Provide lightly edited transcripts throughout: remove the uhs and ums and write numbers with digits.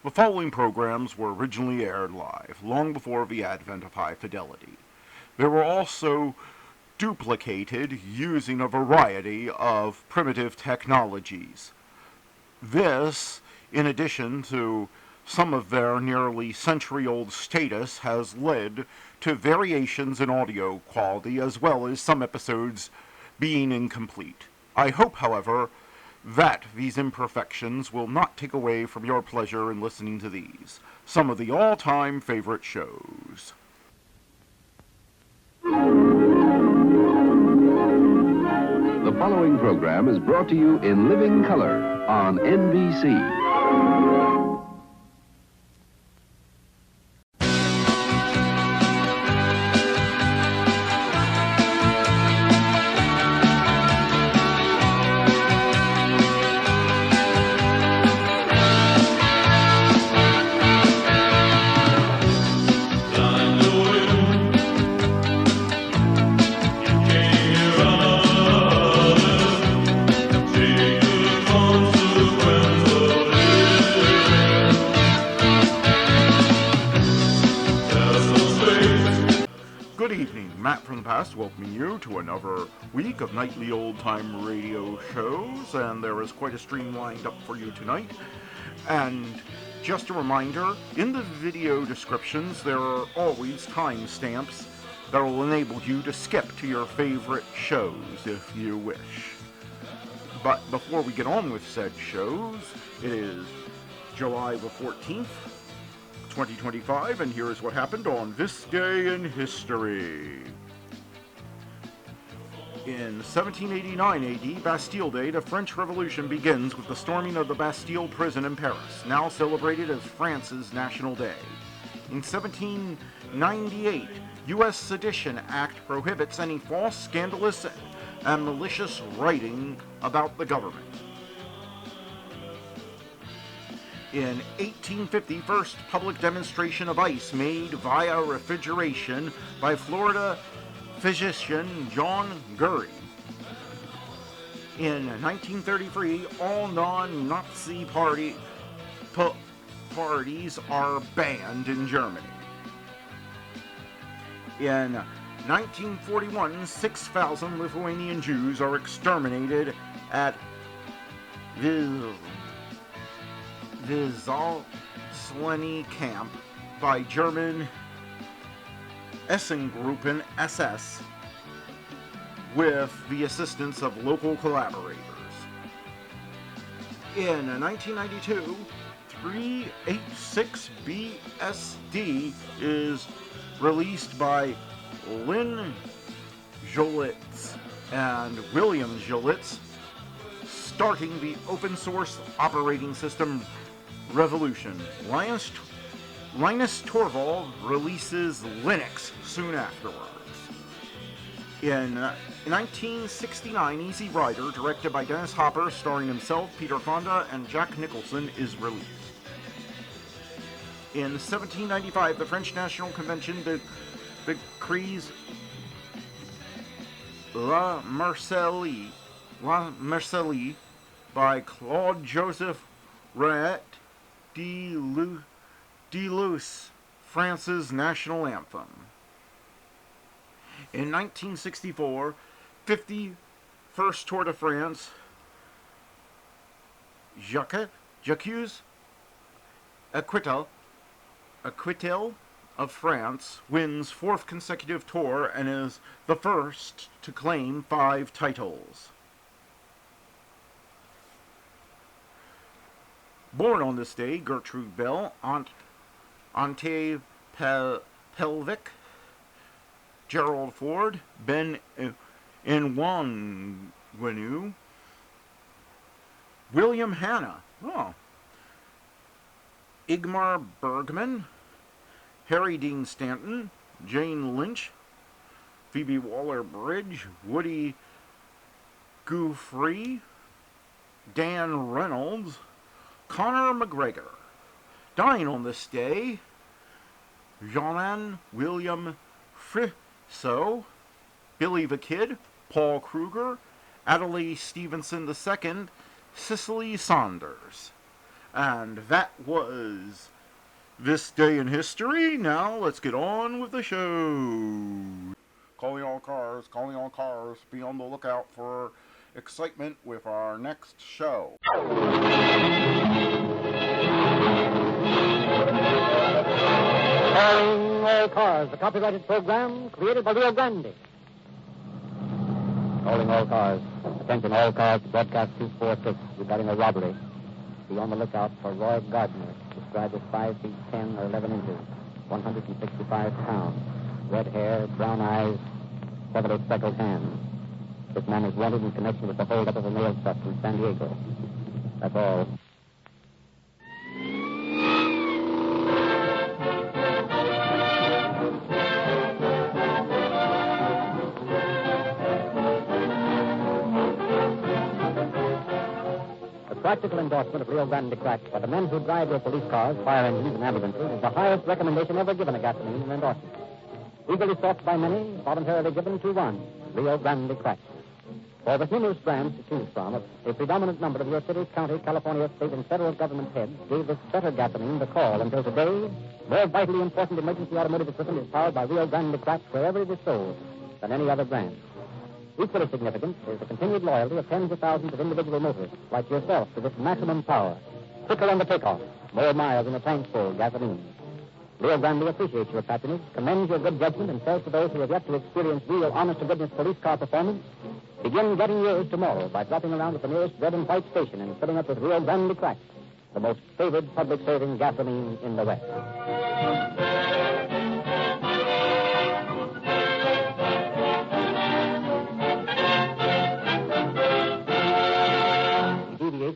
The following programs were originally aired live, long before the advent of high fidelity. They were also duplicated using a variety of primitive technologies. This, in addition to some of their nearly century-old status, has led to variations in audio quality as well as some episodes being incomplete. I hope, however, that these imperfections will not take away from your pleasure in listening to these, some of the all-time favorite shows. The following program is brought to you in living color on NBC. Welcoming you to another week of nightly old-time radio shows, and there is quite a stream lined up for you tonight. And just a reminder, in the video descriptions there are always timestamps that will enable you to skip to your favorite shows if you wish. But before we get on with said shows, it is July the 14th, 2025, and here is what happened on this day in history. In 1789 AD, Bastille Day, the French Revolution begins with the storming of the Bastille prison in Paris, now celebrated as France's National Day. In 1798, U.S. Sedition Act prohibits any false, scandalous, and malicious writing about the government. In 1850, first public demonstration of ice made via refrigeration by Florida physician John Gurry. In 1933, all non-Nazi parties are banned in Germany. In 1941, 6,000 Lithuanian Jews are exterminated at Vyazovleny camp by German Essengruppen SS with the assistance of local collaborators. In 1992, 386 BSD is released by Lynn Jolitz and William Jolitz, starting the open source operating system revolution. Linus Torvald releases Linux soon afterwards. In 1969, Easy Rider, directed by Dennis Hopper, starring himself, Peter Fonda, and Jack Nicholson, is released. In 1795, the French National Convention decrees La Marseillaise by Claude Joseph Rouet de Luce, France's national anthem. In 1964, 51st Tour de France, Jacques Aquitaine of France wins fourth consecutive tour and is the first to claim 5 titles. Born on this day, Gertrude Bell, Ante Pelvic, Gerald Ford, Ben Nwangwenu, William Hanna, Igmar Bergman, Harry Dean Stanton, Jane Lynch, Phoebe Waller-Bridge, Woody Guthrie, Dan Reynolds, Conor McGregor. Dying on this day, Jean William Friso, Billy the Kid, Paul Kruger, Adlai Stevenson II, Cicely Saunders. And that was This Day in History. Now let's get on with the show. Calling all cars, calling all cars. Be on the lookout for excitement with our next show. Calling all cars, a copyrighted program created by Rio Grande. Calling all cars. Attention all cars, broadcast 246 regarding a robbery. Be on the lookout for Roy Gardner, described as 5 feet 10 or 11 inches, 165 pounds, red hair, brown eyes, heavily speckled hands. This man is wanted in connection with the holdup of a mail truck from San Diego. That's all. Practical endorsement of Rio Grande Crack by the men who drive their police cars, fire engines, and ambulances is the highest recommendation ever given a gasoline in endorsement. Eagerly sought by many, voluntarily given to one, Rio Grande Crack. For the numerous brands to choose from, a predominant number of your city, county, California, state, and federal government heads gave this better gasoline the call until today. More vitally important emergency automotive equipment is powered by Rio Grande Crack wherever it is sold than any other brand. Equally significant is the continued loyalty of tens of thousands of individual motorists like yourself to this maximum power, quicker on the takeoff, more miles in a tank full gasoline. Rio Grande appreciates your patronage, commends your good judgment, and says to those who have yet to experience real honest-to-goodness police car performance, begin getting yours tomorrow by dropping around at the nearest red and white station and filling up with Rio Grande Crack, the most favored public-serving gasoline in the West.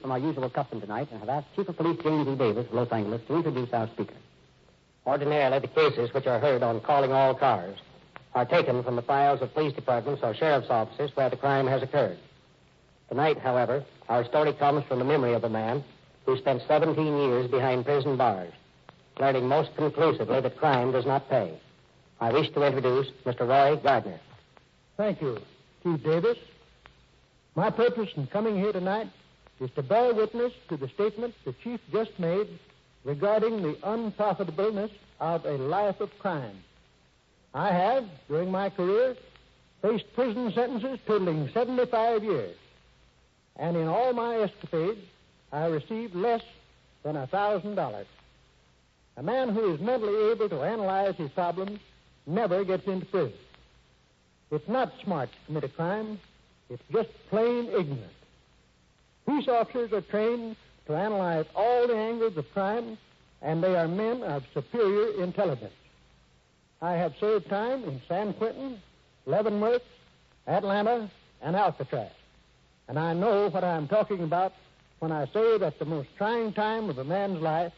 From our usual custom tonight and have asked Chief of Police James E. Davis of Los Angeles to introduce our speaker. Ordinarily, the cases which are heard on calling all cars are taken from the files of police departments or sheriff's offices where the crime has occurred. Tonight, however, our story comes from the memory of a man who spent 17 years behind prison bars, learning most conclusively that crime does not pay. I wish to introduce Mr. Roy Gardner. Thank you, Chief Davis. My purpose in coming here tonight is to bear witness to the statement the Chief just made regarding the unprofitableness of a life of crime. I have, during my career, faced prison sentences totaling 75 years. And in all my escapades, I received less than $1,000. A man who is mentally able to analyze his problems never gets into prison. It's not smart to commit a crime. It's just plain ignorant. Police officers are trained to analyze all the angles of crime, and they are men of superior intelligence. I have served time in San Quentin, Leavenworth, Atlanta, and Alcatraz. And I know what I'm talking about when I say that the most trying time of a man's life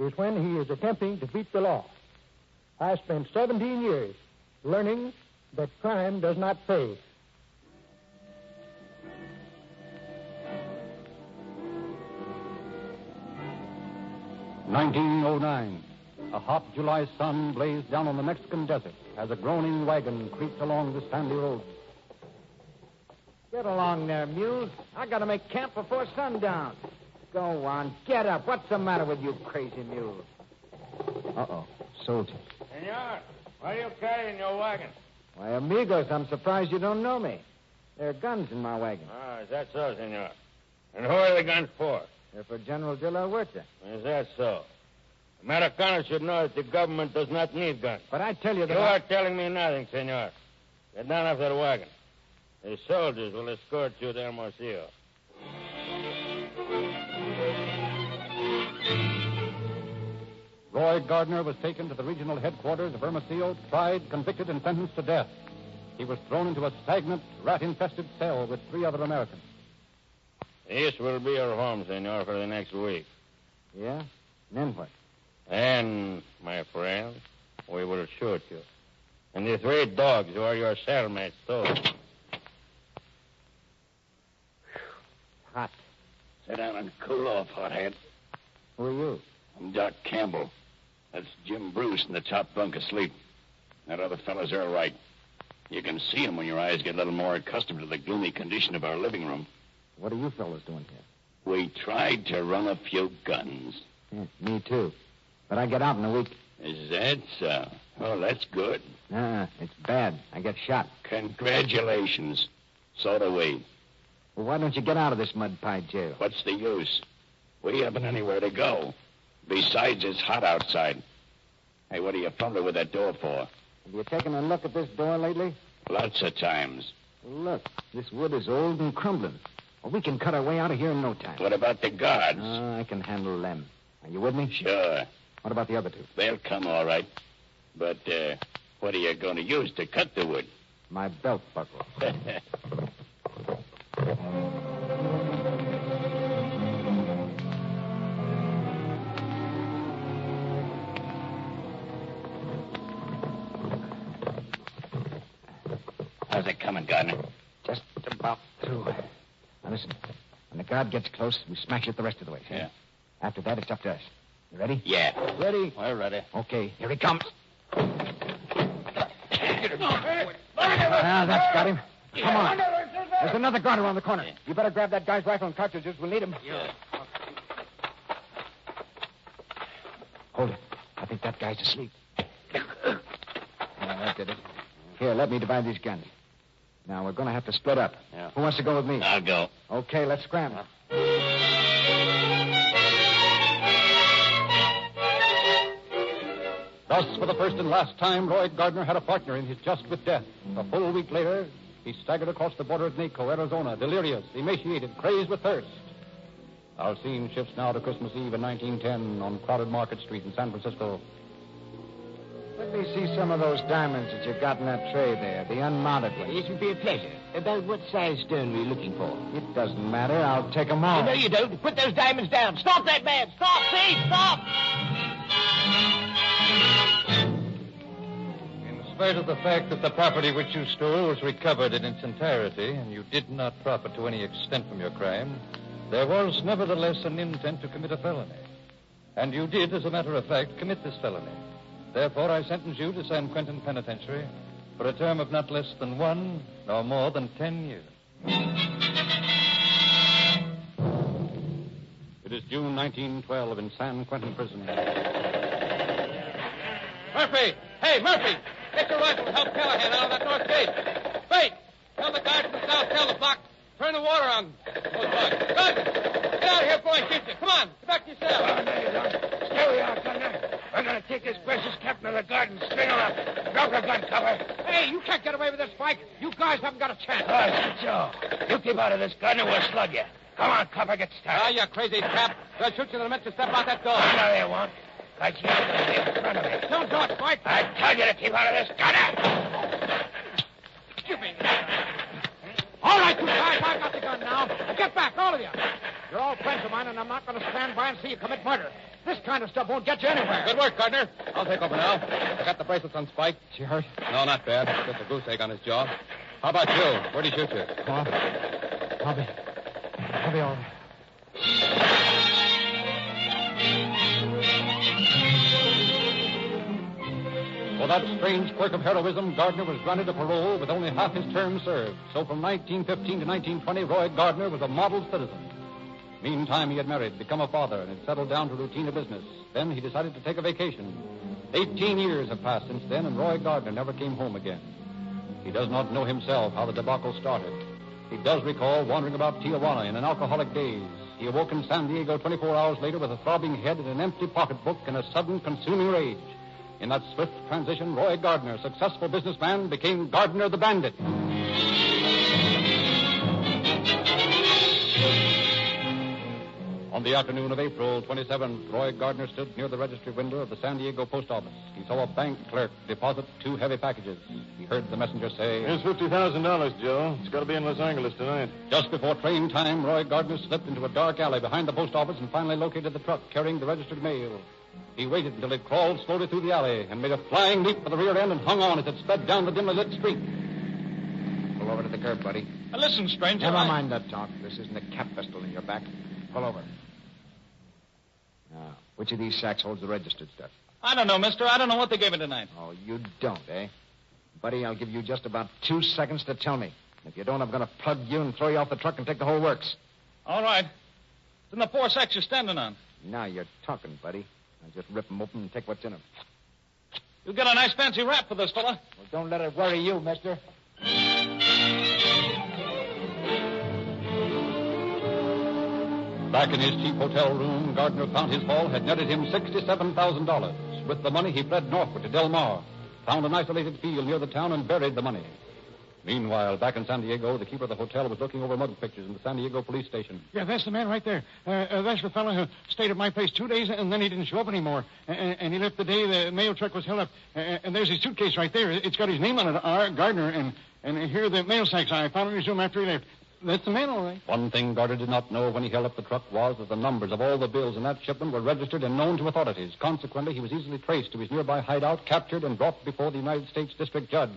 is when he is attempting to beat the law. I spent 17 years learning that crime does not pay. "1909. A hot July sun blazed down on the Mexican desert as a groaning wagon creaked along the sandy road. Get along there, Mule. I gotta make camp before sundown. Go on, get up. What's the matter with you crazy mules? Uh-oh, soldiers. Senor, what are you carrying in your wagon? Why, amigos, I'm surprised you don't know me. There are guns in my wagon. Ah, is that so, senor? And who are the guns for? They're for General de la Huerta. Is that so? Americans should know that the government does not need guns. But I tell you that You are telling me nothing, senor. Get down off that wagon. The soldiers will escort you to Hermosillo. Roy Gardner was taken to the regional headquarters of Hermosillo, tried, convicted, and sentenced to death. He was thrown into a stagnant, rat-infested cell with 3 other Americans. This will be your home, senor, for the next week. Yeah? And then what? And, my friend, we will shoot you. And the 3 dogs who are your cellmates, too. Hot. Sit down and cool off, hothead. Who are you? I'm Doc Campbell. That's Jim Bruce in the top bunk asleep. That other fellas are all right. You can see them when your eyes get a little more accustomed to the gloomy condition of our living room. What are you fellows doing here? We tried to run a few guns. Yeah, me too. But I get out in a week. Is that so? Oh, that's good. It's bad. I get shot. Congratulations. So do we. Well, why don't you get out of this mud pie jail? What's the use? We haven't anywhere to go. Besides, it's hot outside. Hey, what are you fumbling with that door for? Have you taken a look at this door lately? Lots of times. Look, this wood is old and crumbling. Well, we can cut our way out of here in no time. What about the guards? I can handle them. Are you with me? Sure. What about the other two? They'll come all right. But what are you going to use to cut the wood? My belt buckle. How's it coming, Gardner? Just about through. Now, listen. When the guard gets close, we smash it the rest of the way. See? Yeah. After that, it's up to us. You ready? Yeah. Ready? We're ready. Okay, here he comes. That's got him. Come on. There's another guard around the corner. You better grab that guy's rifle and cartridges. We'll need them. Yeah. Hold it. I think that guy's asleep. That did it. Here, let me divide these guns. Now, we're going to have to split up. Yeah. Who wants to go with me? I'll go. Okay, let's scramble. Thus, for the first and last time, Roy Gardner had a partner in his just with death. A full week later, he staggered across the border at Naco, Arizona, delirious, emaciated, crazed with thirst. Our scene shifts now to Christmas Eve in 1910 on crowded Market Street in San Francisco. Let me see some of those diamonds that you got in that tray there, the unmounted ones. It would be a pleasure. About what size stone were you looking for? It doesn't matter. I'll take them all. No, you don't. Put those diamonds down. Stop that man. Stop, thief. Stop. In spite of the fact that the property which you stole was recovered in its entirety, and you did not profit to any extent from your crime, there was nevertheless an intent to commit a felony. And you did, as a matter of fact, commit this felony. Therefore, I sentence you to San Quentin Penitentiary for a term of not less than 1 nor more than 10 years. It is June 1912 in San Quentin Prison. Murphy! Hey, Murphy! Get your rifle and help Callahan out of that north gate. Wait! Tell the guard from the south tail the block. Turn the water on those bugs. Gardner! Get out of here before I shoot you. Come on. Get back to your cell. Oh, no, you don't. Stay where you are, Gardner. We're going to take this precious captain of the guard and string her up. Drop her gun cover. Hey, you can't get away with this, Spike. You guys haven't got a chance. Oh, that's so. You keep out of this, Gardner. We'll slug you. Come on, cover, get started. Ah, you crazy chap. They'll shoot you the minute you step out that door. No, they won't. I see you're going to be in front of me. Don't talk, Spike. I tell you to keep out of this, Gardner. Give me that. All right, you guys, I've got the gun now. Get back, all of you. You're all friends of mine, and I'm not going to stand by and see you commit murder. This kind of stuff won't get you anywhere. Good work, Gardner. I'll take over now. I got the bracelets on Spike. Is he hurt? No, not bad. Just a goose egg on his jaw. How about you? Where'd he shoot you? I'll be all right. For that strange quirk of heroism, Gardner was granted a parole with only half his term served. So from 1915 to 1920, Roy Gardner was a model citizen. Meantime, he had married, become a father, and had settled down to routine of business. Then he decided to take a vacation. 18 years have passed since then, and Roy Gardner never came home again. He does not know himself how the debacle started. He does recall wandering about Tijuana in an alcoholic daze. He awoke in San Diego 24 hours later with a throbbing head and an empty pocketbook and a sudden consuming rage. In that swift transition, Roy Gardner, successful businessman, became Gardner the Bandit. On the afternoon of April 27th, Roy Gardner stood near the registry window of the San Diego post office. He saw a bank clerk deposit 2 heavy packages. He heard the messenger say, "Here's $50,000, Joe. It's got to be in Los Angeles tonight." Just before train time, Roy Gardner slipped into a dark alley behind the post office and finally located the truck carrying the registered mail. He waited until it crawled slowly through the alley and made a flying leap for the rear end and hung on as it sped down the dimly lit street. Pull over to the curb, buddy. Listen, stranger. Never mind that talk. This isn't a cap pistol in your back. Pull over. Now, which of these sacks holds the registered stuff? I don't know, mister. I don't know what they gave me tonight. Oh, you don't, eh? Buddy, I'll give you just about 2 seconds to tell me. If you don't, I'm going to plug you and throw you off the truck and take the whole works. All right. It's in the 4 sacks you're standing on. Now you're talking, buddy. Now just rip them open and take what's in them. You'll get a nice fancy rap for this, fella. Well, don't let it worry you, mister. Back in his cheap hotel room, Gardner found his haul had netted him $67,000. With the money, he fled northward to Del Mar, found an isolated field near the town, and buried the money. Meanwhile, back in San Diego, the keeper of the hotel was looking over mug pictures in the San Diego police station. Yeah, that's the man right there. That's the fellow who stayed at my place 2 days, and then he didn't show up anymore. And he left the day the mail truck was held up. And there's his suitcase right there. It's got his name on it, R. Gardner. And here are the mail sacks I found in his room after he left. That's the man, all right. One thing Gardner did not know when he held up the truck was that the numbers of all the bills in that shipment were registered and known to authorities. Consequently, he was easily traced to his nearby hideout, captured, and brought before the United States District Judge.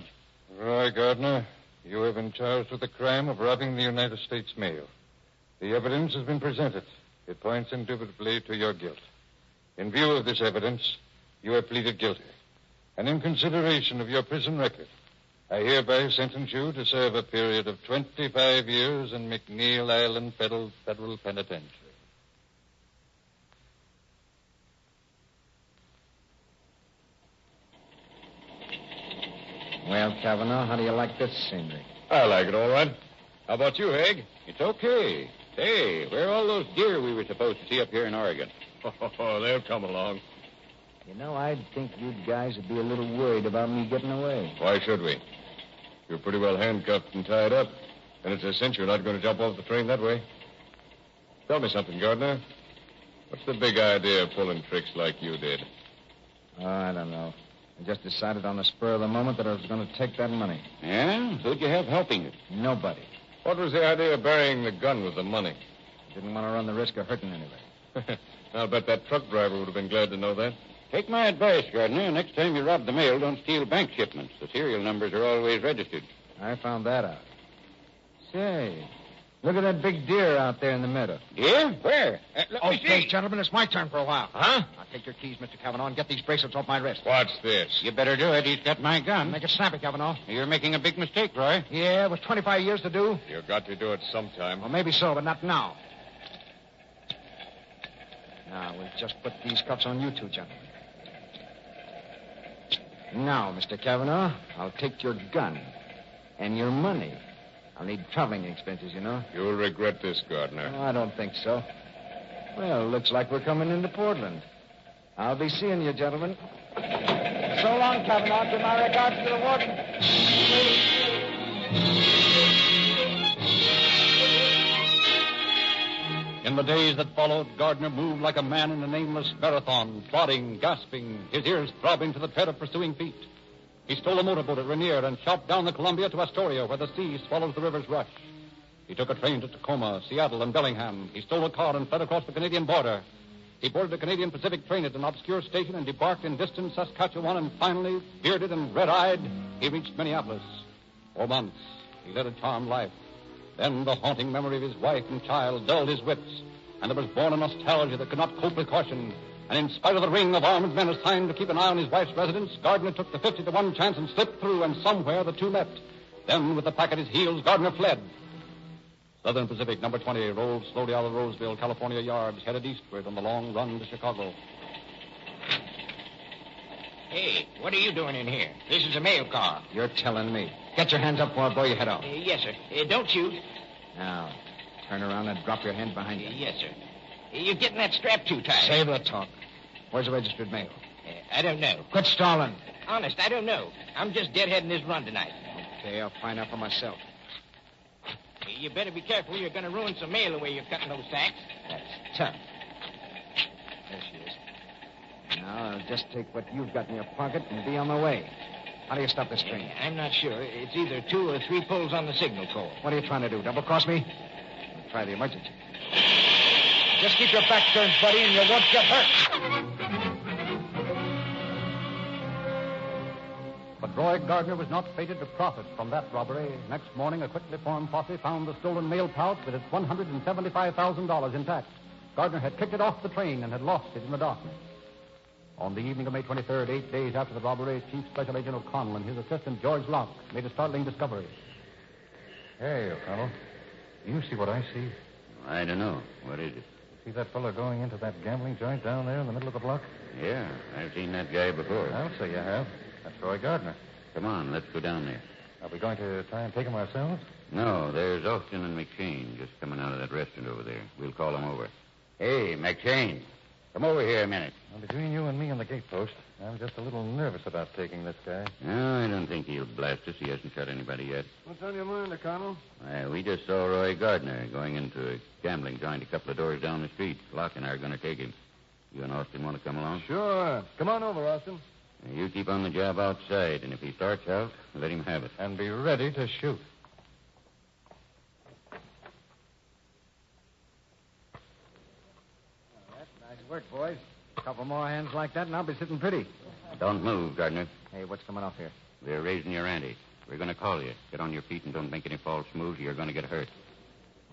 Roy Gardner, you have been charged with the crime of robbing the United States mail. The evidence has been presented. It points indubitably to your guilt. In view of this evidence, you have pleaded guilty. And in consideration of your prison record, I hereby sentence you to serve a period of 25 years in McNeil Island Federal Penitentiary. Well, Kavanaugh, how do you like this scenery? I like it all right. How about you, Egg? It's okay. Say, where are all those deer we were supposed to see up here in Oregon? Oh, they'll come along. You know, I'd think you guys would be a little worried about me getting away. Why should we? You're pretty well handcuffed and tied up. And it's a cinch you're not going to jump off the train that way. Tell me something, Gardner. What's the big idea of pulling tricks like you did? Oh, I don't know. I just decided on the spur of the moment that I was going to take that money. Yeah? Who'd you have helping you? Nobody. What was the idea of burying the gun with the money? Didn't want to run the risk of hurting anybody. I'll bet that truck driver would have been glad to know that. Take my advice, Gardner. Next time you rob the mail, don't steal bank shipments. The serial numbers are always registered. I found that out. Say, look at that big deer out there in the meadow. Deer? Where? Let me see. Gentlemen, it's my turn for a while. Huh? Now, take your keys, Mr. Kavanaugh, and get these bracelets off my wrist. What's this? You better do it. He's got my gun. Make it snappy, Kavanaugh. You're making a big mistake, Roy. Yeah, it was 25 years to do. You've got to do it sometime. Well, maybe so, but not now. Now, we'll just put these cuffs on you two, gentlemen. Now, Mr. Kavanaugh, I'll take your gun and your money. I'll need traveling expenses, you know. You'll regret this, Gardner. Oh, I don't think so. Well, looks like we're coming into Portland. I'll be seeing you, gentlemen. So long, Kavanaugh. Give my regards to the warden. In the days that followed, Gardner moved like a man in a nameless marathon, plodding, gasping, his ears throbbing to the tread of pursuing feet. He stole a motorboat at Rainier and shot down the Columbia to Astoria, where the sea swallows the river's rush. He took a train to Tacoma, Seattle, and Bellingham. He stole a car and fled across the Canadian border. He boarded a Canadian Pacific train at an obscure station and debarked in distant Saskatchewan, and finally, bearded and red-eyed, he reached Minneapolis. For months, he led a charmed life. Then the haunting memory of his wife and child dulled his wits, and there was born a nostalgia that could not cope with caution. And in spite of the ring of armed men assigned to keep an eye on his wife's residence, Gardner took the 50-to-1 chance and slipped through, and somewhere the two met. Then, with the pack at his heels, Gardner fled. Southern Pacific, number 20, rolled slowly out of Roseville, California yards, headed eastward on the long run to Chicago. Hey, what are you doing in here? This is a mail car. You're telling me. Get your hands up before I blow your head off. Yes, sir. Don't shoot. Now, turn around and drop your hand behind you. Yes, sir. You're getting that strap too tight. Save the talk. Where's the registered mail? I don't know. Quit stalling. Honest, I don't know. I'm just deadheading this run tonight. Okay, I'll find out for myself. You better be careful. You're going to ruin some mail the way you're cutting those sacks. That's tough. There she is. Now, I'll just take what you've got in your pocket and be on my way. How do you stop this train? I'm not sure. It's either 2 or 3 pulls on the signal cord. What are you trying to do, double-cross me? I'll try the emergency. Just keep your back turned, buddy, and you won't get hurt. But Roy Gardner was not fated to profit from that robbery. Next morning, a quickly formed posse found the stolen mail pouch with its $175,000 intact. Gardner had kicked it off the train and had lost it in the darkness. On the evening of May 23rd, 8 days after the robbery, Chief Special Agent O'Connell and his assistant, George Locke, made a startling discovery. Hey, O'Connell. You see what I see? I don't know. What is it? See that fellow going into that gambling joint down there in the middle of the block? Yeah, I've seen that guy before. I'll say you have. That's Roy Gardner. Come on, let's go down there. Are we going to try and take him ourselves? No, there's Austin and McShane just coming out of that restaurant over there. We'll call them over. Hey, McShane, come over here a minute. Well, between you and me and the gatepost, I'm just a little nervous about taking this guy. No, I don't think he'll blast us. He hasn't shot anybody yet. What's on your mind, O'Connell? We just saw Roy Gardner going into a gambling joint a couple of doors down the street. Locke and I are going to take him. You and Austin want to come along? Sure. Come on over, Austin. You keep on the job outside, and if he starts out, let him have it. And be ready to shoot. Nice work, boys. A couple more hands like that, and I'll be sitting pretty. Don't move, Gardner. Hey, what's coming off here? They're raising your ante. We're going to call you. Get on your feet and don't make any false moves. You're going to get hurt.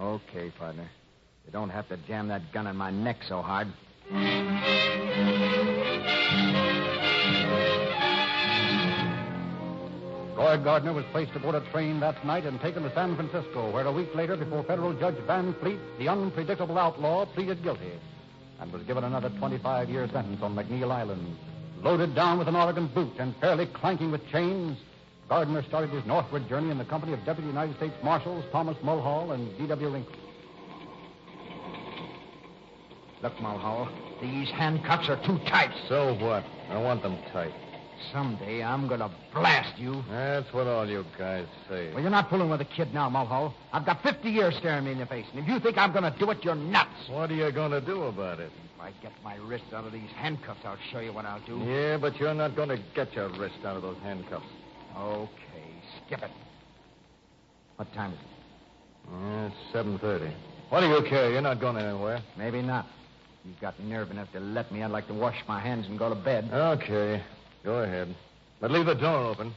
Okay, partner. You don't have to jam that gun in my neck so hard. Roy Gardner was placed aboard a train that night and taken to San Francisco, where a week later, before federal Judge Van Fleet, the unpredictable outlaw pleaded guilty and was given another 25-year sentence on McNeil Island. Loaded down with an Oregon boot and fairly clanking with chains, Gardner started his northward journey in the company of Deputy United States Marshals Thomas Mulhall and D.W. Wrinkle. Look, Mulhall, these handcuffs are too tight. So what? I want them tight. Someday I'm going to blast you. That's what all you guys say. Well, you're not fooling with a kid now, Mulhall. I've got 50 years staring me in the face, and if you think I'm going to do it, you're nuts. What are you going to do about it? If I get my wrist out of these handcuffs, I'll show you what I'll do. Yeah, but you're not going to get your wrist out of those handcuffs. Okay, skip it. What time is it? It's 7:30. What do you care? You're not going anywhere. Maybe not. If you've got nerve enough to let me, I'd like to wash my hands and go to bed. Okay, go ahead. But leave the door open.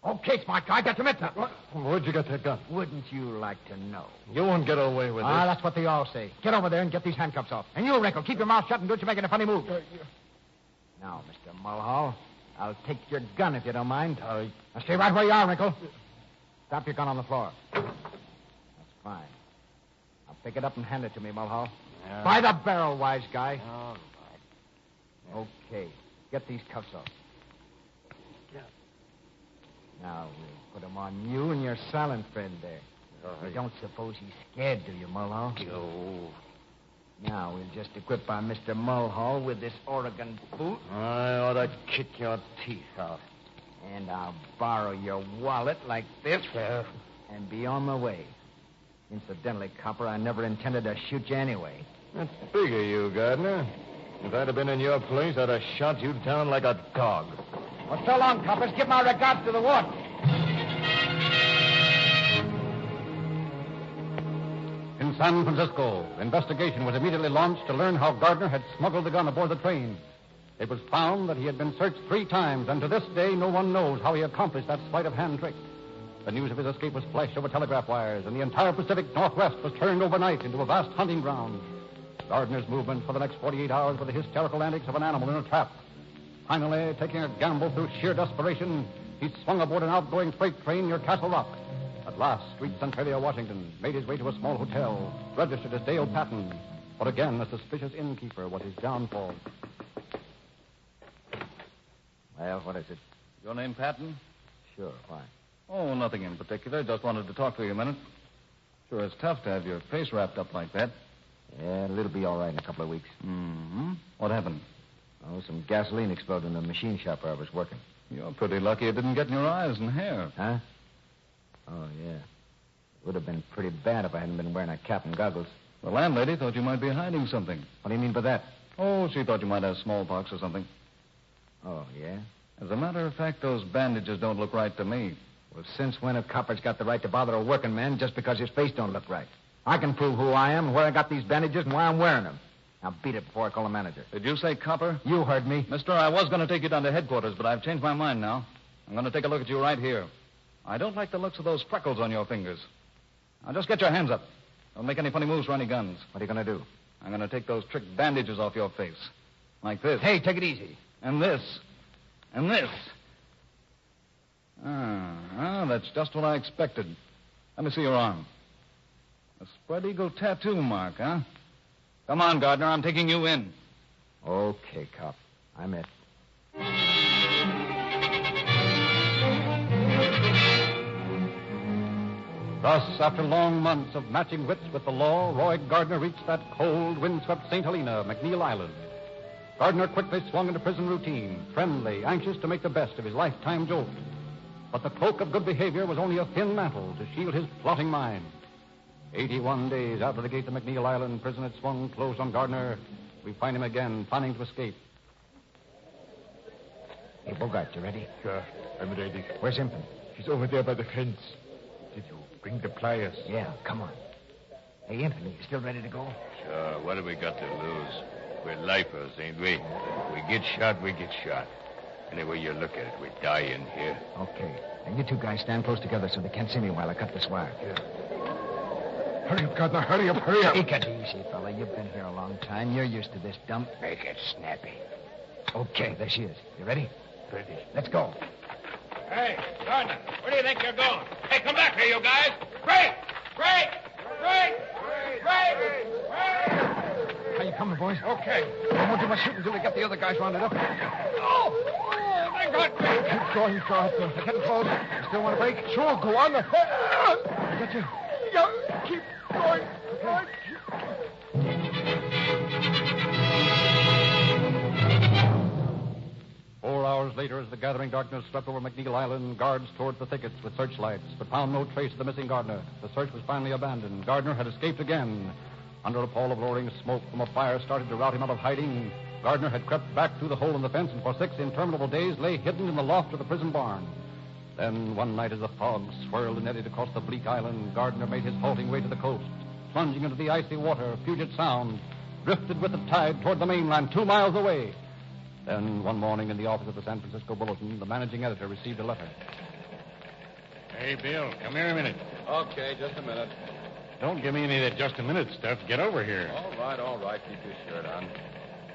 Okay, smart guy, get your mitts up. Where'd you get that gun? Wouldn't you like to know? You won't get away with this. That's what they all say. Get over there and get these handcuffs off. And you, Wrinkle, keep your mouth shut and don't you make any funny moves. Now, Mr. Mulhall, I'll take your gun if you don't mind. Now stay right where you are, Wrinkle. Drop your gun on the floor. That's fine. Now pick it up and hand it to me, Mulhall. Yeah. By the barrel, wise guy. All right. Okay. Get these cuffs off. Now, we'll put them on you and your silent friend there. You don't suppose he's scared, do you, Mulhall? Oh. Now, we'll just equip our Mr. Mulhall with this Oregon boot. I ought to kick your teeth out. And I'll borrow your wallet like this and be on my way. Incidentally, Copper, I never intended to shoot you anyway. That's big of you, Gardner. If I'd have been in your place, I'd have shot you down like a dog. Well, so long, Coppers. Give my regards to the ward. In San Francisco, investigation was immediately launched to learn how Gardner had smuggled the gun aboard the train. It was found that he had been searched 3 times, and to this day, no one knows how he accomplished that sleight of hand trick. The news of his escape was flashed over telegraph wires, and the entire Pacific Northwest was turned overnight into a vast hunting ground. Gardner's movements for the next 48 hours were the hysterical antics of an animal in a trap. Finally, taking a gamble through sheer desperation, he swung aboard an outgoing freight train near Castle Rock. At last, reached Centralia, Washington, made his way to a small hotel, registered as Dale Patton. But again, the suspicious innkeeper was his downfall. Well, what is it? Your name Patton? Sure, why? Oh, nothing in particular. Just wanted to talk to you a minute. Sure, it's tough to have your face wrapped up like that. Yeah, it'll be all right in a couple of weeks. Mm-hmm. What happened? Oh, some gasoline exploded in the machine shop where I was working. You're pretty lucky it didn't get in your eyes and hair. Huh? Oh, yeah. It would have been pretty bad if I hadn't been wearing a cap and goggles. The landlady thought you might be hiding something. What do you mean by that? Oh, she thought you might have smallpox or something. Oh, yeah? As a matter of fact, those bandages don't look right to me. Well, since when have coppers got the right to bother a working man just because his face don't look right? I can prove who I am, where I got these bandages, and why I'm wearing them. Now, beat it before I call the manager. Did you say copper? You heard me. Mister, I was going to take you down to headquarters, but I've changed my mind now. I'm going to take a look at you right here. I don't like the looks of those freckles on your fingers. Now, just get your hands up. Don't make any funny moves for any guns. What are you going to do? I'm going to take those trick bandages off your face. Like this. Hey, take it easy. And this. And this. That's just what I expected. Let me see your arm. A spread eagle tattoo mark, huh? Come on, Gardner. I'm taking you in. Okay, cop. I'm it. Thus, after long months of matching wits with the law, Roy Gardner reached that cold, windswept St. Helena, McNeil Island. Gardner quickly swung into prison routine, friendly, anxious to make the best of his lifetime jolt. But the cloak of good behavior was only a thin mantle to shield his plotting mind. 81 days after the gates of McNeil Island prison had swung closed on Gardner, we find him again, planning to escape. Hey, Bogart, you ready? Sure, I'm ready. Where's Impton? He's over there by the fence. Did you bring the pliers? Yeah, come on. Hey, Impton, you still ready to go? Sure, what have we got to lose? We're lifers, ain't we? If we get shot, we get shot. Any way you look at it, we die in here. Okay. And you two guys stand close together so they can't see me while I cut this wire. Yeah. Hurry up, Gardner, hurry up, hurry up. Take it easy, fella. You've been here a long time. You're used to this dump. Make it snappy. Okay, there she is. You ready? Ready. Let's go. Hey, Gardner, where do you think you're going? Hey, come back here, you guys. Break! Break! Break! Break! How you coming, boys? Okay. I won't do much shooting until we get the other guys rounded up. Oh, they got me. Keep going, Gardner. They're getting close. You still want to break? Sure, go on. I got you. Yeah, keep going. Okay. 4 hours later, as the gathering darkness swept over McNeil Island, guards toured the thickets with searchlights, but found no trace of the missing Gardner. The search was finally abandoned. Gardner had escaped again. Under a pall of lowering smoke from a fire started to rout him out of hiding, Gardner had crept back through the hole in the fence and for 6 interminable days lay hidden in the loft of the prison barn. Then one night as the fog swirled and eddied across the bleak island, Gardner made his halting way to the coast, plunging into the icy water, Puget Sound, drifted with the tide toward the mainland 2 miles away. Then one morning in the office of the San Francisco Bulletin, the managing editor received a letter. Hey, Bill, come here a minute. Okay, just a minute. Don't give me any of that just a minute stuff. Get over here. All right. Keep your shirt on.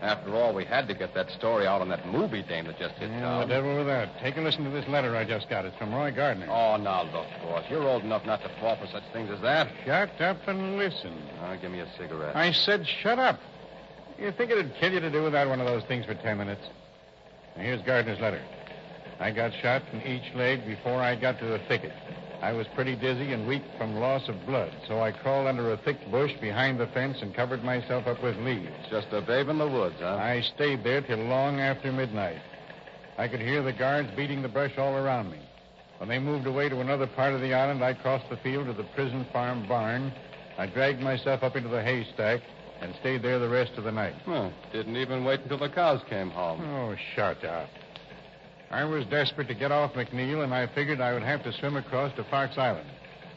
After all, we had to get that story out on that movie dame that just hit town. The devil with that. Take a listen to this letter I just got. It's from Roy Gardner. Oh, now look, boss. You're old enough not to fall for such things as that. Shut up and listen. Give me a cigarette. I said shut up. You think it'd kill you to do without one of those things for 10 minutes? Now, here's Gardner's letter. I got shot in each leg before I got to the thicket. I was pretty dizzy and weak from loss of blood, so I crawled under a thick bush behind the fence and covered myself up with leaves. Just a babe in the woods, huh? I stayed there till long after midnight. I could hear the guards beating the brush all around me. When they moved away to another part of the island, I crossed the field to the prison farm barn. I dragged myself up into the haystack and stayed there the rest of the night. Didn't even wait until the cows came home. Oh, shut up. I was desperate to get off McNeil, and I figured I would have to swim across to Fox Island.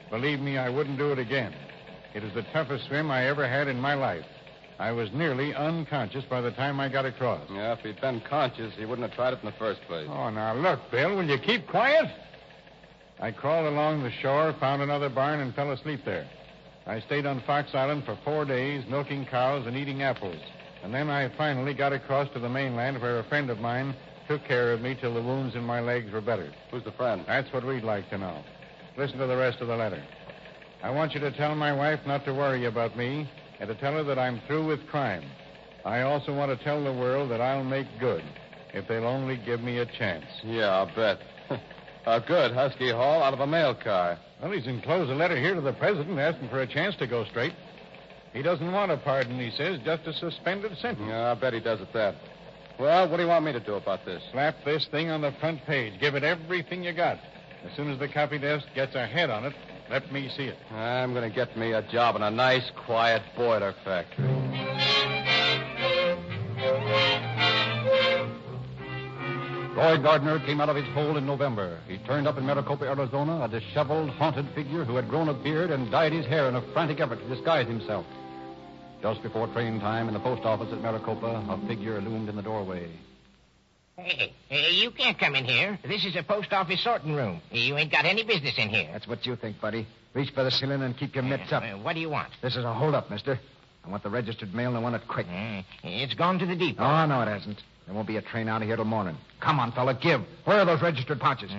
Believe me, I wouldn't do it again. It was the toughest swim I ever had in my life. I was nearly unconscious by the time I got across. Yeah, if he'd been conscious, he wouldn't have tried it in the first place. Oh, now, look, Bill, will you keep quiet? I crawled along the shore, found another barn, and fell asleep there. I stayed on Fox Island for 4 days, milking cows and eating apples. And then I finally got across to the mainland where a friend of mine took care of me till the wounds in my legs were better. Who's the friend? That's what we'd like to know. Listen to the rest of the letter. I want you to tell my wife not to worry about me and to tell her that I'm through with crime. I also want to tell the world that I'll make good if they'll only give me a chance. Yeah, I'll bet. A good husky haul out of a mail car. Well, he's enclosed a letter here to the president asking for a chance to go straight. He doesn't want a pardon, he says, just a suspended sentence. Yeah, I bet he does at that. Well, what do you want me to do about this? Slap this thing on the front page. Give it everything you got. As soon as the copy desk gets a head on it, let me see it. I'm going to get me a job in a nice, quiet boiler factory. Roy Gardner came out of his hole in November. He turned up in Maricopa, Arizona, a disheveled, haunted figure who had grown a beard and dyed his hair in a frantic effort to disguise himself. Just before train time in the post office at Maricopa, a figure loomed in the doorway. Hey, you can't come in here. This is a post office sorting room. You ain't got any business in here. That's what you think, buddy. Reach for the ceiling and keep your mitts up. What do you want? This is a holdup, mister. I want the registered mail and I want it quick. It's gone to the depot. Oh, no, it hasn't. There won't be a train out of here till morning. Come on, fella, give. Where are those registered pouches?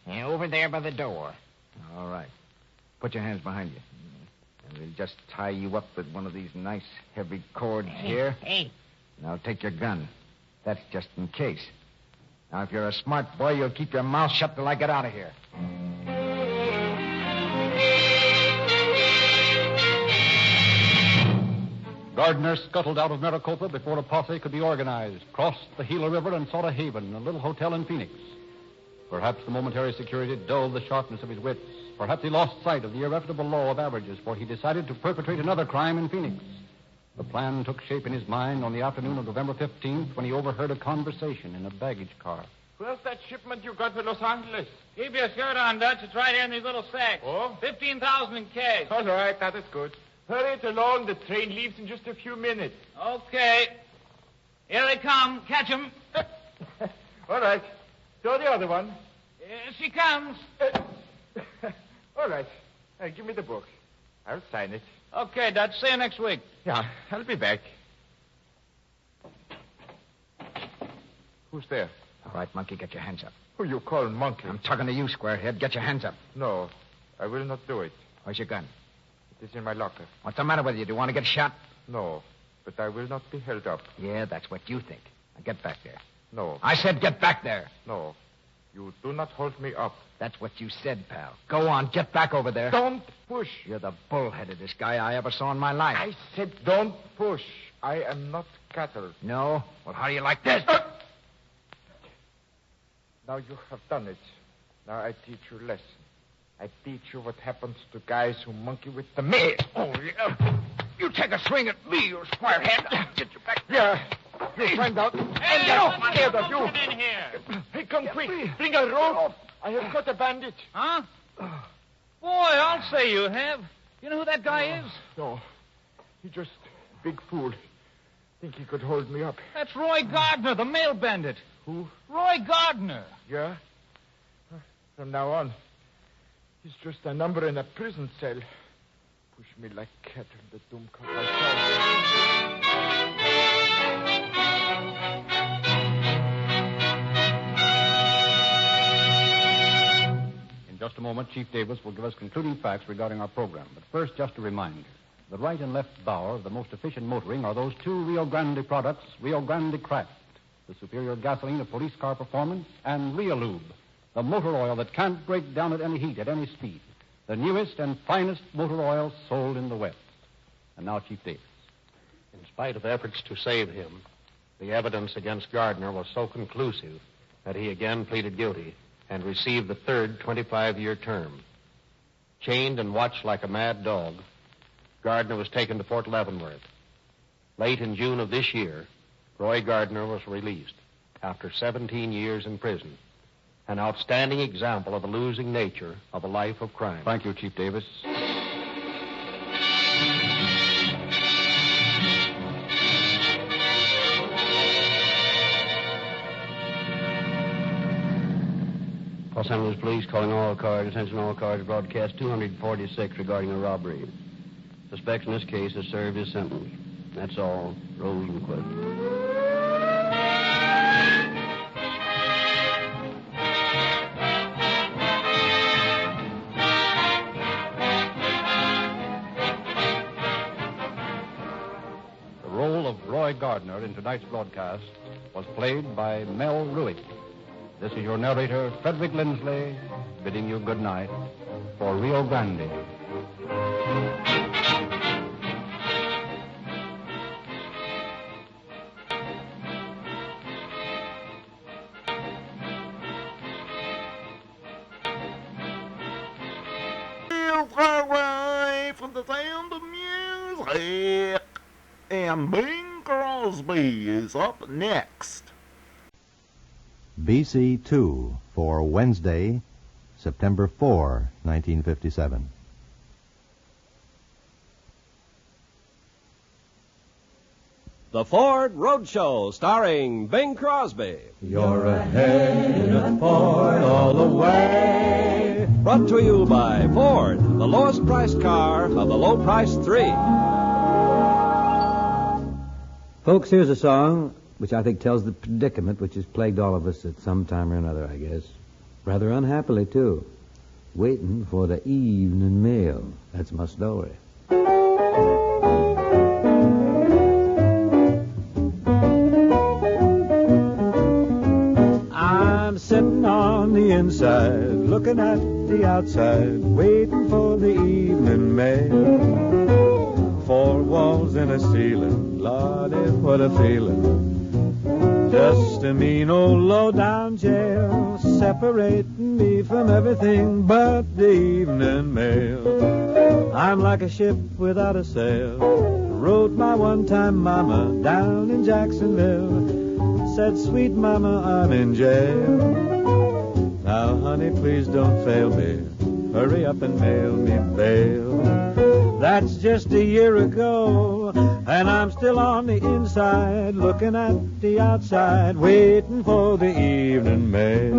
Over there by the door. All right. Put your hands behind you. And we'll just tie you up with one of these nice, heavy cords here. Hey. And I'll take your gun. That's just in case. Now, if you're a smart boy, you'll keep your mouth shut till I get out of here. Gardner scuttled out of Maricopa before a posse could be organized, crossed the Gila River, and sought a haven, a little hotel in Phoenix. Perhaps the momentary security dulled the sharpness of his wits. Perhaps he lost sight of the irrefutable law of averages, for he decided to perpetrate another crime in Phoenix. The plan took shape in his mind on the afternoon of November 15th when he overheard a conversation in a baggage car. Where's that shipment you got to Los Angeles? Keep your shirt on, Dutch. It's right here in these little sacks. Oh? 15,000 in cash. All right, that is good. Hurry it along. The train leaves in just a few minutes. Okay. Here they come. Catch 'em. All right. Throw the other one. Here she comes. All right. Give me the book. I'll sign it. Okay, Dutch. See you next week. Yeah, I'll be back. Who's there? All right, monkey, get your hands up. Who you call monkey? I'm talking to you, squarehead. Get your hands up. No, I will not do it. Where's your gun? It is in my locker. What's the matter with you? Do you want to get shot? No, but I will not be held up. Yeah, that's what you think. Now get back there. No. I said get back there. No. You do not hold me up. That's what you said, pal. Go on, get back over there. Don't push. You're the bullheadedest guy I ever saw in my life. I said don't push. I am not cattle. No? Well, how do you like this? Now you have done it. Now I teach you a lesson. I teach you what happens to guys who monkey with the mail. Oh, yeah. You take a swing at me, you squarehead. I'll get you back. Yeah. Your friend out. Hey, I'm not scared of you. Get in here. Hey, come quick. Bring a rope. I have got a bandit. Huh? Boy, I'll say you have. You know who that guy is? No. He just big fool. Think he could hold me up. That's Roy Gardner, the mail bandit. Who? Roy Gardner. Yeah? From now on, he's just a number in a prison cell. Push me like cattle in the doom cup. In just a moment, Chief Davis will give us concluding facts regarding our program. But first, just a reminder. The right and left bow of the most efficient motoring are those two Rio Grande products, Rio Grande Craft, the superior gasoline of police car performance, and Realube, the motor oil that can't break down at any heat, at any speed. The newest and finest motor oil sold in the West. And now, Chief Davis. In spite of efforts to save him, the evidence against Gardner was so conclusive that he again pleaded guilty and received the third 25-year term. Chained and watched like a mad dog, Gardner was taken to Fort Leavenworth. Late in June of this year, Roy Gardner was released after 17 years in prison. An outstanding example of the losing nature of a life of crime. Thank you, Chief Davis. Los Angeles Police calling all cars. Attention all cars. Broadcast 246 regarding a robbery. Suspects in this case has served his sentence. That's all. Roll and quit. The role of Roy Gardner in tonight's broadcast was played by Mel Ruick. This is your narrator, Frederick Lindsley, bidding you good night for Rio Grande. From the sound of music. And Bing Crosby is up next. BC 2 for Wednesday, September 4, 1957. The Ford Roadshow, starring Bing Crosby. You're ahead of Ford all the way. Brought to you by Ford, the lowest priced car of the low price 3. Folks, here's a song which I think tells the predicament which has plagued all of us at some time or another, I guess. Rather unhappily, too. waiting for the evening mail. That's my story. I'm sitting on the inside, looking at the outside, waiting for the evening mail. 4 walls and a ceiling, Lordy, what a feeling. Just a mean old low-down jail, separating me from everything but the evening mail. I'm like a ship without a sail. Wrote my one-time mama down in Jacksonville. Said, sweet mama, I'm in jail. Now, honey, please don't fail me. Hurry up and mail me bail. That's just a year ago, and I'm still on the inside, looking at the outside, waiting for the evening mail.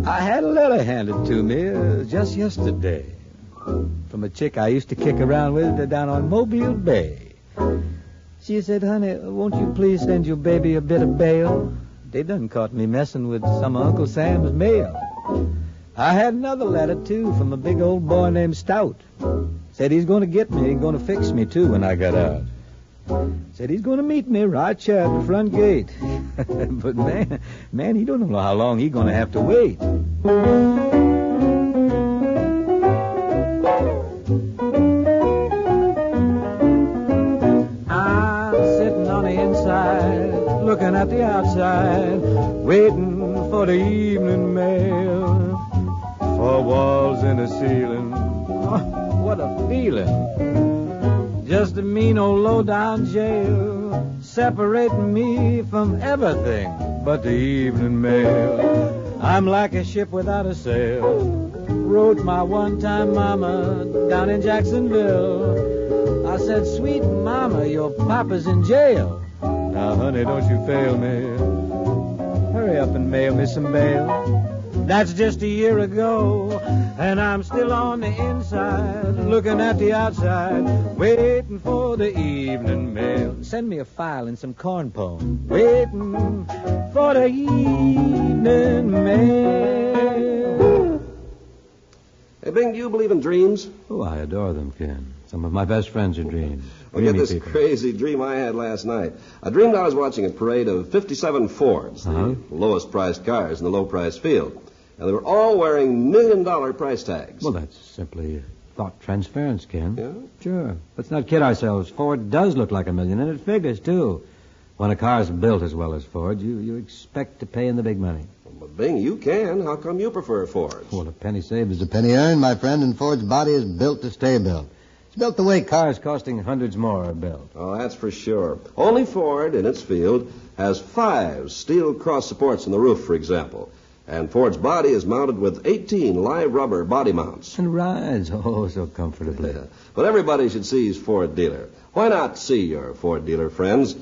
I had a letter handed to me just yesterday from a chick I used to kick around with down on Mobile Bay. She said, honey, won't you please send your baby a bit of bail? They done caught me messing with some of Uncle Sam's mail. I had another letter, too, from a big old boy named Stout. Said he's going to get me, he's going to fix me, too, when I got out. Said he's going to meet me right here at the front gate. But, man, he don't know how long he's going to have to wait. I'm sitting on the inside, looking at the outside, waiting for the evening mail. 4 walls and a ceiling. Oh, what a feeling. Just a mean old low-down jail, separating me from everything but the evening mail. I'm like a ship without a sail. Wrote my one-time mama down in Jacksonville. I said, sweet mama, your papa's in jail. Now, honey, don't you fail me. Hurry up and mail me some bail. That's just a year ago, and I'm still on the inside, looking at the outside, waiting for the evening mail. Send me a file and some corn pone, waiting for the evening mail. Hey, Bing, do you believe in dreams? Oh, I adore them, Ken. Some of my best friends are dreams. Well, get this crazy dream I had last night. I dreamed I was watching a parade of 57 Fords, the lowest-priced cars in the low-priced field. And they were all wearing $1 million price tags. Well, that's simply thought transference, Ken. Yeah? Sure. Let's not kid ourselves. Ford does look like $1 million, and it figures, too. When a car's built as well as Ford, you expect to pay in the big money. But, Bing, you can. How come you prefer Fords? Well, a penny saved is a penny earned, my friend, and Ford's body is built to stay built. It's built the way cars costing hundreds more are built. Oh, that's for sure. Only Ford, in its field, has 5 steel cross supports in the roof, for example. And Ford's body is mounted with 18 live rubber body mounts. And rides, oh, so comfortably. Yeah. But everybody should see his Ford dealer. Why not see your Ford dealer, friends?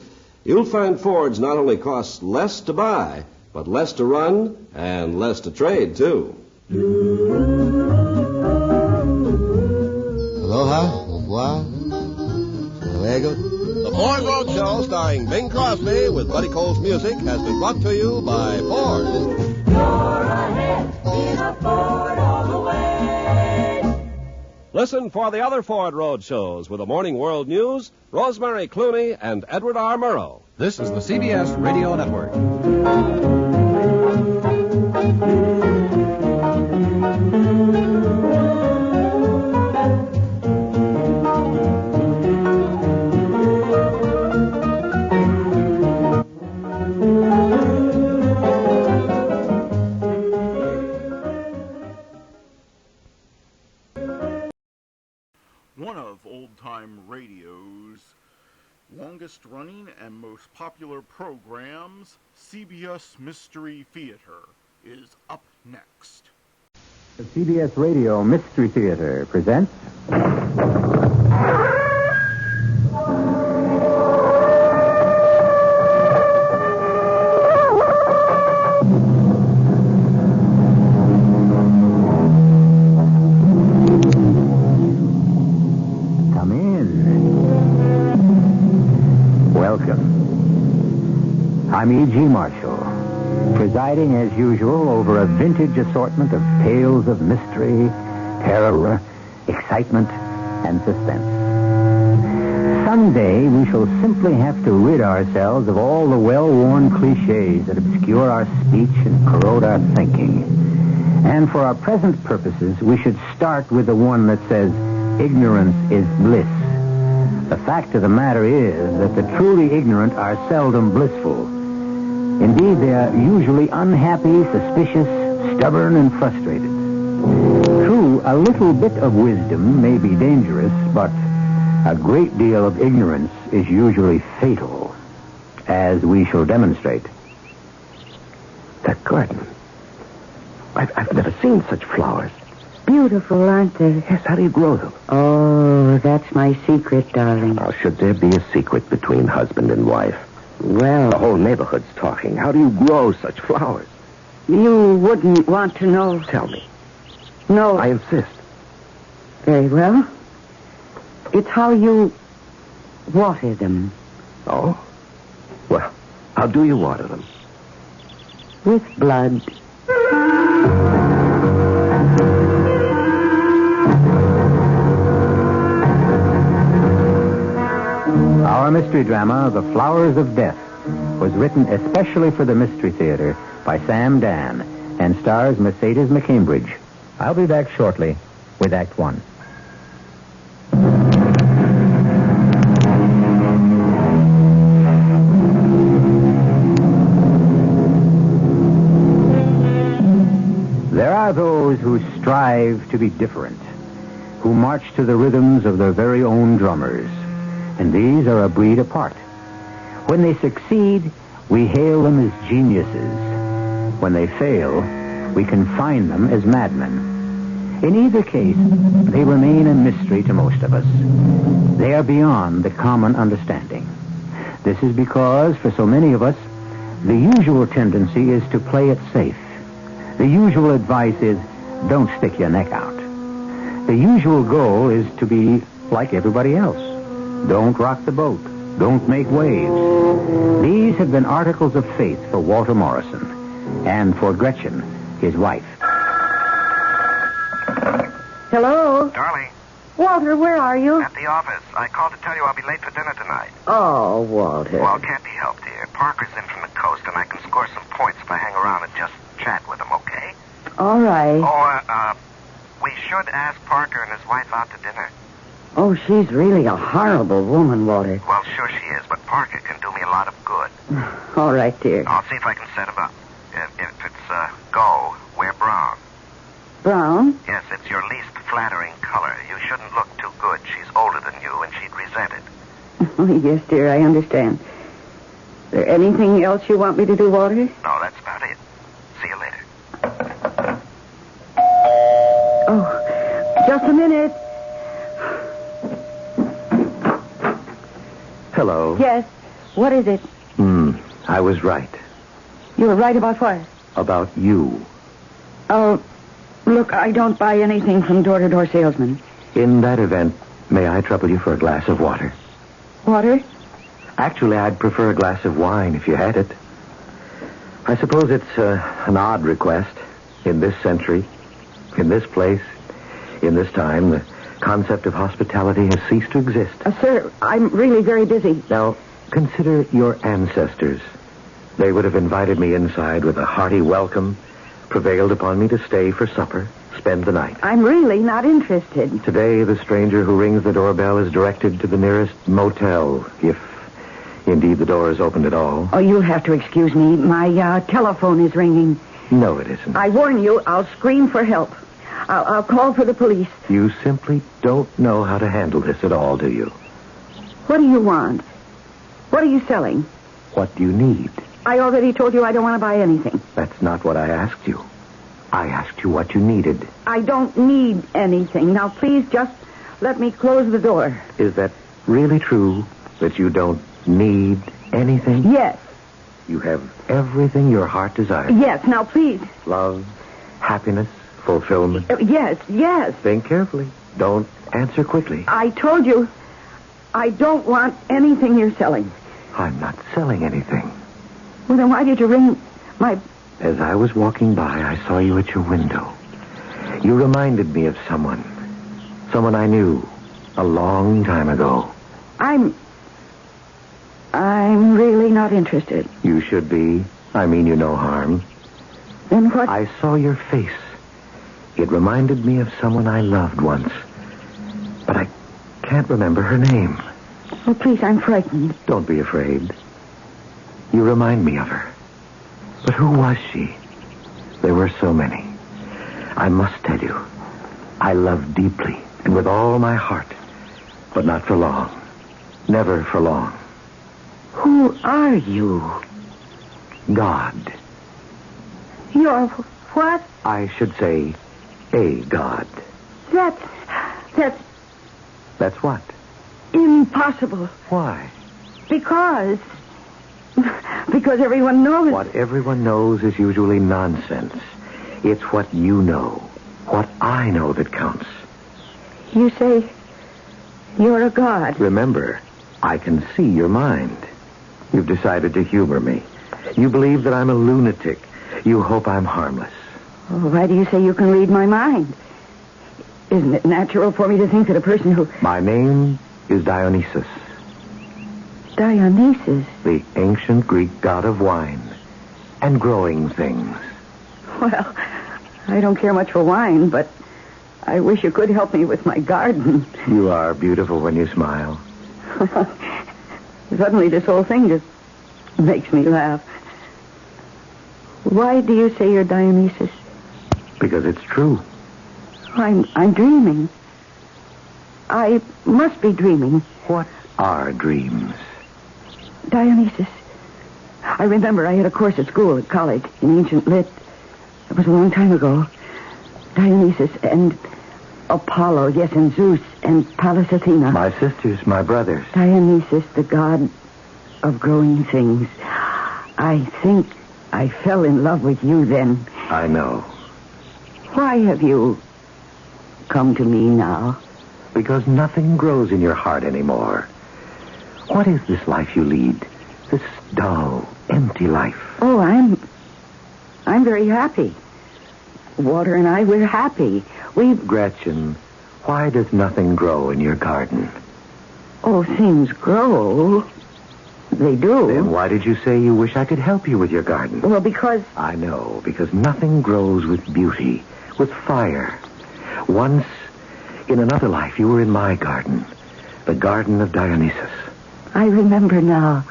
You'll find Fords not only cost less to buy, but less to run and less to trade, too. Aloha, au revoir, luego. The Ford Road Show, starring Bing Crosby with Buddy Cole's music, has been brought to you by Ford. You're ahead in a Ford all the way. Listen for the other Ford Road Shows with the Morning World News, Rosemary Clooney, and Edward R. Murrow. This is the CBS Radio Network. One of old-time radio's longest-running and most popular programs, CBS Mystery Theater, is up next. The CBS Radio Mystery Theater presents... I'm E.G. Marshall. presiding as usual over a vintage assortment of tales of mystery, terror, excitement, and suspense. Someday we shall simply have to rid ourselves of all the well-worn cliches that obscure our speech and corrode our thinking. And for our present purposes, we should start with the one that says, ignorance is bliss. The fact of the matter is that the truly ignorant are seldom blissful. Indeed, they are usually unhappy, suspicious, stubborn, and frustrated. True, a little bit of wisdom may be dangerous, but a great deal of ignorance is usually fatal, as we shall demonstrate. That garden. I've never seen such flowers. Beautiful, aren't they? Yes, how do you grow them? Oh, that's my secret, darling. How should there be a secret between husband and wife? Well... The whole neighborhood's talking. How do you grow such flowers? You wouldn't want to know. Tell me. No. I insist. Very well. It's how you water them. Oh? Well, how do you water them? With blood. Our mystery drama, The Flowers of Death, was written especially for the Mystery Theater by Sam Dan and stars Mercedes McCambridge. I'll be back shortly with Act One. There are those who strive to be different, who march to the rhythms of their very own drummers. And these are a breed apart. When they succeed, we hail them as geniuses. When they fail, we confine them as madmen. In either case, they remain a mystery to most of us. They are beyond the common understanding. This is because, for so many of us, the usual tendency is to play it safe. The usual advice is, don't stick your neck out. The usual goal is to be like everybody else. Don't rock the boat. Don't make waves. These have been articles of faith for Walter Morrison and for Gretchen, his wife. Hello? Darling. Walter, where are you? At the office. I called to tell you I'll be late for dinner tonight. Oh, Walter. Well, can't be helped, dear. Parker's in from the coast, and I can score some points if I hang around and just chat with him, okay? All right. Oh, we should ask Parker and his wife out to dinner. Oh, she's really a horrible woman, Walter. Well, sure she is, but Parker can do me a lot of good. All right, dear. I'll see if I can set him up. If it's go, wear brown. Brown? Yes, it's your least flattering color. You shouldn't look too good. She's older than you, and she'd resent it. Oh, yes, dear, I understand. Is there anything else you want me to do, Walter? No, that's about it. See you later. Oh, just a minute. Hello. Yes. What is it? I was right. You were right about what? About you. Oh, look, I don't buy anything from door-to-door salesmen. In that event, may I trouble you for a glass of water? Water? Actually, I'd prefer a glass of wine if you had it. I suppose it's an odd request. In this century, in this place, in this time, the concept of hospitality has ceased to exist. Sir, I'm really very busy. Now, consider your ancestors. They would have invited me inside with a hearty welcome, prevailed upon me to stay for supper, spend the night. I'm really not interested. Today, the stranger who rings the doorbell is directed to the nearest motel, if indeed the door is opened at all. Oh, you'll have to excuse me. My telephone is ringing. No, it isn't. I warn you, I'll scream for help. I'll call for the police. You simply don't know how to handle this at all, do you? What do you want? What are you selling? What do you need? I already told you I don't want to buy anything. That's not what I asked you. I asked you what you needed. I don't need anything. Now, please just let me close the door. Is that really true, that you don't need anything? Yes. You have everything your heart desires? Yes. Now, please. Love, happiness, fulfillment? Yes, yes. Think carefully. Don't answer quickly. I told you I don't want anything you're selling. I'm not selling anything. Well, then why did you ring As I was walking by, I saw you at your window. You reminded me of someone. Someone I knew a long time ago. I'm really not interested. You should be. I mean you no harm. Then what? I saw your face. It reminded me of someone I loved once. But I can't remember her name. Oh, please, I'm frightened. Don't be afraid. You remind me of her. But who was she? There were so many. I must tell you, I loved deeply and with all my heart, but not for long. Never for long. Who are you? God. You're what? I should say, a God. That's That's what? impossible. Why? Because everyone knows. What everyone knows is usually nonsense. It's what you know, what I know that counts. You say you're a god. Remember, I can see your mind. You've decided to humor me. You believe that I'm a lunatic. You hope I'm harmless. Oh, why do you say you can read my mind? Isn't it natural for me to think that a person who... My name is Dionysus. Dionysus? The ancient Greek god of wine and growing things. Well, I don't care much for wine, but I wish you could help me with my garden. You are beautiful when you smile. Suddenly this whole thing just makes me laugh. Why do you say you're Dionysus? Because it's true. I'm dreaming. I must be dreaming. What are dreams? Dionysus. I remember I had a course at school, at college, in ancient lit. It was a long time ago. Dionysus and Apollo, yes, and Zeus and Pallas Athena. My sisters, my brothers. Dionysus, the god of growing things. I think I fell in love with you then. I know. Why have you come to me now? Because nothing grows in your heart anymore. What is this life you lead? This dull, empty life. Oh, I'm very happy. Walter and I, we're happy. Gretchen, why does nothing grow in your garden? Oh, things grow. They do. Then why did you say you wish I could help you with your garden? Well, because... I know, because nothing grows with beauty, with fire. Once, in another life, you were in my garden, the garden of Dionysus. I remember now.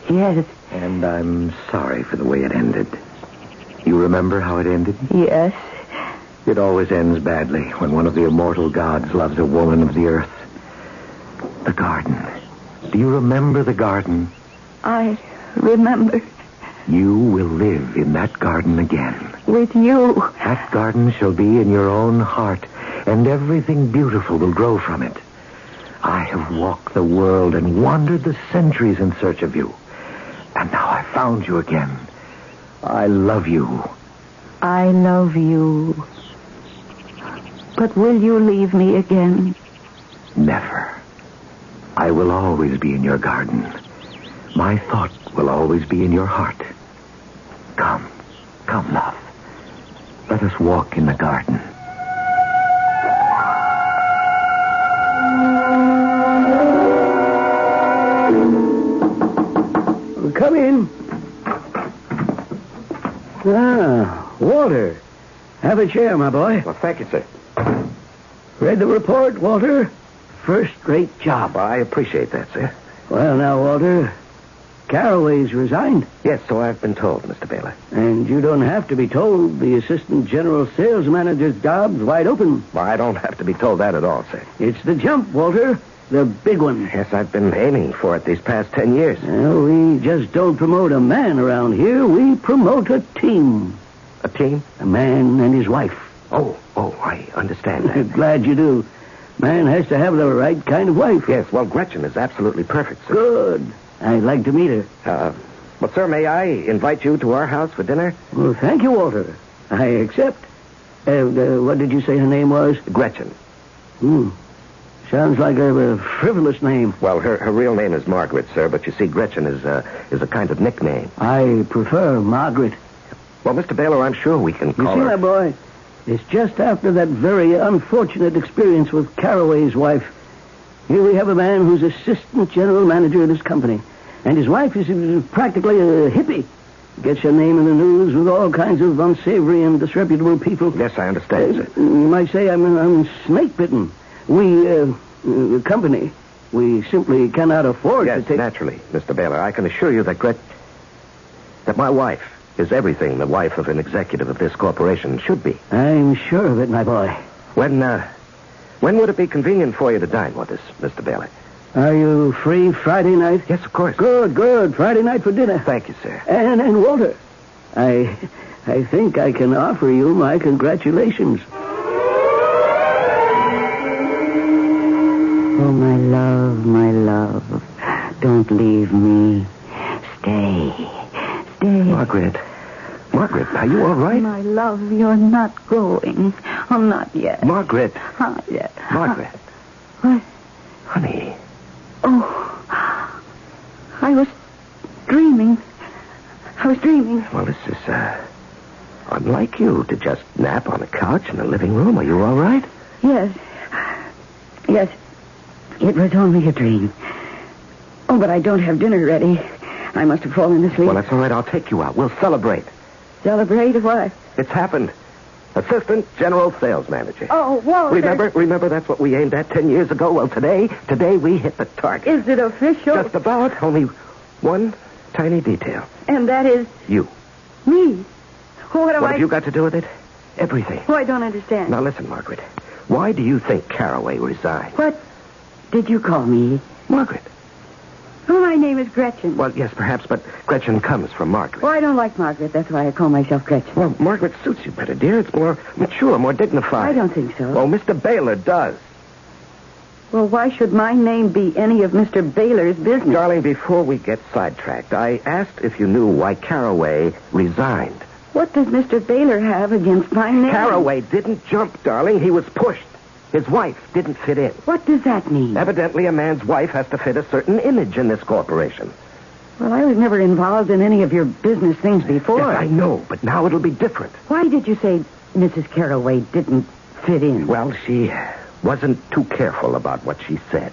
Yes. And I'm sorry for the way it ended. You remember how it ended? Yes. It always ends badly when one of the immortal gods loves a woman of the earth. The garden. Do you remember the garden? I remember. You will live in that garden again. With you. That garden shall be in your own heart, and everything beautiful will grow from it. I have walked the world and wandered the centuries in search of you. And now I've found you again. I love you. I love you. But will you leave me again? Never. I will always be in your garden. My thought will always be in your heart. Come, love. Let us walk in the garden. Come in. Ah, Walter. Have a chair, my boy. Well, thank you, sir. Read the report, Walter? First-rate job. I appreciate that, sir. Well, now, Walter, Caraway's resigned. Yes, so I've been told, Mr. Baylor. And you don't have to be told. The assistant general sales manager's job's wide open. Well, I don't have to be told that at all, sir. It's the jump, Walter. The big one. Yes, I've been aiming for it these past 10 years. Well, we just don't promote a man around here. We promote a team. A team? A man and his wife. Oh, I understand that. Glad you do. Man has to have the right kind of wife. Yes, well, Gretchen is absolutely perfect, sir. Good. I'd like to meet her. Well, sir, may I invite you to our house for dinner? Well, thank you, Walter. I accept. What did you say her name was? Gretchen. Sounds like a frivolous name. Well, her real name is Margaret, sir, but you see, Gretchen is a kind of nickname. I prefer Margaret. Well, Mr. Baylor, I'm sure we can You call see, her. my boy, it's just after that very unfortunate experience with Carraway's wife. Here we have a man who's assistant general manager of this company. And his wife is practically a hippie. Gets her name in the news with all kinds of unsavory and disreputable people. Yes, I understand, sir. You might say I'm snake-bitten. We, the company, we simply cannot afford to take... Naturally, Mr. Baylor. I can assure you that that my wife is everything the wife of an executive of this corporation should be. I'm sure of it, my boy. When would it be convenient for you to dine with us, Mr. Baylor? Are you free Friday night? Yes, of course. Good. Friday night for dinner. Thank you, sir. And Walter, I think I can offer you my congratulations. Oh, my love, don't leave me. Stay. Margaret, are you all right? My love, you're not going. Oh, not yet. Margaret. Not yet. Margaret. What? Honey. Oh, I was dreaming. Well, this is, unlike you to just nap on a couch in the living room. Are you all right? Yes. It was only a dream. Oh, but I don't have dinner ready. I must have fallen asleep. Well, that's all right. I'll take you out. We'll celebrate. Celebrate what? It's happened. Assistant General Sales Manager. Oh, Walter. Remember that's what we aimed at 10 years ago? Well, today we hit the target. Is it official? Just about. Only one tiny detail. And that is? You. Me? What have you got to do with it? Everything. Oh, I don't understand. Now listen, Margaret. Why do you think Carraway resigned? What did you call me? Margaret. Oh, my name is Gretchen. Well, yes, perhaps, but Gretchen comes from Margaret. Oh, I don't like Margaret. That's why I call myself Gretchen. Well, Margaret suits you better, dear. It's more mature, more dignified. I don't think so. Oh, Mr. Baylor does. Well, why should my name be any of Mr. Baylor's business? Darling, before we get sidetracked, I asked if you knew why Carraway resigned. What does Mr. Baylor have against my name? Carraway didn't jump, darling. He was pushed. His wife didn't fit in. What does that mean? Evidently, a man's wife has to fit a certain image in this corporation. Well, I was never involved in any of your business things before. Yes, I know, but now it'll be different. Why did you say Mrs. Carraway didn't fit in? Well, she wasn't too careful about what she said.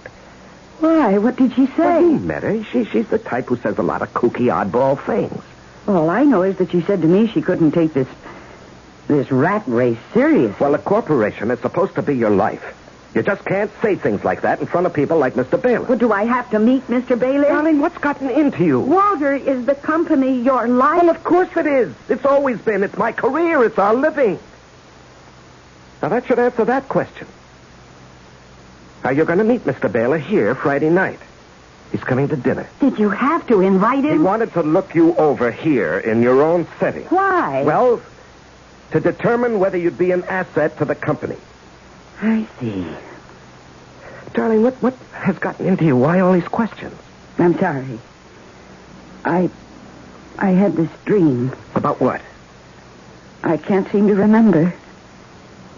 Why? What did she say? Well, you met her. She's the type who says a lot of kooky, oddball things. All I know is that she said to me she couldn't take this rat race seriously. Well, a corporation is supposed to be your life. You just can't say things like that in front of people like Mr. Baylor. Well, do I have to meet Mr. Baylor? Darling, what's gotten into you? Walter, is the company your life? Well, of course it is. It's always been. It's my career. It's our living. Now, that should answer that question. Now, you're going to meet Mr. Baylor here Friday night. He's coming to dinner. Did you have to invite him? He wanted to look you over here in your own setting. Why? Well, to determine whether you'd be an asset to the company. I see. Darling, what has gotten into you? Why all these questions? I'm sorry. I had this dream. About what? I can't seem to remember.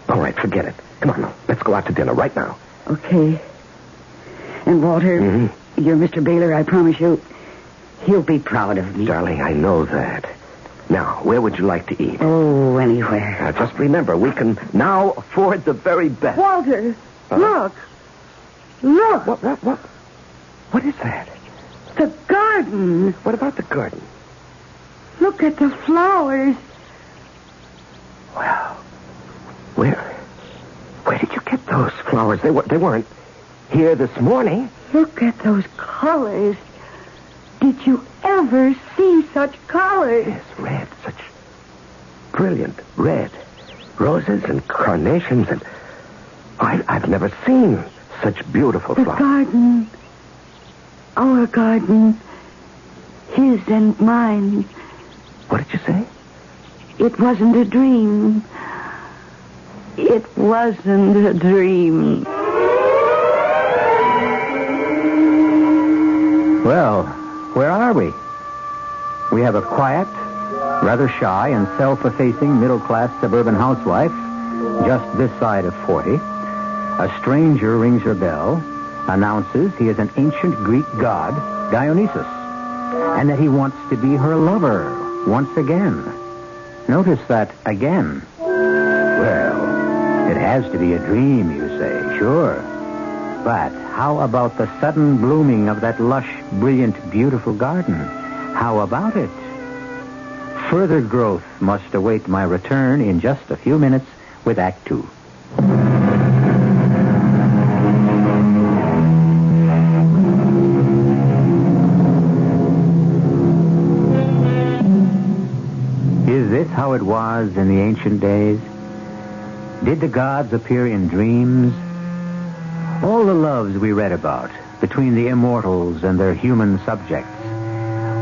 All right, forget it. Come on, now. Let's go out to dinner right now. Okay. And Walter, you're Mr. Baylor, I promise you, he'll be proud of me. Darling, I know that. Now, where would you like to eat? Oh, anywhere. Now, just remember, we can now afford the very best. Walter, look. Look. What is that? The garden. What about the garden? Look at the flowers. Well, where did you get those flowers? They weren't here this morning. Look at those colors. Did you ever see such colors? Yes, red, such brilliant red. Roses and carnations and... I've never seen such beautiful flowers. The garden. Our garden. His and mine. What did you say? It wasn't a dream. It wasn't a dream. Well, where are we? We have a quiet, rather shy and self-effacing middle-class suburban housewife just this side of 40. A stranger rings her bell, announces he is an ancient Greek god, Dionysus, and that he wants to be her lover once again. Notice that again. Well, it has to be a dream, you say, sure. But how about the sudden blooming of that lush, brilliant, beautiful garden? How about it? Further growth must await my return in just a few minutes with Act Two. Is this how it was in the ancient days? Did the gods appear in dreams? All the loves we read about between the immortals and their human subjects,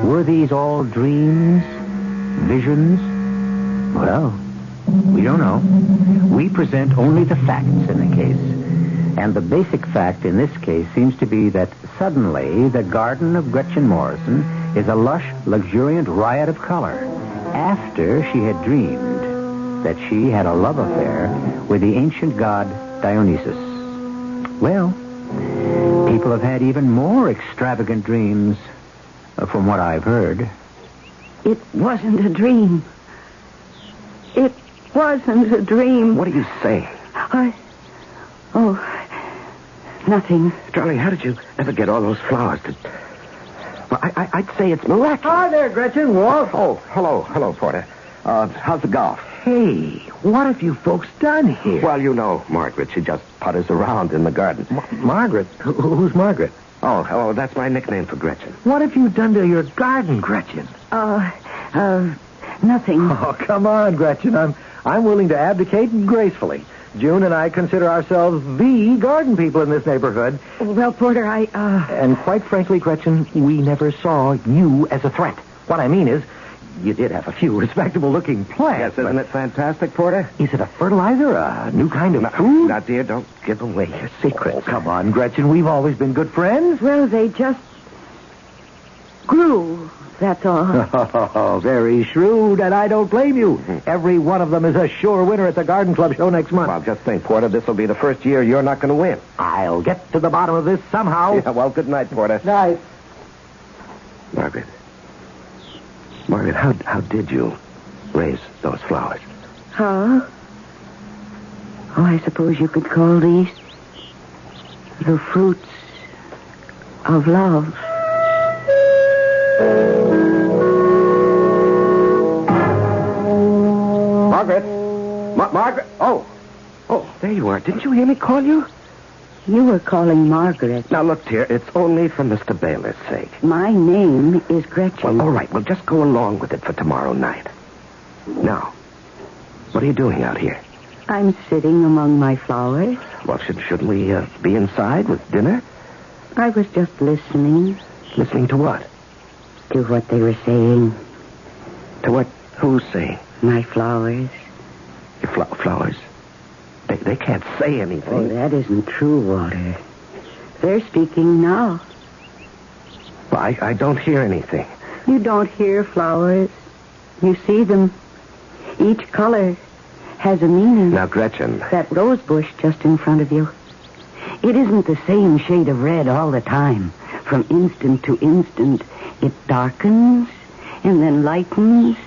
were these all dreams? Visions? Well, we don't know. We present only the facts in the case. And the basic fact in this case seems to be that suddenly the garden of Gretchen Morrison is a lush, luxuriant riot of color after she had dreamed that she had a love affair with the ancient god Dionysus. Well, people have had even more extravagant dreams, from what I've heard. It wasn't a dream. It wasn't a dream. What are you saying? Nothing. Charlie, how did you ever get all those flowers? Well, I'd say it's miraculous. Hi there, Gretchen. Walt. Oh, hello, Porter. How's the golf? Hey, what have you folks done here? Well, you know, Margaret. She just putters around in the garden. Margaret? Who's Margaret? Oh, that's my nickname for Gretchen. What have you done to your garden, Gretchen? Nothing. Oh, come on, Gretchen. I'm willing to abdicate gracefully. June and I consider ourselves the garden people in this neighborhood. Well, Porter, And quite frankly, Gretchen, we never saw you as a threat. What I mean is, you did have a few respectable-looking plants. Yes, isn't it fantastic, Porter? Is it a fertilizer, a new kind of food? Now, dear, don't give away your secrets. Oh, come on, Gretchen. We've always been good friends. Well, they just grew, that's all. Oh, very shrewd, and I don't blame you. Every one of them is a sure winner at the Garden Club show next month. Well, just think, Porter, this will be the first year you're not going to win. I'll get to the bottom of this somehow. Yeah, well, good night, Porter. Night. Margaret, how did you raise those flowers? How? Oh, I suppose you could call these the fruits of love. Margaret! Margaret! Oh, there you are. Didn't you hear me call you? You were calling Margaret. Now, look, dear, it's only for Mr. Baylor's sake. My name is Gretchen. Well, all right. Well, just go along with it for tomorrow night. Now, what are you doing out here? I'm sitting among my flowers. Well, shouldn't we be inside with dinner? I was just listening. Listening to what? To what they were saying. To what? Who's saying? My flowers. Your flowers? They can't say anything. Oh, that isn't true, Walter. They're speaking now. Well, I don't hear anything. You don't hear flowers. You see them. Each color has a meaning. Now, Gretchen. That rose bush just in front of you. It isn't the same shade of red all the time. From instant to instant, it darkens and then lightens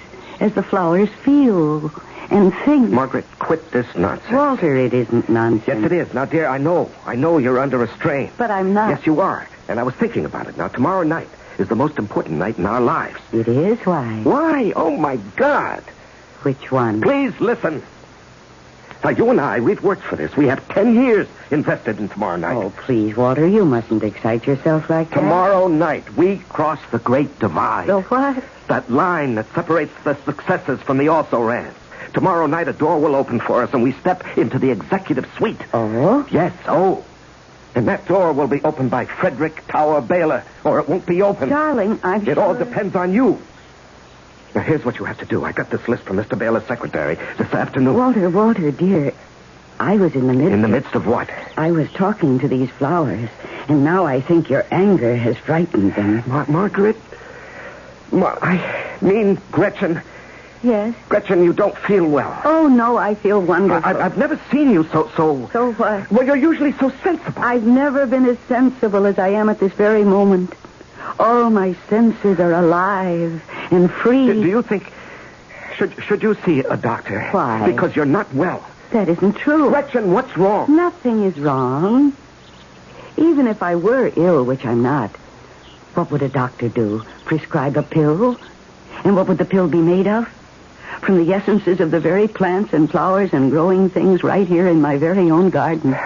as the flowers feel and think. Margaret, quit this nonsense. Walter, it isn't nonsense. Yes, it is. Now, dear, I know you're under a strain. But I'm not. Yes, you are. And I was thinking about it. Now, tomorrow night is the most important night in our lives. It is? Why? Why? Oh, my God. Which one? Please listen. Now, you and I, we've worked for this. We have 10 years invested in tomorrow night. Oh, please, Walter, you mustn't excite yourself like that. Tomorrow night, we cross the Great Divide. The what? That line that separates the successes from the also-rans. Tomorrow night, a door will open for us, and we step into the executive suite. Oh? Yes, oh. And that door will be opened by Frederick Tower Baylor, or it won't be open. Darling, It all depends on you. Now, here's what you have to do. I got this list from Mr. Baylor's secretary this afternoon. Walter, dear, I was in the midst... In the midst of what? I was talking to these flowers, and now I think your anger has frightened them. Margaret? I mean, Gretchen... Yes? Gretchen, you don't feel well. Oh, no, I feel wonderful. I've never seen you so... So what? Well, you're usually so sensible. I've never been as sensible as I am at this very moment. All my senses are alive and free. Do you think... Should you see a doctor? Why? Because you're not well. That isn't true. Gretchen, what's wrong? Nothing is wrong. Even if I were ill, which I'm not, what would a doctor do? Prescribe a pill? And what would the pill be made of? From the essences of the very plants and flowers and growing things right here in my very own garden.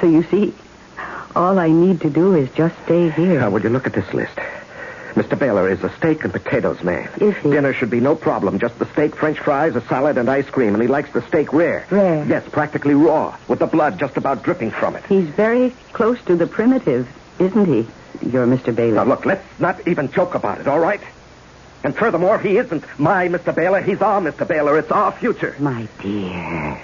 So you see, all I need to do is just stay here. Now, will you look at this list? Mr. Baylor is a steak and potatoes man. Is he? Dinner should be no problem. Just the steak, French fries, a salad, and ice cream. And he likes the steak rare. Rare? Yes, practically raw, with the blood just about dripping from it. He's very close to the primitive, isn't he? You're Mr. Baylor. Now, look, let's not even joke about it, all right? And furthermore, he isn't my Mr. Baylor. He's our Mr. Baylor. It's our future. My dear,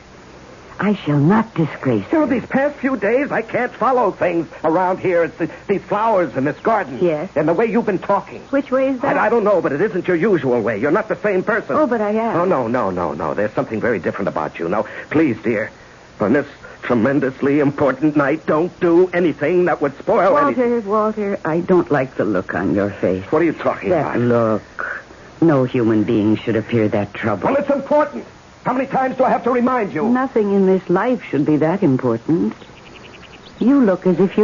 I shall not disgrace you. These past few days, I can't follow things around here. It's these flowers in this garden. Yes. And the way you've been talking. Which way is that? I don't know, but it isn't your usual way. You're not the same person. Oh, but I am. Oh, no. There's something very different about you. Now, please, dear, on this tremendously important night, don't do anything that would spoil anything. Walter, I don't like the look on your face. What are you talking about? That look. No human being should appear that troubled. Well, it's important. How many times do I have to remind you? Nothing in this life should be that important. You look as if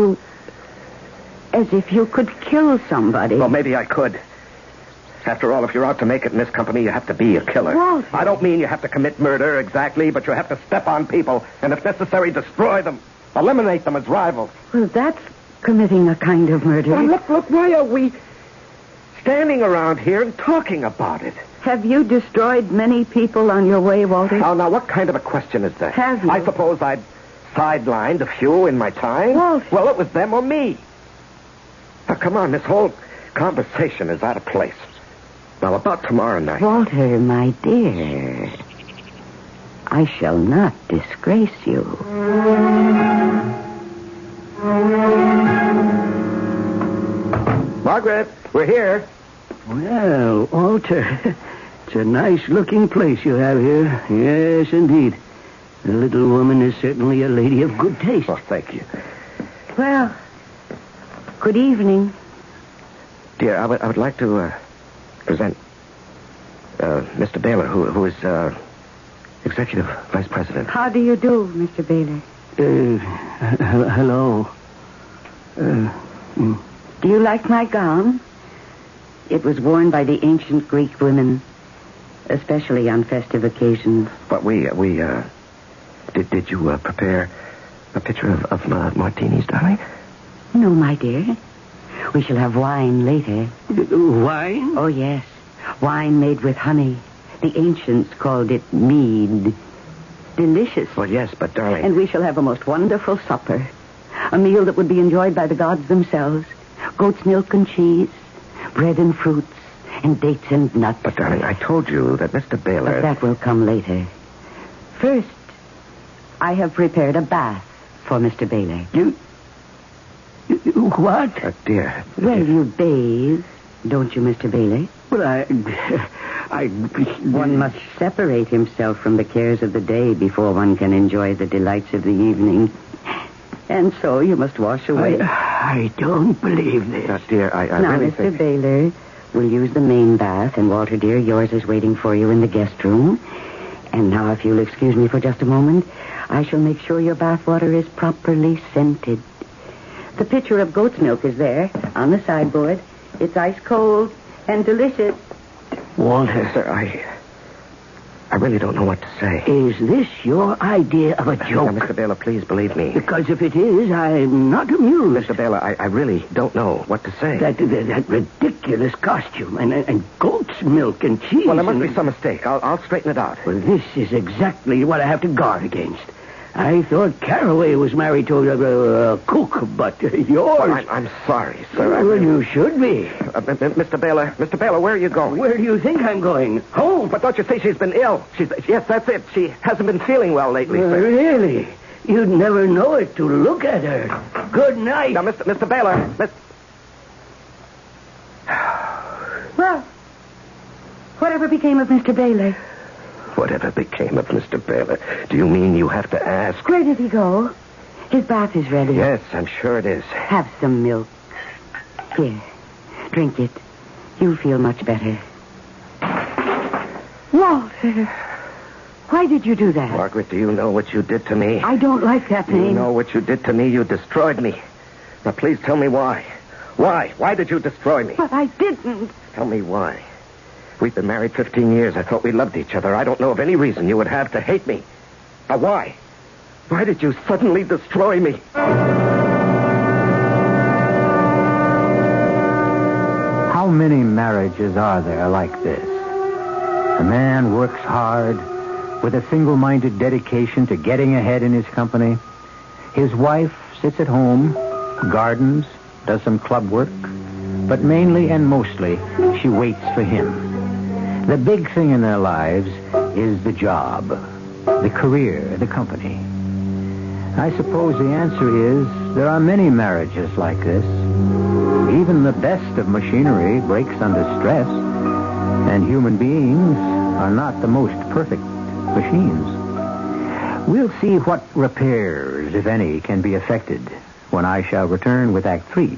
you could kill somebody. Well, maybe I could. After all, if you're out to make it in this company, you have to be a killer. Walter. I don't mean you have to commit murder exactly, but you have to step on people and, if necessary, destroy them. Eliminate them as rivals. Well, that's committing a kind of murder. Well, look, why are we standing around here and talking about it? Have you destroyed many people on your way, Walter? Now, what kind of a question is that? Have you? I suppose I'd sidelined a few in my time. Walter. Well, it was them or me. Now, come on, this whole conversation is out of place. Now, about tomorrow night. Walter, my dear, I shall not disgrace you. Margaret, we're here. Well, Walter, it's a nice-looking place you have here. Yes, indeed. The little woman is certainly a lady of good taste. Oh, thank you. Well, good evening. Dear, I would like to present Mr. Baylor, who is Executive Vice President. How do you do, Mr. Baylor? Hello. Do you like my gown? It was worn by the ancient Greek women, especially on festive occasions. But did you prepare a pitcher of martinis, darling? No, my dear. We shall have wine later. Wine? Oh, yes. Wine made with honey. The ancients called it mead. Delicious. Well, yes, but darling... And we shall have a most wonderful supper. A meal that would be enjoyed by the gods themselves. Goat's milk and cheese, bread and fruits, and dates and nuts. But, darling, I told you that Mr. Baylor... But that will come later. First, I have prepared a bath for Mr. Baylor. You what? Dear. Well, you bathe, don't you, Mr. Baylor? Well, One must separate himself from the cares of the day before one can enjoy the delights of the evening. And so you must wash away. I don't believe this. Dear, I now, really Mr. think... Baylor, we'll use the main bath, and Walter, dear, yours is waiting for you in the guest room. And now, if you'll excuse me for just a moment, I shall make sure your bath water is properly scented. The pitcher of goat's milk is there, on the sideboard. It's ice cold and delicious. Walter, sir, I really don't know what to say. Is this your idea of a joke? Now, Mr. Baylor, please believe me. Because if it is, I'm not amused. Mr. Baylor, I really don't know what to say. That ridiculous costume and goat's milk and cheese. Well, there must be some mistake. I'll straighten it out. Well, this is exactly what I have to guard against. I thought Caraway was married to a cook, but yours... Well, I'm sorry, sir. Well, you should be. Mr. Baylor, where are you going? Where do you think I'm going? Home. But don't you say she's been ill? Yes, that's it. She hasn't been feeling well lately, sir. Really? You'd never know it to look at her. Good night. Now, Mr. Baylor... Well, whatever became of Mr. Baylor? Whatever became of Mr. Baylor? Do you mean you have to ask? Where did he go? His bath is ready. Yes, I'm sure it is. Have some milk. Here, drink it. You'll feel much better. Walter! Walter, why did you do that? Margaret, do you know what you did to me? I don't like that name. You know what you did to me? You destroyed me. Now, please tell me why. Why? Why did you destroy me? But I didn't. Tell me why. We've been married 15 years. I thought we loved each other. I don't know of any reason you would have to hate me. Now, why? Why did you suddenly destroy me? How many marriages are there like this? A man works hard with a single-minded dedication to getting ahead in his company. His wife sits at home, gardens, does some club work, but mainly and mostly she waits for him. The big thing in their lives is the job, the career, the company. I suppose the answer is there are many marriages like this. Even the best of machinery breaks under stress, and human beings are not the most perfect machines. We'll see what repairs, if any, can be effected when I shall return with Act 3.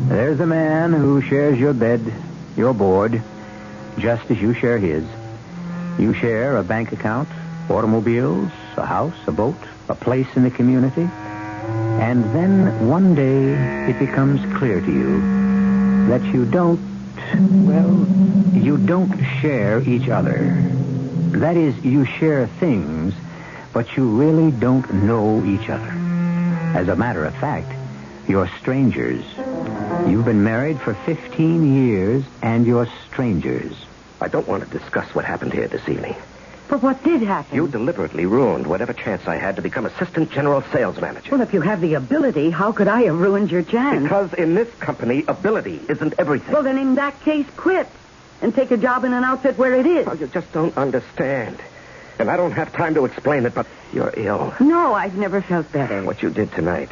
There's a man who shares your bed, your board, just as you share his. You share a bank account, automobiles, a house, a boat, a place in the community. And then one day it becomes clear to you that you don't share each other. That is, you share things, but you really don't know each other. As a matter of fact, you're strangers. You've been married for 15 years, and you're strangers. I don't want to discuss what happened here this evening. But what did happen? You deliberately ruined whatever chance I had to become assistant general sales manager. Well, if you have the ability, how could I have ruined your chance? Because in this company, ability isn't everything. Well, then in that case, quit and take a job in an outfit where it is. Well, you just don't understand. And I don't have time to explain it, but you're ill. No, I've never felt better. What you did tonight,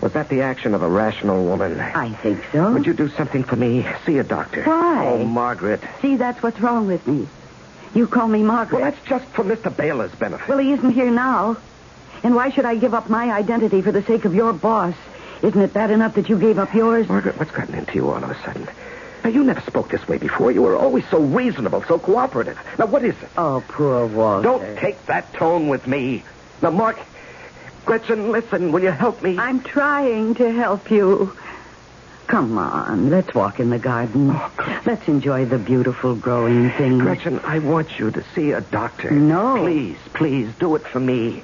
was that the action of a rational woman? I think so. Would you do something for me? See a doctor. Why? Oh, Margaret. See, that's what's wrong with me. You call me Margaret. Well, that's just for Mr. Baylor's benefit. Well, he isn't here now. And why should I give up my identity for the sake of your boss? Isn't it bad enough that you gave up yours? Margaret, what's gotten into you all of a sudden? Now, you never spoke this way before. You were always so reasonable, so cooperative. Now, what is it? Oh, poor Walter. Don't take that tone with me. Now, Mark, Gretchen, listen. Will you help me? I'm trying to help you. Come on, let's walk in the garden. Oh, let's enjoy the beautiful growing things. Gretchen, I want you to see a doctor. No. Please, do it for me.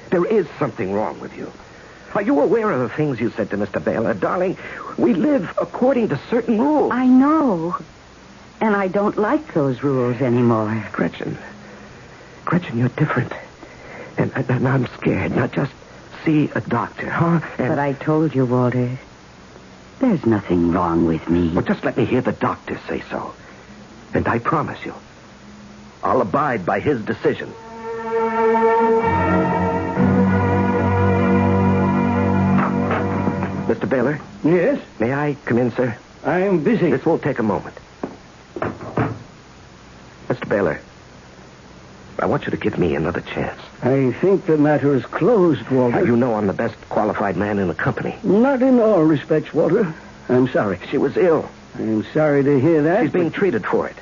There is something wrong with you. Are you aware of the things you said to Mr. Baylor? Darling, we live according to certain rules. I know. And I don't like those rules anymore. Gretchen, you're different. And I'm scared. Now, just see a doctor, huh? But I told you, Walter, there's nothing wrong with me. Well, just let me hear the doctor say so. And I promise you, I'll abide by his decision. Mr. Baylor? Yes? May I come in, sir? I am busy. This won't take a moment. Mr. Baylor, I want you to give me another chance. I think the matter is closed, Walter. You know I'm the best qualified man in the company. Not in all respects, Walter. I'm sorry. She was ill. I'm sorry to hear that. She's being treated for it.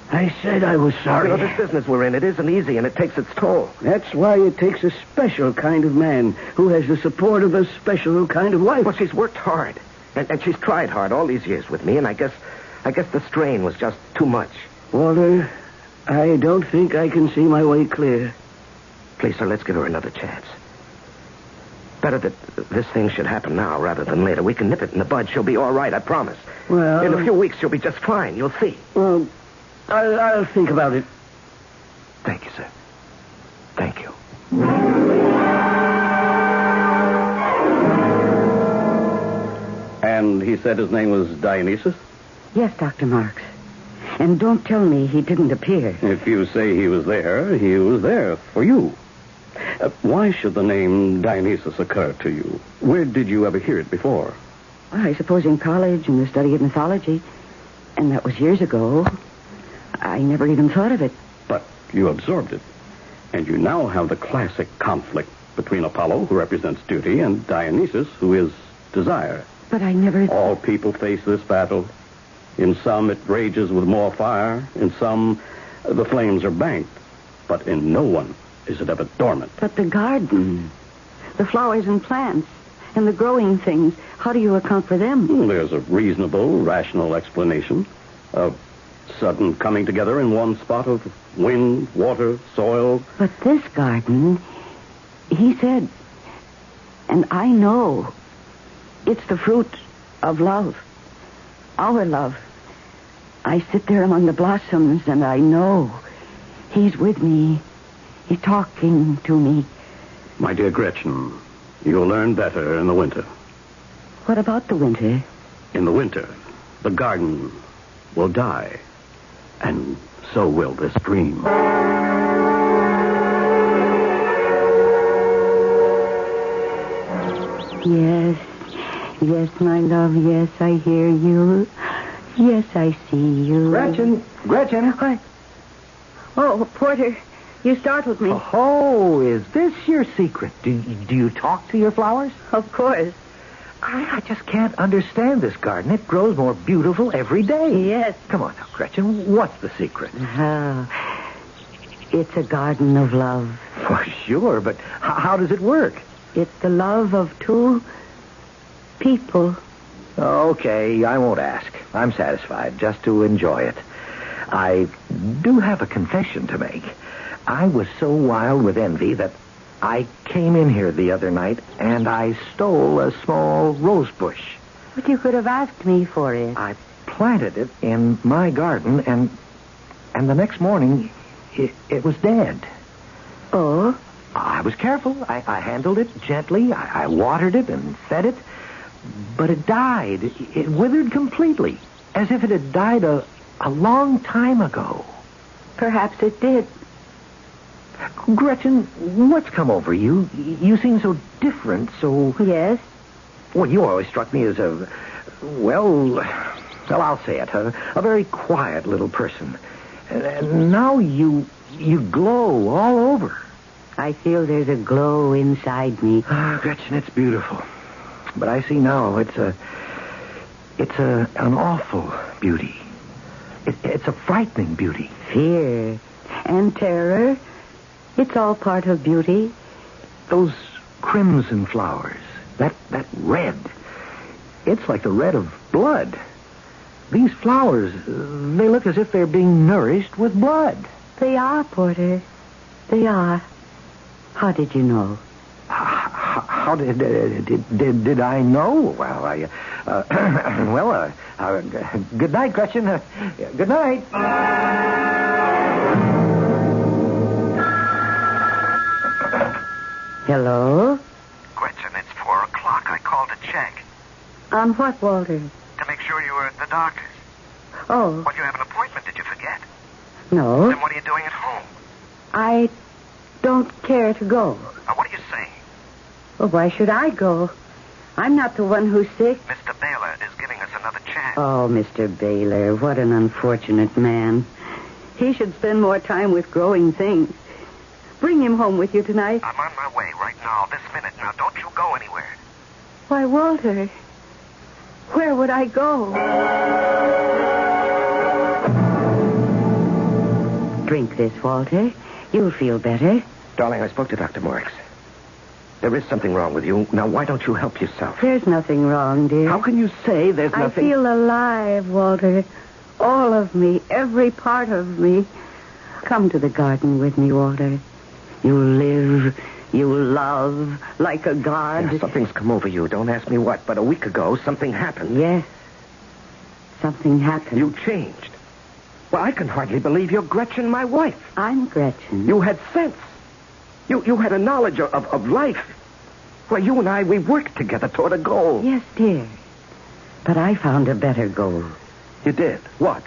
I said I was sorry. You know, this business we're in, it isn't easy, and it takes its toll. That's why it takes a special kind of man who has the support of a special kind of wife. Well, she's worked hard, and she's tried hard all these years with me, and I guess the strain was just too much. Walter, I don't think I can see my way clear. Please, sir, let's give her another chance. Better that this thing should happen now rather than later. We can nip it in the bud. She'll be all right, I promise. Well... in a few weeks, she'll be just fine. You'll see. Well, I'll think about it. Thank you, sir. Thank you. And he said his name was Dionysus? Yes, Dr. Marks. And don't tell me he didn't appear. If you say he was there for you. Why should the name Dionysus occur to you? Where did you ever hear it before? I suppose in college in the study of mythology. And that was years ago. I never even thought of it. But you absorbed it. And you now have the classic conflict between Apollo, who represents duty, and Dionysus, who is desire. But I never... All people face this battle. In some, it rages with more fire. In some, the flames are banked. But in no one is it ever dormant. But the garden, the flowers and plants, and the growing things, how do you account for them? There's a reasonable, rational explanation. A sudden coming together in one spot of wind, water, soil. But this garden, he said, and I know, it's the fruit of love. Our love. I sit there among the blossoms, and I know he's with me. He's talking to me. My dear Gretchen, you'll learn better in the winter. What about the winter? In the winter, the garden will die. And so will this dream. Yes. Yes, my love. Yes, I hear you. Yes, I see you. Gretchen. What? Oh, Porter, you startled me. Oh, is this your secret? Do you talk to your flowers? Of course. I just can't understand this garden. It grows more beautiful every day. Yes. Come on now, Gretchen. What's the secret? It's a garden of love. For sure, but how does it work? It's the love of two people. Okay, I won't ask. I'm satisfied just to enjoy it. I do have a confession to make. I was so wild with envy that I came in here the other night and I stole a small rose bush. But you could have asked me for it. I planted it in my garden and the next morning it was dead. Oh? I was careful. I handled it gently. I watered it and fed it. But it died. It withered completely, as if it had died a long time ago. Perhaps it did. Gretchen, what's come over you? You seem so different, so... Yes? Well, you always struck me as well, I'll say it, a very quiet little person. And now you glow all over. I feel there's a glow inside me. Gretchen, it's beautiful. But I see now it's an awful beauty. It's a frightening beauty. Fear and terror. It's all part of beauty. Those crimson flowers, that red. It's like the red of blood. These flowers, they look as if they're being nourished with blood. They are, Porter. They are. How did you know? How did I know? Well, good night, Gretchen. Good night. Hello? Gretchen, it's 4 o'clock. I called to check. On what, Walter? To make sure you were at the doctor's. Oh. Well, you have an appointment. Did you forget? No. Then what are you doing at home? I don't care to go. What are you saying? Well, why should I go? I'm not the one who's sick. Mr. Baylor is giving us another chance. Oh, Mr. Baylor, what an unfortunate man. He should spend more time with growing things. Bring him home with you tonight. I'm on my way right now, this minute. Now, don't you go anywhere. Why, Walter, where would I go? Drink this, Walter. You'll feel better. Darling, I spoke to Dr. Morris. There is something wrong with you. Now, why don't you help yourself? There's nothing wrong, dear. How can you say there's nothing? I feel alive, Walter. All of me, every part of me. Come to the garden with me, Walter. You live, you love, like a god. Yeah, something's come over you. Don't ask me what, but a week ago, something happened. Yes. Something happened. You changed. Well, I can hardly believe you're Gretchen, my wife. I'm Gretchen. You had sense. You had a knowledge of life. Well, you and I, we worked together toward a goal. Yes, dear. But I found a better goal. You did? What?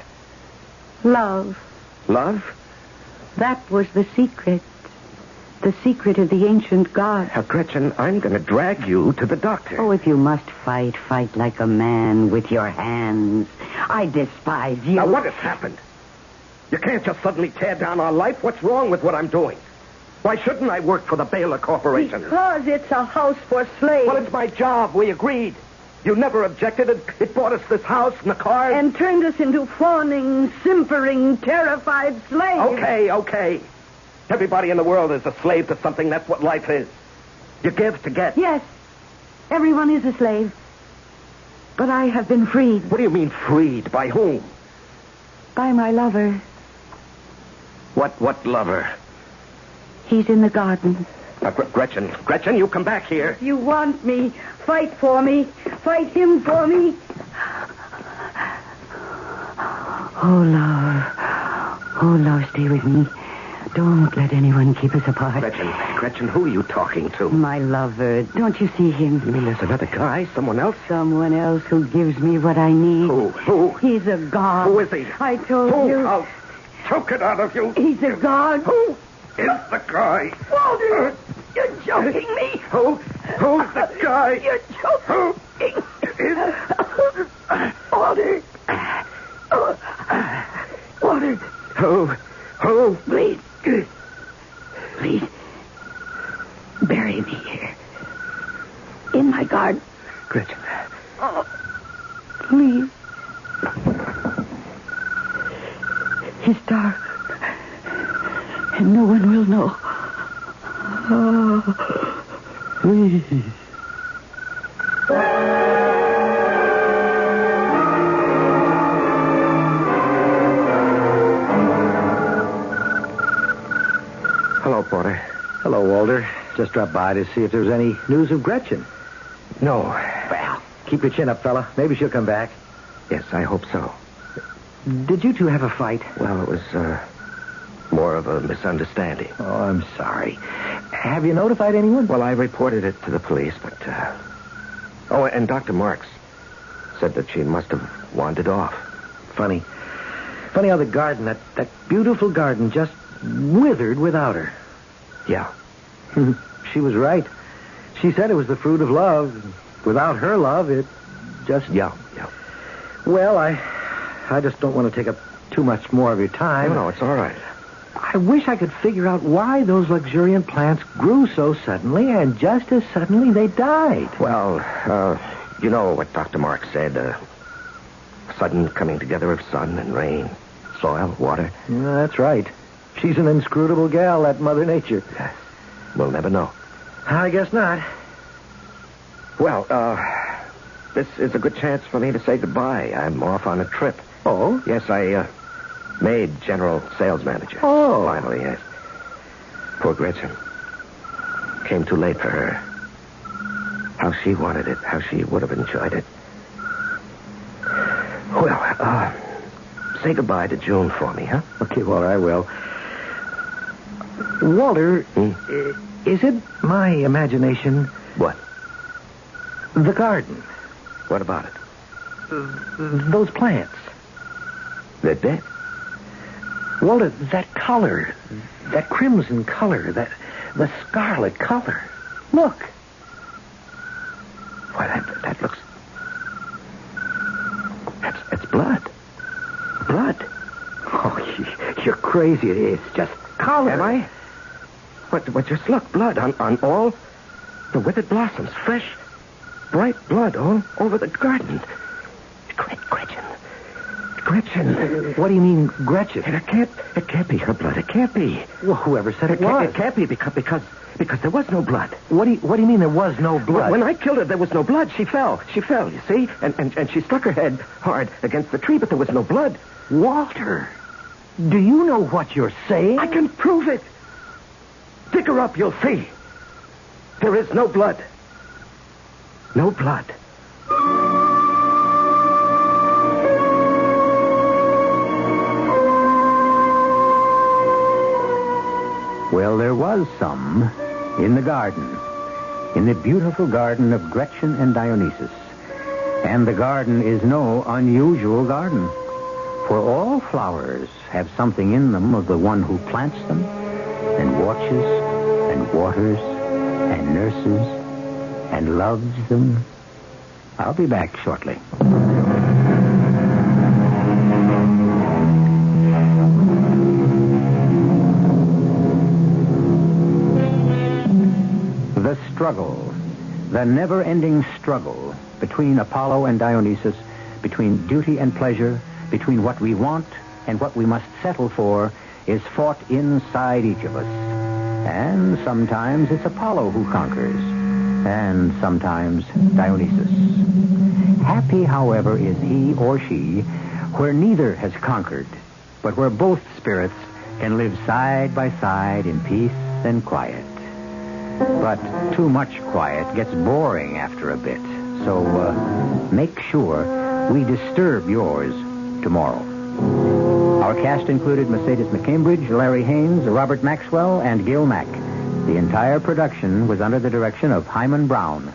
Love. Love? That was the secret. The secret of the ancient gods. Now, Gretchen, I'm going to drag you to the doctor. Oh, if you must fight, fight like a man with your hands. I despise you. Now, what has happened? You can't just suddenly tear down our life. What's wrong with what I'm doing? Why shouldn't I work for the Baylor Corporation? Because it's a house for slaves. Well, it's my job. We agreed. You never objected. It bought us this house and the cars. And turned us into fawning, simpering, terrified slaves. Okay. Everybody in the world is a slave to something. That's what life is. You give to get. Yes. Everyone is a slave. But I have been freed. What do you mean freed? By whom? By my lover. What lover? He's in the garden. Gretchen, you come back here. If you want me, fight for me. Fight him for me. Oh, love, stay with me. Don't let anyone keep us apart. Gretchen, who are you talking to? My lover. Don't you see him? You mean there's another guy? Someone else? Someone else who gives me what I need. Who? He's a god. Who is he? I told you. I'll choke it out of you. He's a god. Who is the guy? Walter, you're joking me. Who's the guy? You're joking. Walter. Walter. Who? Please. Bury me here. In my garden. Gretchen. Oh, please. It's dark. And no one will know. Oh, please. Hello, Porter. Hello, Walter. Just dropped by to see if there was any news of Gretchen. No. Well, keep your chin up, fella. Maybe she'll come back. Yes, I hope so. Did you two have a fight? Well, it was more of a misunderstanding. Oh, I'm sorry. Have you notified anyone? Well, I reported it to the police, but... Oh, and Dr. Marks said that she must have wandered off. Funny how the garden, that beautiful garden, just withered without her. Yeah. She was right. She said it was the fruit of love. Without her love, it just... Yeah. Well, I just don't want to take up too much more of your time. No, it's all right. I wish I could figure out why those luxuriant plants grew so suddenly, and just as suddenly they died. Well, you know what Dr. Marks said. Sudden coming together of sun and rain, soil, water. Yeah, that's right. She's an inscrutable gal, that Mother Nature. Yes. We'll never know. I guess not. Well, this is a good chance for me to say goodbye. I'm off on a trip. Oh? Yes, I made general sales manager. Oh. Finally, yes. Poor Gretchen. Came too late for her. How she wanted it, how she would have enjoyed it. Well, say goodbye to June for me, huh? Okay, Walter, I will. Walter, is it my imagination? What? The garden. What about it? Those plants. They're dead. Walter, that color, that crimson color, the scarlet color. Look. Why, that looks... That's blood. Blood. Oh, you're crazy. It's just color. Am I? But just look, blood on all the withered blossoms. Fresh, bright blood all over the garden. Gretchen. What do you mean, Gretchen? It can't be her blood. It can't be. Well, whoever said it was. It can't be because there was no blood. What do you mean there was no blood? When I killed her, there was no blood. She fell, you see? And she struck her head hard against the tree, but there was no blood. Walter, do you know what you're saying? I can prove it. Dig her up, you'll see. There is no blood. No blood. Well, there was some in the garden, in the beautiful garden of Gretchen and Dionysus. And the garden is no unusual garden, for all flowers have something in them of the one who plants them and watches and waters and nurses and loves them. I'll be back shortly. struggle, the never-ending struggle between Apollo and Dionysus, between duty and pleasure, between what we want and what we must settle for, is fought inside each of us. And sometimes it's Apollo who conquers, and sometimes Dionysus. Happy, however, is he or she where neither has conquered, but where both spirits can live side by side in peace and quiet. But too much quiet gets boring after a bit, so make sure we disturb yours tomorrow. Our cast included Mercedes McCambridge, Larry Haynes, Robert Maxwell, and Gil Mack. The entire production was under the direction of Hyman Brown.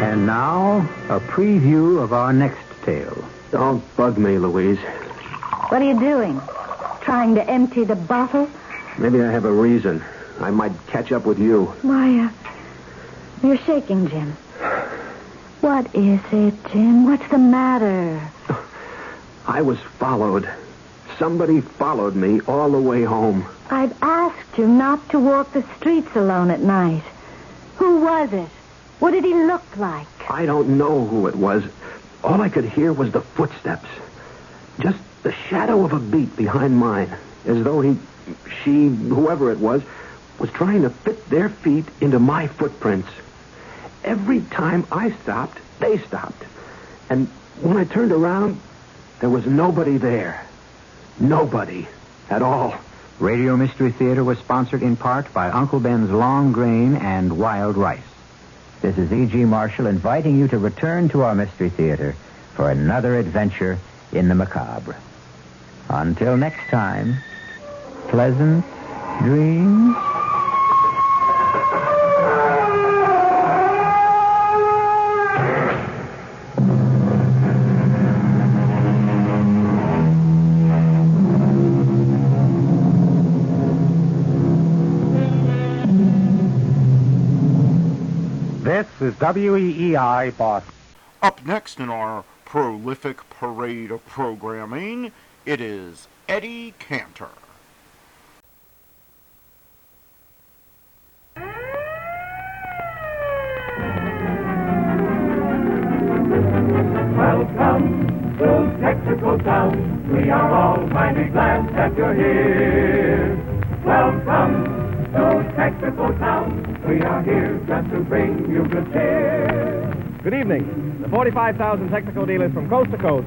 And now, a preview of our next tale. Don't bug me, Louise. What are you doing? Trying to empty the bottle? Maybe I have a reason. I might catch up with you. Why, you're shaking, Jim. What is it, Jim? What's the matter? I was followed. Somebody followed me all the way home. I've asked you not to walk the streets alone at night. Who was it? What did he look like? I don't know who it was. All I could hear was the footsteps. Just the shadow of a beat behind mine. As though she, whoever it was trying to fit their feet into my footprints. Every time I stopped, they stopped. And when I turned around, there was nobody there. Nobody at all. Radio Mystery Theater was sponsored in part by Uncle Ben's Long Grain and Wild Rice. This is E.G. Marshall inviting you to return to our Mystery Theater for another adventure in the macabre. Until next time, pleasant dreams. This is WEEI Boston. Up next in our prolific parade of programming, it is Eddie Cantor. Welcome to Texaco Town. We are all mighty glad that you're here. Welcome to Texaco Town. We are here just to bring you good cheer. Good evening. The 45,000 Texaco dealers from coast to coast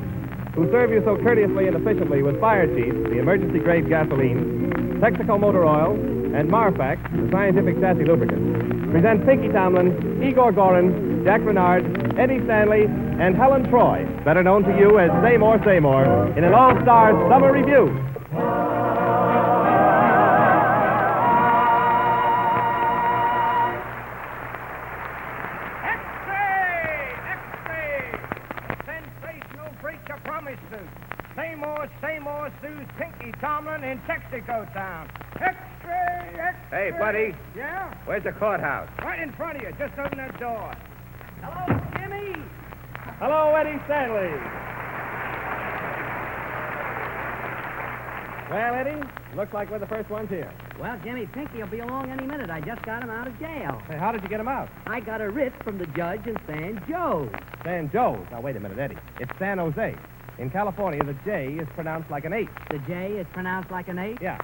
who serve you so courteously and efficiently with Fire Chief, the emergency-grade gasoline, Texaco motor oil, and Marfax, the scientific chassis lubricant, present Pinky Tomlin, Igor Gorin, Jack Renard, Eddie Stanley, and Helen Troy, better known to you as Say More, in an all-stars summer review. Sue's Pinky Tomlin in Texaco Town. Extra! Hey, buddy. Yeah? Where's the courthouse? Right in front of you. Just open that door. Hello, Jimmy. Hello, Eddie Stanley. Well, Eddie, looks like we're the first ones here. Well, Jimmy, Pinky will be along any minute. I just got him out of jail. Hey, how did you get him out? I got a writ from the judge in San Joe. San Joe's? Now, wait a minute, Eddie. It's San Jose. In California, the J is pronounced like an 8. The J is pronounced like an 8? Yeah.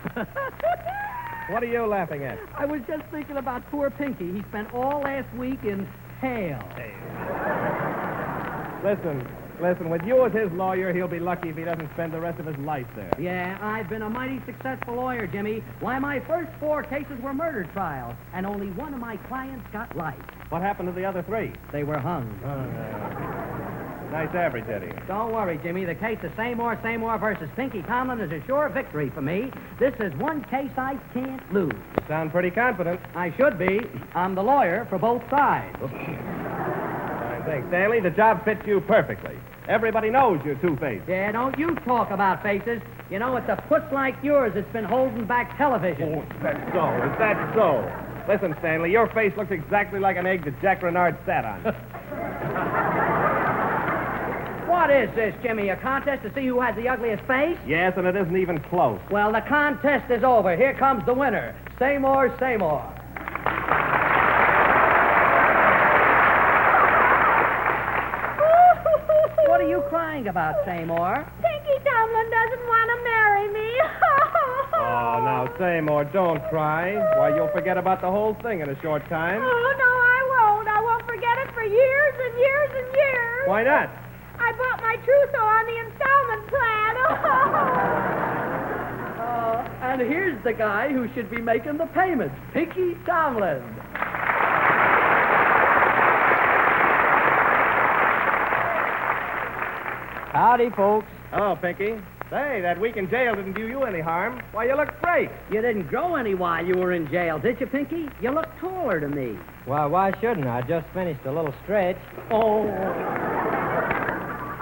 What are you laughing at? I was just thinking about poor Pinky. He spent all last week in hell. Hey. Listen, with you as his lawyer, he'll be lucky if he doesn't spend the rest of his life there. Yeah, I've been a mighty successful lawyer, Jimmy. Why, my first 4 cases were murder trials, and only one of my clients got life. What happened to the other 3? They were hung. Nice average, Eddie. Don't worry, Jimmy. The case of Say More versus Pinky Tomlin is a sure victory for me. This is one case I can't lose. You sound pretty confident. I should be. I'm the lawyer for both sides. Fine thing. Stanley, the job fits you perfectly. Everybody knows you're two-faced. Yeah, don't you talk about faces. You know, it's a puss like yours that's been holding back television. Oh, is that so? Is that so? Listen, Stanley, your face looks exactly like an egg that Jack Renard sat on. What is this, Jimmy? A contest to see who has the ugliest face? Yes, and it isn't even close. Well, the contest is over. Here comes the winner. Seymour, Seymour. What are you crying about, Seymour? Pinky Tomlin doesn't want to marry me. Oh, now, Seymour, don't cry. Why, you'll forget about the whole thing in a short time. Oh, no, I won't. I won't forget it for years and years and years. Why not? I bought my trousseau on the installment plan. And here's the guy who should be making the payments, Pinky Tomlin. Howdy, folks. Oh, Pinky. Say, that week in jail didn't do you any harm. Why, you look great. You didn't grow any while you were in jail, did you, Pinky? You look taller to me. Well, why shouldn't I? Just finished a little stretch. Oh.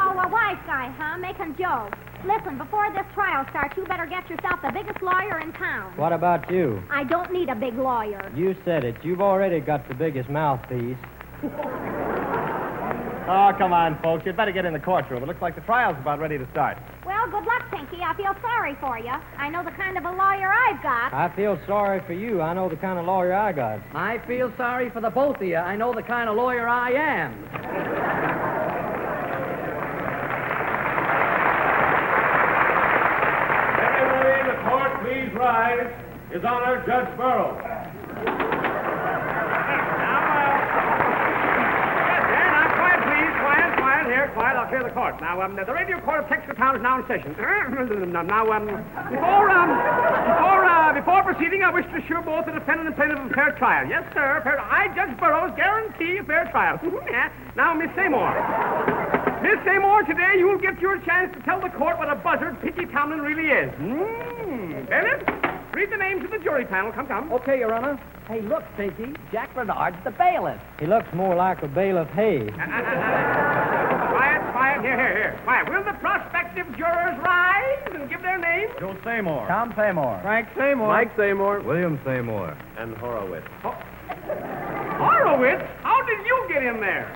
Oh, a wise guy, huh? Making jokes. Listen, before this trial starts, you better get yourself the biggest lawyer in town. What about you? I don't need a big lawyer. You said it. You've already got the biggest mouthpiece. Oh, come on, folks. You'd better get in the courtroom. It looks like the trial's about ready to start. Well, good luck, Pinky. I feel sorry for you. I know the kind of a lawyer I've got. I feel sorry for you. I know the kind of lawyer I got. I feel sorry for the both of you. I know the kind of lawyer I am. Everybody in the court, please rise. His Honor, Judge Peril. Quiet, I'll clear the court. Now, the radio court of Texas Town is now in session. Before proceeding, I wish to assure both the defendant and plaintiff of a fair trial. Yes, sir, I, Judge Burroughs, guarantee a fair trial. Now, Miss Seymour. Miss Seymour, today you will get your chance to tell the court what a buzzard Pinky Tomlin really is. Bennett, read the names of the jury panel. Come. Okay, Your Honor. Hey, look, Pinky. Jack Bernard's the bailiff. He looks more like a bale of hay. Quiet. Here. Quiet. Will the prospective jurors rise and give their names? Joe Seymour. Tom Seymour. Frank Seymour. Mike Seymour. William Seymour. And Horowitz. Horowitz? How did you get in there?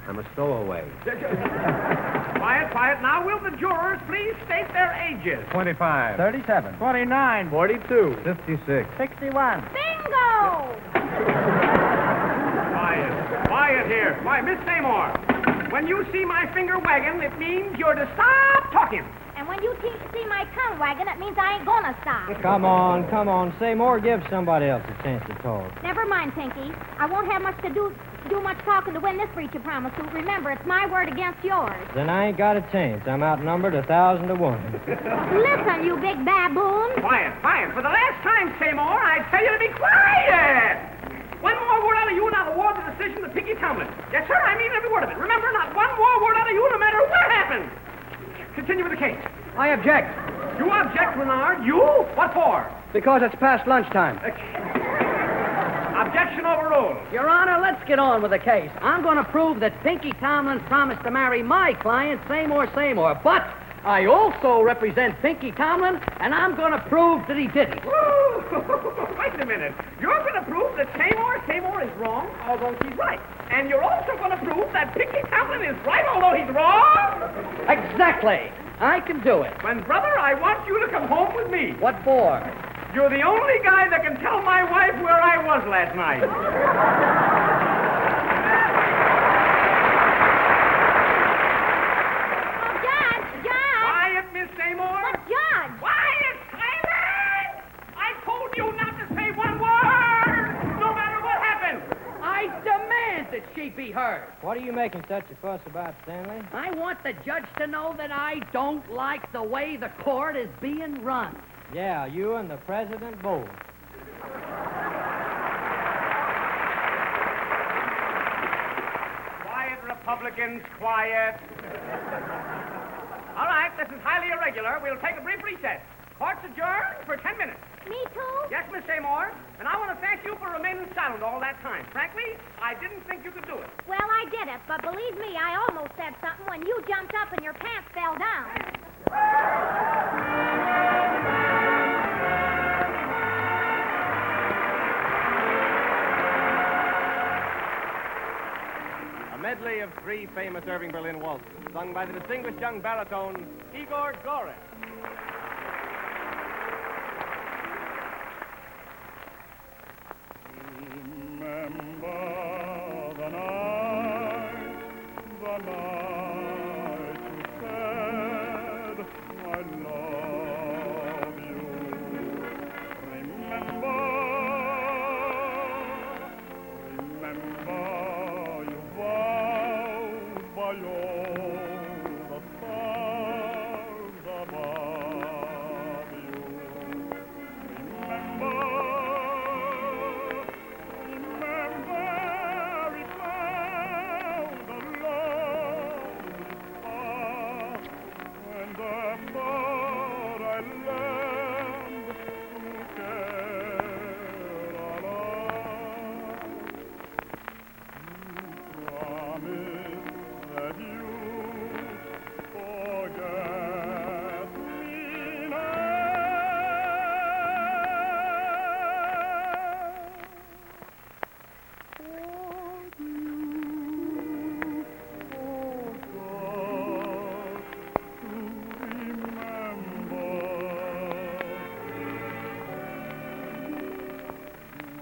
I'm a stowaway. Quiet. Now, will the jurors please state their ages? 25. 37. 29. 42. 56. 61. Bingo! Quiet here. Why, Miss Seymour, when you see my finger wagging, it means you're to stop talking. And when you see my tongue wagging, it means I ain't gonna stop. Come on. Seymour, give somebody else a chance to talk. Never mind, Pinky. I won't have much to do much talking to win this breach of promise suit. Remember, it's my word against yours. Then I ain't got a chance. I'm outnumbered 1,000 to 1. Listen, you big baboon. Quiet. For the last time, Seymour, I tell you to be quiet. One more word out of you and I'll award the decision to Pinky Tomlin. Yes, sir, I mean every word of it. Remember, not one more word out of you no matter what happens. Continue with the case. I object. You object, Renard? You? What for? Because it's past lunchtime. Objection overruled. Your Honor, let's get on with the case. I'm going to prove that Pinky Tomlin promised to marry my client, Seymour. But I also represent Pinky Tomlin, and I'm going to prove that he didn't. Wait a minute. You're going to prove that Seymour is wrong, although he's right. And you're also going to prove that Pinky Tomlin is right, although he's wrong? Exactly. I can do it. Then, brother, I want you to come home with me. What for? You're the only guy that can tell my wife where I was last night. Quiet, Miss Seymour. But, Judge. Quiet, silence! I told you not to say one word, no matter what happens. I demand that she be heard. What are you making such a fuss about, Stanley? I want the judge to know that I don't like the way the court is being run. Yeah, you and the president both. Quiet, Republicans, quiet. All right, this is highly irregular. We'll take a brief recess. Court's adjourned for 10 minutes. Me too? Yes, Miss Seymour. And I want to thank you for remaining silent all that time. Frankly, I didn't think you could do it. Well, I did it, but believe me, I almost said something when you jumped up and your pants fell down. A medley story of three famous Irving Berlin waltzes, sung by the distinguished young baritone Igor Gorin. Remember the night you said I love you. Remember you vowed by all the stars above you. Remember it found the lonely star, and the thought I learned to care alone. You promised that you'd forget me now.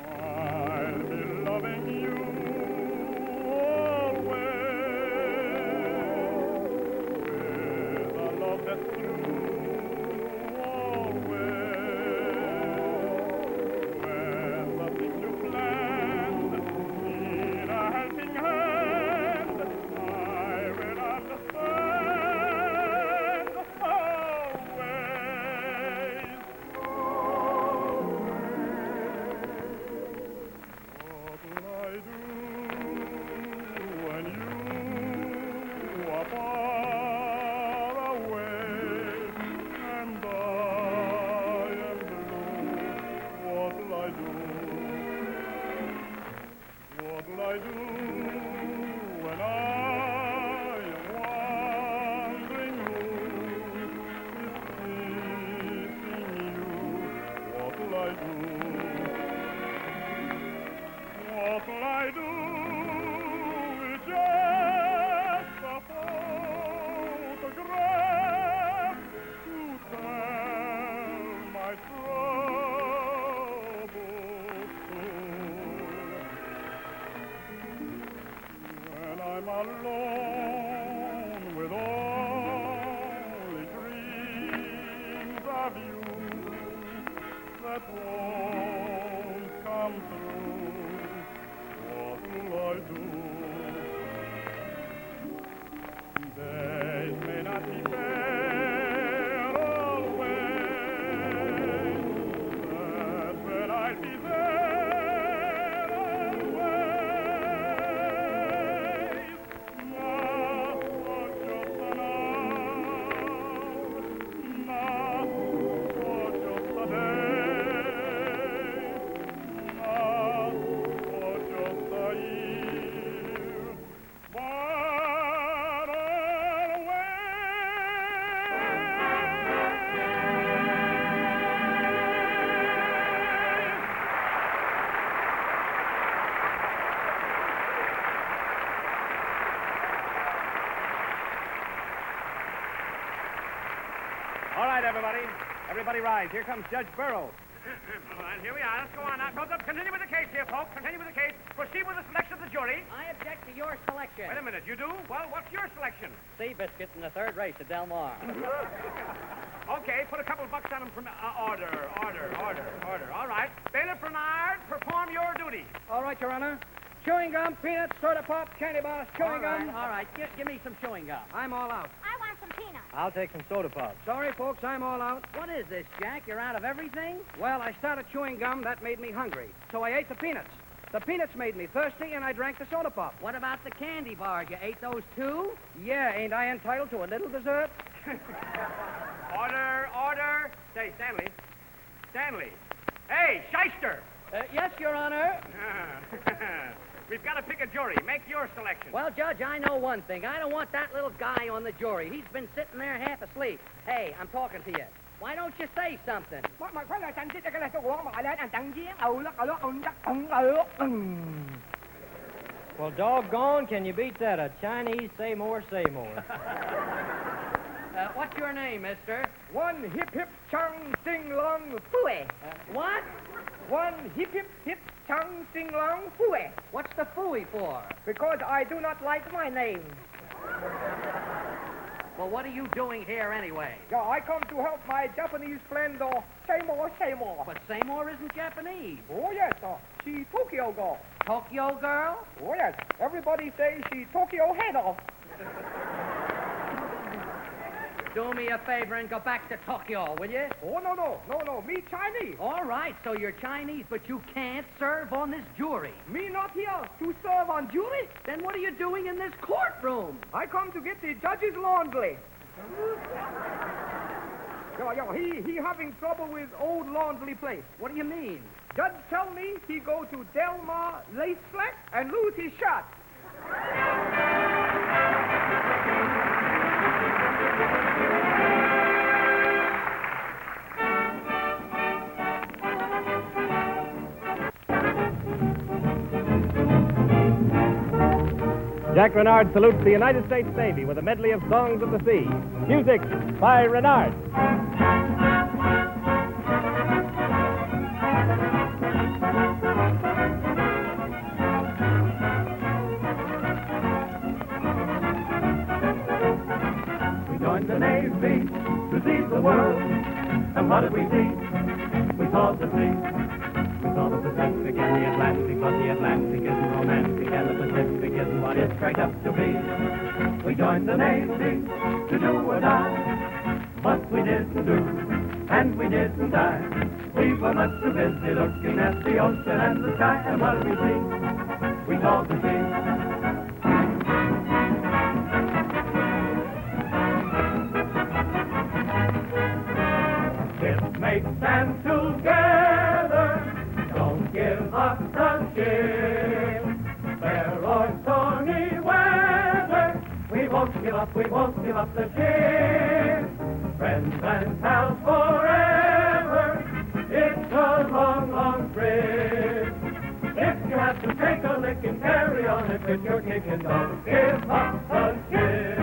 I'll be loving you always, with a love that's true always. When the things you planned need a helping hand, I will understand always. What will I do when you are far away and I am blue? What will I do? What will I do when I am wandering loose, missing you? What will I do? What will I do with just a photograph to tell my troubles soon? When I'm alone with only dreams of you that won't come true, what will I do? Days may not be fair always, but I'll be there always. Not for just an hour, not for just a day, not for just a year, but always. All right, everybody. Everybody rise. Here comes Judge Peril. All right, here we are. Let's go on now. Continue with the case here, folks. Continue with the case. Proceed with the selection of the jury. I object to your selection. Wait a minute. You do? Well, what's your selection? Seabiscuit in the third race at Del Mar. Okay, put a couple of bucks on him from... order. All right. Bailiff Renard, perform your duty. All right, Your Honor. Chewing gum, peanuts, soda pop, candy bars, chewing gum. All right. Give me some chewing gum. I'm all out. I want some peanuts. I'll take some soda pop. Sorry, folks, I'm all out. What is this, Jack? You're out of everything? Well, I started chewing gum. That made me hungry. So I ate the peanuts. The peanuts made me thirsty, and I drank the soda pop. What about the candy bars? You ate those too? Yeah, ain't I entitled to a little dessert? Order. Say, Stanley. Hey, shyster. Yes, Your Honor. We've got to pick a jury. Make your selection. Well, Judge, I know one thing. I don't want that little guy on the jury. He's been sitting there half asleep. Hey, I'm talking to you. Why don't you say something? Well, doggone, can you beat that? A Chinese say more, say more. What's your name, mister? One hip hip chung sing long fooey. What? One hip hip hip chung sing long fooey. What's the fooey for? Because I do not like my name. Well, what are you doing here anyway? Yeah, I come to help my Japanese friend, say more, say more. But Seymour isn't Japanese. Oh, yes, she Tokyo girl. Tokyo girl? Oh, yes. Everybody says she Tokyo head off. Do me a favor and go back to Tokyo, will you? Oh, no. Me Chinese. All right, so you're Chinese, but you can't serve on this jury. Me not here to serve on jury. Then what are you doing in this courtroom? I come to get the judge's laundry. He having trouble with old laundry place. What do you mean? Judge tell me he go to Del Mar lace flat and lose his shot. Jack Renard salutes the United States Navy with a medley of songs of the sea. Music by Renard. We joined the Navy to seize the world. And what did we see? We saw the sea. We saw the Pacific and the Atlantic, but the Atlantic isn't romantic and the Pacific isn't what it's cracked up to be. We joined the Navy to do or die, but we didn't do, and we didn't die. We were much too busy looking at the ocean and the sky, and what did we see? We saw the sea. Shipmates stand together, don't give up the ship. Fair or stormy weather, we won't give up the ship. Friends and pals forever, it's a long, long trip. If you have to take a lick and carry on it with your kicking, don't give up the ship.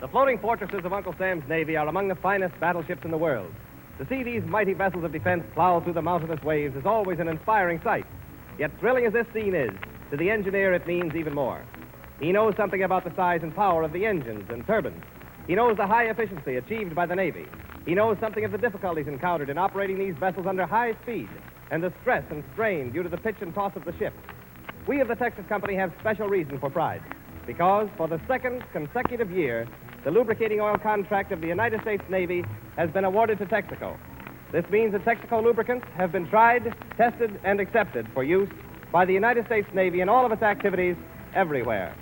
The floating fortresses of Uncle Sam's Navy are among the finest battleships in the world. To see these mighty vessels of defense plow through the mountainous waves is always an inspiring sight. Yet thrilling as this scene is, to the engineer it means even more. He knows something about the size and power of the engines and turbines. He knows the high efficiency achieved by the Navy. He knows something of the difficulties encountered in operating these vessels under high speed and the stress and strain due to the pitch and toss of the ship. We of the Texas Company have special reason for pride, because for the second consecutive year, the lubricating oil contract of the United States Navy has been awarded to Texaco. This means that Texaco lubricants have been tried, tested, and accepted for use by the United States Navy in all of its activities everywhere.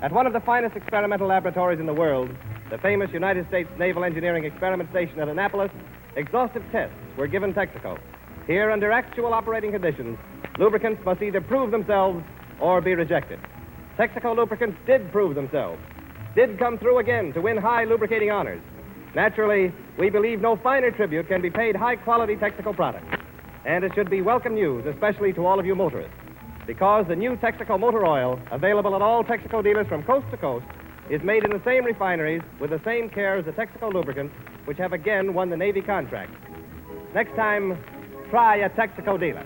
At one of the finest experimental laboratories in the world, the famous United States Naval Engineering Experiment Station at Annapolis, exhaustive tests were given Texaco. Here, under actual operating conditions, lubricants must either prove themselves or be rejected. Texaco lubricants did prove themselves, did come through again to win high lubricating honors. Naturally, we believe no finer tribute can be paid high-quality Texaco products. And it should be welcome news, especially to all of you motorists, because the new Texaco motor oil, available at all Texaco dealers from coast to coast, is made in the same refineries with the same care as the Texaco lubricants, which have again won the Navy contract. Next time, try a Texaco dealer.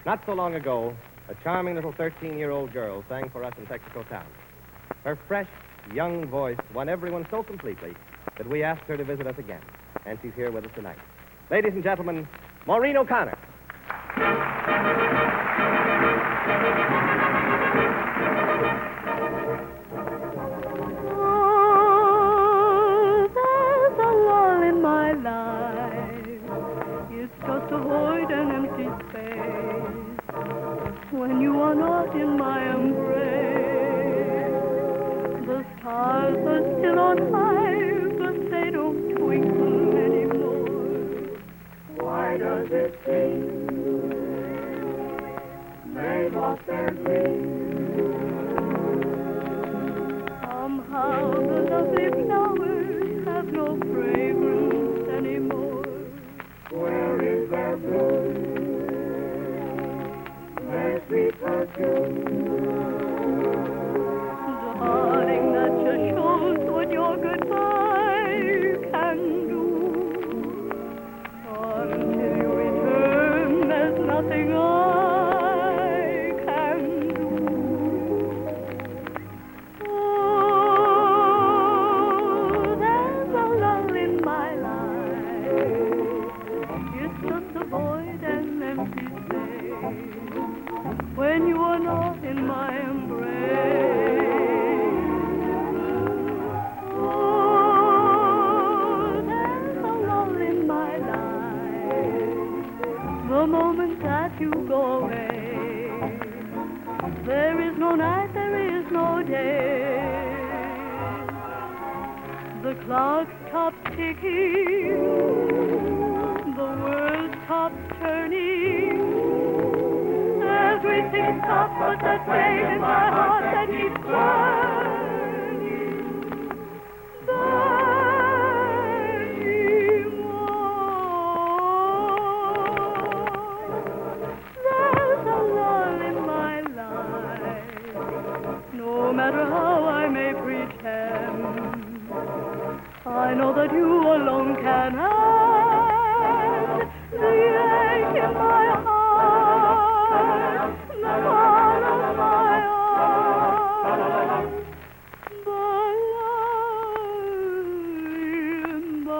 Not so long ago, a charming little 13-year-old girl sang for us in Texaco Town. Her fresh, young voice won everyone so completely that we asked her to visit us again. And she's here with us tonight. Ladies and gentlemen, Maureen O'Connor. Oh, there's a lull in my life. It's just a void and empty space. When you are not in my embrace, the stars are still on high, but they don't twinkle anymore. Why does it seem they lost their gleam? Somehow the lovely flowers have no fragrance anymore. Where is their bloom? Their sweet perfume. Darling, that just shows what your goodbye can do. Until you return, there's nothing I can do. Oh, there's a lull in my life. It's just a void and empty space. When you are not in my embrace. The moment that you go away, there is no night, there is no day. The clock stops ticking, the world stops turning. Everything stops but that flame in my heart that keeps burning. No matter how I may pretend, I know that you alone can end the ache in my heart, the heart of my heart, the light in my life,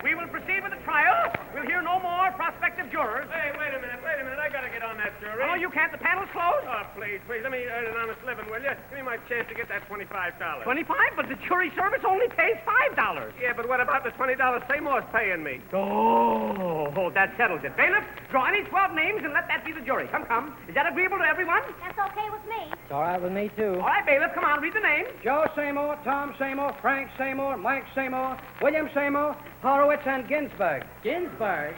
We will proceed with the trial. We'll hear no more prospective jurors. Hey, wait a minute. I gotta get on that jury. Oh, you can't? The panel's closed? Oh, please. Let me earn an honest living, will you? Give me my chance to get that $25. 25? But the jury service only pays $5. Yeah, but what about the $20 Seymour's paying me? Oh, that settles it. Bailiff, draw any 12 names and let that be the jury. Come. Is that agreeable to everyone? That's okay with me. It's all right with me, too. All right, bailiff, come on, read the names. Joe Seymour, Tom Seymour, Frank Seymour, Mike Seymour, William Seymour, Horowitz, and Ginsberg. Ginsberg?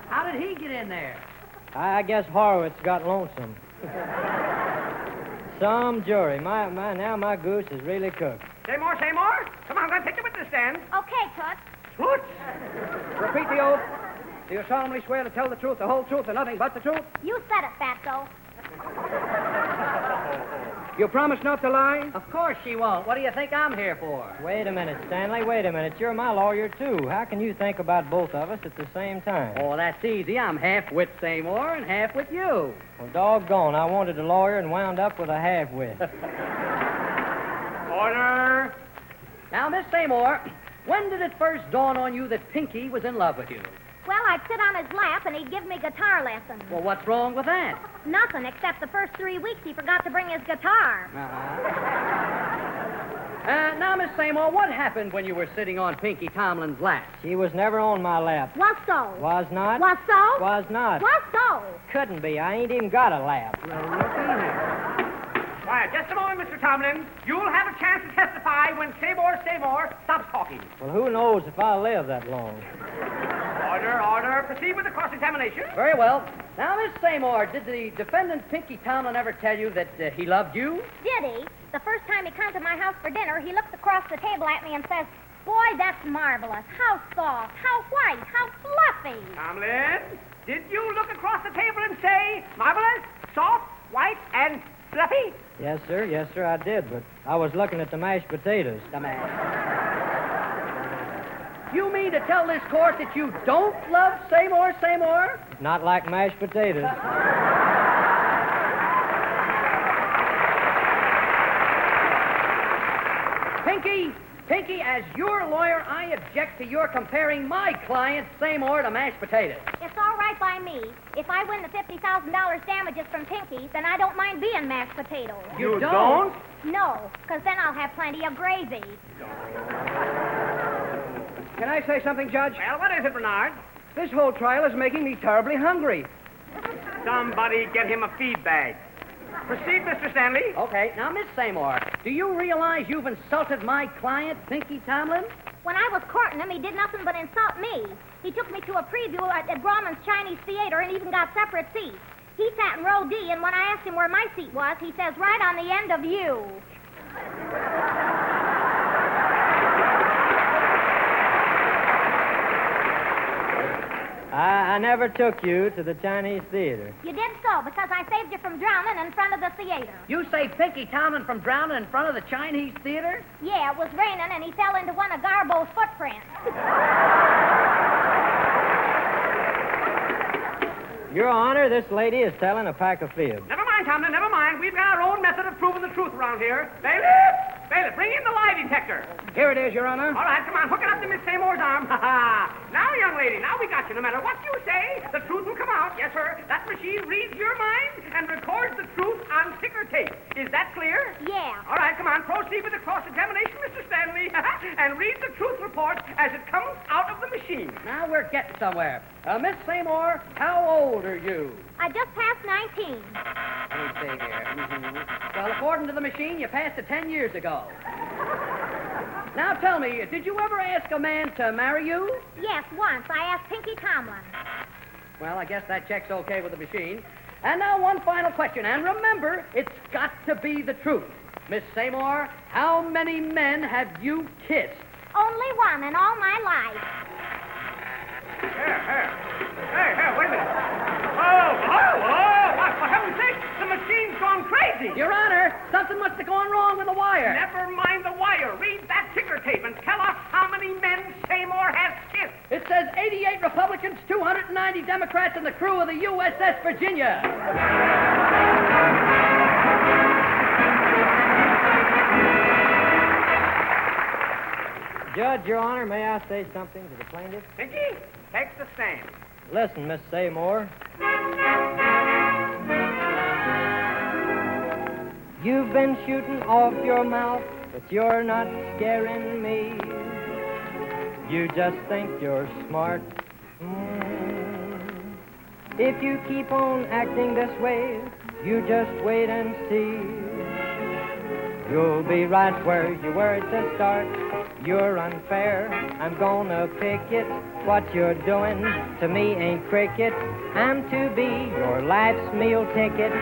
How did he get in there? I guess Horowitz got lonesome. Some jury. My goose is really cooked. Seymour? Come on, take the witness stand. Okay, Toots. Toots? Repeat the oath. Do you solemnly swear to tell the truth, the whole truth, and nothing but the truth? You said it, Fatso. You promise not to lie? Of course she won't. What do you think I'm here for? Wait a minute, Stanley. Wait a minute. You're my lawyer, too. How can you think about both of us at the same time? Oh, that's easy. I'm half with Seymour and half with you. Well, doggone. I wanted a lawyer and wound up with a half-wit. Order. Now, Miss Seymour, when did it first dawn on you that Pinky was in love with you? Well, I'd sit on his lap and he'd give me guitar lessons. Well, what's wrong with that? Nothing, except the first 3 weeks he forgot to bring his guitar. Now, Miss Seymour, what happened when you were sitting on Pinky Tomlin's lap? She was never on my lap. Was so. Was not. Was so. Was not. Was so. Couldn't be. I ain't even got a lap. Quiet, just a moment, Mr. Tomlin. You'll have a chance to testify when Seymour stops talking. Well, who knows if I'll live that long. Order. Proceed with the cross-examination. Very well. Now, Miss Seymour, did the defendant Pinky Tomlin ever tell you that he loved you? Did he? The first time he come to my house for dinner, he looked across the table at me and says, "Boy, that's marvelous. How soft, how white, how fluffy." Tomlin, did you look across the table and say, marvelous, soft, white, and fluffy? Yes, sir, I did, but I was looking at the mashed potatoes. The mashed. You mean to tell this court that you don't love Seymour? Not like mashed potatoes. Pinky, as your lawyer, I object to your comparing my client, Seymour, to mashed potatoes. It's all right by me. If I win the $50,000 damages from Pinky, then I don't mind being mashed potatoes. You don't? No, because then I'll have plenty of gravy. Can I say something, Judge? Well, what is it, Bernard? This whole trial is making me terribly hungry. Somebody get him a feed bag. Proceed, Mr. Stanley. Okay, now, Miss Seymour, do you realize you've insulted my client, Pinky Tomlin? When I was courting him, he did nothing but insult me. He took me to a preview at Grauman's Chinese Theater and even got separate seats. He sat in row D, and when I asked him where my seat was, he says, "Right on the end of you." I never took you to the Chinese Theater. You did so, because I saved you from drowning in front of the theater. You saved Pinky Tomlin from drowning in front of the Chinese Theater? Yeah, it was raining, and he fell into one of Garbo's footprints. Your Honor, this lady is telling a pack of fibs. Never mind, Tomlin, never mind. We've got our own method of proving the truth around here. Bailiff, bring in the lie detector. Here it is, Your Honor. All right, come on, hook it up to Miss Seymour's arm. Now, young lady, now we got you. No matter what you say, the truth will come out. Yes, sir. That machine reads your mind and records the truth on ticker tape. Is that clear? Yeah. All right, come on, proceed with the cross-examination, Mr. Stanley, and read the truth report as it comes out of the machine. Now we're getting somewhere. Miss Seymour, how old are you? I just passed 19. Let me see here. Well, according to the machine, you passed it 10 years ago. Now tell me, did you ever ask a man to marry you? Yes, once. I asked Pinky Tomlin. Well, I guess that checks okay with the machine. And now one final question, and remember, it's got to be the truth. Miss Seymour, how many men have you kissed? Only one in all my life. Hey, wait a minute. Oh, for heaven's sake, the machine's gone crazy. Your Honor, something must have gone wrong with the wire. Never mind the wire. Read that ticker tape and tell us how many men Seymour has kissed. It says 88 Republicans, 290 Democrats, and the crew of the USS Virginia. Judge, Your Honor, may I say something to the plaintiff? Pinky, take the stand. Listen, Miss Seymour. You've been shooting off your mouth, but you're not scaring me. You just think you're smart. If you keep on acting this way, you just wait and see. You'll be right where you were to start. You're unfair, I'm gonna pick it. What you're doing to me ain't cricket. I'm to be your life's meal ticket.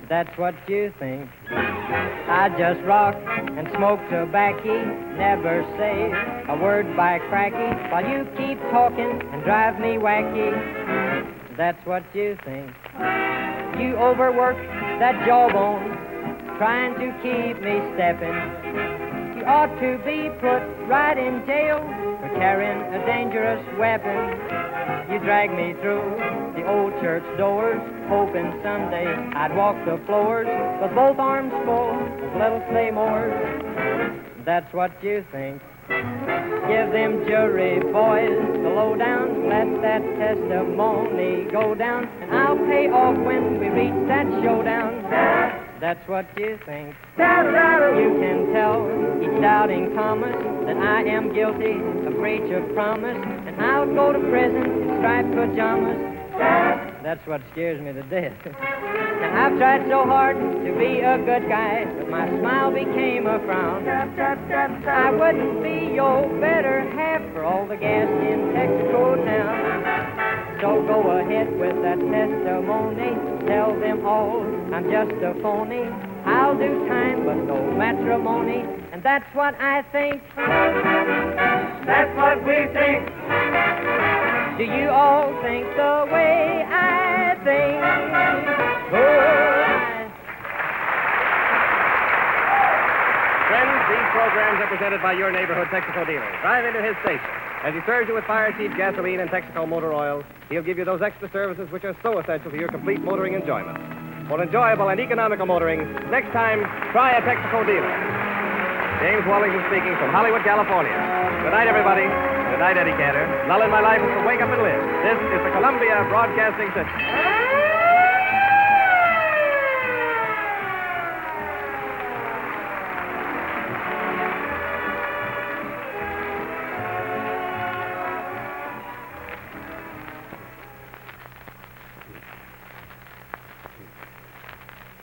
That's what you think. I just rock and smoke tobacco, never say a word by cracky, while you keep talking and drive me wacky. That's what you think. You overwork that jawbone, trying to keep me stepping. You ought to be put right in jail for carrying a dangerous weapon. You drag me through the old church doors, hoping someday I'd walk the floors with both arms full of little Seymours. That's what you think. Give them jury boys the slow down, let that testimony go down, and I'll pay off when we reach that showdown. That's what you think. You can tell each doubting Thomas that I am guilty of breach of promise, and I'll go to prison in striped pajamas. That's what scares me to death. Now, I've tried so hard to be a good guy, but my smile became a frown. I wouldn't be your better half for all the gas in Texaco town. So go ahead with that testimony. Tell them all I'm just a phony. I'll do time, but no matrimony. And that's what I think. That's what we think. Do you all think the way I think? Friends, these programs are presented by your neighborhood Texaco dealer. Drive into his station. As he serves you with fire cheap gasoline and Texaco motor oil, he'll give you those extra services which are so essential to your complete motoring enjoyment. For enjoyable and economical motoring, next time, try a Texaco dealer. James Wallington speaking from Hollywood, California. Good night, everybody. Good night, Eddie Cantor. Lull in my life is to wake up and live. This is the Columbia Broadcasting System.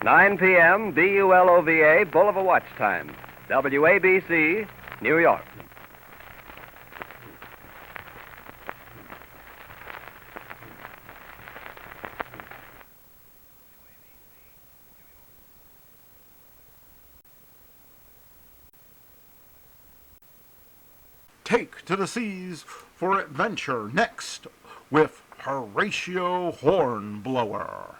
Nine p.m. BULOVA, Bulova Watch Time. WABC, New York. Take to the seas for adventure next with Horatio Hornblower.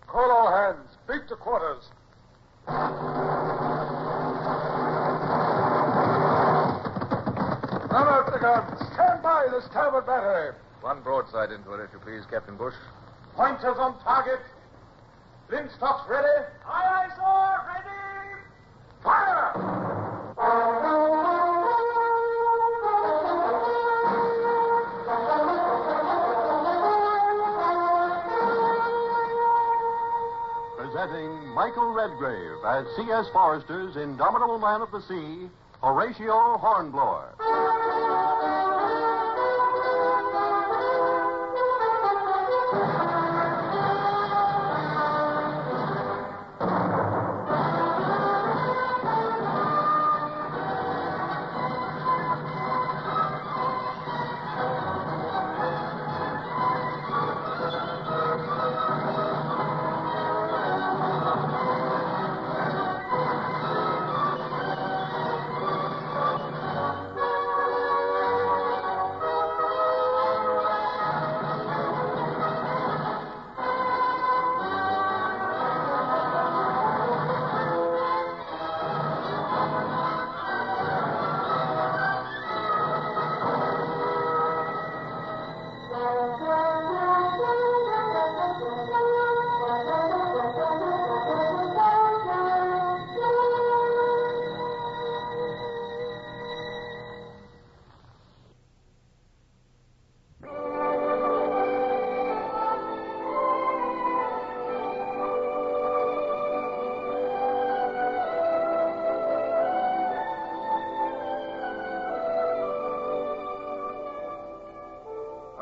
Call all hands. Beat to quarters. Unload the guns. Stand by the starboard battery. One broadside into it, if you please, Captain Bush. Pointers on target. Linstocks ready. Aye, aye, sir. Ready. Fire! Presenting Michael Redgrave as C.S. Forrester's indomitable man of the sea, Horatio Hornblower.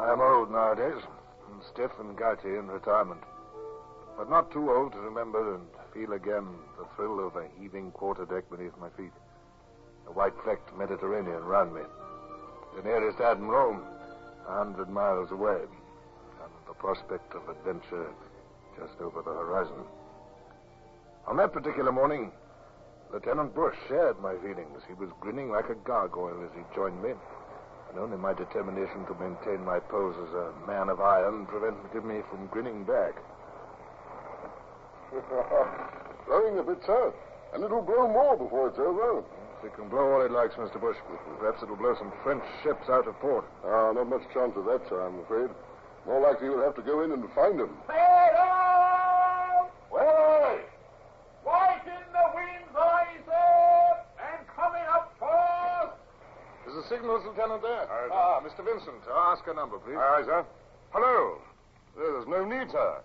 I'm old nowadays, and stiff and gouty in retirement. But not too old to remember and feel again the thrill of a heaving quarterdeck beneath my feet. A white-flecked Mediterranean round me. The nearest admiral 100 miles away. And the prospect of adventure just over the horizon. On that particular morning, Lieutenant Bush shared my feelings. He was grinning like a gargoyle as he joined me. And only my determination to maintain my pose as a man of iron prevented me from grinning back. Blowing a bit south. And it'll blow more before it's over. It can blow all it likes, Mr. Bush. Perhaps it'll blow some French ships out of port. Not much chance of that, sir, I'm afraid. More likely you'll have to go in and find them. Well, Right in the wind's eye, sir, and coming up signals, Lieutenant, there. Mr. Vincent, ask her number, please. Aye, sir. Hello. There's no need, sir.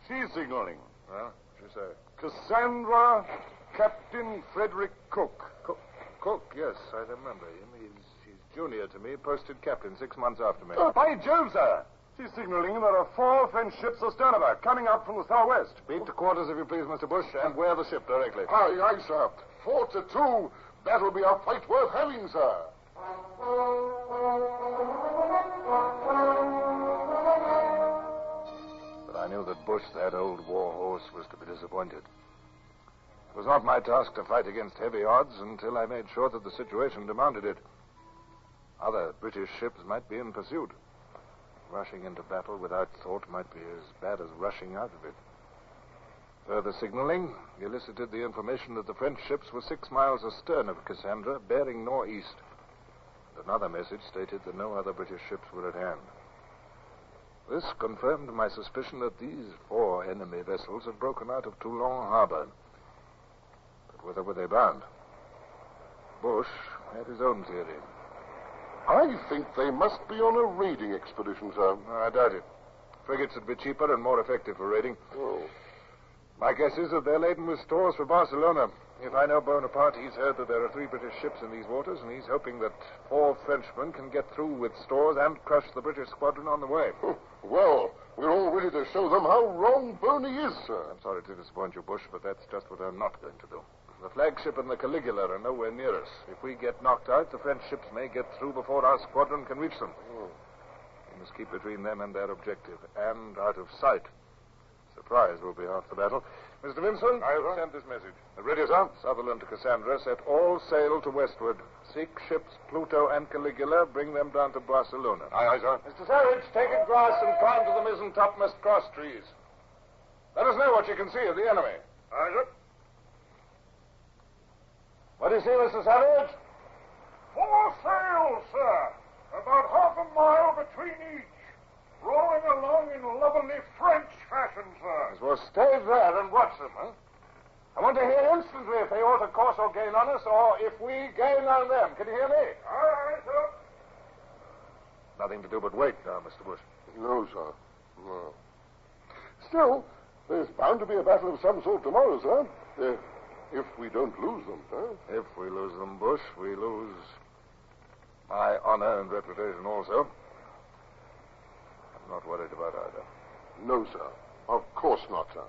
She's signaling. Well, she say. Cassandra, Captain Frederick Cook. Cook, yes, I remember him. He's junior to me, posted captain 6 months after me. Oh, by Jove, sir. She's signaling there are 4 French ships astern of her, coming up from the southwest. Beat to quarters, if you please, Mr. Bush, and wear the ship directly. Aye, sir. 4 to 2. That'll be a fight worth having, sir. But I knew that Bush, that old war horse, was to be disappointed. It was not my task to fight against heavy odds until I made sure that the situation demanded it. Other British ships might be in pursuit. Rushing into battle without thought might be as bad as rushing out of it. Further signaling elicited the information that the French ships were 6 miles astern of Cassandra, bearing northeast. And another message stated that no other British ships were at hand. This confirmed my suspicion that these 4 enemy vessels had broken out of Toulon harbor. But whither were they bound? Bush had his own theory. I think they must be on a raiding expedition, sir. I doubt it. Frigates would be cheaper and more effective for raiding. Oh. My guess is that they're laden with stores for Barcelona. If I know Bonaparte, he's heard that there are 3 British ships in these waters, and he's hoping that 4 Frenchmen can get through with stores and crush the British squadron on the way. Well, we're all ready to show them how wrong Boney is, sir. I'm sorry to disappoint you, Bush, but that's just what I'm not going to do. The flagship and the Caligula are nowhere near us. If we get knocked out, the French ships may get through before our squadron can reach them. We must keep between them and their objective, and out of sight. Surprise will be half the battle. Mr. Vincent, I'll send this message. Ready, sir? Sutherland to Cassandra. Set all sail to westward. Seek ships Pluto and Caligula. Bring them down to Barcelona. Aye, sir. Mr. Savage, take a glass and climb to the mizzen topmast cross trees. Let us know what you can see of the enemy. Aye, sir. What do you see, Mr. Savage? 4 sails, sir. About half a mile between each. Rolling along in lovely French fashion, sir. Well, stay there and watch them, huh? I want to hear instantly if they alter course or gain on us, or if we gain on them. Can you hear me? Aye, sir. Nothing to do but wait now, Mr. Bush. No, sir. No. Still, there's bound to be a battle of some sort tomorrow, sir. If we don't lose them, sir. If we lose them, Bush, we lose my honor and reputation also. I'm not worried about either. No, sir. Of course not, sir.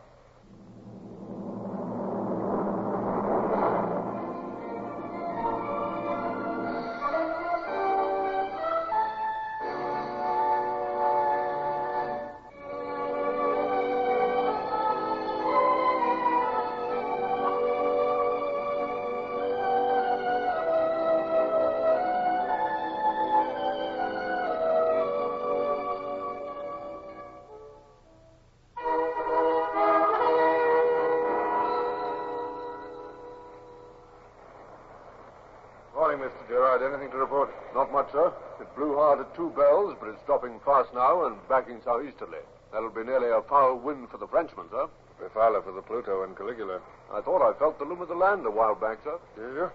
Mr. Gerard, anything to report? Not much, sir. It blew hard at 2 bells, but it's dropping fast now and backing southeasterly. That'll be nearly a foul wind for the Frenchmen, sir. Be fouler for the Pluto and Caligula. I thought I felt the loom of the land a while back, sir. Did you?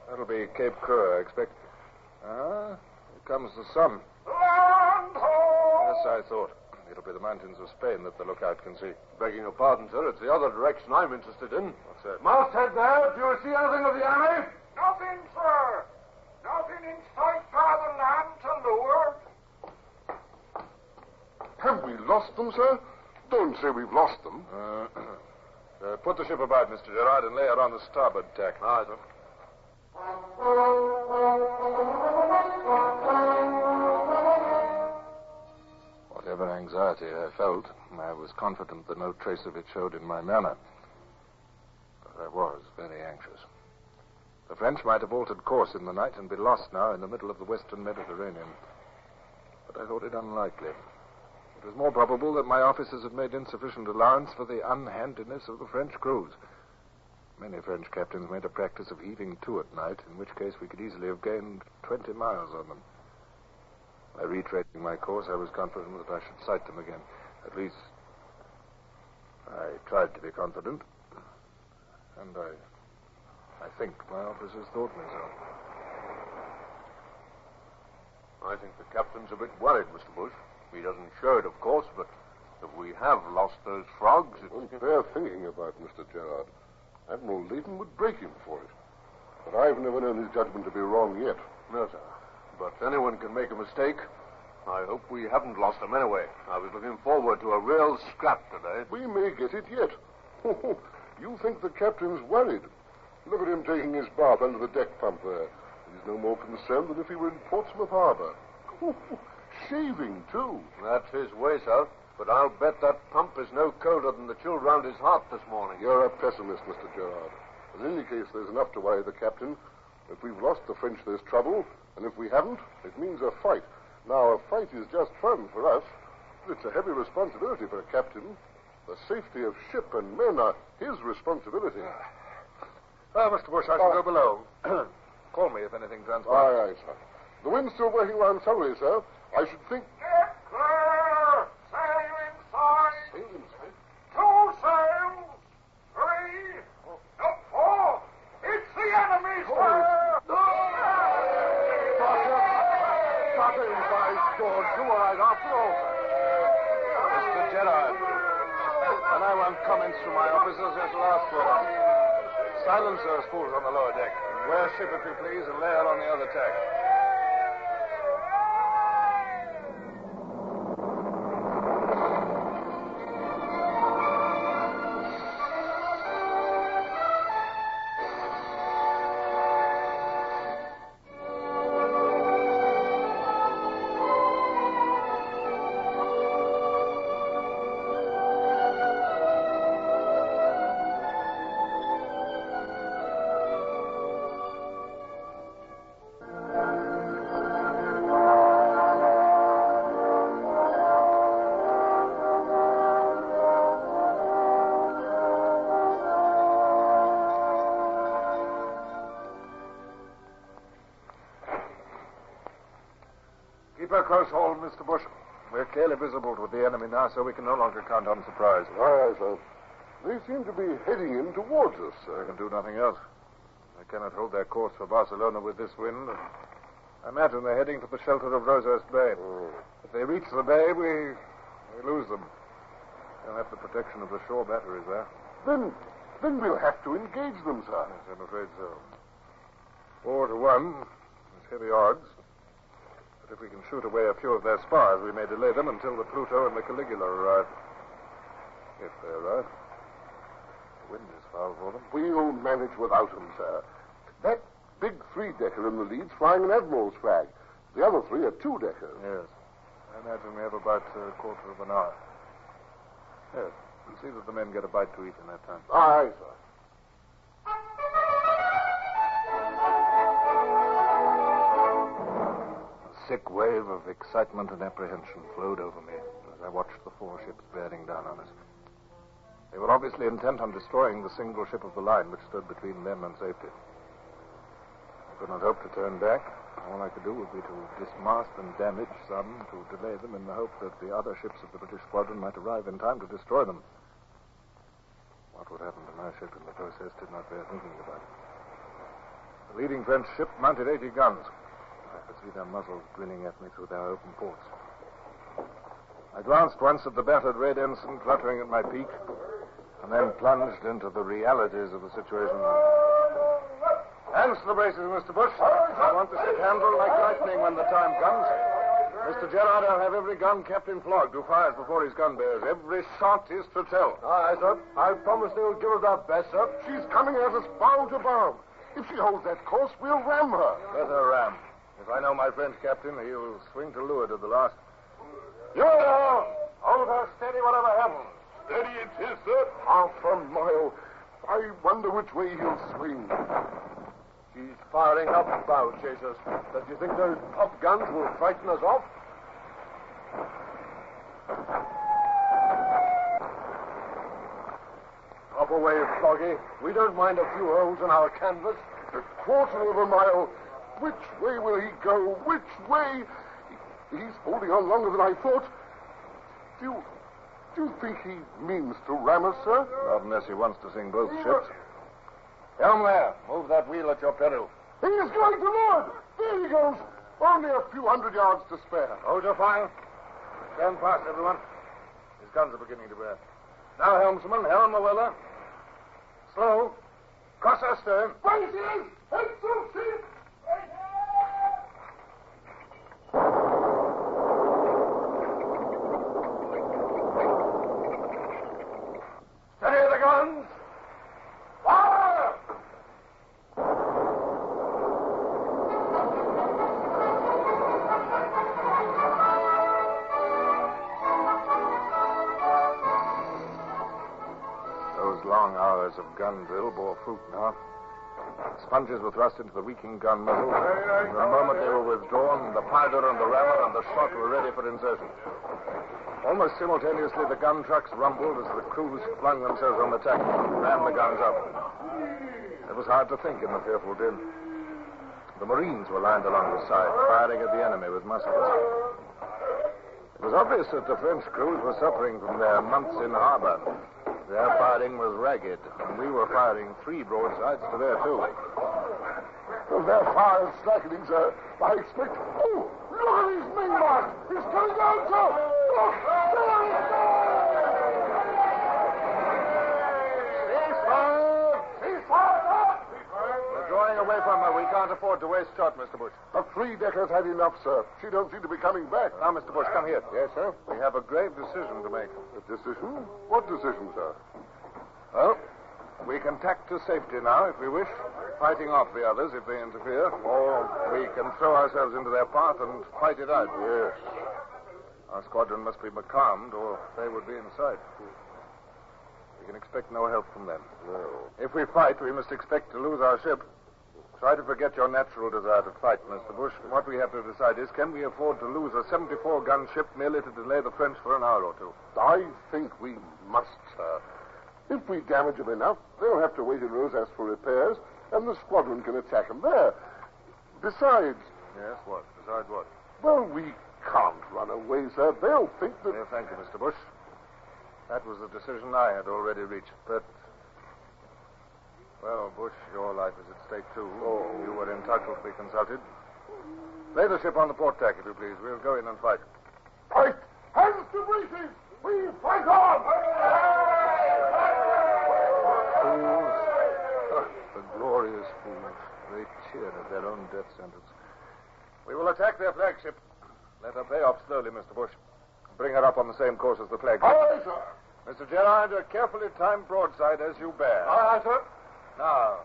That'll be Cape Coeur, I expect. Here comes the sun. Land ho! Yes, I thought. It'll be the mountains of Spain that the lookout can see. Begging your pardon, sir, it's the other direction I'm interested in. What's that? Masthead there, do you see anything of the enemy? Nothing, sir. Nothing in sight by the land to leeward. Have we lost them, sir? Don't say we've lost them. Put the ship about, Mr. Gerard, and lay her on the starboard tack. Aye, sir. Whatever anxiety I felt, I was confident that no trace of it showed in my manner. But I was very anxious. The French might have altered course in the night and be lost now in the middle of the western Mediterranean. But I thought it unlikely. It was more probable that my officers had made insufficient allowance for the unhandiness of the French crews. Many French captains made a practice of heaving to at night, in which case we could easily have gained 20 miles on them. By retracing my course, I was confident that I should sight them again. At least, I tried to be confident. And I think my officers thought me so. I think the captain's a bit worried, Mr. Bush. He doesn't show it, of course, but if we have lost those frogs... Unfair thinking about Mr. Gerard. Admiral Leighton would break him for it. But I've never known his judgment to be wrong yet. No, sir. But anyone can make a mistake. I hope we haven't lost them anyway. I was looking forward to a real scrap today. We may get it yet. You think the captain's worried? Look at him taking his bath under the deck pump there. He's no more concerned than if he were in Portsmouth Harbor. Shaving, too. That's his way, sir. But I'll bet that pump is no colder than the chill round his heart this morning. You're a pessimist, Mr. Gerard. In any case, there's enough to worry the captain. If we've lost the French, there's trouble. And if we haven't, it means a fight. Now, a fight is just fun for us. But it's a heavy responsibility for a captain. The safety of ship and men are his responsibility. Mr. Bush, I shall go below. Call me if anything transpires. Aye, sir. The wind's still working round southerly, sir. I should think... Get clear! Sail inside! Sail inside? 2 sails! 3! No, 4! It's the enemy, sir! Carter, by George, you all right after all? Mr. Gerard, when I want comments from my officers, there's last word. Silence those fools on the lower deck. Wear ship, if you please, and lay out on the other tack. Keep a close hold, Mr. Bush. We're clearly visible to the enemy now, so we can no longer count on surprise. Aye, sir. They seem to be heading in towards us, sir. They can do nothing else. They cannot hold their course for Barcelona with this wind. I imagine they're heading for the shelter of Rosehurst Bay. If they reach the bay, we lose them. They'll have the protection of the shore batteries there. Then we'll have to engage them, sir. Yes, I'm afraid so. 4 to 1. There's heavy odds. But if we can shoot away a few of their spars, we may delay them until the Pluto and the Caligula arrive. If they arrive. The wind is foul for them. We'll manage without them, sir. That big 3-decker in the lead's flying an admiral's flag. The other 3 are 2-deckers. Yes. I imagine we have about a quarter of an hour. Yes. We'll see that the men get a bite to eat in that time. Aye, sir. A sick wave of excitement and apprehension flowed over me as I watched the 4 ships bearing down on us. They were obviously intent on destroying the single ship of the line which stood between them and safety. I could not hope to turn back. All I could do would be to dismast and damage some to delay them in the hope that the other ships of the British squadron might arrive in time to destroy them. What would happen to my ship in the process did not bear thinking about. The leading French ship mounted 80 guns. I could see their muzzles grinning at me through their open ports. I glanced once at the battered red ensign fluttering at my peak, and then plunged into the realities of the situation. Hands to the braces, Mr. Bush. I want the ship handled like lightning when the time comes. Mr. Gerard, I'll have every gun Captain Flogg who fires before his gun bears. Every shot is to tell. Aye, sir. I promise they'll give us our best, sir. She's coming at us bow to bow. If she holds that course, we'll ram her. Let her ram. If I know my French captain, he'll swing to leeward at the last. You're on. Hold her steady, whatever happens. Steady it is, sir. Half a mile. I wonder which way he'll swing. She's firing up bow, chasers. Does you think those pop guns will frighten us off? Up away, Floggy. We don't mind a few holes in our canvas. A quarter of a mile. Which way will he go? Which way? He's holding on longer than I thought. Do you think he means to ram us, sir? Not unless he wants to sink both ships. Helm there. Move that wheel at your peril. He is going to leeward. There he goes. Only a few hundred yards to spare. Hold your fire. Stand fast, everyone. His guns are beginning to burn. Now, helmsman, helm a weather. Slow. Cross our stern. Braces! Head to ship! Steady the guns. Fire! Those long hours of gun drill bore fruit now. Sponges were thrust into the reeking gun muzzle. The moment they were withdrawn, the powder and the rammer and the shot were ready for insertion. Almost simultaneously, the gun trucks rumbled as the crews flung themselves on the tack and ran the guns up. It was hard to think in the fearful din. The Marines were lined along the side, firing at the enemy with muskets. It was obvious that the French crews were suffering from their months in harbor. Their firing was ragged, and we were firing 3 broadsides to their 2. Well, their fire is slackening, sir. I expect... Oh, look at his mainmast! He's coming down, sir! Look! We're drawing away from her. We can't afford to waste shot, Mr. Bush. The 3-decker's had enough, sir. She don't seem to be coming back. Now, Mr. Bush, come here. Yes, sir? We have a grave decision to make. A decision? What decision, sir? Well, we can tack to safety now if we wish, fighting off the others if they interfere, or we can throw ourselves into their path and fight it out. Yes. Our squadron must be becalmed, or they would be in sight. We can expect no help from them. No. If we fight, we must expect to lose our ship. Try to forget your natural desire to fight, Mr. Bush. What we have to decide is, can we afford to lose a 74-gun ship merely to delay the French for an hour or two? I think we must, sir. If we damage them enough, they'll have to wait in Rosas for repairs, and the squadron can attack them there. Besides... Yes, what? Besides what? Well, we can't run away, sir. They'll think that... Well, thank you, Mr. Bush. That was the decision I had already reached, but... Well, Bush, your life is at stake, too. Oh. You were entitled to be consulted. Lay the ship on the port tack, if you please. We'll go in and fight. Fight! Hands to braces! We fight on! Fools. The glorious fools. They cheered at their own death sentence. We will attack their flagship. Let her pay off slowly, Mr. Bush. Bring her up on the same course as the flag. Aye, sir. Mr. Gerard, a carefully timed broadside as you bear. Aye, sir. Now.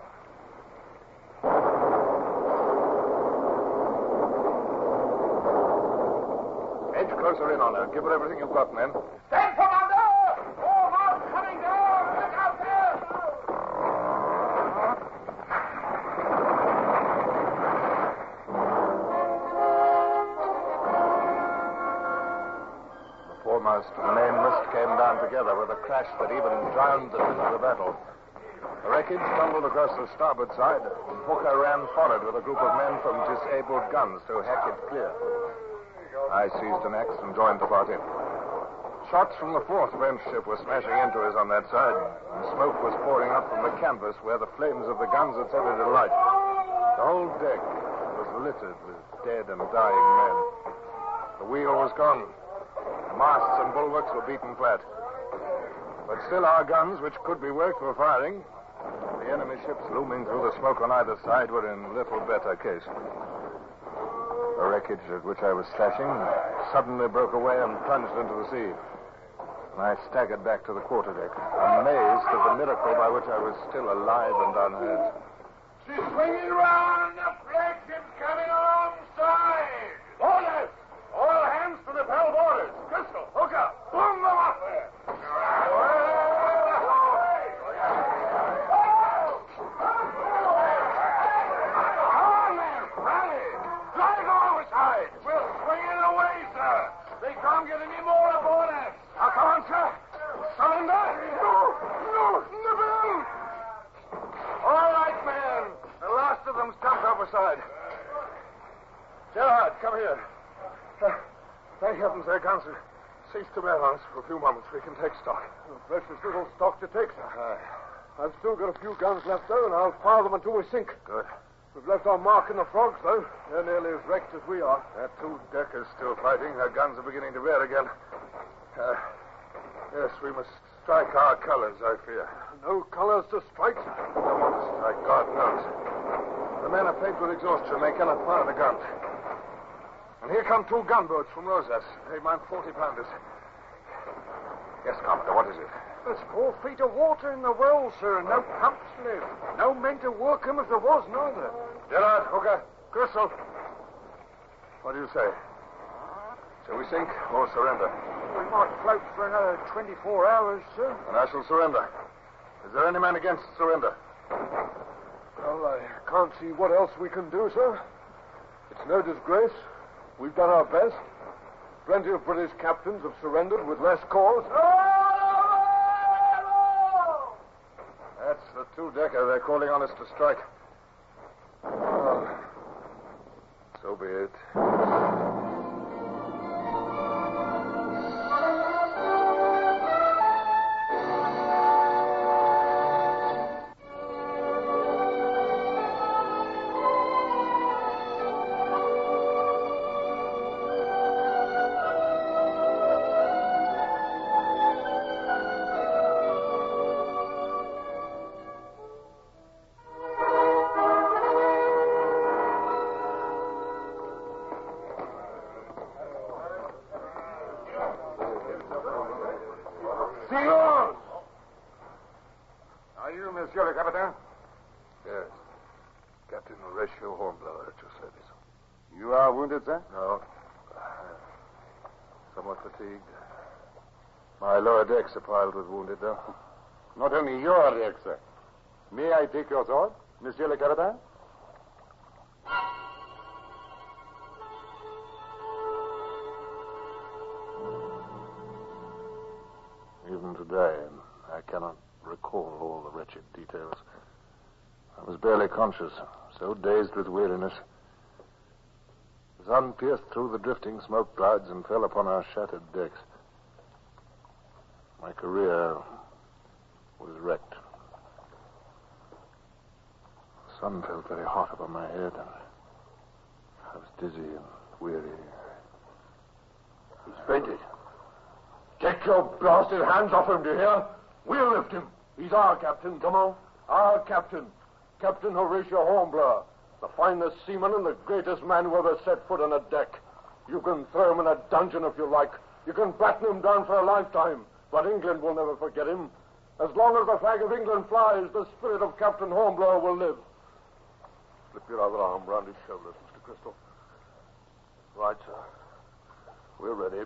Edge closer in on her. Give her everything you've got, men. Stand commander! All marks coming down! Look out there! The foremost and mainmast came down together with a crash that even drowned the din of the battle. The wreckage tumbled across the starboard side, and Hooker ran forward with a group of men from disabled guns to hack it clear. I seized an axe and joined the party. Shots from the 4th French ship were smashing into us on that side, and smoke was pouring up from the canvas where the flames of the guns had set it alight. The whole deck was littered with dead and dying men. The wheel was gone. The masts and bulwarks were beaten flat. But still our guns, which could be worked, were firing. The enemy ships looming through the smoke on either side were in little better case. The wreckage at which I was stashing suddenly broke away and plunged into the sea. And I staggered back to the quarterdeck, amazed at the miracle by which I was still alive and unhurt. She's swinging round. The flagship's coming alongside. Orders! All hands to the bell boarders. Crystal, Hooker, boom them up there. Can't get any more aboard us. Now, come on, sir. Surrender. No, never. All right, man. The last of them's jumped overside. Gerard, come here. Thank heavens their guns have ceased to bear on us for a few moments. We can take stock. Precious little stock to take, sir. I've still got a few guns left, though, and I'll fire them until we sink. Good. We've left our mark in the frogs, though. They're nearly as wrecked as we are. That two-decker's still fighting. Their guns are beginning to rear again. Yes, we must strike our colors, I fear. No colors to strike? We don't want to strike, God knows. The men are faint with exhaustion. They cannot fire the guns. And here come two gunboats from Rosas. They mount 40-pounders. Yes, Commodore, what is it? There's 4 feet of water in the well, sir, and no pumps left. No men to work them if there was, neither. Gerard, Hooker, Crystal. What do you say? Shall we sink or surrender? We might float for another 24 hours, sir. And I shall surrender. Is there any man against surrender? Well, I can't see what else we can do, sir. It's no disgrace. We've done our best. Plenty of British captains have surrendered with less cause. That's the two-decker. They're calling on us to strike. Oh, so be it. Sears! Are you Monsieur le Capitaine? Yes. Captain Horatio Hornblower at your service. You are wounded, sir? No. Somewhat fatigued. My lower decks are piled with wounded, though. Not only your deck, sir. May I take your sword, Monsieur le Capitaine? Even today, I cannot recall all the wretched details. I was barely conscious, so dazed with weariness. The sun pierced through the drifting smoke clouds and fell upon our shattered decks. My career was wrecked. The sun felt very hot upon my head, and I was dizzy and weary. He's fainted. Get your blasted hands off him, do you hear? We'll lift him. He's our captain, come on. Our captain. Captain Horatio Hornblower. The finest seaman and the greatest man who ever set foot on a deck. You can throw him in a dungeon if you like. You can batten him down for a lifetime. But England will never forget him. As long as the flag of England flies, the spirit of Captain Hornblower will live. Slip your other arm round his shoulders, Mr. Crystal. Right, sir. We're ready.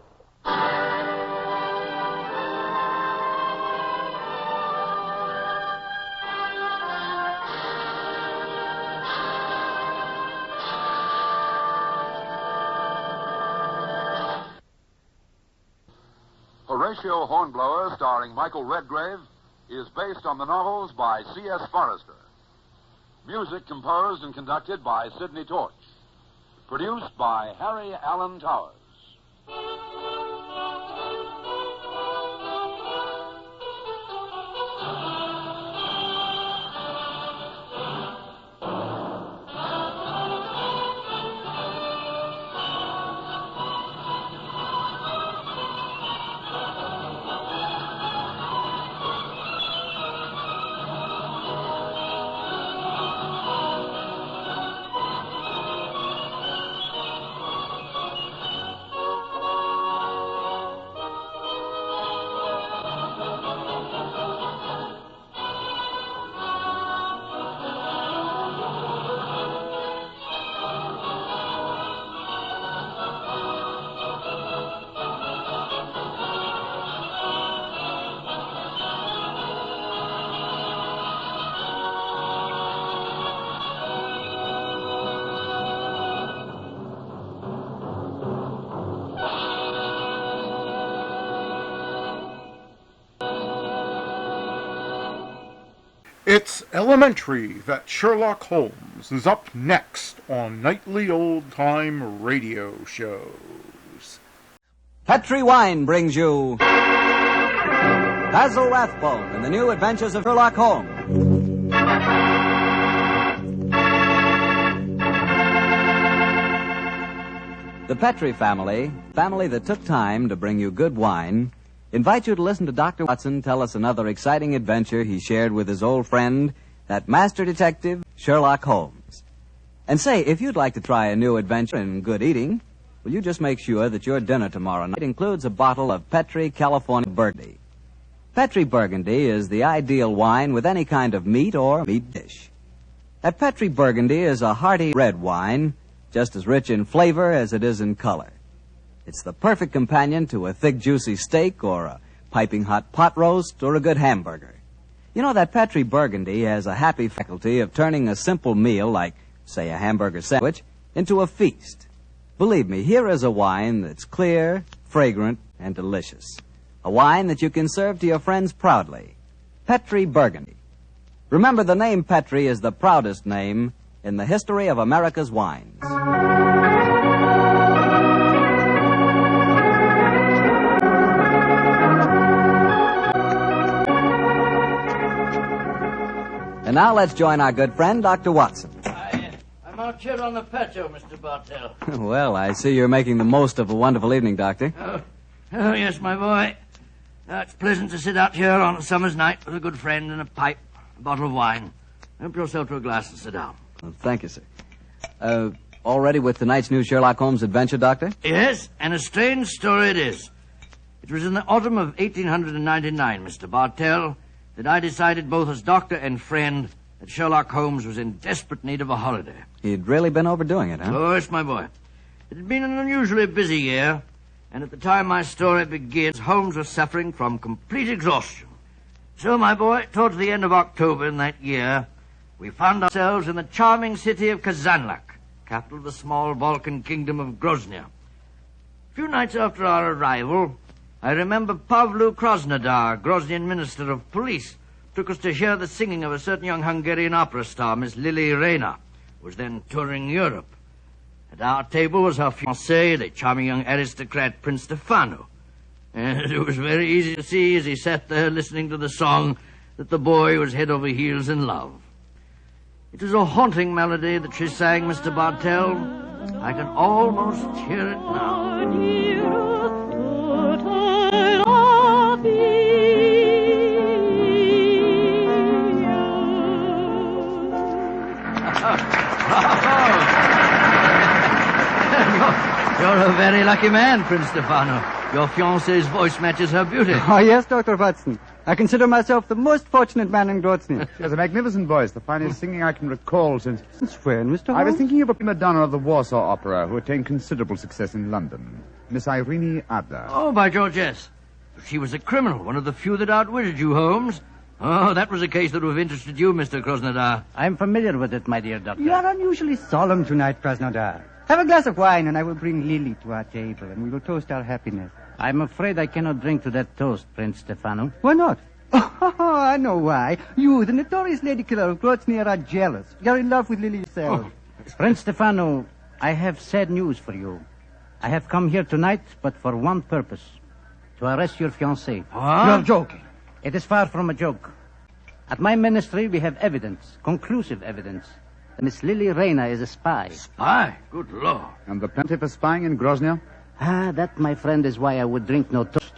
Horatio Hornblower, starring Michael Redgrave, is based on the novels by C.S. Forrester. Music composed and conducted by Sidney Torch. Produced by Harry Allen Towers. It's elementary that Sherlock Holmes is up next on nightly old-time radio shows. Petri Wine brings you Basil Rathbone and the New Adventures of Sherlock Holmes. The Petrie family that took time to bring you good wine, invite you to listen to Dr. Watson tell us another exciting adventure he shared with his old friend, that master detective, Sherlock Holmes. And say, if you'd like to try a new adventure in good eating, will you just make sure that your dinner tomorrow night includes a bottle of Petrie California Burgundy. Petrie Burgundy is the ideal wine with any kind of meat or meat dish. That Petrie Burgundy is a hearty red wine, just as rich in flavor as it is in color. It's the perfect companion to a thick, juicy steak or a piping hot pot roast or a good hamburger. You know that Petrie Burgundy has a happy faculty of turning a simple meal like, say, a hamburger sandwich into a feast. Believe me, here is a wine that's clear, fragrant, and delicious. A wine that you can serve to your friends proudly. Petrie Burgundy. Remember, the name Petrie is the proudest name in the history of America's wines. And now let's join our good friend, Dr. Watson. I'm out here on the patio, Mr. Bartell. Well, I see you're making the most of a wonderful evening, Doctor. Oh, yes, my boy. It's pleasant to sit out here on a summer's night with a good friend and a pipe, a bottle of wine. Help yourself to a glass and sit down. Well, thank you, sir. All ready with tonight's new Sherlock Holmes adventure, Doctor? Yes, and a strange story it is. It was in the autumn of 1899, Mr. Bartell, that I decided both as doctor and friend that Sherlock Holmes was in desperate need of a holiday. He'd really been overdoing it, huh? Oh, yes, my boy. It had been an unusually busy year, and at the time my story begins, Holmes was suffering from complete exhaustion. So, my boy, towards the end of October in that year, we found ourselves in the charming city of Kazanlak, capital of the small Balkan kingdom of Grozny. A few nights after our arrival, I remember Pavlu Krasnodar, Groznian minister of police, took us to hear the singing of a certain young Hungarian opera star, Miss Lily Rayner, who was then touring Europe. At our table was her fiancé, the charming young aristocrat Prince Stefano. And it was very easy to see as he sat there listening to the song that the boy was head over heels in love. It was a haunting melody that she sang, Mr. Bartell. I can almost hear it now. You're a very lucky man, Prince Stefano. Your fiancée's voice matches her beauty. Oh, yes, Dr. Watson. I consider myself the most fortunate man in Grozny. She has a magnificent voice, the finest singing I can recall since... Since when, Mr. Holmes? I was thinking of a prima donna of the Warsaw Opera who attained considerable success in London. Miss Irene Adler. Oh, by George, yes. She was a criminal, one of the few that outwitted you, Holmes. Oh, that was a case that would have interested you, Mr. Krasnodar. I'm familiar with it, my dear doctor. You are unusually solemn tonight, Krasnodar. Have a glass of wine, and I will bring Lily to our table, and we will toast our happiness. I'm afraid I cannot drink to that toast, Prince Stefano. Why not? Oh, I know why. You, the notorious lady killer of Grozny, are jealous. You're in love with Lily yourself. Prince Stefano, I have sad news for you. I have come here tonight, but for one purpose. To arrest your fiancée. What? You're joking. It is far from a joke. At my ministry, we have evidence, conclusive evidence, that Miss Lily Rayner is a spy. Spy? Good Lord. And the penalty for spying in Grozny? That, my friend, is why I would drink no toast.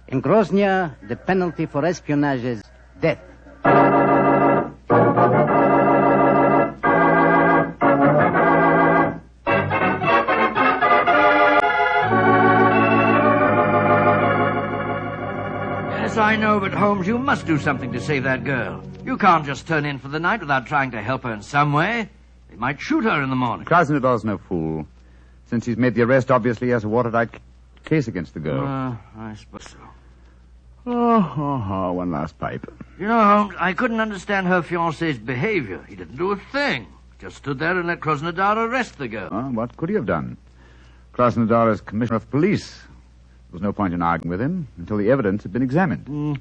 In Grozny, the penalty for espionage is death. Yes, I know, but Holmes, you must do something to save that girl. You can't just turn in for the night without trying to help her in some way. They might shoot her in the morning. Krasnodar's no fool. Since he's made the arrest, obviously he has a watertight case against the girl. I suppose so. One last pipe. You know, Holmes, I couldn't understand her fiancé's behavior. He didn't do a thing. Just stood there and let Krasnodar arrest the girl. What could he have done? Krasnodar is commissioner of police. There was no point in arguing with him until the evidence had been examined.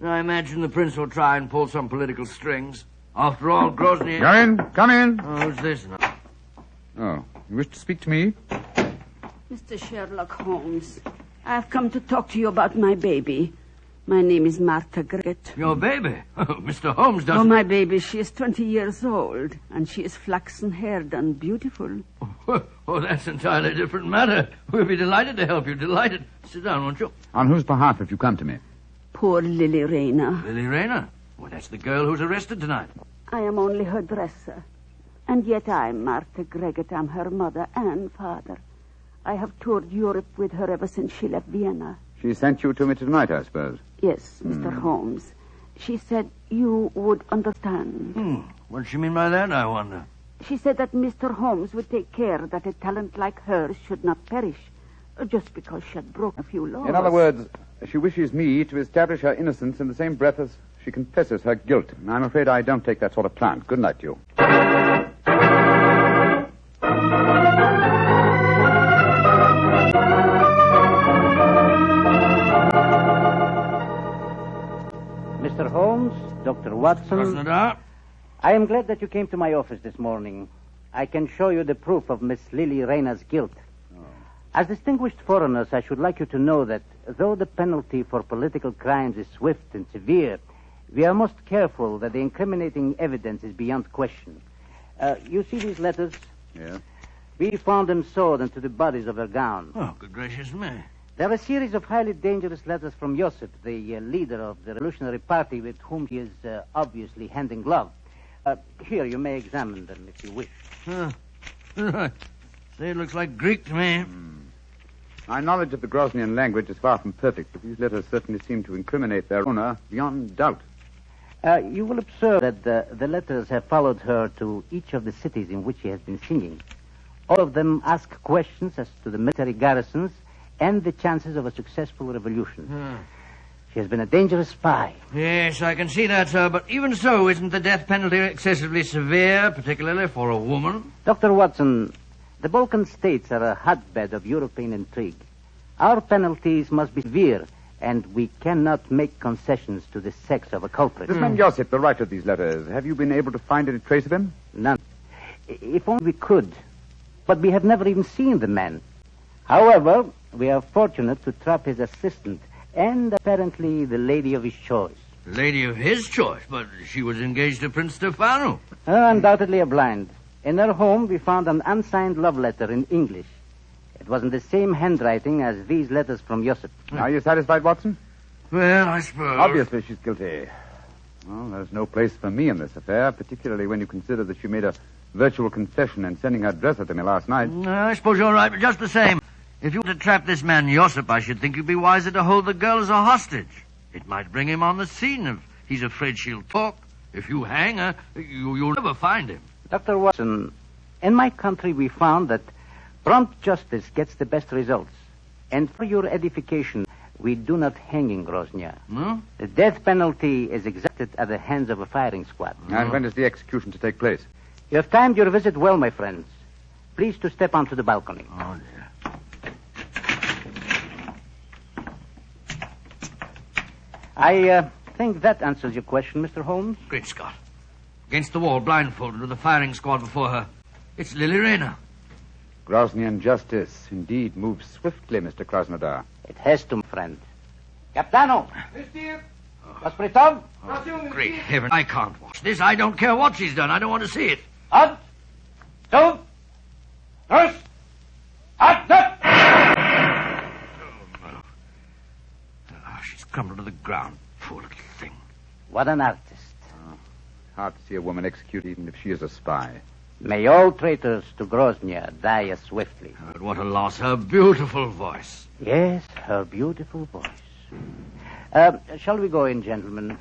I imagine the prince will try and pull some political strings. After all, Grozny... Come in. Oh, who's this now? Oh, you wish to speak to me? Mr. Sherlock Holmes, I've come to talk to you about my baby. My name is Martha Gregget. Your baby? Oh, Mr. Holmes doesn't... Oh, my baby, she is 20 years old, and she is flaxen-haired and beautiful. Oh, that's an entirely different matter. We'll be delighted to help you. Delighted. Sit down, won't you? On whose behalf have you come to me? Poor Lily Rayner. Lily Rayner? Well, that's the girl who's arrested tonight. I am only her dresser. And yet I'm Martha Greggett. I'm her mother and father. I have toured Europe with her ever since she left Vienna. She sent you to me tonight, I suppose. Yes, Mr. Holmes. She said you would understand. What does she mean by that, I wonder? She said that Mr. Holmes would take care that a talent like hers should not perish just because she had broken a few laws. In other words, she wishes me to establish her innocence in the same breath as she confesses her guilt. I'm afraid I don't take that sort of plant. Good night to you. Mr. Holmes, Dr. Watson. I am glad that you came to my office this morning. I can show you the proof of Miss Lily Rayner's guilt. As distinguished foreigners, I should like you to know that though the penalty for political crimes is swift and severe, we are most careful that the incriminating evidence is beyond question. You see these letters? Yeah. We found them sewed into the bodies of her gown. Oh, good gracious me. They're a series of highly dangerous letters from Joseph, the leader of the Revolutionary Party with whom he is obviously hand in glove. Here, you may examine them if you wish. Right. Say, it looks like Greek to me. My knowledge of the Grosnian language is far from perfect, but these letters certainly seem to incriminate their owner beyond doubt. You will observe that the letters have followed her to each of the cities in which she has been singing. All of them ask questions as to the military garrisons and the chances of a successful revolution. She has been a dangerous spy. Yes, I can see that, sir. But even so, isn't the death penalty excessively severe, particularly for a woman? Dr. Watson, the Balkan states are a hotbed of European intrigue. Our penalties must be severe, and we cannot make concessions to the sex of a culprit. This man Joseph, the writer of these letters, have you been able to find any trace of him? None. If only we could. But we have never even seen the man. However, we are fortunate to trap his assistant and apparently the lady of his choice. Lady of his choice? But she was engaged to Prince Stefano. Undoubtedly a blind. In her home, we found an unsigned love letter in English. It was in the same handwriting as these letters from Joseph. Are you satisfied, Watson? Well, I suppose. Obviously, she's guilty. Well, there's no place for me in this affair, particularly when you consider that she made a virtual confession in sending her dresser to me last night. I suppose you're right, but just the same. If you were to trap this man Joseph, I should think you'd be wiser to hold the girl as a hostage. It might bring him on the scene if he's afraid she'll talk. If you hang her, you'll never find him. Dr. Watson, in my country we found that prompt justice gets the best results. And for your edification, we do not hang in Grozny. No? The death penalty is exacted at the hands of a firing squad. And when is the execution to take place? You have timed your visit well, my friends. Please to step onto the balcony. Oh, dear. I think that answers your question, Mr. Holmes. Great Scott. Against the wall, blindfolded, with a firing squad before her. It's Lily Rayner. Grosnian justice indeed moves swiftly, Mr. Krasnodar. It has to, my friend. Capitano! Hospital? Great heaven, I can't watch this. I don't care what she's done. I don't want to see it. Up! Two! Nurse! Up! Up! She's crumbled to the ground. Poor little thing. What an artist. Hard to see a woman executed even if she is a spy. May all traitors to Grozny die as swiftly. But what a loss. Her beautiful voice. Yes, her beautiful voice. Shall we go in, gentlemen?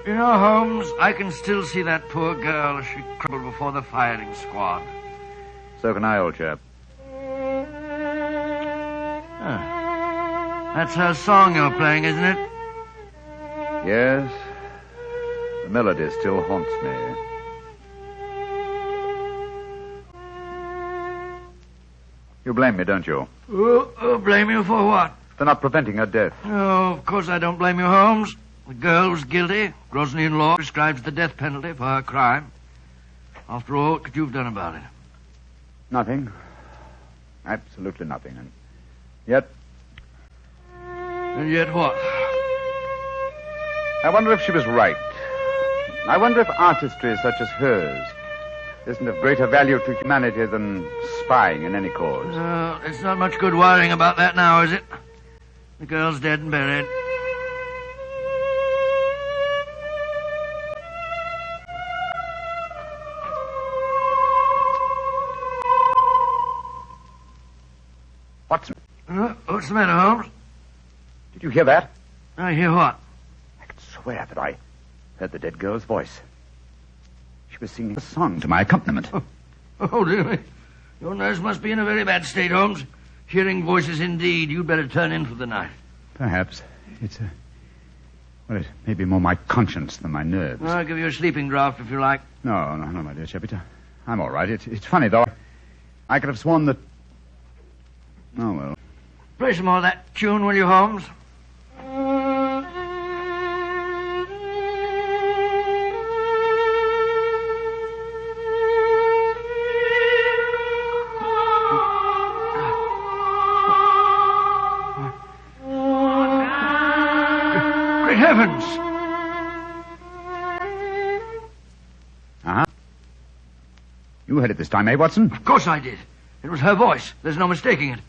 You know, Holmes, I can still see that poor girl as she crumbled before the firing squad. So can I, old chap. That's her song you're playing, isn't it? Yes. The melody still haunts me. You blame me, don't you? Blame you for what? For not preventing her death. Oh, of course I don't blame you, Holmes. The girl was guilty. Grosnian law prescribes the death penalty for her crime. After all, what could you have done about it? Nothing. Absolutely nothing. And yet... And yet what? I wonder if she was right. I wonder if artistry such as hers isn't of greater value to humanity than spying in any cause. It's not much good worrying about that now, is it? The girl's dead and buried. Watson. What's the matter, Holmes? Did you hear that? I hear what? I could swear that I heard the dead girl's voice. She was singing a song to my accompaniment. Oh, dear. Your nurse must be in a very bad state, Holmes. Hearing voices indeed. You'd better turn in for the night. Perhaps. Well, it may be more my conscience than my nerves. I'll give you a sleeping draught if you like. No, my dear Chepita. I'm all right. It's funny, though. I could have sworn that... Oh, well. Play some more of that tune, will you, Holmes? Great heavens! Uh-huh. You heard it this time, eh, Watson? Of course I did. It was her voice. There's no mistaking it.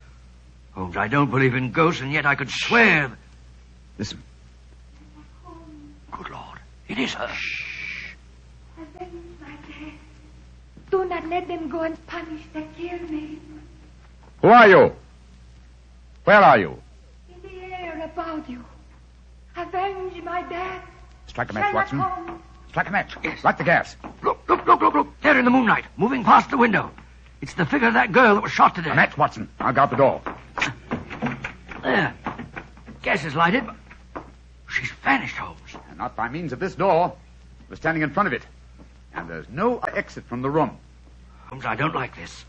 Holmes, I don't believe in ghosts, and yet I could swear... Listen. Good Lord. It is her. Shh. Avenge my death. Do not let them go and punish the kill me. Who are you? Where are you? In the air about you. Avenge my death. Strike a match, Sherlock Watson. Holmes. Strike a match. Yes. Light the gas. Look. There in the moonlight, moving past the window. It's the figure of that girl that was shot to death. A match, Watson. I'll guard the door. There. Gas is lighted, but she's vanished, Holmes. And not by means of this door. We're standing in front of it. And there's no exit from the room. Holmes, I don't like this.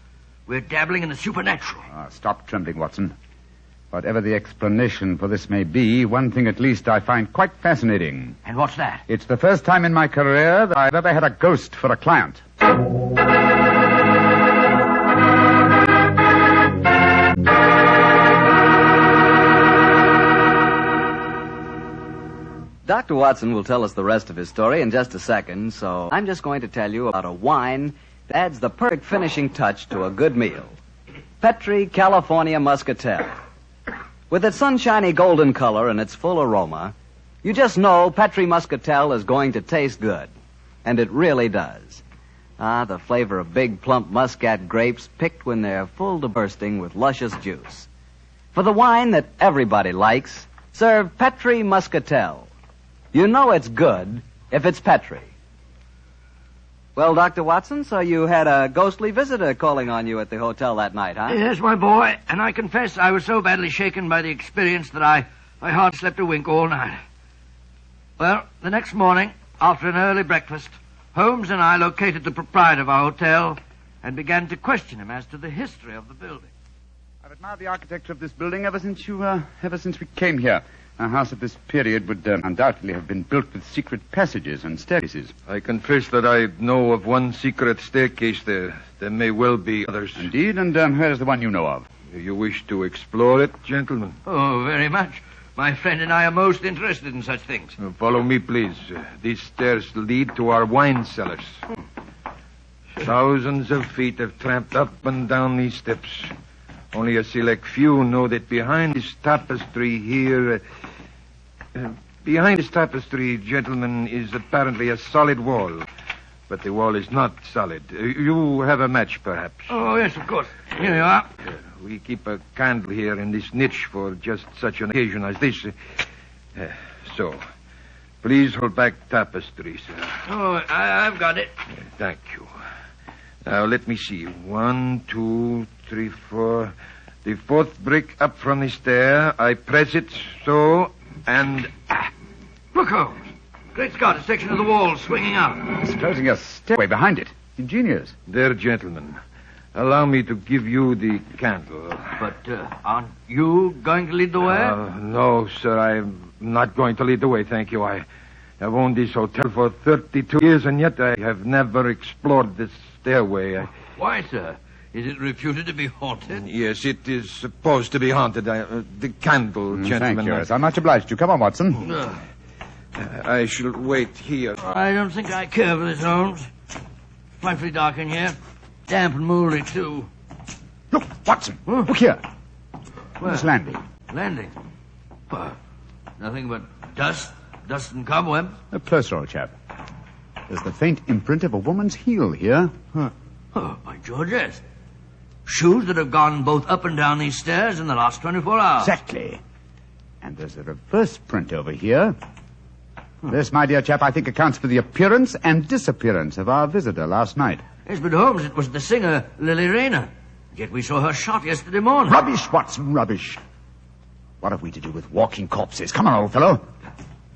We're dabbling in the supernatural. Stop trembling, Watson. Whatever the explanation for this may be, one thing at least I find quite fascinating. And what's that? It's the first time in my career that I've ever had a ghost for a client. Dr. Watson will tell us the rest of his story in just a second, so I'm just going to tell you about a wine that adds the perfect finishing touch to a good meal. Petri California Muscatel. With its sunshiny golden color and its full aroma, you just know Petri Muscatel is going to taste good. And it really does. The flavor of big, plump Muscat grapes picked when they're full to bursting with luscious juice. For the wine that everybody likes, serve Petri Muscatel. You know it's good if it's Petri. Well, Dr. Watson, so you had a ghostly visitor calling on you at the hotel that night, huh? Yes, my boy, and I confess I was so badly shaken by the experience that I hardly slept a wink all night. Well, the next morning, after an early breakfast, Holmes and I located the proprietor of our hotel and began to question him as to the history of the building. I've admired the architecture of this building ever since we came here. A house of this period would undoubtedly have been built with secret passages and staircases. I confess that I know of one secret staircase there. There may well be others. Indeed, and where is the one you know of? Do you wish to explore it, gentlemen? Oh, very much. My friend and I are most interested in such things. Follow me, please. These stairs lead to our wine cellars. Thousands of feet have tramped up and down these steps. Only a select few know that behind this tapestry here... behind this tapestry, gentlemen, is apparently a solid wall. But the wall is not solid. You have a match, perhaps. Oh, yes, of course. Here you are. We keep a candle here in this niche for just such an occasion as this. So, please hold back tapestry, sir. Oh, I've got it. Thank you. Now, let me see. 1, 2, 3, 4. The fourth brick up from the stair. I press it so, and... Look, Holmes. Great Scott, a section of the wall swinging up. It's closing a stairway behind it. Ingenious. There, gentlemen. Allow me to give you the candle. But aren't you going to lead the way? No, sir. I'm not going to lead the way, thank you. I I've owned this hotel for 32 years, and yet I have never explored this stairway. Why, sir? Is it reputed to be haunted? Yes, it is supposed to be haunted. The candle, gentlemen. Thank you. Yes, I'm much obliged to you. Come on, Watson. I shall wait here. I don't think I care for this, Holmes. Frightfully dark in here. Damp and mouldy, too. Look, Watson. Look here. Where? This landing. Landing? Nothing but dust and cobwebs. Closer, old chap. There's the faint imprint of a woman's heel here. Oh, by George, yes. Shoes that have gone both up and down these stairs in the last 24 hours. Exactly. And there's a reverse print over here. This, my dear chap, I think accounts for the appearance and disappearance of our visitor last night. Yes, but Holmes, it was the singer, Lily Rayner. Yet we saw her shot yesterday morning. Rubbish, Watson, rubbish. What have we to do with walking corpses? Come on, old fellow.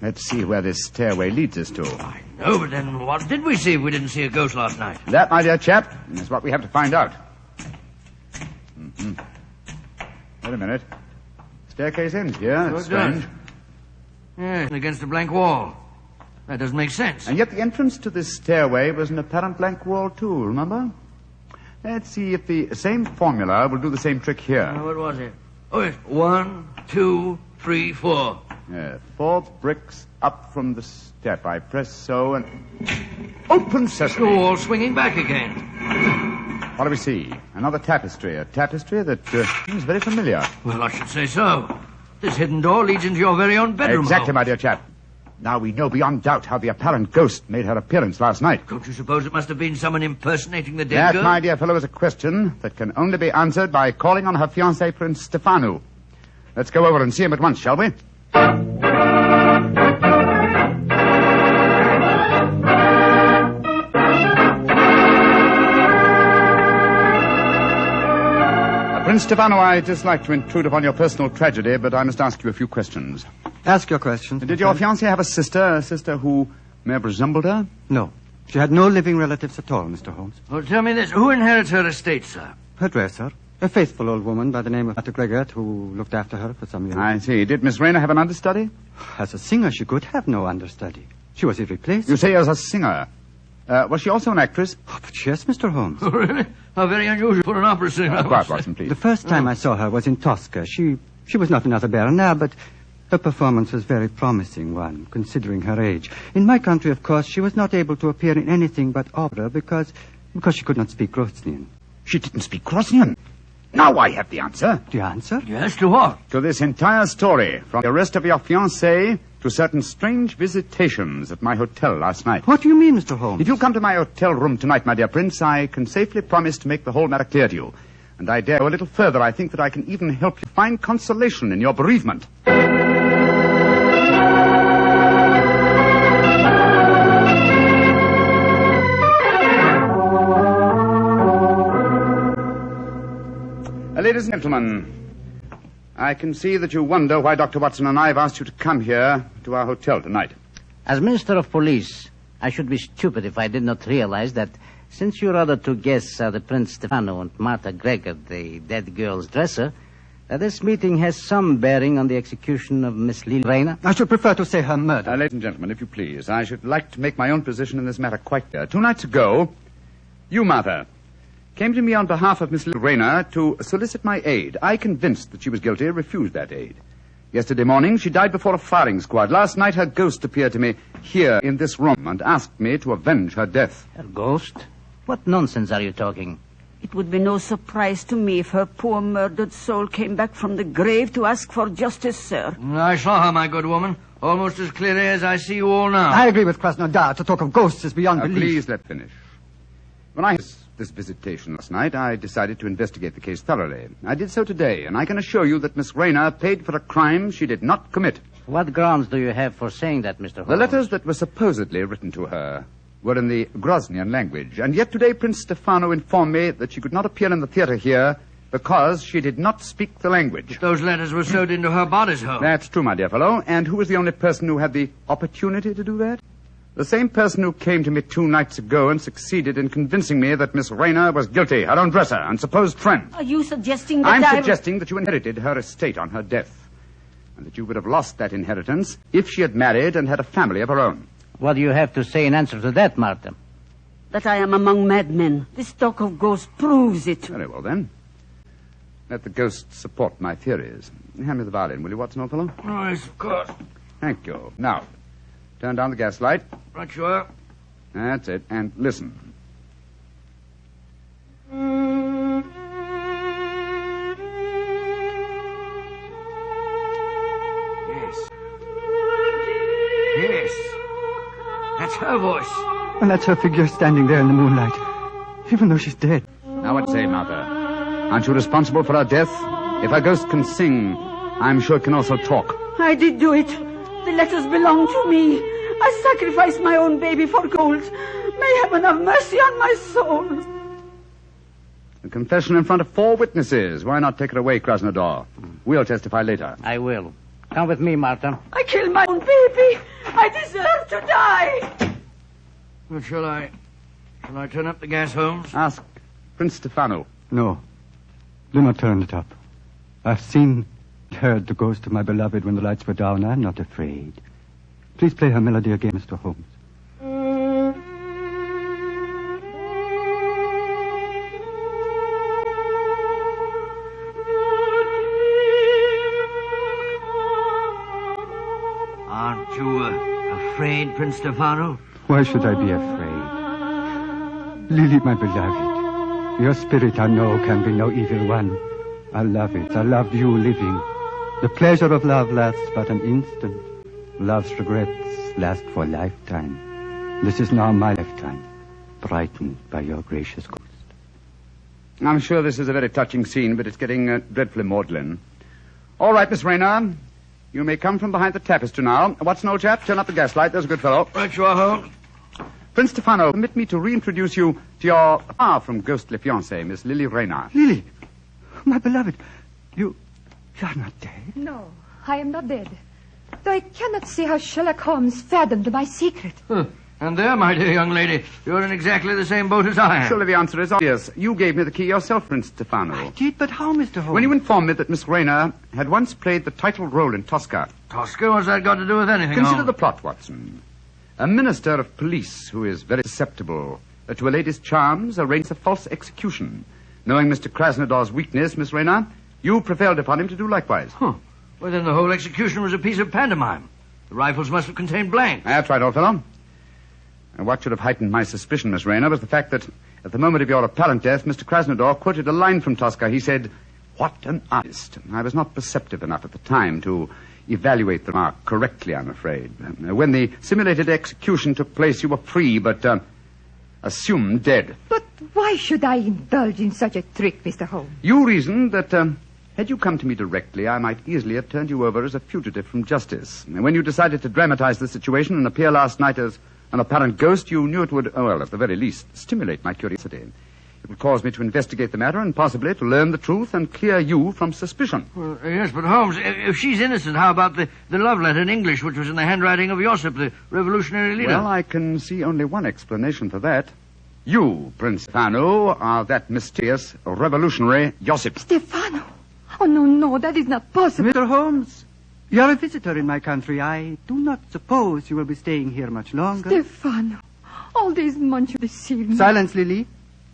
Let's see where this stairway leads us to. I know, but then what did we see if we didn't see a ghost last night? That, my dear chap, is what we have to find out. Wait a minute. Staircase ends here. That's strange. Yes, against a blank wall. That doesn't make sense. And yet the entrance to this stairway was an apparent blank wall, too, remember? Let's see if the same formula will do the same trick here. What was it? Oh, yes. 1, 2, 3, 4. 4 bricks up from the step. I press so and... Open sesame! The wall swinging back again. What do we see? Another tapestry. A tapestry that seems very familiar. Well, I should say so. This hidden door leads into your very own bedroom. Exactly, my dear chap. Now we know beyond doubt how the apparent ghost made her appearance last night. Don't you suppose it must have been someone impersonating the dead girl? That, my dear fellow, is a question that can only be answered by calling on her fiancé, Prince Stefano. Let's go over and see him at once, shall we? Prince Stefano, I'd just like to intrude upon your personal tragedy, but I must ask you a few questions. Ask your questions. Did your fiancée have a sister who may have resembled her? No. She had no living relatives at all, Mr. Holmes. Well, tell me this. Who inherits her estate, sir? Her dresser. A faithful old woman by the name of Dr. Gregor, who looked after her for some years. I see. Did Miss Rayner have an understudy? As a singer, she could have no understudy. She was irreplaceable. You say as a singer. Was she also an actress? Oh, but yes, Mr. Holmes. Oh, really? How very unusual for an opera singer. Quiet, Watson, please. The first time I saw her was in Tosca. She was not another Baroness, but her performance was very promising one, considering her age. In my country, of course, she was not able to appear in anything but opera because she could not speak Grosnian. She didn't speak Grosnian? Now I have the answer. The answer? Yes, to what? To this entire story, from the arrest of your fiancée to certain strange visitations at my hotel last night. What do you mean, Mr. Holmes? If you'll come to my hotel room tonight, my dear Prince, I can safely promise to make the whole matter clear to you. And I dare go a little further. I think that I can even help you find consolation in your bereavement. Ladies and gentlemen, I can see that you wonder why Dr. Watson and I have asked you to come here to our hotel tonight. As Minister of Police, I should be stupid if I did not realize that since your other two guests are the Prince Stefano and Martha Gregor, the dead girl's dresser, that this meeting has some bearing on the execution of Miss Lily Rayner. I should prefer to say her murder. Ladies and gentlemen, if you please, I should like to make my own position in this matter quite clear. 2 nights ago, you, Martha, came to me on behalf of Miss Rayner to solicit my aid. I, convinced that she was guilty, refused that aid. Yesterday morning, she died before a firing squad. Last night, her ghost appeared to me here in this room and asked me to avenge her death. Her ghost? What nonsense are you talking? It would be no surprise to me if her poor murdered soul came back from the grave to ask for justice, sir. I saw her, my good woman, almost as clearly as I see you all now. I agree with Krasnodar. To talk of ghosts is beyond belief. Please let finish. When I had this visitation last night, I decided to investigate the case thoroughly. I did so today, and I can assure you that Miss Rayner paid for a crime she did not commit. What grounds do you have for saying that, Mr. Holmes? The letters that were supposedly written to her were in the Grosnian language, and yet today Prince Stefano informed me that she could not appear in the theater here because she did not speak the language. But those letters were sewed into her bodice hole. That's true, my dear fellow. And who was the only person who had the opportunity to do that? The same person who came to me 2 nights ago and succeeded in convincing me that Miss Rayner was guilty, her own dresser and supposed friend. Are you suggesting that I'm suggesting that you inherited her estate on her death. and that you would have lost that inheritance if she had married and had a family of her own. What do you have to say in answer to that, Martha? That I am among madmen. This talk of ghosts proves it. Very well, then. Let the ghosts support my theories. Hand me the violin, will you, Watson, old fellow? Oh, yes, of course. Thank you. Now, turn down the gas light. Right you are. That's it. And listen. Yes. Yes. That's her voice. And that's her figure standing there in the moonlight, even though she's dead. Now what say, Martha? Aren't you responsible for her death? If a ghost can sing, I'm sure it can also talk. I did do it. The letters belong to me. I sacrificed my own baby for gold. May heaven have mercy on my soul. A confession in front of 4 witnesses. Why not take her away, Krasnodar? We'll testify later. I will. Come with me, Martha. I killed my own baby. I deserve to die. Well, shall I turn up the gas, Holmes? Ask Prince Stefano. No. Do not turn it up. I've seen and heard the ghost of my beloved when the lights were down. I'm not afraid. Please play her melody again, Mr. Holmes. Aren't you afraid, Prince Stefano? Why should I be afraid? Lily, my beloved, your spirit I know can be no evil one. I love it. I love you living. The pleasure of love lasts but an instant. Love's regrets last for a lifetime. This is now my lifetime, brightened by your gracious ghost. I'm sure this is a very touching scene, but it's getting dreadfully maudlin. All right, Miss Rayner. You may come from behind the tapestry now. Watson, old chap, turn up the gaslight. There's a good fellow. Right you are, Holmes. Prince Stefano, permit me to reintroduce you to your far from ghostly fiancée, Miss Lily Rayner. Lily, my beloved, you're not dead. No, I am not dead. Though I cannot see how Sherlock Holmes fathomed my secret. And there, my dear young lady, you're in exactly the same boat as I am. Surely the answer is obvious. You gave me the key yourself, Prince Stefano. I did, but how, Mr. Holmes? When you informed me that Miss Rayner had once played the title role in Tosca. Tosca? What's that got to do with anything, Consider Holmes? the plot, Watson. A minister of police who is very susceptible to a lady's charms arranges a false execution. Knowing Mr. Krasnodar's weakness, Miss Rayner, you prevailed upon him to do likewise. Huh. Well, then the whole execution was a piece of pantomime. The rifles must have contained blanks. That's right, old fellow. And what should have heightened my suspicion, Miss Rayner, was the fact that at the moment of your apparent death, Mr. Krasnodar quoted a line from Tosca. He said, "What an artist." I was not perceptive enough at the time to evaluate the remark correctly, I'm afraid. When the simulated execution took place, you were free, but assumed dead. But why should I indulge in such a trick, Mr. Holmes? You reasoned that had you come to me directly, I might easily have turned you over as a fugitive from justice. And when you decided to dramatize the situation and appear last night as an apparent ghost, you knew it would, well, at the very least, stimulate my curiosity. It would cause me to investigate the matter and possibly to learn the truth and clear you from suspicion. Well, yes, but Holmes, if she's innocent, how about the love letter in English, which was in the handwriting of Josip, the revolutionary leader? Well, I can see only one explanation for that. You, Prince Stefano, are that mysterious revolutionary Josip. Stefano? Oh, no, that is not possible. Mr. Holmes, you're a visitor in my country. I do not suppose you will be staying here much longer. Stefano, all these months you deceived me. Silence, Lily.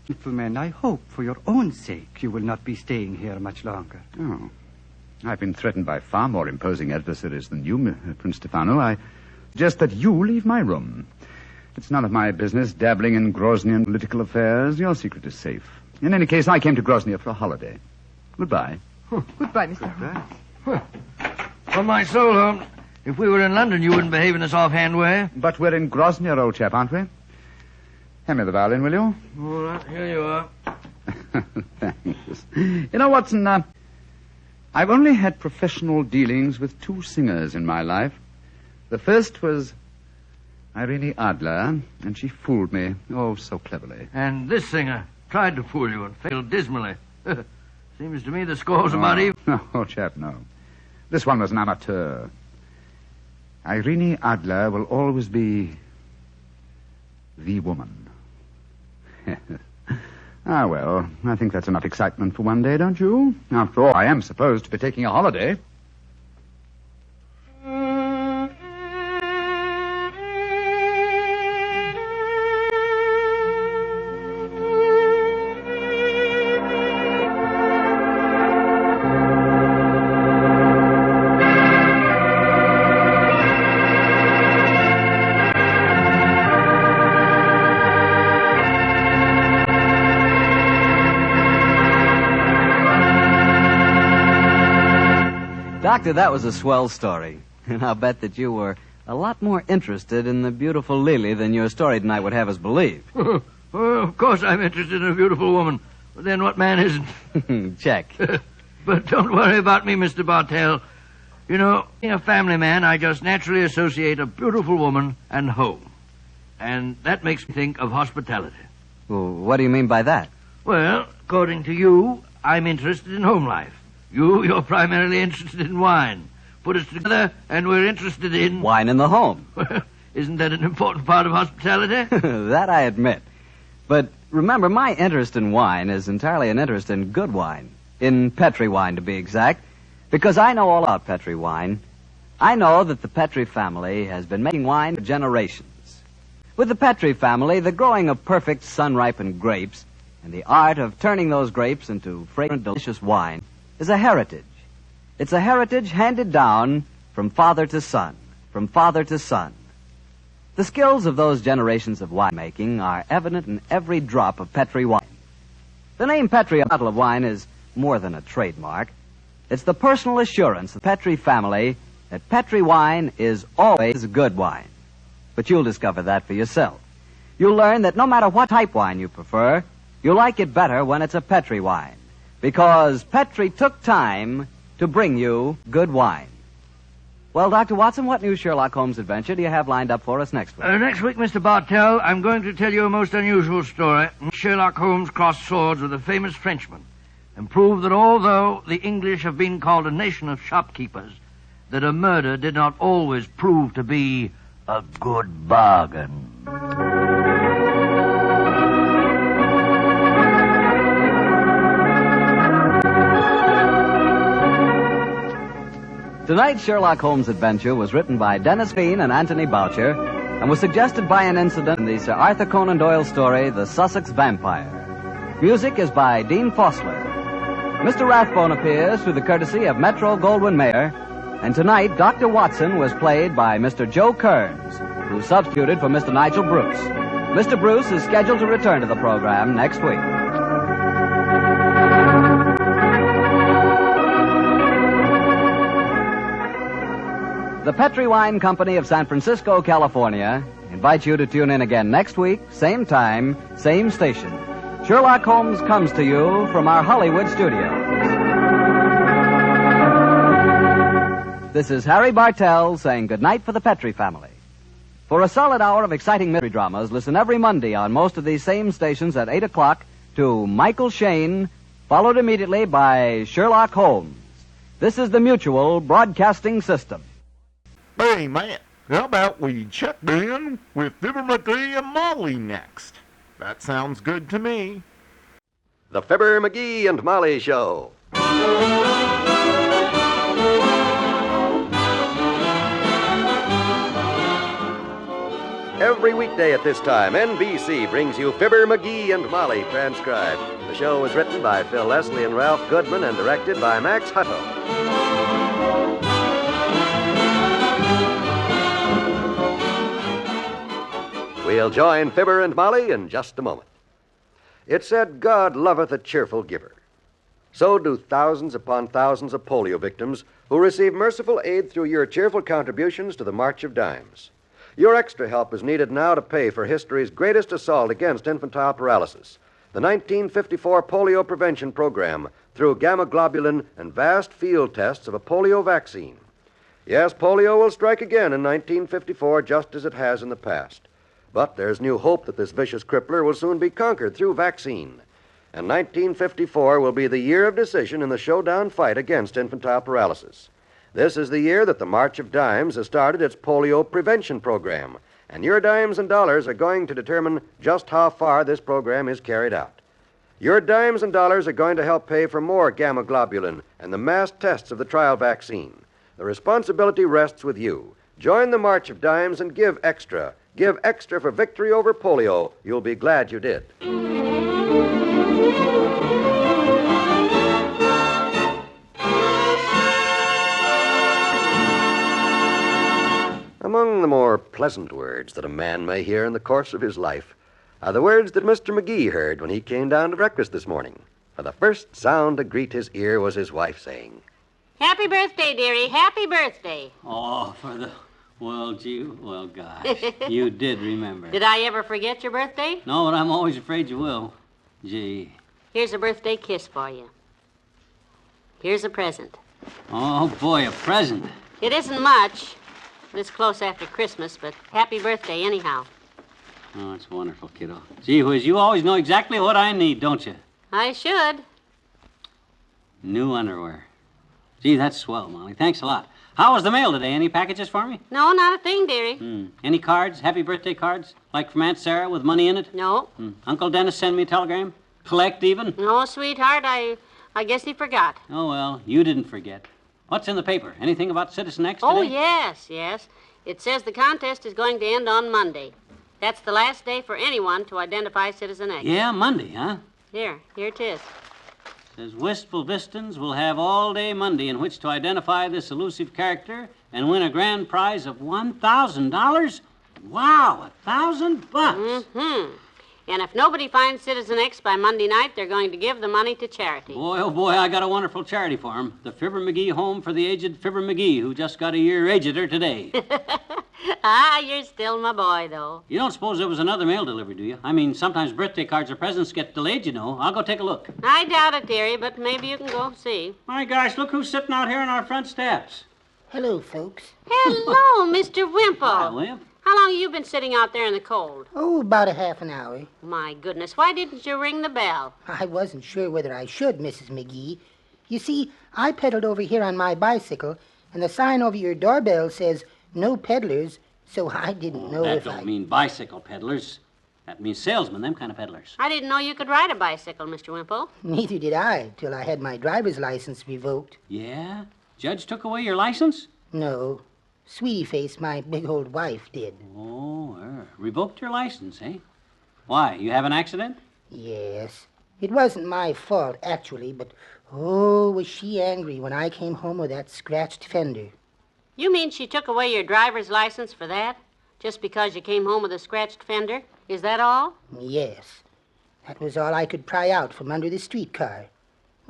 Gentlemen, I hope for your own sake you will not be staying here much longer. Oh. I've been threatened by far more imposing adversaries than you, Prince Stefano. I suggest that you leave my room. It's none of my business dabbling in Groznian political affairs. Your secret is safe. In any case, I came to Grozny for a holiday. Goodbye. Goodbye, Mr. Holmes. On my soul, Holmes, if we were in London, you wouldn't behave in this offhand way. But we're in Grozny, old chap, aren't we? Hand me the violin, will you? All right, here you are. Thanks. You know, Watson, I've only had professional dealings with 2 singers in my life. The first was Irene Adler, and she fooled me, oh, so cleverly. And this singer tried to fool you and failed dismally. Seems to me the score's about even. No, old chap, no. This one was an amateur. Irene Adler will always be the woman. Ah, well, I think that's enough excitement for one day, don't you? After all, I am supposed to be taking a holiday. Doctor, that was a swell story. And I'll bet that you were a lot more interested in the beautiful Lily than your story tonight would have us believe. Well, of course I'm interested in a beautiful woman. But then what man isn't? Check. But don't worry about me, Mr. Bartell. You know, being a family man, I just naturally associate a beautiful woman and home. And that makes me think of hospitality. Well, what do you mean by that? Well, according to you, I'm interested in home life. You're primarily interested in wine. Put us together, and we're interested in... Wine in the home. Isn't that an important part of hospitality? That I admit. But remember, my interest in wine is entirely an interest in good wine. In Petri wine, to be exact. Because I know all about Petri wine. I know that the Petri family has been making wine for generations. With the Petri family, the growing of perfect sun-ripened grapes and the art of turning those grapes into fragrant, delicious wine is a heritage. It's a heritage handed down from father to son, from father to son. The skills of those generations of winemaking are evident in every drop of Petri wine. The name Petri on a bottle of wine is more than a trademark. It's the personal assurance of the Petri family that Petri wine is always good wine. But you'll discover that for yourself. You'll learn that no matter what type wine you prefer, you'll like it better when it's a Petri wine. Because Petri took time to bring you good wine. Well, Dr. Watson, what new Sherlock Holmes adventure do you have lined up for us next week? Next week, Mr. Bartell, I'm going to tell you a most unusual story. Sherlock Holmes crossed swords with a famous Frenchman and proved that although the English have been called a nation of shopkeepers, that a murder did not always prove to be a good bargain. Tonight's Sherlock Holmes adventure was written by Dennis Bean and Anthony Boucher and was suggested by an incident in the Sir Arthur Conan Doyle story, The Sussex Vampire. Music is by Dean Fossler. Mr. Rathbone appears through the courtesy of Metro-Goldwyn-Mayer, and tonight Dr. Watson was played by Mr. Joe Kearns, who substituted for Mr. Nigel Bruce. Mr. Bruce is scheduled to return to the program next week. The Petri Wine Company of San Francisco, California, invites you to tune in again next week, same time, same station. Sherlock Holmes comes to you from our Hollywood studios. This is Harry Bartell saying goodnight for the Petri family. For a solid hour of exciting mystery dramas, listen every Monday on most of these same stations at 8 o'clock to Michael Shayne, followed immediately by Sherlock Holmes. This is the Mutual Broadcasting System. Hey, man, how about we check in with Fibber, Magee, and Molly next? That sounds good to me. The Fibber, Magee, and Molly Show. Every weekday at this time, NBC brings you Fibber, Magee, and Molly transcribed. The show was written by Phil Leslie and Ralph Goodman and directed by Max Hutto. We'll join Fibber and Molly in just a moment. It said, God loveth a cheerful giver. So do thousands upon thousands of polio victims who receive merciful aid through your cheerful contributions to the March of Dimes. Your extra help is needed now to pay for history's greatest assault against infantile paralysis, the 1954 polio prevention program through gamma globulin and vast field tests of a polio vaccine. Yes, polio will strike again in 1954 just as it has in the past. But there's new hope that this vicious crippler will soon be conquered through vaccine. And 1954 will be the year of decision in the showdown fight against infantile paralysis. This is the year that the March of Dimes has started its polio prevention program, and your dimes and dollars are going to determine just how far this program is carried out. Your dimes and dollars are going to help pay for more gamma globulin and the mass tests of the trial vaccine. The responsibility rests with you. Join the March of Dimes and give extra. Give extra for victory over polio. You'll be glad you did. Among the more pleasant words that a man may hear in the course of his life are the words that Mr. Magee heard when he came down to breakfast this morning. For the first sound to greet his ear was his wife saying, Happy birthday, dearie. Happy birthday. Oh, gosh. You did remember. Did I ever forget your birthday? No, but I'm always afraid you will. Gee. Here's a birthday kiss for you. Here's a present. Oh, boy, a present. It isn't much. This close after Christmas, but happy birthday anyhow. Oh, it's wonderful, kiddo. Gee whiz, you always know exactly what I need, don't you? I should. New underwear. Gee, that's swell, Molly. Thanks a lot. How was the mail today? Any packages for me? No, not a thing, dearie. Any cards? Happy birthday cards? Like from Aunt Sarah with money in it? No. Uncle Dennis sent me a telegram? Collect even? No, sweetheart, I guess he forgot. Oh, well, you didn't forget. What's in the paper? Anything about Citizen X today? Oh, yes. It says the contest is going to end on Monday. That's the last day for anyone to identify Citizen X. Yeah, Monday, huh? Here it is. Says Wistful Vistans will have all day Monday in which to identify this elusive character and win a grand prize of $1,000. Wow, $1,000? Mm-hmm. And if nobody finds Citizen X by Monday night, they're going to give the money to charity. Boy, oh boy, I got a wonderful charity for him. The Fibber Magee Home for the Aged Fibber Magee, who just got a year ageder today. You're still my boy, though. You don't suppose there was another mail delivery, do you? I mean, sometimes birthday cards or presents get delayed, you know. I'll go take a look. I doubt it, dearie, but maybe you can go see. My gosh, look who's sitting out here on our front steps. Hello, folks. Hello, Mr. Wimple. Hi, Wimp. How long have you been sitting out there in the cold? Oh, about a half an hour. My goodness, why didn't you ring the bell? I wasn't sure whether I should, Mrs. Magee. You see, I pedaled over here on my bicycle, and the sign over your doorbell says, no peddlers, so I didn't know that if don't mean bicycle peddlers. That means salesmen, them kind of peddlers. I didn't know you could ride a bicycle, Mr. Wimple. Neither did I, till I had my driver's license revoked. Yeah? Judge took away your license? No. Sweetie Face, my big old wife, did. Oh, revoked your license, eh? Why, you have an accident? Yes. It wasn't my fault, actually, but, oh, was she angry when I came home with that scratched fender. You mean she took away your driver's license for that? Just because you came home with a scratched fender? Is that all? Yes. That was all I could pry out from under the streetcar.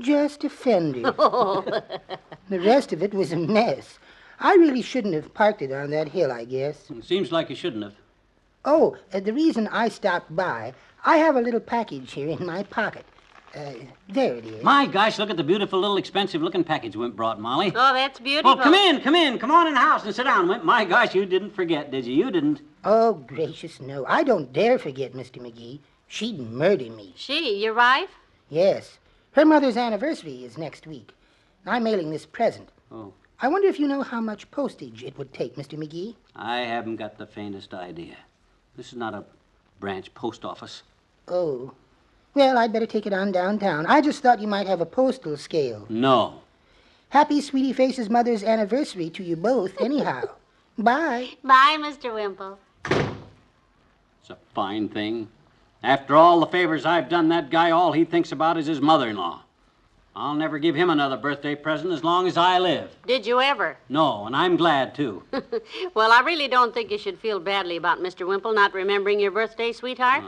Just a fender. The rest of it was a mess. I really shouldn't have parked it on that hill, I guess. It seems like you shouldn't have. Oh, the reason I stopped by, I have a little package here in my pocket. There it is. My gosh, look at the beautiful little expensive-looking package Wimp brought, Molly. Oh, that's beautiful. Well, come in. Come on in the house and sit down, Wimp. My gosh, you didn't forget, did you? You didn't. Oh, gracious, no. I don't dare forget, Mr. Magee. She'd murder me. She, your wife? Yes. Her mother's anniversary is next week. I'm mailing this present. Oh. I wonder if you know how much postage it would take, Mr. Magee? I haven't got the faintest idea. This is not a branch post office. Oh. Well, I'd better take it on downtown. I just thought you might have a postal scale. No. Happy Sweetie Face's mother's anniversary to you both, anyhow. Bye. Bye, Mr. Wimple. It's a fine thing. After all the favors I've done that guy, all he thinks about is his mother-in-law. I'll never give him another birthday present as long as I live. Did you ever? No, and I'm glad, too. Well, I really don't think you should feel badly about Mr. Wimple not remembering your birthday, sweetheart.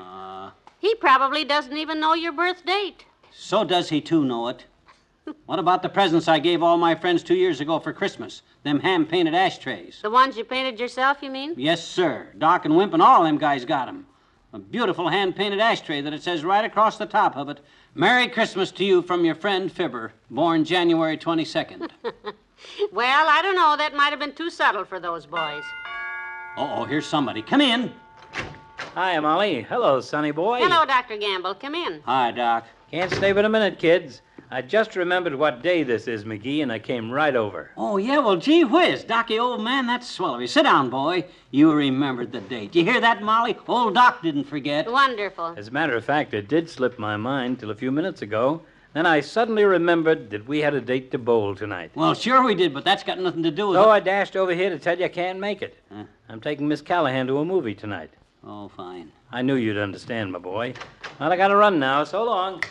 He probably doesn't even know your birth date. So does he, too, know it. What about the presents I gave all my friends 2 years ago for Christmas? Them hand-painted ashtrays. The ones you painted yourself, you mean? Yes, sir. Doc and Wimp and all them guys got 'em. A beautiful hand-painted ashtray that it says right across the top of it, Merry Christmas to you from your friend Fibber, born January 22nd. Well, I don't know. That might have been too subtle for those boys. Uh-oh, here's somebody. Come in. Hi, Molly. Hello, sonny boy. Hello, Dr. Gamble. Come in. Hi, Doc. Can't stay but a minute, kids. I just remembered what day this is, Magee, and I came right over. Oh, yeah? Well, gee whiz, Docky, old man, that's swell of you. Sit down, boy. You remembered the date. You hear that, Molly? Old Doc didn't forget. Wonderful. As a matter of fact, it did slip my mind till a few minutes ago. Then I suddenly remembered that we had a date to bowl tonight. Well, sure we did, but that's got nothing to do with it. So I dashed over here to tell you I can't make it. I'm taking Miss Callahan to a movie tonight. Oh, fine. I knew you'd understand, my boy. Well, I gotta run now. So long.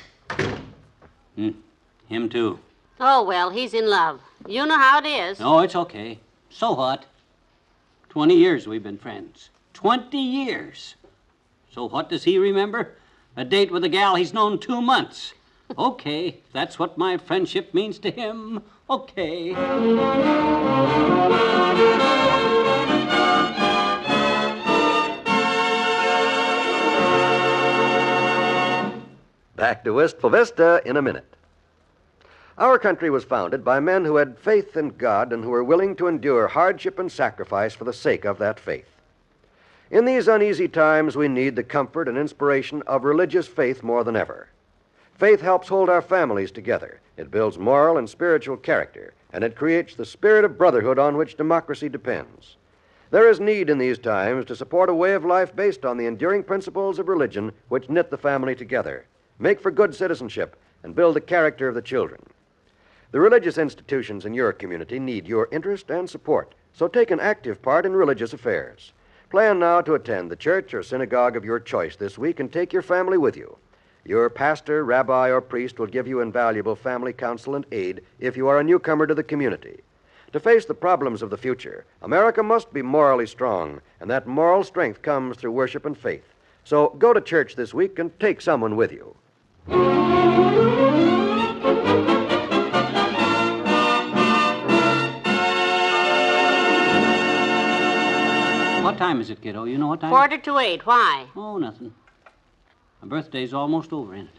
Him, too. Oh, well, he's in love. You know how it is. Oh, it's okay. So what? 20 years we've been friends. 20 years. So what does he remember? A date with a gal he's known 2 months. Okay, that's what my friendship means to him. Okay. Back to Wistful Vista in a minute. Our country was founded by men who had faith in God and who were willing to endure hardship and sacrifice for the sake of that faith. In these uneasy times, we need the comfort and inspiration of religious faith more than ever. Faith helps hold our families together. It builds moral and spiritual character, and it creates the spirit of brotherhood on which democracy depends. There is need in these times to support a way of life based on the enduring principles of religion which knit the family together, make for good citizenship, and build the character of the children. The religious institutions in your community need your interest and support, so take an active part in religious affairs. Plan now to attend the church or synagogue of your choice this week and take your family with you. Your pastor, rabbi, or priest will give you invaluable family counsel and aid if you are a newcomer to the community. To face the problems of the future, America must be morally strong, and that moral strength comes through worship and faith. So go to church this week and take someone with you. What time is it, kiddo? You know what time? 7:45. Why? Oh, nothing. My birthday's almost over, ain't it?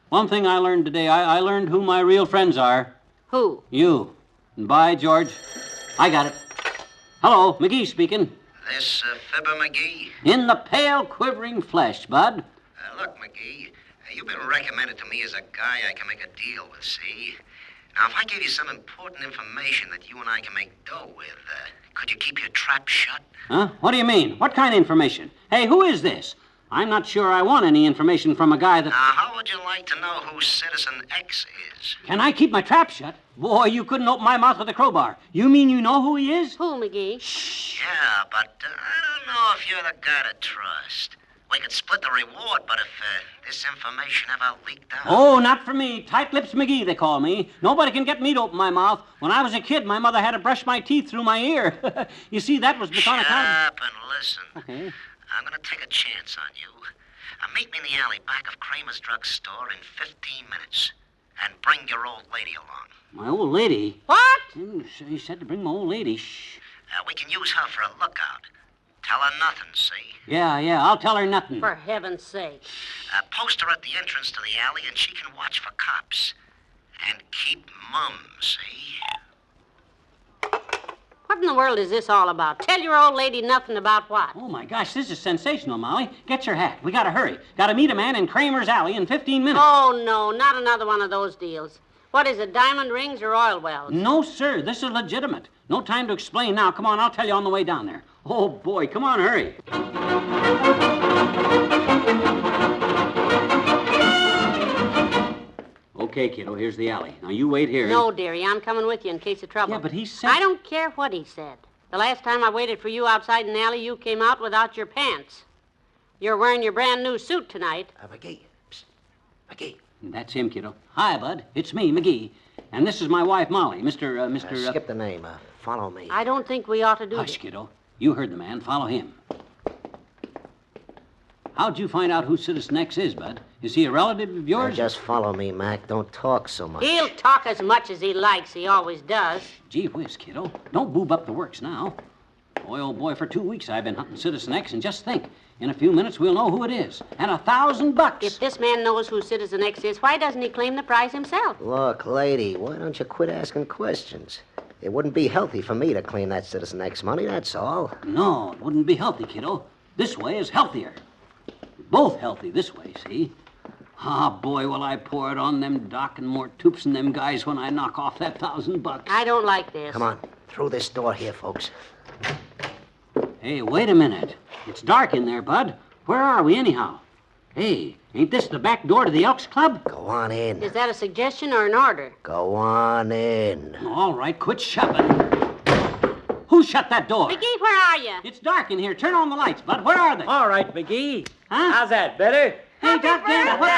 One thing I learned today, I learned who my real friends are. Who? You. And by George, I got it. Hello, Magee speaking. This Fibber, Magee? In the pale, quivering flesh, Bud. Look, Magee, you've been recommended to me as a guy I can make a deal with, see? Now, if I gave you some important information that you and I can make dough with, could you keep your trap shut? Huh? What do you mean? What kind of information? Hey, who is this? I'm not sure I want any information from a guy that... Now, how would you like to know who Citizen X is? Can I keep my trap shut? Boy, you couldn't open my mouth with a crowbar. You mean you know who he is? Who, Magee? Shh. Yeah, but I don't know if you're the guy to trust. We could split the reward, but if this information ever leaked out... Oh, not for me. Tight-lips Magee, they call me. Nobody can get me to open my mouth. When I was a kid, my mother had to brush my teeth through my ear. You see, that was the kind of time... Shut up and listen. Okay. I'm going to take a chance on you. Meet me in the alley back of Kramer's drugstore in 15 minutes. And bring your old lady along. My old lady? What? He said to bring my old lady. Shh. We can use her for a lookout. Tell her nothing, see? Yeah, I'll tell her nothing. For heaven's sake. Post her at the entrance to the alley, and she can watch for cops. And keep mum, see? What in the world is this all about? Tell your old lady nothing about what? Oh, my gosh, this is sensational, Molly. Get your hat. We gotta hurry. Gotta meet a man in Kramer's alley in 15 minutes. Oh, no, not another one of those deals. What is it, diamond rings or oil wells? No, sir, this is legitimate. No time to explain now. Come on, I'll tell you on the way down there. Oh, boy, come on, hurry. Okay, kiddo, here's the alley. Now, you wait here. No, dearie, I'm coming with you in case of trouble. Yeah, but he said... I don't care what he said. The last time I waited for you outside an alley, you came out without your pants. You're wearing your brand new suit tonight. Magee. Psst. Magee. That's him, kiddo. Hi, Bud. It's me, Magee. And this is my wife, Molly. Skip the name. Follow me. I don't think we ought to do Hush, kiddo. You heard the man. Follow him. How'd you find out who Citizen X is, Bud? Is he a relative of yours? Now just follow me, Mac. Don't talk so much. He'll talk as much as he likes. He always does. Gee whiz, kiddo. Don't boob up the works now. Boy, oh boy, for 2 weeks I've been hunting Citizen X, and just think, in a few minutes we'll know who it is. And $1,000. If this man knows who Citizen X is, why doesn't he claim the prize himself? Look, lady, why don't you quit asking questions? It wouldn't be healthy for me to claim that Citizen X money, that's all. No, it wouldn't be healthy, kiddo. This way is healthier. Both healthy this way, see? Ah, boy, will I pour it on them Doc and more toops and them guys when I knock off that $1,000. I don't like this. Come on, through this door here, folks. Hey, wait a minute. It's dark in there, Bud. Where are we, anyhow? Hey, ain't this the back door to the Elks Club? Go on in. Is that a suggestion or an order? Go on in. All right, quit shoving. Who shut that door? Magee, where are you? It's dark in here. Turn on the lights, Bud. Where are they? All right, Magee. Huh? How's that, better? Hey, Doc Gamble, what's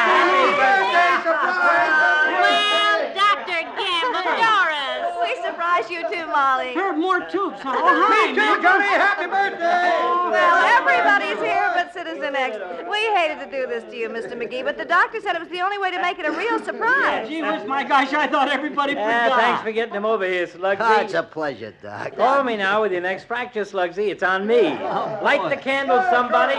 Well, Dr. Gamble, Doris. We surprised you too, Molly. More tubes, huh? Oh, hi, Me too, man. Johnny. Happy birthday. Well, everybody's here but Citizen Citizen X. We hated to do this to you, Mr. Magee, but the doctor said it was the only way to make it a real surprise. Gee whiz, my gosh, I thought everybody forgot. Thanks for getting him over here, Slugsy. Oh, it's a pleasure, Doc. Call me now with your next fracture, Slugsy. It's on me. Light the candle, somebody.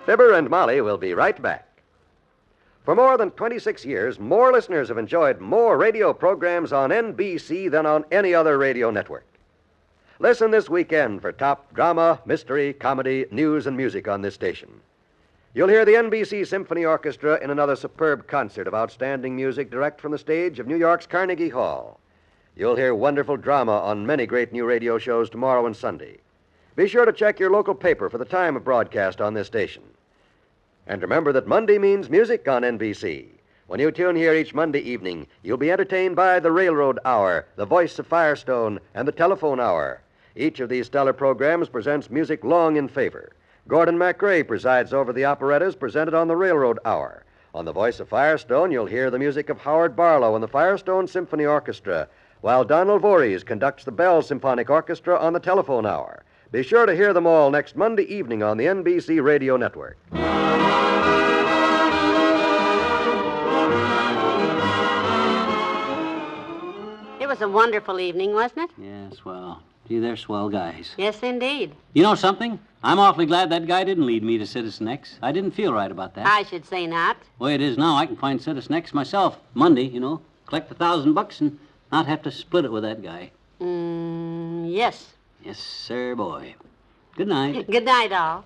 Fibber and Molly will be right back. For more than 26 years, more listeners have enjoyed more radio programs on NBC than on any other radio network. Listen this weekend for top drama, mystery, comedy, news, and music on this station. You'll hear the NBC Symphony Orchestra in another superb concert of outstanding music direct from the stage of New York's Carnegie Hall. You'll hear wonderful drama on many great new radio shows tomorrow and Sunday. Be sure to check your local paper for the time of broadcast on this station. And remember that Monday means music on NBC. When you tune here each Monday evening, you'll be entertained by the Railroad Hour, the Voice of Firestone, and the Telephone Hour. Each of these stellar programs presents music long in favor. Gordon MacRae presides over the operettas presented on the Railroad Hour. On the Voice of Firestone, you'll hear the music of Howard Barlow and the Firestone Symphony Orchestra, while Donald Voorhees conducts the Bell Symphonic Orchestra on the Telephone Hour. Be sure to hear them all next Monday evening on the NBC Radio Network. It was a wonderful evening, wasn't it? Yeah, swell. Gee, they're swell guys. Yes, indeed. You know something? I'm awfully glad that guy didn't lead me to Citizen X. I didn't feel right about that. I should say not. The way it is now, I can find Citizen X myself. Monday, collect $1,000 and not have to split it with that guy. Yes. Yes, sir, boy. Good night. Good night, all.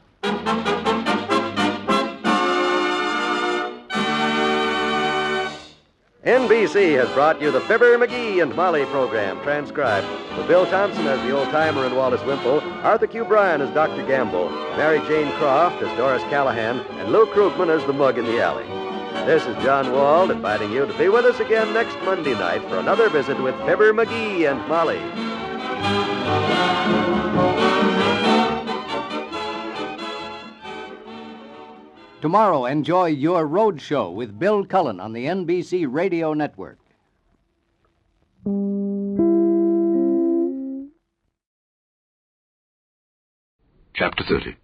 NBC has brought you the Fibber, Magee, and Molly program, transcribed with Bill Thompson as the old-timer and Wallace Wimple, Arthur Q. Bryan as Dr. Gamble, Mary Jane Croft as Doris Callahan, and Lou Krugman as the mug in the alley. This is John Wald inviting you to be with us again next Monday night for another visit with Fibber, Magee, and Molly. Tomorrow, enjoy Your Road Show with Bill Cullen on the NBC Radio Network. Chapter 30.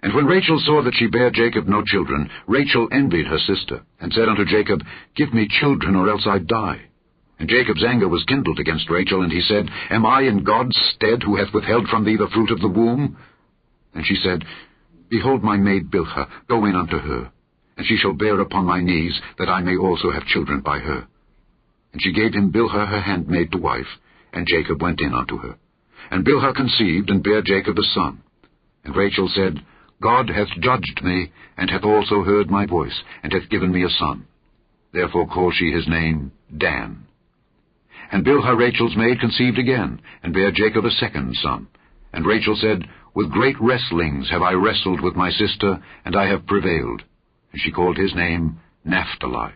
And when Rachel saw that she bare Jacob no children, Rachel envied her sister, and said unto Jacob, Give me children, or else I die. And Jacob's anger was kindled against Rachel, and he said, Am I in God's stead, who hath withheld from thee the fruit of the womb? And she said, Behold my maid Bilhah, go in unto her, and she shall bear upon my knees, that I may also have children by her. And she gave him Bilhah her handmaid to wife, and Jacob went in unto her. And Bilhah conceived, and bare Jacob a son. And Rachel said, God hath judged me, and hath also heard my voice, and hath given me a son. Therefore called she his name Dan. And Bilhah Rachel's maid conceived again, and bare Jacob a second son. And Rachel said, With great wrestlings have I wrestled with my sister, and I have prevailed. And she called his name Naphtali.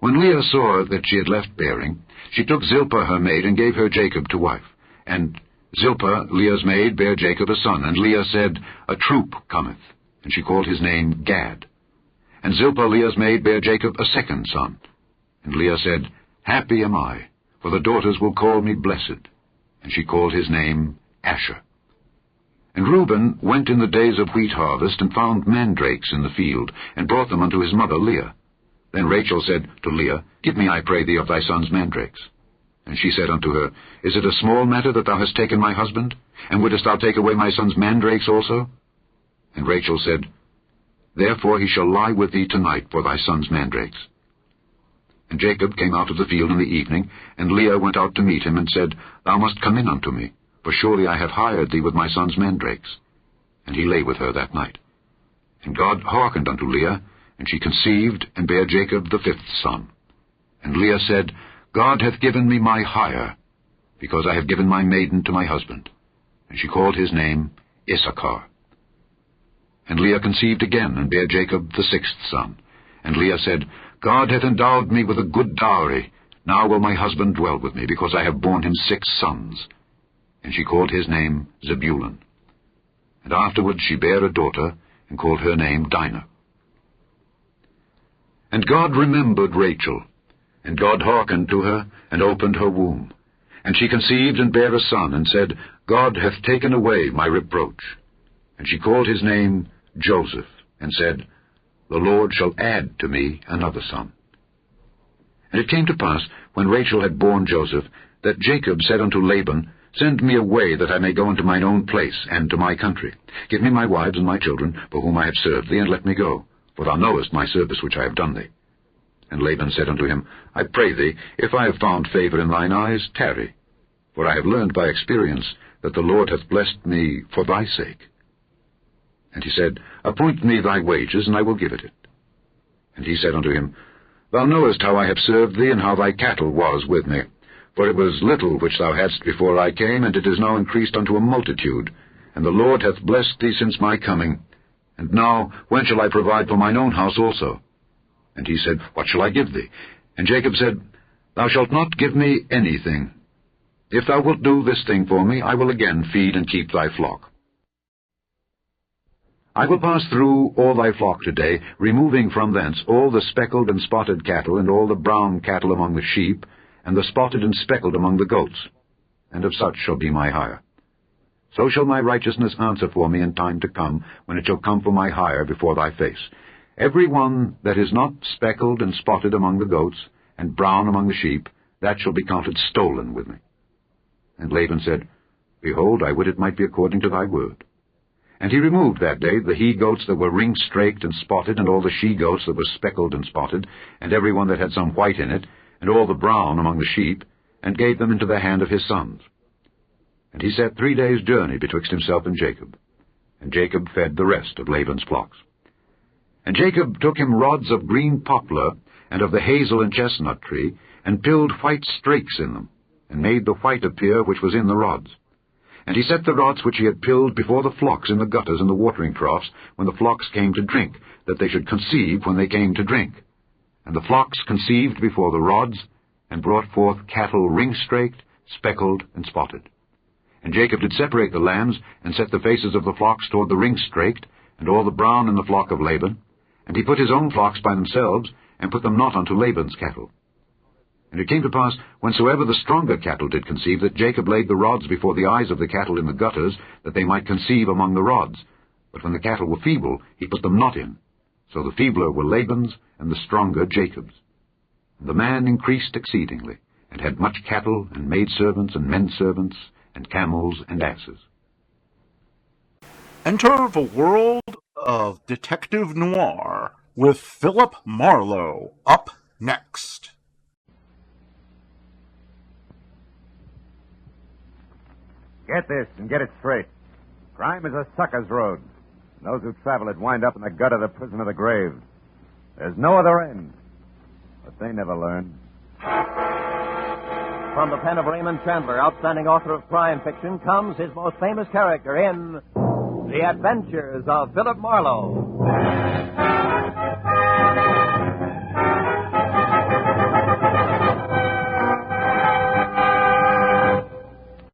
When Leah saw that she had left bearing, she took Zilpah her maid, and gave her Jacob to wife. And Zilpah, Leah's maid, bare Jacob a son. And Leah said, A troop cometh. And she called his name Gad. And Zilpah, Leah's maid, bare Jacob a second son. And Leah said, Happy am I, for the daughters will call me blessed. And she called his name Asher. And Reuben went in the days of wheat harvest, and found mandrakes in the field, and brought them unto his mother Leah. Then Rachel said to Leah, Give me, I pray thee, of thy son's mandrakes. And she said unto her, Is it a small matter that thou hast taken my husband? And wouldest thou take away my son's mandrakes also? And Rachel said, Therefore he shall lie with thee tonight for thy son's mandrakes. And Jacob came out of the field in the evening, and Leah went out to meet him, and said, Thou must come in unto me, for surely I have hired thee with my son's mandrakes. And he lay with her that night. And God hearkened unto Leah, and she conceived, and bare Jacob the fifth son. And Leah said, God hath given me my hire, because I have given my maiden to my husband. And she called his name Issachar. And Leah conceived again, and bare Jacob the sixth son. And Leah said, God hath endowed me with a good dowry. Now will my husband dwell with me, because I have borne him 6 sons. And she called his name Zebulun. And afterward she bare a daughter, and called her name Dinah. And God remembered Rachel, and God hearkened to her, and opened her womb. And she conceived and bare a son, and said, God hath taken away my reproach. And she called his name Joseph, and said, The Lord shall add to me another son. And it came to pass, when Rachel had borne Joseph, that Jacob said unto Laban, Send me away, that I may go unto mine own place, and to my country. Give me my wives and my children, for whom I have served thee, and let me go. For thou knowest my service which I have done thee. And Laban said unto him, I pray thee, if I have found favor in thine eyes, tarry. For I have learned by experience that the Lord hath blessed me for thy sake. And he said, Appoint me thy wages, and I will give it. And he said unto him, Thou knowest how I have served thee, and how thy cattle was with me. For it was little which thou hadst before I came, and it is now increased unto a multitude. And the Lord hath blessed thee since my coming. And now, when shall I provide for mine own house also? And he said, What shall I give thee? And Jacob said, Thou shalt not give me anything. If thou wilt do this thing for me, I will again feed and keep thy flock. I will pass through all thy flock today, removing from thence all the speckled and spotted cattle, and all the brown cattle among the sheep, and the spotted and speckled among the goats. And of such shall be my hire. So shall my righteousness answer for me in time to come, when it shall come for my hire before thy face. Every one that is not speckled and spotted among the goats, and brown among the sheep, that shall be counted stolen with me. And Laban said, Behold, I would it might be according to thy word. And he removed that day the he-goats that were ring-straked and spotted, and all the she-goats that were speckled and spotted, and every one that had some white in it, and all the brown among the sheep, and gave them into the hand of his sons. And he set 3 days' journey betwixt himself and Jacob. And Jacob fed the rest of Laban's flocks. And Jacob took him rods of green poplar, and of the hazel and chestnut tree, and pilled white strakes in them, and made the white appear which was in the rods. And he set the rods which he had pilled before the flocks in the gutters and the watering troughs, when the flocks came to drink, that they should conceive when they came to drink. And the flocks conceived before the rods, and brought forth cattle ring-straked, speckled, and spotted. And Jacob did separate the lambs, and set the faces of the flocks toward the ring-straked, and all the brown in the flock of Laban. And he put his own flocks by themselves, and put them not unto Laban's cattle. And it came to pass, whensoever the stronger cattle did conceive, that Jacob laid the rods before the eyes of the cattle in the gutters, that they might conceive among the rods. But when the cattle were feeble, he put them not in. So the feebler were Laban's, and the stronger Jacob's. And the man increased exceedingly, and had much cattle, and maidservants, and menservants, and camels, and asses. Enter the world of Detective Noir, with Philip Marlowe, up next. Get this and get it straight. Crime is a sucker's road. And those who travel it wind up in the gut of the prison of the grave. There's no other end. But they never learn. From the pen of Raymond Chandler, outstanding author of crime fiction, comes his most famous character in The Adventures of Philip Marlowe.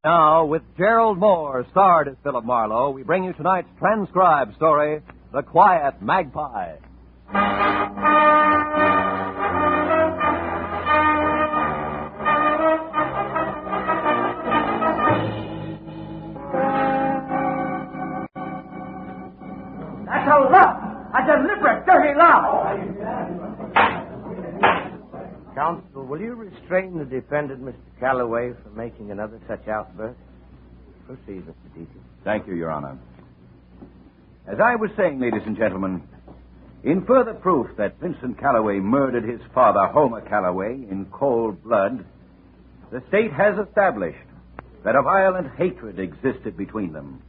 Now, with Gerald Moore, starred as Philip Marlowe, we bring you tonight's transcribed story, The Quiet Magpie. That's a lie! A deliberate, dirty lie! Counsel, will you restrain the defendant, Mr. Calloway, from making another such outburst? Proceed, Mr. Deacon. Thank you, Your Honor. As I was saying, ladies and gentlemen, in further proof that Vincent Calloway murdered his father, Homer Calloway, in cold blood, the state has established that a violent hatred existed between them.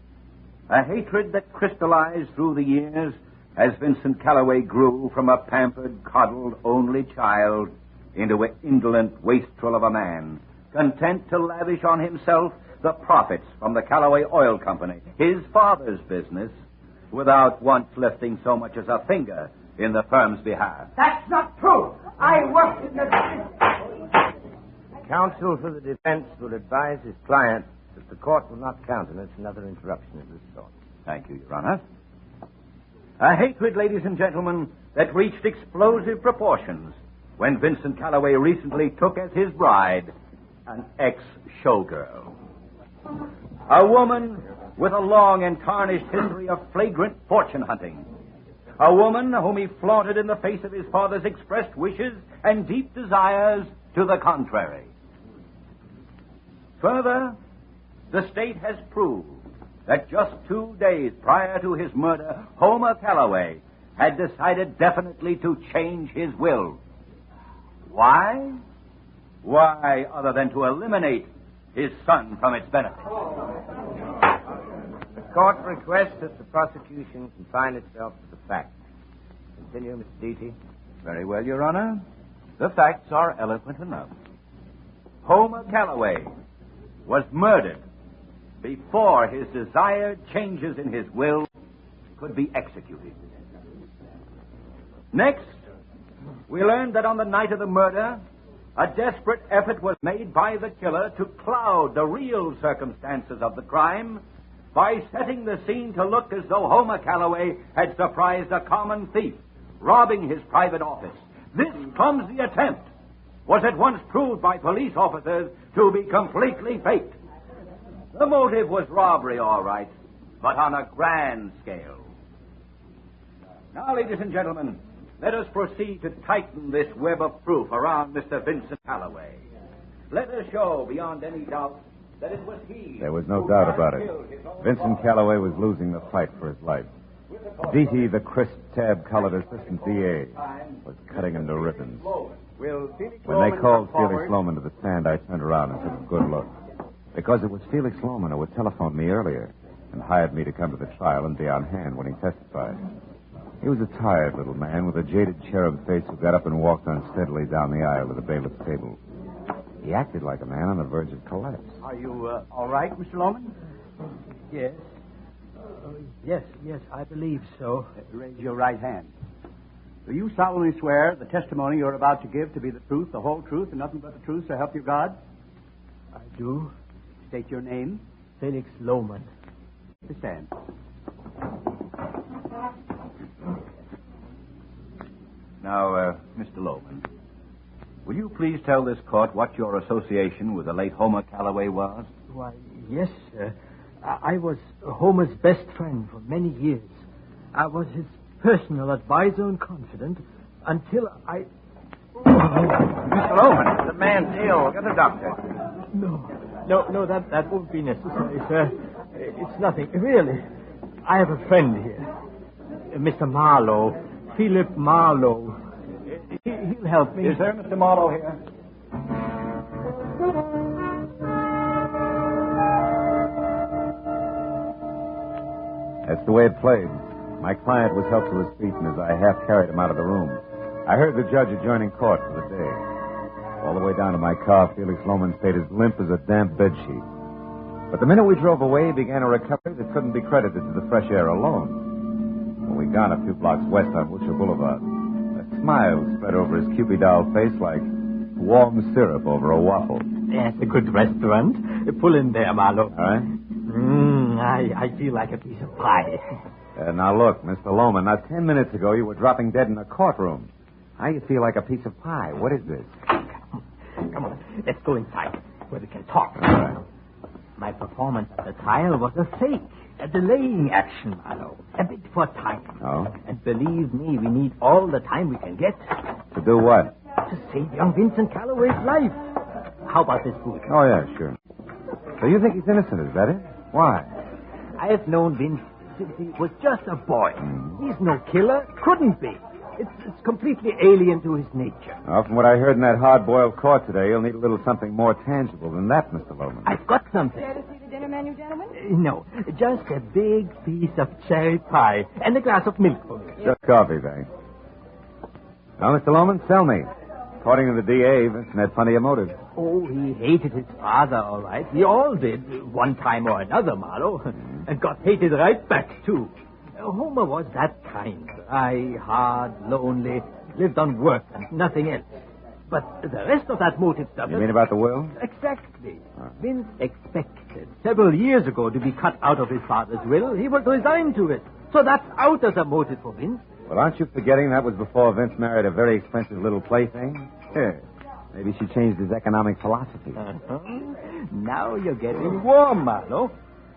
A hatred that crystallized through the years as Vincent Calloway grew from a pampered, coddled, only child into an indolent wastrel of a man, content to lavish on himself the profits from the Calloway Oil Company, his father's business, without once lifting so much as a finger in the firm's behalf. That's not true. I worked in the... Counsel for the defense will advise his client that the court will not countenance another interruption of this sort. Thank you, Your Honor. A hatred, ladies and gentlemen, that reached explosive proportions when Vincent Calloway recently took as his bride an ex-showgirl. A woman with a long and tarnished history of flagrant fortune hunting. A woman whom he flaunted in the face of his father's expressed wishes and deep desires to the contrary. Further, the state has proved that just 2 days prior to his murder, Homer Calloway had decided definitely to change his will. Why? Why, other than to eliminate his son from its benefit? The court requests that the prosecution confine itself to the facts. Continue, Mr. Deasy. Very well, Your Honor. The facts are eloquent enough. Homer Calloway was murdered before his desired changes in his will could be executed. Next, we learned that on the night of the murder, a desperate effort was made by the killer to cloud the real circumstances of the crime by setting the scene to look as though Homer Calloway had surprised a common thief, robbing his private office. This clumsy attempt was at once proved by police officers to be completely faked. The motive was robbery, all right, but on a grand scale. Now, ladies and gentlemen, let us proceed to tighten this web of proof around Mr. Vincent Calloway. Let us show beyond any doubt that it was he. There was no doubt about it. Vincent Calloway was losing the fight for his life. Deasy, the crisp, tab-colored assistant DA, was cutting him to ribbons. When they called Felix Loman to the stand, I turned around and took a good look. Because it was Felix Loman who had telephoned me earlier and hired me to come to the trial and be on hand when he testified. He was a tired little man with a jaded cherub face who got up and walked unsteadily down the aisle to the bailiff's table. He acted like a man on the verge of collapse. Are you all right, Mr. Loman? Yes. Yes, I believe so. Raise your right hand. Do you solemnly swear the testimony you're about to give to be the truth, the whole truth, and nothing but the truth, so help you God? I do. State your name. Felix Loman. Stand. Now, Mr. Loman, will you please tell this court what your association with the late Homer Calloway was? Why, yes, sir. I was Homer's best friend for many years. I was his personal advisor and confidant until I... Mr. Loman, the man's ill. Get a doctor. No, that won't be necessary, sir. It's nothing. Really, I have a friend here. Mr. Marlowe. Philip Marlowe. He'll help me. Is there Mr. Marlowe here? That's the way it played. My client was helped to his feet, and as I half carried him out of the room, I heard the judge adjourning court for the day. All the way down to my car, Felix Loman stayed as limp as a damp bedsheet. But the minute we drove away, he began a recovery that couldn't be credited to the fresh air alone. When we'd gone a few blocks west on Wilshire Boulevard, a smile spread over his Cupid doll face like warm syrup over a waffle. That's a good restaurant. Pull in there, Marlowe. All right? I feel like a piece of pie. Now, look, Mr. Loman, not 10 minutes ago you were dropping dead in a courtroom. Now you feel like a piece of pie. What is this? Come on, let's go inside where we can talk. All right. My performance at the trial was a fake, a delaying action, Marlowe. A bit for time. Oh? And believe me, we need all the time we can get. To do what? To save young Vincent Calloway's life. How about this book? Oh, yeah, sure. So you think he's innocent, is that it? Why? I've known Vince since he was just a boy. He's no killer. Couldn't be. It's completely alien to his nature. Well, from what I heard in that hard-boiled court today, you'll need a little something more tangible than that, Mr. Loman. I've got something. Care to see the dinner menu, gentlemen? No, just a big piece of cherry pie and a glass of milk for me. Just coffee, thanks. Now, Mr. Loman, tell me. According to the DA, Vincent had plenty of motive. Oh, he hated his father, all right. We all did, one time or another, Marlowe. And got hated right back, too. Homer was that kind. Dry, hard, lonely, lived on work and nothing else. But the rest of that motive stuff... You mean about the will? Exactly. Vince expected several years ago to be cut out of his father's will. He was resigned to it. So that's out as a motive for Vince. Well, aren't you forgetting that was before Vince married a very expensive little plaything? Here, maybe she changed his economic philosophy. Now you're getting warm, Marlowe.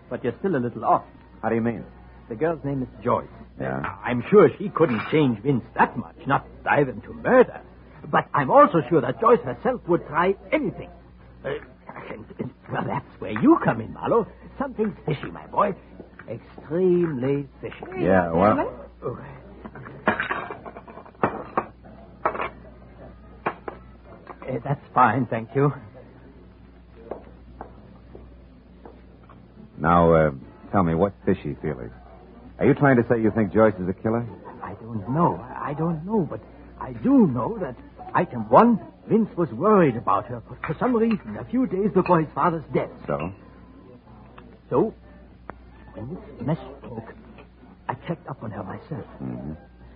But you're still a little off. How do you mean? The girl's name is Joyce. Yeah. I'm sure she couldn't change Vince that much, not drive him to murder. But I'm also sure that Joyce herself would try anything. Well, that's where you come in, Marlowe. Something fishy, my boy. Extremely fishy. Yeah, well... Oh. That's fine, thank you. Now, tell me, what's fishy, Felix? Are you trying to say you think Joyce is a killer? I don't know, but I do know that, item one, Vince was worried about her for some reason a few days before his father's death. So, when this mess broke, I checked up on her myself. Mm-hmm.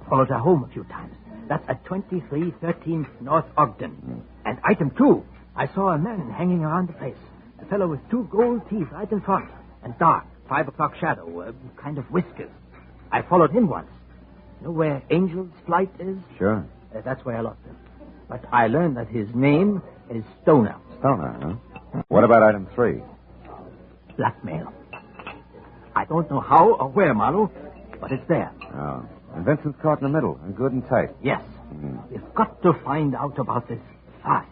Followed her home a few times. That's at 2313 North Ogden. Mm. And item two, I saw a man hanging around the place. A fellow with 2 gold teeth right in front. And dark, 5 o'clock shadow, kind of whiskers. I followed him once. You know where Angel's Flight is? Sure. That's where I lost him. But I learned that his name is Stoner. Stoner, huh? What about item 3? Blackmail. I don't know how or where, Marlowe, but it's there. Oh. And Vincent's caught in the middle, and good and tight. Yes. We've got to find out about this fast.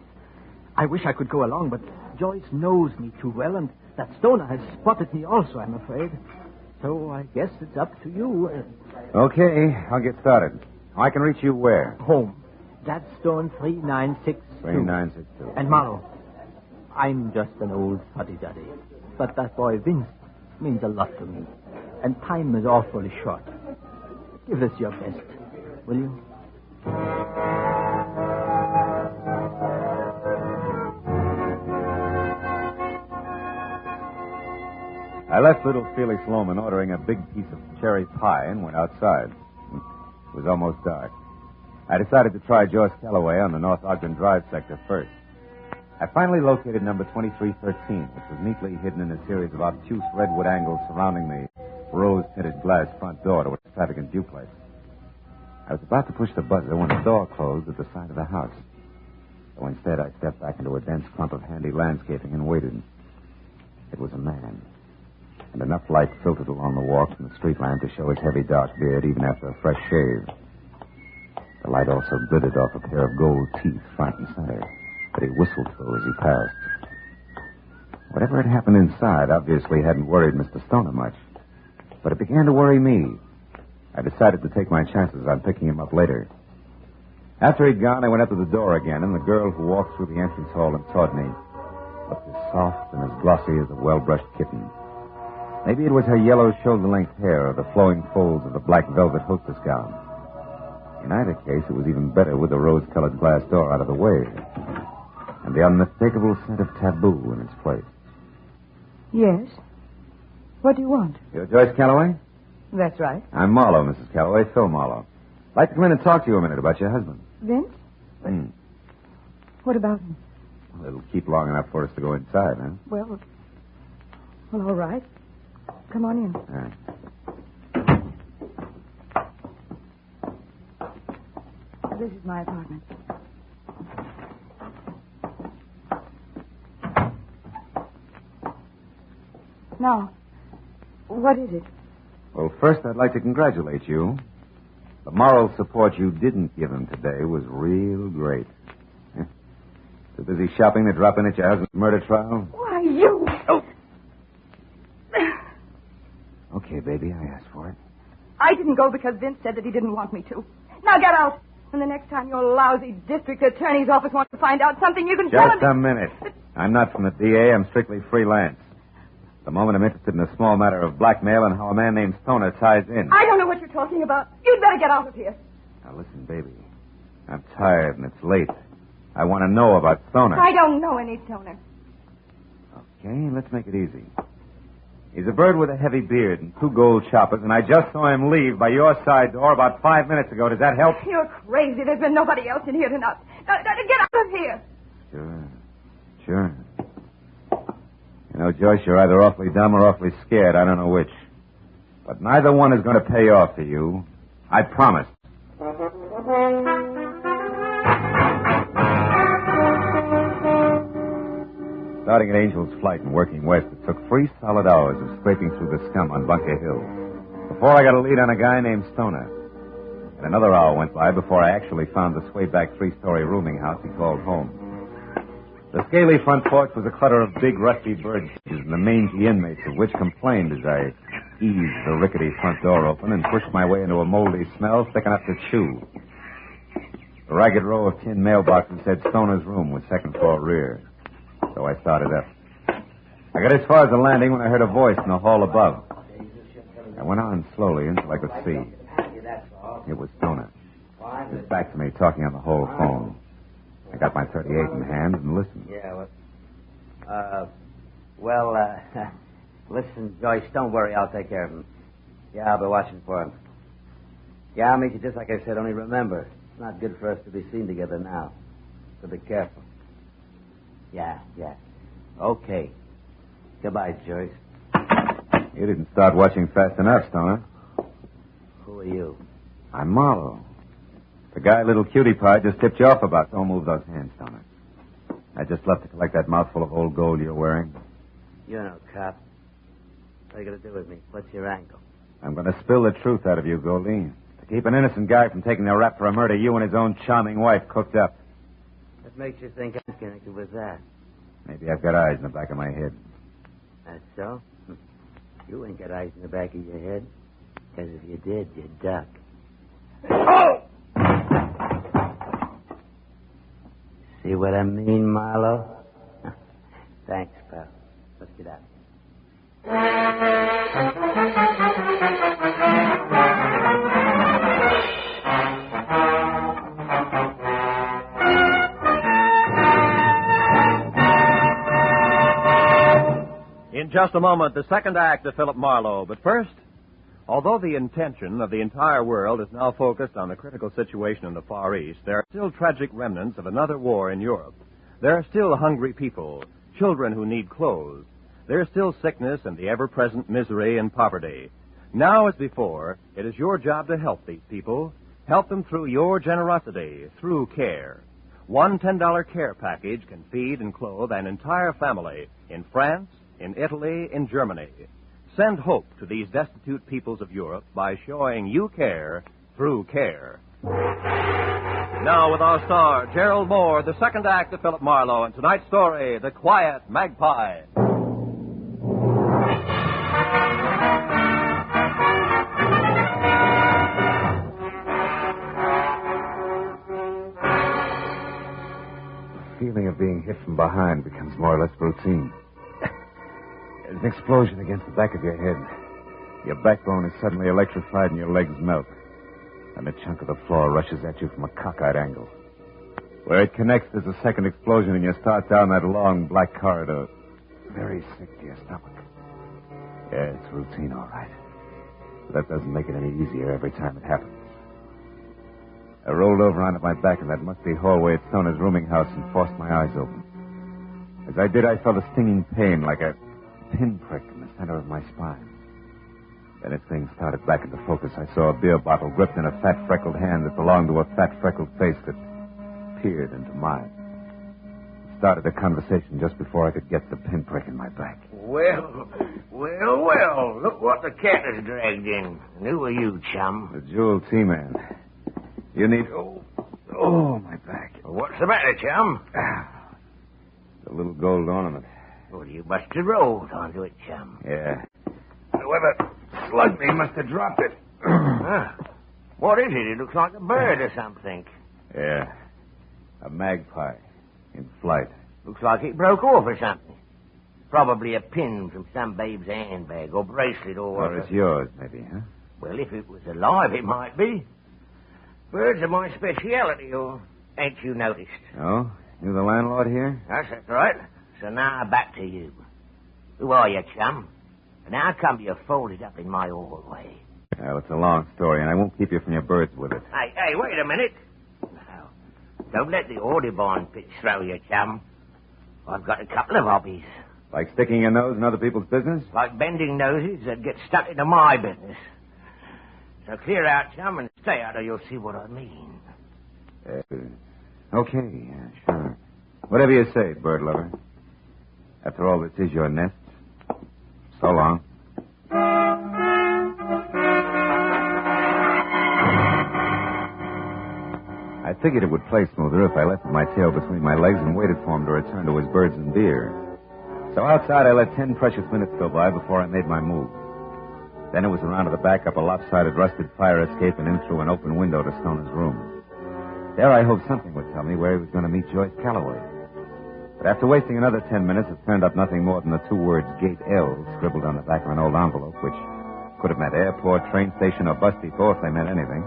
I wish I could go along, but Joyce knows me too well, and that Stoner has spotted me also, I'm afraid. So I guess it's up to you. Okay, I'll get started. I can reach you where? Home. Gladstone 3962. 3962. And Marlowe, I'm just an old fuddy-duddy. But that boy Vince means a lot to me. And time is awfully short. Give us your best, will you? I left little Felix Loman ordering a big piece of cherry pie and went outside. It was almost dark. I decided to try Joyce Calloway on the North Ogden Drive sector first. I finally located number 2313, which was neatly hidden in a series of obtuse redwood angles surrounding the rose-tinted glass front door to a extravagant duplex. I was about to push the buzzer when the door closed at the side of the house. So instead, I stepped back into a dense clump of handy landscaping and waited. It was a man, and enough light filtered along the walk from the street lamp to show his heavy dark beard even after a fresh shave. The light also glittered off a pair of gold teeth front and center that he whistled through as he passed. Whatever had happened inside obviously hadn't worried Mr. Stoner much, but it began to worry me. I decided to take my chances on picking him up later. After he'd gone, I went up to the door again, and the girl who walked through the entrance hall and toward me looked as soft and as glossy as a well-brushed kitten. Maybe it was her yellow shoulder-length hair or the flowing folds of the black velvet hostess gown. In either case, it was even better with the rose-colored glass door out of the way and the unmistakable scent of taboo in its place. Yes? What do you want? You're Joyce Calloway? That's right. I'm Marlowe, Mrs. Calloway, Phil Marlowe. I'd like to come in and talk to you a minute about your husband. Vince? What about him? Well, it'll keep long enough for us to go inside, huh? Well, all right. Come on in. All right. This is my apartment. Now, what is it? Well, first, I'd like to congratulate you. The moral support you didn't give him today was real great. Too busy shopping to drop in at your husband's murder trial? Why, you... Oh. Okay, baby, I asked for it. I didn't go because Vince said that he didn't want me to. Now get out. And the next time your lousy district attorney's office wants to find out something, you can tell him... Just a minute. I'm not from the DA. I'm strictly freelance. At the moment, I'm interested in a small matter of blackmail and how a man named Stoner ties in. I don't know what you're talking about. You'd better get out of here. Now, listen, baby. I'm tired and it's late. I want to know about Stoner. I don't know any Stoner. Okay, let's make it easy. He's a bird with a heavy beard and 2 gold choppers, and I just saw him leave by your side door about 5 minutes ago. Does that help? You're crazy. There's been nobody else in here tonight. Get out of here. Sure. You know, Joyce, you're either awfully dumb or awfully scared. I don't know which. But neither one is going to pay off to you. I promise. Starting at Angel's Flight and working west, it took 3 solid hours of scraping through the scum on Bunker Hill before I got a lead on a guy named Stoner. And another hour went by before I actually found the sway-back 3-story rooming house he called home. The scaly front porch was a clutter of big, rusty bird cages, and the mangy inmates of which complained as I eased the rickety front door open and pushed my way into a moldy smell thick enough to chew. The ragged row of tin mailboxes said Stoner's room was second floor rear. So I started up. I got as far as the landing when I heard a voice in the hall above. I went on slowly until I could see. It was Stoner. He was back to me, talking on the whole phone. I got my .38 in hand and listened. Yeah, listen, Joyce, don't worry. I'll take care of him. Yeah, I'll be watching for him. Yeah, I'll meet you just like I said, only remember, it's not good for us to be seen together now. So be careful. Yeah. Okay. Goodbye, Joyce. You didn't start watching fast enough, Stoner. Who are you? I'm Marlowe. The guy little cutie pie just tipped you off about. Don't move those hands, Stoner. I just left to collect that mouthful of old gold you're wearing. You're no cop. What are you going to do with me? What's your angle? I'm going to spill the truth out of you, Goldie. To keep an innocent guy from taking the rap for a murder you and his own charming wife cooked up. What makes you think I'm connected with that? Maybe I've got eyes in the back of my head. That's so? You ain't got eyes in the back of your head. Because if you did, you'd duck. Oh! See what I mean, Marlowe? Thanks, pal. Let's get out. In just a moment, the second act of Philip Marlowe. But first, although the intention of the entire world is now focused on the critical situation in the Far East, there are still tragic remnants of another war in Europe. There are still hungry people, children who need clothes. There is still sickness and the ever-present misery and poverty. Now as before, it is your job to help these people. Help them through your generosity, through care. One $10 care package can feed and clothe an entire family in France, in Italy, in Germany. Send hope to these destitute peoples of Europe by showing you care through care. Now with our star, Gerald Moore, the second act of Philip Marlowe, and tonight's story, The Quiet Magpie. The feeling of being hit from behind becomes more or less routine. There's an explosion against the back of your head. Your backbone is suddenly electrified and your legs melt. And a chunk of the floor rushes at you from a cockeyed angle. Where it connects, there's a second explosion and you start down that long black corridor. Very sick to your stomach. Yeah, it's routine, all right. But that doesn't make it any easier every time it happens. I rolled over onto my back in that musty hallway at Stoner's rooming house and forced my eyes open. As I did, I felt a stinging pain like a pinprick in the center of my spine. Then as things started back into focus, I saw a beer bottle gripped in a fat, freckled hand that belonged to a fat, freckled face that peered into mine. It started a conversation just before I could get the pinprick in my back. Well, look what the cat has dragged in. And who are you, chum? The Jewel T-Man. You need... Oh, my back. What's the matter, chum? The little gold ornament. Well, you must have rolled onto it, chum. Yeah. Whoever slugged me must have dropped it. What is it? It looks like a bird or something. Yeah. A magpie in flight. Looks like it broke off or something. Probably a pin from some babe's handbag or bracelet Or it's yours, maybe, huh? Well, if it was alive, it might be. Birds are my speciality, or ain't you noticed? Oh? You the landlord here? That's right. So now back to you. Who are you, chum? And how come you're folded up in my hallway? Well, it's a long story, and I won't keep you from your birds with it. Hey, wait a minute. Now, don't let the Audubon pitch throw you, chum. I've got a couple of hobbies. Like sticking your nose in other people's business? Like bending noses that get stuck into my business. So clear out, chum, and stay out, or you'll see what I mean. Okay, sure. Whatever you say, bird lover. After all, this is your nest. So long. I figured it would play smoother if I left my tail between my legs and waited for him to return to his birds and beer. So outside, I let 10 precious minutes go by before I made my move. Then it was around to the back up a lopsided, rusted fire escape and in through an open window to Stoner's room. There I hoped something would tell me where he was going to meet Joyce Calloway. But after wasting another 10 minutes, it turned up nothing more than the two words Gate L scribbled on the back of an old envelope, which could have meant airport, train station, or bus depot if they meant anything.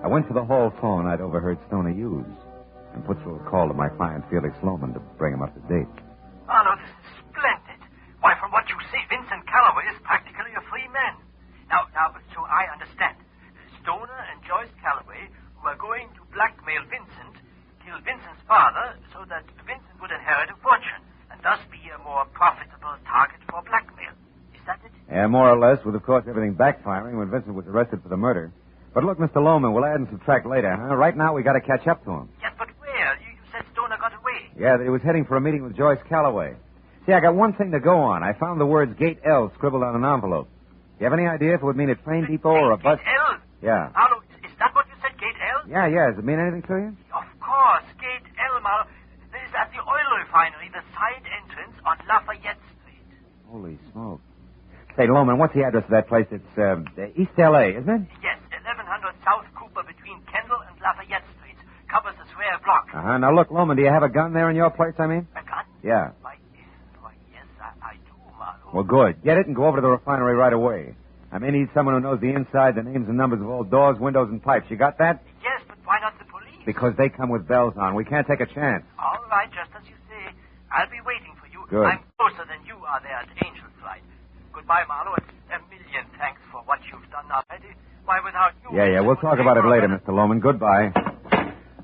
I went for the hall phone I'd overheard Stoner use and put through a call to my client, Felix Lohman, to bring him up to date. Marlowe, this is splendid. Why, from what you say, Vincent Calloway is practically a free man. Now, so I understand. Stoner and Joyce Calloway were going to blackmail Vincent, kill Vincent's father, so that Vincent would inherit a fortune, and thus be a more profitable target for blackmail. Is that it? Yeah, more or less, with, of course, everything backfiring when Vincent was arrested for the murder. But look, Mr. Lohman, we'll add and subtract later, huh? Right now, we got to catch up to him. Yes, but where? You said Stoner got away. Yeah, that he was heading for a meeting with Joyce Calloway. See, I got one thing to go on. I found the words Gate L scribbled on an envelope. Do you have any idea if it would mean a train depot or a bus? Gate L? Yeah. Marlowe, is that what you said, Gate L? Yeah. Does it mean anything to you? Of course, Gate L, Marlowe. This is at the oil refinery, the side entrance on Lafayette Street. Holy smoke. Say, Lohman, what's the address of that place? It's East L.A., isn't it? Yes, 1100 South Cooper between Kendall and Lafayette Streets. Covers the square block. Uh-huh. Now, look, Lohman, do you have a gun there in your place, I mean? A gun? Yeah. Why, yes, I do, Marlowe. Well, good. Get it and go over to the refinery right away. I may need someone who knows the inside, the names and numbers of all doors, windows, and pipes. You got that? Yes, but why not the police? Because they come with bells on. We can't take a chance. All right, just as you say. I'll be waiting for you. Good. I'm closer than you are there at Angel Flight. Goodbye, Marlowe. A million thanks for what you've done already. Why, without you... Yeah, we'll talk about it later, Mr. Lohman. Goodbye.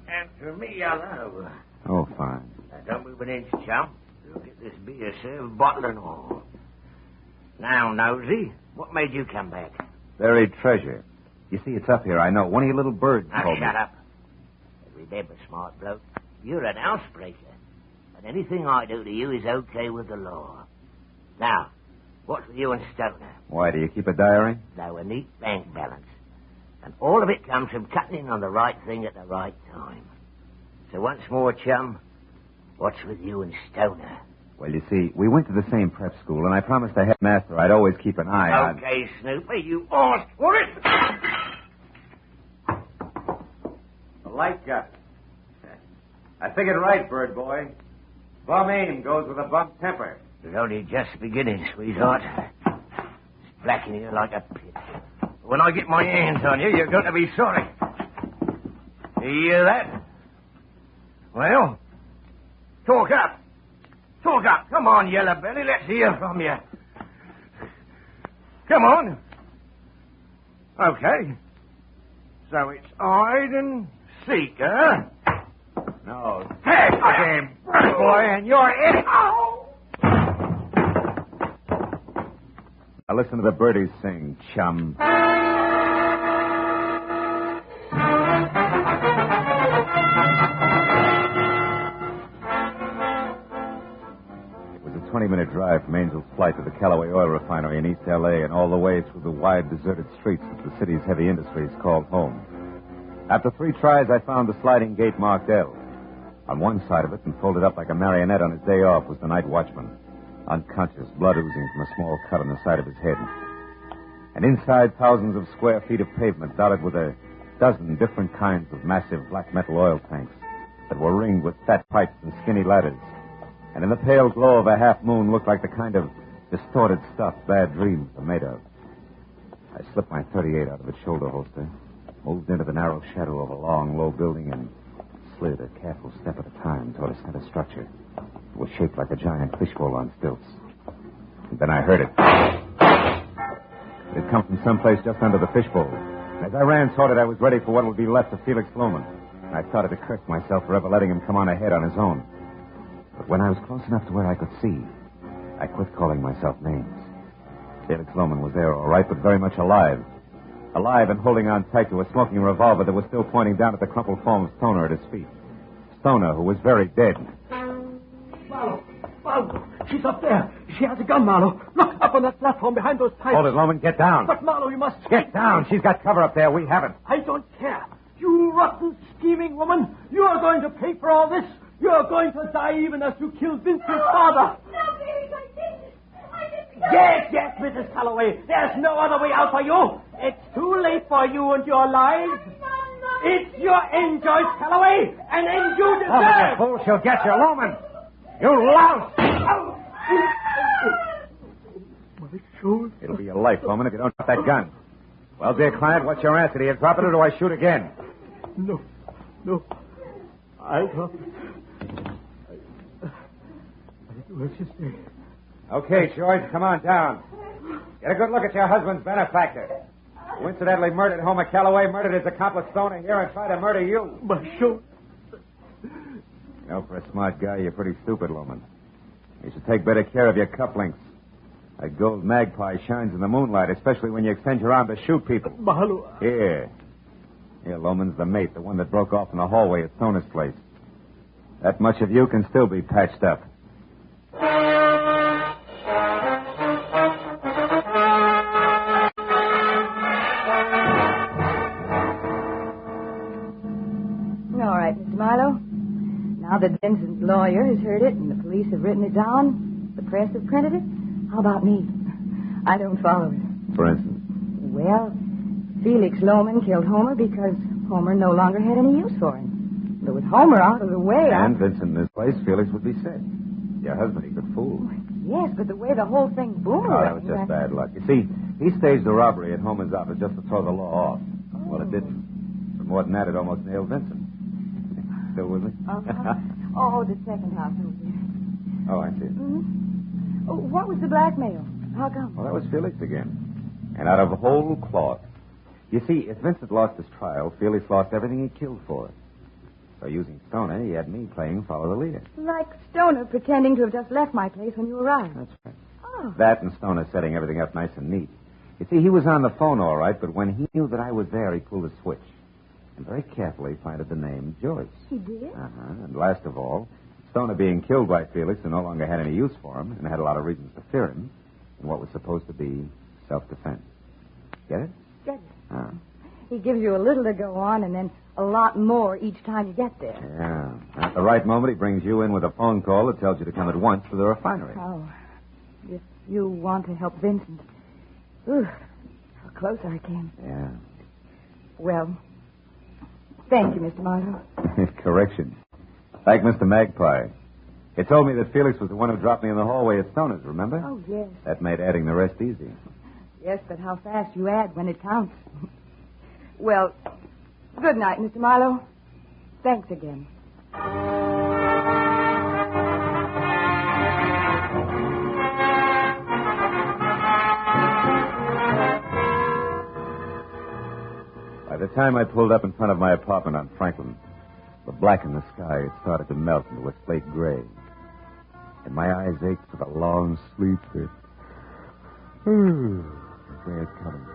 And for me, hello. Oh, fine. Now, don't move an inch, chum. You'll get this beer served, bottle and all. Now, Nosey, what made you come back? Buried treasure. You see, it's up here, I know. One of your little birds Now, told me. shut up. Remember, smart bloke, you're an housebreaker. And anything I do to you is okay with the law. Now, what's with you and Stoner? Why, do you keep a diary? No, a neat bank balance. And all of it comes from cutting in on the right thing at the right time. So once more, chum, what's with you and Stoner? Well, you see, we went to the same prep school, and I promised the headmaster I'd always keep an eye on... Okay, Snooper, you asked for it. The light gun. I figured right, bird boy. Bum aim goes with a bum temper. It's only just beginning, sweetheart. It's black in here like a pit. When I get my hands on you, you're going to be sorry. You hear that? Well, talk up. Talk up. Come on, Yellow Belly. Let's hear from you. Come on. Okay. So it's hide and seek, huh? No. Hey, game, boy, and you're it. Now listen to the birdies sing, chum. It was a 20-minute drive from Angel's Flight to the Callaway Oil Refinery in East L.A. and all the way through the wide, deserted streets that the city's heavy industries called home. After 3 tries, I found the sliding gate marked L. On one side of it, and folded up like a marionette on his day off, was the night watchman, unconscious, blood oozing from a small cut on the side of his head. And inside, thousands of square feet of pavement dotted with a dozen different kinds of massive black metal oil tanks that were ringed with fat pipes and skinny ladders. And in the pale glow of a half moon looked like the kind of distorted stuff bad dreams are made of. I slipped my .38 out of its shoulder holster, moved into the narrow shadow of a long, low building, and slid a careful step at a time toward a center structure. It was shaped like a giant fishbowl on stilts. And then I heard it. It had come from someplace just under the fishbowl. And as I ran toward it, I was ready for what would be left of Felix Lohman. And I started to curse myself for ever letting him come on ahead on his own. But when I was close enough to where I could see, I quit calling myself names. Felix Loman was there, all right, but very much alive. Alive and holding on tight to a smoking revolver that was still pointing down at the crumpled form of Stoner at his feet. Stoner, who was very dead. Marlowe, she's up there. She has a gun, Marlowe. Look, up on that platform behind those pipes. Hold it, Loman. Get down. But, Marlowe, you must... Get down. She's got cover up there. We haven't. I don't care. You rotten, scheming woman. You are going to pay for all this. You are going to die even as you killed Vincent's father. No, Felix, I didn't. Yes, Mrs. Calloway. There's no other way out for you. It's too late for you and your lives. It's your end, Joyce Calloway, an end you deserve. Oh, you fool. She'll get you, Loman. You louse. It'll be your life, Loman, if you don't drop that gun. Well, dear client, what's your answer? Do you drop it or do I shoot again? No. I'll drop it. I do as you say. Okay, George, come on down. Get a good look at your husband's benefactor, who incidentally murdered Homer Calloway, murdered his accomplice Stoner here, and tried to murder you. My shoulder. You know, for a smart guy, you're pretty stupid, Loman. You should take better care of your cufflinks. That gold magpie shines in the moonlight, especially when you extend your arm to shoot people. Marlowe. Here, Loman's the mate, the one that broke off in the hallway at Stoner's place. That much of you can still be patched up. All right, Mr. Marlowe. Now that Vincent's lawyer has heard it and the police have written it down, the press have printed it, how about me? I don't follow it. For instance? Well, Felix Loman killed Homer because Homer no longer had any use for him. But with Homer out of the way... And Vincent in his place, Felix would be sick. Your husband he could fool. Yes, but the way the whole thing boomeranged... Oh, that was just bad luck. You see, he staged a robbery at Homer's office just to throw the law off. Well, it didn't. But more than that, it almost nailed Vincent. Still with me? Oh, the second house over there. Oh, I see. Mm-hmm. Oh, what was the blackmail? How come? Well, that was Felix again. And out of whole cloth. You see, if Vincent lost his trial, Felix lost everything he killed for. So using Stoner, he had me playing follow the leader. Like Stoner pretending to have just left my place when you arrived. That's right. Oh. That and Stoner setting everything up nice and neat. You see, he was on the phone all right, but when he knew that I was there, he pulled a switch. And very carefully planted the name Joyce. He did? Uh-huh. And last of all, Stoner being killed by Felix and no longer had any use for him and had a lot of reasons to fear him in what was supposed to be self-defense. Get it? Get it. He gives you a little to go on and then a lot more each time you get there. Yeah. At the right moment, he brings you in with a phone call that tells you to come at once to the refinery. Oh, if you want to help Vincent. Ooh, how close I came. Yeah. Well, thank you, Mr. Marlowe. Correction. Like Mr. Magpie. He told me that Felix was the one who dropped me in the hallway at Stoner's, remember? Oh, yes. That made adding the rest easy. Yes, but how fast you add when it counts. Well, good night, Mr. Marlowe. Thanks again. By the time I pulled up in front of my apartment on Franklin, the black in the sky had started to melt into a slate gray. And my eyes ached for the long sleep that... They had coming.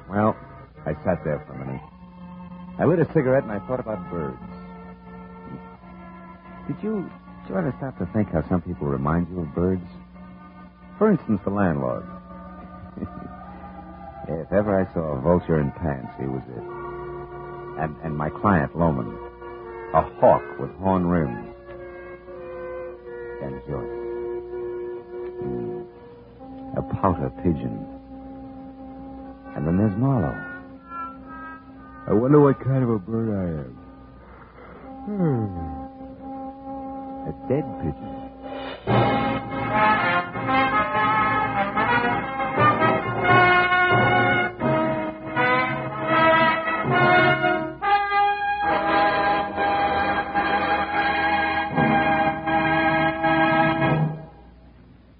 Well, I sat there for a minute. I lit a cigarette and I thought about birds. Did you ever stop to think how some people remind you of birds? For instance, the landlord. If ever I saw a vulture in pants, he was it. And my client, Loman, a hawk with horn rims. And Joyce. A pouter pigeon. And then there's Marlowe. I wonder what kind of a bird I am. A dead pigeon.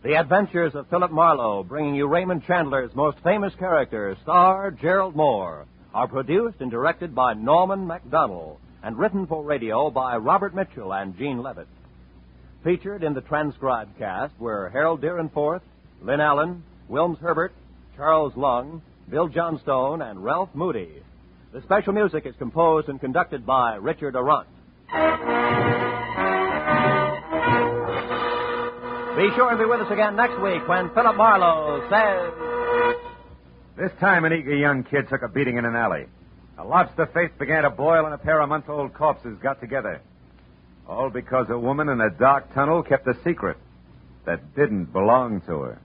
The Adventures of Philip Marlowe, bringing you Raymond Chandler's most famous character, star Gerald Moore, are produced and directed by Norman MacDonald and written for radio by Robert Mitchell and Gene Levitt. Featured in the transcribed cast were Harold Deerenforth, Lynn Allen, Wilms Herbert, Charles Lung, Bill Johnstone, and Ralph Moody. The special music is composed and conducted by Richard Arant. Be sure and be with us again next week when Philip Marlowe says... This time an eager young kid took a beating in an alley. A lobster face began to boil and a pair of month-old corpses got together. All because a woman in a dark tunnel kept a secret that didn't belong to her.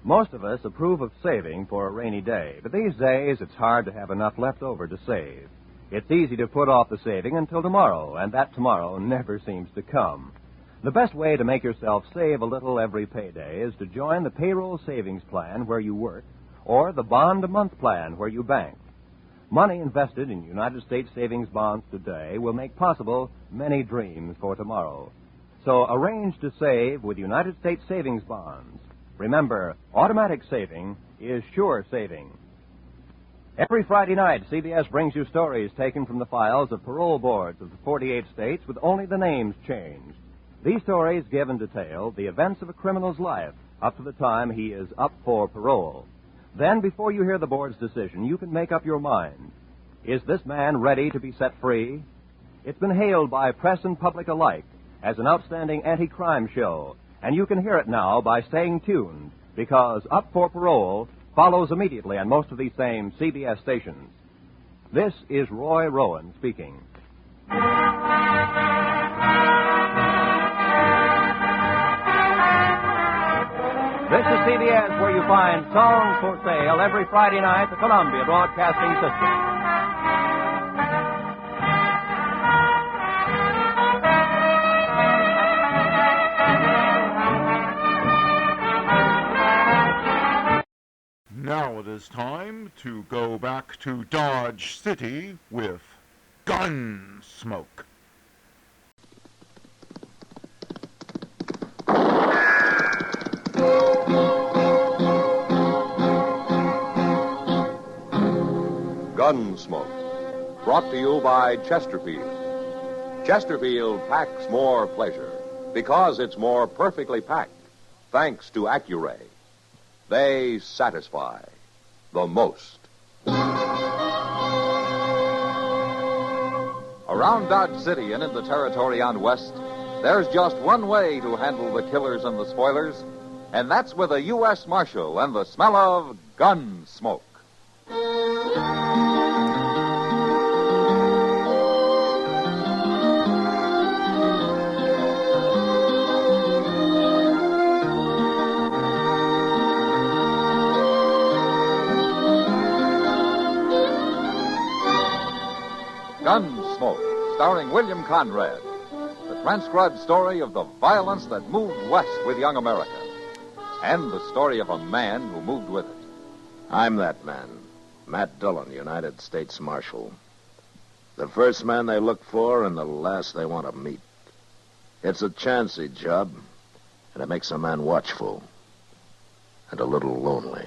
Most of us approve of saving for a rainy day, but these days it's hard to have enough left over to save. It's easy to put off the saving until tomorrow, and that tomorrow never seems to come. The best way to make yourself save a little every payday is to join the payroll savings plan where you work or the bond-a-month plan where you bank. Money invested in United States savings bonds today will make possible many dreams for tomorrow. So arrange to save with United States savings bonds. Remember, automatic saving is sure saving. Every Friday night, CBS brings you stories taken from the files of parole boards of the 48 states with only the names changed. These stories give in detail the events of a criminal's life up to the time he is up for parole. Then, before you hear the board's decision, you can make up your mind. Is this man ready to be set free? It's been hailed by press and public alike as an outstanding anti-crime show, and you can hear it now by staying tuned, because Up for Parole follows immediately on most of these same CBS stations. This is Roy Rowan speaking. This is CBS, where you find songs for sale every Friday night, the Columbia Broadcasting System. Now it is time to go back to Dodge City with Gunsmoke. Gunsmoke, brought to you by Chesterfield. Chesterfield packs more pleasure because it's more perfectly packed, thanks to Accuray. They satisfy the most. Around Dodge City and in the territory on West, there's just one way to handle the killers and the spoilers, and that's with a U.S. Marshal and the smell of gun smoke. Gunsmoke, starring William Conrad. The transcribed story of the violence that moved west with young America. And the story of a man who moved with it. I'm that man, Matt Dillon, United States Marshal. The first man they look for and the last they want to meet. It's a chancy job, and it makes a man watchful and a little lonely.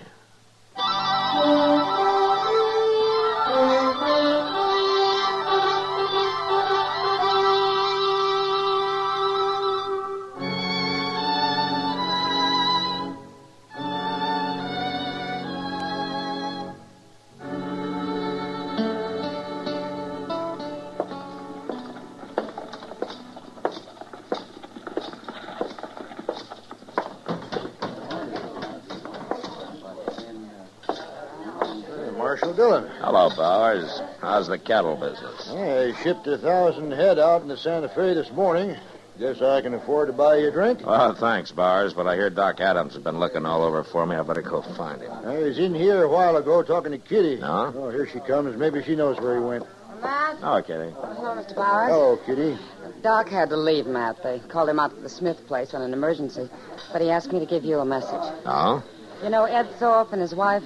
Marshal Dillon. Hello, Bowers. How's the cattle business? I shipped 1,000 head out into Santa Fe this morning. Guess I can afford to buy you a drink? Well, thanks, Bowers, but I hear Doc Adams has been looking all over for me. I better go find him. I was in here a while ago talking to Kitty. No? Oh, here she comes. Maybe she knows where he went. Matt? Oh, Kitty. Hello, Mr. Bowers. Hello, Kitty. Doc had to leave, Matt. They called him out to the Smith place on an emergency. But he asked me to give you a message. Oh? You know Ed Thorpe and his wife?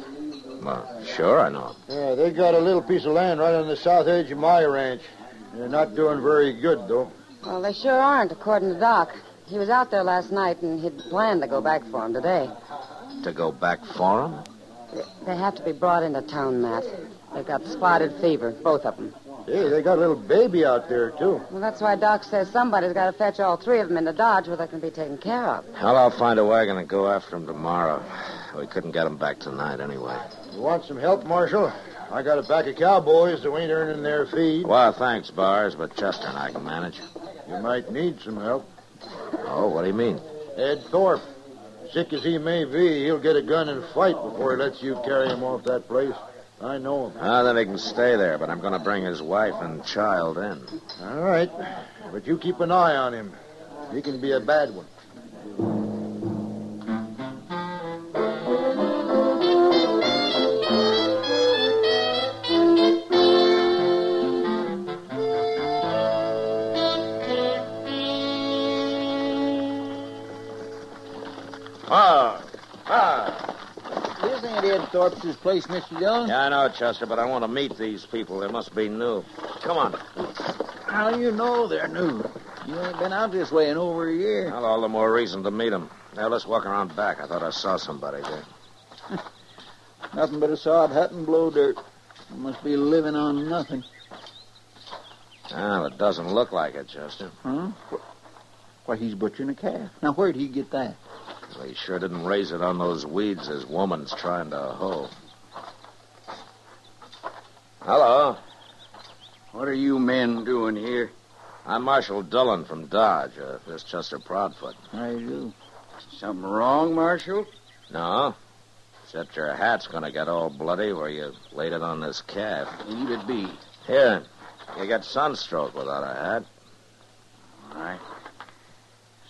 Well, sure, I know. Yeah, they got a little piece of land right on the south edge of my ranch. They're not doing very good, though. Well, they sure aren't, according to Doc. He was out there last night, and he'd planned to go back for him today. To go back for him? They have to be brought into town, Matt. They've got spotted fever, both of them. Hey, they got a little baby out there, too. Well, that's why Doc says somebody's got to fetch all three of them into Dodge where they can be taken care of. Well, I'll find a wagon and go after him tomorrow. We couldn't get him back tonight anyway. You want some help, Marshal? I got a pack of cowboys that ain't earning their feed. Well, thanks, Bars, but Chester and I can manage. You might need some help. Oh, what do you mean? Ed Thorpe. Sick as he may be, he'll get a gun and fight before he lets you carry him off that place. I know him. Then he can stay there, but I'm going to bring his wife and child in. All right. But you keep an eye on him. He can be a bad one. This ain't Ed Thorpe's place, Mr. Dillon. Yeah, I know, Chester, but I want to meet these people. They must be new. Come on. How do you know they're new? You ain't been out this way in over a year. Well, all the more reason to meet them. Now, let's walk around back. I thought I saw somebody there. Nothing but a sod hut and blow dirt. You must be living on nothing. Well, it doesn't look like it, Chester. Huh? Why, he's butchering a calf. Now, where'd he get that? Well, he sure didn't raise it on those weeds his woman's trying to hoe. Hello. What are you men doing here? I'm Marshal Dillon from Dodge. This Chester Proudfoot. How do you do? Something wrong, Marshal? No. Except your hat's going to get all bloody where you laid it on this calf. Leave it be. Here. You get sunstroke without a hat. All right.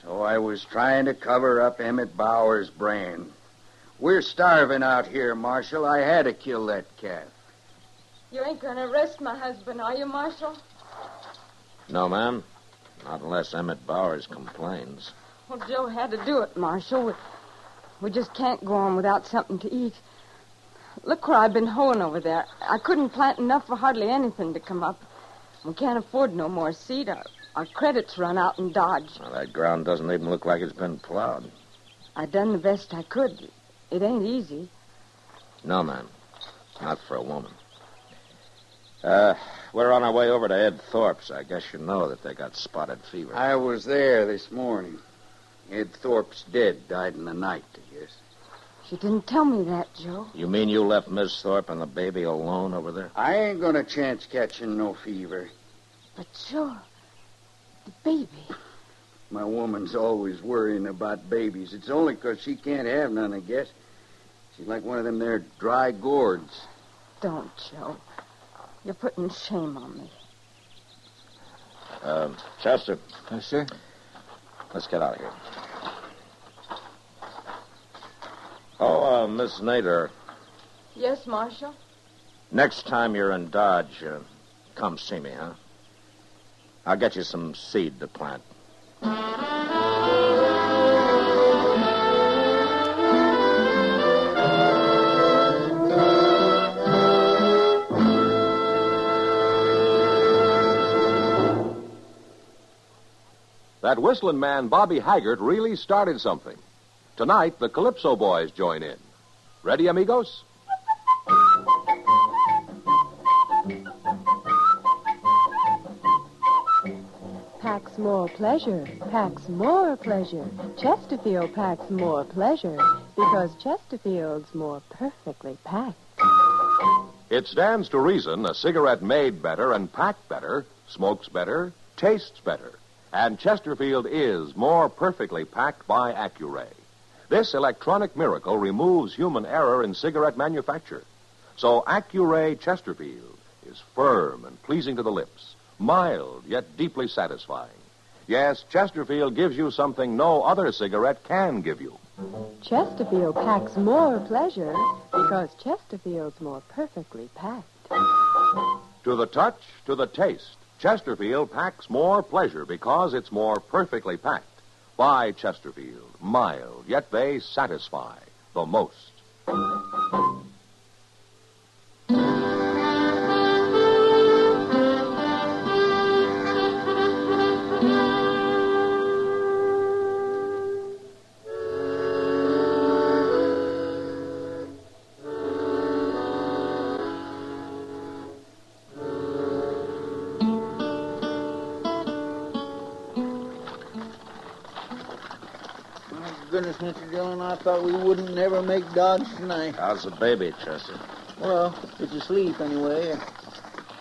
So I was trying to cover up Emmett Bauer's brand. We're starving out here, Marshal. I had to kill that calf. You ain't going to arrest my husband, are you, Marshal? No, ma'am. Not unless Emmett Bowers complains. Well, Joe had to do it, Marshal. We just can't go on without something to eat. Look where I've been hoeing over there. I couldn't plant enough for hardly anything to come up. We can't afford no more seed. Our credits run out in Dodge. Well, that ground doesn't even look like it's been plowed. I done the best I could. It ain't easy. No, ma'am. Not for a woman. We're on our way over to Ed Thorpe's. I guess you know that they got spotted fever. I was there this morning. Ed Thorpe's dead. Died in the night, I guess. You didn't tell me that, Joe. You mean you left Miss Thorpe and the baby alone over there? I ain't gonna chance catching no fever. But, Joe, the baby. My woman's always worrying about babies. It's only 'cause she can't have none, I guess. She's like one of them there dry gourds. Don't, Joe. You're putting shame on me. Chester. Yes, sir? Let's get out of here. Oh, Miss Nader, Yes, Marshal? next time you're in Dodge, come see me, huh? I'll get you some seed to plant. That whistling man, Bobby Haggart, really started something. Tonight, the Calypso Boys join in. Ready, amigos? Packs more pleasure, packs more pleasure. Chesterfield packs more pleasure because Chesterfield's more perfectly packed. It stands to reason a cigarette made better and packed better, smokes better, tastes better. And Chesterfield is more perfectly packed by Accuray. This electronic miracle removes human error in cigarette manufacture. So Accuray Chesterfield is firm and pleasing to the lips, mild yet deeply satisfying. Yes, Chesterfield gives you something no other cigarette can give you. Chesterfield packs more pleasure because Chesterfield's more perfectly packed. To the touch, to the taste, Chesterfield packs more pleasure because it's more perfectly packed. By Chesterfield, mild, yet they satisfy the most. goodness, Mr. Dillon, I thought we wouldn't never make Dodge tonight. How's the baby, Chester? Well, it's asleep anyway.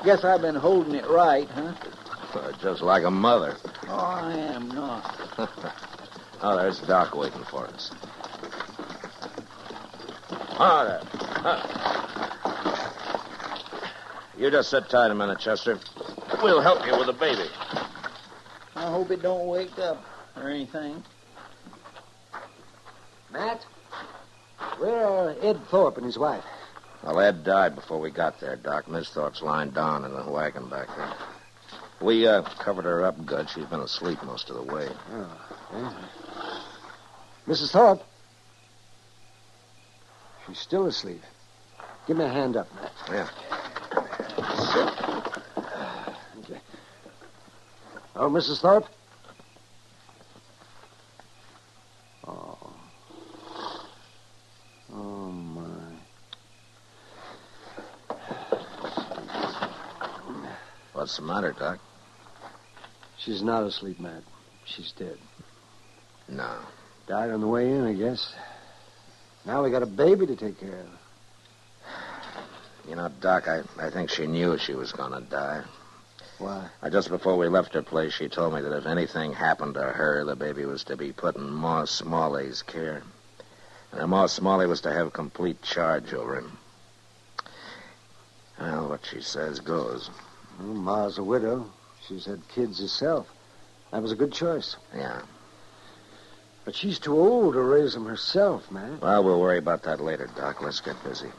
Guess I've been holding it right, huh? Just like a mother. Oh, I am not. Oh, there's Doc waiting for us. Oh, there. You just sit tight a minute, Chester. We'll help you with the baby. I hope it don't wake up or anything. Matt, where are Ed Thorpe and his wife? Well, Ed died before we got there, Doc. Miss Thorpe's lying down in the wagon back there. We covered her up good. She's been asleep most of the way. Oh, yeah. Mrs. Thorpe? She's still asleep. Give me a hand up, Matt. Yeah. Okay. Oh, Mrs. Thorpe? Oh. Oh, my. What's the matter, Doc? She's not asleep, Matt. She's dead. No. Died on the way in, I guess. Now we got a baby to take care of. You know, Doc, I think she knew she was going to die. Why? Just before we left her place, she told me that if anything happened to her, the baby was to be put in Ma Smalley's care. And Ma Smalley was to have complete charge over him. Well, what she says goes. Well, Ma's a widow. She's had kids herself. That was a good choice. Yeah. But she's too old to raise them herself, man. Well, we'll worry about that later, Doc. Let's get busy.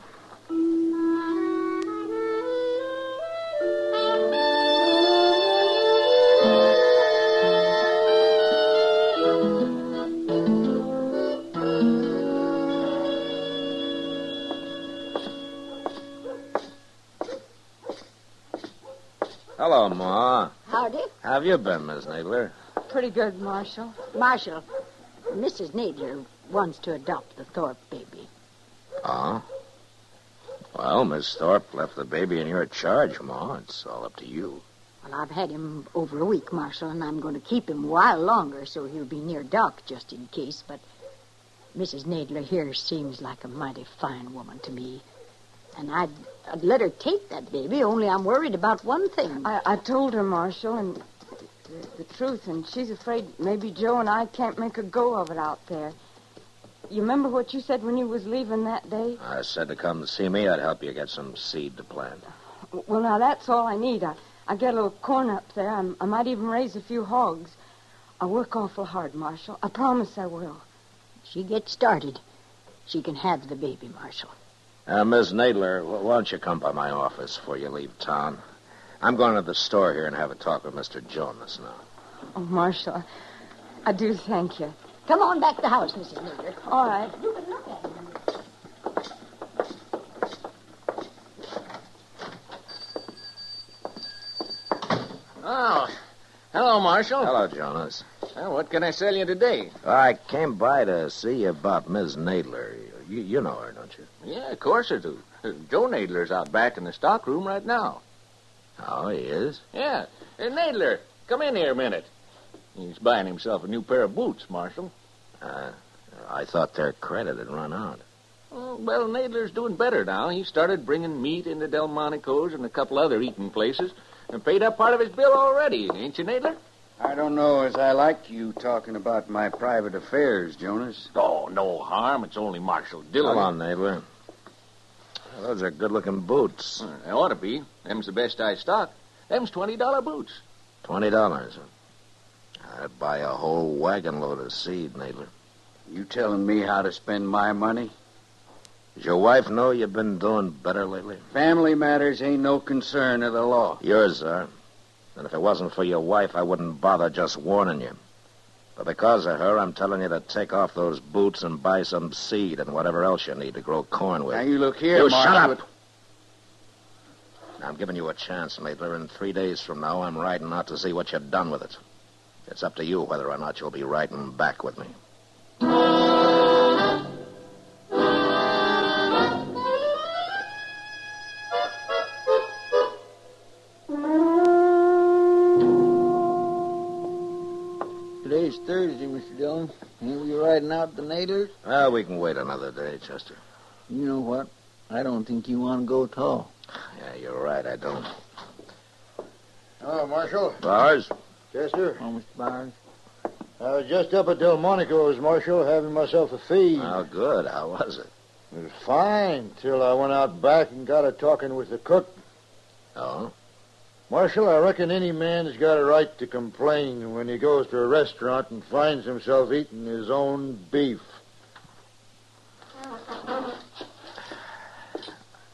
Hello, Ma. Howdy. How have you been, Miss Nadler? Pretty good, Marshal. Marshal, Mrs. Nadler wants to adopt the Thorpe baby. Oh? Well, Miss Thorpe left the baby in your charge, Ma. It's all up to you. Well, I've had him over a week, Marshal, and I'm going to keep him a while longer so he'll be near Doc just in case. But Mrs. Nadler here seems like a mighty fine woman to me. And I'd let her take that baby, only I'm worried about one thing. I told her, Marshal, and the truth, and she's afraid maybe Joe and I can't make a go of it out there. You remember what you said when you was leaving that day? I said to come to see me. I'd help you get some seed to plant. Well, now, that's all I need. I get a little corn up there. I might even raise a few hogs. I work awful hard, Marshal. I promise I will. She gets started. She can have the baby, Marshal. Miss Nadler, why don't you come by my office before you leave town? I'm going to the store here and have a talk with Mr. Jonas now. Oh, Marshal, I do thank you. Come on back to the house, Mrs. Nadler. All right. You can look at him. Oh, hello, Marshal. Hello, Jonas. Well, what can I sell you today? I came by to see you about Miss Nadler. You know her, don't you? Yeah, of course I do. Joe Nadler's out back in the stock room right now. Oh, he is? Yeah. Nadler, come in here a minute. He's buying himself a new pair of boots, Marshal. I thought their credit had run out. Oh, well, Nadler's doing better now. He started bringing meat into Delmonico's and a couple other eating places and paid up part of his bill already, ain't you, Nadler? I don't know as I like you talking about my private affairs, Jonas. Oh, no harm. It's only Marshal Dillon. Come on, Nadler. Those are good-looking boots. They ought to be. Them's the best I stock. Them's $20 boots. $20. I'd buy a whole wagon load of seed, Nadler. You telling me how to spend my money? Does your wife know you've been doing better lately? Family matters ain't no concern of the law. Yours are. And if it wasn't for your wife, I wouldn't bother just warning you. But because of her, I'm telling you to take off those boots and buy some seed and whatever else you need to grow corn with. Now, you look here, You Marshal. shut up! Now, I'm giving you a chance, Nadler, and 3 days from now, I'm riding out to see what you've done with it. It's up to you whether or not you'll be riding back with me. Today's Thursday, Mr. Dillon. Ain't we right riding out the Nadlers? Well, we can wait another day, Chester. You know what? I don't think you want to go at all. Yeah, you're right, I don't. Oh, Marshal. Bowers? Chester? Oh, Mr. Bowers. I was just up at Delmonico's, Marshal, having myself a feed. Oh, good. How was it? It was fine, till I went out back and got a talking with the cook. Oh? Marshal, I reckon any man's got a right to complain when he goes to a restaurant and finds himself eating his own beef.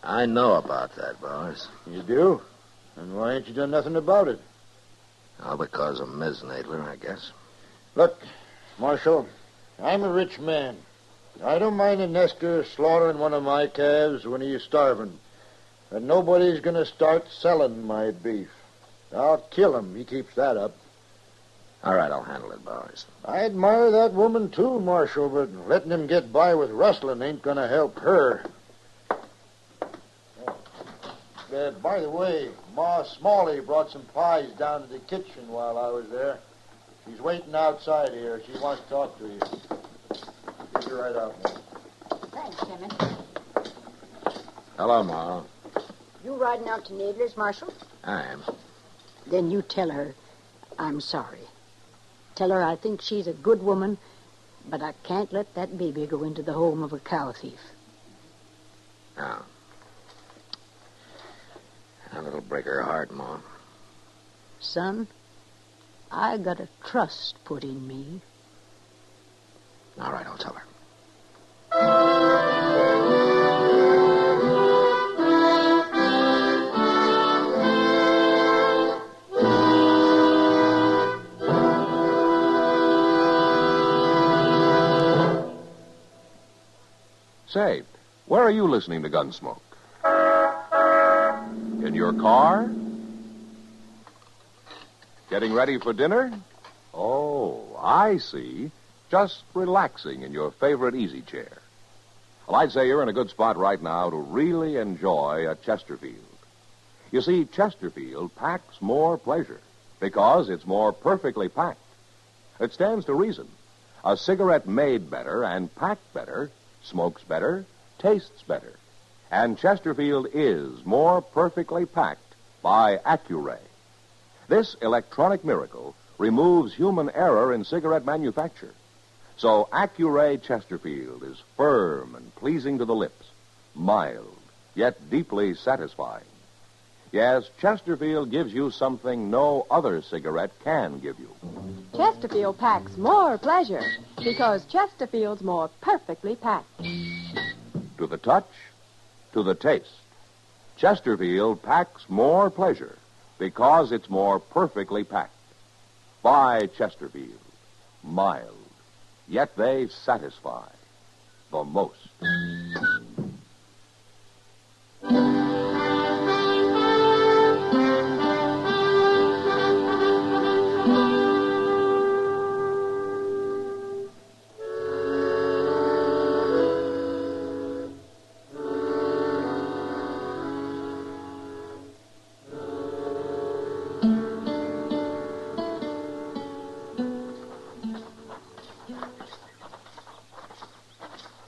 I know about that, Bowers. You do? And why ain't you done nothing about it? Oh, because of Miss Nadler, I guess. Look, Marshal, I'm a rich man. I don't mind a nester slaughtering one of my calves when he's starving. And nobody's going to start selling my beef. I'll kill him. He keeps that up. All right, I'll handle it, Bowers. I admire that woman, too, Marshal, but letting him get by with rustling ain't going to help her. By the way, Ma Smalley brought some pies down to the kitchen while I was there. She's waiting outside here. She wants to talk to you. Get her right out, Ma. Thanks, Emmett. Hello, Ma. You riding out to Nadler's, Marshal? I am. Then you tell her I'm sorry. Tell her I think she's a good woman, but I can't let that baby go into the home of a cow thief. Oh. That'll break her heart, Ma. Son, I got a trust put in me. All right, I'll tell her. Say, where are you listening to Gunsmoke? In your car? Getting ready for dinner? Oh, I see. Just relaxing in your favorite easy chair. Well, I'd say you're in a good spot right now to really enjoy a Chesterfield. You see, Chesterfield packs more pleasure because it's more perfectly packed. It stands to reason. A cigarette made better and packed better smokes better, tastes better. And Chesterfield is more perfectly packed by Accuray. This electronic miracle removes human error in cigarette manufacture. So Accuray Chesterfield is firm and pleasing to the lips, mild, yet deeply satisfying. Yes, Chesterfield gives you something no other cigarette can give you. Chesterfield packs more pleasure because Chesterfield's more perfectly packed. To the touch, to the taste. Chesterfield packs more pleasure because it's more perfectly packed. Buy Chesterfield. Mild, yet they satisfy the most.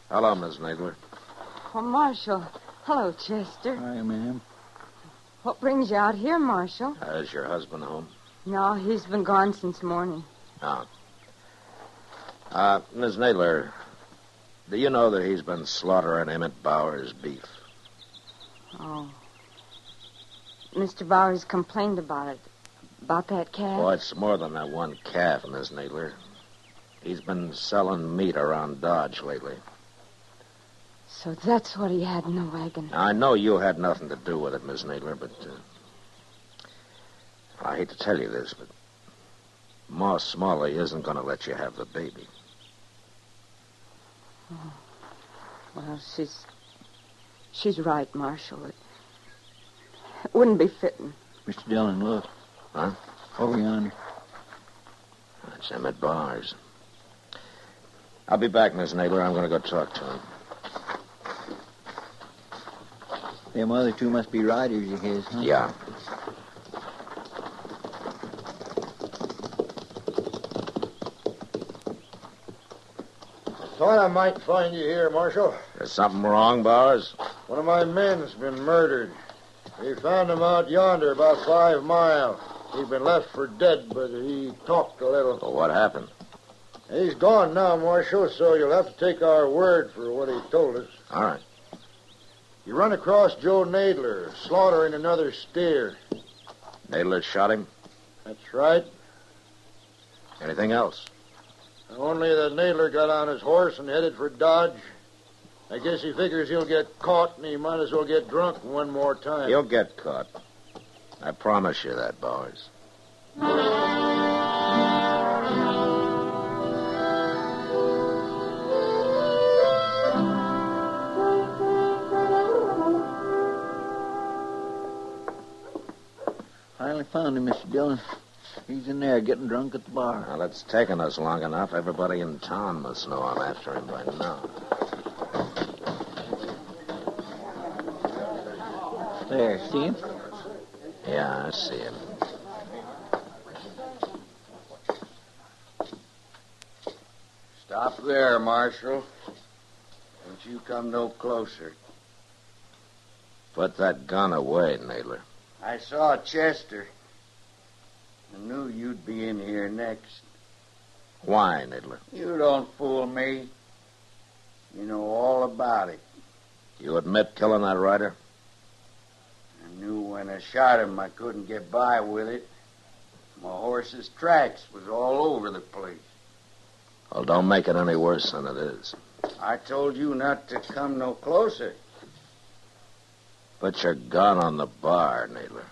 Hello, Miss Nadler. Oh, Marshal. Hello, Chester. Hi, ma'am. What brings you out here, Marshal? Is your husband home? No, he's been gone since morning. Oh. Miss Nadler, do you know that he's been slaughtering Emmett Bowers' beef? Oh. Mr. Bowers complained about it. About that calf? Well, it's more than that one calf, Miss Nadler. He's been selling meat around Dodge lately. So that's what he had in the wagon. I know you had nothing to do with it, Miss Nadler, but I hate to tell you this, but Ma Smalley isn't going to let you have the baby. Oh. Well, she's right, Marshal. It wouldn't be fitting. Mr. Dillon, look. Huh? Over yonder. That's Emmett Bowers. I'll be back, Miss Nadler. I'm going to go talk to him. Them other two must be riders of his, huh? Yeah. Thought I might find you here, Marshal. There's something wrong, Bowers? One of my men's been murdered. We found him out yonder about 5 miles. He'd been left for dead, but he talked a little. Well, what happened? He's gone now, Marshal, so you'll have to take our word for what he told us. All right. You run across Joe Nadler, slaughtering another steer. Nadler shot him? That's right. Anything else? Only that Nadler got on his horse and headed for Dodge. I guess he figures he'll get caught, and he might as well get drunk one more time. He'll get caught. I promise you that, Bowers. Finally found him, Mr. Dillon. He's in there getting drunk at the bar. Well, it's taken us long enough. Everybody in town must know I'm after him by now. There, see him? Yeah, I see him. Stop there, Marshal. Don't you come no closer. Put that gun away, Nadler. I saw Chester. I knew you'd be in here next. Why, Nadler? You don't fool me. You know all about it. You admit killing that rider? I knew when I shot him I couldn't get by with it. My horse's tracks was all over the place. Well, don't make it any worse than it is. I told you not to come no closer. Put your gun on the bar, Nadler.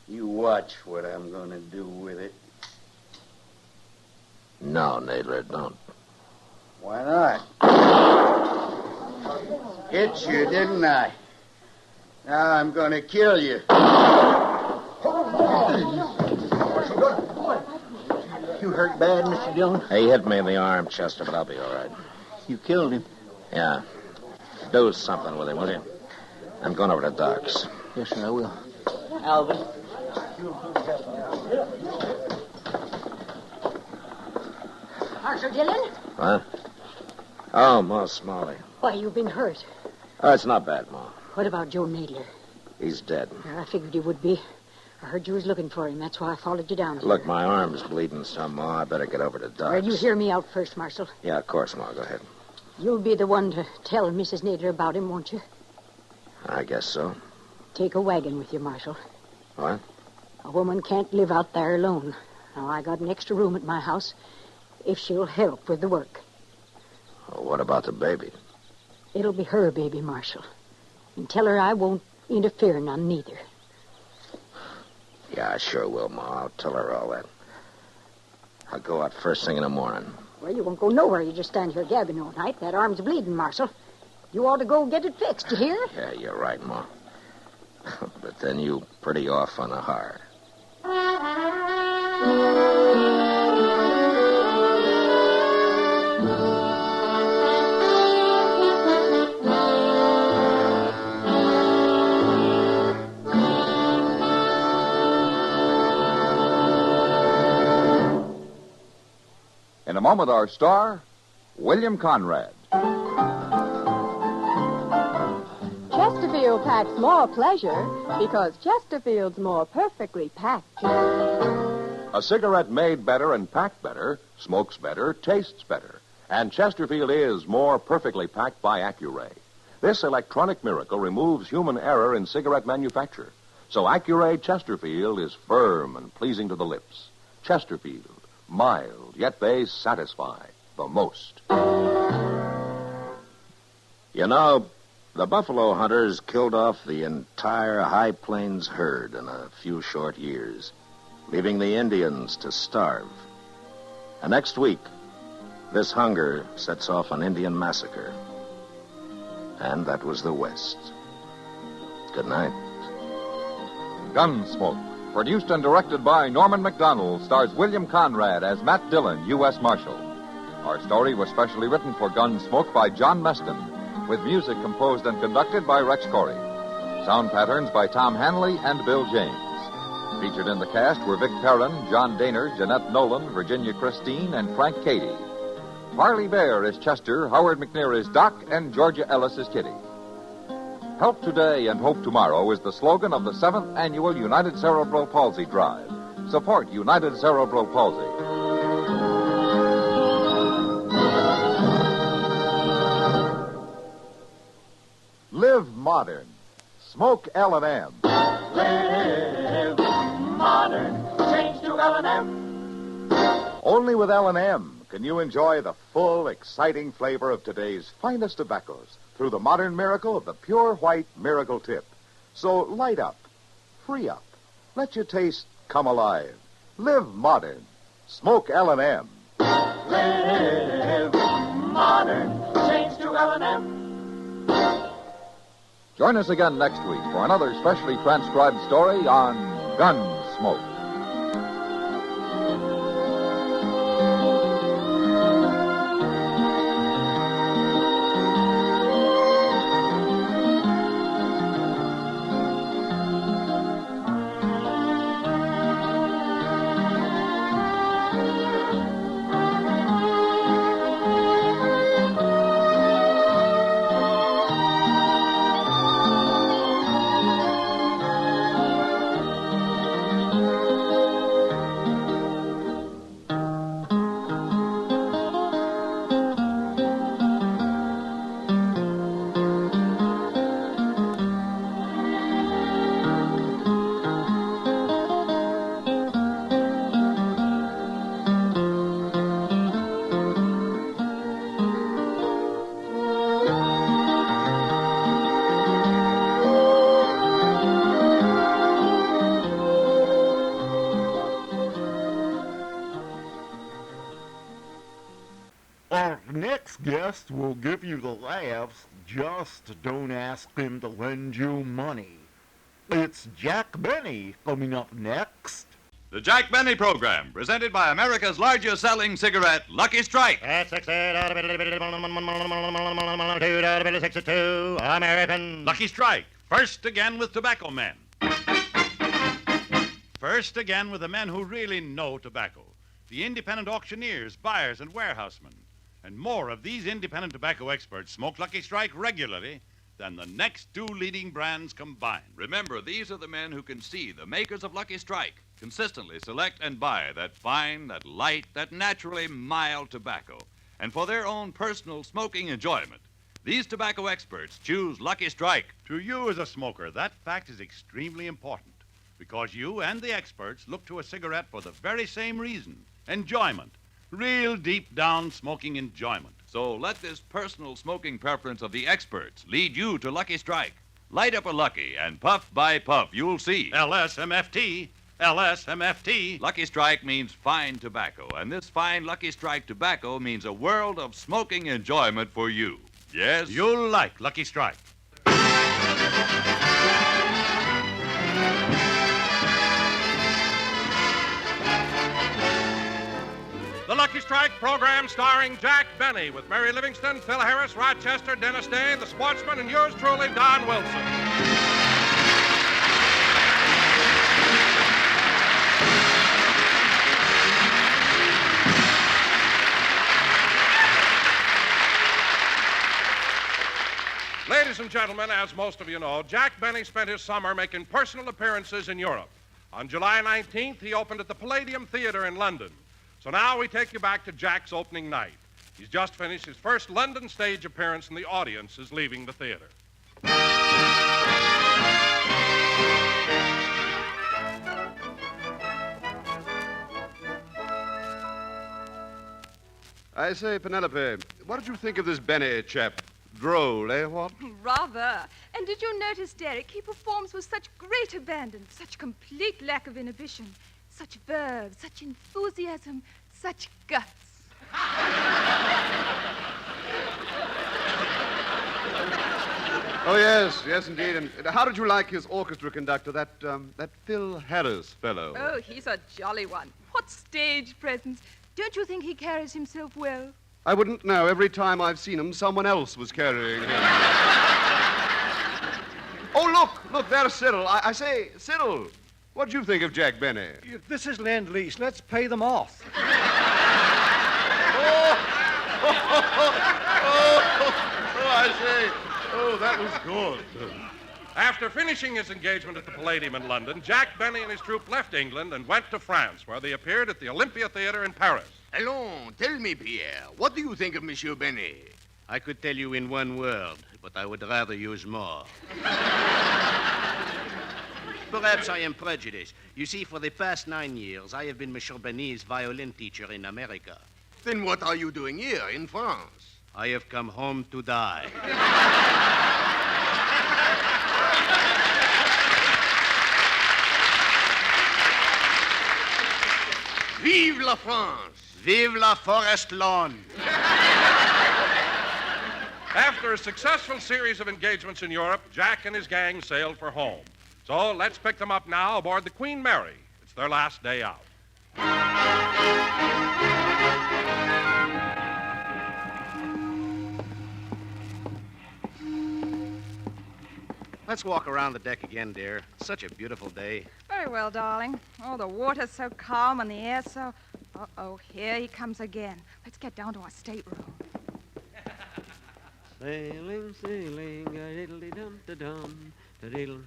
You watch what I'm going to do with it. No, Nadler, don't. Why not? Hit you, didn't I? Now I'm going to kill you. You hurt bad, Mr. Dillon? He hit me in the arm, Chester, but I'll be all right. You killed him? Yeah. Do something with him, will you? I'm going over to Doc's. Yes, sir, I will. Alvin. Marshal Dillon? What? Oh, Ma Smalley. Why, you've been hurt. Oh, it's not bad, Ma. What about Joe Nadler? He's dead. I figured he would be. I heard you was looking for him. That's why I followed you down here. Look, my arm's bleeding some, Ma. I better get over to Doc's. Well, you hear me out first, Marshal. Yeah, of course, Ma. Go ahead. You'll be the one to tell Mrs. Nadler about him, won't you? I guess so. Take a wagon with you, Marshal. What? A woman can't live out there alone. Now, I got an extra room at my house if she'll help with the work. Well, what about the baby? It'll be her baby, Marshal. And tell her I won't interfere none, neither. Yeah, I sure will, Ma. I'll tell her all that. I'll go out first thing in the morning. Well, you won't go nowhere. You just stand here gabbing all night. That arm's bleeding, Marshal. You ought to go get it fixed, you hear? Yeah, you're right, Ma. But then you pretty off on the hard. In a moment, our star, William Conrad. Chesterfield packs more pleasure because Chesterfield's more perfectly packed. A cigarette made better and packed better, smokes better, tastes better. And Chesterfield is more perfectly packed by Accuray. This electronic miracle removes human error in cigarette manufacture. So Accuray Chesterfield is firm and pleasing to the lips. Chesterfield, mild, yet they satisfy the most. You know, the buffalo hunters killed off the entire High Plains herd in a few short years, leaving the Indians to starve. And next week, this hunger sets off an Indian massacre. And that was the West. Good night. Gunsmoke, produced and directed by Norman MacDonald, stars William Conrad as Matt Dillon, U.S. Marshal. Our story was specially written for Gunsmoke by John Meston, with music composed and conducted by Rex Corey. Sound patterns by Tom Hanley and Bill James. Featured in the cast were Vic Perrin, John Daner, Jeanette Nolan, Virginia Christine, and Frank Cady. Parley Bear is Chester, Howard McNear is Doc, and Georgia Ellis is Kitty. Help today and hope tomorrow is the slogan of the 7th Annual United Cerebral Palsy Drive. Support United Cerebral Palsy. Live modern. Smoke L&M. Live modern. Change to L&M. Only with L&M can you enjoy the full, exciting flavor of today's finest tobaccos through the modern miracle of the pure white Miracle Tip. So light up, free up, let your taste come alive. Live modern. Smoke L&M. Live modern. Change to L&M. Join us again next week for another specially transcribed story on Gunsmoke. Our next guest will give you the laughs. Just don't ask him to lend you money. It's Jack Benny coming up next. The Jack Benny Program, presented by America's largest selling cigarette, Lucky Strike. American. Lucky Strike, first again with tobacco men. First again with the men who really know tobacco. The independent auctioneers, buyers, and warehousemen. And more of these independent tobacco experts smoke Lucky Strike regularly than the next two leading brands combined. Remember, these are the men who can see the makers of Lucky Strike consistently select and buy that fine, that light, that naturally mild tobacco. And for their own personal smoking enjoyment, these tobacco experts choose Lucky Strike. To you as a smoker, that fact is extremely important because you and the experts look to a cigarette for the very same reason, enjoyment. Real deep down smoking enjoyment. So let this personal smoking preference of the experts lead you to Lucky Strike. Light up a Lucky and puff by puff, you'll see. LSMFT. LSMFT. Lucky Strike means fine tobacco, and this fine Lucky Strike tobacco means a world of smoking enjoyment for you. Yes? You'll like Lucky Strike. The Lucky Strike program starring Jack Benny with Mary Livingston, Phil Harris, Rochester, Dennis Day, the Sportsman, and yours truly, Don Wilson. Ladies and gentlemen, as most of you know, Jack Benny spent his summer making personal appearances in Europe. On July 19th, he opened at the Palladium Theater in London. So now we take you back to Jack's opening night. He's just finished his first London stage appearance, and the audience is leaving the theater. I say, Penelope, what did you think of this Benny chap? Droll, eh, what? Rather. And did you notice, Derek, he performs with such great abandon, such complete lack of inhibition, such verve, such enthusiasm, such guts. Oh, yes, indeed. And how did you like his orchestra conductor, that Phil Harris fellow? Oh, he's a jolly one. What stage presence. Don't you think he carries himself well? I wouldn't know. Every time I've seen him, someone else was carrying him. Oh, look, there's Cyril. I say, Cyril, what do you think of Jack Benny? This is Lend-Lease. Let's pay them off. I say. Oh, that was good. After finishing his engagement at the Palladium in London, Jack Benny and his troupe left England and went to France, where they appeared at the Olympia Theater in Paris. Allons, tell me, Pierre, what do you think of Monsieur Benny? I could tell you in one word, but I would rather use more. Perhaps I am prejudiced. You see, for the past 9 years, I have been Monsieur Benny's violin teacher in America. Then what are you doing here in France? I have come home to die. Vive la France! Vive la forest lawn! After a successful series of engagements in Europe, Jack and his gang sailed for home. So let's pick them up now aboard the Queen Mary. It's their last day out. Let's walk around the deck again, dear. It's such a beautiful day. Very well, darling. Oh, the water's so calm and the air so... Uh-oh, here he comes again. Let's get down to our stateroom. Sailing, sailing, a-diddly-dum-da-dum, da-diddle.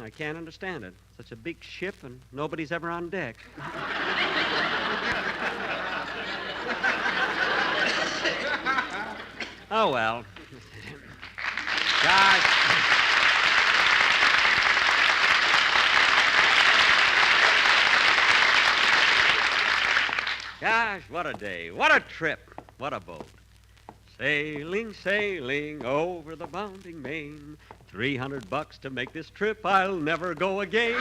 I can't understand it. Such a big ship and nobody's ever on deck. Oh, well. Guys. Gosh, what a day. What a trip. What a boat. Sailing, sailing over the bounding main. $300 to make this trip. I'll never go again.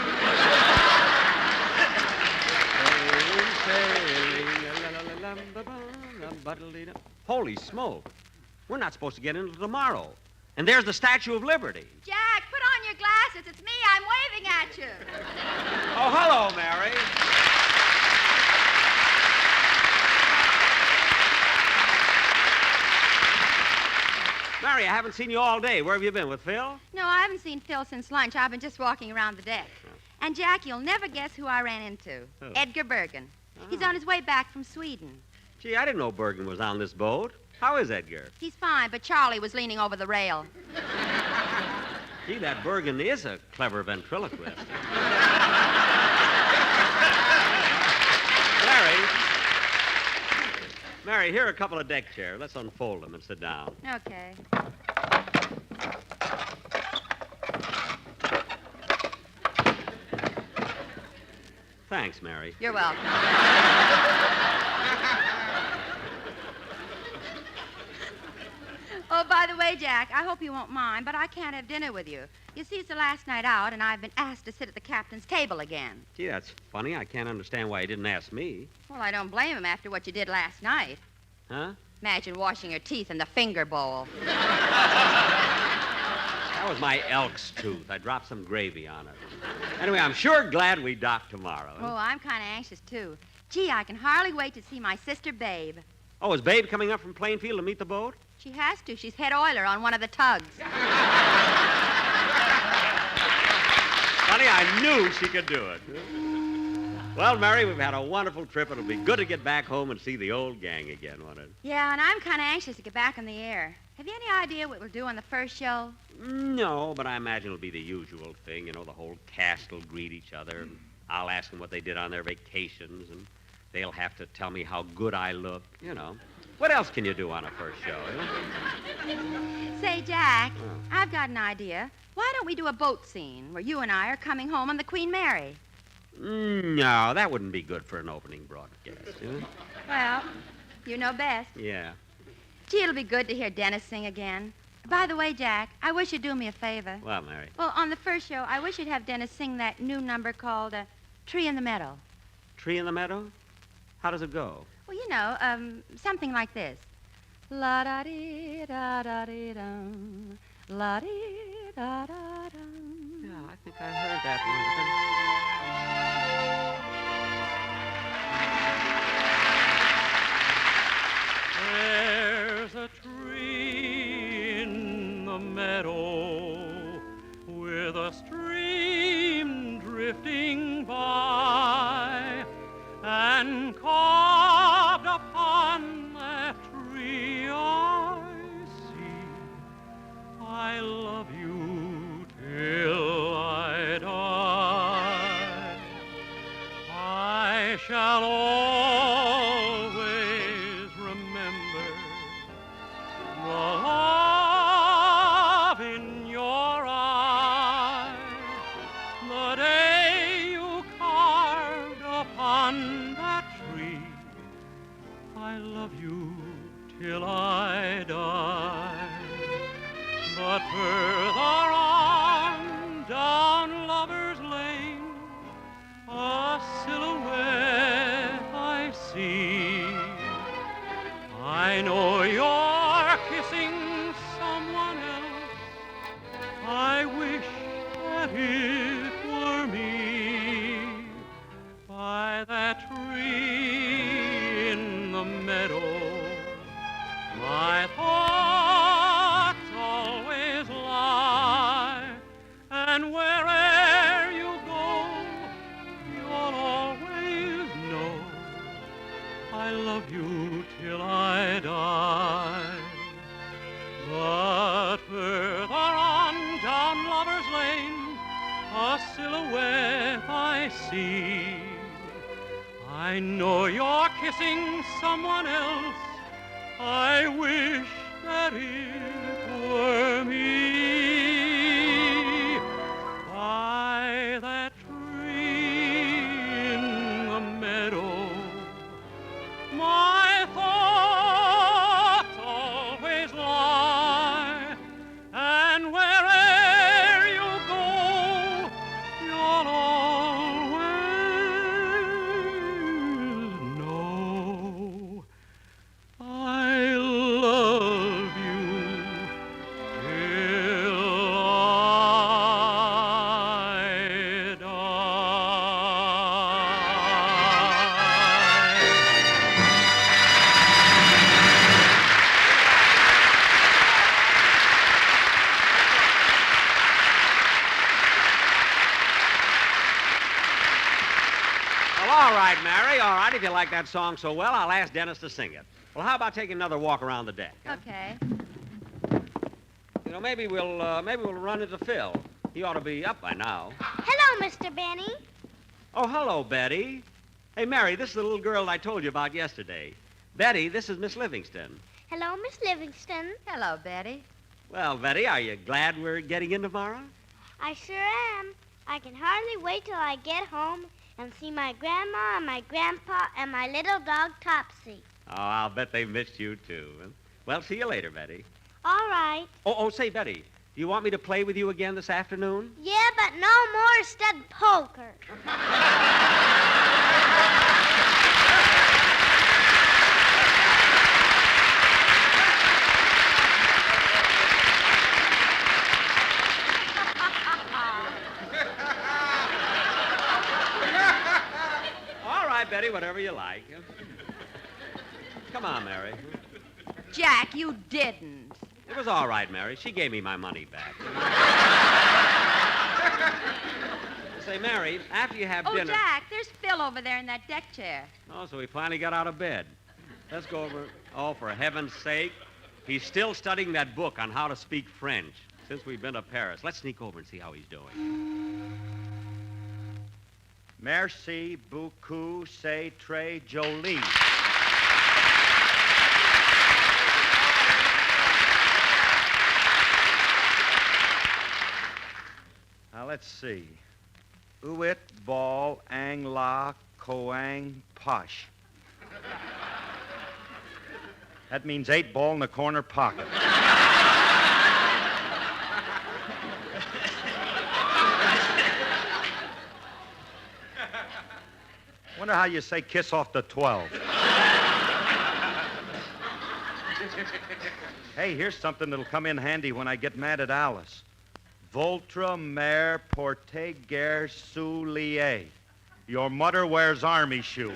Sailing, holy smoke. We're not supposed to get in until tomorrow. And there's the Statue of Liberty. Jack, put on your glasses. It's me. I'm waving at you. Oh, hello, Mary. Mary, I haven't seen you all day. Where have you been, with Phil? No, I haven't seen Phil since lunch. I've been just walking around the deck. And, Jack, you'll never guess who I ran into. Who? Edgar Bergen. He's on his way back from Sweden. Gee, I didn't know Bergen was on this boat. How is Edgar? He's fine, but Charlie was leaning over the rail. Gee, that Bergen is a clever ventriloquist. Mary, here are a couple of deck chairs. Let's unfold them and sit down. Okay. Thanks, Mary. You're welcome. Oh, by the way, Jack, I hope you won't mind, but I can't have dinner with you. You see, it's the last night out, and I've been asked to sit at the captain's table again. Gee, that's funny. I can't understand why he didn't ask me. Well, I don't blame him after what you did last night. Huh? Imagine washing your teeth in the finger bowl. That was my elk's tooth. I dropped some gravy on it. Anyway, I'm sure glad we dock tomorrow. Oh, I'm kind of anxious, too. Gee, I can hardly wait to see my sister, Babe. Oh, is Babe coming up from Plainfield to meet the boat? She has to. She's head oiler on one of the tugs. Funny, I knew she could do it. Well, Mary, we've had a wonderful trip. It'll be good to get back home and see the old gang again, won't it? Yeah, and I'm kind of anxious to get back in the air. Have you any idea what we'll do on the first show? No, but I imagine it'll be the usual thing. You know, the whole cast will greet each other. And I'll ask them what they did on their vacations, and they'll have to tell me how good I look, you know. What else can you do on a first show? You know? Say, Jack, I've got an idea. Why don't we do a boat scene where you and I are coming home on the Queen Mary? No, that wouldn't be good for an opening broadcast. You know? Well, you know best. Yeah. Gee, it'll be good to hear Dennis sing again. By the way, Jack, I wish you'd do me a favor. Well, Mary. Well, on the first show, I wish you'd have Dennis sing that new number called Tree in the Meadow. Tree in the Meadow? How does it go? Well, you know, something like this. La-da-dee-da-da-dee-dum. La-dee-da-da-dum. Yeah, I think I heard that There's a tree in the meadow with a stream drifting by, and carved upon that tree shall always remember the love in your eye, the day you carved upon that tree. I love you till I die. But further on down Lover's Lane, a silhouette I see. I know you're kissing someone else. I wish that it were me. By that tree in the meadow, my thoughts always lie. And where'er you go, you'll always know I love you till I die. But further on down Lover's Lane, a silhouette I see. I know you're kissing someone else. I wish that it were me. By that tree in the meadow, my thoughts always lie. And where'er you go, you'll always know I love you till I die. Well, all right, Mary, all right. If you like that song so well, I'll ask Dennis to sing it. Well, how about taking another walk around the deck? Huh? Okay. You know, maybe we'll run into Phil. He ought to be up by now. Hello, Mr. Benny. Oh, hello, Betty. Hey, Mary, this is the little girl I told you about yesterday. Betty, this is Miss Livingston. Hello, Miss Livingston. Hello, Betty. Well, Betty, are you glad we're getting in tomorrow? I sure am. I can hardly wait till I get home and see my grandma and my grandpa and my little dog, Topsy. Oh, I'll bet they missed you, too. Well, see you later, Betty. All right. Oh, say, Betty, do you want me to play with you again this afternoon? Yeah, but no more stud poker. All right, Betty, whatever you like. Come on, Mary. Jack, you didn't. It was all right, Mary. She gave me my money back. Say, Mary, after you have dinner... Oh, Jack, there's Phil over there in that deck chair. Oh, so he finally got out of bed. Let's go over... Oh, for heaven's sake. He's still studying that book on how to speak French since we've been to Paris. Let's sneak over and see how he's doing. Merci beaucoup, c'est très joli. Now, let's see. Uit, ball, ang, la, koang, posh. That means 8 ball in the corner pocket. Wonder how you say kiss off the 12. Hey, here's something that'll come in handy when I get mad at Alice. Votre mère porte guerre souliers. Your mother wears army shoes.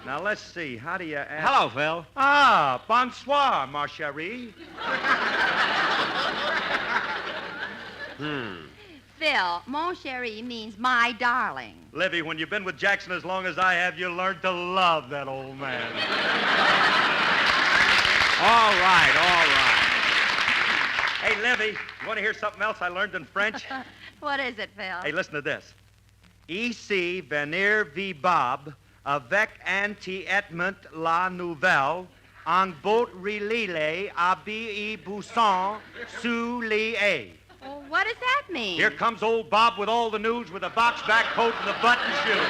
Now, let's see. How do you ask... Hello, Phil. Ah, bonsoir, ma chérie. Phil, mon chéri means my darling. Livy, when you've been with Jackson as long as I have, you learned to love that old man. All right, all right. Hey, Livy, you want to hear something else I learned in French? What is it, Phil? Hey, listen to this. Ici venir vi Bob avec anti-etment la nouvelle en boat relile abi bousson sous lié. Well, what does that mean? Here comes old Bob with all the news with a box back coat and the button shoe.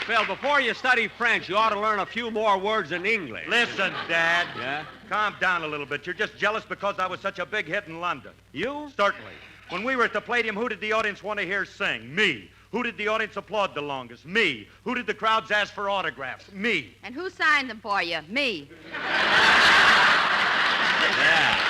Phil, before you study French, you ought to learn a few more words in English. Listen, Dad. Yeah? Calm down a little bit. You're just jealous because I was such a big hit in London. You? Certainly. When we were at the Palladium, who did the audience want to hear sing? Me. Who did the audience applaud the longest? Me. Who did the crowds ask for autographs? Me. And who signed them for you? Me. Yeah.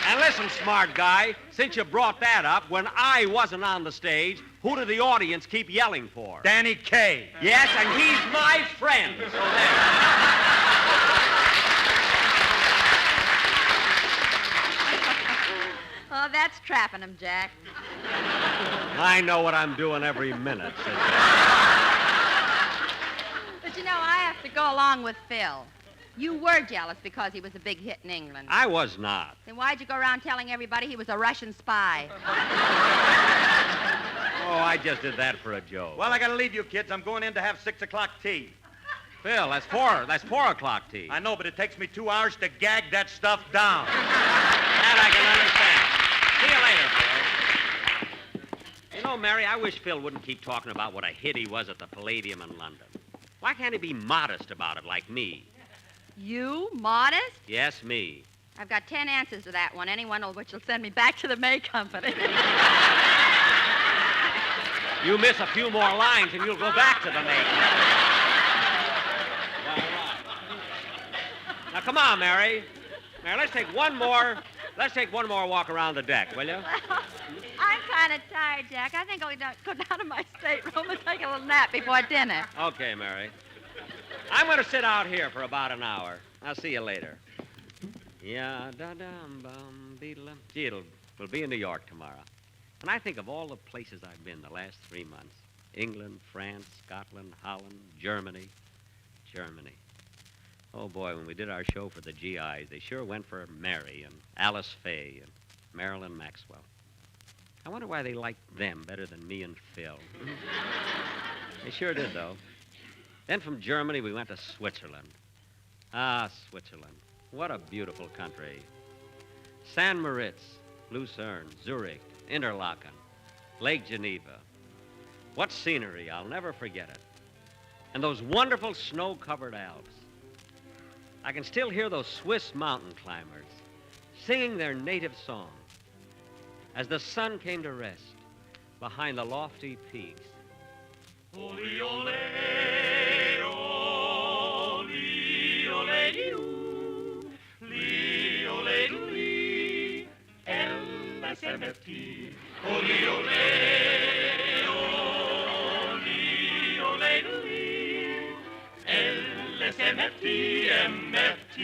And listen, smart guy, since you brought that up, when I wasn't on the stage, who did the audience keep yelling for? Danny Kaye. Yes, and he's my friend. So there. Oh, that's trapping him, Jack. I know what I'm doing every minute. But you know, I have to go along with Phil. You were jealous because he was a big hit in England. I was not. Then why'd you go around telling everybody he was a Russian spy? Oh, I just did that for a joke. Well, I got to leave you kids. I'm going in to have 6 o'clock tea. Phil, that's 4 o'clock tea. I know, but it takes me 2 hours to gag that stuff down. That I can understand. See you later, Phil. You know, Mary, I wish Phil wouldn't keep talking about what a hit he was at the Palladium in London. Why can't he be modest about it like me? You? Modest? Yes, me. I've got 10 answers to that one, any one of which will send me back to the May Company. You miss a few more lines and you'll go back to the May Company. Now, come on, Mary. Mary, let's take one more walk around the deck, will you? Well, I'm kind of tired, Jack. I think I'll go down to my stateroom and take a little nap before dinner. Okay, Mary. I'm going to sit out here for about an hour. I'll see you later. Yeah, da-dum-bum, beedle-um. Gee, we'll be in New York tomorrow. And I think of all the places I've been the last 3 months. England, France, Scotland, Holland, Germany. Oh, boy, when we did our show for the GIs, they sure went for Mary and Alice Faye and Marilyn Maxwell. I wonder why they liked them better than me and Phil. They sure did, though. Then from Germany, we went to Switzerland. Ah, Switzerland. What a beautiful country. San Moritz, Lucerne, Zurich, Interlaken, Lake Geneva. What scenery. I'll never forget it. And those wonderful snow-covered Alps. I can still hear those Swiss mountain climbers singing their native song as the sun came to rest behind the lofty peaks. Ole, ole, ole, ole, doo, lee, ole, doo, lee, LSMFT. Ole, ole, ole, ole, doo, lee, LSMFT, MFT.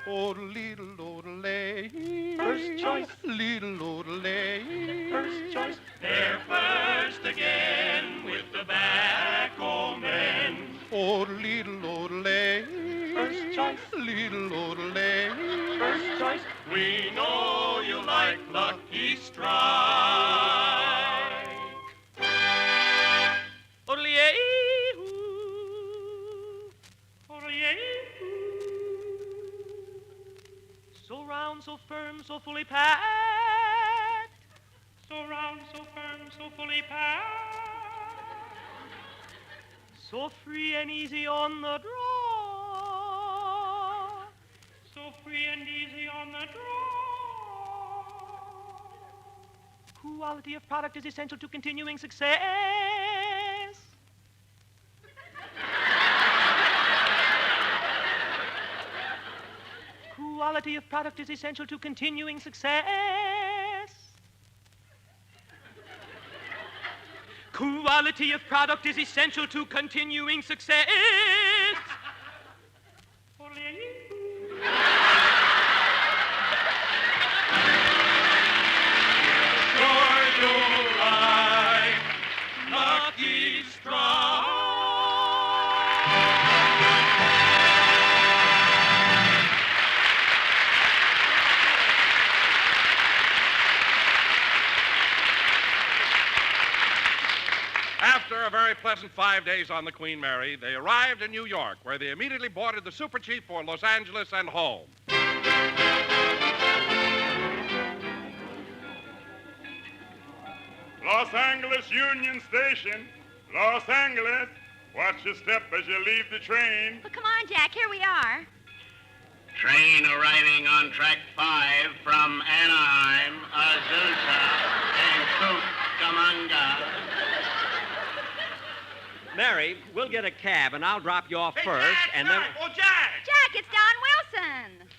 Oodle-leedle-oodle-lay. First choice. Leedle-oodle-lay. First choice. They're first again with tobacco men. Oodle-leedle-oodle-lay. First choice. Leedle-oodle-lay. First choice. We know you like Lucky Strike. Oodle-yay-hoo. Oodle-yay-hoo. So round, so firm, so fully packed. So round, so firm, so fully packed. So free and easy on the draw. So free and easy on the draw. Quality of product is essential to continuing success. Quality of product is essential to continuing success. Quality of product is essential to continuing success. Sure you like Lucky Strike. After a very pleasant 5 days on the Queen Mary, they arrived in New York, where they immediately boarded the Super Chief for Los Angeles and home. Los Angeles Union Station. Los Angeles. Watch your step as you leave the train. Well, come on, Jack. Here we are. Train arriving on track 5 from Anaheim, Azusa, and Cucamonga. Mary, we'll get a cab, and I'll drop you off first, Jack, and then... Oh, Jack! Jack, it's Don Wilson.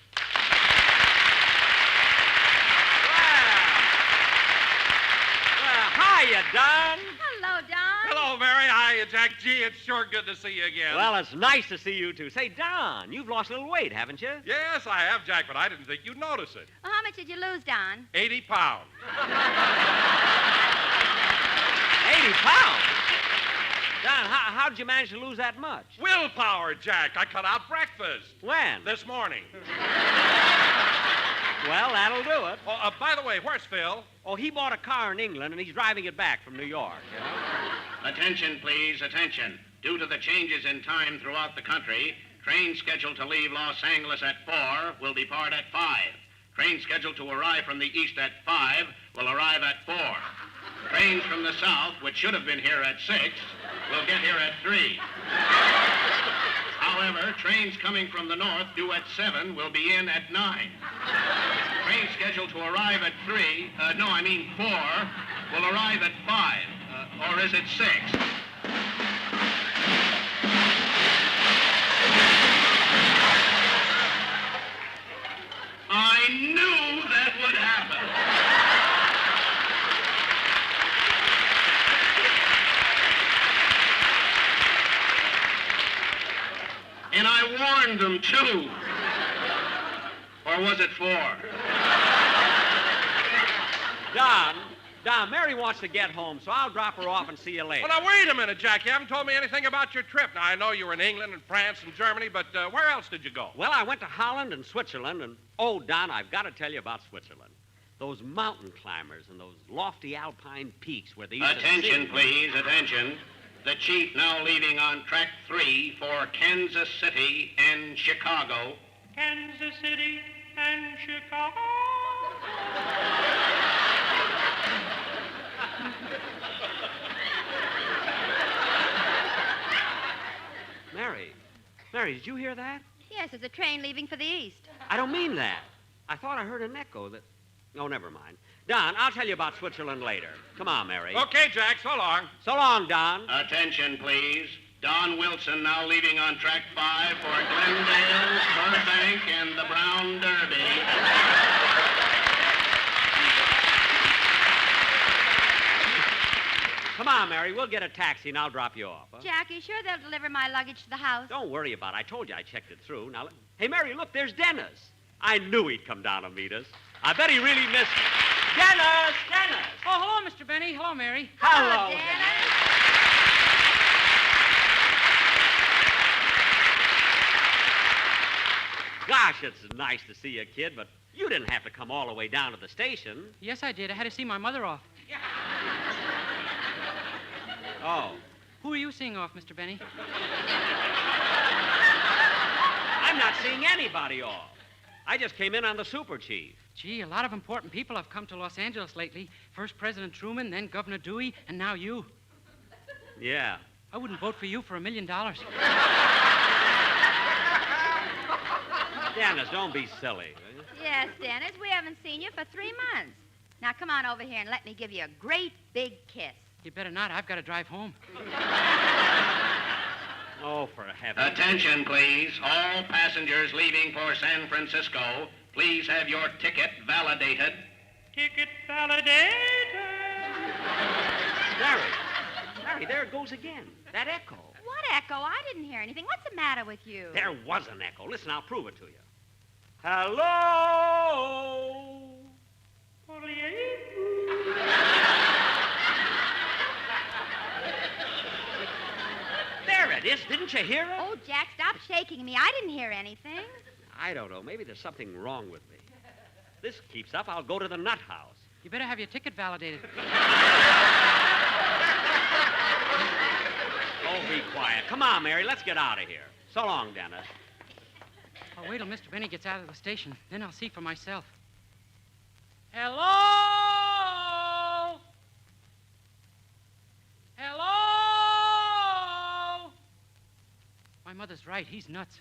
Hiya, Don. Hello, Don. Hello, Mary. Hiya, Jack. Gee, it's sure good to see you again. Well, it's nice to see you, too. Say, Don, you've lost a little weight, haven't you? Yes, I have, Jack, but I didn't think you'd notice it. Well, how much did you lose, Don? 80 pounds. 80 pounds? Don, how'd you manage to lose that much? Willpower, Jack. I cut out breakfast. When? This morning. Well, that'll do it. Oh, by the way, where's Phil? Oh, he bought a car in England, and he's driving it back from New York. You know? Attention, please, attention. Due to the changes in time throughout the country, trains scheduled to leave Los Angeles at 4 will depart at 5. Trains scheduled to arrive from the east at 5 will arrive at 4. Trains from the south, which should have been here at 6, will get here at 3. However, trains coming from the north due at 7 will be in at 9. Trains scheduled to arrive at 4 will arrive at 5. Or is it 6? I knew that would happen. And I warned them, too. Or was it 4? Don, Mary wants to get home, so I'll drop her off and see you later. Well, now, wait a minute, Jack. You haven't told me anything about your trip. Now, I know you were in England and France and Germany, but where else did you go? Well, I went to Holland and Switzerland, and, oh, Don, I've got to tell you about Switzerland. Those mountain climbers and those lofty alpine peaks where they used Attention, please, attention. The chief now leaving on track 3 for Kansas City and Chicago. Kansas City and Chicago. Mary, did you hear that? Yes, there's a train leaving for the east. I don't mean that. I thought I heard an echo that... Oh, never mind. Don, I'll tell you about Switzerland later. Come on, Mary. Okay, Jack, so long. So long, Don. Attention, please. Don Wilson now leaving on track 5 for Glendale, Burbank, and the Brown Derby. Come on, Mary. We'll get a taxi and I'll drop you off. Huh? Jack, you sure they'll deliver my luggage to the house? Don't worry about it. I told you I checked it through. Now, hey, Mary, look, there's Dennis. I knew he'd come down to meet us. I bet he really missed me. Dennis! Dennis! Oh, hello, Mr. Benny. Hello, Mary. Hello, Dennis. Gosh, it's nice to see you, kid, but you didn't have to come all the way down to the station. Yes, I did. I had to see my mother off. Oh. Who are you seeing off, Mr. Benny? I'm not seeing anybody off. I just came in on the Super Chief. Gee, a lot of important people have come to Los Angeles lately. First President Truman, then Governor Dewey, and now you. Yeah. I wouldn't vote for you for $1 million. Dennis, don't be silly. Yes, Dennis, we haven't seen you for 3 months. Now, come on over here and let me give you a great big kiss. You better not. I've got to drive home. Oh, for heaven's sake. Attention, please. All passengers leaving for San Francisco, please have your ticket validated. Ticket validated. Mary, there it goes again. That echo. What echo? I didn't hear anything. What's the matter with you? There was an echo. Listen, I'll prove it to you. Hello? There it is. Didn't you hear it? Oh, Jack, stop shaking me. I didn't hear anything. I don't know. Maybe there's something wrong with me. If this keeps up, I'll go to the nut house. You better have your ticket validated. Come on, Mary, let's get out of here. So long, Dennis. I'll wait till Mr. Benny gets out of the station. Then I'll see for myself. Hello? Hello? My mother's right. He's nuts.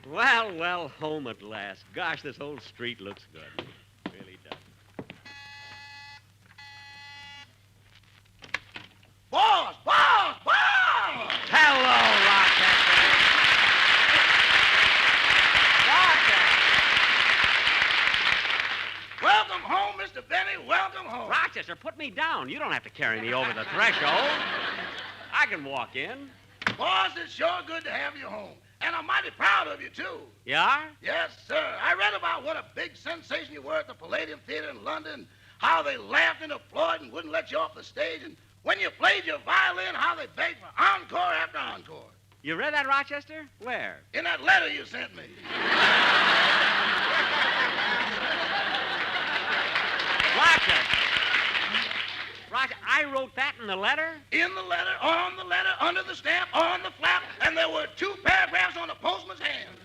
Well, well, home at last. Gosh, this whole street looks good. It really does. Boss! Hello, Rochester. Welcome home, Mr. Benny. Welcome home. Rochester, put me down. You don't have to carry me over the threshold. I can walk in. Boss, it's sure good to have you home. And I'm mighty proud of you, too. You are? Yes, sir. I read about what a big sensation you were at the Palladium Theater in London, how they laughed and applauded and wouldn't let you off the stage, and when you played your violin, how they begged for encore after encore. You read that, Rochester? Where? In that letter you sent me. Rochester, I wrote that in the letter? In the letter, on the letter, under the stamp, on the flap, and there were 2 paragraphs on the postman's hand.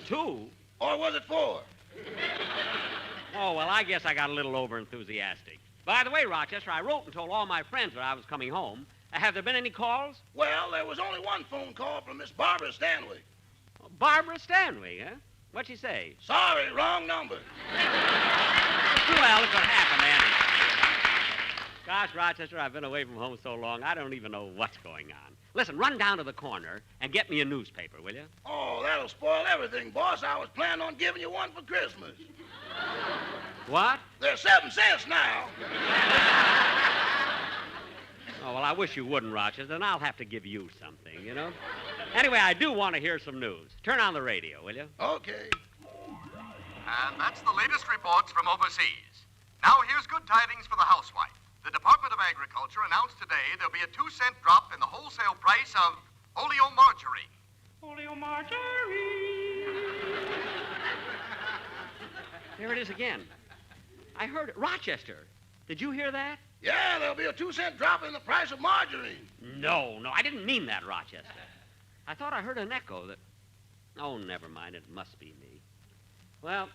2? Or was it 4? Oh, well, I guess I got a little over-enthusiastic. By the way, Rochester, I wrote and told all my friends that I was coming home. Have there been any calls? Well, there was only one phone call from Miss Barbara Stanley. Oh, Barbara Stanley, huh? What'd she say? Sorry, wrong number. Well, it could happen anything. Gosh, Rochester, I've been away from home so long, I don't even know what's going on. Listen, run down to the corner and get me a newspaper, will you? Oh, that'll spoil everything, boss. I was planning on giving you one for Christmas. What? They're 7 cents now. Oh, well, I wish you wouldn't, Rochester, then I'll have to give you something, you know? Anyway, I do want to hear some news. Turn on the radio, will you? Okay. And that's the latest reports from overseas. Now here's good tidings for the housewife. The Department of Agriculture announced today there'll be a 2-cent drop in the wholesale price of oleomargarine. Oleomargarine. There it is again. I heard it. Rochester, did you hear that? Yeah, there'll be a 2-cent drop in the price of margarine. No, I didn't mean that, Rochester. I thought I heard an echo that... Oh, never mind. It must be me. Well,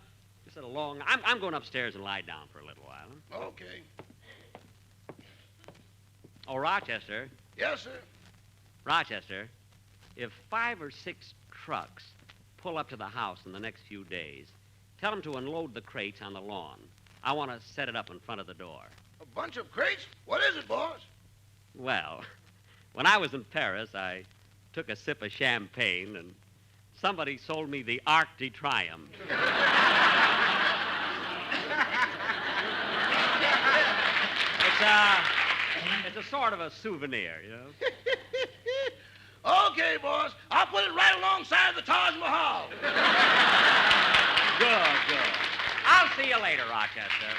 just a long... I'm going upstairs and lie down for a little while. Huh? Okay. Oh, Rochester. Yes, sir. Rochester, if 5 or 6 trucks pull up to the house in the next few days, tell them to unload the crates on the lawn. I want to set it up in front of the door. A bunch of crates? What is it, boss? Well, when I was in Paris, I took a sip of champagne, and somebody sold me the Arc de Triomphe. It's a sort of a souvenir, you know? Okay, boss. I'll put it right alongside the Taj Mahal. Good. I'll see you later, Rochester.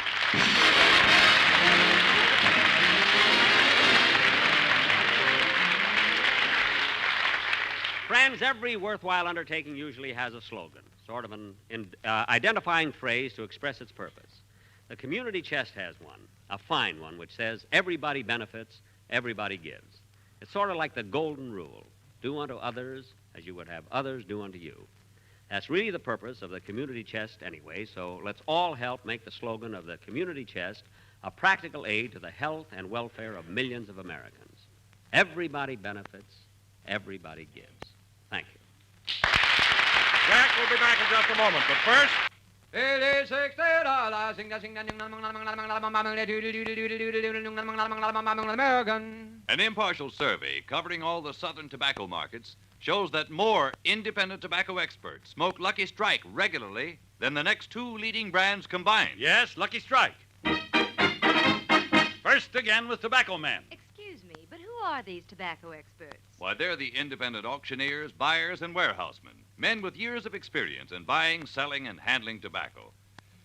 Friends, every worthwhile undertaking usually has a slogan, sort of an identifying phrase to express its purpose. The community chest has one, a fine one, which says, everybody benefits, everybody gives. It's sort of like the golden rule. Do unto others as you would have others do unto you. That's really the purpose of the community chest anyway, so let's all help make the slogan of the community chest a practical aid to the health and welfare of millions of Americans. Everybody benefits, everybody gives. Thank you. Jack will be back in just a moment, but first... It is $60. American. An impartial survey covering all the southern tobacco markets shows that more independent tobacco experts smoke Lucky Strike regularly than the next 2 leading brands combined. Yes, Lucky Strike. First again with Tobacco Man. Excuse me, but who are these tobacco experts? Why, they're the independent auctioneers, buyers, and warehousemen, men with years of experience in buying, selling, and handling tobacco.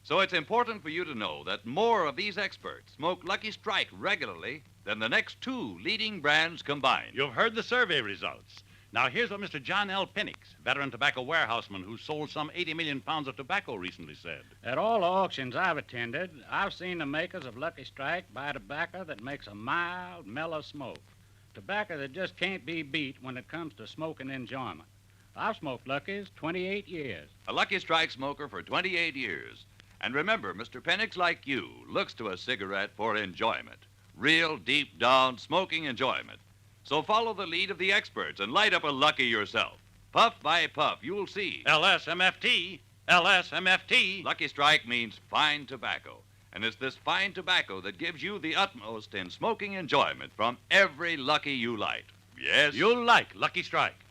So it's important for you to know that more of these experts smoke Lucky Strike regularly than the next 2 leading brands combined. You've heard the survey results. Now, here's what Mr. John L. Penix, veteran tobacco warehouseman who sold some 80 million pounds of tobacco, recently said. At all the auctions I've attended, I've seen the makers of Lucky Strike buy tobacco that makes a mild, mellow smoke. Tobacco that just can't be beat when it comes to smoking enjoyment. I've smoked Lucky's 28 years. A Lucky Strike smoker for 28 years. And remember, Mr. Penix, like you, looks to a cigarette for enjoyment. Real, deep-down smoking enjoyment. So follow the lead of the experts and light up a Lucky yourself. Puff by puff, you'll see. LSMFT. LSMFT. Lucky Strike means fine tobacco. And it's this fine tobacco that gives you the utmost in smoking enjoyment from every Lucky you light. Yes? You'll like Lucky Strike.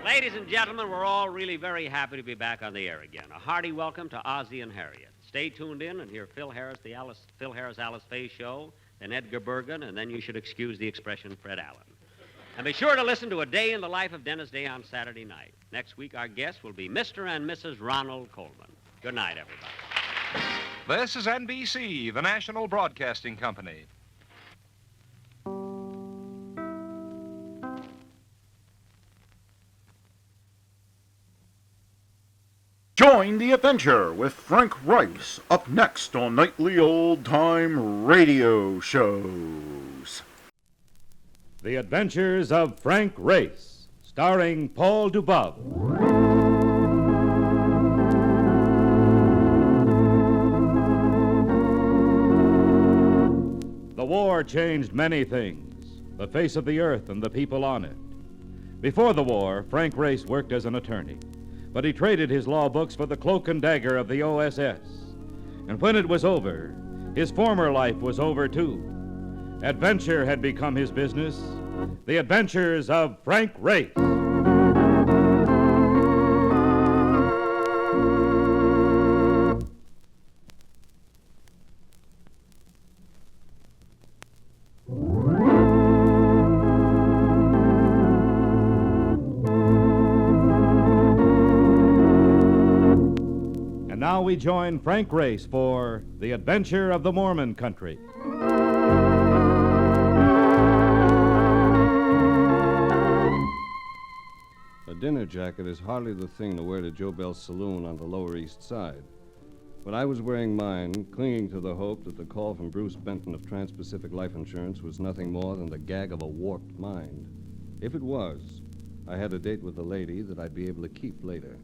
Ladies and gentlemen, we're all really very happy to be back on the air again. A hearty welcome to Ozzie and Harriet. Stay tuned in and hear Phil Harris, Alice Faye Show, then Edgar Bergen, and then you should excuse the expression Fred Allen. And be sure to listen to A Day in the Life of Dennis Day on Saturday night. Next week, our guests will be Mr. and Mrs. Ronald Coleman. Good night, everybody. This is NBC, the National Broadcasting Company. Join the adventure with Frank Rice up next on Nightly Old Time Radio Shows. The Adventures of Frank Rice, starring Paul Dubov. The war changed many things, the face of the earth and the people on it. Before the war, Frank Rice worked as an attorney, but he traded his law books for the cloak and dagger of the OSS. And when it was over, his former life was over too. Adventure had become his business. The Adventures of Frank Rice. And now we join Frank Rice for The Adventure of the Mormon Country. A dinner jacket is hardly the thing to wear to Joe Bell's saloon on the Lower East Side. But I was wearing mine, clinging to the hope that the call from Bruce Benton of Trans-Pacific Life Insurance was nothing more than the gag of a warped mind. If it was, I had a date with a lady that I'd be able to keep later.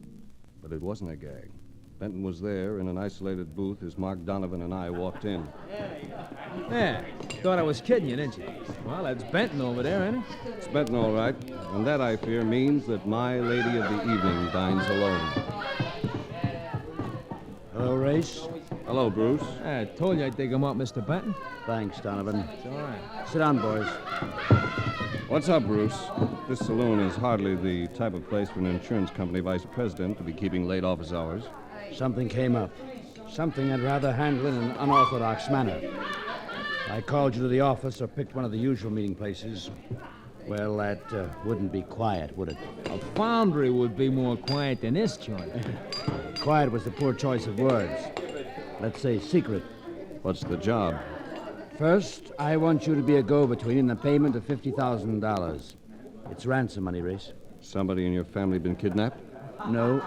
But it wasn't a gag. Benton was there in an isolated booth as Mark Donovan and I walked in. Yeah, thought I was kidding you, didn't you? Well, that's Benton over there, ain't it? It's Benton, all right. And that, I fear, means that my lady of the evening dines alone. Hello, Race. Hello, Bruce. I told you I'd dig him up, Mr. Benton. Thanks, Donovan. It's all right. Sit down, boys. What's up, Bruce? This saloon is hardly the type of place for an insurance company vice president to be keeping late office hours. Something came up. Something I'd rather handle in an unorthodox manner. I called you to the office or picked one of the usual meeting places. Well, that wouldn't be quiet, would it? A foundry would be more quiet than this joint. Quiet was the poor choice of words. Let's say secret. What's the job? First, I want you to be a go-between in the payment of $50,000. It's ransom money, Race. Somebody in your family been kidnapped? No.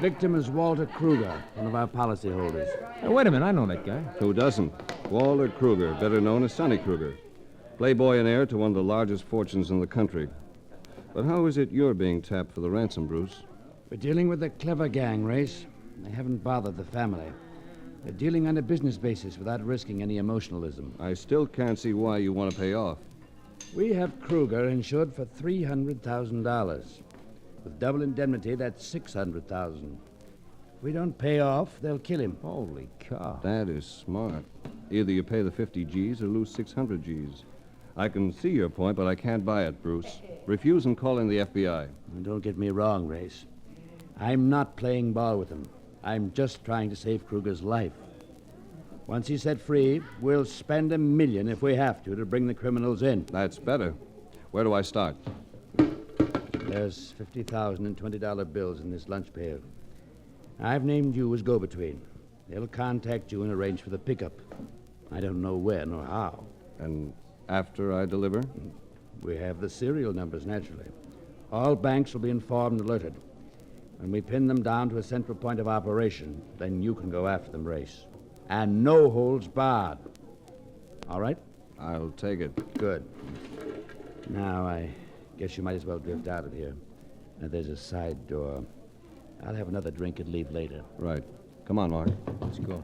Victim is Walter Kruger, one of our policyholders. Hey, wait a minute, I know that guy. Who doesn't? Walter Kruger, better known as Sonny Kruger. Playboy and heir to one of the largest fortunes in the country. But how is it you're being tapped for the ransom, Bruce? We're dealing with a clever gang, Race. They haven't bothered the family. They're dealing on a business basis without risking any emotionalism. I still can't see why you want to pay off. We have Kruger insured for $300,000. With double indemnity, that's $600,000. If we don't pay off, they'll kill him. Holy cow. That is smart. Either you pay the 50 G's or lose 600 G's. I can see your point, but I can't buy it, Bruce. Refuse and call in the FBI. And don't get me wrong, Race. I'm not playing ball with him. I'm just trying to save Kruger's life. Once he's set free, we'll spend $1 million if we have to bring the criminals in. That's better. Where do I start? There's $50,000 in $20 bills in this lunch pail. I've named you as go-between. They'll contact you and arrange for the pickup. I don't know when or how. And after I deliver? We have the serial numbers, naturally. All banks will be informed and alerted. When we pin them down to a central point of operation, then you can go after them, Race. And no holds barred. All right? I'll take it. Good. Now, I guess you might as well drift out of here. Now, there's a side door. I'll have another drink and leave later. Right. Come on, Mark. Let's go.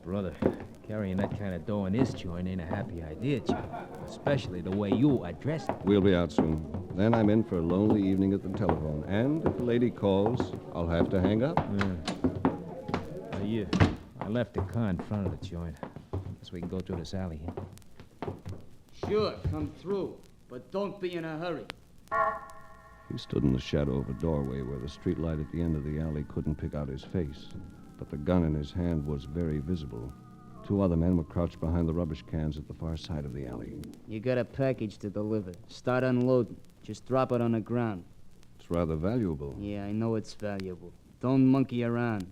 Brother, carrying that kind of dough in this joint ain't a happy idea, Chief. Especially the way you addressed it. We'll be out soon. Then I'm in for a lonely evening at the telephone. And if the lady calls, I'll have to hang up. Yeah. I left the car in front of the joint. Guess we can go through this alley here. Sure, come through. But don't be in a hurry. He stood in the shadow of a doorway where the street light at the end of the alley couldn't pick out his face. But the gun in his hand was very visible. 2 other men were crouched behind the rubbish cans at the far side of the alley. You got a package to deliver. Start unloading. Just drop it on the ground. It's rather valuable. Yeah, I know it's valuable. Don't monkey around.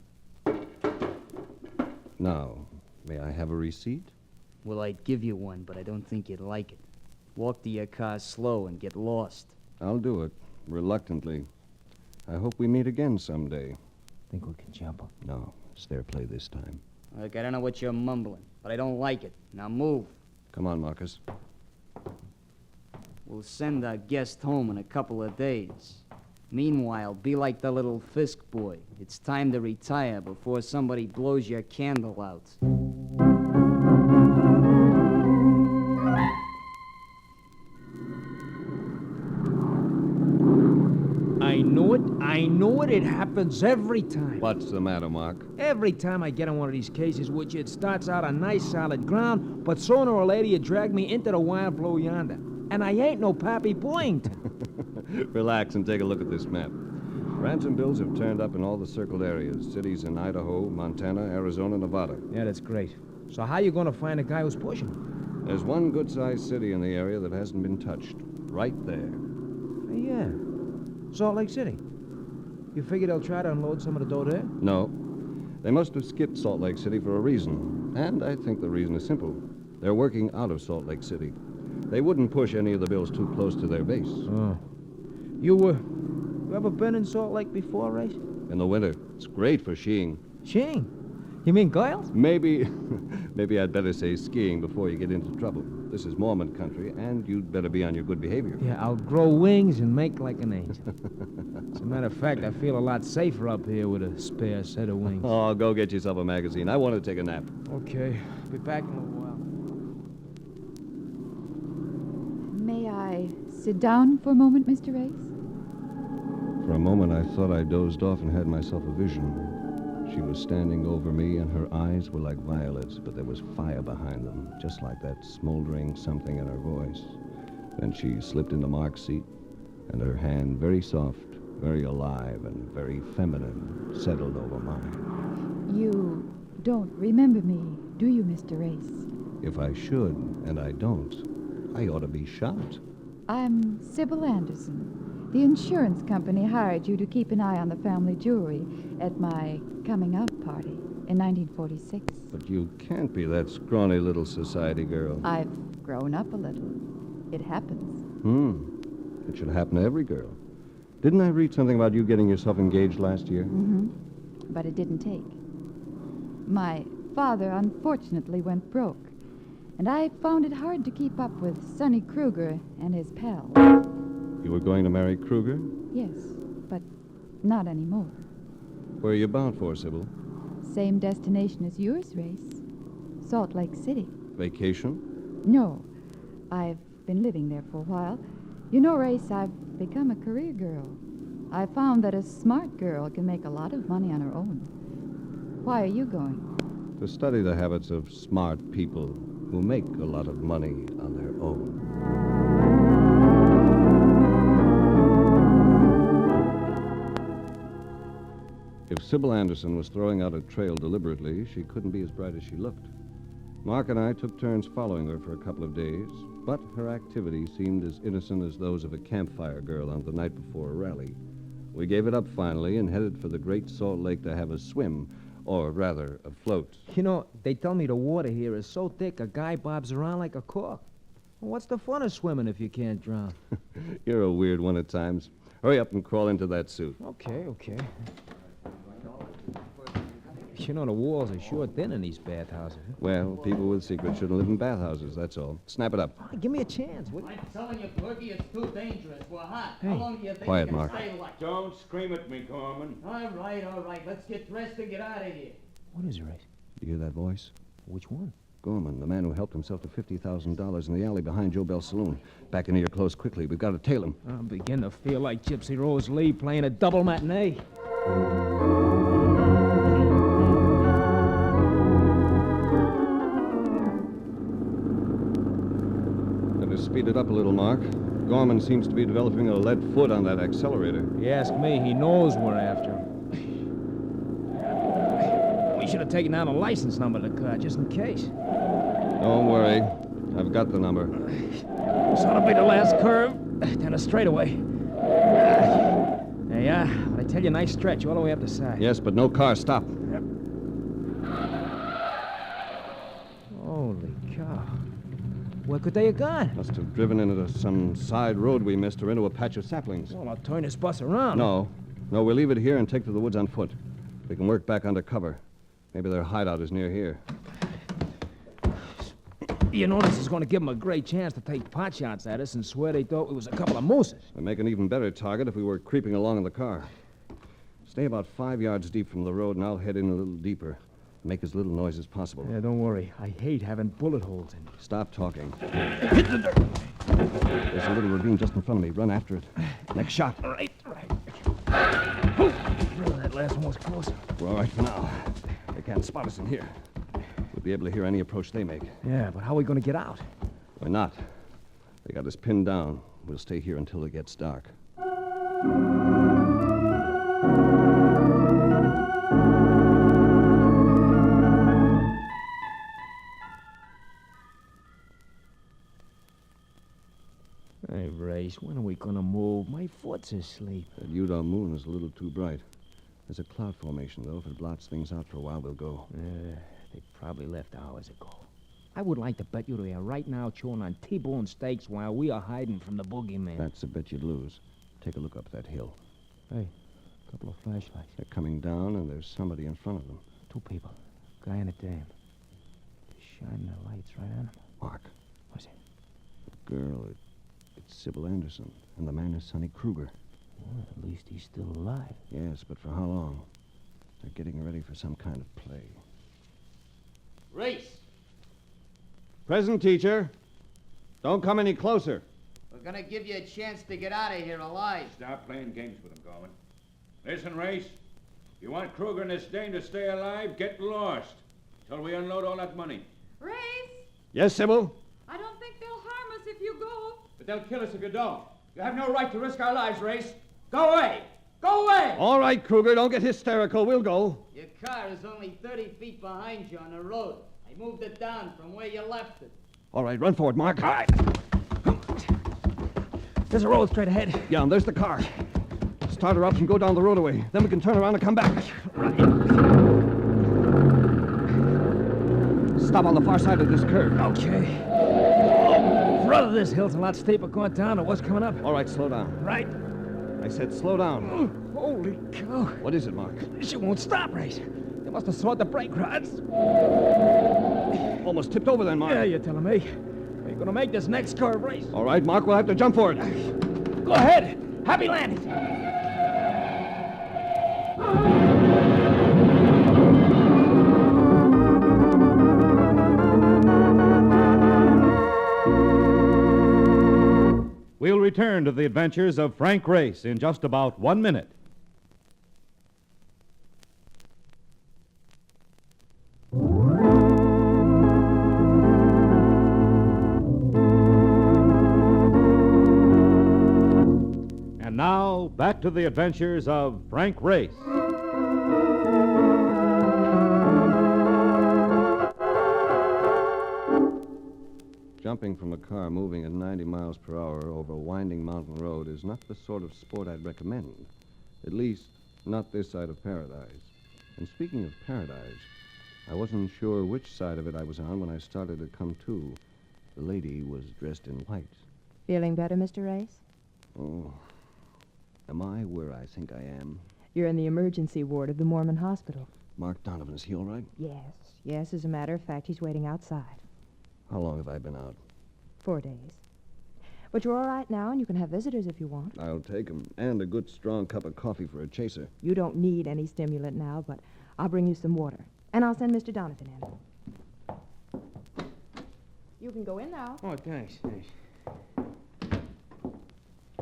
Now, may I have a receipt? Well, I'd give you one, but I don't think you'd like it. Walk to your car slow and get lost. I'll do it, reluctantly. I hope we meet again someday. Think we can jump him? No, it's their play this time. Look, I don't know what you're mumbling, but I don't like it. Now move. Come on, Marcus. We'll send our guest home in a couple of days. Meanwhile, be like the little Fisk boy. It's time to retire before somebody blows your candle out. I know it. It happens every time. What's the matter, Mark? Every time I get on one of these cases, which it starts out on nice solid ground, but sooner or later you drag me into the wild blue yonder. And I ain't no Pappy Boyington. Relax and take a look at this map. Ransom bills have turned up in all the circled areas. Cities in Idaho, Montana, Arizona, Nevada. Yeah, that's great. So how you gonna find the guy who's pushing them? There's one good-sized city in the area that hasn't been touched. Right there. Yeah. Salt Lake City. You figure they'll try to unload some of the dough there? No. They must have skipped Salt Lake City for a reason. And I think the reason is simple. They're working out of Salt Lake City. They wouldn't push any of the bills too close to their base. Oh. You ever been in Salt Lake before, Race? In the winter. It's great for skiing. Skiing? You mean girls? Maybe I'd better say skiing before you get into trouble. This is Mormon country, and you'd better be on your good behavior. Yeah, I'll grow wings and make like an angel. As a matter of fact, I feel a lot safer up here with a spare set of wings. Oh, go get yourself a magazine. I want to take a nap. Okay. Be back in a while. May I sit down for a moment, Mr. Race? For a moment, I thought I dozed off and had myself a vision. She was standing over me, and her eyes were like violets, but there was fire behind them, just like that smoldering something in her voice. Then she slipped into Mark's seat, and her hand, very soft, very alive, and very feminine, settled over mine. You don't remember me, do you, Mr. Race? If I should, and I don't, I ought to be shot. I'm Sybil Anderson. The insurance company hired you to keep an eye on the family jewelry at my coming-out party in 1946. But you can't be that scrawny little society girl. I've grown up a little. It happens. It should happen to every girl. Didn't I read something about you getting yourself engaged last year? Mm-hmm. But it didn't take. My father unfortunately went broke, and I found it hard to keep up with Sonny Kruger and his pals. You were going to marry Kruger? Yes, but not anymore. Where are you bound for, Sybil? Same destination as yours, Race. Salt Lake City. Vacation? No. I've been living there for a while. You know, Race, I've become a career girl. I found that a smart girl can make a lot of money on her own. Why are you going? To study the habits of smart people who make a lot of money on their own. If Sybil Anderson was throwing out a trail deliberately, she couldn't be as bright as she looked. Mark and I took turns following her for a couple of days, but her activity seemed as innocent as those of a campfire girl on the night before a rally. We gave it up finally and headed for the Great Salt Lake to have a swim, or rather, a float. You know, they tell me the water here is so thick a guy bobs around like a cork. Well, what's the fun of swimming if you can't drown? You're a weird one at times. Hurry up and crawl into that suit. Okay. You know, the walls are sure thin in these bathhouses. Well, people with secrets shouldn't live in bathhouses, that's all. Snap it up. Oh, give me a chance, will you? I'm telling you, Porky, it's too dangerous. We're hot. Hey. How long do you think Quiet, you can Mark. stay like? Don't scream at me, Gorman. All right. Let's get dressed and get out of here. What is it, Race? You hear that voice? Which one? Gorman, the man who helped himself to $50,000 in the alley behind Joe Bell's saloon. Back into your clothes quickly. We've got to tail him. I'm beginning to feel like Gypsy Rose Lee playing a double matinee. Better speed it up a little, Mark. Gorman seems to be developing a lead foot on that accelerator. You ask me, he knows we're after him. We should have taken down a license number of the car, just in case. Don't worry. I've got the number. This ought to be the last curve, then a straightaway. There you are. What I tell you, nice stretch all the way up the side. Yes, but no car. Stop. Holy cow. Where could they have gone? Must have driven into some side road we missed or into a patch of saplings. Well, I'll turn this bus around. No, we'll leave it here and take to the woods on foot. We can work back under cover. Maybe their hideout is near here. You know, this is going to give them a great chance to take pot shots at us and swear they thought we was a couple of mooses. We'd make an even better target if we were creeping along in the car. Stay about 5 yards deep from the road, and I'll head in a little deeper. Make as little noise as possible. Yeah, don't worry. I hate having bullet holes in me. Stop talking. Hit the dirt. There's a little ravine just in front of me. Run after it. Next shot. All right. That last one was closer. We're all right for now. They can't spot us in here. We'll be able to hear any approach they make. Yeah, but how are we going to get out? We're not. They got us pinned down. We'll stay here until it gets dark. Hey, Race, when are we going to move? My foot's asleep. That Utah moon is a little too bright. There's a cloud formation, though. If it blots things out for a while, we'll go. They probably left hours ago. I would like to bet you they are right now chewing on T-bone steaks while we are hiding from the boogeyman. That's a bet you'd lose. Take a look up that hill. Hey, a couple of flashlights. They're coming down, and there's somebody in front of them. 2 people. Guy and a dame. They're shining their lights right on them. Mark. What's it? The girl, it's Sybil Anderson, and the man is Sonny Kruger. Well, at least he's still alive. Yes, but for how long? They're getting ready for some kind of play. Race, Present, teacher. Don't come any closer. we're going to give you a chance to get out of here alive. Stop playing games with him, Gorman. Listen, Race. If you want Kruger and this dame to stay alive, get lost till we unload all that money. Race, Yes, Sybil? I don't think they'll harm us if you go. But they'll kill us if you don't. You have no right to risk our lives, Race. Go away! Go away! All right, Kruger, don't get hysterical. We'll go. Your car is only 30 feet behind you on the road. I moved it down from where you left it. All right, run for it, Mark. All right. There's a road straight ahead. Yeah, and there's the car. Start her up and go down the roadway. Then we can turn around and come back. Stop on the far side of this curve. Okay. Brother, this hill's a lot steeper going down than what's coming up. All right, slow down. Right. I said slow down. Holy cow. What is it, Mark? She won't stop, Race. They must have sawed the brake rods. Almost tipped over then, Mark. Yeah, you're telling me. Are you going to make this next curve, Race? All right, Mark, we'll have to jump for it. Go ahead. Happy landing. We'll return to the adventures of Frank Race in just about 1 minute. And now, back to the adventures of Frank Race. Jumping from a car moving at 90 miles per hour over a winding mountain road is not the sort of sport I'd recommend. At least, not this side of paradise. And speaking of paradise, I wasn't sure which side of it I was on when I started to come to. The lady was dressed in white. Feeling better, Mr. Race? Oh. Am I where I think I am? You're in the emergency ward of the Mormon hospital. Mark Donovan, is he all right? Yes. Yes, as a matter of fact, he's waiting outside. How long have I been out? 4 days. But you're all right now, and you can have visitors if you want. I'll take 'em. And a good strong cup of coffee for a chaser. You don't need any stimulant now, but I'll bring you some water. And I'll send Mr. Donovan in. You can go in now. Oh, thanks.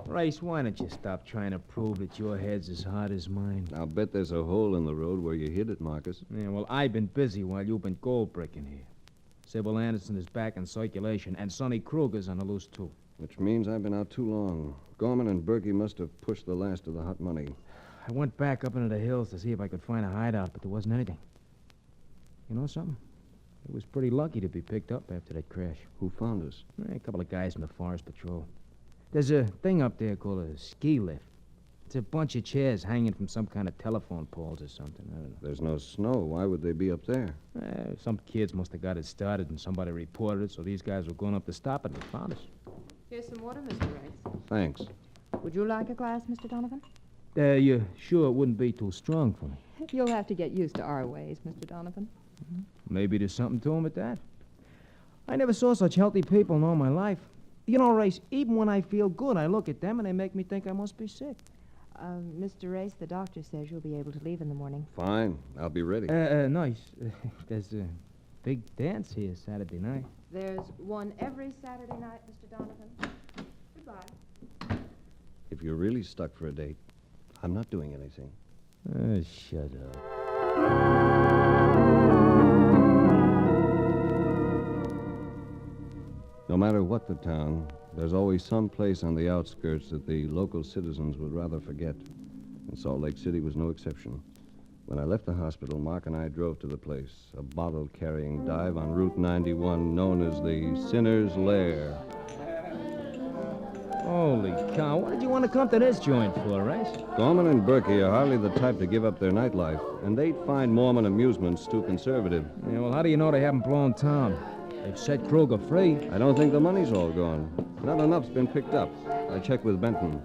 Race, why don't you stop trying to prove that your head's as hard as mine? I'll bet there's a hole in the road where you hid it, Marcus. Yeah, well, I've been busy while you've been gold-breaking here. Sybil Anderson is back in circulation, and Sonny Kruger's on the loose, too. Which means I've been out too long. Gorman and Berkey must have pushed the last of the hot money. I went back up into the hills to see if I could find a hideout, but there wasn't anything. You know something? It was pretty lucky to be picked up after that crash. Who found us? A couple of guys from the Forest Patrol. There's a thing up there called a ski lift. It's a bunch of chairs hanging from some kind of telephone poles or something. I don't know. There's no snow. Why would they be up there? Some kids must have got it started and somebody reported it, so these guys were going up to stop it and they found us. Here's some water, Mr. Race. Thanks. Would you like a glass, Mr. Donovan? You sure it wouldn't be too strong for me? You'll have to get used to our ways, Mr. Donovan. Maybe there's something to 'em at that. I never saw such healthy people in all my life. You know, Race, even when I feel good, I look at them and they make me think I must be sick. Mr. Race, the doctor says you'll be able to leave in the morning. Fine. I'll be ready. Nice. There's a big dance here Saturday night. There's one every Saturday night, Mr. Donovan. Goodbye. If you're really stuck for a date, I'm not doing anything. Shut up. No matter what the town, there's always some place on the outskirts that the local citizens would rather forget. And Salt Lake City was no exception. When I left the hospital, Mark and I drove to the place, a bottle-carrying dive on Route 91 known as the Sinner's Lair. Holy cow, what did you want to come to this joint for, Race? Gorman and Berkey are hardly the type to give up their nightlife, and they'd find Mormon amusements too conservative. Yeah, well, how do you know they haven't blown town? They've set Kruger free. I don't think the money's all gone. Not enough's been picked up. I checked with Benton.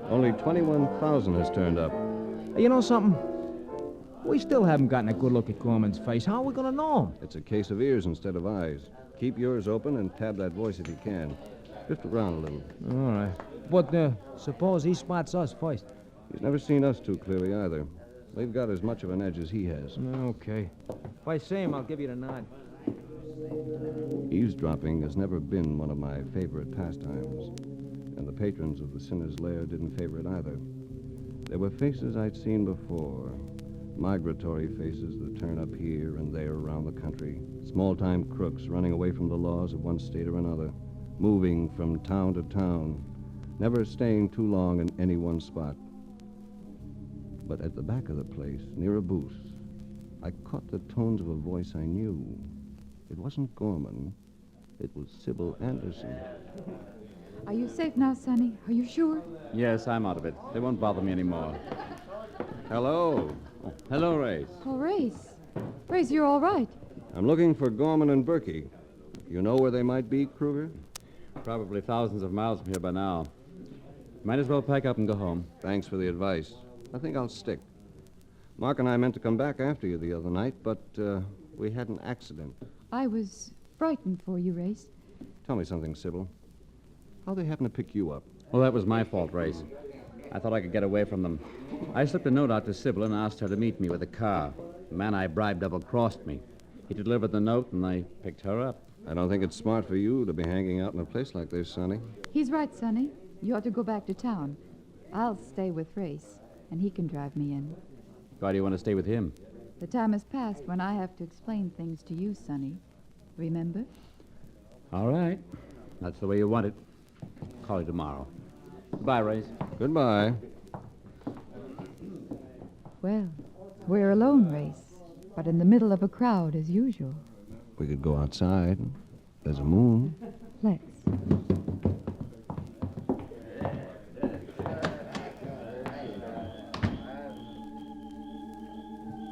Only $21,000 has turned up. You know something? We still haven't gotten a good look at Gorman's face. How are we going to know him? It's a case of ears instead of eyes. Keep yours open and tab that voice if you can. Drift around a little. All right. But suppose he spots us first. He's never seen us too clearly either. We've got as much of an edge as he has. Okay. If I see him, I'll give you the nod. Eavesdropping has never been one of my favorite pastimes, and the patrons of the Sinner's Lair didn't favor it either. There were faces I'd seen before, migratory faces that turn up here and there around the country, small-time crooks running away from the laws of one state or another, moving from town to town, never staying too long in any one spot. But at the back of the place, near a booth, I caught the tones of a voice I knew. It wasn't Gorman. It was Sybil Anderson. Are you safe now, Sonny? Are you sure? Yes, I'm out of it. They won't bother me anymore. Hello. Oh, hello, Race. Oh, Race. Race, you're all right. I'm looking for Gorman and Berkey. You know where they might be, Kruger? Probably thousands of miles from here by now. Might as well pack up and go home. Thanks for the advice. I think I'll stick. Mark and I meant to come back after you the other night, but we had an accident. I was frightened for you, Race. Tell me something, Sybil. How'd they happen to pick you up? Well, that was my fault, Race. I thought I could get away from them. I slipped a note out to Sybil and asked her to meet me with a car. The man I bribed double-crossed me. He delivered the note, and I picked her up. I don't think it's smart for you to be hanging out in a place like this, Sonny. He's right, Sonny. You ought to go back to town. I'll stay with Race, and he can drive me in. Why do you want to stay with him? The time has passed when I have to explain things to you, Sonny. Remember? All right. That's the way you want it. Call you tomorrow. Goodbye, Race. Goodbye. Well, we're alone, Race, but in the middle of a crowd as usual. We could go outside. There's a moon. Let's.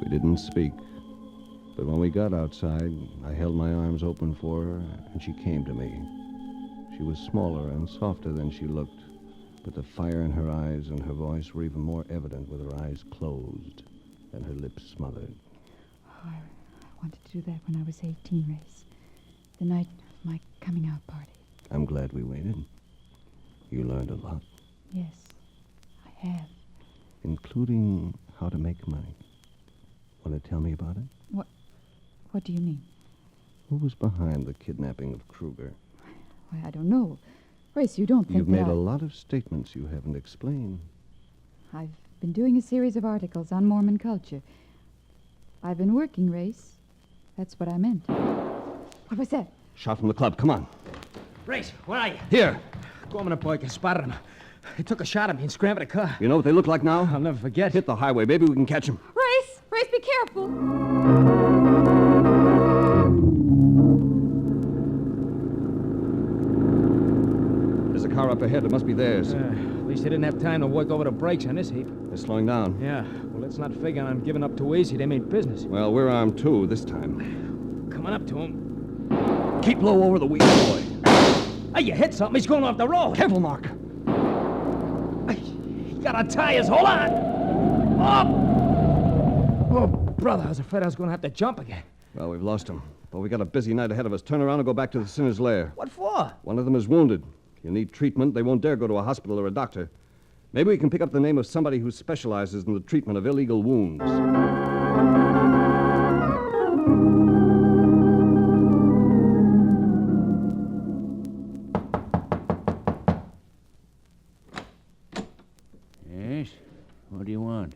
We didn't speak. But when we got outside, I held my arms open for her, and she came to me. She was smaller and softer than she looked, but the fire in her eyes and her voice were even more evident with her eyes closed and her lips smothered. Oh, I wanted to do that when I was 18, Race. The night of my coming out party. I'm glad we waited. You learned a lot. Yes, I have. Including how to make money. Want to tell me about it? What do you mean? Who was behind the kidnapping of Kruger? Why, I don't know. Race, you don't think You've made that a lot of statements you haven't explained. I've been doing a series of articles on Mormon culture. I've been working, Race. That's what I meant. What was that? Shot from the club. Come on. Race, where are you? Here. Gorman and Boykin spotted him. He took a shot at me and scrambled a car. You know what they look like now? I'll never forget. Hit the highway. Maybe we can catch them. Race! Race, be careful! There's a car up ahead. It must be theirs. At least they didn't have time to work over the brakes on this heap. They're slowing down. Yeah, well, let's not figure on giving up too easy. They mean business. Well, we're armed, too, this time. Coming up to him. Keep low over the wheel, boy. Hey, you hit something. He's going off the road. Careful, Mark. He got our tires. Hold on. Oh, brother, I was afraid I was going to have to jump again. Well, we've lost him. But we got a busy night ahead of us. Turn around and go back to the sinner's lair. What for? One of them is wounded. You need treatment. They won't dare go to a hospital or a doctor. Maybe we can pick up the name of somebody who specializes in the treatment of illegal wounds. Yes? What do you want?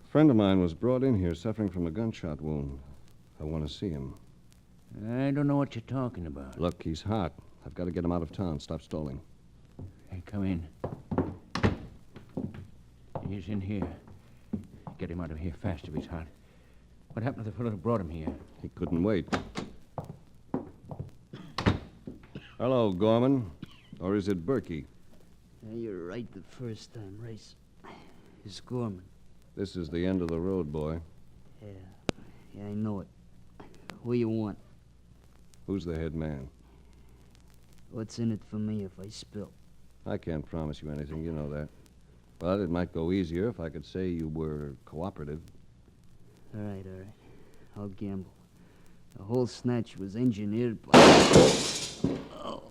A friend of mine was brought in here suffering from a gunshot wound. I want to see him. I don't know what you're talking about. Look, he's hot. I've got to get him out of town. Stop stalling. Hey, come in. He's in here. Get him out of here fast if he's hot. What happened to the fellow who brought him here? He couldn't wait. Hello, Gorman. Or is it Berkey? Yeah, you're right the first time, Race. It's Gorman. This is the end of the road, boy. Yeah, I know it. What do you want? Who's the head man? What's in it for me if I spill? I can't promise you anything, you know that. But it might go easier if I could say you were cooperative. All right. I'll gamble. The whole snatch was engineered by... Oh.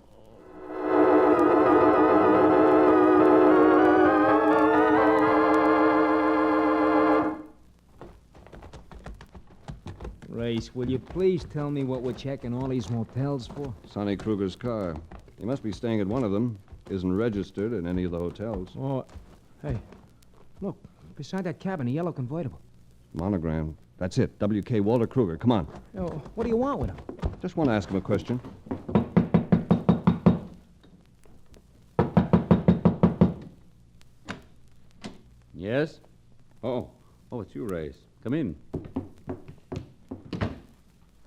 Race, will you please tell me what we're checking all these motels for? Sonny Kruger's car. He must be staying at one of them. Isn't registered at any of the hotels. Oh, hey, look, beside that cabin, a yellow convertible. Monogram. That's it. W.K. Walter Kruger. Come on. Oh, what do you want with him? Just want to ask him a question. Yes? Oh, it's you, Race. Come in.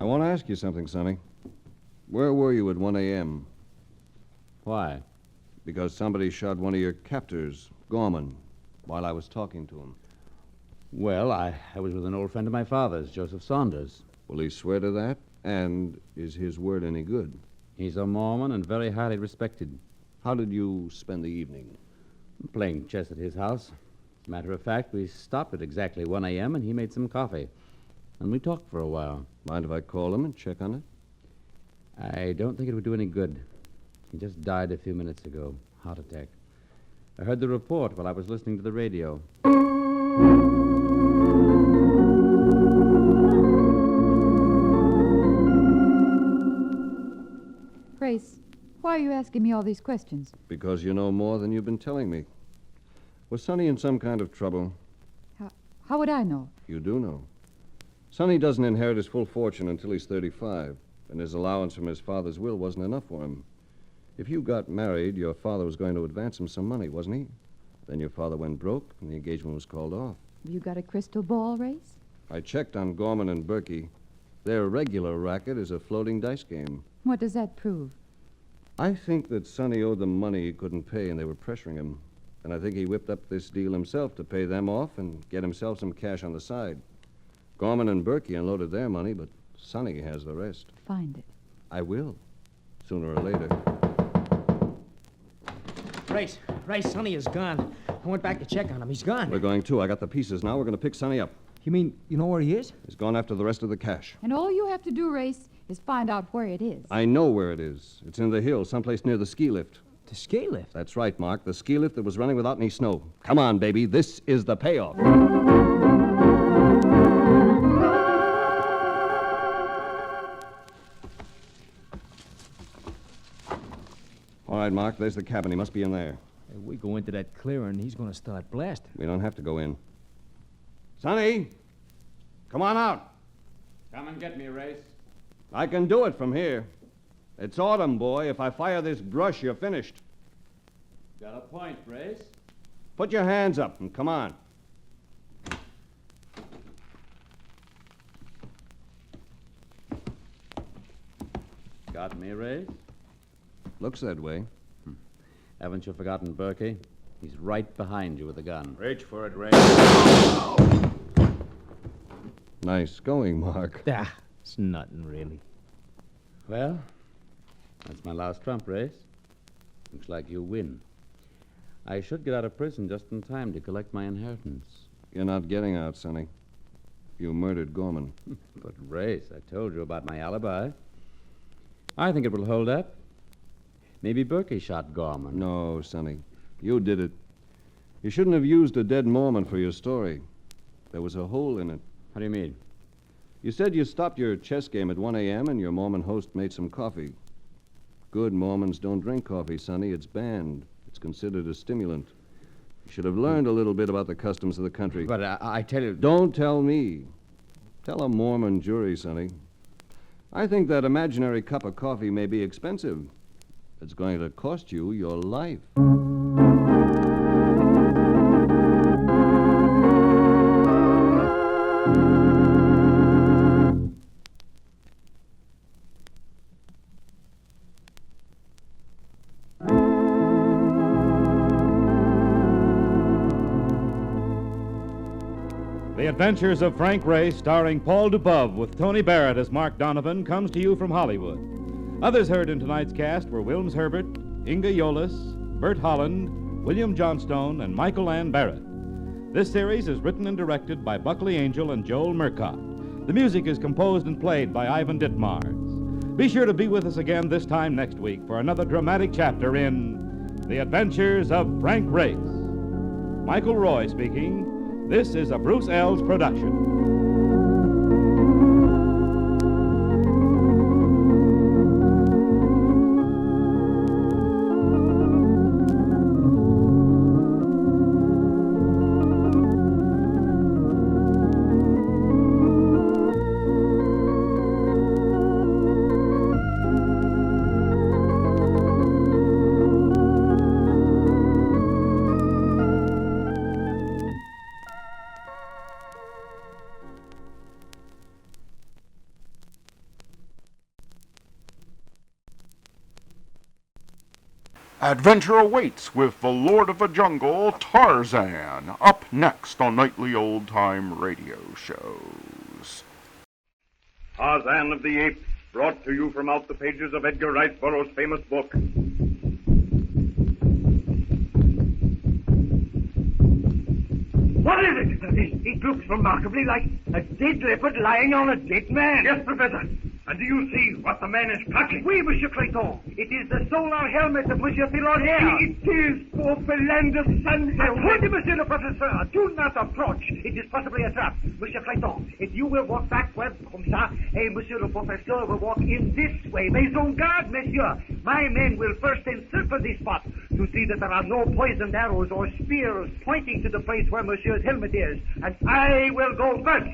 I want to ask you something, Sonny. Where were you at 1 a.m.? Why? Because somebody shot one of your captors, Gorman, while I was talking to him. Well, I was with an old friend of my father's, Joseph Saunders. Will he swear to that? And is his word any good? He's a Mormon and very highly respected. How did you spend the evening? Playing chess at his house. As a matter of fact, we stopped at exactly 1 a.m. and he made some coffee. And we talked for a while. Mind if I call him and check on it? I don't think it would do any good. He just died a few minutes ago. Heart attack. I heard the report while I was listening to the radio. Grace, why are you asking me all these questions? Because you know more than you've been telling me. Was Sonny in some kind of trouble? How would I know? You do know. Sonny doesn't inherit his full fortune until he's 35, and his allowance from his father's will wasn't enough for him. If you got married, your father was going to advance him some money, wasn't he? Then your father went broke, and the engagement was called off. You got a crystal ball, Race? I checked on Gorman and Berkey. Their regular racket is a floating dice game. What does that prove? I think that Sonny owed them money he couldn't pay, and they were pressuring him. And I think he whipped up this deal himself to pay them off and get himself some cash on the side. Gorman and Berkey unloaded their money, but Sonny has the rest. Find it. I will, sooner or later. Race, Sonny is gone. I went back to check on him. He's gone. We're going too. I got the pieces now. We're going to pick Sonny up. You mean you know where he is? He's gone after the rest of the cash. And all you have to do, Race, is find out where it is. I know where it is. It's in the hills, someplace near the ski lift. The ski lift? That's right, Mark. The ski lift that was running without any snow. Come on, baby. This is the payoff. All right, Mark, there's the cabin. He must be in there. Hey, we go into that clearing, he's going to start blasting. We don't have to go in. Sonny, come on out. Come and get me, Race. I can do it from here. It's autumn, boy. If I fire this brush, you're finished. Got a point, Race. Put your hands up and come on. Got me, Race? Looks that way. Haven't you forgotten Berkey? He's right behind you with a gun. Reach for it, Ray. Nice going, Mark. Ah, it's nothing, really. Well, that's my last trump, Race. Looks like you win. I should get out of prison just in time to collect my inheritance. You're not getting out, Sonny. You murdered Gorman. But, Race, I told you about my alibi. I think it will hold up. Maybe Berkey shot Gorman. No, Sonny. You did it. You shouldn't have used a dead Mormon for your story. There was a hole in it. How do you mean? You said you stopped your chess game at 1 a.m. and your Mormon host made some coffee. Good Mormons don't drink coffee, Sonny. It's banned. It's considered a stimulant. You should have learned a little bit about the customs of the country. But I tell you... Don't tell me. Tell a Mormon jury, Sonny. I think that imaginary cup of coffee may be expensive. It's going to cost you your life. The Adventures of Frank Race, starring Paul Dubove with Tony Barrett as Mark Donovan, comes to you from Hollywood. Others heard in tonight's cast were Wilms Herbert, Inga Yolis, Bert Holland, William Johnstone, and Michael Ann Barrett. This series is written and directed by Buckley Angel and Joel Murcott. The music is composed and played by Ivan Ditmars. Be sure to be with us again this time next week for another dramatic chapter in The Adventures of Frank Race. Michael Roy speaking. This is a Bruce Ells production. Adventure awaits with the Lord of the Jungle, Tarzan, up next on nightly old-time radio shows. Tarzan of the Apes, brought to you from out the pages of Edgar Rice Burroughs' famous book. What is it? It looks remarkably like a dead leopard lying on a dead man. Yes, Professor. And do you see what the man is clutching? Oui, Monsieur Clayton. It is the solar helmet of Monsieur Philander. It is for Philander's son. Attendez, Monsieur le Professeur. Do not approach. It is possibly a trap. Monsieur Clayton, if you will walk backward, comme ça, et Monsieur le Professeur will walk in this way. Mais en garde, Monsieur. My men will first encircle this spot to see that there are no poisoned arrows or spears pointing to the place where Monsieur's helmet is. And I will go first.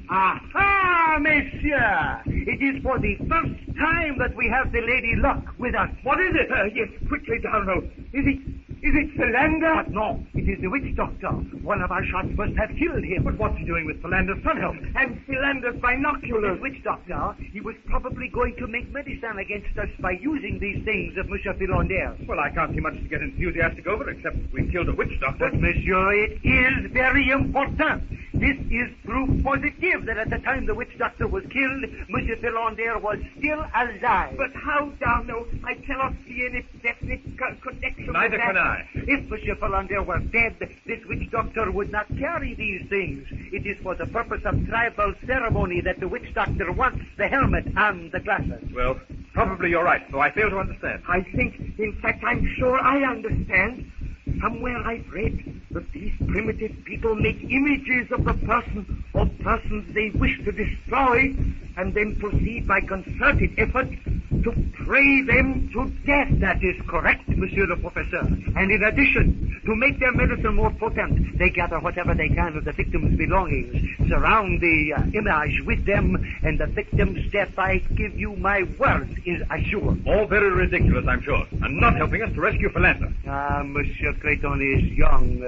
Aha, Monsieur! It is for the first time that we have the Lady Luck with us. What is it? Yes, quickly down road. Is it Philander? But no, it is the witch doctor. One of our shots must have killed him. But what's he doing with Philander's sun helmet? And Philander's binoculars. Witch doctor, he was probably going to make medicine against us by using these things of Monsieur Philander. Well, I can't see much to get enthusiastic over, except we killed a witch doctor. But, Monsieur, it is very important. This is proof positive that at the time the witch doctor was killed, Monsieur Philander was still alive. But how, Darno? I cannot see any definite connection. Neither with can that. I. If Monsieur Philander were dead, this witch doctor would not carry these things. It is for the purpose of tribal ceremony that the witch doctor wants the helmet and the glasses. Well, probably you're right, though I fail to understand. I think, in fact, I'm sure I understand. Somewhere I've read that these primitive people make images of the person or persons they wish to destroy, and then proceed by concerted effort to pray them to death. That is correct, Monsieur le Professeur. And in addition, to make their medicine more potent, they gather whatever they can of the victim's belongings, surround the image with them, and the victim's death, I give you my word, is assured. All very ridiculous, I'm sure, and not helping us to rescue Philander. Ah, Monsieur Clayton is young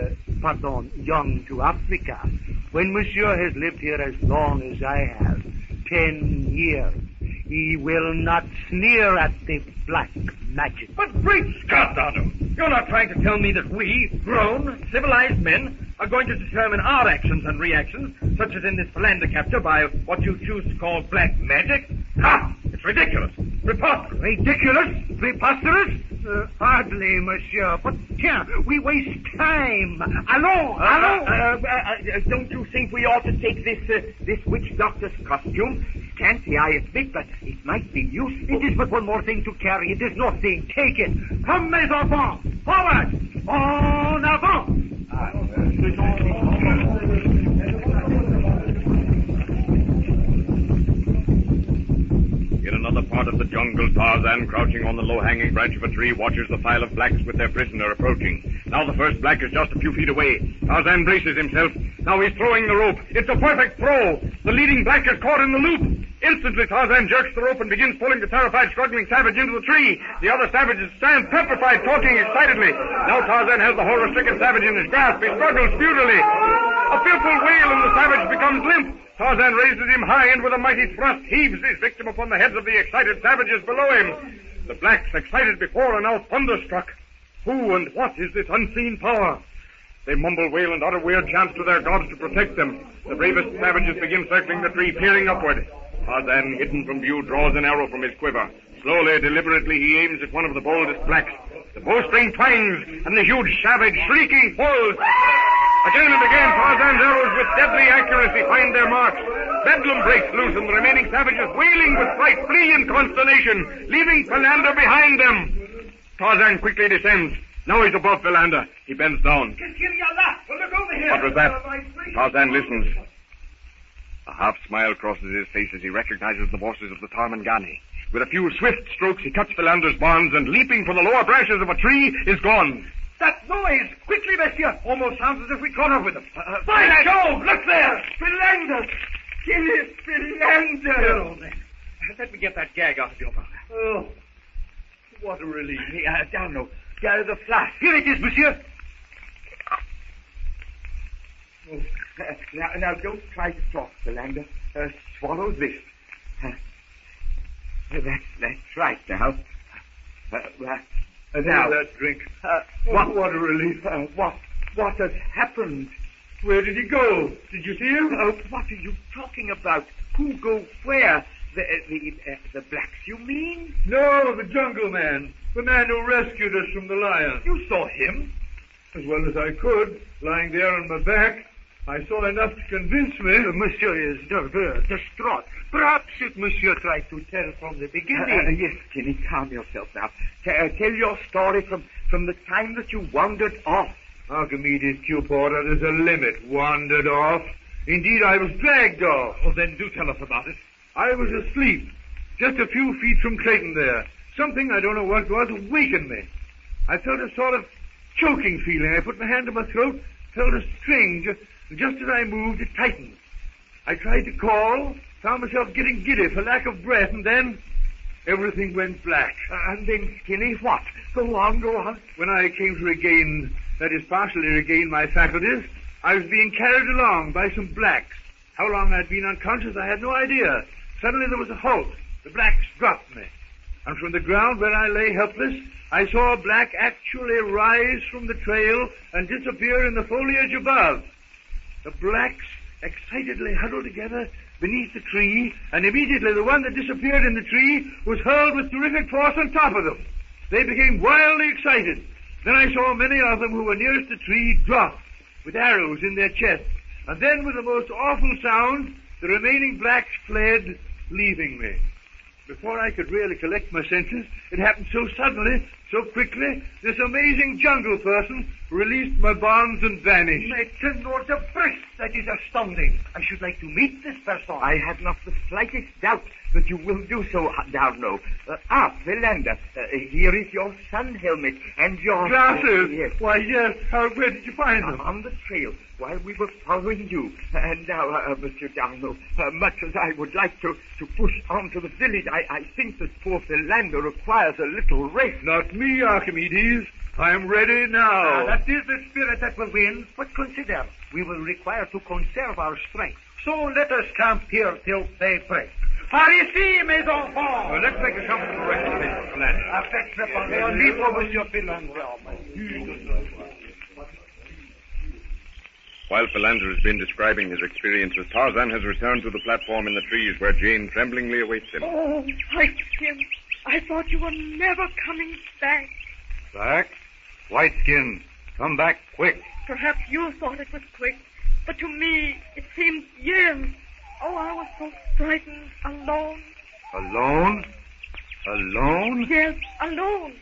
to Africa. When Monsieur has lived here as long as I have, 10 years, he will not sneer at the black magic. But great Scott, Darno, you're not trying to tell me that we, grown, civilized men, are going to determine our actions and reactions, such as in this Philander capture, by what you choose to call black magic? Ha! It's ridiculous. Preposterous. Ridiculous? Preposterous? Hardly, Monsieur. But, tiens, we waste time. Allons. Don't you think we ought to take this witch doctor's costume? Scanty, I admit, but it might be useful. It is but one more thing to carry. It is nothing. Take it. Come, mes enfants. Forward. En avant. In another part of the jungle, Tarzan, crouching on the low-hanging branch of a tree, watches the file of blacks with their prisoner approaching. Now the first black is just a few feet away. Tarzan braces himself. Now he's throwing the rope. It's a perfect throw. The leading black is caught in the loop. Instantly, Tarzan jerks the rope and begins pulling the terrified, struggling savage into the tree. The other savages stand petrified, talking excitedly. Now Tarzan has the horror-stricken savage in his grasp. He struggles futilely. A fearful wail and the savage becomes limp. Tarzan raises him high and with a mighty thrust heaves his victim upon the heads of the excited savages below him. The blacks, excited before, are now thunderstruck. Who and what is this unseen power? They mumble, wail, and utter weird chants to their gods to protect them. The bravest savages begin circling the tree, peering upward. Tarzan, hidden from view, draws an arrow from his quiver. Slowly, deliberately, he aims at one of the boldest blacks. The bowstring twangs, and the huge savage, shrieking, falls. Again and again, Tarzan's arrows with deadly accuracy find their marks. Bedlam breaks loose, and the remaining savages, wailing with fright, flee in consternation, leaving Philander behind them. Tarzan quickly descends. Now he's above Philander. He bends down. Look over here. What was that? Tarzan listens. A half smile crosses his face as he recognizes the voices of the Tarmangani. With a few swift strokes, he cuts Philander's bonds and, leaping for the lower branches of a tree, is gone. That noise! Quickly, monsieur! Almost sounds as if we caught up with them. By Jove! Look there! Philander! Kill it, Philander! Let me get that gag out of your mouth. Oh, what a relief. Down, the flask. Here it is, monsieur. Oh, now, don't try to talk, Philander. Swallow this. That's right, now. Now, that drink. What a relief. What has happened? Where did he go? Did you see him? What are you talking about? Who go where? The blacks, you mean? No, the jungle man. The man who rescued us from the lion. You saw him? As well as I could, lying there on my back. I saw enough to convince me. Monsieur is nervous, distraught. Perhaps if Monsieur tried to tell from the beginning. Yes, Kenny, calm yourself now. Tell your story from the time that you wandered off. Archimedes, Q. Porter, there's a limit. Wandered off. Indeed, I was dragged off. Oh, then do tell us about it. I was asleep, just a few feet from Clayton there. Something, I don't know what it was, awakened me. I felt a sort of choking feeling. I put my hand to my throat, felt a string. Just as I moved, it tightened. I tried to call, found myself getting giddy for lack of breath, and then everything went black. And then, Skinny, what? Go on. When I came to regain, that is, partially regain my faculties, I was being carried along by some blacks. How long I'd been unconscious, I had no idea. Suddenly there was a halt. The blacks dropped me. And from the ground where I lay helpless, I saw a black actually rise from the trail and disappear in the foliage above. The blacks excitedly huddled together beneath the tree, and immediately the one that disappeared in the tree was hurled with terrific force on top of them. They became wildly excited. Then I saw many of them who were nearest the tree drop with arrows in their chests. And then with the most awful sound, the remaining blacks fled, leaving me. Before I could really collect my senses, it happened so suddenly, so quickly, this amazing jungle person released my bonds and vanished. My tenor de Brist, that is astounding. I should like to meet this person. I have not the slightest doubt that you will do so, Darno. Philander, here is your sun helmet and your... Glasses? Yes. Why, yes. Where did you find them? On the trail, while we were following you. And now, Monsieur Darno, much as I would like to push on to the village, I think that poor Philander requires a little rest. Not me, Archimedes. I am ready now. That is the spirit that will win. But consider, we will require to conserve our strength. So let us camp here till daybreak. Par ici, mes enfants! Let's make a comfortable rest, Mr. Philander. Faites préparer un livre, Monsieur Philander. While Philander has been describing his experiences, Tarzan has returned to the platform in the trees where Jane tremblingly awaits him. Oh, White Skin, I thought you were never coming back. Back? White Skin, come back quick. Perhaps you thought it was quick, but to me it seemed years. Oh, I was so frightened, alone. Alone? Alone? Yes, alone.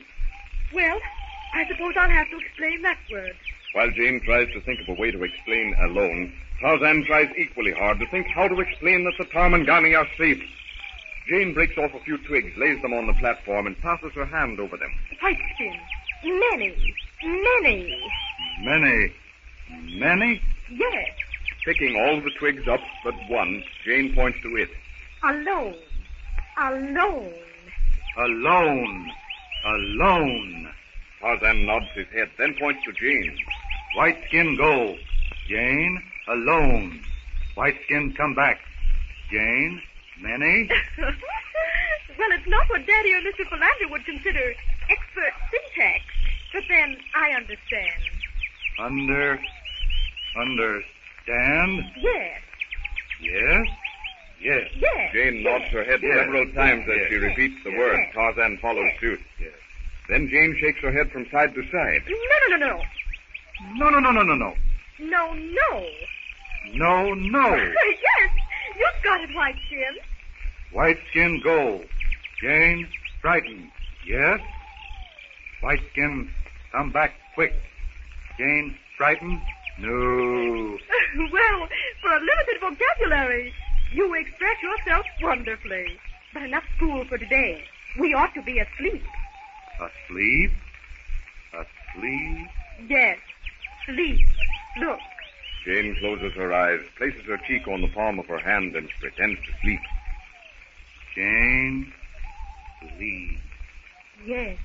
Well, I suppose I'll have to explain that word. While Jane tries to think of a way to explain alone, Tarzan tries equally hard to think how to explain that the Tarmangani are safe. Jane breaks off a few twigs, lays them on the platform, and passes her hand over them. White Skin, many. Many? Yes, Picking all the twigs up but one, Jane points to it. alone. Alone. Tarzan nods his head, then points to Jane. White Skin, go. Jane, alone. White Skin, come back. Jane, many? Well, it's not what Daddy or Mr. Philander would consider expert syntax, but then I understand. Understand? Yes. Yes? Yes. Yes. Jane nods her head Yes. several times as Yes. she repeats the Yes. word. Yes. Tarzan follows Yes. suit. Yes. Then Jane shakes her head from side to side. No. No. Yes, you've got it, White Skin. White Skin, go. Jane, frightened. Yes? White Skin, come back quick. Jane, frightened? No. Well, for a limited vocabulary, you express yourself wonderfully. But enough school for today. We ought to be asleep. Asleep? Asleep? Yes, sleep. Look. Jane closes her eyes, places her cheek on the palm of her hand, and pretends to sleep. Jane, sleep. Yes.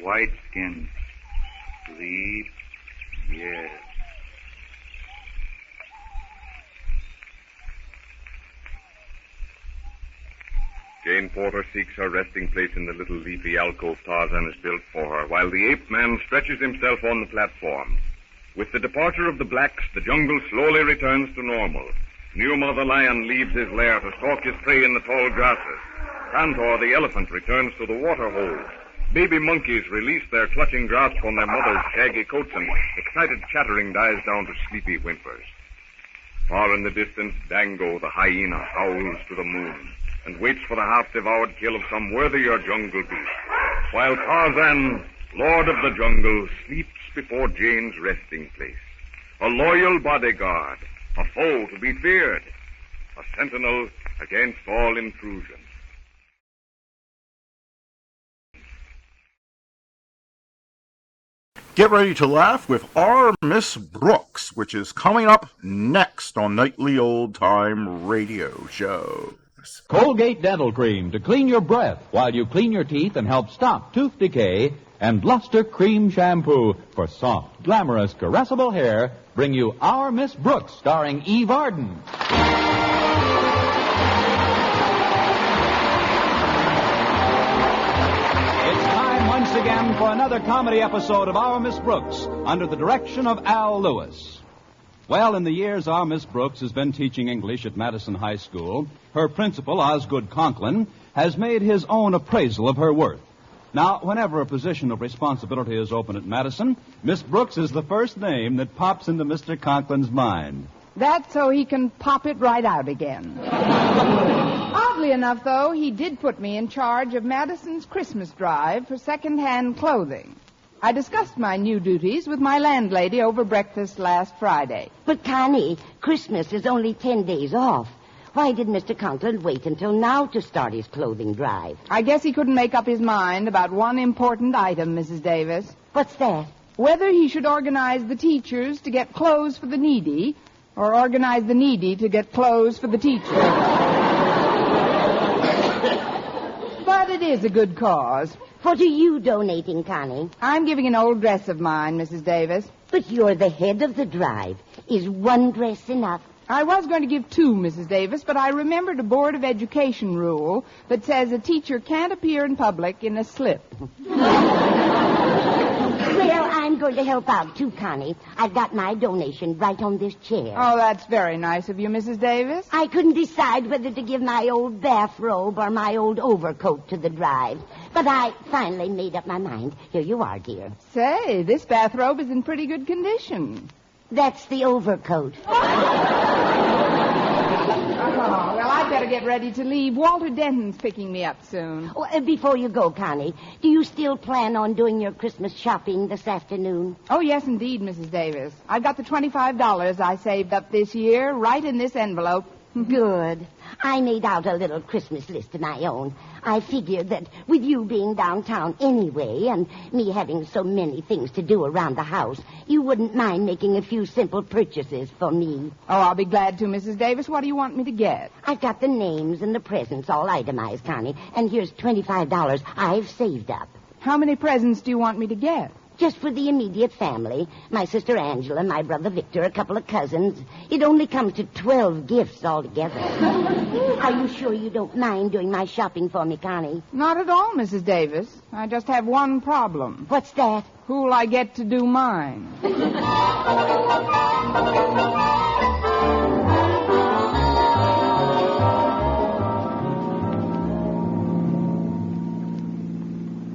White Skin, sleep. Yes. Jane Porter seeks her resting place in the little leafy alcove Tarzan has built for her, while the ape man stretches himself on the platform. With the departure of the blacks, the jungle slowly returns to normal. New Mother Lion leaves his lair to stalk his prey in the tall grasses. Cantor, the elephant, returns to the water holes. Baby monkeys release their clutching grasp on their mother's shaggy coats, and excited chattering dies down to sleepy whimpers. Far in the distance, Dango, the hyena, howls to the moon and waits for the half-devoured kill of some worthier jungle beast, while Tarzan, Lord of the Jungle, sleeps before Jane's resting place. A loyal bodyguard, a foe to be feared, a sentinel against all intrusion. Get ready to laugh with our Miss Brooks, which is coming up next on Nightly Old Time Radio Show. Colgate Dental Cream to clean your breath while you clean your teeth and help stop tooth decay. And Luster Cream Shampoo for soft, glamorous, caressable hair bring you Our Miss Brooks, starring Eve Arden. It's time once again for another comedy episode of Our Miss Brooks under the direction of Al Lewis. Well, in the years our Miss Brooks has been teaching English at Madison High School, her principal, Osgood Conklin, has made his own appraisal of her worth. Now, whenever a position of responsibility is open at Madison, Miss Brooks is the first name that pops into Mr. Conklin's mind. That's so he can pop it right out again. Oddly enough, though, he did put me in charge of Madison's Christmas drive for second-hand clothing. I discussed my new duties with my landlady over breakfast last Friday. But, Connie, Christmas is only 10 days off. Why did Mr. Conklin wait until now to start his clothing drive? I guess he couldn't make up his mind about one important item, Mrs. Davis. What's that? Whether he should organize the teachers to get clothes for the needy or organize the needy to get clothes for the teachers. But it is a good cause. What are you donating, Connie? I'm giving an old dress of mine, Mrs. Davis. But you're the head of the drive. Is one dress enough? I was going to give 2, Mrs. Davis, but I remembered a Board of Education rule that says a teacher can't appear in public in a slip. Well, I'm going to help out, too, Connie. I've got my donation right on this chair. Oh, that's very nice of you, Mrs. Davis. I couldn't decide whether to give my old bathrobe or my old overcoat to the drive. But I finally made up my mind. Here you are, dear. Say, this bathrobe is in pretty good condition. That's the overcoat. Oh, well, I'd better get ready to leave. Walter Denton's picking me up soon. Oh, before you go, Connie, do you still plan on doing your Christmas shopping this afternoon? Oh, yes, indeed, Mrs. Davis. I've got the $25 I saved up this year right in this envelope. Good. I made out a little Christmas list of my own. I figured that with you being downtown anyway and me having so many things to do around the house, you wouldn't mind making a few simple purchases for me. Oh, I'll be glad to, Mrs. Davis. What do you want me to get? I've got the names and the presents all itemized, Connie, and here's $25 I've saved up. How many presents do you want me to get? Just for the immediate family. My sister Angela, my brother Victor, a couple of cousins. It only comes to 12 gifts altogether. Are you sure you don't mind doing my shopping for me, Connie? Not at all, Mrs. Davis. I just have one problem. What's that? Who'll I get to do mine?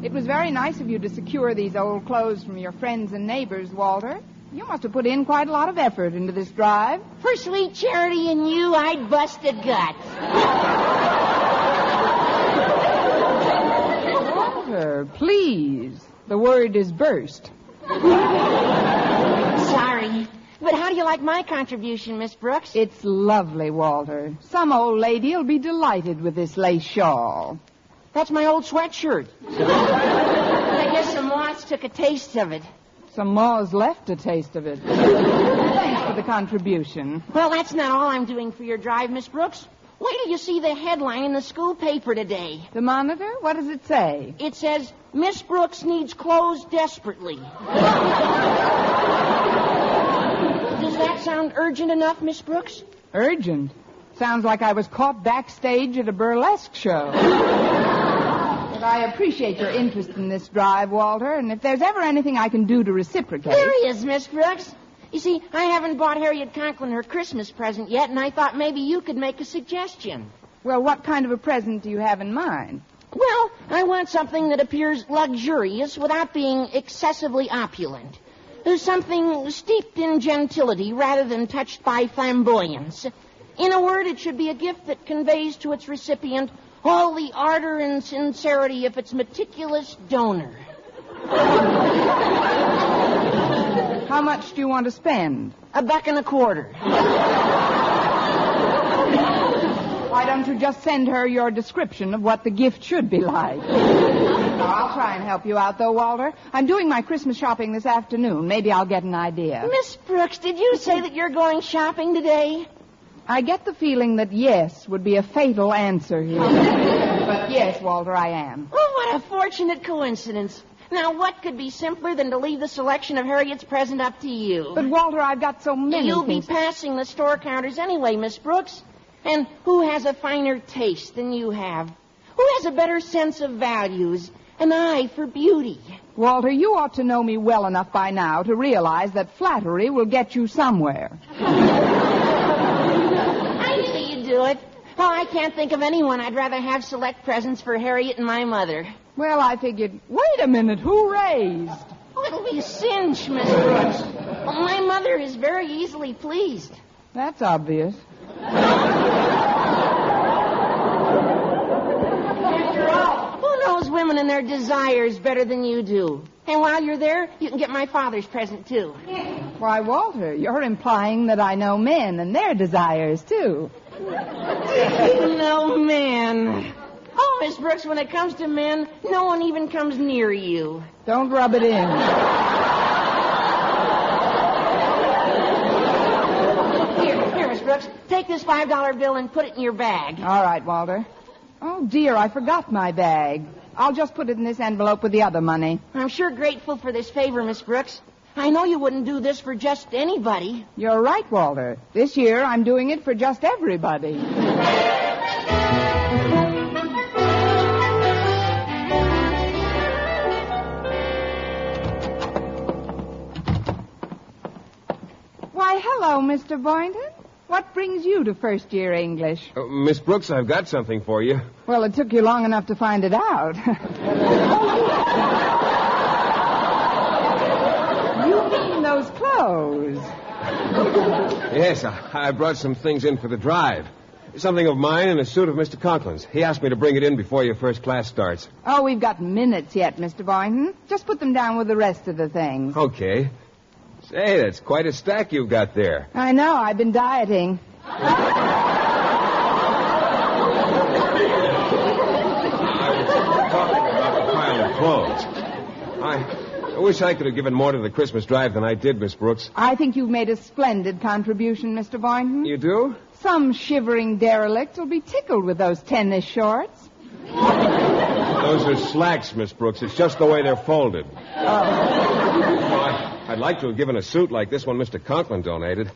It was very nice of you to secure these old clothes from your friends and neighbors, Walter. You must have put in quite a lot of effort into this drive. For sweet charity and you, I'd bust a gut. Walter, please. The word is burst. Sorry. But how do you like my contribution, Miss Brooks? It's lovely, Walter. Some old lady'll be delighted with this lace shawl. That's my old sweatshirt. I guess some moths took a taste of it. Some moths left a taste of it. Thanks for the contribution. Well, that's not all I'm doing for your drive, Miss Brooks. Wait till you see the headline in the school paper today. The Monitor? What does it say? It says, Miss Brooks needs clothes desperately. Does that sound urgent enough, Miss Brooks? Urgent? Sounds like I was caught backstage at a burlesque show. But I appreciate your interest in this drive, Walter, and if there's ever anything I can do to reciprocate... There he is, Miss Brooks. You see, I haven't bought Harriet Conklin her Christmas present yet, and I thought maybe you could make a suggestion. Well, what kind of a present do you have in mind? Well, I want something that appears luxurious without being excessively opulent. Something steeped in gentility rather than touched by flamboyance. In a word, it should be a gift that conveys to its recipient all the ardor and sincerity of its meticulous donor. How much do you want to spend? $1.25. Why don't you just send her your description of what the gift should be like? I'll try and help you out, though, Walter. I'm doing my Christmas shopping this afternoon. Maybe I'll get an idea. Miss Brooks, did you say that you're going shopping today? I get the feeling that yes would be a fatal answer here. But yes, Walter, I am. Oh, what a fortunate coincidence. Now, what could be simpler than to leave the selection of Harriet's present up to you? But, Walter, I've got so many You'll things... be passing the store counters anyway, Miss Brooks. And who has a finer taste than you have? Who has a better sense of values? an eye for beauty. Walter, you ought to know me well enough by now to realize that flattery will get you somewhere. I knew you'd do it. Oh, I can't think of anyone I'd rather have select presents for Harriet and my mother. Well, I figured, wait a minute, who raised? Oh, it'll be a cinch, Miss Brooks. Well, my mother is very easily pleased. That's obvious. After all, who knows women and their desires better than you do? And while you're there, you can get my father's present, too. Why, Walter, you're implying that I know men and their desires, too. No men. Oh, Miss Brooks, when it comes to men, no one even comes near you. Don't rub it in. Here, Miss Brooks, take this $5 bill and put it in your bag. All right, Walter. Oh, dear, I forgot my bag. I'll just put it in this envelope with the other money. I'm sure grateful for this favor, Miss Brooks. I know you wouldn't do this for just anybody. You're right, Walter. This year, I'm doing it for just everybody. Why, hello, Mr. Boynton. What brings you to first-year English? Miss Brooks, I've got something for you. Well, it took you long enough to find it out. You mean those clothes? Yes, I brought some things in for the drive. Something of mine and a suit of Mr. Conklin's. He asked me to bring it in before your first class starts. Oh, we've got minutes yet, Mr. Boynton. Just put them down with the rest of the things. Okay. Say, that's quite a stack you've got there. I know. I've been dieting. I was talking about the pile of clothes. I wish I could have given more to the Christmas drive than I did, Miss Brooks. I think you've made a splendid contribution, Mr. Boynton. You do? Some shivering derelicts will be tickled with those tennis shorts. Those are slacks, Miss Brooks. It's just the way they're folded. I'd like to have given a suit like this one Mr. Conklin donated.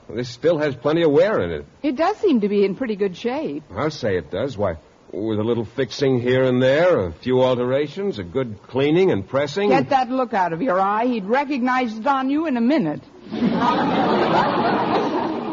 This still has plenty of wear in it. It does seem to be in pretty good shape. I'll say it does. Why, with a little fixing here and there, a few alterations, a good cleaning and pressing. Get that look out of your eye. He'd recognize it on you in a minute.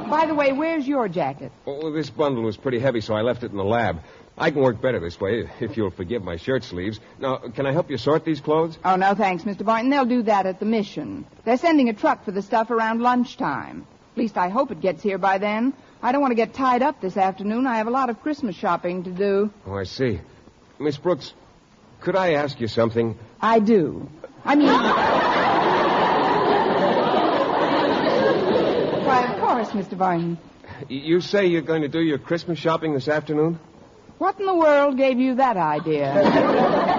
By the way, where's your jacket? Oh, this bundle was pretty heavy, so I left it in the lab. I can work better this way, if you'll forgive my shirt sleeves. Now, can I help you sort these clothes? Oh, no, thanks, Mr. Boynton. They'll do that at the mission. They're sending a truck for the stuff around lunchtime. At least I hope it gets here by then. I don't want to get tied up this afternoon. I have a lot of Christmas shopping to do. Oh, I see. Miss Brooks, could I ask you something? I do. I mean... Why, of course, Mr. Boynton. You say you're going to do your Christmas shopping this afternoon? What in the world gave you that idea?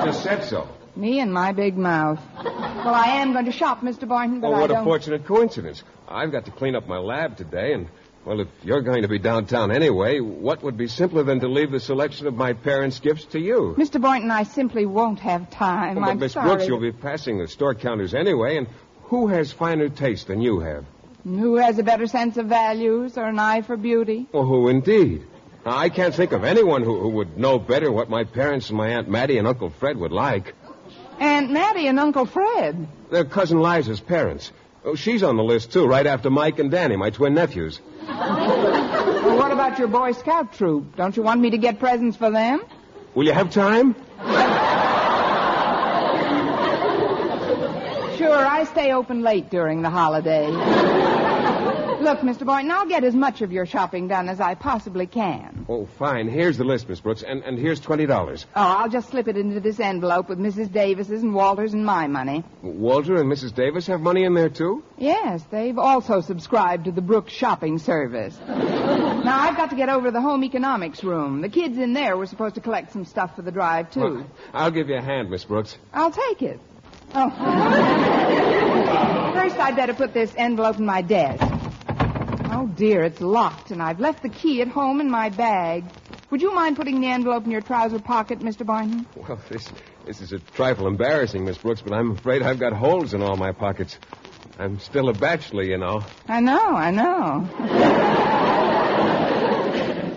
Just said so. Me and my big mouth. Well, I am going to shop, Mr. Boynton, but what I don't... a fortunate coincidence. I've got to clean up my lab today, and, well, if you're going to be downtown anyway, what would be simpler than to leave the selection of my parents' gifts to you? Mr. Boynton, I simply won't have time. But I'm Miss sorry. Brooks, you'll be passing the store counters anyway, and who has finer taste than you have? Who has a better sense of values or an eye for beauty? Well, who indeed? I can't think of anyone who would know better what my parents and my Aunt Mattie and Uncle Fred would like. Aunt Mattie and Uncle Fred? They're Cousin Liza's parents. Oh, she's on the list, too, right after Mike and Danny, my twin nephews. Well, what about your Boy Scout troop? Don't you want me to get presents for them? Will you have time? Sure, I stay open late during the holidays. Look, Mr. Boynton, I'll get as much of your shopping done as I possibly can. Oh, fine. Here's the list, Miss Brooks, and here's $20. Oh, I'll just slip it into this envelope with Mrs. Davis's and Walter's and my money. Walter and Mrs. Davis have money in there, too? Yes, they've also subscribed to the Brooks shopping service. Now, I've got to get over to the home economics room. The kids in there were supposed to collect some stuff for the drive, too. Well, I'll give you a hand, Miss Brooks. I'll take it. Oh. First, I'd better put this envelope in my desk. Oh, dear, it's locked, and I've left the key at home in my bag. Would you mind putting the envelope in your trouser pocket, Mr. Boynton? Well, this is a trifle embarrassing, Miss Brooks, but I'm afraid I've got holes in all my pockets. I'm still a bachelor, you know. I know.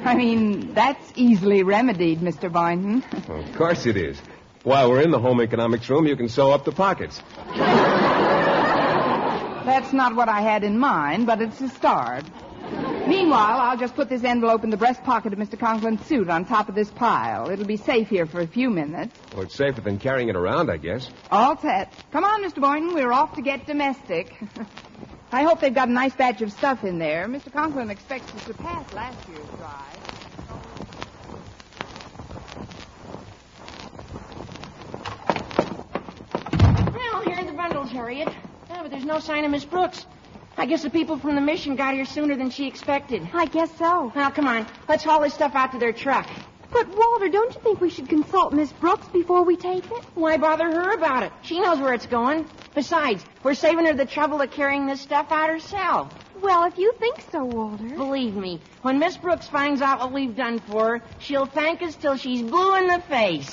I mean, that's easily remedied, Mr. Boynton. Well, of course it is. While we're in the home economics room, you can sew up the pockets. That's not what I had in mind, but it's a start. Meanwhile, I'll just put this envelope in the breast pocket of Mr. Conklin's suit on top of this pile. It'll be safe here for a few minutes. Well, it's safer than carrying it around, I guess. All set. Come on, Mr. Boynton. We're off to get domestic. I hope they've got a nice batch of stuff in there. Mr. Conklin expects to surpass last year's drive. Well, here are the bundles, Harriet. Yeah, but there's no sign of Miss Brooks. I guess the people from the mission got here sooner than she expected. I guess so. Well, come on. Let's haul this stuff out to their truck. But, Walter, don't you think we should consult Miss Brooks before we take it? Why bother her about it? She knows where it's going. Besides, we're saving her the trouble of carrying this stuff out herself. Well, if you think so, Walter. Believe me, when Miss Brooks finds out what we've done for her, she'll thank us till she's blue in the face.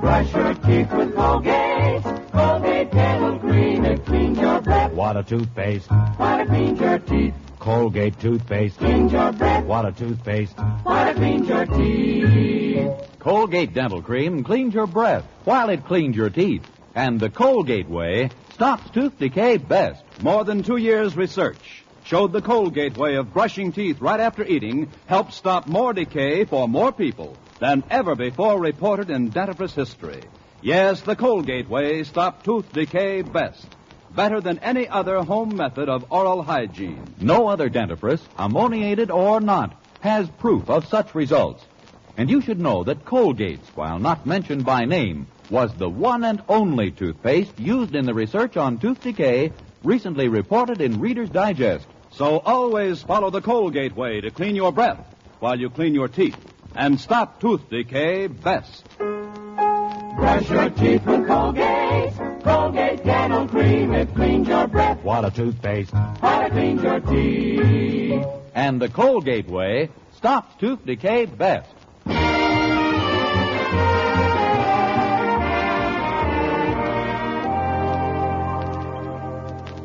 Brush your teeth with Colgate. Colgate Dental Cream. It cleans your breath. What a toothpaste. What it cleans your teeth. Colgate toothpaste. Cleans your breath. What a toothpaste. What it cleans your teeth. Colgate Dental Cream cleans your breath while it cleans your teeth. And the Colgate way stops tooth decay best. More than 2 years' research showed the Colgate way of brushing teeth right after eating helps stop more decay for more people than ever before reported in dentifrice history. Yes, the Colgate way stopped tooth decay best. Better than any other home method of oral hygiene. No other dentifrice, ammoniated or not, has proof of such results. And you should know that Colgate's, while not mentioned by name, was the one and only toothpaste used in the research on tooth decay recently reported in Reader's Digest. So always follow the Colgate way to clean your breath while you clean your teeth and stop tooth decay best. Brush your teeth with Colgate. Colgate Dental Cream. It cleans your breath. What a toothpaste. What it cleans your teeth. And the Colgate way stops tooth decay best.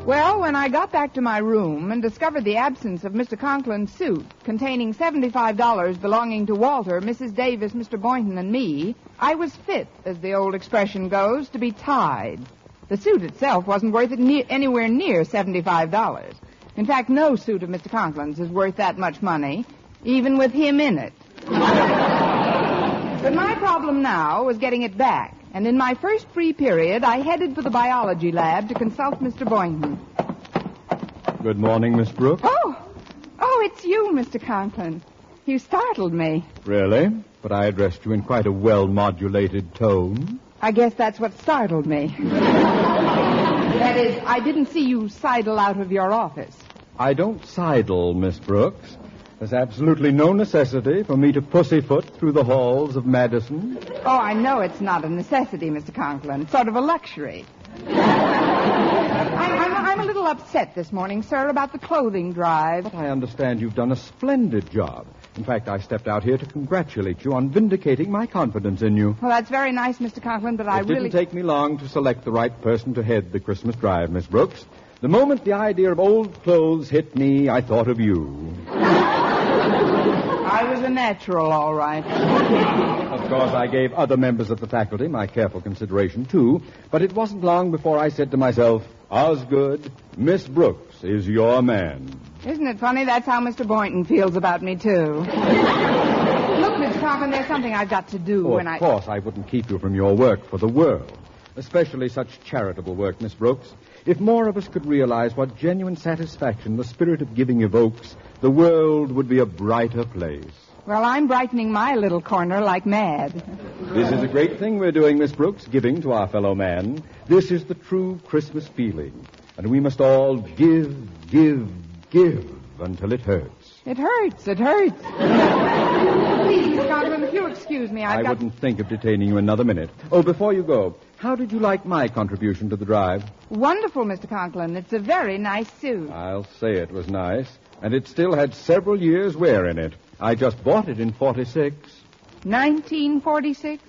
Well, when I got back to my room and discovered the absence of Mr. Conklin's suit containing $75 belonging to Walter, Mrs. Davis, Mr. Boynton, and me, I was fit, as the old expression goes, to be tied. The suit itself wasn't worth anywhere near $75. In fact, no suit of Mr. Conklin's is worth that much money, even with him in it. But my problem now was getting it back. And in my first free period, I headed for the biology lab to consult Mr. Boynton. Good morning, Miss Brooks. Oh, it's you, Mr. Conklin. You startled me. Really? But I addressed you in quite a well-modulated tone. I guess that's what startled me. That is, I didn't see you sidle out of your office. I don't sidle, Miss Brooks. There's absolutely no necessity for me to pussyfoot through the halls of Madison. Oh, I know it's not a necessity, Mr. Conklin. Sort of a luxury. I'm a little upset this morning, sir, about the clothing drive. But I understand you've done a splendid job. In fact, I stepped out here to congratulate you on vindicating my confidence in you. Well, that's very nice, Mr. Conklin, but It didn't take me long to select the right person to head the Christmas drive, Miss Brooks. The moment the idea of old clothes hit me, I thought of you. I was a natural, all right. Of course, I gave other members of the faculty my careful consideration, too, but it wasn't long before I said to myself, Osgood, Miss Brooks is your man. Isn't it funny? That's how Mr. Boynton feels about me, too. Look, Mr. Conklin, there's something I've got to do Of course, I wouldn't keep you from your work for the world, especially such charitable work, Miss Brooks. If more of us could realize what genuine satisfaction the spirit of giving evokes, the world would be a brighter place. Well, I'm brightening my little corner like mad. This is a great thing we're doing, Miss Brooks, giving to our fellow man. This is the true Christmas feeling. And we must all give until it hurts. It hurts. Please, Mr. Conklin, if you'll excuse me, I wouldn't think of detaining you another minute. Oh, before you go, how did you like my contribution to the drive? Wonderful, Mr. Conklin. It's a very nice suit. I'll say it was nice. And it still had several years' wear in it. I just bought it in 46. 1946?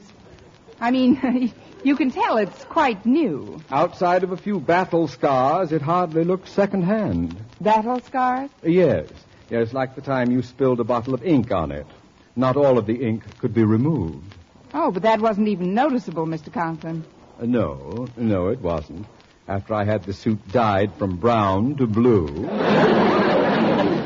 I mean, You can tell it's quite new. Outside of a few battle scars, it hardly looks second-hand. Battle scars? Yes. Yes, like the time you spilled a bottle of ink on it. Not all of the ink could be removed. Oh, but that wasn't even noticeable, Mr. Conklin. No, it wasn't. After I had the suit dyed from brown to blue.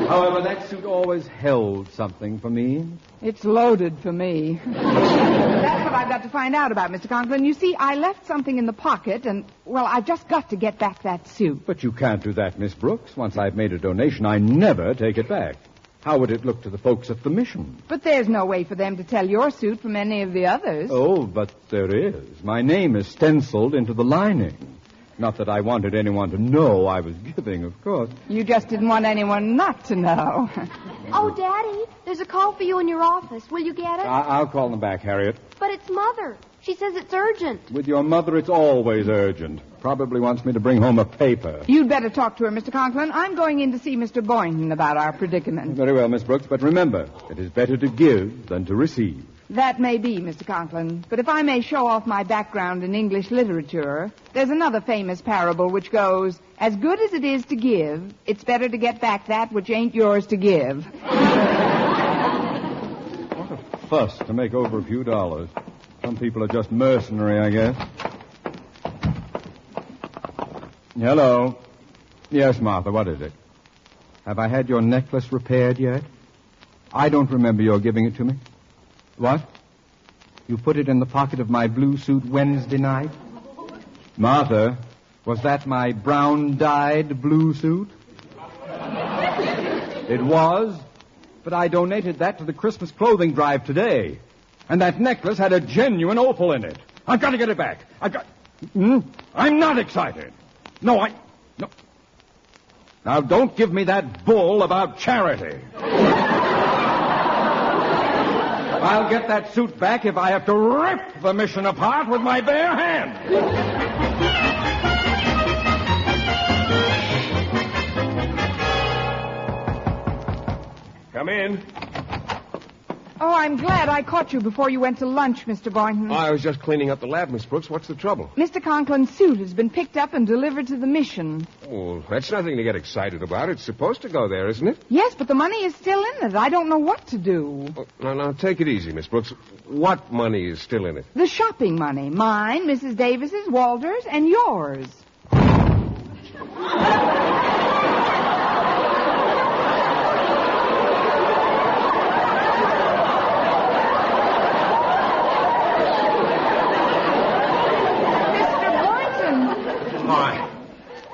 However, that suit always held something for me. It's loaded for me. That's what I've got to find out about, Mr. Conklin. You see, I left something in the pocket, and, well, I've just got to get back that suit. But you can't do that, Miss Brooks. Once I've made a donation, I never take it back. How would it look to the folks at the mission? But there's no way for them to tell your suit from any of the others. Oh, but there is. My name is stenciled into the lining. Not that I wanted anyone to know I was giving, of course. You just didn't want anyone not to know. Oh, Daddy, there's a call for you in your office. Will you get it? I'll call them back, Harriet. But it's Mother. She says it's urgent. With your mother, it's always urgent. Probably wants me to bring home a paper. You'd better talk to her, Mr. Conklin. I'm going in to see Mr. Boynton about our predicament. Very well, Miss Brooks, but remember, it is better to give than to receive. That may be, Mr. Conklin. But if I may show off my background in English literature, there's another famous parable which goes, as good as it is to give, it's better to get back that which ain't yours to give. What a fuss to make over a few dollars. Some people are just mercenary, I guess. Hello. Yes, Martha, what is it? Have I had your necklace repaired yet? I don't remember your giving it to me. What? You put it in the pocket of my blue suit Wednesday night? Martha, was that my brown-dyed blue suit? It was, but I donated that to the Christmas clothing drive today. And that necklace had a genuine opal in it. I've got to get it back. I'm not excited. No. Now, don't give me that bull about charity. I'll get that suit back if I have to rip the mission apart with my bare hands. Come in. Oh, I'm glad I caught you before you went to lunch, Mr. Boynton. I was just cleaning up the lab, Miss Brooks. What's the trouble? Mr. Conklin's suit has been picked up and delivered to the mission. Oh, that's nothing to get excited about. It's supposed to go there, isn't it? Yes, but the money is still in it. I don't know what to do. Oh, now, take it easy, Miss Brooks. What money is still in it? The shopping money. Mine, Mrs. Davis's, Walter's, and yours.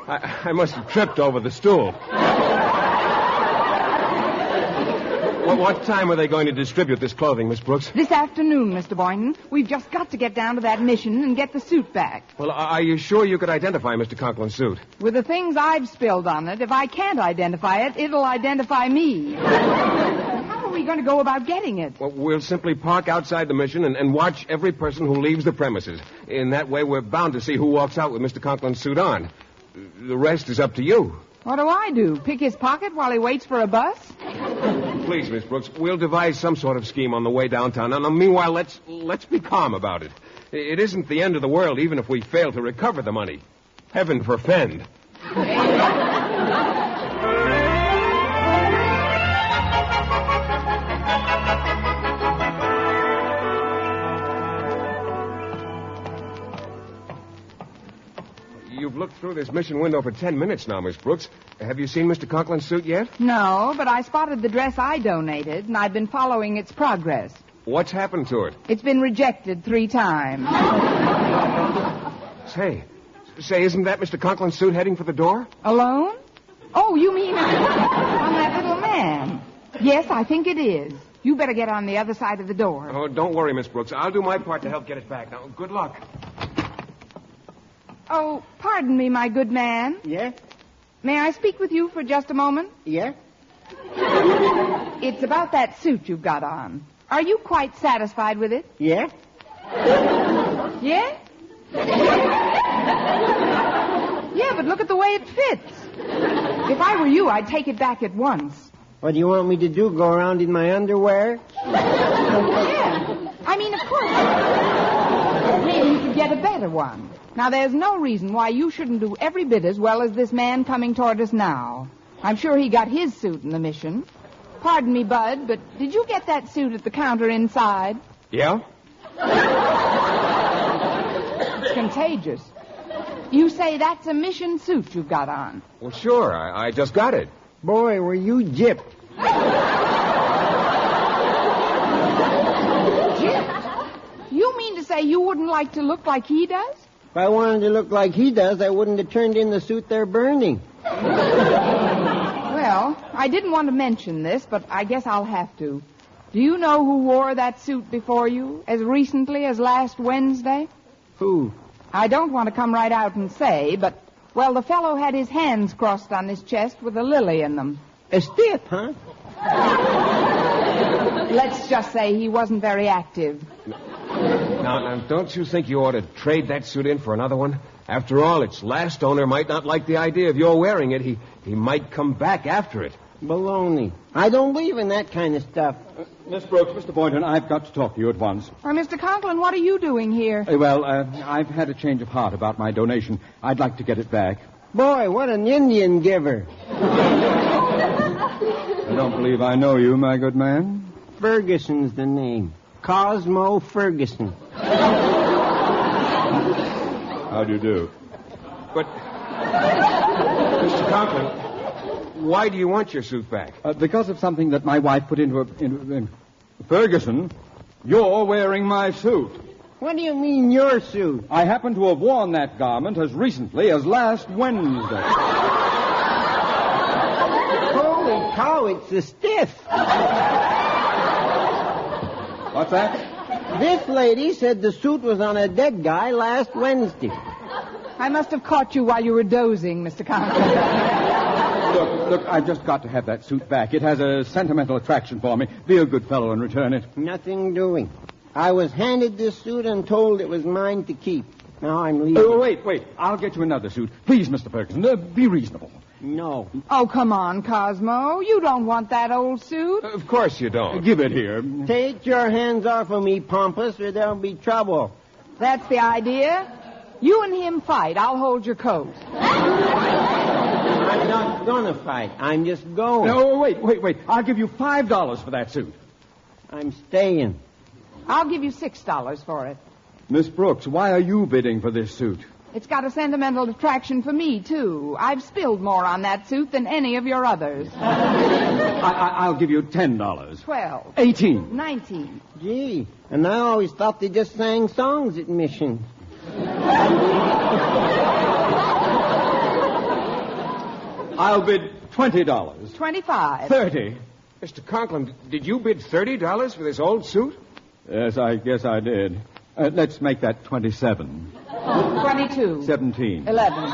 I must have tripped over the stool. What time are they going to distribute this clothing, Miss Brooks? This afternoon, Mr. Boynton. We've just got to get down to that mission and get the suit back. Well, are you sure you could identify Mr. Conklin's suit? With the things I've spilled on it, if I can't identify it, it'll identify me. How are we going to go about getting it? Well, we'll simply park outside the mission and watch every person who leaves the premises. In that way, we're bound to see who walks out with Mr. Conklin's suit on. The rest is up to you. What do I do? Pick his pocket while he waits for a bus? Please, Miss Brooks, we'll devise some sort of scheme on the way downtown. Now, meanwhile, let's be calm about it. It isn't the end of the world, even if we fail to recover the money. Heaven forfend. You've looked through this mission window for 10 minutes now, Miss Brooks. Have you seen Mr. Conklin's suit yet? No, but I spotted the dress I donated, and I've been following its progress. What's happened to it? It's been rejected 3 times. Say, isn't that Mr. Conklin's suit heading for the door? Alone? Oh, you mean on that little man? Yes, I think it is. You better get on the other side of the door. Oh, don't worry, Miss Brooks. I'll do my part to help get it back. Now, good luck. Oh, pardon me, my good man. Yes? May I speak with you for just a moment? Yes? It's about that suit you've got on. Are you quite satisfied with it? Yes? Yeah? Yeah, but look at the way it fits. If I were you, I'd take it back at once. What do you want me to do, go around in my underwear? Yeah. I mean, of course. Maybe you could get a better one. Now, there's no reason why you shouldn't do every bit as well as this man coming toward us now. I'm sure he got his suit in the mission. Pardon me, Bud, but did you get that suit at the counter inside? Yeah? It's contagious. You say that's a mission suit you've got on. Well, sure. I just got it. Boy, were you gypped. Gypped? You mean to say you wouldn't like to look like he does? If I wanted to look like he does, I wouldn't have turned in the suit they're burning. Well, I didn't want to mention this, but I guess I'll have to. Do you know who wore that suit before you as recently as last Wednesday? Who? I don't want to come right out and say, but, well, the fellow had his hands crossed on his chest with a lily in them. A stiff, huh? Let's just say he wasn't very active. Now, don't you think you ought to trade that suit in for another one? After all, its last owner might not like the idea of your wearing it. He might come back after it. Baloney. I don't believe in that kind of stuff. Miss Brooks, Mr. Boynton, I've got to talk to you at once. Why, Mr. Conklin, what are you doing here? I've had a change of heart about my donation. I'd like to get it back. Boy, what an Indian giver. I don't believe I know you, my good man. Ferguson's the name. Cosmo Ferguson. How do you do? But, Mr. Conklin, why do you want your suit back? Because of something that my wife put into Ferguson, you're wearing my suit. What do you mean, your suit? I happen to have worn that garment as recently as last Wednesday. Holy cow, it's a stiff. What's that? This lady said the suit was on a dead guy last Wednesday. I must have caught you while you were dozing, Mr. Conklin. Look, I've just got to have that suit back. It has a sentimental attraction for me. Be a good fellow and return it. Nothing doing. I was handed this suit and told it was mine to keep. Now I'm leaving. Oh, wait. I'll get you another suit. Please, Mr. Ferguson, be reasonable. No. Oh, come on, Cosmo. You don't want that old suit. Of course you don't. Give it here. Take your hands off of me, Pompous, or there'll be trouble. That's the idea. You and him fight. I'll hold your coat. I'm not going to fight. I'm just going. No, wait. I'll give you $5 for that suit. I'm staying. I'll give you $6 for it. Miss Brooks, why are you bidding for this suit? It's got a sentimental attraction for me, too. I've spilled more on that suit than any of your others. I'll give you $10. 12. 18. 19. Gee, and I always thought they just sang songs at missions. I'll bid $20. 25. 30. Mr. Conklin, did you bid $30 for this old suit? Yes, I guess I did. Let's make that 27. 22. 17. 11. Wait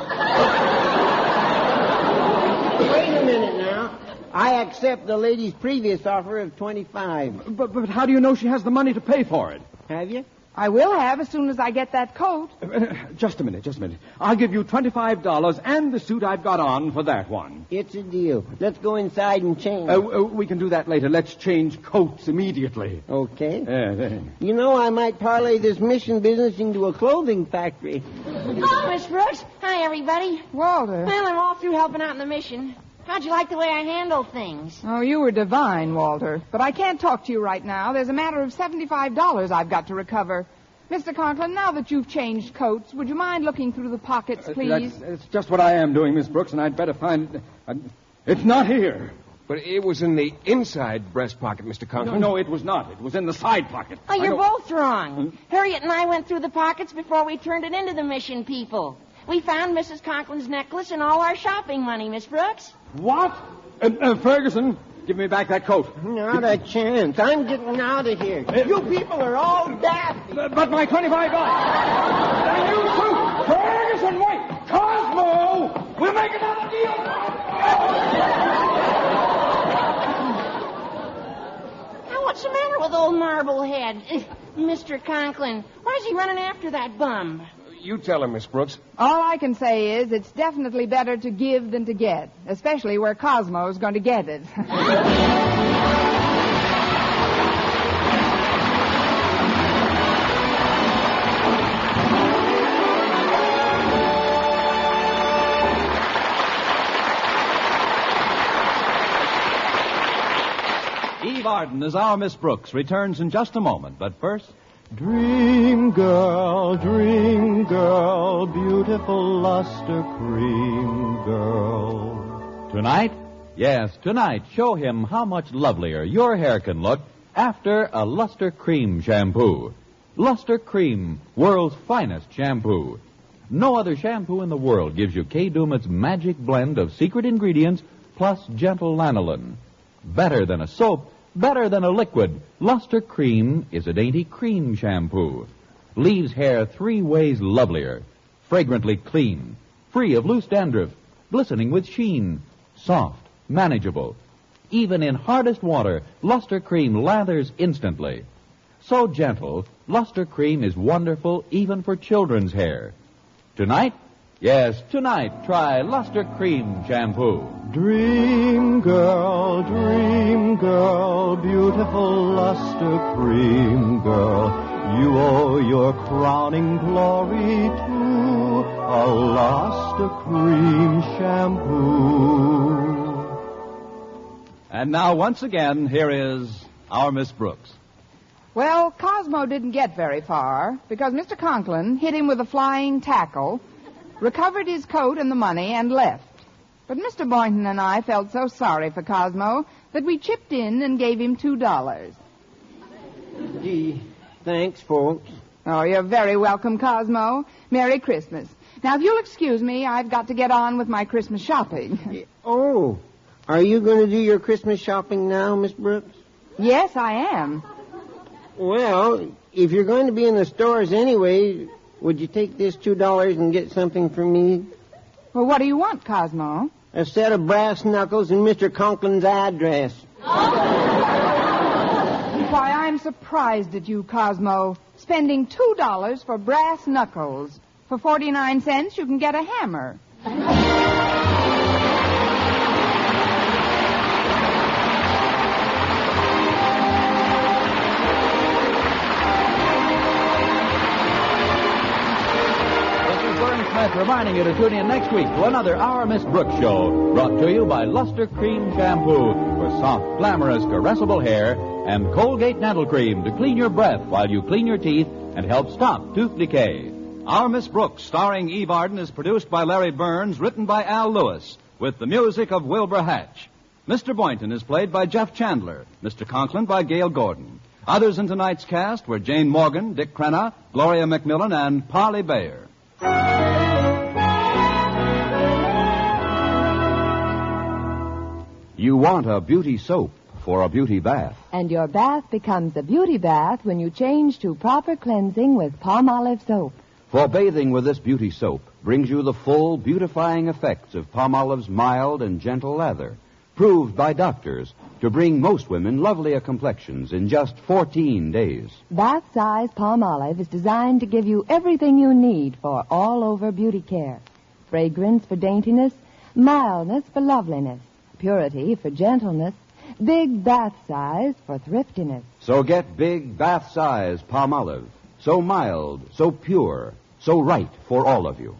a minute now. I accept the lady's previous offer of 25. But how do you know she has the money to pay for it? Have you? I will have as soon as I get that coat. Just a minute. I'll give you $25 and the suit I've got on for that one. It's a deal. Let's go inside and change. We can do that later. Let's change coats immediately. Okay. There. You know, I might parlay this mission business into a clothing factory. Oh, Miss Brooks. Hi, everybody. Walter. Well, I'm all through helping out in the mission. How'd you like the way I handle things? Oh, you were divine, Walter. But I can't talk to you right now. There's a matter of $75 I've got to recover. Mr. Conklin, now that you've changed coats, would you mind looking through the pockets, please? That's just what I am doing, Miss Brooks, and I'd better find... It's not here. But it was in the inside breast pocket, Mr. Conklin. No, it was not. It was in the side pocket. Oh, you're both wrong. Harriet and I went through the pockets before we turned it into the mission people. We found Mrs. Conklin's necklace and all our shopping money, Miss Brooks. What? Ferguson, give me back that coat. Not a chance. I'm getting out of here. You people are all daft. But my $25. And you too. Ferguson, wait. Cosmo, we'll make another deal. Now, what's the matter with old Marblehead? Mr. Conklin, why is he running after that bum? You tell him, Miss Brooks. All I can say is it's definitely better to give than to get, especially where Cosmo's going to get it. Arden as our Miss Brooks returns in just a moment. But first, dream girl, beautiful luster cream girl. Tonight, yes, tonight, show him how much lovelier your hair can look after a Luster Cream shampoo. Luster Cream, world's finest shampoo. No other shampoo in the world gives you Kay Daumit's magic blend of secret ingredients plus gentle lanolin. Better than a soap, better than a liquid, Luster Cream is a dainty cream shampoo. Leaves hair 3 ways lovelier. Fragrantly clean, free of loose dandruff, glistening with sheen, soft, manageable. Even in hardest water, Luster Cream lathers instantly. So gentle, Luster Cream is wonderful even for children's hair. Tonight, yes, tonight, try Luster Cream shampoo. Dream girl, beautiful luster cream girl. You owe your crowning glory to a luster cream shampoo. And now, once again, here is our Miss Brooks. Well, Cosmo didn't get very far because Mr. Conklin hit him with a flying tackle, recovered his coat and the money, and left. But Mr. Boynton and I felt so sorry for Cosmo that we chipped in and gave him $2. Gee, thanks, folks. Oh, you're very welcome, Cosmo. Merry Christmas. Now, if you'll excuse me, I've got to get on with my Christmas shopping. Oh, are you going to do your Christmas shopping now, Miss Brooks? Yes, I am. Well, if you're going to be in the stores anyway, would you take this $2 and get something for me? Well, what do you want, Cosmo? A set of brass knuckles and Mr. Conklin's address. Why, I'm surprised at you, Cosmo. Spending $2 for brass knuckles. For 49 cents, you can get a hammer. Reminding you to tune in next week to another Our Miss Brooks show, brought to you by Luster Cream Shampoo for soft, glamorous, caressable hair, and Colgate Dental Cream to clean your breath while you clean your teeth and help stop tooth decay. Our Miss Brooks, starring Eve Arden, is produced by Larry Burns, written by Al Lewis, with the music of Wilbur Hatch. Mr. Boynton is played by Jeff Chandler, Mr. Conklin by Gail Gordon. Others in tonight's cast were Jane Morgan, Dick Crenna, Gloria McMillan, and Polly Bayer. You want a beauty soap for a beauty bath. And your bath becomes a beauty bath when you change to proper cleansing with Palmolive soap. For bathing with this beauty soap brings you the full beautifying effects of Palmolive's mild and gentle lather, proved by doctors to bring most women lovelier complexions in just 14 days. Bath-size Palmolive is designed to give you everything you need for all-over beauty care. Fragrance for daintiness, mildness for loveliness, purity for gentleness, big bath size for thriftiness. So get big bath size Palmolive. So mild, so pure, so right for all of you.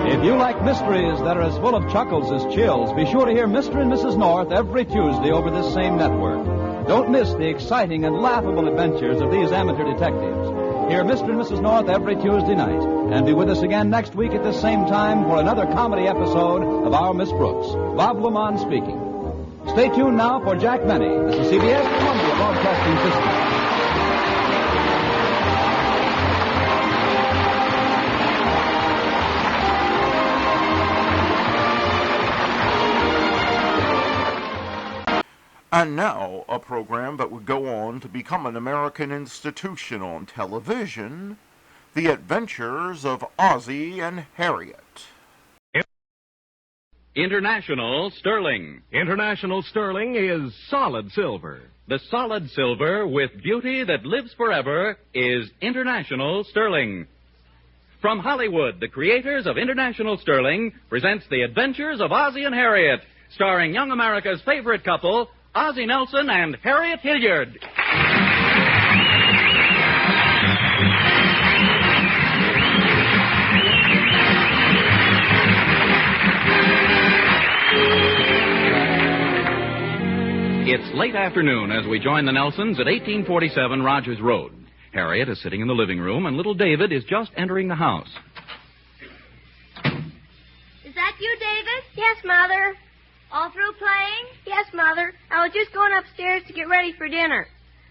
If you like mysteries that are as full of chuckles as chills, be sure to hear Mr. and Mrs. North every Tuesday over this same network. Don't miss the exciting and laughable adventures of these amateur detectives. Hear Mr. and Mrs. North every Tuesday night. And be with us again next week at the same time for another comedy episode of Our Miss Brooks. Bob Lamont speaking. Stay tuned now for Jack Benny. This is CBS Columbia Broadcasting System. And now, a program that would go on to become an American institution on television, The Adventures of Ozzie and Harriet. International Sterling. International Sterling is solid silver. The solid silver with beauty that lives forever is International Sterling. From Hollywood, the creators of International Sterling presents The Adventures of Ozzie and Harriet, starring young America's favorite couple, Ozzie Nelson and Harriet Hilliard. It's late afternoon as we join the Nelsons at 1847 Rogers Road. Harriet is sitting in the living room, and little David is just entering the house. Is that you, David? Yes, Mother. All through playing? Yes, Mother. I was just going upstairs to get ready for dinner.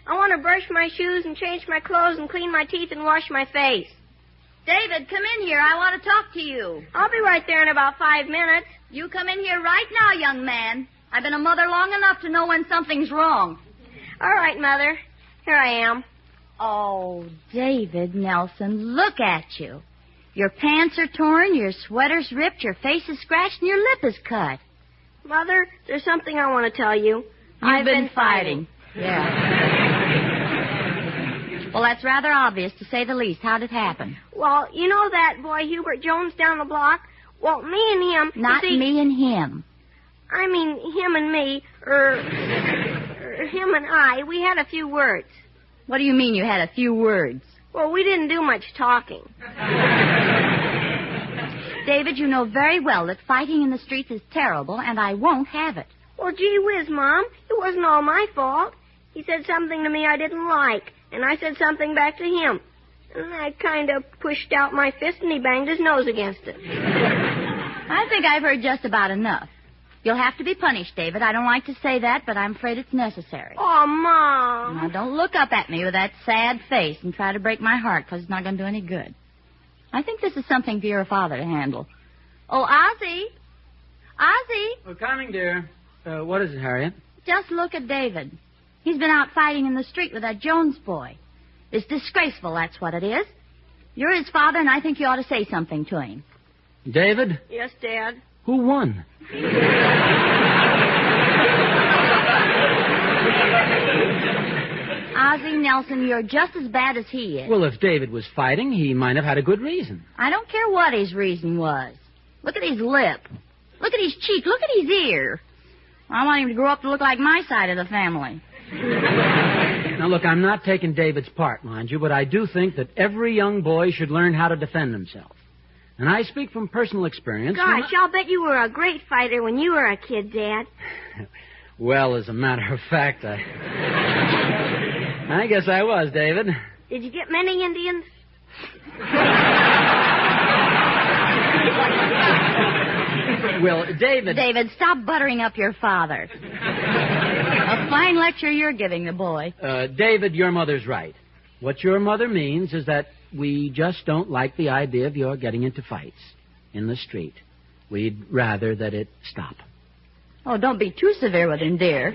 I want to brush my shoes and change my clothes and clean my teeth and wash my face. David, come in here. I want to talk to you. I'll be right there in about 5 minutes. You come in here right now, young man. I've been a mother long enough to know when something's wrong. All right, Mother. Here I am. Oh, David Nelson, look at you. Your pants are torn, your sweater's ripped, your face is scratched, and your lip is cut. Mother, there's something I want to tell you. I've been fighting. Yeah. Well, that's rather obvious, to say the least. How'd it happen? Well, you know that boy Hubert Jones down the block? Well, me and him... Not me and him. I mean, him and me, him and I, we had a few words. What do you mean you had a few words? Well, we didn't do much talking. David, you know very well that fighting in the streets is terrible, and I won't have it. Well, gee whiz, Mom. It wasn't all my fault. He said something to me I didn't like, and I said something back to him. And I kind of pushed out my fist, and he banged his nose against it. I think I've heard just about enough. You'll have to be punished, David. I don't like to say that, but I'm afraid it's necessary. Oh, Mom. Now, don't look up at me with that sad face and try to break my heart, because it's not going to do any good. I think this is something for your father to handle. Oh, Ozzie. Ozzie. We're coming, dear. What is it, Harriet? Just look at David. He's been out fighting in the street with that Jones boy. It's disgraceful, that's what it is. You're his father, and I think you ought to say something to him. David? Yes, Dad? Who won? Ozzie Nelson, you're just as bad as he is. Well, if David was fighting, he might have had a good reason. I don't care what his reason was. Look at his lip. Look at his cheek. Look at his ear. I want him to grow up to look like my side of the family. Now, look, I'm not taking David's part, mind you, but I do think that every young boy should learn how to defend himself. And I speak from personal experience. Gosh, I'll bet you were a great fighter when you were a kid, Dad. Well, as a matter of fact, I guess I was, David. Did you get many Indians? Well, David... David, stop buttering up your father. A fine lecture you're giving the boy. David, your mother's right. What your mother means is that we just don't like the idea of your getting into fights in the street. We'd rather that it stop. Oh, don't be too severe with him, dear.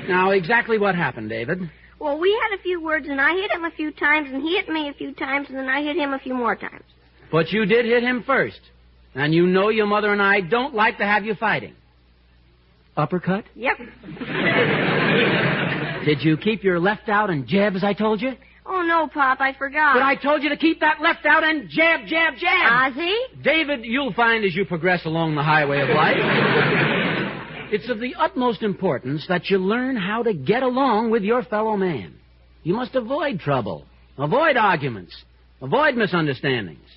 Now, exactly what happened, David? Well, we had a few words, and I hit him a few times, and he hit me a few times, and then I hit him a few more times. But you did hit him first. And you know your mother and I don't like to have you fighting. Uppercut? Yep. Did you keep your left out and jab as I told you? Oh, no, Pop, I forgot. But I told you to keep that left out and jab, jab, jab. Ozzie? David, you'll find as you progress along the highway of life, it's of the utmost importance that you learn how to get along with your fellow man. You must avoid trouble, avoid arguments, avoid misunderstandings.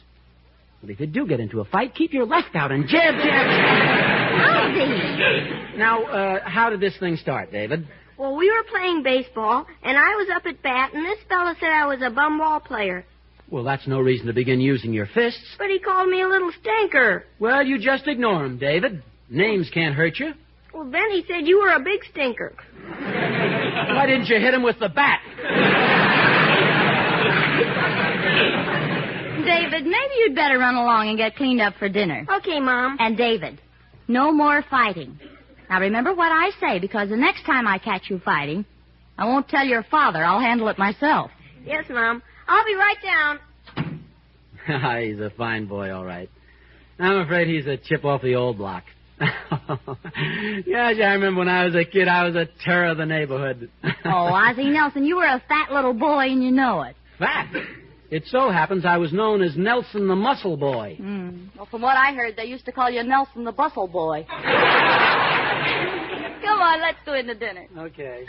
But if you do get into a fight, keep your left out and jab, jab, jab. Ozzie! Now, how did this thing start, David? Well, we were playing baseball, and I was up at bat, and this fella said I was a bum ball player. Well, that's no reason to begin using your fists. But he called me a little stinker. Well, you just ignore him, David. Names can't hurt you. Well, then he said you were a big stinker. Why didn't you hit him with the bat? David, maybe you'd better run along and get cleaned up for dinner. Okay, Mom. And David, no more fighting. Now, remember what I say, because the next time I catch you fighting, I won't tell your father. I'll handle it myself. Yes, Mom. I'll be right down. He's a fine boy, all right. I'm afraid he's a chip off the old block. Gosh, I remember when I was a kid, I was a terror of the neighborhood. Oh, Ozzie Nelson, you were a fat little boy and you know it. Fat? It so happens I was known as Nelson the Muscle Boy. Well, from what I heard, they used to call you Nelson the Bustle Boy. Come on, let's go into dinner. Okay.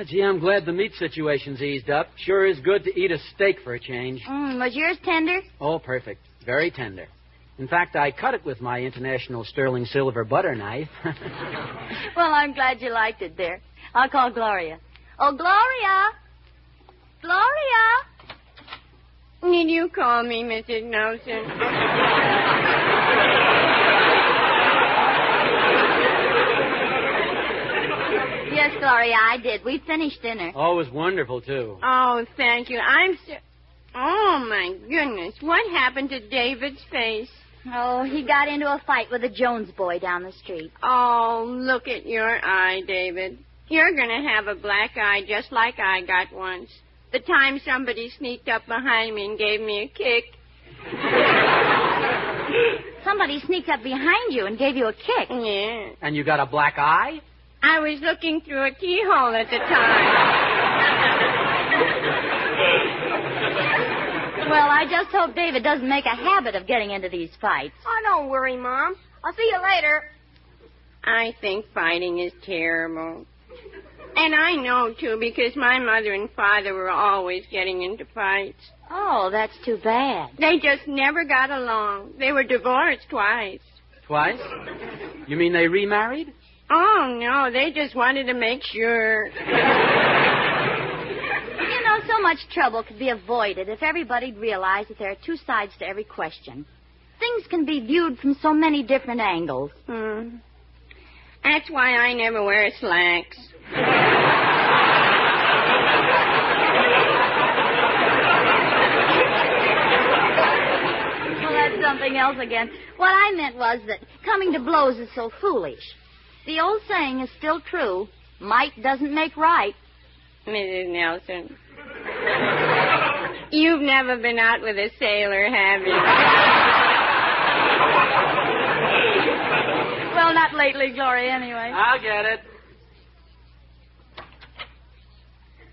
Gee, I'm glad the meat situation's eased up. Sure is good to eat a steak for a change. Was yours tender? Oh, perfect. Very tender. In fact, I cut it with my international sterling silver butter knife. Well, I'm glad you liked it, dear. I'll call Gloria. Oh, Gloria! Gloria! Did you call me, Mrs. Nelson? Yes, Gloria, I did. We finished dinner. Oh, it was wonderful, too. Oh, thank you. Oh, my goodness. What happened to David's face? Oh, he got into a fight with a Jones boy down the street. Oh, look at your eye, David. You're going to have a black eye just like I got once. The time somebody sneaked up behind me and gave me a kick. Somebody sneaked up behind you and gave you a kick? Yeah. And you got a black eye? I was looking through a keyhole at the time. Well, I just hope David doesn't make a habit of getting into these fights. Oh, don't worry, Mom. I'll see you later. I think fighting is terrible. And I know, too, because my mother and father were always getting into fights. Oh, that's too bad. They just never got along. They were divorced twice. Twice? You mean they remarried? Oh, no, they just wanted to make sure. You know, so much trouble could be avoided if everybody realized that there are two sides to every question. Things can be viewed from so many different angles. That's why I never wear slacks. Well, that's something else again. What I meant was that coming to blows is so foolish. The old saying is still true. Might doesn't make right. Mrs. Nelson, you've never been out with a sailor, have you? Well, not lately, Gloria, anyway. I'll get it.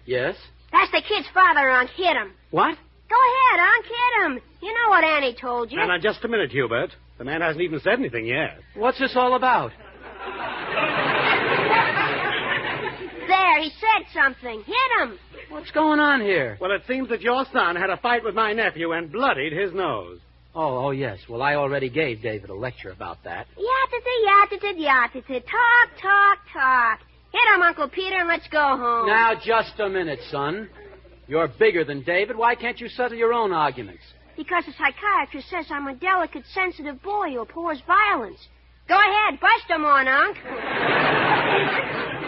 Yes? That's the kid's father, Unc. Hit him. What? Go ahead, Unc. Hit him. You know what Annie told you. Now, just a minute, Hubert. The man hasn't even said anything yet. What's this all about? There, he said something. Hit him. What's going on here? Well, it seems that your son had a fight with my nephew and bloodied his nose. Oh, yes. Well, I already gave David a lecture about that. Yatted. Talk. Hit him, Uncle Peter, and let's go home. Now, just a minute, son. You're bigger than David. Why can't you settle your own arguments? Because the psychiatrist says I'm a delicate, sensitive boy who abhors violence. Go ahead, bust him on, Unc.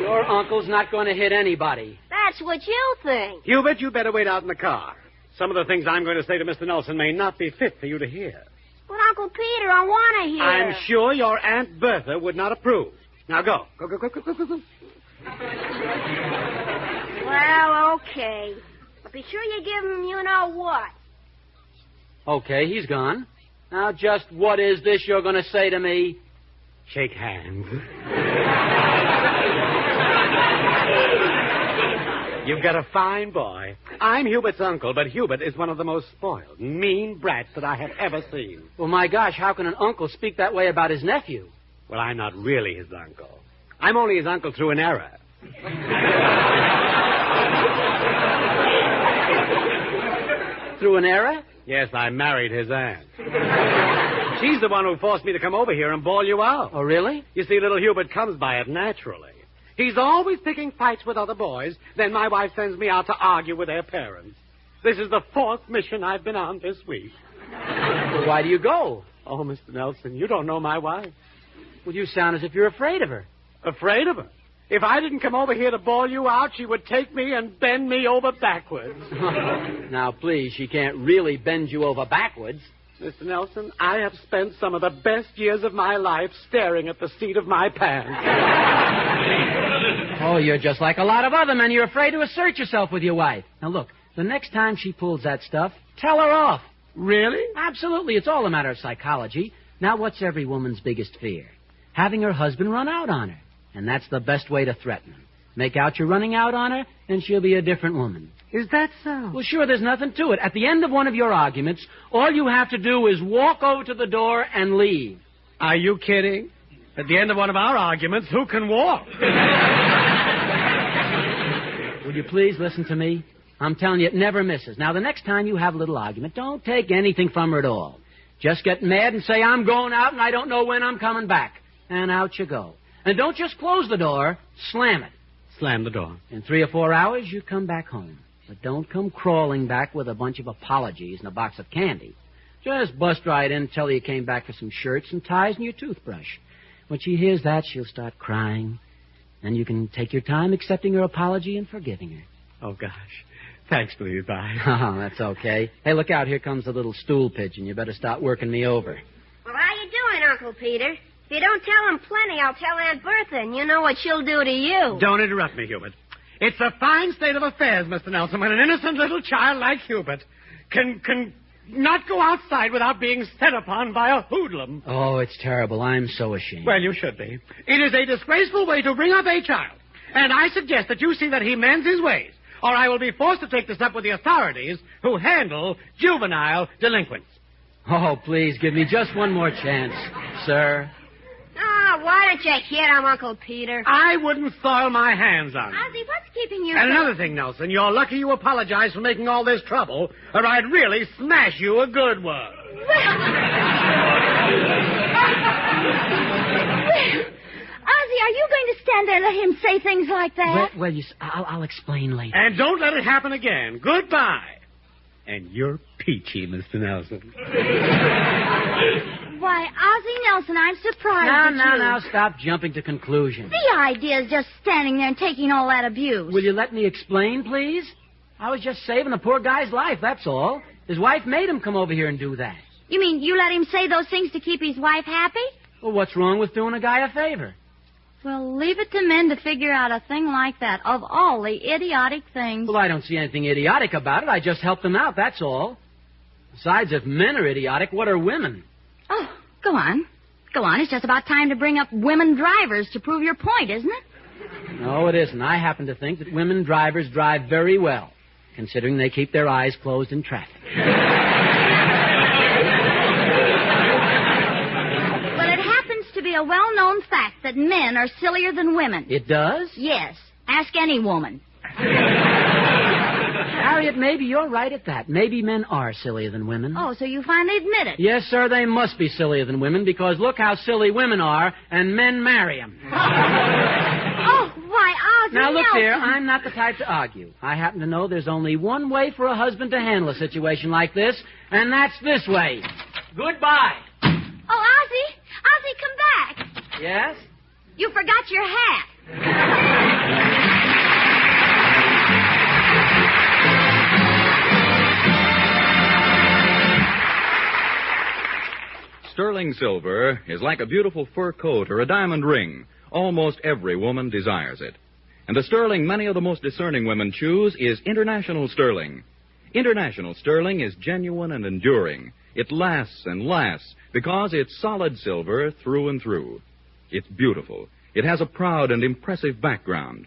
Your uncle's not going to hit anybody. That's what you think. Hubert, you better wait out in the car. Some of the things I'm going to say to Mr. Nelson may not be fit for you to hear. But, Uncle Peter, I want to hear. I'm sure your Aunt Bertha would not approve. Now go. Go. Well, okay. But be sure you give him you know what. Okay, he's gone. Now, just what is this you're going to say to me? Shake hands. You've got a fine boy. I'm Hubert's uncle, but Hubert is one of the most spoiled, mean brats that I have ever seen. Well, my gosh, how can an uncle speak that way about his nephew? Well, I'm not really his uncle. I'm only his uncle through an error. Through an error? Yes, I married his aunt. She's the one who forced me to come over here and bawl you out. Oh, really? You see, little Hubert comes by it naturally. He's always picking fights with other boys. Then my wife sends me out to argue with their parents. This is the 4th mission I've been on this week. Well, why do you go? Oh, Mr. Nelson, you don't know my wife. Well, you sound as if you're afraid of her. Afraid of her? If I didn't come over here to bawl you out, she would take me and bend me over backwards. Now, please, she can't really bend you over backwards. Mr. Nelson, I have spent some of the best years of my life staring at the seat of my pants. Oh, you're just like a lot of other men. You're afraid to assert yourself with your wife. Now, look, the next time she pulls that stuff, tell her off. Really? Absolutely. It's all a matter of psychology. Now, what's every woman's biggest fear? Having her husband run out on her. And that's the best way to threaten him. Make out you're running out on her, and she'll be a different woman. Is that so? Well, sure, there's nothing to it. At the end of one of your arguments, all you have to do is walk over to the door and leave. Are you kidding? At the end of one of our arguments, who can walk? you please listen to me? I'm telling you, it never misses. Now, the next time you have a little argument, don't take anything from her at all. Just get mad and say, I'm going out and I don't know when I'm coming back. And out you go. And don't just close the door, slam it. Slam the door. In 3 or 4 hours, you come back home. But don't come crawling back with a bunch of apologies and a box of candy. Just bust right in and tell her you came back for some shirts and ties and your toothbrush. When she hears that, she'll start crying. And you can take your time accepting her apology and forgiving her. Oh, gosh. Thanks, please. Bye. Oh, that's okay. Hey, look out. Here comes the little stool pigeon. You better start working me over. Well, how you doing, Uncle Peter? If you don't tell him plenty, I'll tell Aunt Bertha, and you know what she'll do to you. Don't interrupt me, Hubert. It's a fine state of affairs, Mr. Nelson, when an innocent little child like Hubert can not go outside without being set upon by a hoodlum. Oh, it's terrible. I'm so ashamed. Well, you should be. It is a disgraceful way to bring up a child. And I suggest that you see that he mends his ways, or I will be forced to take this up with the authorities who handle juvenile delinquents. Oh, please, give me just one more chance, sir. Oh, why don't you hit him, Uncle Peter? I wouldn't soil my hands on him. Ozzie, what's keeping you... And another thing, Nelson, you're lucky you apologized for making all this trouble, or I'd really smash you a good one. Ozzie, are you going to stand there and let him say things like that? Well, I'll explain later. And don't let it happen again. Goodbye. And you're peachy, Mr. Nelson. Why, Ozzie Nelson, I'm surprised at you. Now, stop jumping to conclusions. The idea is just standing there and taking all that abuse. Will you let me explain, please? I was just saving the poor guy's life, that's all. His wife made him come over here and do that. You mean you let him say those things to keep his wife happy? Well, what's wrong with doing a guy a favor? Well, leave it to men to figure out a thing like that, of all the idiotic things. Well, I don't see anything idiotic about it. I just helped them out, that's all. Besides, if men are idiotic, what are women? Oh, go on. Go on. It's just about time to bring up women drivers to prove your point, isn't it? No, it isn't. I happen to think that women drivers drive very well, considering they keep their eyes closed in traffic. Well, it happens to be a well-known fact that men are sillier than women. It does? Yes. Ask any woman. Harriet, maybe you're right at that. Maybe men are sillier than women. Oh, so you finally admit it? Yes, sir, they must be sillier than women, because look how silly women are, and men marry them. Oh, why, Ozzie Now, look Nelson. here, I'm not the type to argue. I happen to know there's only one way for a husband to handle a situation like this, and that's this way. Goodbye. Oh, Ozzie! Ozzie, come back! Yes? You forgot your hat. Sterling silver is like a beautiful fur coat or a diamond ring. Almost every woman desires it. And the sterling many of the most discerning women choose is International Sterling. International Sterling is genuine and enduring. It lasts and lasts because it's solid silver through and through. It's beautiful. It has a proud and impressive background.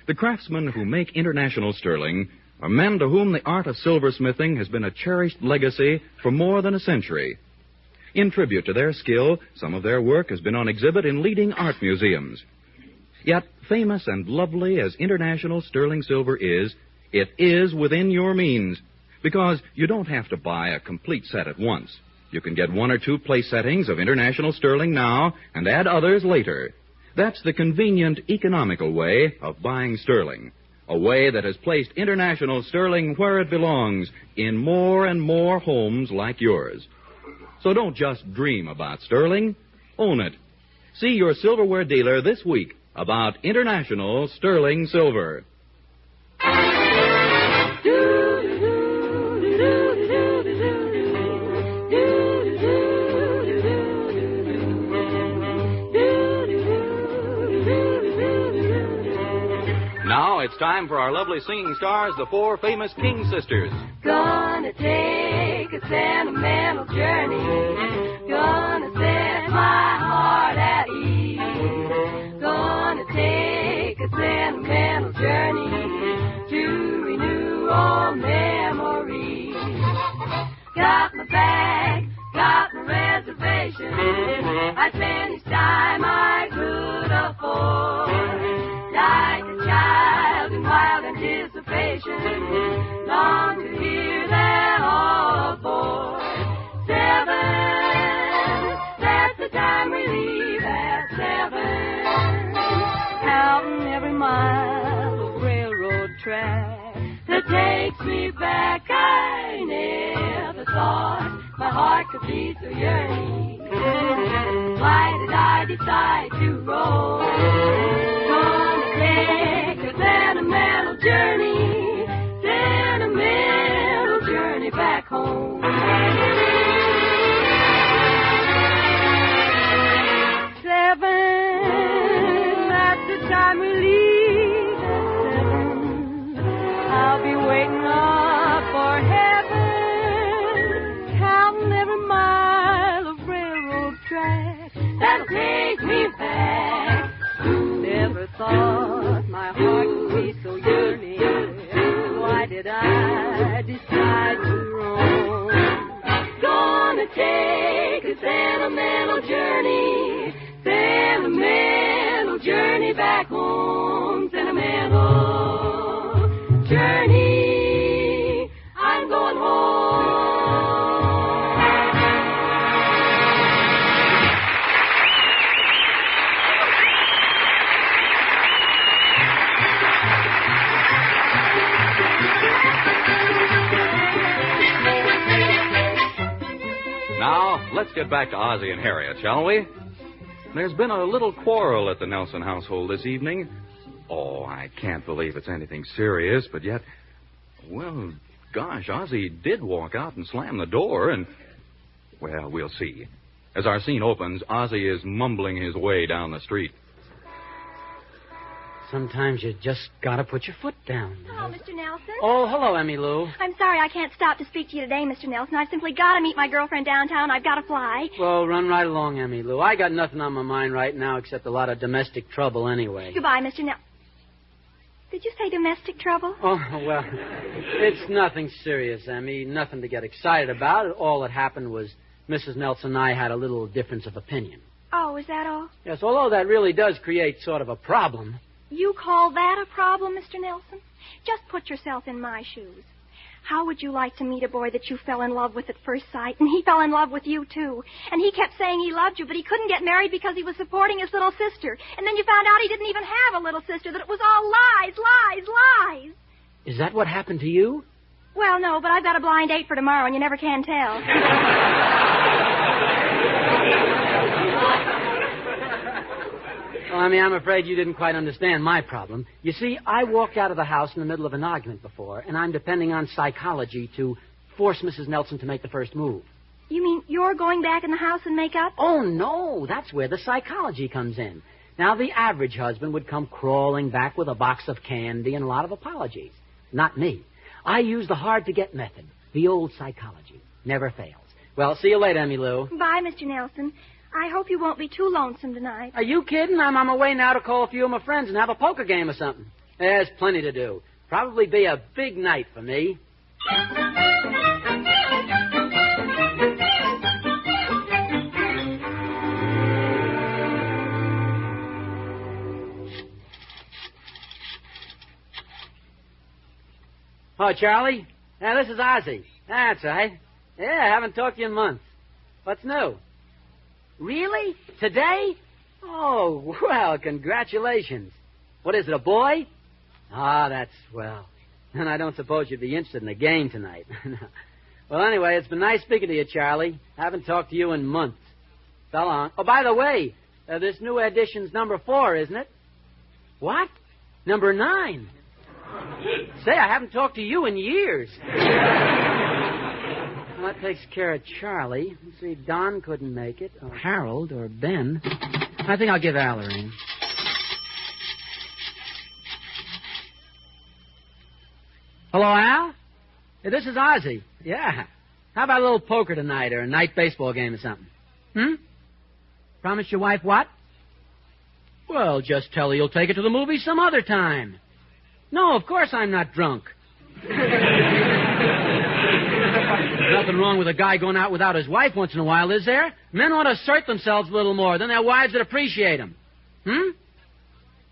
The craftsmen who make International Sterling are men to whom the art of silversmithing has been a cherished legacy for more than a century. In tribute to their skill, some of their work has been on exhibit in leading art museums. Yet, famous and lovely as International Sterling Silver is, it is within your means, because you don't have to buy a complete set at once. You can get 1 or 2 place settings of International Sterling now and add others later. That's the convenient, economical way of buying sterling. A way that has placed International Sterling where it belongs, in more and more homes like yours. So don't just dream about sterling, own it. See your silverware dealer this week about International Sterling Silver. Now it's time for our lovely singing stars, the 4 famous King sisters. Gonna take a sentimental journey. Gonna set my heart at ease. Gonna take a sentimental journey to renew old memories. Got my bag, got my reservation. I spend each time I could afford. Like a child in wild anticipation. me back. I never thought my heart could be so yearning. Why did I decide to roam? Gonna take a sentimental journey back home. 7, that's the time we leave. 7, I'll be waiting up for heaven, counting every mile of railroad track that'll take me back. Never thought my heart would be so yearning. Why did I decide to roam? Gonna take a sentimental journey back home. Sentimental journey, I'm going home. Now, let's get back to Ozzie and Harriet, shall we? There's been a little quarrel at the Nelson household this evening. Oh, I can't believe it's anything serious, but yet, well, gosh, Ozzie did walk out and slam the door, and, well, we'll see. As our scene opens, Ozzie is mumbling his way down the street. Sometimes you just gotta put your foot down. Hello, Mr. Nelson. Oh, hello, Emmy Lou. I'm sorry I can't stop to speak to you today, Mr. Nelson. I've simply got to meet my girlfriend downtown. I've got to fly. Well, run right along, Emmy Lou. I got nothing on my mind right now except a lot of domestic trouble anyway. Goodbye, Mr. Nelson. Did you say domestic trouble? Oh, well, it's nothing serious, Emmy. Nothing to get excited about. All that happened was Mrs. Nelson and I had a little difference of opinion. Oh, is that all? Yes, although that really does create sort of a problem. You call that a problem, Mr. Nelson? Just put yourself in my shoes. How would you like to meet a boy that you fell in love with at first sight, and he fell in love with you, too? And he kept saying he loved you, but he couldn't get married because he was supporting his little sister. And then you found out he didn't even have a little sister, that it was all lies, lies, lies. Is that what happened to you? Well, no, but I've got a blind date for tomorrow, and you never can tell. Well, I mean, I'm afraid you didn't quite understand my problem. You see, I walked out of the house in the middle of an argument before, and I'm depending on psychology to force Mrs. Nelson to make the first move. You mean you're going back in the house and make up? Oh, no, that's where the psychology comes in. Now, the average husband would come crawling back with a box of candy and a lot of apologies. Not me. I use the hard-to-get method, the old psychology. Never fails. Well, see you later, Emmy Lou. Bye, Mr. Nelson. I hope you won't be too lonesome tonight. Are you kidding? I'm on my way now to call a few of my friends and have a poker game or something. There's plenty to do. Probably be a big night for me. Oh, Charlie? Yeah, this is Ozzie. That's right. Yeah, I haven't talked to you in months. What's new? Really? Today? Oh, well, congratulations. What is it, a boy? Ah, that's swell. And I don't suppose you'd be interested in the game tonight. Well, anyway, it's been nice speaking to you, Charlie. Haven't talked to you in months. So long. Oh, by the way, this new edition's number 4, isn't it? What? Number 9. Say, I haven't talked to you in years. Well, that takes care of Charlie. Let's see, Don couldn't make it, or Harold, or Ben. I think I'll give Al a ring. Hello, Al? Hey, this is Ozzie. Yeah. How about a little poker tonight, or a night baseball game or something? Promise your wife what? Well, just tell her you'll take her to the movies some other time. No, of course I'm not drunk. Nothing wrong with a guy going out without his wife once in a while, is there? Men ought to assert themselves a little more. Then their wives would appreciate them.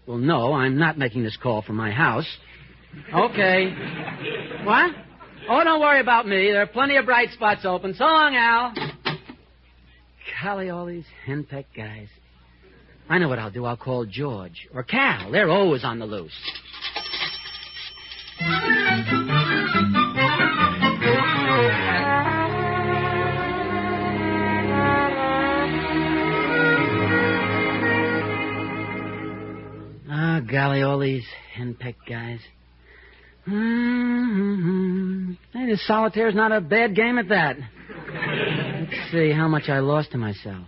Well, no, I'm not making this call from my house. Okay. What? Oh, don't worry about me. There are plenty of bright spots open. So long, Al. Golly, all these henpecked guys. I know what I'll do. I'll call George. Or Cal. They're always on the loose. golly, all these henpecked guys. Hey, this solitaire's not a bad game at that. Let's see how much I lost to myself.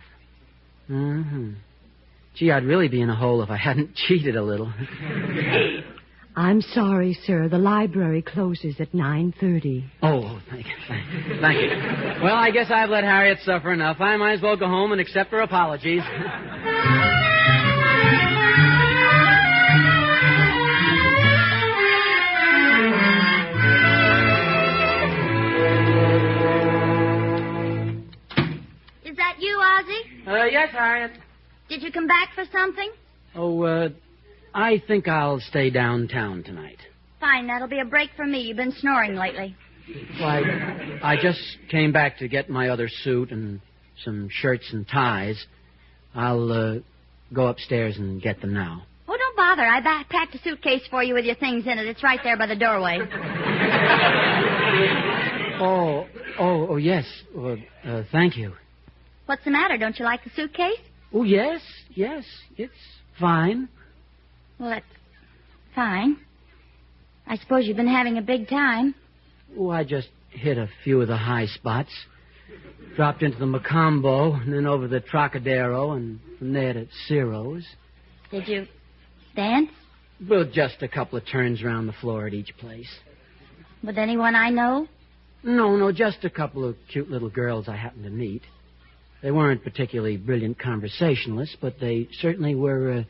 Gee, I'd really be in a hole if I hadn't cheated a little. I'm sorry, sir. The library closes at 9:30. Oh, thank you. Well, I guess I've let Harriet suffer enough. I might as well go home and accept her apologies. Is that you, Ozzie? Yes, Harriet. Did you come back for something? Oh, I think I'll stay downtown tonight. Fine, that'll be a break for me. You've been snoring lately. Why, I just came back to get my other suit and some shirts and ties. I'll go upstairs and get them now. Oh, don't bother. I packed a suitcase for you with your things in it. It's right there by the doorway. Oh, yes. Well, thank you. What's the matter? Don't you like the suitcase? Oh, yes. It's fine. Well, that's fine. I suppose you've been having a big time. Oh, I just hit a few of the high spots. Dropped into the Macombo, and then over the Trocadero, and from there to Ciro's. Did you dance? Well, just a couple of turns around the floor at each place. With anyone I know? No, just a couple of cute little girls I happened to meet. They weren't particularly brilliant conversationalists, but they certainly were...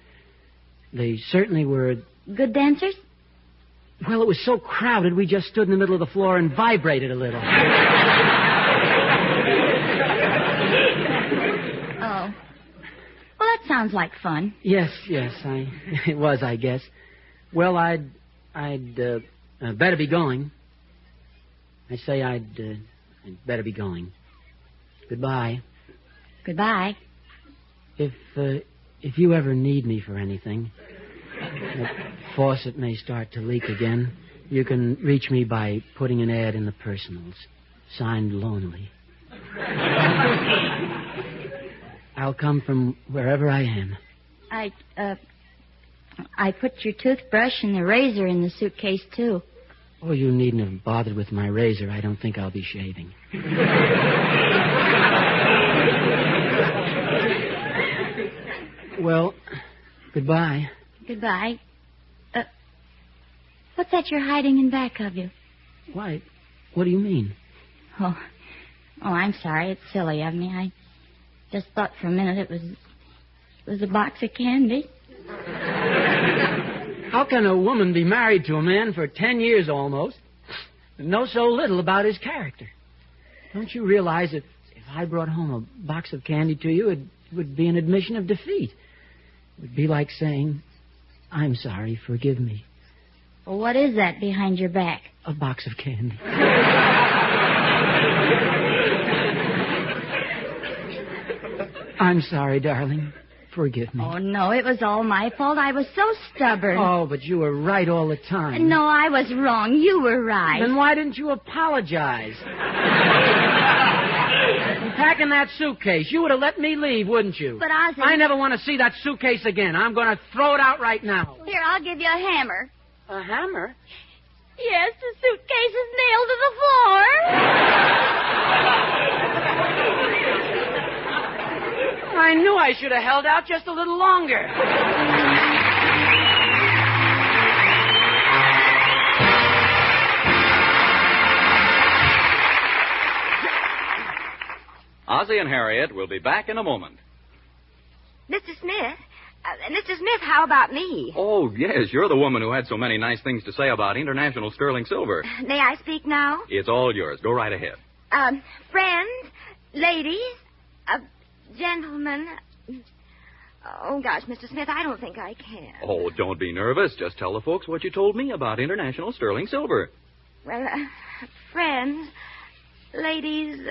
Good dancers? Well, it was so crowded, we just stood in the middle of the floor and vibrated a little. Oh. Well, that sounds like fun. Yes, it was, I guess. Well, I'd better be going. I say I'd better be going. Goodbye. Goodbye. If you ever need me for anything, the faucet may start to leak again, you can reach me by putting an ad in the personals, signed Lonely. I'll come from wherever I am. I put your toothbrush and the razor in the suitcase, too. Oh, you needn't have bothered with my razor. I don't think I'll be shaving. Well, goodbye. Goodbye. What's that you're hiding in back of you? Why, what do you mean? Oh, I'm sorry. It's silly of me. I just thought for a minute it was a box of candy. How can a woman be married to a man for 10 years almost and know so little about his character? Don't you realize that if I brought home a box of candy to you, it would be an admission of defeat? It would be like saying, I'm sorry, forgive me. Well, what is that behind your back? A box of candy. I'm sorry, darling. Forgive me. Oh, no, it was all my fault. I was so stubborn. Oh, but you were right all the time. No, I was wrong. You were right. Then why didn't you apologize? Packing that suitcase. You would have let me leave, wouldn't you? But Ozzie... I never want to see that suitcase again. I'm going to throw it out right now. Here, I'll give you a hammer. A hammer? Yes, the suitcase is nailed to the floor. I knew I should have held out just a little longer. Ozzie and Harriet will be back in a moment. Mr. Smith, how about me? Oh, yes, you're the woman who had so many nice things to say about International Sterling Silver. May I speak now? It's all yours. Go right ahead. Friends, ladies, gentlemen. Oh, gosh, Mr. Smith, I don't think I can. Oh, don't be nervous. Just tell the folks what you told me about International Sterling Silver. Well, friends, ladies,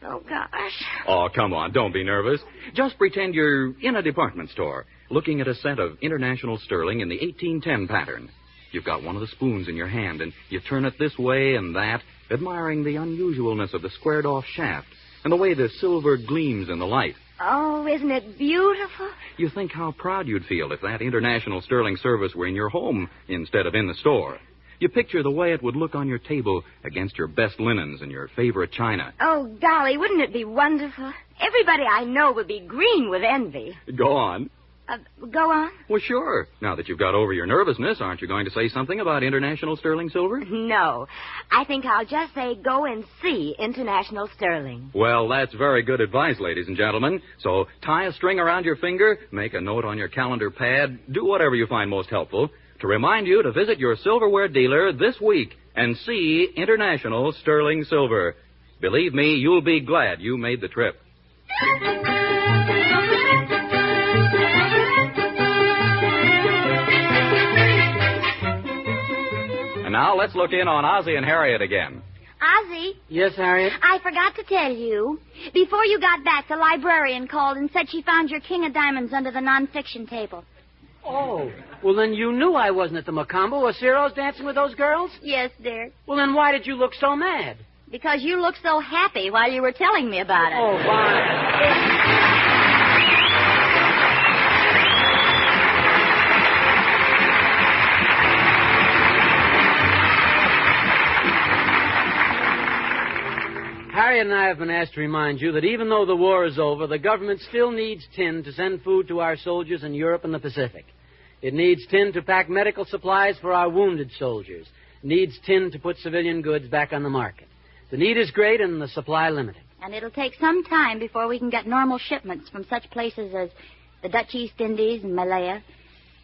oh, gosh. Oh, come on, don't be nervous. Just pretend you're in a department store, looking at a set of International Sterling in the 1810 pattern. You've got one of the spoons in your hand, and you turn it this way and that, admiring the unusualness of the squared-off shaft and the way the silver gleams in the light. Oh, isn't it beautiful? You think how proud you'd feel if that International Sterling service were in your home instead of in the store. You picture the way it would look on your table against your best linens and your favorite china. Oh, golly, wouldn't it be wonderful? Everybody I know would be green with envy. Go on. Go on? Well, sure. Now that you've got over your nervousness, aren't you going to say something about International Sterling Silver? No. I think I'll just say go and see International Sterling. Well, that's very good advice, ladies and gentlemen. So tie a string around your finger, make a note on your calendar pad, do whatever you find most helpful to remind you to visit your silverware dealer this week and see International Sterling Silver. Believe me, you'll be glad you made the trip. And now let's look in on Ozzie and Harriet again. Ozzie? Yes, Harriet? I forgot to tell you. Before you got back, the librarian called and said she found your King of Diamonds under the nonfiction table. Oh. Well, then you knew I wasn't at the Macumba. Was Ciro's dancing with those girls? Yes, dear. Well, then why did you look so mad? Because you looked so happy while you were telling me about it. Oh, fine. Harriet and I have been asked to remind you that even though the war is over, the government still needs tin to send food to our soldiers in Europe and the Pacific. It needs tin to pack medical supplies for our wounded soldiers. It needs tin to put civilian goods back on the market. The need is great and the supply limited. And it'll take some time before we can get normal shipments from such places as the Dutch East Indies and Malaya.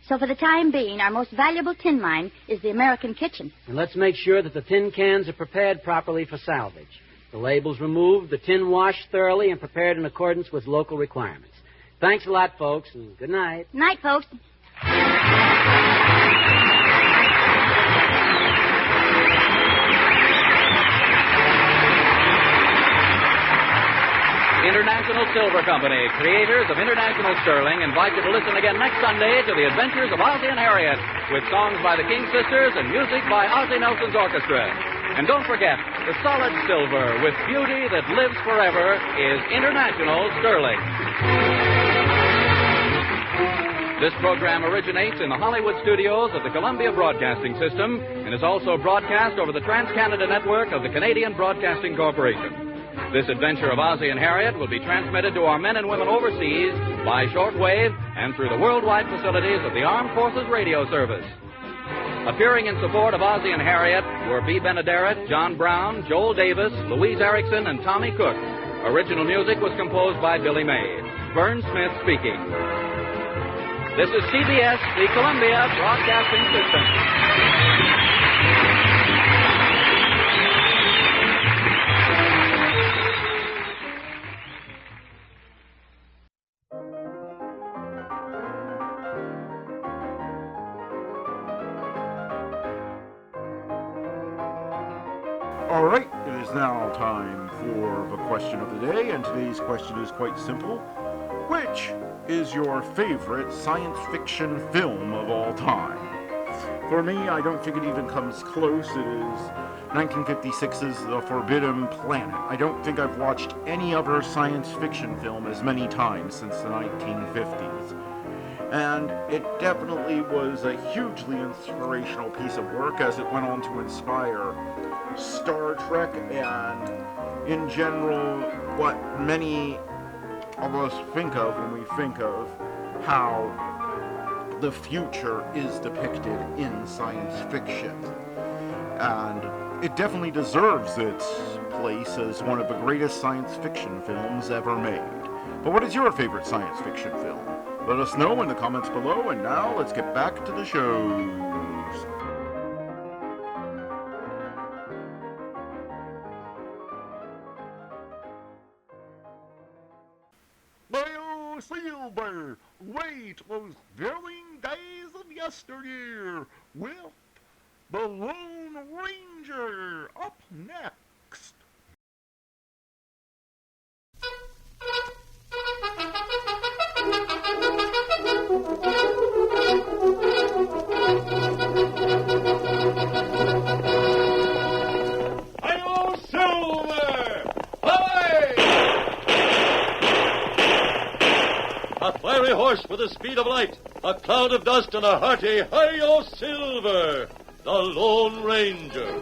So for the time being, our most valuable tin mine is the American kitchen. And let's make sure that the tin cans are prepared properly for salvage. The labels removed, the tin washed thoroughly, and prepared in accordance with local requirements. Thanks a lot, folks, and good night. Night, folks. International Silver Company, creators of International Sterling, invite you to listen again next Sunday to the adventures of Ozzie and Harriet, with songs by the King Sisters and music by Ozzie Nelson's orchestra. And don't forget, the solid silver with beauty that lives forever is International Sterling. This program originates in the Hollywood studios of the Columbia Broadcasting System and is also broadcast over the Trans-Canada Network of the Canadian Broadcasting Corporation. This adventure of Ozzie and Harriet will be transmitted to our men and women overseas by shortwave and through the worldwide facilities of the Armed Forces Radio Service. Appearing in support of Ozzie and Harriet were B. Benaderet, John Brown, Joel Davis, Louise Erickson, and Tommy Cook. Original music was composed by Billy May. Vern Smith speaking. This is CBS, the Columbia Broadcasting System. All right, it is now time for the question of the day, and today's question is quite simple. Which is your favorite science fiction film of all time? For me, I don't think it even comes close. It is 1956's The Forbidden Planet. I don't think I've watched any other science fiction film as many times since the 1950s. And it definitely was a hugely inspirational piece of work, as it went on to inspire Star Trek and, in general, what many of us think of when we think of how the future is depicted in science fiction. And it definitely deserves its place as one of the greatest science fiction films ever made. But what is your favorite science fiction film? Let us know in the comments below, and now let's get back to the shows. Well, Silver, wait those thrilling days of yesteryear with the Lone Ranger up next. Hi-yo, Silver! Away! fiery horse with the speed of light, a cloud of dust, and a hearty hi-yo Silver, the Lone Ranger.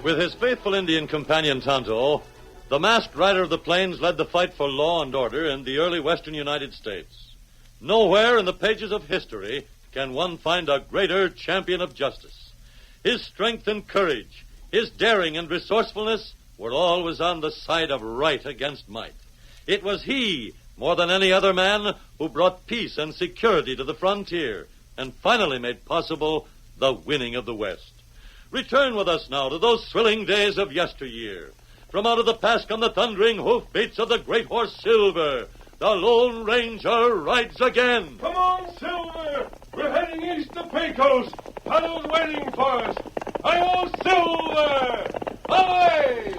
With his faithful Indian companion Tonto, the masked rider of the plains led the fight for law and order in the early western United States. Nowhere in the pages of history can one find a greater champion of justice. His strength and courage, his daring and resourcefulness were always on the side of right against might. It was he, more than any other man, who brought peace and security to the frontier and finally made possible the winning of the West. Return with us now to those thrilling days of yesteryear. From out of the past come the thundering hoofbeats of the great horse Silver. The Lone Ranger rides again. Come on, Silver! We're heading east to Pecos. Tunnel's waiting for us. Hi-yo, Silver! Hi!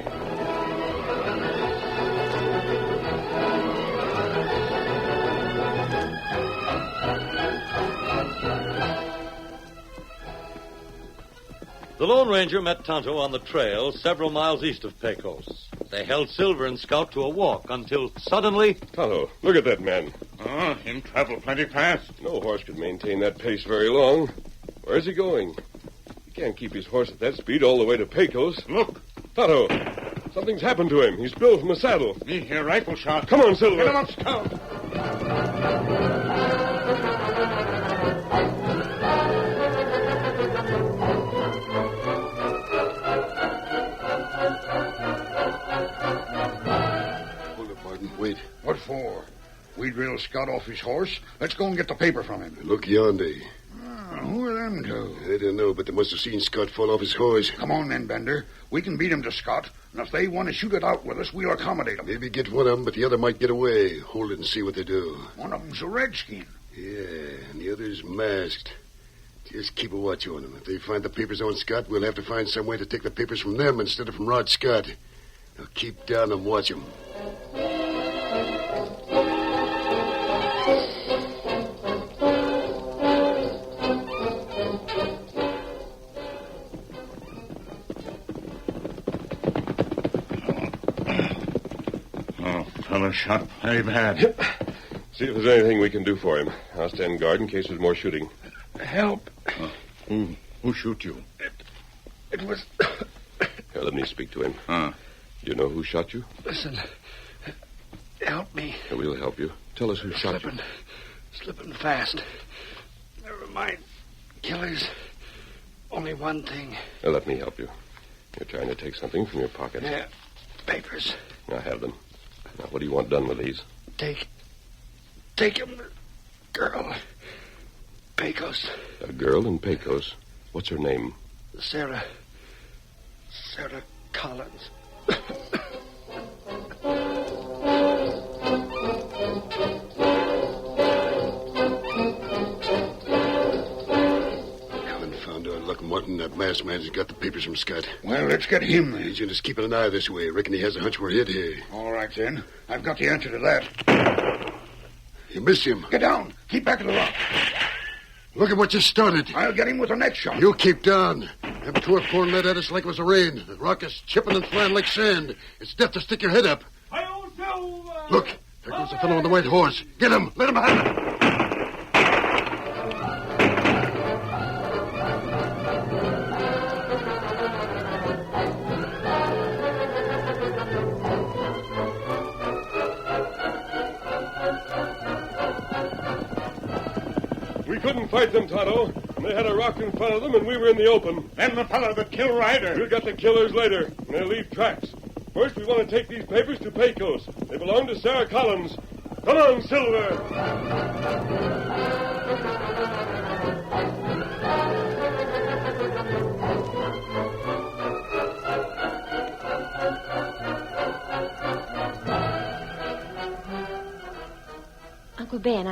The Lone Ranger met Tonto on the trail several miles east of Pecos. They held Silver and Scout to a walk until suddenly... Tonto, look at that man. Oh, him travel plenty fast. No horse could maintain that pace very long. Where's he going? He can't keep his horse at that speed all the way to Pecos. Look. Tonto, something's happened to him. He's spilled from the saddle. Me hear rifle shot. Come on, Silver. Get him up, Scout. Wait. What for? We drilled Scout off his horse. Let's go and get the paper from him. Look yonder. Who are them two? I don't know, but they must have seen Scott fall off his horse. Come on then, Bender. We can beat him to Scott, and if they want to shoot it out with us, we'll accommodate them. Maybe get one of them, but the other might get away. Hold it and see what they do. One of them's a redskin. Yeah, and the other's masked. Just keep a watch on them. If they find the papers on Scott, we'll have to find some way to take the papers from them instead of from Rod Scott. Now keep down and watch them. Fella shot very bad. See if there's anything we can do for him. I'll stand guard in case there's more shooting. Help. Who shoot you? It was... Here, let me speak to him. Huh? Do you know who shot you? Listen. Help me. We'll help you. Tell us who shot you. Slipping fast. Never mind. Killers. Only one thing. Now, let me help you. You're trying to take something from your pocket. Yeah. Papers. I have them. Now, what do you want done with these? Take him. Girl. Pecos. A girl in Pecos. What's her name? Sarah Collins. Confound our luck. Martin, that masked man's got the papers from Scott. Well, let's get him then. He's just keeping an eye this way. Reckon he has a hunch we're hid here. All right, then. I've got the answer to that. You missed him. Get down. Keep back of the rock. Look at what you started. I'll get him with the next shot. You keep down. Them two are pouring lead at us like it was a rain. The rock is chipping and flying like sand. It's death to stick your head up. Look, there goes the fellow on the white horse. Get him. Let him have it. We couldn't fight them, Tonto. They had a rock in front of them, and we were in the open. Then the fellow that killed Ryder. We'll get the killers later, and they'll leave tracks. First, we want to take these papers to Pecos. They belong to Sarah Collins. Come on, Silver! Uncle Ben,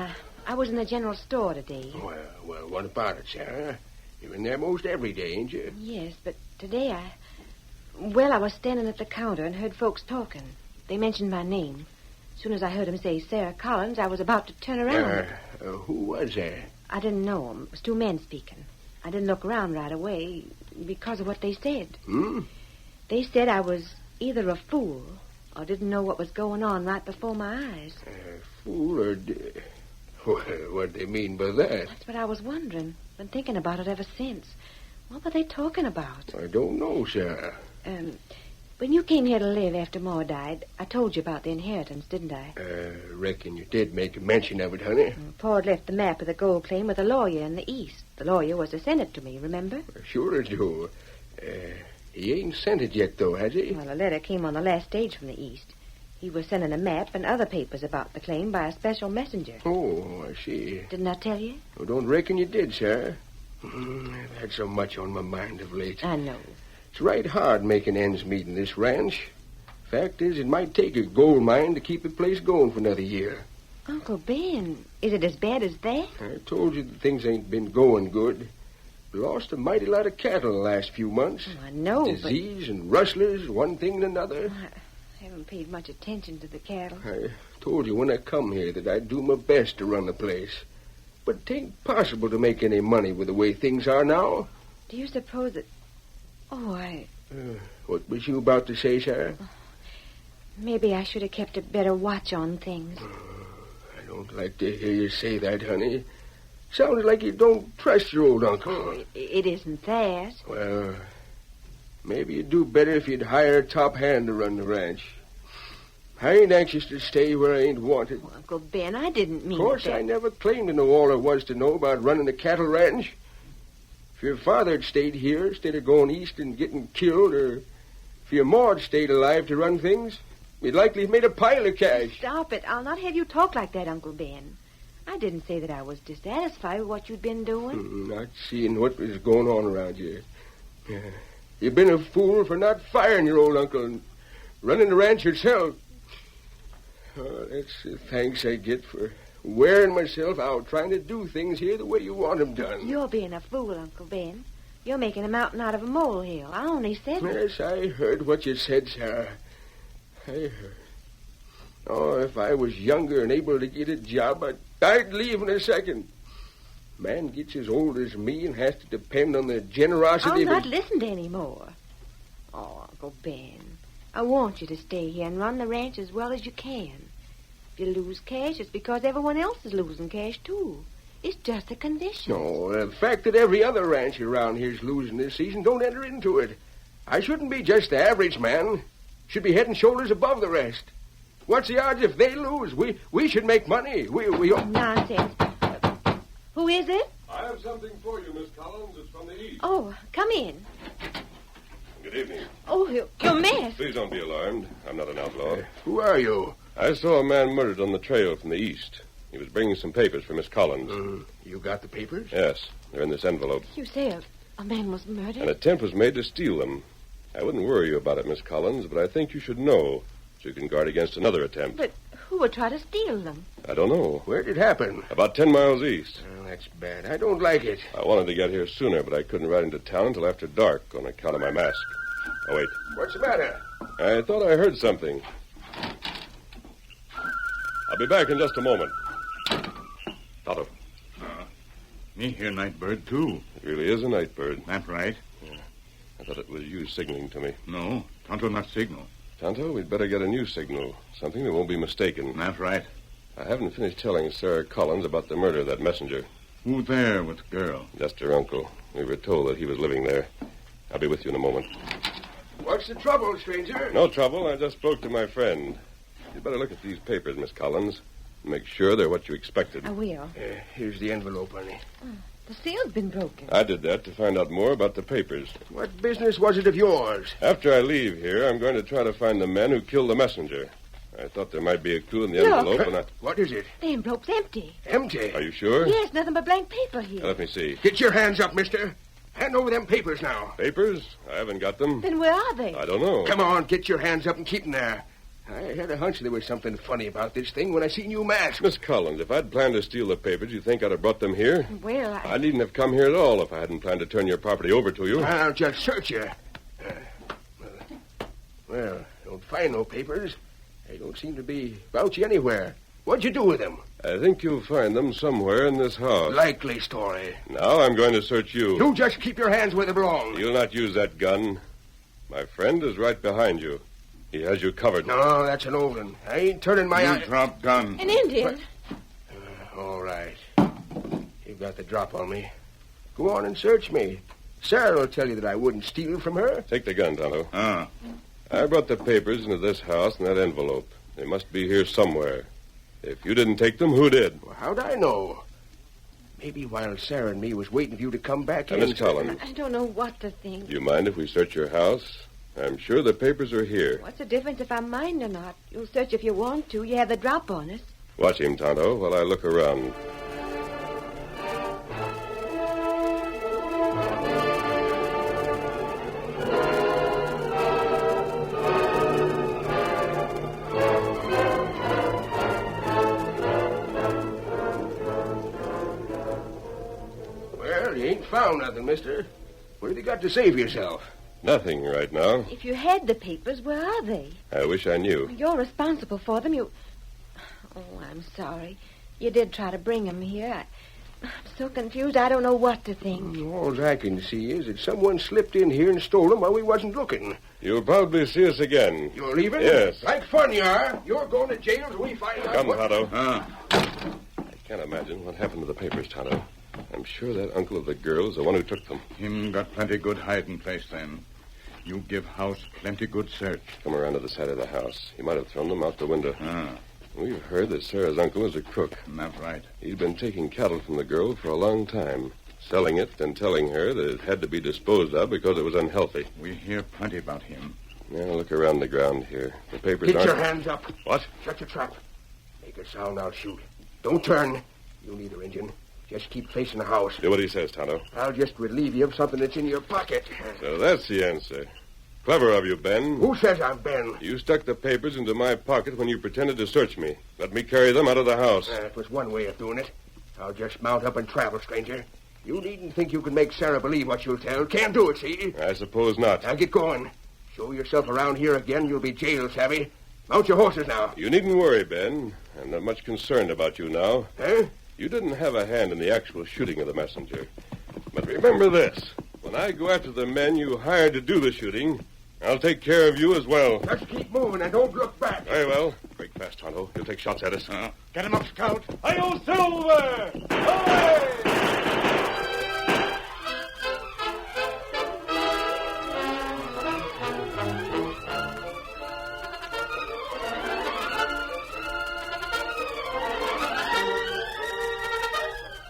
I was in the general store today. Well, what about it, Sarah? You're in there most every day, ain't you? Yes, but today I was standing at the counter and heard folks talking. They mentioned my name. As soon as I heard them say Sarah Collins, I was about to turn around. Who was there? I didn't know them. It was two men speaking. I didn't look around right away because of what they said. Hmm? They said I was either a fool or didn't know what was going on right before my eyes. Fool or... What'd they mean by that? That's what I was wondering. Been thinking about it ever since. What were they talking about? I don't know, Sarah. When you came here to live after Ma died, I told you about the inheritance, didn't I? Reckon you did make a mention of it, honey. Pa had left the map of the gold claim with a lawyer in the East. The lawyer was to send it to me, remember? Sure I do. He ain't sent it yet, though, has he? Well, a letter came on the last stage from the East. He was sending a map and other papers about the claim by a special messenger. Oh, I see. Didn't I tell you? Well, don't reckon you did, Sarah. I've had so much on my mind of late. I know. It's right hard making ends meet in this ranch. Fact is, it might take a gold mine to keep the place going for another year. Uncle Ben, is it as bad as that? I told you that things ain't been going good. We lost a mighty lot of cattle the last few months. Oh, I know, Disease and rustlers, one thing and another. I haven't paid much attention to the cattle. I told you when I come here that I'd do my best to run the place. But it ain't possible to make any money with the way things are now. Do you suppose that... What was you about to say, Sarah? Maybe I should have kept a better watch on things. I don't like to hear you say that, honey. Sounds like you don't trust your old uncle. Oh, it isn't that. Well, maybe you'd do better if you'd hire a top hand to run the ranch. I ain't anxious to stay where I ain't wanted. Oh, Uncle Ben, I didn't mean Of course, that. I never claimed to know all there was to know about running a cattle ranch. If your father had stayed here instead of going east and getting killed, or if your ma had stayed alive to run things, we'd likely have made a pile of cash. Stop it. I'll not have you talk like that, Uncle Ben. I didn't say that I was dissatisfied with what you'd been doing. Not seeing what was going on around you. You've been a fool for not firing your old uncle and running the ranch yourself. Oh, that's the thanks I get for wearing myself out trying to do things here the way you want them done. You're being a fool, Uncle Ben. You're making a mountain out of a molehill. I only said it. Yes, I heard what you said, Sarah. I heard. Oh, if I was younger and able to get a job, I'd leave in a second. Man gets as old as me and has to depend on the generosity I'll not of... listen to any more. Oh, Uncle Ben, I want you to stay here and run the ranch as well as you can. If you lose cash, it's because everyone else is losing cash, too. It's just a condition. No, the fact that every other ranch around here's losing this season don't enter into it. I shouldn't be just the average man. Should be head and shoulders above the rest. What's the odds if they lose? We should make money. We Nonsense. Who is it? I have something for you, Miss Collins. It's from the East. Oh, come in. Good evening. Oh, you're masked. Please don't be alarmed. I'm not an outlaw. Who are you? I saw a man murdered on the trail from the East. He was bringing some papers for Miss Collins. You got the papers? Yes. They're in this envelope. You say a man was murdered? An attempt was made to steal them. I wouldn't worry you about it, Miss Collins, but I think you should know so you can guard against another attempt. But who would try to steal them? I don't know. Where did it happen? About 10 miles east. Oh, that's bad. I don't like it. I wanted to get here sooner, but I couldn't ride into town until after dark on account of my mask. Oh, wait. What's the matter? I thought I heard something. I'll be back in just a moment. Tonto. Me hear Nightbird, too. It really is a Nightbird. That right. Yeah. I thought it was you signaling to me. No, Tonto not signal. Tonto, we'd better get a new signal. Something that won't be mistaken. That right. I haven't finished telling Sarah Collins about the murder of that messenger. Who there with the girl? Just her uncle. We were told that he was living there. I'll be with you in a moment. What's the trouble, stranger? No trouble. I just spoke to my friend. You'd better look at these papers, Miss Collins. Make sure they're what you expected. I will. Here's the envelope, honey. The seal's been broken. I did that to find out more about the papers. What business was it of yours? After I leave here, I'm going to try to find the men who killed the messenger. I thought there might be a clue in the envelope, and What is it? The envelope's empty. Empty? Are you sure? Yes, nothing but blank paper here. Let me see. Get your hands up, mister. Hand over them papers now. Papers? I haven't got them. Then where are they? I don't know. Come on, get your hands up and keep them there. I had a hunch there was something funny about this thing when I seen you masked. Miss Collins, if I'd planned to steal the papers, you think I'd have brought them here? Well, I needn't have come here at all if I hadn't planned to turn your property over to you. I'll just search you. Well, don't find no papers. They don't seem to be about you anywhere. What'd you do with them? I think you'll find them somewhere in this house. Likely story. Now I'm going to search you. You just keep your hands where they belong. You'll not use that gun. My friend is right behind you. He has you covered. No, that's an old one. I ain't turning my eye. Drop gun. An Indian. All right. You've got the drop on me. Go on and search me. Sarah will tell you that I wouldn't steal from her. Take the gun, Tonto. I brought the papers into this house in that envelope. They must be here somewhere. If you didn't take them, who did? Well, how'd I know? Maybe while Sarah and me was waiting for you to come back in. Miss Collins. I don't know what to think. Do you mind if we search your house? I'm sure the papers are here. What's the difference if I mind or not? You'll search if you want to. You have the drop on us. Watch him, Tonto, while I look around. Well, you ain't found nothing, mister. What have you got to say for yourself? Nothing right now. If you had the papers, where are they? I wish I knew. You're responsible for them. Oh, I'm sorry. You did try to bring them here. I'm so confused, I don't know what to think. All I can see is that someone slipped in here and stole them while we wasn't looking. You'll probably see us again. You're leaving? Yes. Like fun you are. You're going to jail till we find out Come, what... Tonto. I can't imagine what happened to the papers, Tonto. I'm sure that uncle of the girl is the one who took them. Him got plenty good hiding place then. You give house plenty good search. Come around to the side of the house. He might have thrown them out the window. We've heard that Sarah's uncle is a crook. That's right. He's been taking cattle from the girl for a long time, selling it and telling her that it had to be disposed of because it was unhealthy. We hear plenty about him. Now look around the ground here. The papers Get aren't... your hands up. What? Shut your trap. Make a sound, I'll shoot. Don't turn. You neither, Injun. Just keep facing the house. Do what he says, Tonto. I'll just relieve you of something that's in your pocket. So that's the answer. Clever of you, Ben. Who says I'm Ben? You stuck the papers into my pocket when you pretended to search me. Let me carry them out of the house. That was one way of doing it. I'll just mount up and travel, stranger. You needn't think you can make Sarah believe what you'll tell. Can't do it, see? I suppose not. Now get going. Show yourself around here again, you'll be jail savvy. Mount your horses now. You needn't worry, Ben. I'm not much concerned about you now. Huh? You didn't have a hand in the actual shooting of the messenger. But remember this. When I go after the men you hired to do the shooting, I'll take care of you as well. Just keep moving and don't look back. Very well. Break fast, Tonto. He'll take shots at us. Get him up, Scout. Hi-yo, Silver! Away!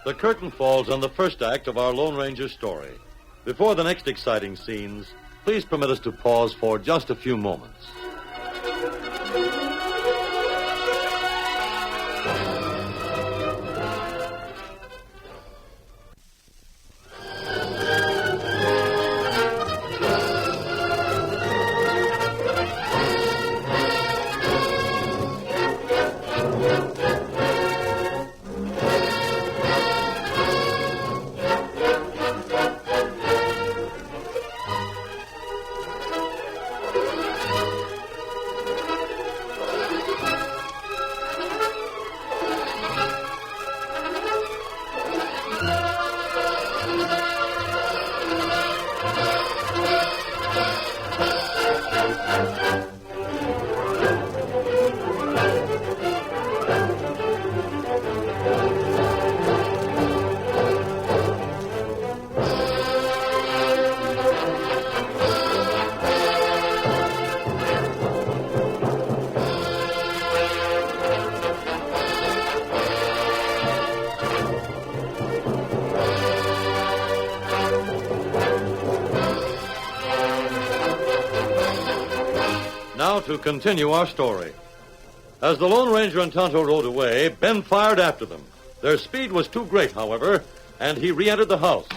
The curtain falls on the first act of our Lone Ranger story. Before the next exciting scenes, please permit us to pause for just a few moments. now to continue our story. As the Lone Ranger and Tonto rode away, Ben fired after them. Their speed was too great, however, and he re-entered the house,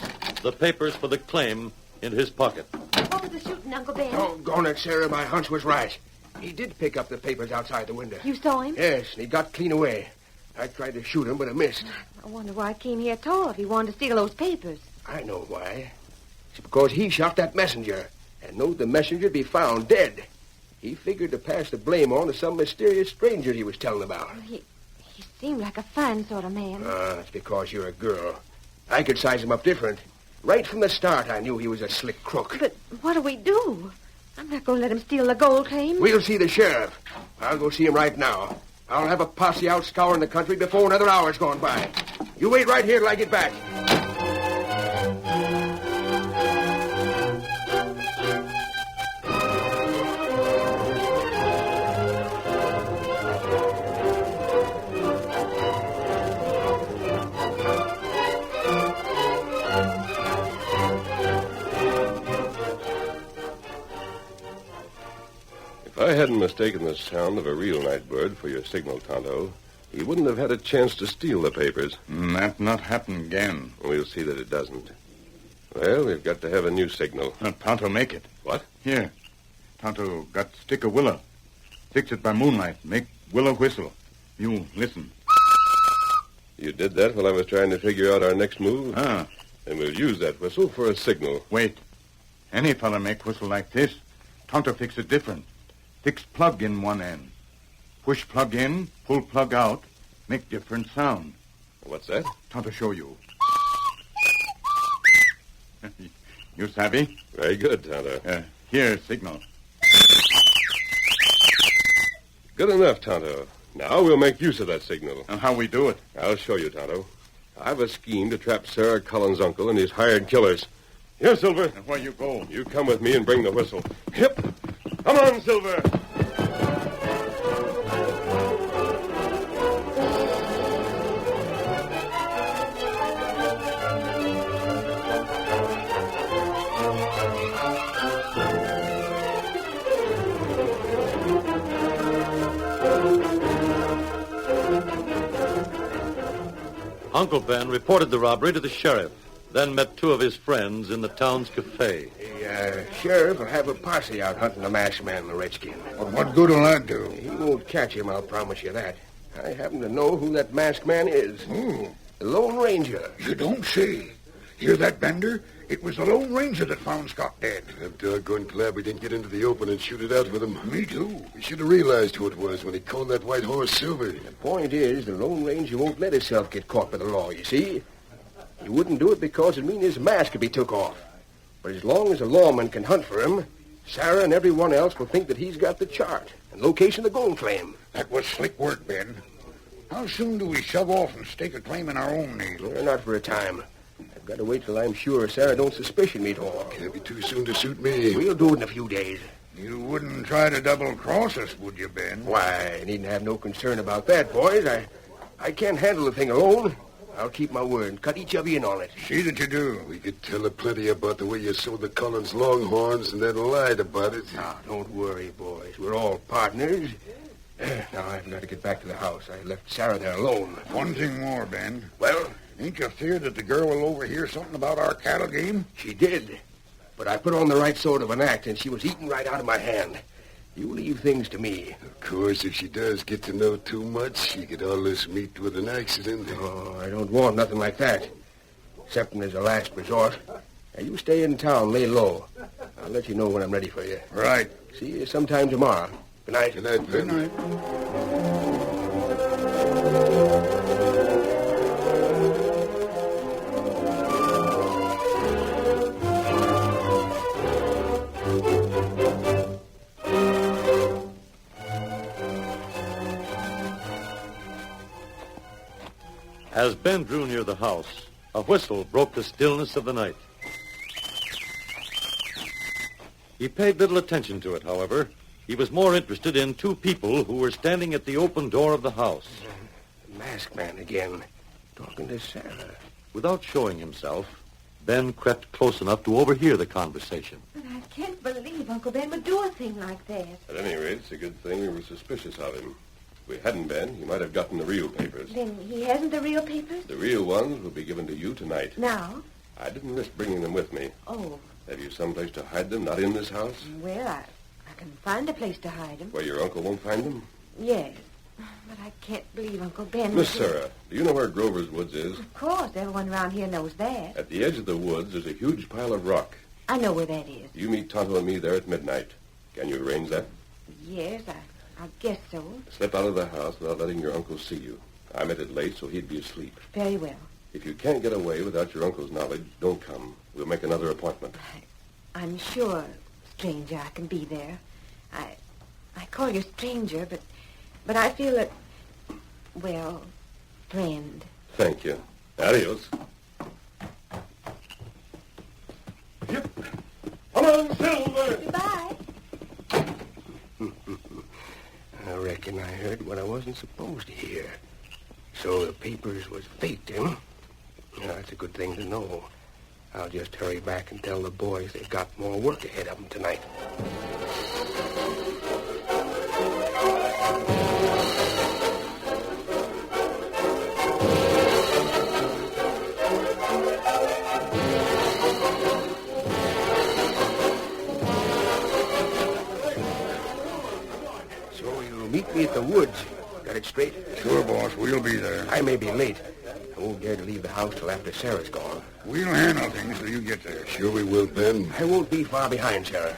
the papers for the claim in his pocket. What was the shooting, Uncle Ben? Doggone it, Sarah. My hunch was right. He did pick up the papers outside the window. You saw him? Yes, and he got clean away. I tried to shoot him, but I missed. I wonder why he came here at all if he wanted to steal those papers. I know why. It's because he shot that messenger and knowed the messenger'd be found dead. He figured to pass the blame on to some mysterious stranger he was telling about. He seemed like a fine sort of man. It's because you're a girl. I could size him up different. Right from the start, I knew he was a slick crook. But what do we do? I'm not going to let him steal the gold claim. We'll see the sheriff. I'll go see him right now. I'll have a posse out scouring the country before another hour's gone by. You wait right here till I get back. If I hadn't mistaken the sound of a real night bird for your signal, Tonto, he wouldn't have had a chance to steal the papers. That not happen again. We'll see that it doesn't. Well, we've got to have a new signal. Tonto make it. What? Here. Tonto got stick of willow. Fix it by moonlight. Make willow whistle. You listen. You did that while I was trying to figure out our next move? Ah. And we'll use that whistle for a signal. Wait. Any fella make whistle like this. Tonto fix it different. Fix plug in one end. Push plug in, pull plug out, make different sound. What's that? Tonto show you. You savvy? Very good, Tonto. Here, signal. Good enough, Tonto. Now we'll make use of that signal. And how we do it? I'll show you, Tonto. I've a scheme to trap Sarah Cullen's uncle and his hired killers. Here, Silver. And where you go? You come with me and bring the whistle. Hip! Come on, Silver! Uncle Ben reported the robbery to the sheriff, then met two of his friends in the town's cafe. The sheriff will have a posse out hunting the masked man, the redskin. Well, what good will that do? He won't catch him, I'll promise you that. I happen to know who that masked man is. Who? The Lone Ranger. You don't say. Hear that, Bender? It was the Lone Ranger that found Scott dead. I'm doggone glad we didn't get into the open and shoot it out with him. Me too. We should have realized who it was when he called that white horse Silver. The point is, the Lone Ranger won't let himself get caught by the law, you see? He wouldn't do it because it'd mean his mask could be took off. But as long as a lawman can hunt for him, Sarah and everyone else will think that he's got the chart and location of the gold claim. That was slick work, Ben. How soon do we shove off and stake a claim in our own name? Not for a time. I've got to wait till I'm sure Sarah don't suspicion me at all. Can't be too soon to suit me. We'll do it in a few days. You wouldn't try to double-cross us, would you, Ben? Why, I needn't have no concern about that, boys. I can't handle the thing alone. I'll keep my word and cut each of you in on it. See that you do. We could tell her plenty about the way you sold the Collins Longhorns and then lied about it. Now, don't worry, boys. We're all partners. Now, I've got to get back to the house. I left Sarah there alone. One thing more, Ben. Well? Ain't you feared that the girl will overhear something about our cattle game? She did. But I put on the right sort of an act, and she was eating right out of my hand. You leave things to me. Of course, if she does get to know too much, she could always meet with an accident. Oh, I don't want nothing like that. Excepting as a last resort. Now, you stay in town, lay low. I'll let you know when I'm ready for you. Right. See you sometime tomorrow. Good night. Good night, Ben. Good night. As Ben drew near the house, a whistle broke the stillness of the night. He paid little attention to it, however. He was more interested in two people who were standing at the open door of the house. The masked man again, talking to Sarah. Without showing himself, Ben crept close enough to overhear the conversation. But I can't believe Uncle Ben would do a thing like that. At any rate, it's a good thing we were suspicious of him. If we hadn't been, he might have gotten the real papers. Then he hasn't the real papers? The real ones will be given to you tonight. Now? I didn't risk bringing them with me. Oh. Have you someplace to hide them, not in this house? Well, I can find a place to hide them. Where your uncle won't find them? Yes. But I can't believe Uncle Ben... Miss Sarah, do you know where Grover's Woods is? Of course, everyone around here knows that. At the edge of the woods, there's a huge pile of rock. I know where that is. You meet Tonto and me there at midnight. Can you arrange that? Yes, I guess so. Slip out of the house without letting your uncle see you. I met it late, so he'd be asleep. Very well. If you can't get away without your uncle's knowledge, don't come. We'll make another appointment. I'm sure, stranger, I can be there. I call you stranger, but I feel that, well, friend. Thank you. Adios. Yep. Come on, Silver. Goodbye. I reckon I heard what I wasn't supposed to hear. So the papers was faked, eh? Yeah, that's a good thing to know. I'll just hurry back and tell the boys they've got more work ahead of them tonight. So you'll meet me at the woods. Got it straight? Sure, boss. We'll be there. I may be late. I won't dare to leave the house till after Sarah's gone. We'll handle things till you get there. Sure we will, Ben. I won't be far behind, Sarah.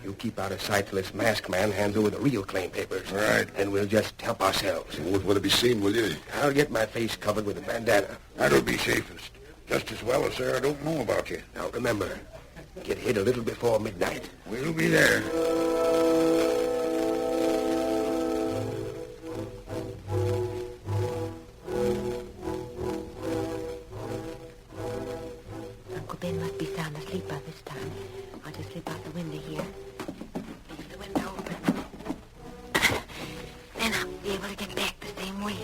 You keep out of sight till this masked man hands over the real claim papers. Right. And we'll just help ourselves. You won't want to be seen, will you? I'll get my face covered with a bandana. That'll be safest. Just as well as Sarah don't know about you. Now, remember, get hit a little before midnight. We'll be there. Uncle Ben must be sound asleep by this time. I'll just slip out the window here. Leave the window open. Then I'll be able to get back the same way.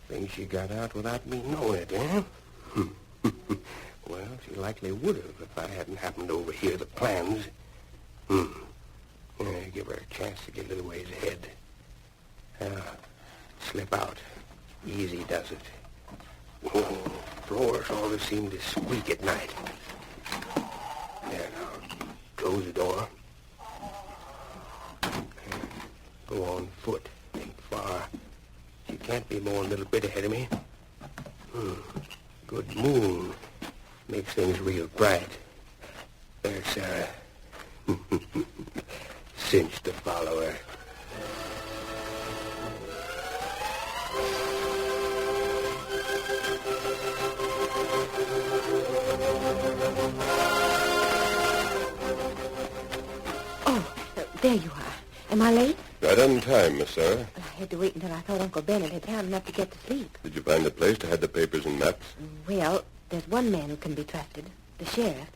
Think she got out without me knowing it, eh? Well, she likely would have if I hadn't happened to overhear the plans. Yeah, give her a chance to get a little ways ahead. Slip out. Easy does it. Oh, floors always seem to squeak at night. There now. Close the door. Go on foot. Ain't far. She can't be more than a little bit ahead of me. Good moon. Makes things real bright. There, Sarah. Cinch to follow her. Oh, there you are. Am I late? Right on time, Miss Sarah. I had to wait until I thought Uncle Ben had time enough to get to sleep. Did you find a place to hide the papers and maps? Well, there's one man who can be trusted, the sheriff.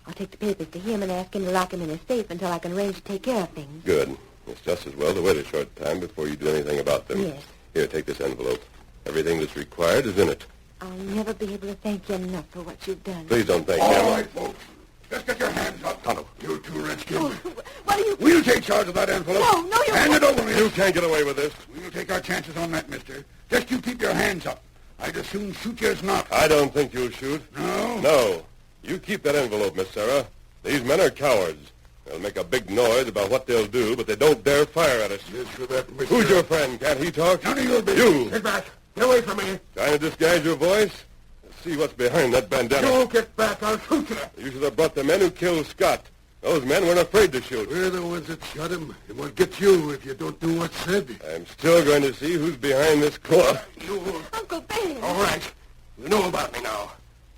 I'll take the papers to him and ask him to lock him in his safe until I can arrange to take care of things. Good. It's just as well to wait a short time before you do anything about them. Yes. Here, take this envelope. Everything that's required is in it. I'll never be able to thank you enough for what you've done. Please don't thank me. All right, folks. Just get your hands up. Tonto. You two redskins. What are you... We'll take charge of that envelope. No, you... Hand it over, mister. You can't get away with this. We'll take our chances on that, mister. Just you keep your hands up. I'd as soon shoot you as not. I don't think you'll shoot. No? No. You keep that envelope, Miss Sarah. These men are cowards. They'll make a big noise about what they'll do, but they don't dare fire at us. Yes, for that, mister. Who's your friend? Can't he talk? None of your business. You. Get back. Get away from me. Trying to disguise your voice? Let's see what's behind that bandana. You get back. I'll shoot you. You should have brought the men who killed Scott. Those men weren't afraid to shoot. We're the ones that shot him. It won't get you if you don't do what's said. I'm still going to see who's behind this cloth. Uncle Ben. All right. You know about me now.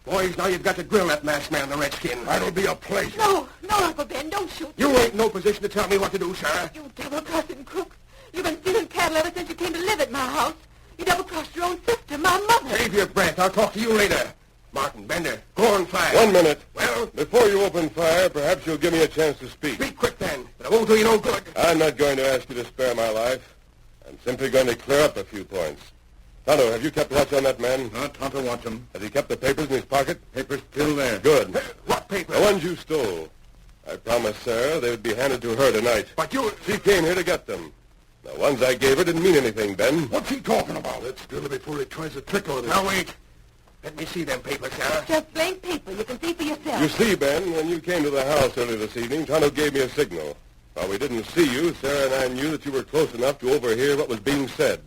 Boys, now you've got to grill that masked man, the redskin. That'll be a pleasure. No, Uncle Ben, don't shoot. You ain't in no position to tell me what to do, Sarah. You double-crossing crook. You've been stealing cattle ever since you came to live at my house. You double-crossed your own sister, my mother. Save your breath. I'll talk to you later. Martin, Bender, go on fire. 1 minute. Well? Before you open fire, perhaps you'll give me a chance to speak. Speak quick, then. But it won't do you no good. I'm not going to ask you to spare my life. I'm simply going to clear up a few points. Tonto, have you kept watch on that man? Tonto watch him. Has he kept the papers in his pocket? Papers still there. Good. What papers? The ones you stole. I promised Sarah they would be handed to her tonight. But you... She came here to get them. The ones I gave her didn't mean anything, Ben. What's he talking about? Let's kill him before he tries a trick on us. Now, wait. Let me see them papers, Sarah. Just blank paper. You can see for yourself. You see, Ben, when you came to the house early this evening, Tonto gave me a signal. While we didn't see you, Sarah and I knew that you were close enough to overhear what was being said.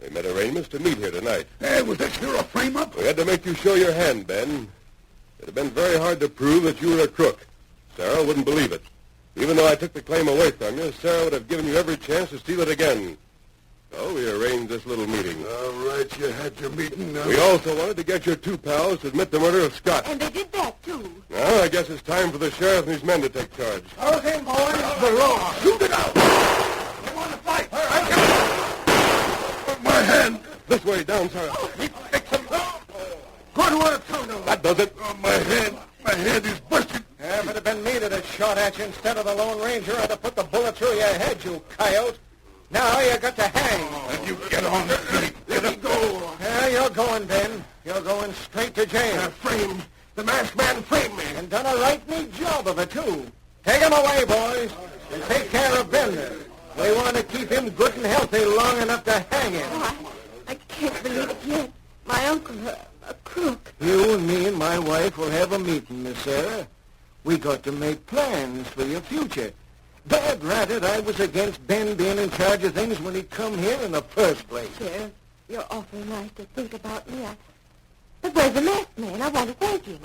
We made arrangements to meet here tonight. Hey, was this here a frame-up? We had to make you show your hand, Ben. It'd have been very hard to prove that you were a crook. Sarah wouldn't believe it. Even though I took the claim away from you, Sarah would have given you every chance to steal it again. So we arranged this little meeting. All right, you had your meeting now. We also wanted to get your two pals to admit the murder of Scott. And they did that, too. Now, I guess it's time for the sheriff and his men to take charge. Okay, boys. The law. Shoot it out. You want to fight? My hand! This way, down, Sarah. Fix him. Good work, Tonto. That does it. My hand is busted. If it had been me that had shot at you instead of the Lone Ranger, I'd have put the bullet through your head, you coyote. Now you got to hang. And you get on the street. Let me go. Yeah, you're going, Ben. You're going straight to jail. Framed. The masked man framed me. And done a right neat job of it, too. Take him away, boys, and take care of Bender. We want to keep him good and healthy long enough to hang him. Oh, I can't believe it yet. My uncle, a crook. You and me and my wife will have a meeting, Miss Sarah. We got to make plans for your future. Bad ratted, I was against Ben being in charge of things when he come here in the first place. Sheriff, you're awfully nice to think about me. But where's the masked man? I want to thank him.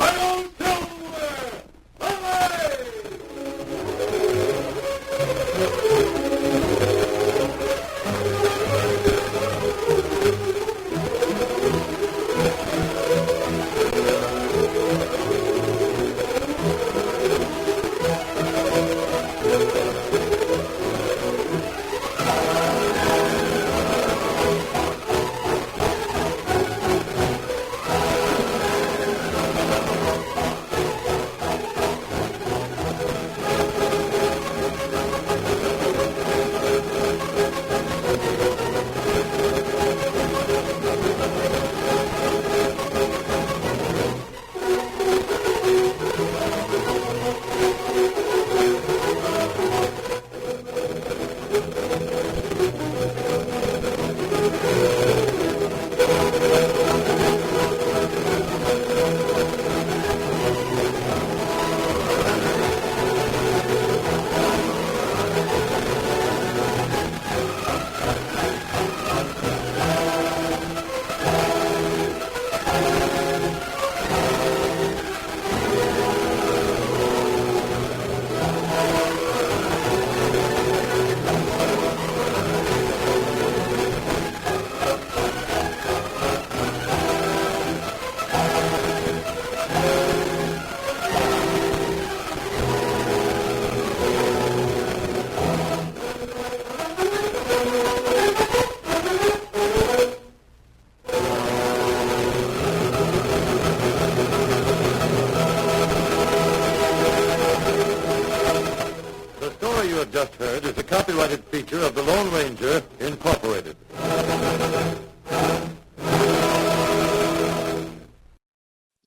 just heard is a copyrighted feature of the Lone Ranger, Incorporated.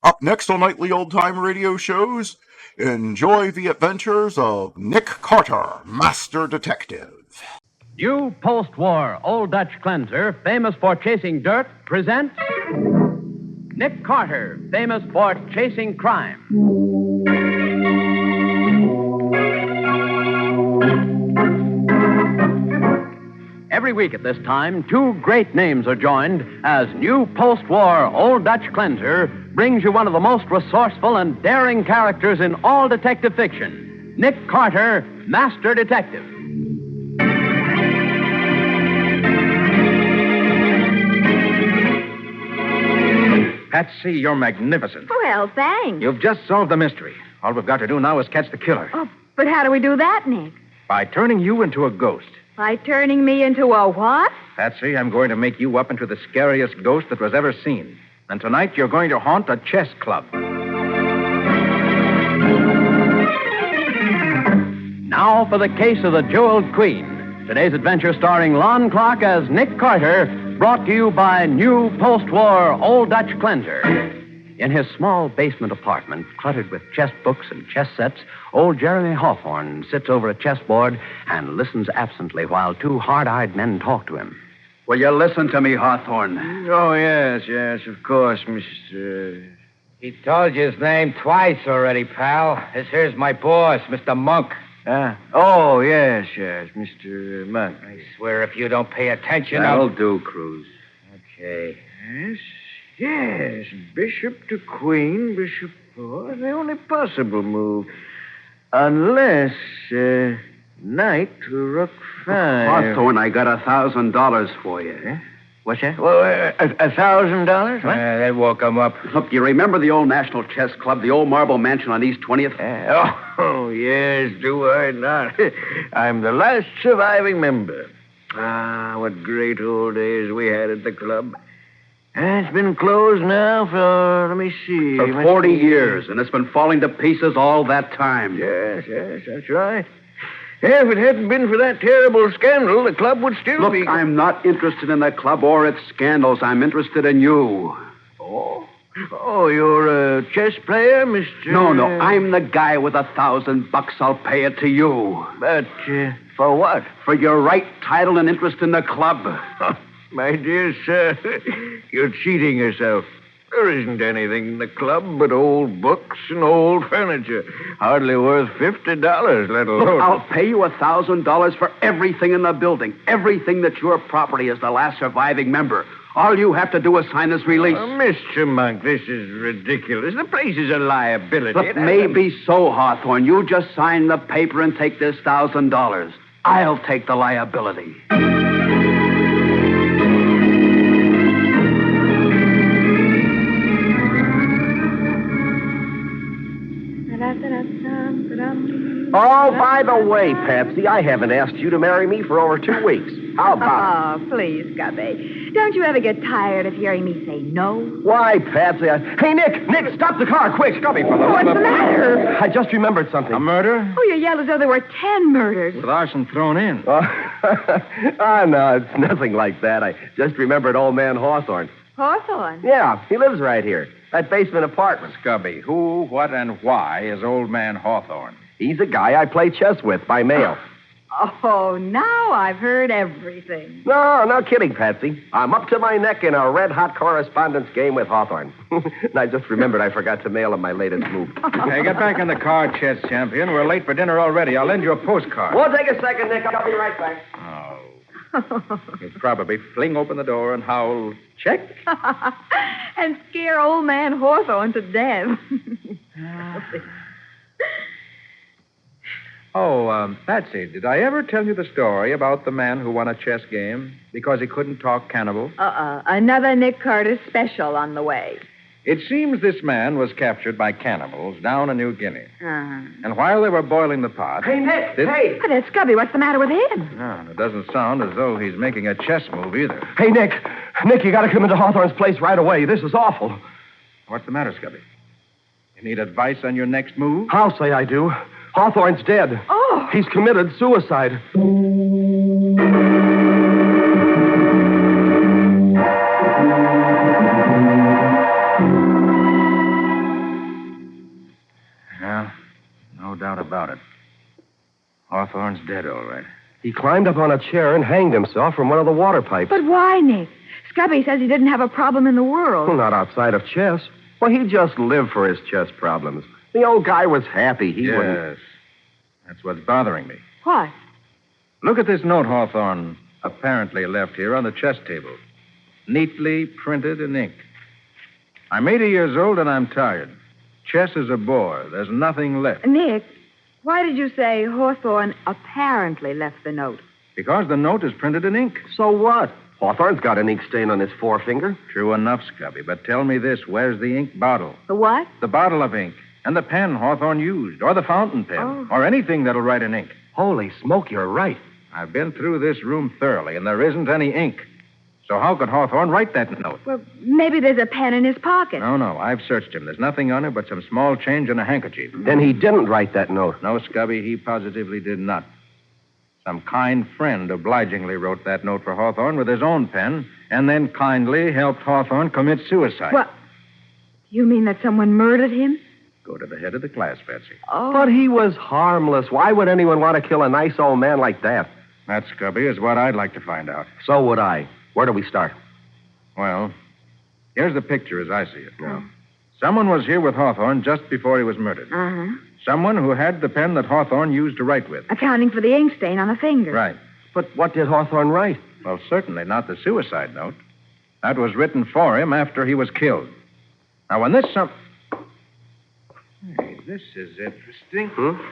Up next on Nightly Old Time Radio Shows, enjoy the adventures of Nick Carter, Master Detective. New post-war Old Dutch cleanser, famous for chasing dirt, presents Nick Carter, famous for chasing crime. Every week at this time, two great names are joined as new post-war Old Dutch cleanser brings you one of the most resourceful and daring characters in all detective fiction, Nick Carter, Master Detective. Patsy, you're magnificent. Well, thanks. You've just solved the mystery. All we've got to do now is catch the killer. Oh, but how do we do that, Nick? By turning you into a ghost. By turning me into a what? Patsy, I'm going to make you up into the scariest ghost that was ever seen. And tonight you're going to haunt a chess club. Now for the case of the Jeweled Queen. Today's adventure starring Lon Clark as Nick Carter, brought to you by new post-war Old Dutch Cleanser. In his small basement apartment, cluttered with chess books and chess sets, old Jeremy Hawthorne sits over a chessboard and listens absently while two hard-eyed men talk to him. Will you listen to me, Hawthorne? Oh, yes, of course, Mr. He told you his name twice already, pal. Here's my boss, Mr. Monk. Oh, yes, Mr. Monk. I swear if you don't pay attention, That'll do, Cruz. Okay. Yes, bishop to queen, bishop... Oh, the only possible move. Unless, knight to rook 5. Hawthorne, I got $1,000 for you. Eh? What's that? Well, $1,000? What? That won't come up. Look, you remember the old National Chess Club, the old marble mansion on East 20th? Oh, yes, do I not? I'm the last surviving member. Ah, what great old days we had at the club. It's been closed now for, let me see. For 40 years, and it's been falling to pieces all that time. Yes, that's right. If it hadn't been for that terrible scandal, the club would still be... Look, I'm not interested in the club or its scandals. I'm interested in you. Oh, you're a chess player, Mr... No, I'm the guy with $1,000. I'll pay it to you. But for what? For your right title and interest in the club. My dear sir, you're cheating yourself. There isn't anything in the club but old books and old furniture. Hardly worth $50, let alone... Look, I'll pay you $1,000 for everything in the building. Everything that's your property as the last surviving member. All you have to do is sign this release. Mr. Monk, this is ridiculous. The place is a liability. Look, maybe so, Hawthorne. You just sign the paper and take this $1,000. I'll take the liability. Oh, by the way, Patsy, I haven't asked you to marry me for over 2 weeks. How about Oh, please, Scubby. Don't you ever get tired of hearing me say no? Why, Patsy? Hey, Nick, stop the car, quick, Scubby, for the What's the matter? I just remembered something. A murder? Oh, you yelled as though there were 10 murders. With arson thrown in. No, it's nothing like that. I just remembered old man Hawthorne. Hawthorne? Yeah, he lives right here. That basement apartment. Scubby, who, what, and why is old man Hawthorne? He's a guy I play chess with by mail. Oh, now I've heard everything. No kidding, Patsy. I'm up to my neck in a red-hot correspondence game with Hawthorne. And I just remembered I forgot to mail him my latest move. Hey, get back in the car, chess champion. We're late for dinner already. I'll lend you a postcard. Won't take a second, Nick. I'll be right back. Oh. He'll probably fling open the door and howl, check. And scare old man Hawthorne to death. Oh, Patsy, did I ever tell you the story about the man who won a chess game because he couldn't talk cannibal? Another Nick Carter special on the way. It seems this man was captured by cannibals down in New Guinea. Uh-huh. And while they were boiling the pot... Hey, Nick, hey! But that's Scubby. What's the matter with him? No, it doesn't sound as though he's making a chess move either. Hey, Nick, you gotta come into Hawthorne's place right away. This is awful. What's the matter, Scubby? You need advice on your next move? I'll say I do. Hawthorne's dead. Oh! He's committed suicide. Yeah, no doubt about it. Hawthorne's dead, all right. He climbed up on a chair and hanged himself from one of the water pipes. But why, Nick? Scubby says he didn't have a problem in the world. Well, not outside of chess. Well, he just lived for his chess problems. The old guy was happy. He wouldn't... Yes. That's what's bothering me. What? Look at this note Hawthorne apparently left here on the chess table. Neatly printed in ink. I'm 80 years old and I'm tired. Chess is a bore. There's nothing left. Nick, why did you say Hawthorne apparently left the note? Because the note is printed in ink. So what? Hawthorne's got an ink stain on his forefinger. True enough, Scubby. But tell me this. Where's the ink bottle? The what? The bottle of ink. And the pen Hawthorne used. Or the fountain pen. Or anything that'll write in ink. Holy smoke, you're right. I've been through this room thoroughly, and there isn't any ink. So how could Hawthorne write that note? Well, maybe there's a pen in his pocket. No. I've searched him. There's nothing on it but some small change and a handkerchief. Then he didn't write that note. No, Scubby, he positively did not. Some kind friend obligingly wrote that note for Hawthorne with his own pen and then kindly helped Hawthorne commit suicide. What? You mean that someone murdered him? Go to the head of the class, Betsy. Oh. But he was harmless. Why would anyone want to kill a nice old man like that? That, Scubby, is what I'd like to find out. So would I. Where do we start? Well, here's the picture as I see it. Now, someone was here with Hawthorne just before he was murdered. Uh-huh. Someone who had the pen that Hawthorne used to write with. Accounting for the ink stain on the finger. Right. But what did Hawthorne write? Well, certainly not the suicide note. That was written for him after he was killed. Now, when this Hey, this is interesting.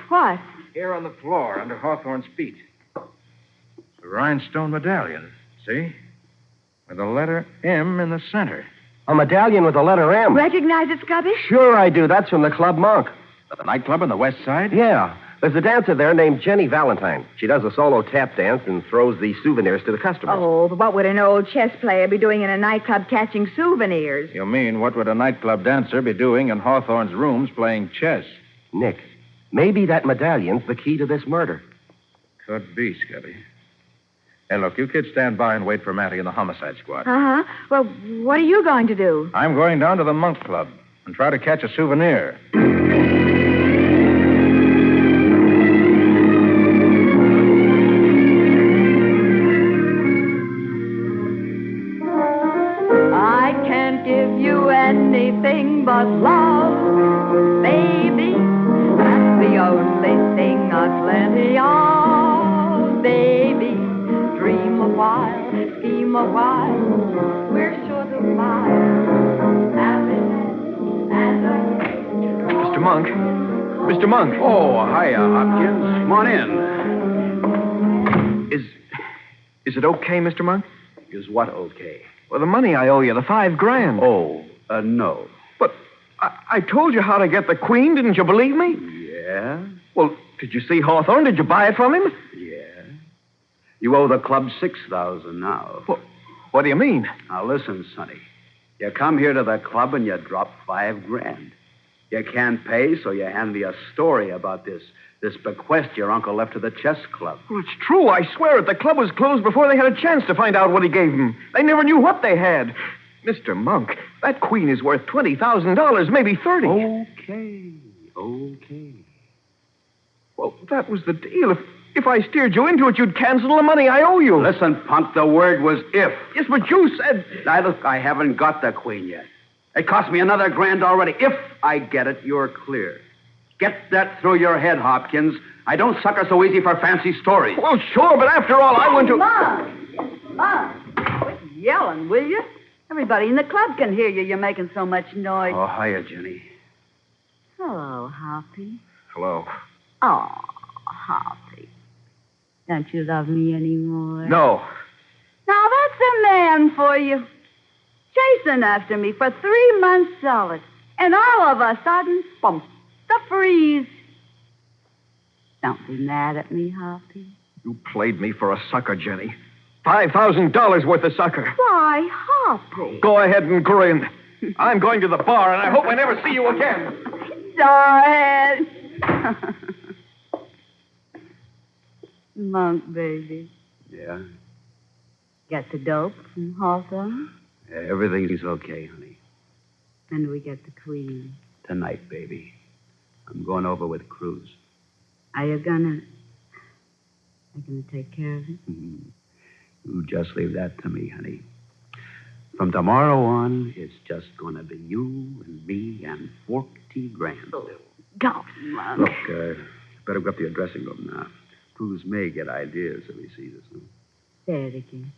What? Here on the floor under Hawthorne's feet. The rhinestone medallion, see? With the letter M in the center. A medallion with the letter M. Recognize it, Scubby? Sure I do. That's from the Club Monk. The nightclub on the west side? Yeah. There's a dancer there named Jenny Valentine. She does a solo tap dance and throws the souvenirs to the customers. Oh, but what would an old chess player be doing in a nightclub catching souvenirs? You mean, what would a nightclub dancer be doing in Hawthorne's rooms playing chess? Nick, maybe that medallion's the key to this murder. Could be, Scubby. Hey, look, you kids stand by and wait for Matty and the homicide squad. Uh-huh. Well, what are you going to do? I'm going down to the Monk Club and try to catch a souvenir. I can't give you anything but love, baby. That's the only thing I've plenty of, baby. Dream a while, scheme a while, we're sure to find happiness and Mr. Monk. Mr. Monk. Oh, hiya, Hopkins. Come on in. Is it okay, Mr. Monk? Is what okay? Well, the money I owe you, the $5,000. Oh, no. But I told you how to get the queen. Didn't you believe me? Yeah? Well, did you see Hawthorne? Did you buy it from him? Yeah. You owe the club $6,000 now. What do you mean? Now, listen, Sonny. You come here to the club and you drop $5,000. You can't pay, so you hand me a story about this bequest your uncle left to the chess club. Well, it's true. I swear it. The club was closed before they had a chance to find out what he gave them. They never knew what they had. Mr. Monk, that queen is worth $20,000, maybe $30,000. Okay. Well, that was the deal. If I steered you into it, you'd cancel the money I owe you. Listen, punk, the word was if. Yes, but you said... Now, look, I haven't got the queen yet. It cost me another $1,000 already. If I get it, you're clear. Get that through your head, Hopkins. I don't sucker so easy for fancy stories. Well, sure, but after all, I went to... Mom, quit yelling, will you? Everybody in the club can hear you. You're making so much noise. Oh, hiya, Jenny. Hello, Hoppy. Hello. Oh, Hoppy. Don't you love me anymore? No. Now, that's a man for you. Chasing after me for 3 months solid. And all of a sudden, bump, the freeze. Don't be mad at me, Hoppy. You played me for a sucker, Jenny. $5,000 worth of sucker. Why, Hoppy? Go ahead and grin. I'm going to the bar, and I hope I never see you again. Darn. Monk, baby. Yeah? Got the dope from Hawthorne? Everything's okay, honey. When do we get the queen? Tonight, baby. I'm going over with Cruz. Are you gonna take care of it? Mm-hmm. You just leave that to me, honey. From tomorrow on, it's just going to be you and me and $40,000. Oh, God, Monk. Look, better go up to your dressing room now. Cruz may get ideas if he sees us. Huh? Say it again.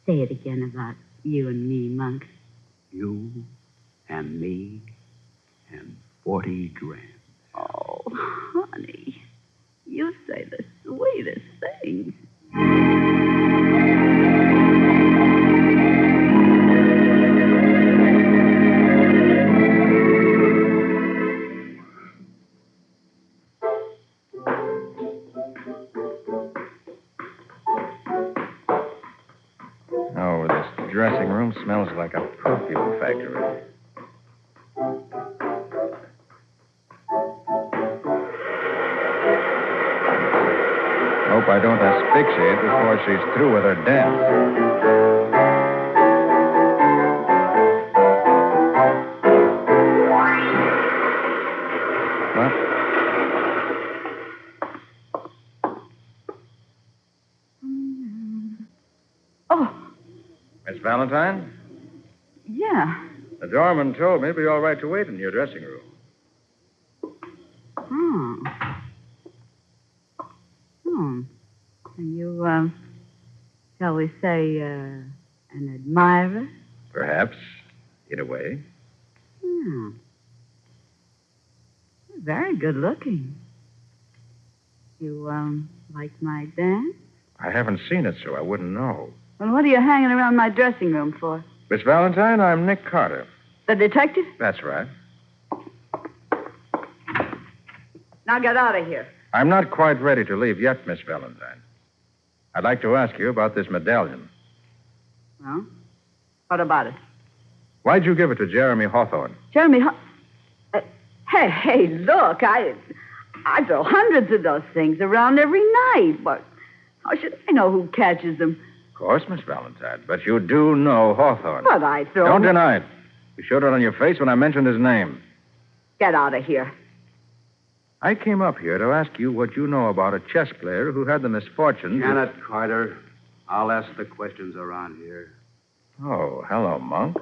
Say it again about you and me, Monk. You and me and $40,000. Oh, honey. You say the sweetest things. Oh, this dressing room smells like a perfume factory. I don't asphyxiate before she's through with her dance. Miss Valentine? Yeah. The doorman told me it'd be all right to wait in your dressing room. Are you, shall we say, an admirer? Perhaps, in a way. Very good looking. You, like my dance? I haven't seen it, so I wouldn't know. Well, what are you hanging around my dressing room for? Miss Valentine, I'm Nick Carter. The detective? That's right. Now get out of here. I'm not quite ready to leave yet, Miss Valentine. I'd like to ask you about this medallion. Well, what about it? Why'd you give it to Jeremy Hawthorne? Jeremy, hey, look, I throw hundreds of those things around every night, but how should I know who catches them? Of course, Miss Valentine, but you do know Hawthorne. But I throw... Don't deny it. You showed it on your face when I mentioned his name. Get out of here. I came up here to ask you what you know about a chess player who had the misfortune... Janet Carter, I'll ask the questions around here. Oh, hello, Monk.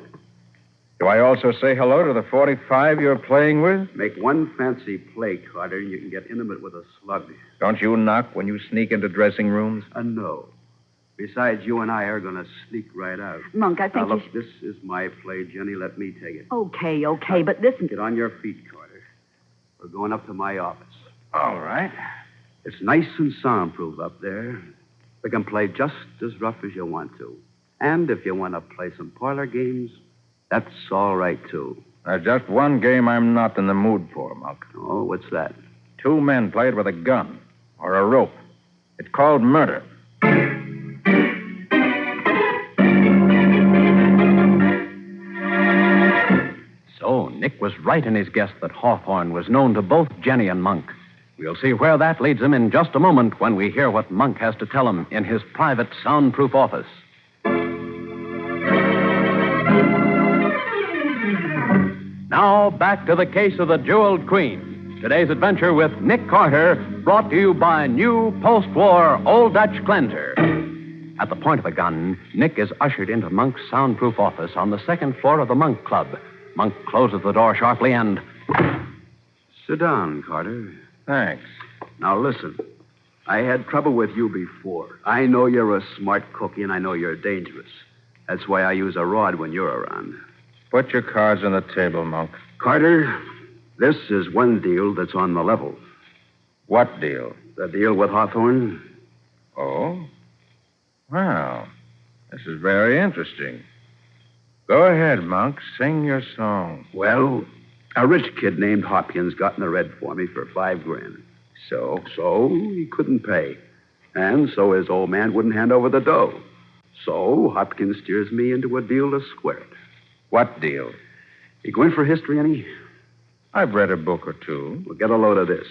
Do I also say hello to the 45 you're playing with? Make one fancy play, Carter, and you can get intimate with a slug. Don't you knock when you sneak into dressing rooms? No. Besides, you and I are going to sneak right out. Monk, I think now, look, this is my play, Jenny. Let me take it. Okay, but listen... Get on your feet, Carter. We're going up to my office. All right. It's nice and soundproof up there. We can play just as rough as you want to. And if you want to play some parlor games, that's all right, too. There's just one game I'm not in the mood for, Monk. Oh, what's that? Two men played with a gun or a rope. It's called murder. So Nick was right in his guess that Hawthorne was known to both Jenny and Monk. We'll see where that leads him in just a moment when we hear what Monk has to tell him in his private soundproof office. Now, back to the case of the Jeweled Queen. Today's adventure with Nick Carter, brought to you by new post-war Old Dutch Cleanser. At the point of a gun, Nick is ushered into Monk's soundproof office on the second floor of the Monk Club. Monk closes the door sharply and... Sit down, Carter. Thanks. Now, listen. I had trouble with you before. I know you're a smart cookie, and I know you're dangerous. That's why I use a rod when you're around. Put your cards on the table, Monk. Carter, this is one deal that's on the level. What deal? The deal with Hawthorne. Oh? Well, this is very interesting. Go ahead, Monk. Sing your song. Well, a rich kid named Hopkins got in the red for me for $5,000. So he couldn't pay. And so his old man wouldn't hand over the dough. So Hopkins steers me into a deal to square it. What deal? You going for history, any? I've read a book or two. Well, get a load of this.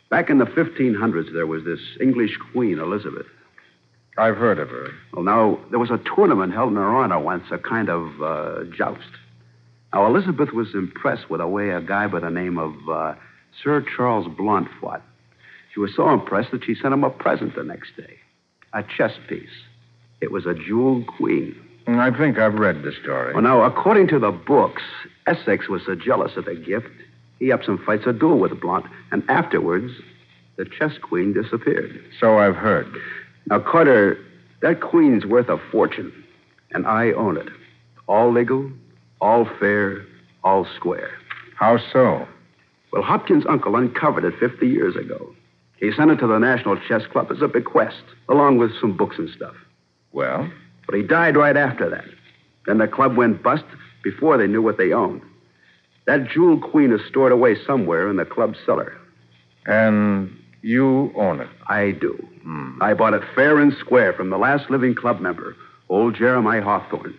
Back in the 1500s, there was this English queen, Elizabeth. I've heard of her. Well, now, there was a tournament held in her honor once, a kind of joust. Now, Elizabeth was impressed with the way a guy by the name of Sir Charles Blount fought. She was so impressed that she sent him a present the next day. A chess piece. It was a jeweled queen. I think I've read the story. Well, now, according to the books, Essex was so jealous of the gift, he ups and fights a duel with Blount, and afterwards, the chess queen disappeared. So I've heard. Now, Carter, that queen's worth a fortune, and I own it. All legal, all fair, all square. How so? Well, Hopkins' uncle uncovered it 50 years ago. He sent it to the National Chess Club as a bequest, along with some books and stuff. Well? But he died right after that. Then the club went bust before they knew what they owned. That jeweled queen is stored away somewhere in the club cellar. And you own it? I do. I bought it fair and square from the last living club member, old Jeremiah Hawthorne.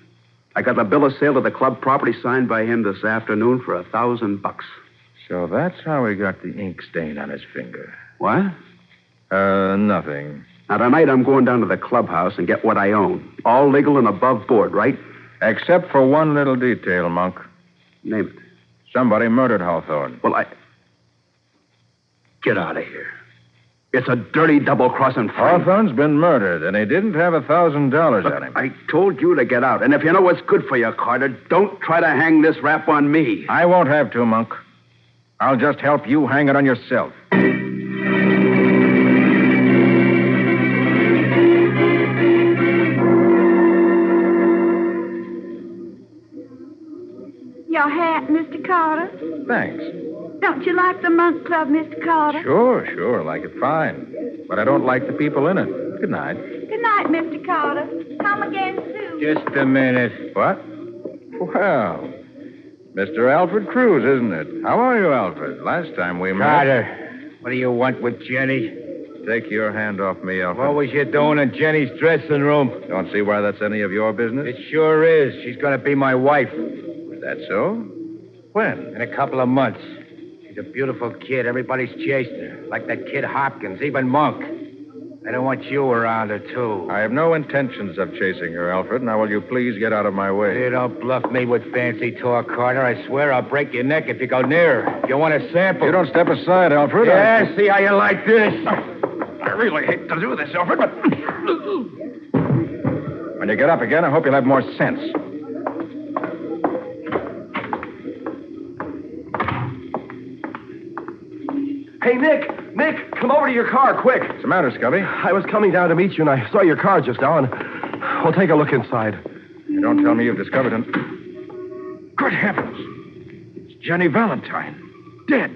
I got the bill of sale of the club property signed by him this afternoon for $1,000. So that's how he got the ink stain on his finger. What? Nothing. Now, tonight I'm going down to the clubhouse and get what I own. All legal and above board, right? Except for one little detail, Monk. Name it. Somebody murdered Hawthorne. Well, Get out of here. It's a dirty double-crossing fraud. Hawthorne's been murdered, and he didn't have $1,000 on him. I told you to get out. And if you know what's good for you, Carter, don't try to hang this rap on me. I won't have to, Monk. I'll just help you hang it on yourself. Your hat, Mr. Carter. Thanks. Don't you like the Monk Club, Mr. Carter? Sure. Like it fine. But I don't like the people in it. Good night. Good night, Mr. Carter. Come again soon. Just a minute. What? Well, Mr. Alfred Cruz, isn't it? How are you, Alfred? Last time we met... Carter, what do you want with Jenny? Take your hand off me, Alfred. What was you doing in Jenny's dressing room? Don't see why that's any of your business. It sure is. She's going to be my wife. Is that so? When? In a couple of months. She's a beautiful kid. Everybody's chased her. Like that kid Hopkins, even Monk. I don't want you around her, too. I have no intentions of chasing her, Alfred. Now, will you please get out of my way? You don't bluff me with fancy talk, Carter. I swear I'll break your neck if you go near her. You want a sample? You don't step aside, Alfred. Yeah, see how you like this? I really hate to do this, Alfred, but... When you get up again, I hope you'll have more sense. Hey, Nick, come over to your car, quick. What's the matter, Scubby? I was coming down to meet you, and I saw your car just now, and we'll take a look inside. You don't tell me you've discovered him. Good heavens. It's Jenny Valentine. Dead.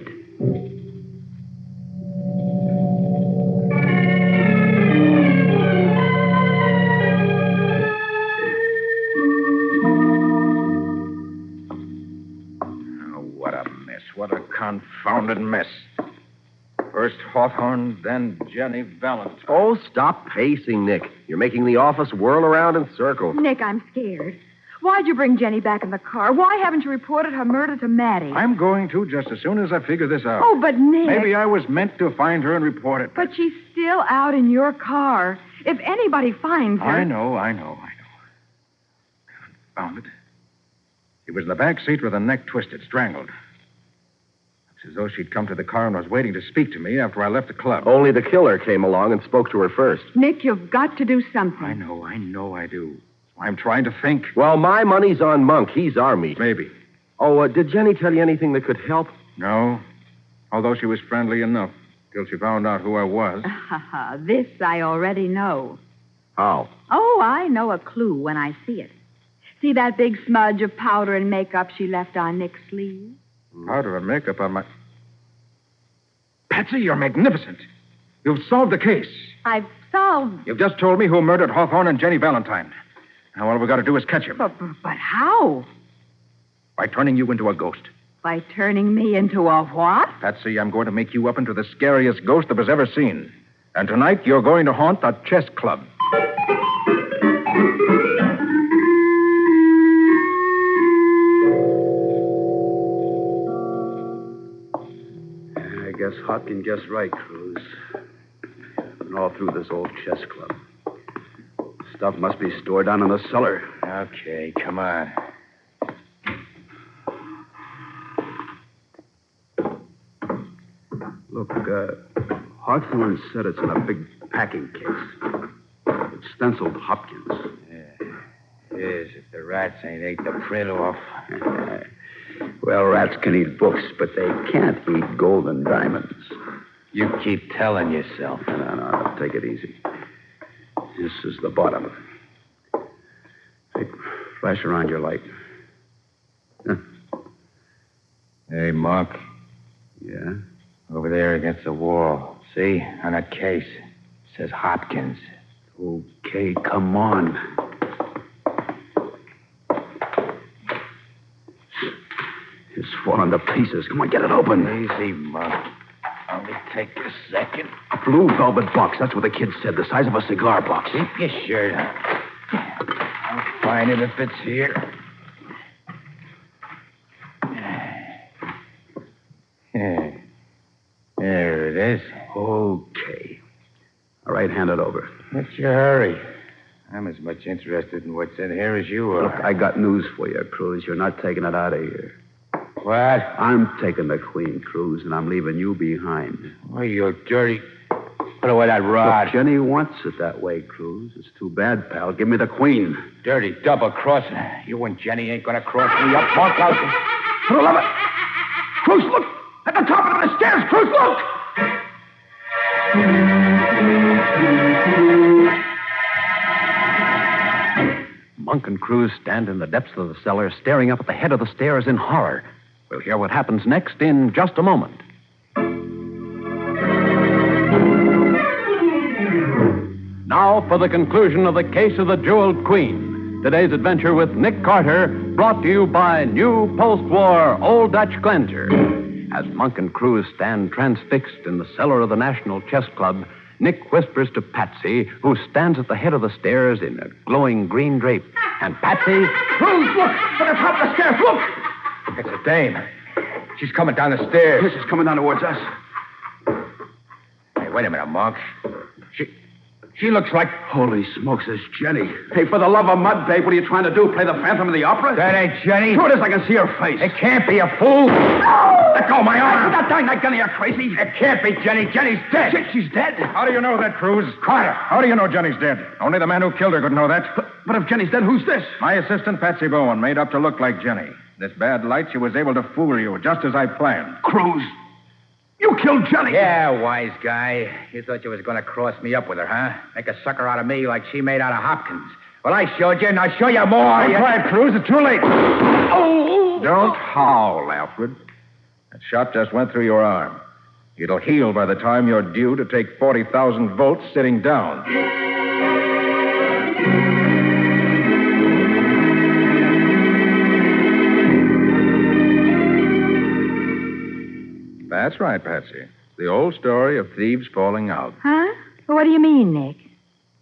Oh, what a mess. What a confounded mess. First Hawthorne, then Jenny Valentine. Oh, stop pacing, Nick. You're making the office whirl around in circles. Nick, I'm scared. Why'd you bring Jenny back in the car? Why haven't you reported her murder to Maddie? I'm going to just as soon as I figure this out. Oh, but Nick... Maybe I was meant to find her and report it. But she's still out in your car. If anybody finds her... I know. Confound it. She was in the back seat with her neck twisted, strangled. It's as though she'd come to the car and was waiting to speak to me after I left the club. Only the killer came along and spoke to her first. Nick, you've got to do something. I know I do. I'm trying to think. Well, my money's on Monk. He's our meat. Maybe. Oh, did Jenny tell you anything that could help? No. Although she was friendly enough till she found out who I was. This I already know. How? Oh, I know a clue when I see it. See that big smudge of powder and makeup she left on Nick's sleeve? Powder and makeup on my... Patsy, you're magnificent. You've solved the case. I've solved... You've just told me who murdered Hawthorne and Jenny Valentine. Now all we've got to do is catch him. But how? By turning you into a ghost. By turning me into a what? Patsy, I'm going to make you up into the scariest ghost that was ever seen. And tonight you're going to haunt a chess club. I guess Hopkins guessed right, Cruz. And all through this old chess club. Stuff must be stored down in the cellar. Okay, come on. Look, Hawthorne said it's in a big packing case. It's stenciled Hopkins. Yeah, it is, if the rats ain't ate the print off. Well, rats can eat books, but they can't eat gold and diamonds. You keep telling yourself. No, take it easy. This is the bottom. Hey, flash around your light. Huh? Hey, Monk. Yeah? Over there against the wall. See? On that case. It says Hopkins. Okay, come on. It's falling to pieces. Come on, get it open. Easy, Monk. Only take a second. A blue velvet box. That's what the kid said. The size of a cigar box. Keep your shirt on. I'll find it if it's here. There it is. Okay. All right, hand it over. What's your hurry? I'm as much interested in what's in here as you are. Look, I got news for you, Cruz. You're not taking it out of here. What? I'm taking the Queen, Cruz, and I'm leaving you behind. Oh, you dirty... Put away that rod. Look, Jenny wants it that way, Cruz. It's too bad, pal. Give me the Queen. Dirty double-crosser. You and Jenny ain't gonna cross me up, Mark. For the love of... Cruz, look! At the top of the stairs, Cruz, look! Monk and Cruz stand in the depths of the cellar, staring up at the head of the stairs in horror. We'll hear what happens next in just a moment. Now for the conclusion of the case of the Jeweled Queen. Today's adventure with Nick Carter, brought to you by new post-war Old Dutch Cleanser. As Monk and Cruz stand transfixed in the cellar of the National Chess Club, Nick whispers to Patsy, who stands at the head of the stairs in a glowing green drape. And Patsy... Cruz, look! At the top of the stairs, look! It's a dame. She's coming down the stairs. She's coming down towards us. Hey, wait a minute, Monk. She looks like... Holy smokes, it's Jenny. Hey, for the love of mud, babe, what are you trying to do? Play the Phantom of the Opera? That ain't Jenny. Sure it is. I can see her face. It can't be a fool. No! Let go of my arm. Not dying that gun, you're crazy. It can't be Jenny. Jenny's dead. She's dead? How do you know that, Cruz? Carter. How do you know Jenny's dead? Only the man who killed her could know that. But if Jenny's dead, who's this? My assistant, Patsy Bowen, made up to look like Jenny. This bad light, she was able to fool you, just as I planned. Cruz. You killed Jenny. Yeah, wise guy. You thought you was going to cross me up with her, huh? Make a sucker out of me like she made out of Hopkins. Well, I showed you, and I'll show you more. Don't try it, Cruz. It's too late. Oh! Don't howl, Alfred. That shot just went through your arm. It'll heal by the time you're due to take 40,000 volts sitting down. That's right, Patsy. The old story of thieves falling out. Huh? What do you mean, Nick?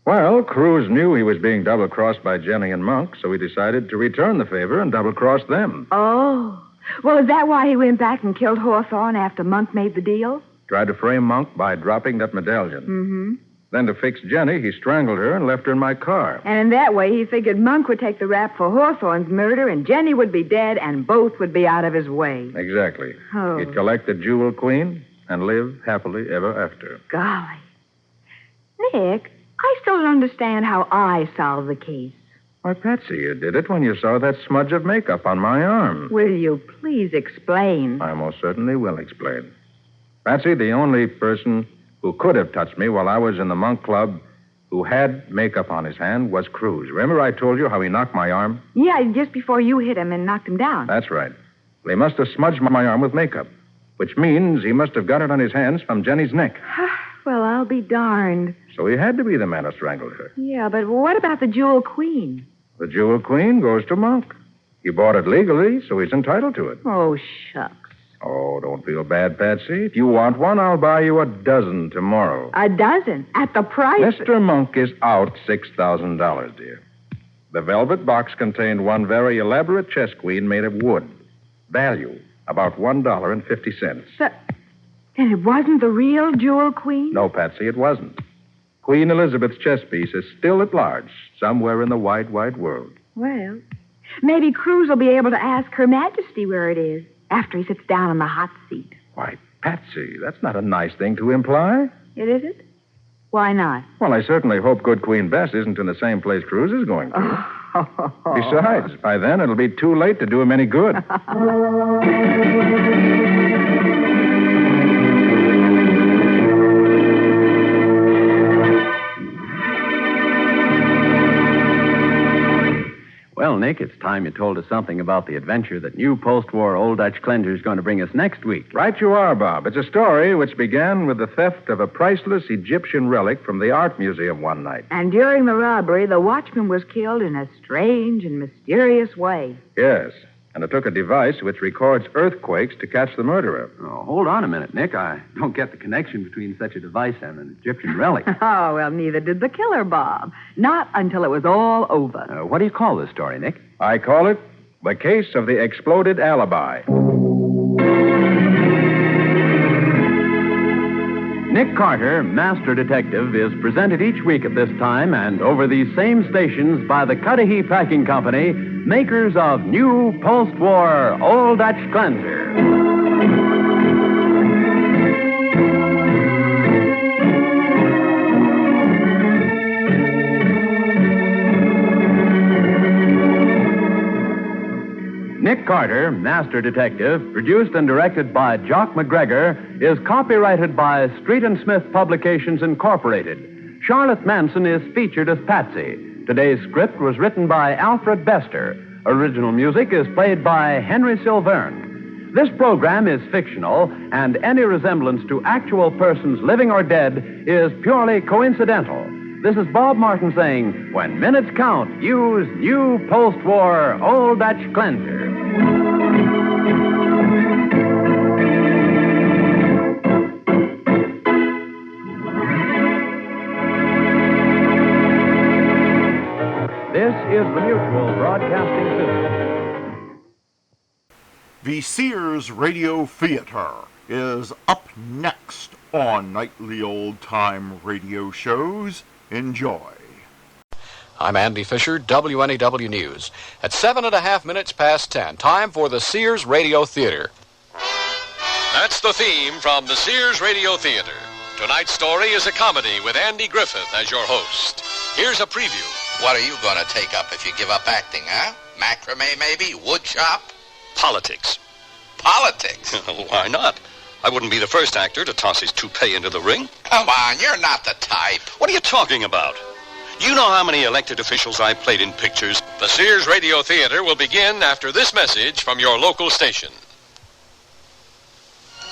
Well, Cruz knew he was being double-crossed by Jenny and Monk, so he decided to return the favor and double-cross them. Oh. Well, is that why he went back and killed Hawthorne after Monk made the deal? Tried to frame Monk by dropping that medallion. Mm-hmm. Then to fix Jenny, he strangled her and left her in my car. And in that way, he figured Monk would take the rap for Hawthorne's murder, and Jenny would be dead, and both would be out of his way. Exactly. Oh. He'd collect the Jewel Queen and live happily ever after. Golly. Nick, I still don't understand how I solved the case. Why, Patsy, you did it when you saw that smudge of makeup on my arm. Will you please explain? I most certainly will explain. Patsy, the only person who could have touched me while I was in the Monk Club who had makeup on his hand was Cruz. Remember I told you how he knocked my arm? Yeah, just before you hit him and knocked him down. That's right. Well, he must have smudged my arm with makeup, which means he must have got it on his hands from Jenny's neck. Well, I'll be darned. So he had to be the man who strangled her. Yeah, but what about the Jewel Queen? The Jewel Queen goes to Monk. He bought it legally, so he's entitled to it. Oh, shucks. Oh, don't feel bad, Patsy. If you want one, I'll buy you a dozen tomorrow. A dozen? At the price? Mr. Monk is out $6,000, dear. The velvet box contained one very elaborate chess queen made of wood. Value, about $1.50. And it wasn't the real Jewel Queen? No, Patsy, it wasn't. Queen Elizabeth's chess piece is still at large, somewhere in the wide, wide world. Well, maybe Cruz will be able to ask Her Majesty where it is after he sits down in the hot seat. Why, Patsy, that's not a nice thing to imply. It isn't? Why not? Well, I certainly hope good Queen Bess isn't in the same place Cruz is going to. Besides, by then it'll be too late to do him any good. Well, Nick, it's time you told us something about the adventure that new post-war Old Dutch Cleanser is going to bring us next week. Right you are, Bob. It's a story which began with the theft of a priceless Egyptian relic from the art museum one night. And during the robbery, the watchman was killed in a strange and mysterious way. Yes, and it took a device which records earthquakes to catch the murderer. Oh, hold on a minute, Nick. I don't get the connection between such a device and an Egyptian relic. Oh, well, neither did the killer, Bob. Not until it was all over. What do you call this story, Nick? I call it The Case of the Exploded Alibi. Nick Carter, Master Detective, is presented each week at this time and over these same stations by the Cudahy Packing Company, makers of new post-war Old Dutch Cleanser. Nick Carter, Master Detective, produced and directed by Jock McGregor, is copyrighted by Street and Smith Publications Incorporated. Charlotte Manson is featured as Patsy. Today's script was written by Alfred Bester. Original music is played by Henry Silverne. This program is fictional, and any resemblance to actual persons living or dead is purely coincidental. This is Bob Martin saying, when minutes count, use new post-war Old Dutch Cleanser. This is the Mutual Broadcasting System. The Sears Radio Theater is up next on Nightly Old-Time Radio Shows. Enjoy. I'm Andy Fisher, WNEW News. At 7.5 minutes past 10, time for the Sears Radio Theater. That's the theme from the Sears Radio Theater. Tonight's story is a comedy with Andy Griffith as your host. Here's a preview. What are you going to take up if you give up acting, huh? Macrame, maybe? Wood shop? Politics. Politics? Why not? I wouldn't be the first actor to toss his toupee into the ring. Come on, you're not the type. What are you talking about? Do you know how many elected officials I played in pictures? The Sears Radio Theater will begin after this message from your local station.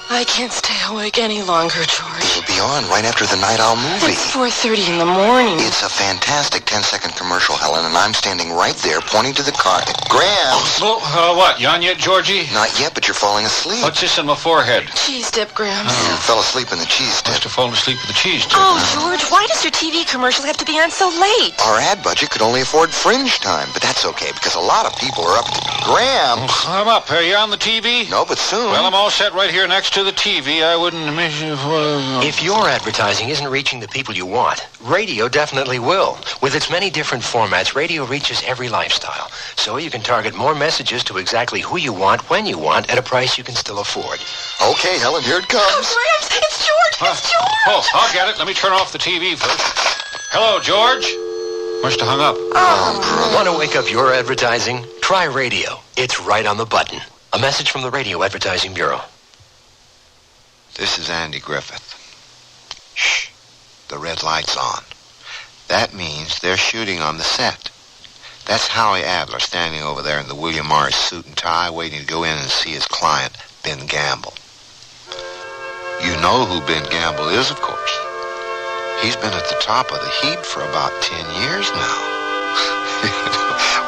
I can't stay awake any longer, George. It'll be on right after the Night Owl movie. It's 4:30 in the morning. It's a fantastic 10-second commercial, Helen, and I'm standing right there pointing to the car. Grams! What, you on yet, Georgie? Not yet, but you're falling asleep. What's this on my forehead? Cheese dip, Grams. You fell asleep in the cheese dip. Must have fallen asleep with the cheese dip. Oh, George, why does your TV commercial have to be on so late? Our ad budget could only afford fringe time, but that's okay, because a lot of people are up to... Grams! I'm up. Are you on the TV? No, but soon. Well, I'm all set right here next to the TV. I wouldn't miss you for... If your advertising isn't reaching the people you want, radio definitely will. With its many different formats, radio reaches every lifestyle. So you can target more messages to exactly who you want, when you want, at a price you can still afford. Okay, Helen, here it comes. Oh, Gramps, it's George! It's George! Oh, I'll get it. Let me turn off the TV first. Hello, George. Must have hung up. Want to wake up your advertising? Try radio. It's right on the button. A message from the Radio Advertising Bureau. This is Andy Griffith. Shh. The red light's on. That means they're shooting on the set. That's Howie Adler standing over there in the William Morris suit and tie waiting to go in and see his client, Ben Gamble. You know who Ben Gamble is, of course. He's been at the top of the heap for about 10 years now.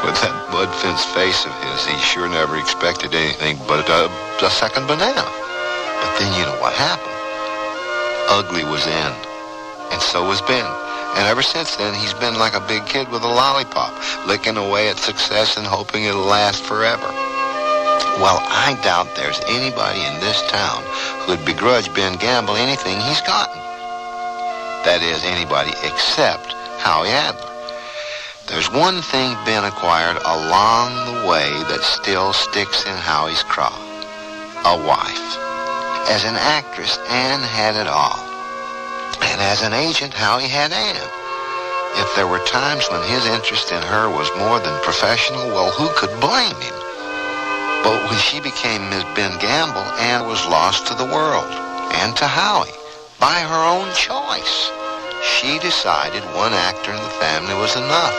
With that mud-fenced face of his, he sure never expected anything but a second banana. But then you know what happened. Ugly was in, and so was Ben. And ever since then, he's been like a big kid with a lollipop, licking away at success and hoping it'll last forever. Well, I doubt there's anybody in this town who'd begrudge Ben Gamble anything he's gotten. That is, anybody except Howie Adler. There's one thing Ben acquired along the way that still sticks in Howie's craw. A wife. As an actress, Anne had it all. And as an agent, Howie had Anne. If there were times when his interest in her was more than professional, well, who could blame him? But when she became Miss Ben Gamble, Anne was lost to the world, and to Howie, by her own choice. She decided one actor in the family was enough.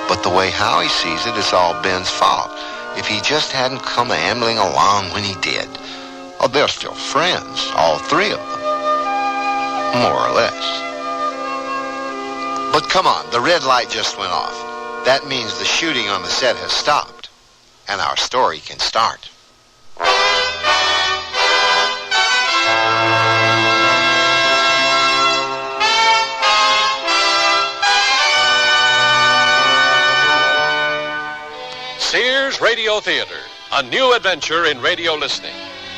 But the way Howie sees it, it's all Ben's fault. If he just hadn't come ambling along when he did. Oh, they're still friends, all three of them. More or less. But come on, the red light just went off. That means the shooting on the set has stopped, and our story can start. Sears Radio Theater, a new adventure in radio listening.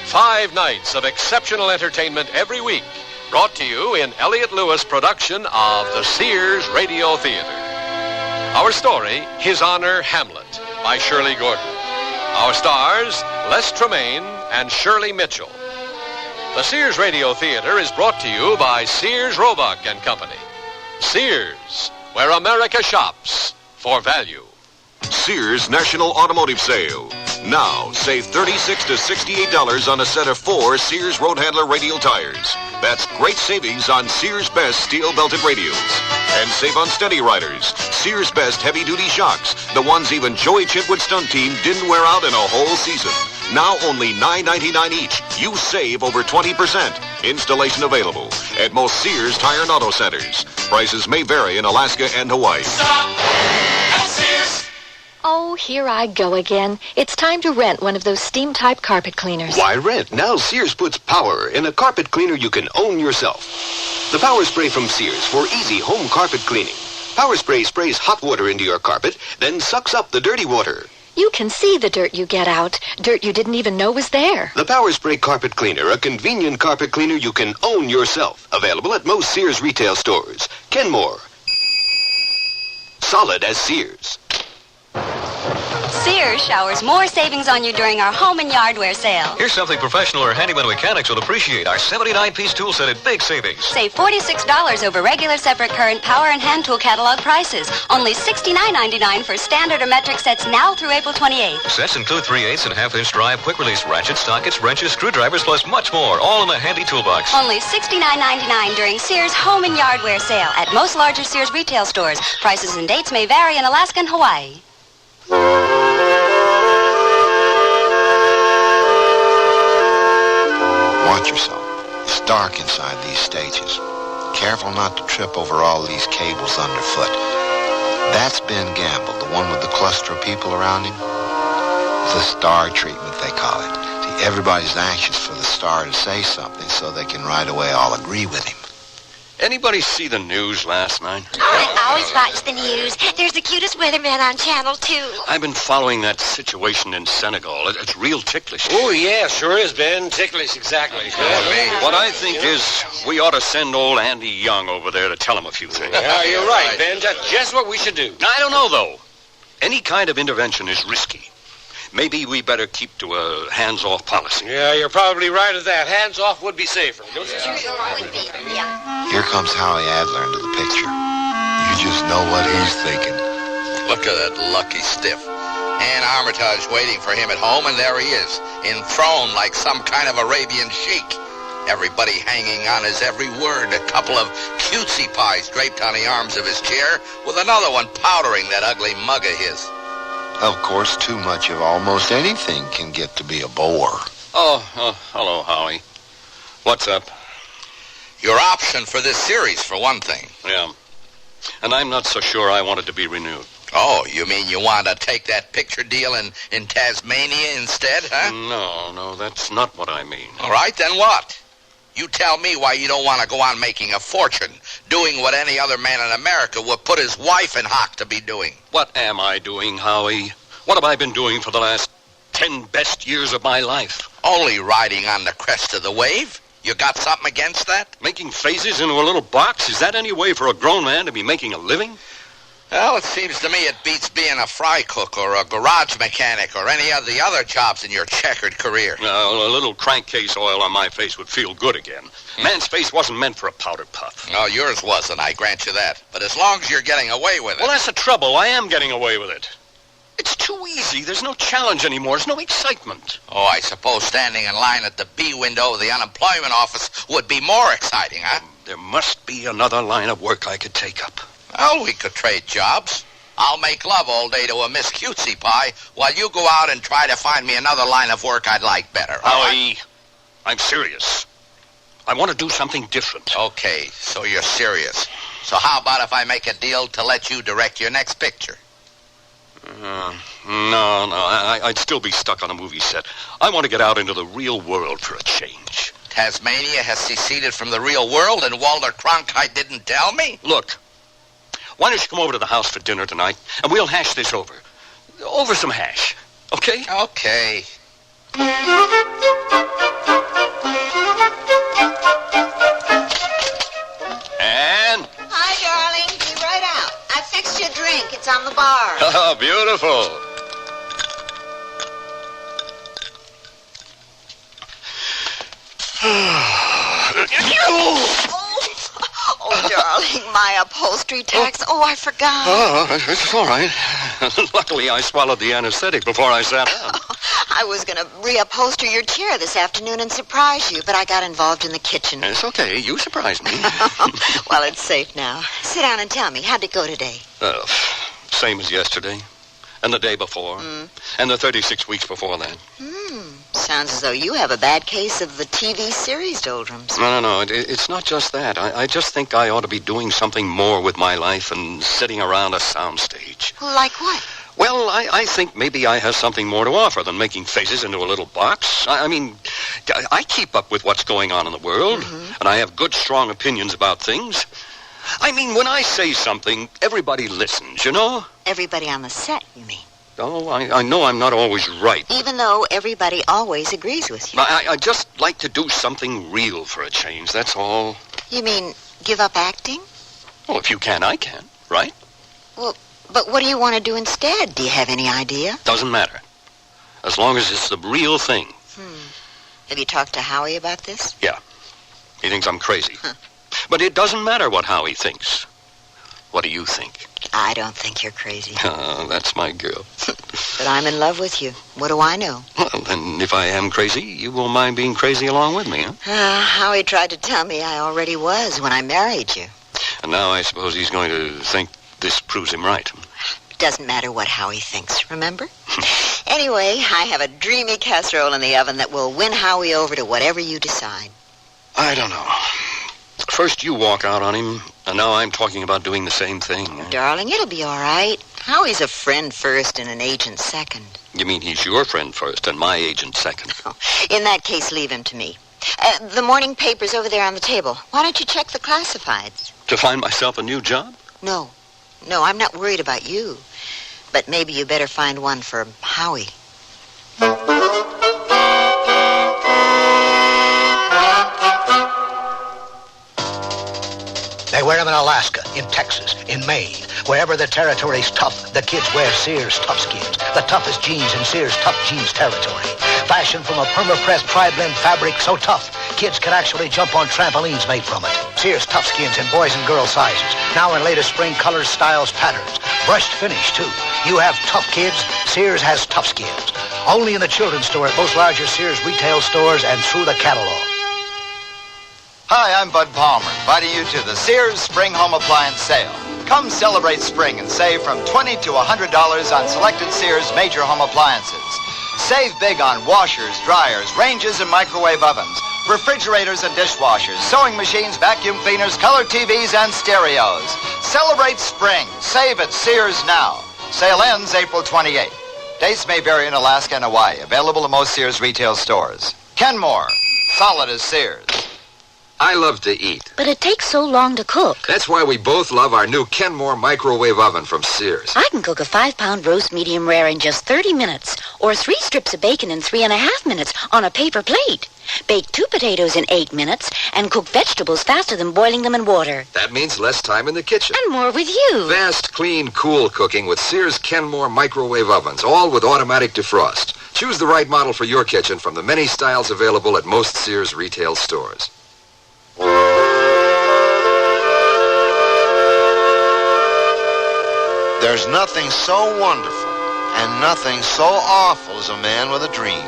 5 nights of exceptional entertainment every week. Brought to you in Elliott Lewis production of the Sears Radio Theater. Our story, His Honor Hamlet, by Shirley Gordon. Our stars, Les Tremaine and Shirley Mitchell. The Sears Radio Theater is brought to you by Sears, Roebuck and Company. Sears, where America shops for value. Sears National Automotive Sale. Now, save $36 to $68 on a set of 4 Sears Roadhandler radial tires. That's great savings on Sears Best steel-belted radials. And save on Steady Riders. Sears Best heavy-duty shocks. The ones even Joey Chitwood's stunt team didn't wear out in a whole season. Now only $9.99 each. You save over 20%. Installation available at most Sears Tire and Auto Centers. Prices may vary in Alaska and Hawaii. Stop at Sears. Oh, here I go again. It's time to rent one of those steam-type carpet cleaners. Why rent? Now Sears puts power in a carpet cleaner you can own yourself. The Power Spray from Sears for easy home carpet cleaning. Power Spray sprays hot water into your carpet, then sucks up the dirty water. You can see the dirt you get out. Dirt you didn't even know was there. The Power Spray Carpet Cleaner, a convenient carpet cleaner you can own yourself. Available at most Sears retail stores. Kenmore. Solid as Sears. Sears showers more savings on you during our home and yardware sale. Here's something professional or handyman mechanics will appreciate. Our 79-piece tool set at big savings. Save $46 over regular separate current power and hand tool catalog prices. Only $69.99 for standard or metric sets now through April 28th. Sets include 3/8 and half-inch drive, quick-release ratchets, sockets, wrenches, screwdrivers, plus much more, all in the handy toolbox. Only $69.99 during Sears home and yardware sale at most larger Sears retail stores. Prices and dates may vary in Alaska and Hawaii. Watch yourself. It's dark inside these stages. Careful not to trip over all these cables underfoot. That's Ben Gamble, the one with the cluster of people around him. The star treatment, they call it. See, everybody's anxious for the star to say something so they can right away all agree with him. Anybody see the news last night? I always watch the news. There's the cutest weatherman on Channel 2. I've been following that situation in Senegal. It's real ticklish. Oh, yeah, sure is, Ben. Ticklish, exactly. What I think is we ought to send old Andy Young over there to tell him a few things. Yeah, you're right, Ben. That's just what we should do. I don't know, though. Any kind of intervention is risky. Maybe we better keep to a hands-off policy. Yeah, you're probably right at that. Hands-off would be safer, don't you think? Here comes Howie Adler into the picture. You just know what he's thinking. Look at that lucky stiff. Ann Armitage waiting for him at home, and there he is, enthroned like some kind of Arabian sheik. Everybody hanging on his every word. A couple of cutesy pies draped on the arms of his chair, with another one powdering that ugly mug of his. Of course, too much of almost anything can get to be a bore. Oh, hello, Howie. What's up? Your option for this series, for one thing. Yeah. And I'm not so sure I want it to be renewed. Oh, you mean you want to take that picture deal in Tasmania instead, huh? No, that's not what I mean. All right, then what? You tell me why you don't want to go on making a fortune, doing what any other man in America would put his wife in hock to be doing. What am I doing, Howie? What have I been doing for the last 10 best years of my life? Only riding on the crest of the wave? You got something against that? Making faces into a little box? Is that any way for a grown man to be making a living? Well, it seems to me it beats being a fry cook or a garage mechanic or any of the other jobs in your checkered career. A little crankcase oil on my face would feel good again. Man's face wasn't meant for a powder puff. No, yours wasn't, I grant you that. But as long as you're getting away with it... Well, that's the trouble. I am getting away with it. It's too easy. There's no challenge anymore. There's no excitement. Oh, I suppose standing in line at the B window of the unemployment office would be more exciting, huh? There must be another line of work I could take up. Well, we could trade jobs. I'll make love all day to a Miss Cutesy Pie while you go out and try to find me another line of work I'd like better. Howie, I'm serious. I want to do something different. Okay, so you're serious. So how about if I make a deal to let you direct your next picture? No, I'd still be stuck on a movie set. I want to get out into the real world for a change. Tasmania has seceded from the real world and Walter Cronkite didn't tell me? Look, why don't you come over to the house for dinner tonight, and we'll hash this over. Over some hash, okay? Okay. It's on the bar. Oh, beautiful. Oh, darling, my upholstery tax. Oh, I forgot. Oh, it's all right. Luckily, I swallowed the anesthetic before I sat down. I was going to reupholster your chair this afternoon and surprise you, but I got involved in the kitchen. It's okay. You surprised me. Well, it's safe now. Sit down and tell me, how'd it go today? Same as yesterday, and the day before, and the 36 weeks before that. Sounds as though you have a bad case of the TV series doldrums. No. It's not just that. I just think I ought to be doing something more with my life than sitting around a soundstage. Like what? Well, I think maybe I have something more to offer than making faces into a little box. I mean, I keep up with what's going on in the world, and I have good, strong opinions about things. I mean, when I say something, everybody listens, you know? Everybody on the set, you mean? Oh, I know I'm not always right. Even though everybody always agrees with you. I just like to do something real for a change, that's all. You mean give up acting? Well, if you can, I can, right? Well, but what do you want to do instead? Do you have any idea? Doesn't matter. As long as it's the real thing. Have you talked to Howie about this? Yeah. He thinks I'm crazy. But it doesn't matter what Howie thinks. What do you think? I don't think you're crazy. Oh, that's my girl. But I'm in love with you. What do I know? Well, then if I am crazy, you won't mind being crazy along with me, huh? Howie tried to tell me I already was when I married you. And now I suppose he's going to think this proves him right. It doesn't matter what Howie thinks, remember? Anyway, I have a dreamy casserole in the oven that will win Howie over to whatever you decide. I don't know. First you walk out on him, and now I'm talking about doing the same thing. Darling, it'll be all right. Howie's a friend first and an agent second. You mean he's your friend first and my agent second? In that case, leave him to me. The morning paper's over there on the table. Why don't you check the classifieds? To find myself a new job? No, I'm not worried about you. But maybe you better find one for Howie. They wear them in Alaska, in Texas, in Maine. Wherever the territory's tough, the kids wear Sears Tough Skins. The toughest jeans in Sears Tough Jeans territory. Fashioned from a perma-pressed tri-blend fabric so tough, kids can actually jump on trampolines made from it. Sears Tough Skins in boys and girls sizes. Now in latest spring colors, styles, patterns. Brushed finish, too. You have tough kids, Sears has Tough Skins. Only in the children's store at most larger Sears retail stores and through the catalog. Hi, I'm Bud Palmer, inviting you to the Sears Spring Home Appliance Sale. Come celebrate spring and save from $20 to $100 on selected Sears major home appliances. Save big on washers, dryers, ranges, and microwave ovens, refrigerators and dishwashers, sewing machines, vacuum cleaners, color TVs, and stereos. Celebrate spring. Save at Sears now. Sale ends April 28th. Dates may vary in Alaska and Hawaii. Available in most Sears retail stores. Kenmore. Solid as Sears. I love to eat. But it takes so long to cook. That's why we both love our new Kenmore microwave oven from Sears. I can cook a 5-pound roast medium rare in just 30 minutes, or 3 strips of bacon in 3.5 minutes on a paper plate. Bake 2 potatoes in 8 minutes, and cook vegetables faster than boiling them in water. That means less time in the kitchen. And more with you. Fast, clean, cool cooking with Sears Kenmore microwave ovens, all with automatic defrost. Choose the right model for your kitchen from the many styles available at most Sears retail stores. There's nothing so wonderful and nothing so awful as a man with a dream.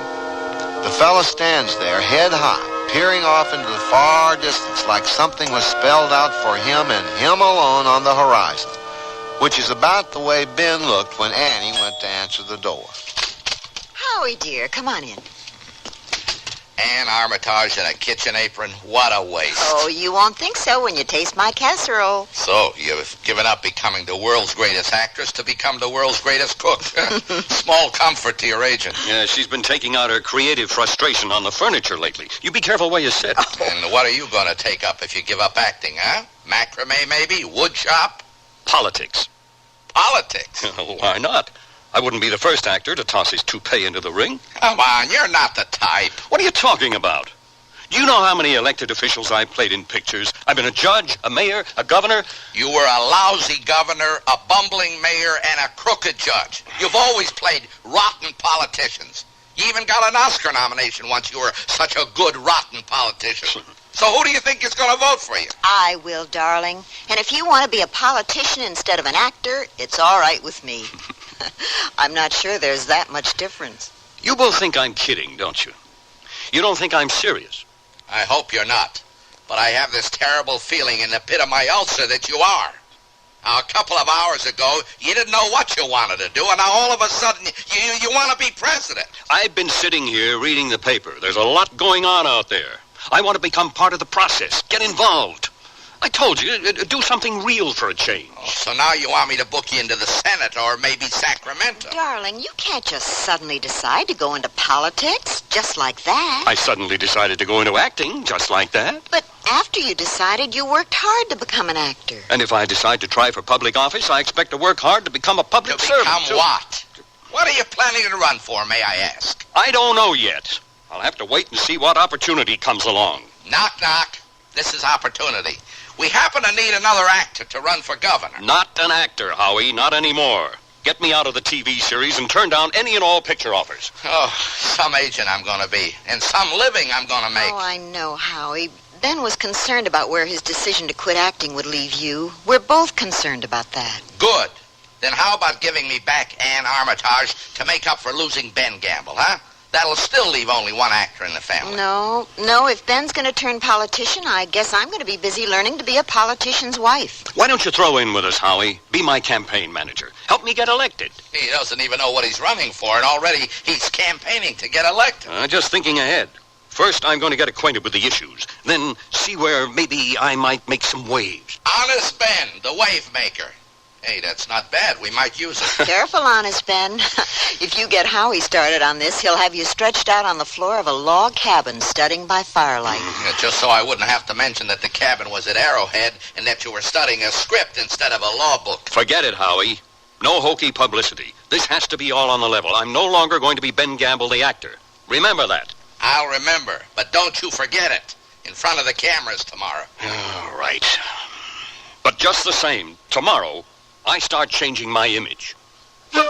The fella stands there, head high, peering off into the far distance like something was spelled out for him and him alone on the horizon, which is about the way Ben looked when Annie went to answer the door. Howie, dear, come on in. And Armitage in a kitchen apron. What a waste. Oh, you won't think so when you taste my casserole. So, you've given up becoming the world's greatest actress to become the world's greatest cook. Small comfort to your agent. Yeah, she's been taking out her creative frustration on the furniture lately. You be careful where you sit. Oh. And what are you going to take up if you give up acting, huh? Macrame, maybe? Wood shop? Politics. Politics? Why not? I wouldn't be the first actor to toss his toupee into the ring. Come on, you're not the type. What are you talking about? Do you know how many elected officials I've played in pictures? I've been a judge, a mayor, a governor. You were a lousy governor, a bumbling mayor, and a crooked judge. You've always played rotten politicians. You even got an Oscar nomination once you were such a good, rotten politician. So who do you think is going to vote for you? I will, darling. And if you want to be a politician instead of an actor, it's all right with me. I'm not sure there's that much difference. You both think I'm kidding, don't you? You don't think I'm serious? I hope you're not. But I have this terrible feeling in the pit of my ulcer that you are. Now, a couple of hours ago, you didn't know what you wanted to do, and now all of a sudden, you want to be president. I've been sitting here reading the paper. There's a lot going on out there. I want to become part of the process, get involved. I told you, do something real for a change. Oh, so now you want me to book you into the Senate or maybe Sacramento? Darling, you can't just suddenly decide to go into politics just like that. I suddenly decided to go into acting just like that. But after you decided, you worked hard to become an actor. And if I decide to try for public office, I expect to work hard to become a public servant. Become what? What are you planning to run for, may I ask? I don't know yet. I'll have to wait and see what opportunity comes along. Knock, knock. This is opportunity. We happen to need another actor to run for governor. Not an actor, Howie, not anymore. Get me out of the TV series and turn down any and all picture offers. Oh, some agent I'm going to be, and some living I'm going to make. Oh, I know, Howie. Ben was concerned about where his decision to quit acting would leave you. We're both concerned about that. Good. Then how about giving me back Ann Armitage to make up for losing Ben Gamble, huh? That'll still leave only one actor in the family. No, if Ben's going to turn politician, I guess I'm going to be busy learning to be a politician's wife. Why don't you throw in with us, Howie? Be my campaign manager. Help me get elected. He doesn't even know what he's running for, and already he's campaigning to get elected. Just thinking ahead. First, I'm going to get acquainted with the issues. Then see where maybe I might make some waves. Honest Ben, the wave maker. Hey, that's not bad. We might use it. Careful, Honest Ben. If you get Howie started on this, he'll have you stretched out on the floor of a log cabin studying by firelight. Just so I wouldn't have to mention that the cabin was at Arrowhead and that you were studying a script instead of a law book. Forget it, Howie. No hokey publicity. This has to be all on the level. I'm no longer going to be Ben Gamble, the actor. Remember that. I'll remember, but don't you forget it. In front of the cameras tomorrow. All right. But just the same, tomorrow, I start changing my image. Ben,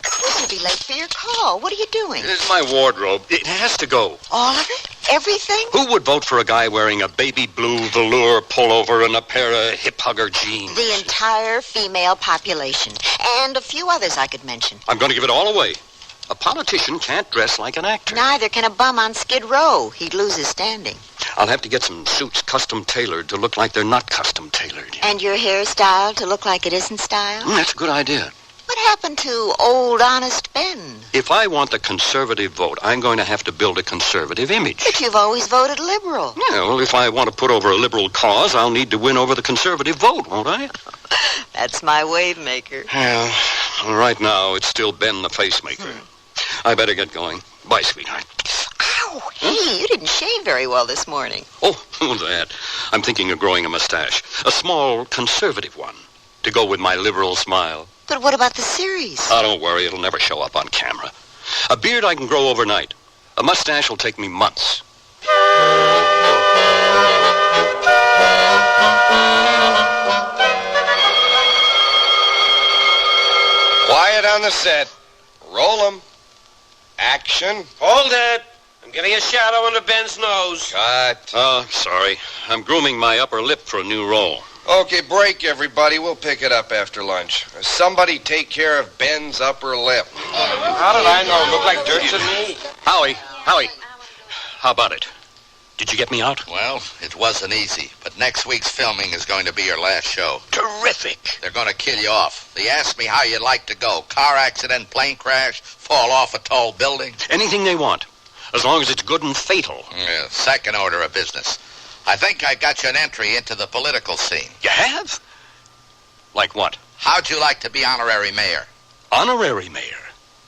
this will be late for your call. What are you doing? It's my wardrobe. It has to go. All of it? Everything? Who would vote for a guy wearing a baby blue velour pullover and a pair of hip-hugger jeans? The entire female population. And a few others I could mention. I'm going to give it all away. A politician can't dress like an actor. Neither can a bum on Skid Row. He'd lose his standing. I'll have to get some suits custom tailored to look like they're not custom tailored. And your hairstyle to look like it isn't style? That's a good idea. What happened to old Honest Ben? If I want the conservative vote, I'm going to have to build a conservative image. But you've always voted liberal. Yeah, well, if I want to put over a liberal cause, I'll need to win over the conservative vote, won't I? That's my wave maker. Well, right now, it's still Ben the face maker. I better get going. Bye, sweetheart. Ow! Hey, you didn't shave very well this morning. Oh, that. I'm thinking of growing a mustache. A small, conservative one. To go with my liberal smile. But what about the series? Oh, don't worry. It'll never show up on camera. A beard I can grow overnight. A mustache will take me months. Quiet on the set. Roll 'em. Action. Hold it. I'm getting a shadow under Ben's nose. Cut. Oh, sorry. I'm grooming my upper lip for a new role. Okay, break, everybody. We'll pick it up after lunch. Somebody take care of Ben's upper lip. How did I know? It looked like dirt to me. Howie. How about it? Did you get me out? Well, it wasn't easy, but next week's filming is going to be your last show. Terrific. They're going to kill you off. They asked me how you'd like to go. Car accident, plane crash, fall off a tall building. Anything they want, as long as it's good and fatal. Yeah, second order of business. I think I got you an entry into the political scene. You have? Like what? How'd you like to be honorary mayor? Honorary mayor?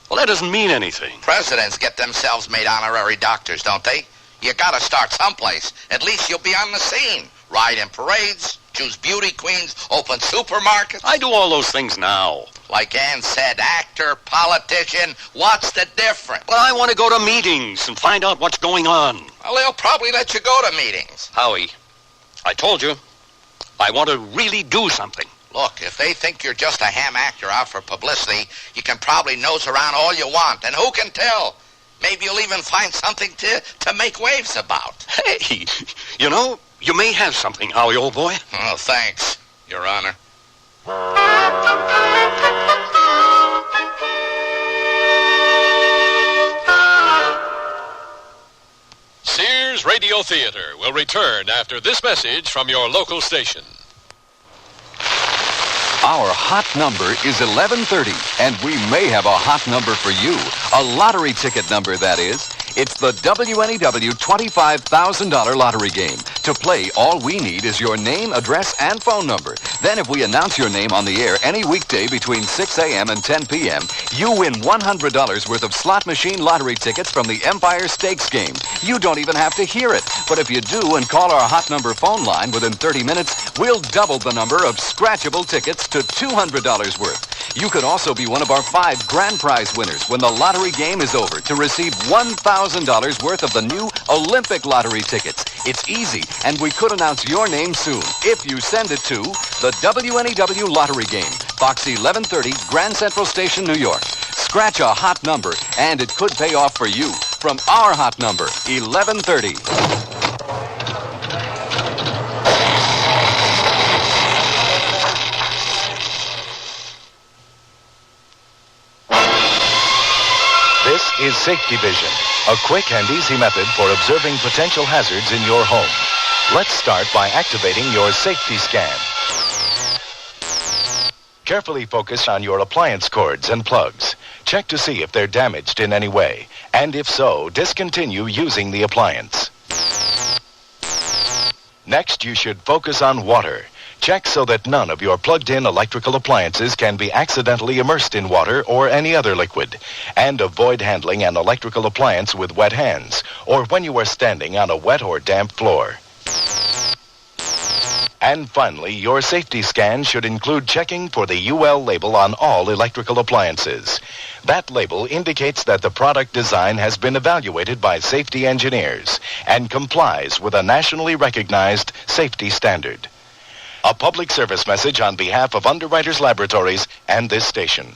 Well, that doesn't mean anything. Presidents get themselves made honorary doctors, don't they? You gotta start someplace. At least you'll be on the scene. Ride in parades, choose beauty queens, open supermarkets. I do all those things now. Like Ann said, actor, politician, what's the difference? Well, I want to go to meetings and find out what's going on. Well, they'll probably let you go to meetings. Howie, I told you, I want to really do something. Look, if they think you're just a ham actor out for publicity, you can probably nose around all you want, and who can tell? Maybe you'll even find something to make waves about. Hey, you know, you may have something, Howie, old boy. Oh, thanks, Your Honor. Sears Radio Theater will return after this message from your local station. Our hot number is 1130, and we may have a hot number for you. A lottery ticket number, that is. It's the WNEW $25,000 lottery game. To play, all we need is your name, address, and phone number. Then if we announce your name on the air any weekday between 6 a.m. and 10 p.m., you win $100 worth of slot machine lottery tickets from the Empire Stakes game. You don't even have to hear it. But if you do and call our hot number phone line within 30 minutes, we'll double the number of scratchable tickets to $200 worth. You could also be one of our 5 grand prize winners when the lottery game is over to receive $1,000 worth of the new Olympic lottery tickets. It's easy, and we could announce your name soon if you send it to the WNEW Lottery Game, Box 1130, Grand Central Station, New York. Scratch a hot number, and it could pay off for you. From our hot number, 1130. This is Safety Vision, a quick and easy method for observing potential hazards in your home. Let's start by activating your safety scan. Carefully focus on your appliance cords and plugs. Check to see if they're damaged in any way, and if so, discontinue using the appliance. Next, you should focus on water. Check so that none of your plugged-in electrical appliances can be accidentally immersed in water or any other liquid. And avoid handling an electrical appliance with wet hands or when you are standing on a wet or damp floor. And finally, your safety scan should include checking for the UL label on all electrical appliances. That label indicates that the product design has been evaluated by safety engineers and complies with a nationally recognized safety standard. A public service message on behalf of Underwriters Laboratories and this station.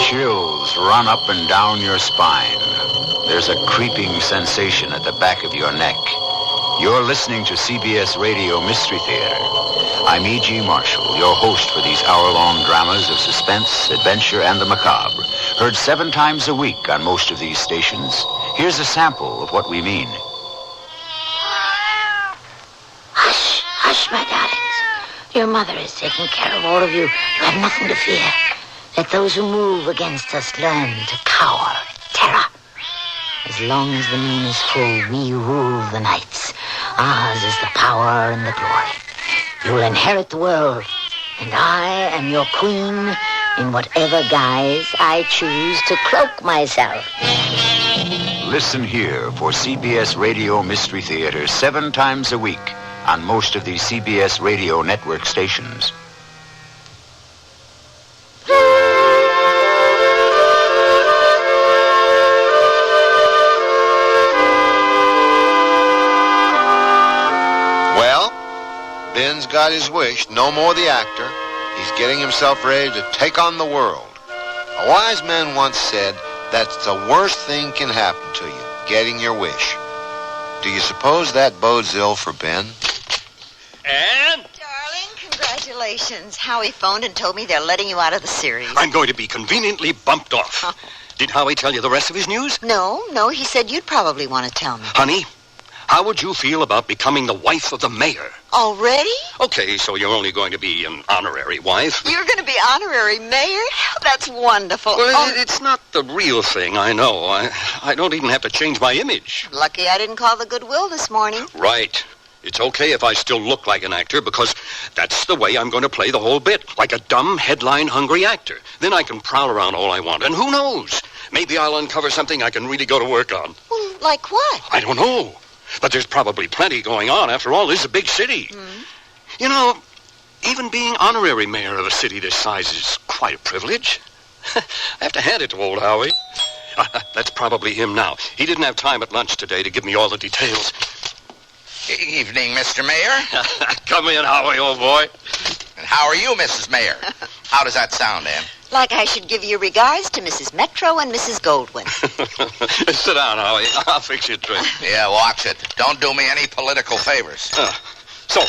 Chills run up and down your spine. There's a creeping sensation at the back of your neck. You're listening to CBS Radio Mystery Theater. I'm E.G. Marshall, your host for these hour-long dramas of suspense, adventure, and the macabre. Heard 7 times a week on most of these stations. Here's a sample of what we mean. Hush, hush, my darlings. Your mother is taking care of all of you. You have nothing to fear. Let those who move against us learn to cower in terror. As long as the moon is full, we rule the nights. Ours is the power and the glory. You will inherit the world, and I am your queen in whatever guise I choose to cloak myself. Listen here for CBS Radio Mystery Theater 7 times a week on most of the CBS Radio network stations. Well, Ben's got his wish. No more the actor. He's getting himself ready to take on the world. A wise man once said, that's the worst thing can happen to you, getting your wish. Do you suppose that bodes ill for Ben? And? Darling, congratulations. Howie phoned and told me they're letting you out of the series. I'm going to be conveniently bumped off. Did Howie tell you the rest of his news? No, he said you'd probably want to tell me. Honey, how would you feel about becoming the wife of the mayor? Already? Okay, so you're only going to be an honorary wife. You're going to be honorary mayor? That's wonderful. Well, it's not the real thing, I know. I don't even have to change my image. Lucky I didn't call the Goodwill this morning. Right. It's okay if I still look like an actor, because that's the way I'm going to play the whole bit, like a dumb, headline-hungry actor. Then I can prowl around all I want, and who knows? Maybe I'll uncover something I can really go to work on. Well, like what? I don't know. But there's probably plenty going on. After all, this is a big city. Mm-hmm. You know, Even being honorary mayor of a city this size is quite a privilege. I have to hand it to old Howie. That's probably him now. He didn't have time at lunch today to give me all the details. Evening, Mr. Mayor. Come in, Howie, old boy. And how are you, Mrs. Mayor? How does that sound, Ann? Like I should give you regards to Mrs. Metro and Mrs. Goldwyn. Sit down, Howie. I'll fix you a drink. Yeah, watch it. Don't do me any political favors. So,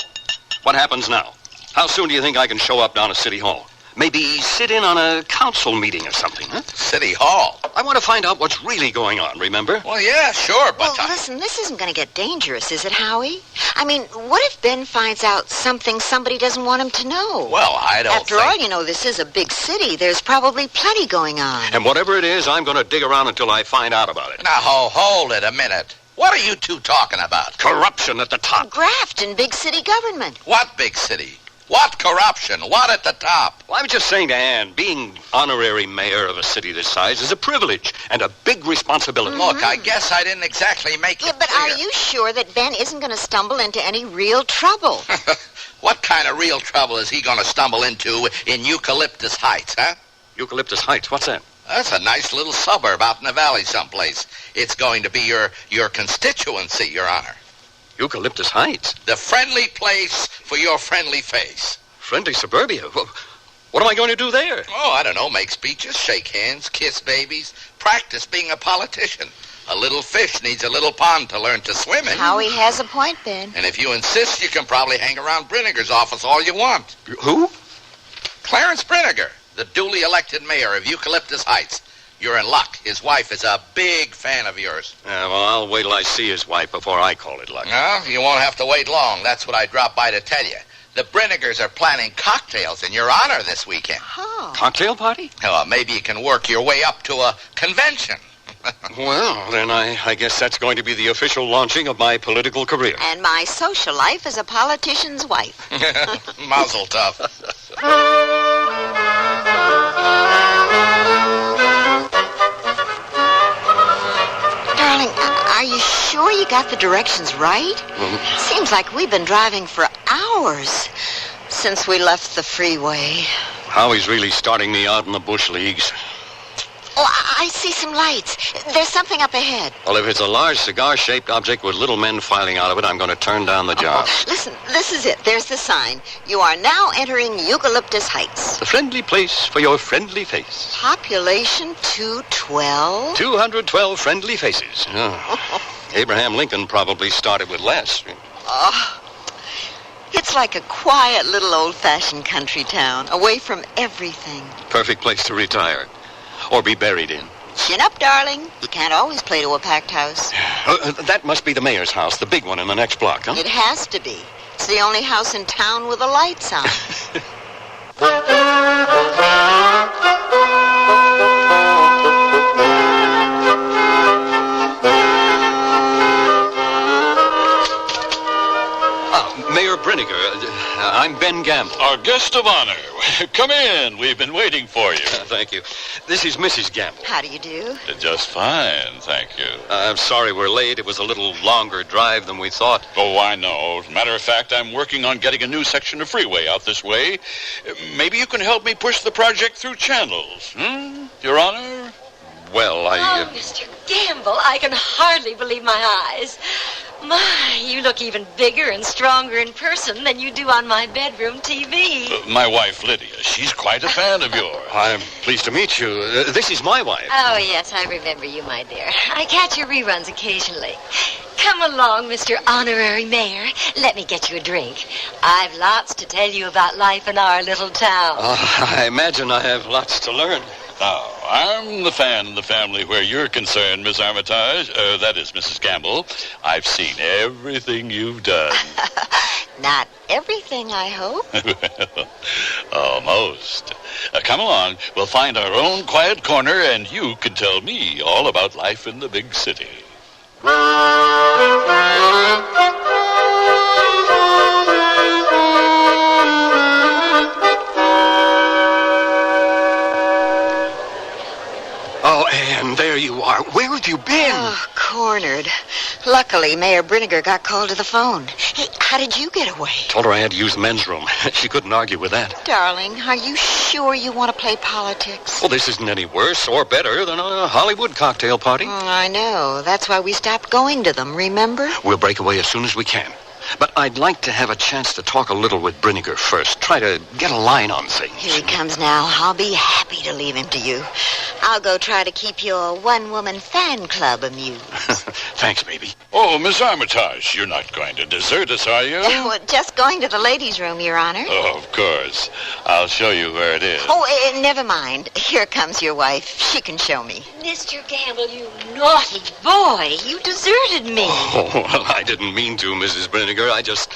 what happens now? How soon do you think I can show up down at City Hall? Maybe sit in on a council meeting or something, huh? City Hall? I want to find out what's really going on, remember? Well, yeah, sure, but... Well, listen, this isn't going to get dangerous, is it, Howie? I mean, what if Ben finds out something somebody doesn't want him to know? Well, I don't After all, you know, this is a big city. There's probably plenty going on. And whatever it is, I'm going to dig around until I find out about it. Now, hold it a minute. What are you two talking about? Corruption at the top. Graft in big city government. What big city? What corruption? What at the top? Well, I was just saying to Ann, being honorary mayor of a city this size is a privilege and a big responsibility. Look, I guess I didn't exactly make it but clear. are you sure that Ben isn't going to stumble into any real trouble? What kind of real trouble is he going to stumble into in Eucalyptus Heights, huh? Eucalyptus Heights? What's that? That's a nice little suburb out in the valley someplace. It's going to be your constituency, Your Honor. Eucalyptus Heights? The friendly place for your friendly face. Friendly suburbia? What am I going to do there? Oh, I don't know. Make speeches, shake hands, kiss babies, practice being a politician. A little fish needs a little pond to learn to swim in. Howie has a point, Ben. And if you insist, you can probably hang around Brinegar's office all you want. Who? Clarence Brinegar, the duly elected mayor of Eucalyptus Heights. You're in luck. His wife is a big fan of yours. Well, I'll wait till I see his wife before I call it luck. No, you won't have to wait long. That's what I dropped by to tell you. The Brinegars are planning cocktails in your honor this weekend. Oh. Cocktail party? Oh, maybe you can work your way up to a convention. Well, then I guess that's going to be the official launching of my political career. And my social life as a politician's wife. Mazel tov. Darling, are you sure you got the directions right? Seems like we've been driving for hours since we left the freeway. Howie's really starting me out in the bush leagues. Oh, I see some lights. There's something up ahead. Well, if it's a large cigar-shaped object with little men filing out of it, I'm going to turn down the job. Listen, this is it. There's the sign. You are now entering Eucalyptus Heights. The friendly place for your friendly face. Population 212. 212 friendly faces. Oh. Abraham Lincoln probably started with less. Oh, it's like a quiet little old-fashioned country town, away from everything. Perfect place to retire. Or be buried in. Chin up, darling. You can't always play to a packed house. That must be the mayor's house, the big one in the next block, huh? It has to be. It's the only house in town with the lights on. Mayor Brinegar, I'm Ben Gamble. Our guest of honor. Come in. We've been waiting for you. Thank you. This is Mrs. Gamble. How do you do? Just fine, thank you. I'm sorry we're late. It was a little longer drive than we thought. Oh, I know. As a matter of fact, I'm working on getting a new section of freeway out this way. Maybe you can help me push the project through channels. Your Honor? Well, Oh, Mr. Gamble, I can hardly believe my eyes. My, you look even bigger and stronger in person than you do on my bedroom TV. My wife, Lydia. She's quite a fan of yours. I'm pleased to meet you. This is my wife. Oh, yes, I remember you, my dear. I catch your reruns occasionally. Come along, Mr. Honorary Mayor. Let me get you a drink. I've lots to tell you about life in our little town. I imagine I have lots to learn. Now, I'm the fan in the family where you're concerned, Miss Armitage. That is, Mrs. Gamble. I've seen everything you've done. Not everything, I hope. Almost. Come along. We'll find our own quiet corner, and you can tell me all about life in the big city. Oh, Anne, there you are. Where have you been? Oh, cornered. Luckily, Mayor Briniger got called to the phone. Hey, how did you get away? Told her I had to use the men's room. She couldn't argue with that. Darling, are you sure you want to play politics? Well, this isn't any worse or better than a Hollywood cocktail party. I know. That's why we stopped going to them, remember? We'll break away as soon as we can. But I'd like to have a chance to talk a little with Briniger first. Try to get a line on things. Here he comes now. I'll be happy to leave him to you. I'll go try to keep your one-woman fan club amused. Thanks, baby. Oh, Miss Armitage, you're not going to desert us, are you? Well, just going to the ladies' room, Your Honor. Oh, of course. I'll show you where it is. Oh, never mind. Here comes your wife. She can show me. Mr. Gamble, you naughty boy. You deserted me. Oh, well, I didn't mean to, Mrs. Briniger. I just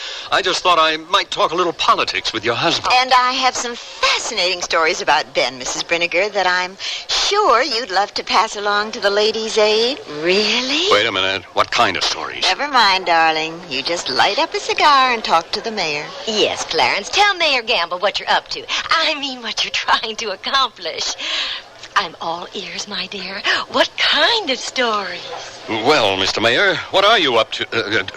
thought I might talk a little politics with your husband. And I have some fascinating stories about Ben, Mrs. Briniger, that I'm sure you'd love to pass along to the ladies' aid. Really? Wait a minute. What kind of stories? Never mind, darling. You just light up a cigar and talk to the mayor. Yes, Clarence. Tell Mayor Gamble what you're up to. I mean, what you're trying to accomplish. I'm all ears, my dear. What kind of stories? Well, Mr. Mayor, what are you up to,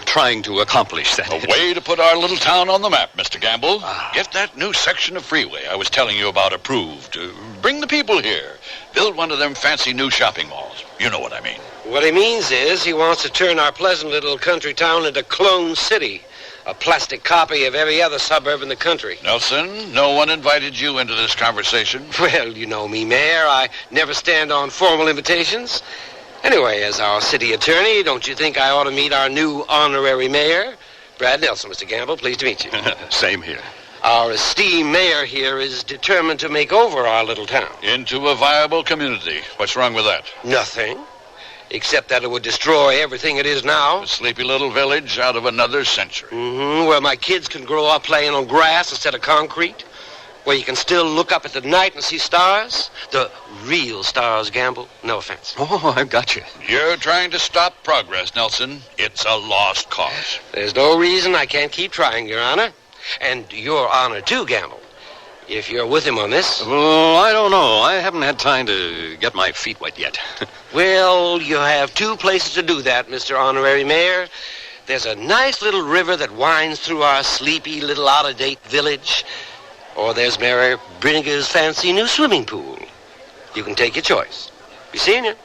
trying to accomplish then? A way to put our little town on the map, Mr. Gamble. Get that new section of freeway I was telling you about approved. Bring the people here. Build one of them fancy new shopping malls. You know what I mean. What he means is he wants to turn our pleasant little country town into Clone City. A plastic copy of every other suburb in the country. Nelson, no one invited you into this conversation. Well, you know me, Mayor. I never stand on formal invitations. Anyway, as our city attorney, don't you think I ought to meet our new honorary mayor? Brad Nelson, Mr. Gamble, pleased to meet you. Same here. Our esteemed mayor here is determined to make over our little town. Into a viable community. What's wrong with that? Nothing. Except that it would destroy everything it is now. A sleepy little village out of another century. Where my kids can grow up playing on grass instead of concrete. Where you can still look up at the night and see stars. The real stars, Gamble. No offense. Oh, I've got you. You're trying to stop progress, Nelson. It's a lost cause. There's no reason I can't keep trying, Your Honor. And Your Honor, too, Gamble. If you're with him on this. Well, I don't know. I haven't had time to get my feet wet yet. Well, you have two places to do that, Mr. Honorary Mayor. There's a nice little river that winds through our sleepy little out-of-date village. Or there's Mayor Briniger's fancy new swimming pool. You can take your choice. Be seeing you.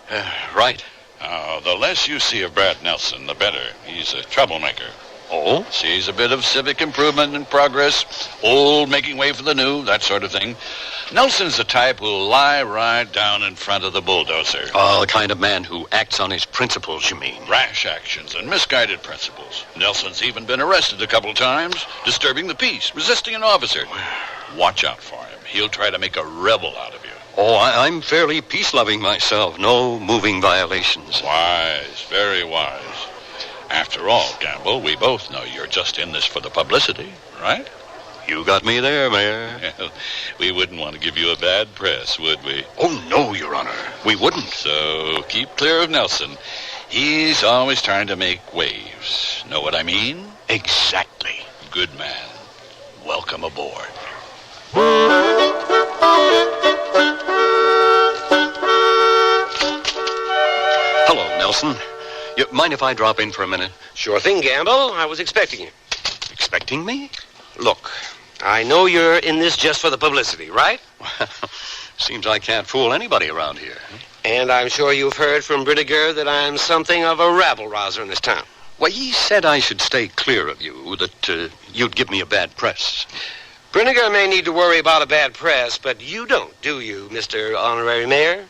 Right. The less you see of Brad Nelson, the better. He's a troublemaker. Oh? Sees a bit of civic improvement and progress, old making way for the new, that sort of thing. Nelson's the type who'll lie right down in front of the bulldozer. Oh, the kind of man who acts on his principles, you mean? Rash actions and misguided principles. Nelson's even been arrested a couple times, disturbing the peace, resisting an officer. Watch out for him. He'll try to make a rebel out of you. Oh, I'm fairly peace-loving myself. No moving violations. Wise, very wise. After all, Gamble, we both know you're just in this for the publicity, right? You got me there, Mayor. We wouldn't want to give you a bad press, would we? Oh, no, Your Honor. We wouldn't. So keep clear of Nelson. He's always trying to make waves. Know what I mean? Exactly. Good man. Welcome aboard. Hello, Nelson. You mind if I drop in for a minute? Sure thing, Gamble. I was expecting you. Expecting me? Look, I know you're in this just for the publicity, right? Seems I can't fool anybody around here. And I'm sure you've heard from Briniger that I'm something of a rabble-rouser in this town. Well, he said I should stay clear of you, that you'd give me a bad press. Briniger may need to worry about a bad press, but you don't, do you, Mr. Honorary Mayor?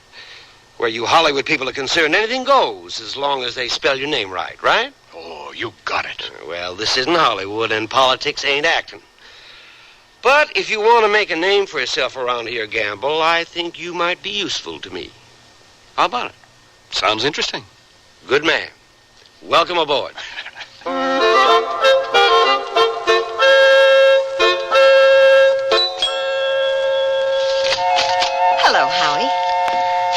Where you Hollywood people are concerned, anything goes as long as they spell your name right, right? Oh, you got it. Well, this isn't Hollywood, and politics ain't acting. But if you want to make a name for yourself around here, Gamble, I think you might be useful to me. How about it? Sounds interesting. Good man. Welcome aboard. Hello, Howie.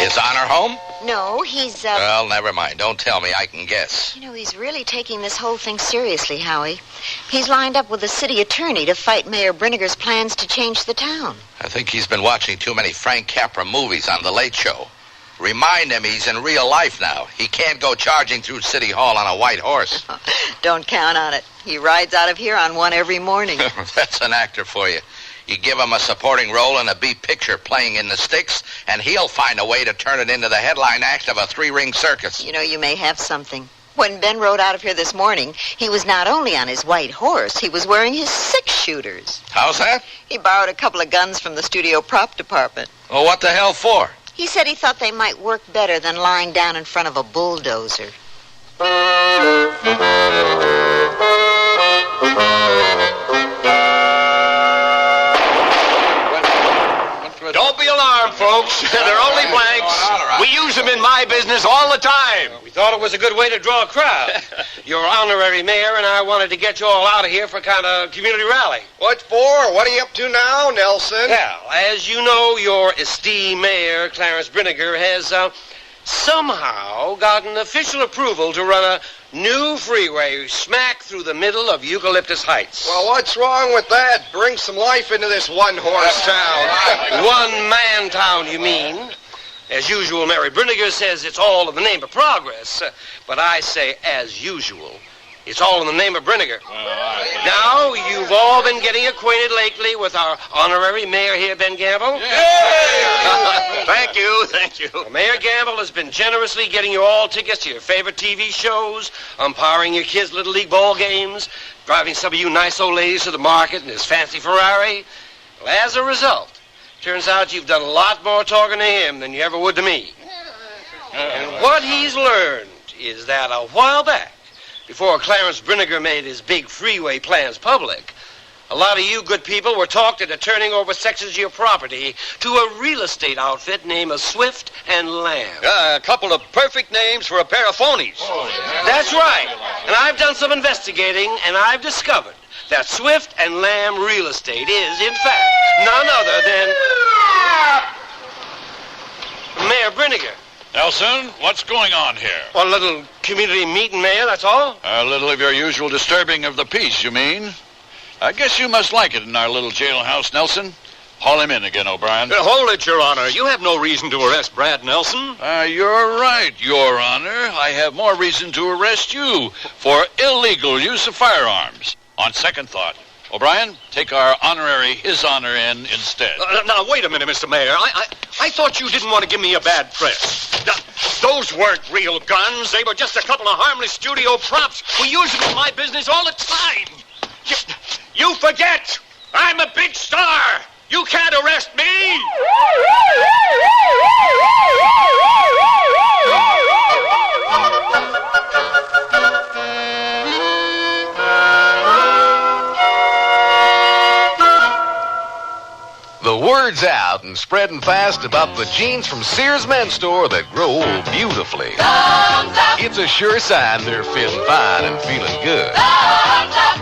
Is Honor home? No, he's, Well, never mind. Don't tell me. I can guess. You know, he's really taking this whole thing seriously, Howie. He's lined up with the city attorney to fight Mayor Briniger's plans to change the town. I think he's been watching too many Frank Capra movies on The Late Show. Remind him he's in real life now. He can't go charging through City Hall on a white horse. Don't count on it. He rides out of here on one every morning. That's an actor for you. You give him a supporting role in a B picture playing in the sticks, and he'll find a way to turn it into the headline act of a three-ring circus. You know, you may have something. When Ben rode out of here this morning, he was not only on his white horse, he was wearing his six-shooters. How's that? He borrowed a couple of guns from the studio prop department. Well, what the hell for? He said he thought they might work better than lying down in front of a bulldozer. Don't be alarmed, folks. They're only blanks. We use them in my business all the time. We thought it was a good way to draw a crowd. Your honorary mayor and I wanted to get you all out of here for a kind of community rally. What for? What are you up to now, Nelson? Well, as you know, your esteemed mayor, Clarence Briniger, has somehow gotten official approval to run a new freeway smack through the middle of Eucalyptus Heights. Well, what's wrong with that? Bring some life into this one-horse town. One-man town, you mean? As usual, Mary Briniger says it's all in the name of progress. But I say, as usual, it's all in the name of Briniger. Now, you've all been getting acquainted lately with our honorary mayor here, Ben Gamble. Thank you. Well, Mayor Gamble has been generously getting you all tickets to your favorite TV shows, umpiring your kids' Little League ball games, driving some of you nice old ladies to the market in his fancy Ferrari. Well, as a result, turns out you've done a lot more talking to him than you ever would to me. And what he's learned is that a while back, before Clarence Briniger made his big freeway plans public, a lot of you good people were talked into turning over sections of your property to a real estate outfit named Swift and Lamb. A couple of perfect names for a pair of phonies. That's right. And I've done some investigating, and I've discovered that Swift and Lamb Real Estate is, in fact, none other than Mayor Briniger. Nelson, what's going on here? Well, a little community meeting, Mayor, that's all. A little of your usual disturbing of the peace, you mean? I guess you must like it in our little jailhouse, Nelson. Haul him in again, O'Brien. Hold it, Your Honor. You have no reason to arrest Brad Nelson. You're right, Your Honor. I have more reason to arrest you for illegal use of firearms. On second thought, O'Brien, take our honorary his honor in instead. Now, wait a minute, Mr. Mayor. I thought you didn't want to give me a bad press. Those weren't real guns. They were just a couple of harmless studio props. We use them in my business all the time. You forget. I'm a big star. You can't arrest me. The word's out and spreading fast about the jeans from Sears Men's Store that grow old beautifully. It's a sure sign they're feeling fine and feeling good.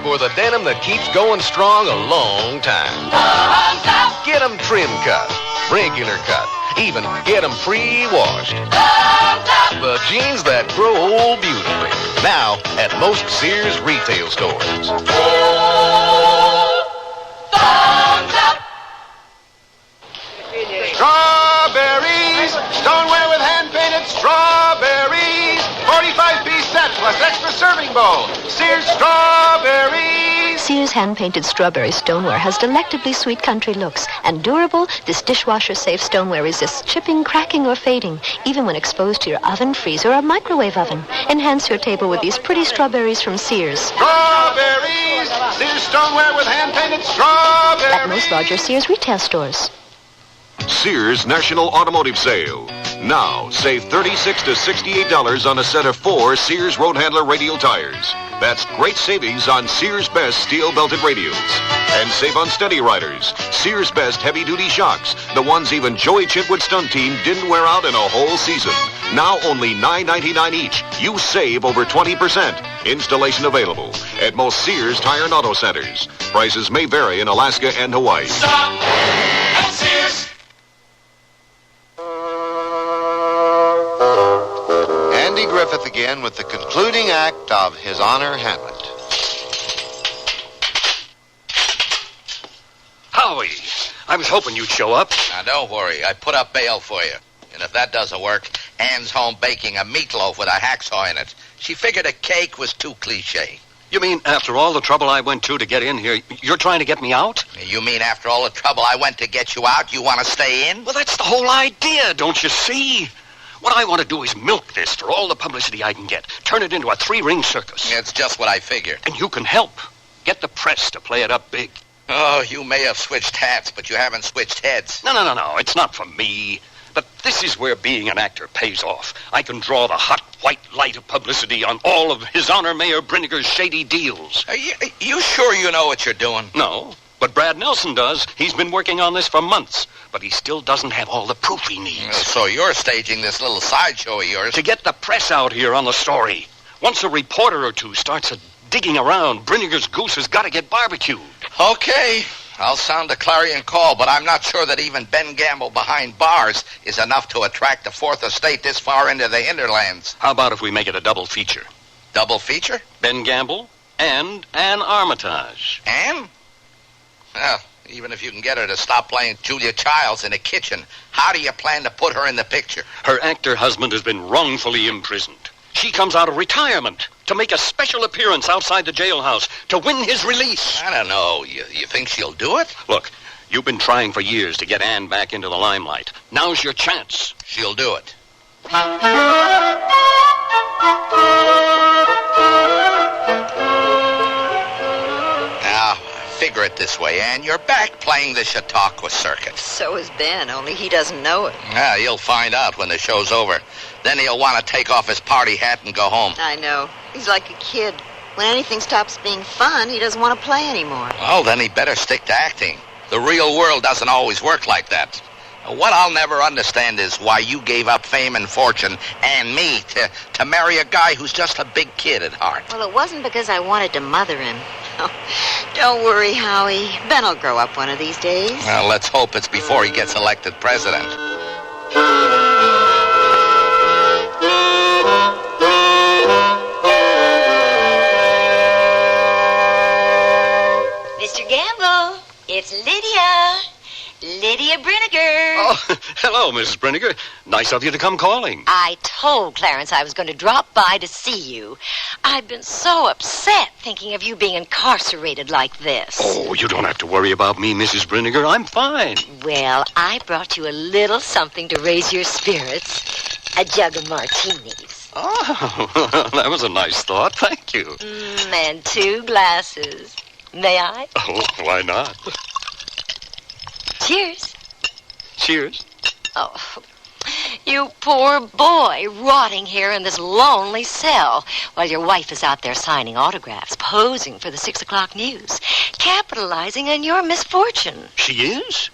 For the denim that keeps going strong a long time. Get them trim cut, regular cut, even get them pre-washed. The jeans that grow old beautifully. Now at most Sears retail stores. Strawberries! Stoneware with hand-painted strawberries! 45-piece set plus extra serving bowl. Sears strawberries! Sears hand-painted strawberry stoneware has delectably sweet country looks. And durable, this dishwasher-safe stoneware resists chipping, cracking, or fading, even when exposed to your oven, freezer, or microwave oven. Enhance your table with these pretty strawberries from Sears. Strawberries! Sears stoneware with hand-painted strawberries! At most larger Sears retail stores. Sears National Automotive Sale. Now, save $36 to $68 on a set of 4 Sears Road Handler radial tires. That's great savings on Sears Best steel-belted radials. And save on Steady Riders. Sears Best heavy-duty shocks. The ones even Joey Chitwood's stunt team didn't wear out in a whole season. Now only $9.99 each. You save over 20%. Installation available at most Sears Tire and Auto Centers. Prices may vary in Alaska and Hawaii. Stop at Sears. Andy Griffith again with the concluding act of His Honor Hamlet. Howie, I was hoping you'd show up. Now, don't worry. I put up bail for you. And if that doesn't work, Anne's home baking a meatloaf with a hacksaw in it. She figured a cake was too cliche. You mean after all the trouble I went to get in here, you're trying to get me out? You mean after all the trouble I went to get you out, you want to stay in? Well, that's the whole idea, don't you see? What I want to do is milk this for all the publicity I can get. Turn it into a 3-ring circus. It's just what I figured. And you can help. Get the press to play it up big. Oh, you may have switched hats, but you haven't switched heads. No. It's not for me. But this is where being an actor pays off. I can draw the hot white light of publicity on all of His Honor Mayor Brinniger's shady deals. Are you sure you know what you're doing? No, but Brad Nelson does. He's been working on this for months, but he still doesn't have all the proof he needs. So you're staging this little sideshow of yours? To get the press out here on the story. Once a reporter or two starts digging around, Brinniger's goose has got to get barbecued. Okay. I'll sound a clarion call, but I'm not sure that even Ben Gamble behind bars is enough to attract the Fourth Estate this far into the hinterlands. How about if we make it a double feature? Double feature? Ben Gamble and Anne Armitage. Anne? Well, even if you can get her to stop playing Julia Childs in the kitchen, how do you plan to put her in the picture? Her actor husband has been wrongfully imprisoned. She comes out of retirement to make a special appearance outside the jailhouse to win his release. I don't know. You think she'll do it? Look, you've been trying for years to get Anne back into the limelight. Now's your chance. She'll do it. Now, figure it this way, Anne. You're back playing the Chautauqua circuit. So is Ben, only he doesn't know it. Yeah, you'll find out when the show's over. Then he'll want to take off his party hat and go home. I know. He's like a kid. When anything stops being fun, he doesn't want to play anymore. Well, then he better stick to acting. The real world doesn't always work like that. What I'll never understand is why you gave up fame and fortune and me to marry a guy who's just a big kid at heart. Well, it wasn't because I wanted to mother him. Oh, don't worry, Howie. Ben will grow up one of these days. Well, let's hope it's before he gets elected president. Mr. Gamble, it's Lydia. Lydia Brinniger. Oh, hello, Mrs. Brinniger. Nice of you to come calling. I told Clarence I was going to drop by to see you. I've been so upset thinking of you being incarcerated like this. Oh, you don't have to worry about me, Mrs. Brinniger. I'm fine. Well, I brought you a little something to raise your spirits. A jug of martinis. Oh, that was a nice thought. Thank you. And 2 glasses. May I? Oh, why not? Cheers. Cheers. Oh, you poor boy, rotting here in this lonely cell while your wife is out there signing autographs, posing for the 6 o'clock news, capitalizing on your misfortune. She is?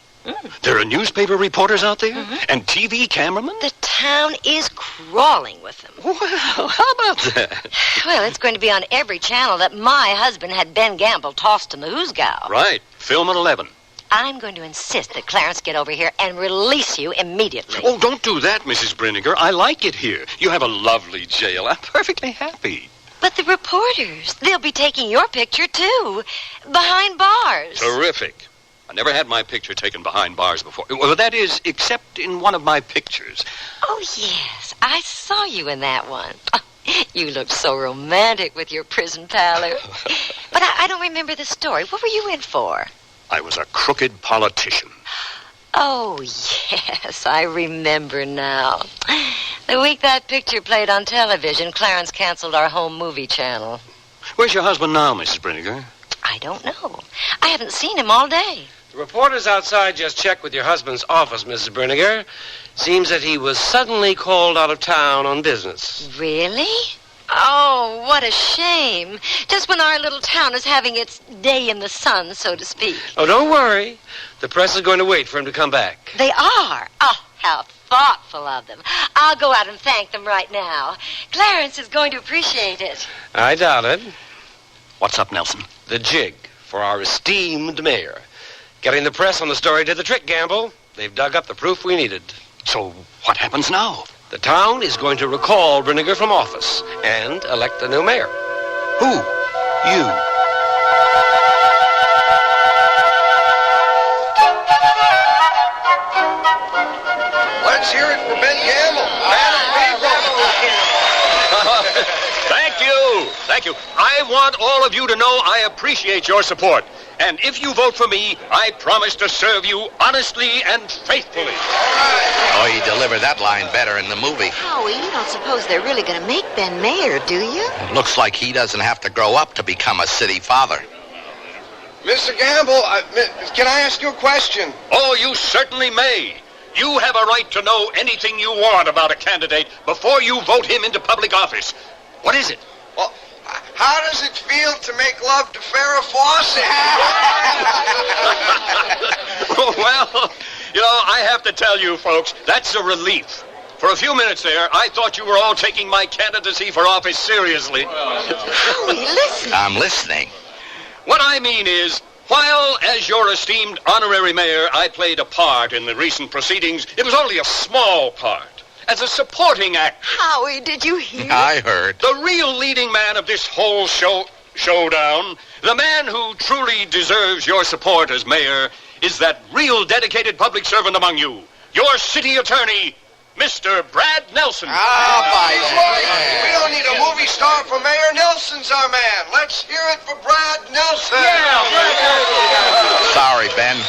There are newspaper reporters out there? And TV cameramen? The town is crawling with them. Well, how about that? Well, it's going to be on every channel that my husband had Ben Gamble tossed in the hoosgow. Right. Film at 11. I'm going to insist that Clarence get over here and release you immediately. Oh, don't do that, Mrs. Brinniger. I like it here. You have a lovely jail. I'm perfectly happy. But the reporters, they'll be taking your picture, too, behind bars. Terrific. I never had my picture taken behind bars before. Well, that is, except in one of my pictures. Oh, yes. I saw you in that one. You looked so romantic with your prison pallor. But I don't remember the story. What were you in for? I was a crooked politician. Oh, yes, I remember now. The week that picture played on television, Clarence canceled our home movie channel. Where's your husband now, Mrs. Brinniger? I don't know. I haven't seen him all day. The reporters outside just checked with your husband's office, Mrs. Brinniger. Seems that he was suddenly called out of town on business. Really? Oh, what a shame. Just when our little town is having its day in the sun, so to speak. Oh, don't worry. The press is going to wait for him to come back. They are? Oh, how thoughtful of them. I'll go out and thank them right now. Clarence is going to appreciate it. I doubt it. What's up, Nelson? The jig for our esteemed mayor. Getting the press on the story did the trick, Gamble. They've dug up the proof we needed. So what happens now? The town is going to recall Brinniger from office and elect a new mayor. Who? You. Let's hear it for Ben Thank you. I want all of you to know I appreciate your support. And if you vote for me, I promise to serve you honestly and faithfully. Oh, he delivered that line better in the movie. Howie, you don't suppose they're really going to make Ben mayor, do you? Looks like he doesn't have to grow up to become a city father. Mr. Gamble, can I ask you a question? Oh, you certainly may. You have a right to know anything you want about a candidate before you vote him into public office. What is it? Well, how does it feel to make love to Farrah Fawcett? Well, I have to tell you, folks, that's a relief. For a few minutes there, I thought you were all taking my candidacy for office seriously. Howie, listen. I'm listening. What I mean is, while as your esteemed honorary mayor, I played a part in the recent proceedings, it was only a small part. As a supporting actor. Howie, did you hear? I heard. The real leading man of this whole showdown, the man who truly deserves your support as mayor, is that real dedicated public servant among you, your city attorney, Mr. Brad Nelson. We don't need a movie star for mayor. Nelson's our man. Let's hear it for Brad Nelson. Sorry, Ben.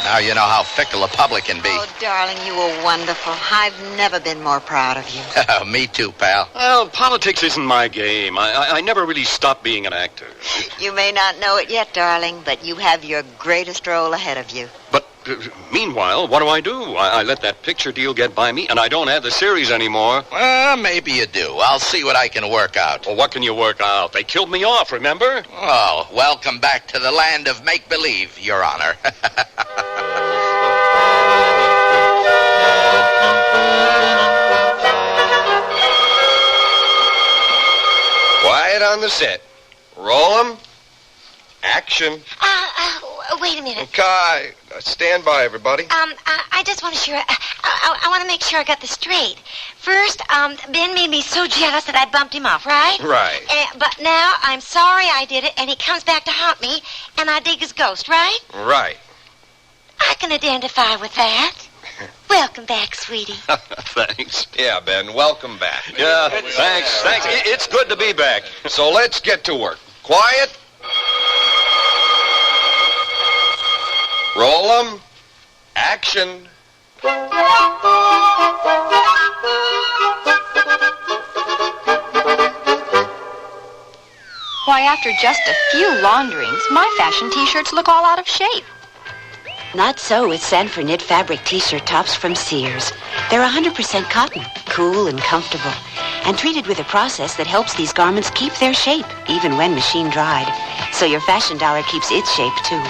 Now you know how fickle a public can be. Oh, darling, you were wonderful. I've never been more proud of you. Me too, pal. Well, politics isn't my game. I never really stopped being an actor. You may not know it yet, darling, but you have your greatest role ahead of you. But meanwhile, what do? I let that picture deal get by me, and I don't have the series anymore. Well, maybe you do. I'll see what I can work out. Well, what can you work out? They killed me off, remember? Oh, welcome back to the land of make-believe, Your Honor. Quiet on the set. Roll 'em. Action. Wait a minute. Okay, stand by, everybody. I just want to I want to make sure I got this straight. First, Ben made me so jealous that I bumped him off, right? Right. But now I'm sorry I did it, and he comes back to haunt me, and I dig his ghost, right? Right. I can identify with that. Welcome back, sweetie. Thanks. Yeah, Ben, welcome back. Yeah, thanks. It's good to be back. So let's get to work. Quiet. Roll 'em. Action. Why, after just a few launderings, my fashion T-shirts look all out of shape. Not so with Sanford knit fabric T-shirt tops from Sears. They're 100% cotton, cool and comfortable, and treated with a process that helps these garments keep their shape, even when machine dried. So your fashion dollar keeps its shape, too.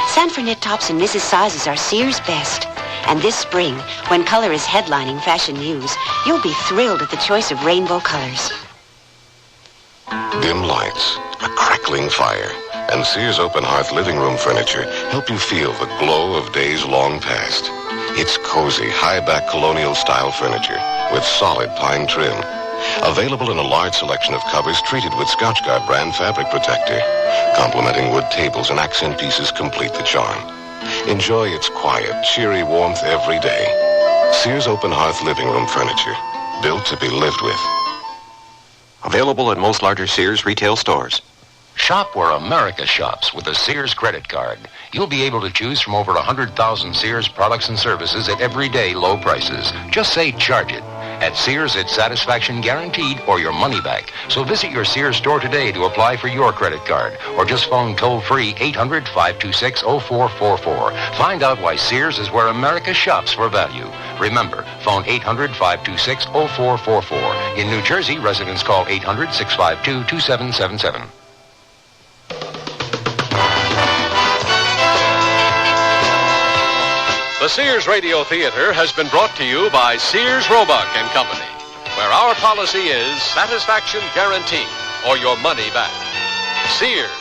Sanford knit tops and Mrs. Sizes are Sears' best. And this spring, when color is headlining fashion news, you'll be thrilled at the choice of rainbow colors. Dim lights, a crackling fire, and Sears Open Hearth living room furniture help you feel the glow of days long past. It's cozy, high-back colonial-style furniture with solid pine trim. Available in a large selection of covers treated with Scotchgard brand fabric protector. Complementing wood tables and accent pieces complete the charm. Enjoy its quiet, cheery warmth every day. Sears Open Hearth living room furniture, built to be lived with. Available at most larger Sears retail stores. Shop where America shops with a Sears credit card. You'll be able to choose from over 100,000 Sears products and services at everyday low prices. Just say charge it. At Sears, it's satisfaction guaranteed or your money back. So visit your Sears store today to apply for your credit card. Or just phone toll-free 800-526-0444. Find out why Sears is where America shops for value. Remember, phone 800-526-0444. In New Jersey, residents call 800-652-2777. The Sears Radio Theater has been brought to you by Sears Roebuck and Company, where our policy is satisfaction guaranteed or your money back. Sears,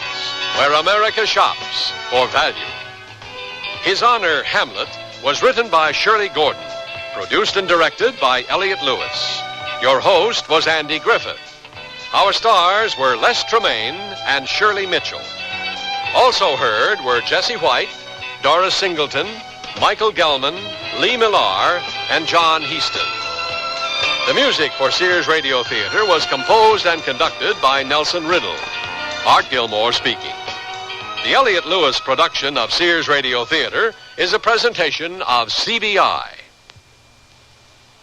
where America shops for value. His Honor, Hamlet, was written by Shirley Gordon, produced and directed by Elliott Lewis. Your host was Andy Griffith. Our stars were Les Tremaine and Shirley Mitchell. Also heard were Jesse White, Doris Singleton, Michael Gelman, Lee Millar, and John Heaston. The music for Sears Radio Theater was composed and conducted by Nelson Riddle. Art Gilmore speaking. The Elliott Lewis production of Sears Radio Theater is a presentation of CBI.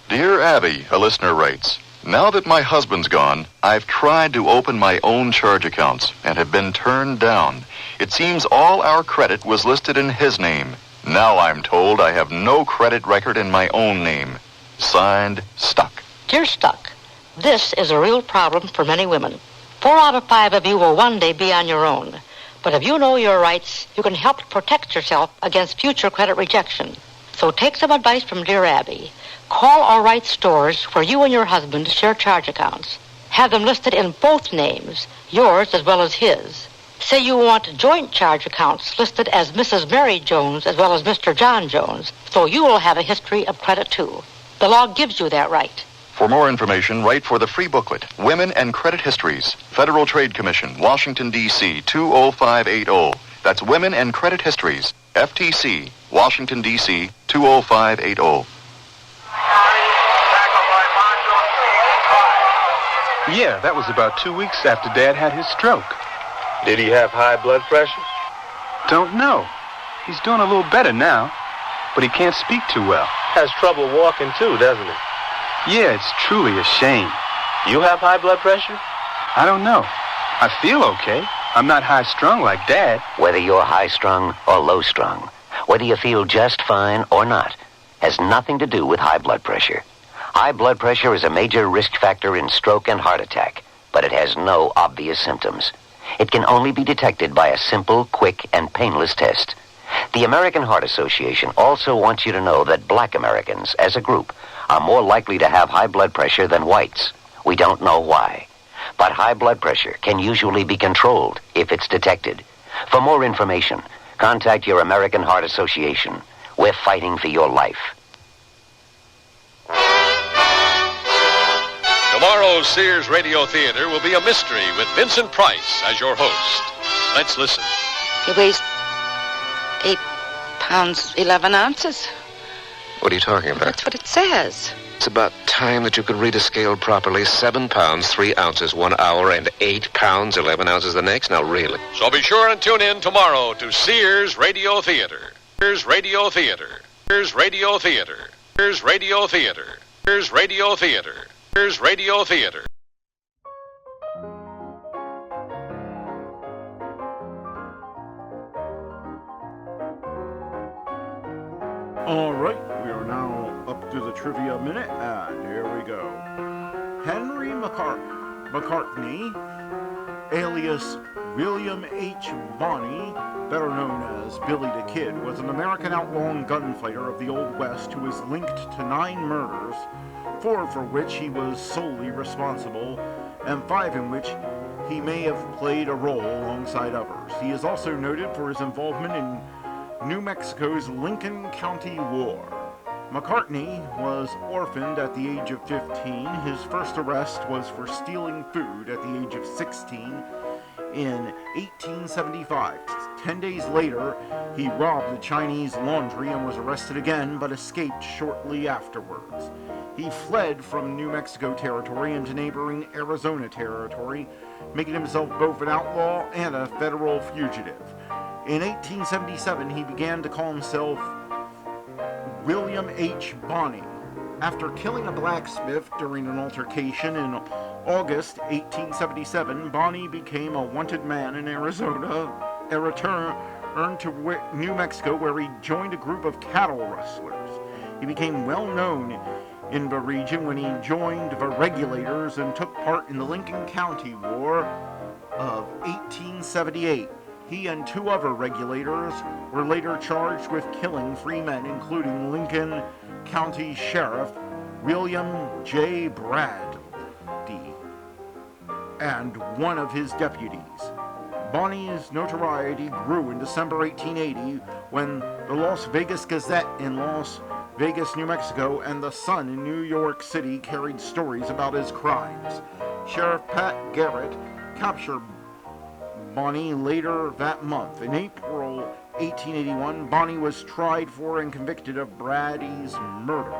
Dear Abby, a listener writes, now that my husband's gone, I've tried to open my own charge accounts and have been turned down. It seems all our credit was listed in his name. Now I'm told I have no credit record in my own name. Signed, Stuck. Dear Stuck, this is a real problem for many women. 4 out of 5 of you will one day be on your own. But if you know your rights, you can help protect yourself against future credit rejection. So take some advice from dear Abby. Call or write stores where you and your husband share charge accounts. Have them listed in both names, yours as well as his. Say you want joint charge accounts listed as Mrs. Mary Jones as well as Mr. John Jones, so you will have a history of credit too. The law gives you that right. For more information, write for the free booklet, Women and Credit Histories, Federal Trade Commission, Washington, D.C., 20580. That's Women and Credit Histories, FTC, Washington, D.C., 20580. Yeah, that was about 2 weeks after Dad had his stroke. Did he have high blood pressure? Don't know. He's doing a little better now, but he can't speak too well. Has trouble walking too, doesn't he? Yeah, it's truly a shame. You have high blood pressure? I don't know. I feel okay. I'm not high-strung like Dad. Whether you're high-strung or low-strung, whether you feel just fine or not, has nothing to do with high blood pressure. High blood pressure is a major risk factor in stroke and heart attack, but it has no obvious symptoms. It can only be detected by a simple, quick, and painless test. The American Heart Association also wants you to know that black Americans, as a group, are more likely to have high blood pressure than whites. We don't know why. But high blood pressure can usually be controlled if it's detected. For more information, contact your American Heart Association. We're fighting for your life. Tomorrow's Sears Radio Theater will be a mystery with Vincent Price as your host. Let's listen. He weighs 8 pounds, 11 ounces. What are you talking about? That's what it says. It's about time that you could read a scale properly. 7 pounds, 3 ounces 1 hour, and 8 pounds, 11 ounces the next. Now, really. So be sure and tune in tomorrow to Sears Radio Theater. Sears Radio Theater. Sears Radio Theater. Sears Radio Theater. Sears Radio Theater. Sears Radio Theater. All right, we are now up to the trivia minute, and here we go. Henry McCartney, alias William H. Bonney, better known as Billy the Kid, was an American outlaw and gunfighter of the Old West who is linked to 9 murders, 4 for which he was solely responsible, and 5 in which he may have played a role alongside others. He is also noted for his involvement in New Mexico's Lincoln County War. McCartney was orphaned at the age of 15. His first arrest was for stealing food at the age of 16 in 1875. 10 days later, he robbed the Chinese laundry and was arrested again, but escaped shortly afterwards. He fled from New Mexico territory into neighboring Arizona territory, making himself both an outlaw and a federal fugitive. In 1877, he began to call himself William H. Bonney. After killing a blacksmith during an altercation in August 1877, Bonney became a wanted man in Arizona and returned to New Mexico, where he joined a group of cattle rustlers. He became well known in the region when he joined the Regulators and took part in the Lincoln County War of 1878. He and 2 other Regulators were later charged with killing 3 men, including Lincoln County Sheriff William J. Bradley and one of his deputies. Bonney's notoriety grew in December 1880 when the Las Vegas Gazette in Las Vegas, New Mexico, and the Sun in New York City carried stories about his crimes. Sheriff Pat Garrett captured Bonney later that month. In April 1881, Bonney was tried for and convicted of Brady's murder.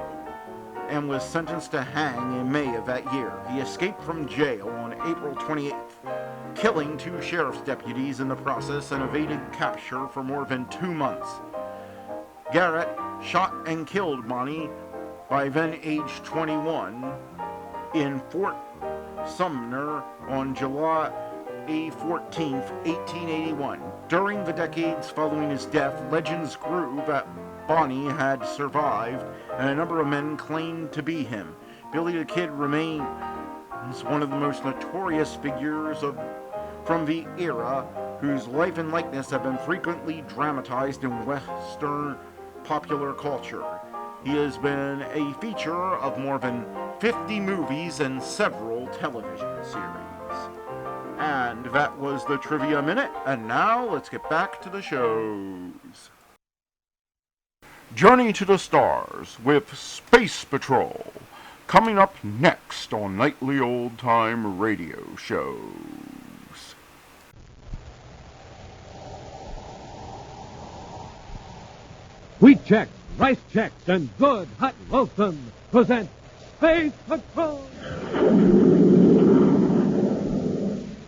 and was sentenced to hang in May of that year. He escaped from jail on April 28th, killing 2 sheriff's deputies in the process and evaded capture for more than 2 months. Garrett shot and killed Bonnie, by then age 21, in Fort Sumner on July 14, 1881. During the decades following his death, legends grew that Bonnie had survived, and a number of men claimed to be him. Billy the Kid remains one of the most notorious figures from the era, whose life and likeness have been frequently dramatized in Western popular culture. He has been a feature of more than 50 movies and several television series. And that was the Trivia Minute, and now let's get back to the shows. Journey to the Stars with Space Patrol, coming up next on Nightly Old Time Radio Shows. Wheat Chex, Rice Chex, and Good Hot Loathsome present Space Patrol!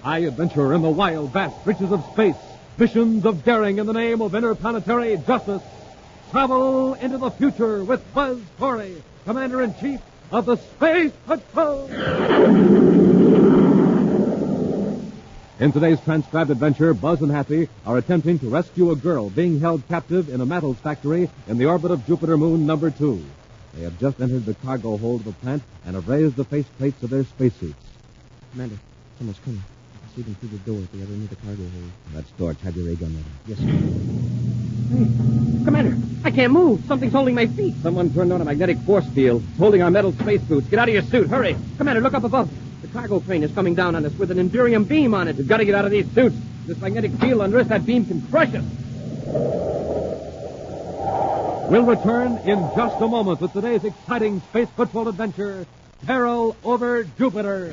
High adventure in the wild, vast reaches of space. Missions of daring in the name of interplanetary justice. Travel into the future with Buzz Corey, Commander-in-Chief of the Space Patrol. In today's transcribed adventure, Buzz and Happy are attempting to rescue a girl being held captive in a metals factory in the orbit of Jupiter Moon number 2. They have just entered the cargo hold of the plant and have raised the faceplates of their spacesuits. Commander, someone's coming. I can see them through the door at the other end of the cargo hold. That's Storch. Have your ray gun ready. Yes, sir. Hey, Commander, I can't move. Something's holding my feet. Someone turned on a magnetic force field. It's holding our metal space boots. Get out of your suit. Hurry. Commander, look up above. The cargo crane is coming down on us with an Endurium beam on it. We've got to get out of these suits. This magnetic field under us, that beam can crush us. We'll return in just a moment with today's exciting Space Patrol adventure, Peril over Jupiter.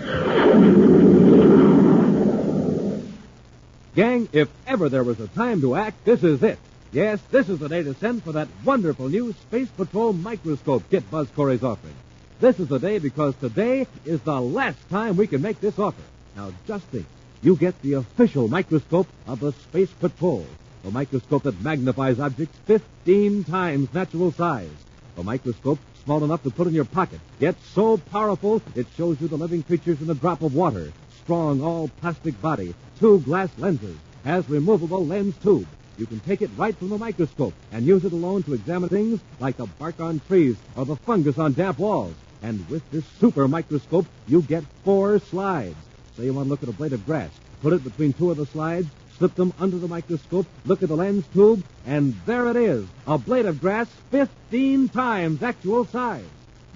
Gang, if ever there was a time to act, this is it. Yes, this is the day to send for that wonderful new Space Patrol microscope kit Buzz Corey's offering. This is the day because today is the last time we can make this offer. Now, just think. You get the official microscope of the Space Patrol. A microscope that magnifies objects 15 times natural size. A microscope small enough to put in your pocket, yet so powerful it shows you the living creatures in a drop of water. Strong, all-plastic body, 2 glass lenses, has removable lens tube. You can take it right from the microscope and use it alone to examine things like the bark on trees or the fungus on damp walls. And with this super microscope, you get 4 slides. Say you want to look at a blade of grass. Put it between 2 of the slides, slip them under the microscope, look at the lens tube, and there it is, a blade of grass 15 times actual size.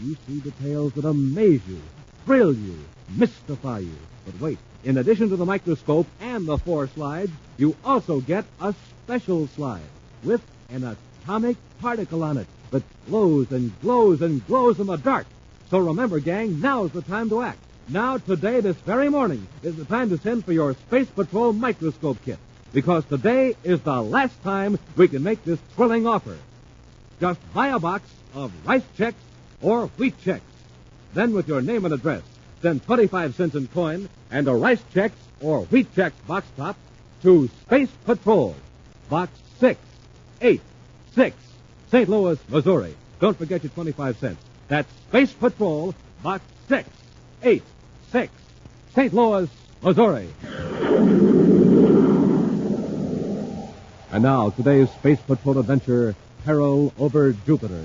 You see details that amaze you, thrill you, mystify you. But wait, in addition to the microscope and the 4 slides, you also get a special slide with an atomic particle on it that glows and glows and glows in the dark. So remember, gang, now's the time to act. Now, today, this very morning, is the time to send for your Space Patrol microscope kit. Because today is the last time we can make this thrilling offer. Just buy a box of Rice Chex or Wheat Chex. Then, with your name and address, send 25 cents in coin and a Rice Chex or Wheat Chex box top to Space Patrol, Box 686, St. Louis, Missouri. Don't forget your 25 cents. That's Space Patrol, Box 686, St. Louis, Missouri. And now, today's Space Patrol adventure, Peril over Jupiter.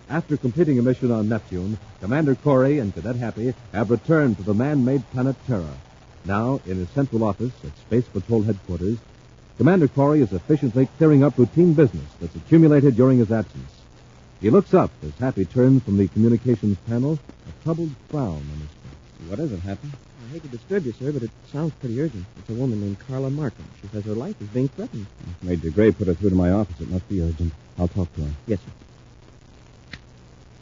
After completing a mission on Neptune, Commander Corey and Cadet Happy have returned to the man-made planet Terra. Now, in his central office at Space Patrol headquarters, Commander Corey is efficiently clearing up routine business that's accumulated during his absence. He looks up as Happy turns from the communications panel, a troubled frown on his face. What is it, Happy? I hate to disturb you, sir, but it sounds pretty urgent. It's a woman named Carla Markham. She says her life is being threatened. Major Gray put her through to my office. It must be urgent. I'll talk to her. Yes, sir.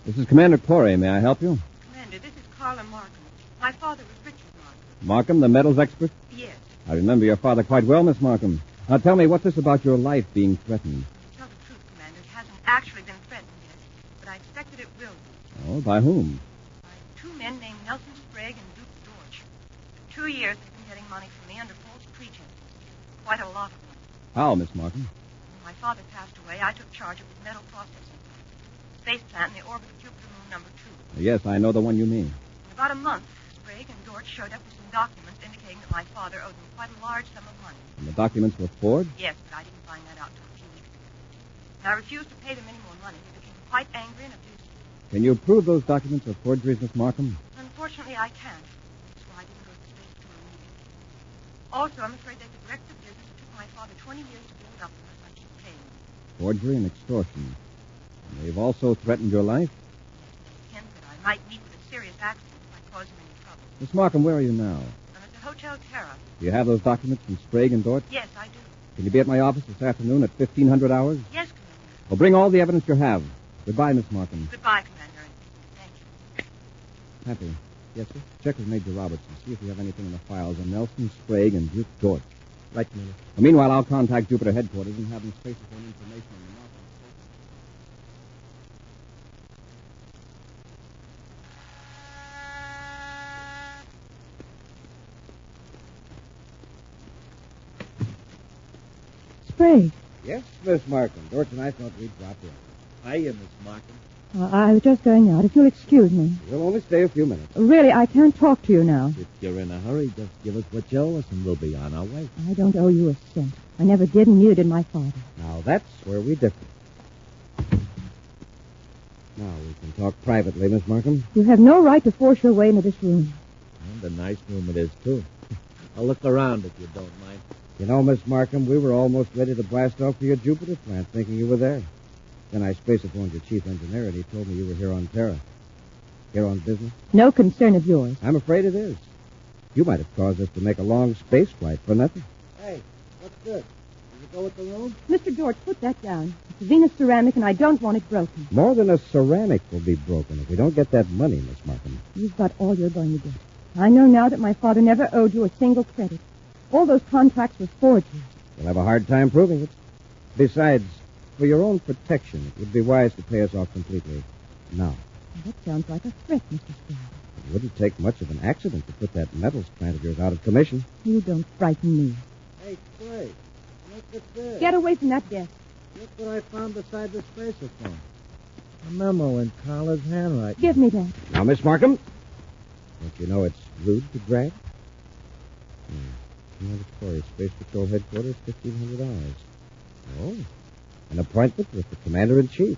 This is Commander Corey. May I help you? Commander, this is Carla Markham. My father was Richard Markham. Markham, the metals expert? Yes. I remember your father quite well, Miss Markham. Now tell me, what's this about your life being threatened? To tell the truth, Commander, it hasn't actually been threatened yet, but I expect that it will be. Oh, by whom? By two men named Nelson Sprague and Duke George. For 2 years, they've been getting money from me under false pretenses. Quite a lot of them. How, Miss Markham? When my father passed away, I took charge of his metal processing plant, space plant in the orbit of Jupiter Moon number 2. Yes, I know the one you mean. In about a month, Sprague and George showed up with some documents indicating that my father owed them quite a large sum of money. And the documents were forged? Yes, but I didn't find that out till a few weeks ago. When I refused to pay them any more money, they became quite angry and abusive. Can you prove those documents are forgeries, Miss Markham? Unfortunately, I can't. That's why I didn't go to the space tour immediately. Also, I'm afraid they could wreck the business it took my father 20 years to build up unless I keep paying them. Forgery and extortion. And they've also threatened your life? They hint that I might meet with a serious accident if I cause them any trouble. Miss Markham, where are you now? I'm at the Hotel Terra. Do you have those documents from Sprague and Dort? Yes, I do. Can you be at my office this afternoon at 1500 hours? Yes, Commander. Well, bring all the evidence you have. Goodbye, Miss Markham. Goodbye, Commander. Happy. Yes, sir? Check with Major Robertson. See if you have anything in the files on Nelson, Sprague, and Duke George. Right, Commander. Well, meanwhile, I'll contact Jupiter headquarters and have them space upon information on the Markham. Sprague. Yes, Miss Markham. Dort and I thought we'd drop in. Hiya, Miss Markham. I was just going out. If you'll excuse me. We'll only stay a few minutes. Really, I can't talk to you now. If you're in a hurry, just give us what you owe us and we'll be on our way. I don't owe you a cent. I never did, and neither did my father. Now, that's where we differ. Now, we can talk privately, Miss Markham. You have no right to force your way into this room. And a nice room it is, too. I'll look around if you don't mind. You know, Miss Markham, we were almost ready to blast off for your Jupiter plant, thinking you were there. Then I space-phoned your chief engineer, and he told me you were here on Terra. Here on business? No concern of yours. I'm afraid it is. You might have caused us to make a long space flight for nothing. Hey, what's this? Does it go with the room? Mr. George, put that down. It's a Venus ceramic, and I don't want it broken. More than a ceramic will be broken if we don't get that money, Miss Markham. You've got all you're going to get. I know now that my father never owed you a single credit. All those contracts were forgeries. You'll have a hard time proving it. Besides, for your own protection, it would be wise to pay us off completely now. That sounds like a threat, Mr. Sprague. It wouldn't take much of an accident to put that metals plant of yours out of commission. You don't frighten me. Hey, Sprague, look at this. Get away from that desk. Look what I found beside the spacer-phone. A memo in Carla's handwriting. Give me that. Now, Miss Markham, don't you know it's rude to drag? Mandatory Space Patrol Headquarters, 1500 hours. Oh, an appointment with the Commander-in-Chief.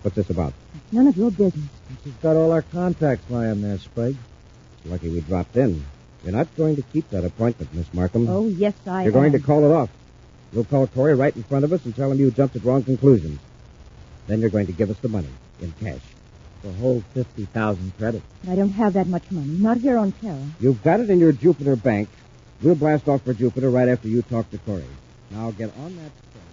What's this about? It's none of your business. She's got all our contacts lying there, Sprague. It's lucky we dropped in. You're not going to keep that appointment, Miss Markham. Oh, yes, I am. You're going to call it off. We'll call Corey right in front of us and tell him you jumped at wrong conclusions. Then you're going to give us the money in cash. The whole 50,000 credit. I don't have that much money. Not here on Terra. You've got it in your Jupiter bank. We'll blast off for Jupiter right after you talk to Corey. Now get on that train.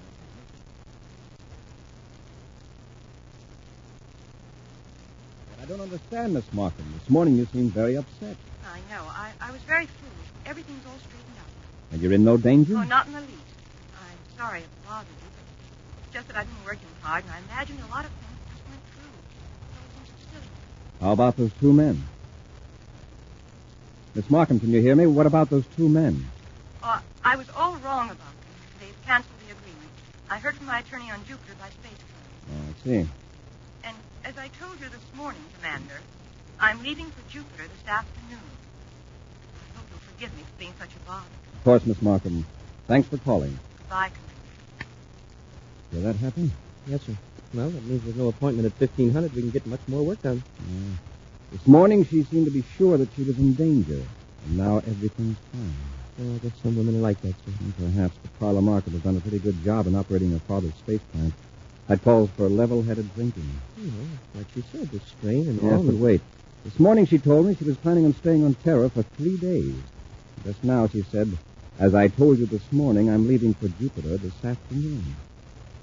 I don't understand, Miss Markham. This morning you seemed very upset. I know. I was very foolish. Everything's all straightened out. And you're in no danger? Oh, not in the least. I'm sorry it bothered you, but it's just that I've been working hard, and I imagined a lot of things just went through. So it seems so silly. How about those two men? Miss Markham, can you hear me? What about those two men? Oh, I was all wrong about them. They've canceled the agreement. I heard from my attorney on Jupiter by spacecraft. Oh, I see. And as I told you this morning, Commander, I'm leaving for Jupiter this afternoon. I hope you'll forgive me for being such a bother. Of course, Miss Markham. Thanks for calling. Goodbye, Commander. Hear that happen? Yes, sir. Well, that means there's no appointment at 1500. We can get much more work done. Yeah. This morning she seemed to be sure that she was in danger. And now everything's fine. Well, I guess some women are like that, sir. And perhaps, but Carla Markham has done a pretty good job in operating her father's space plant. That calls for level-headed thinking. Like she said, the strain and Yes, all. but wait. This morning she told me she was planning on staying on Terra for 3 days. Just now she said, as I told you this morning, I'm leaving for Jupiter this afternoon.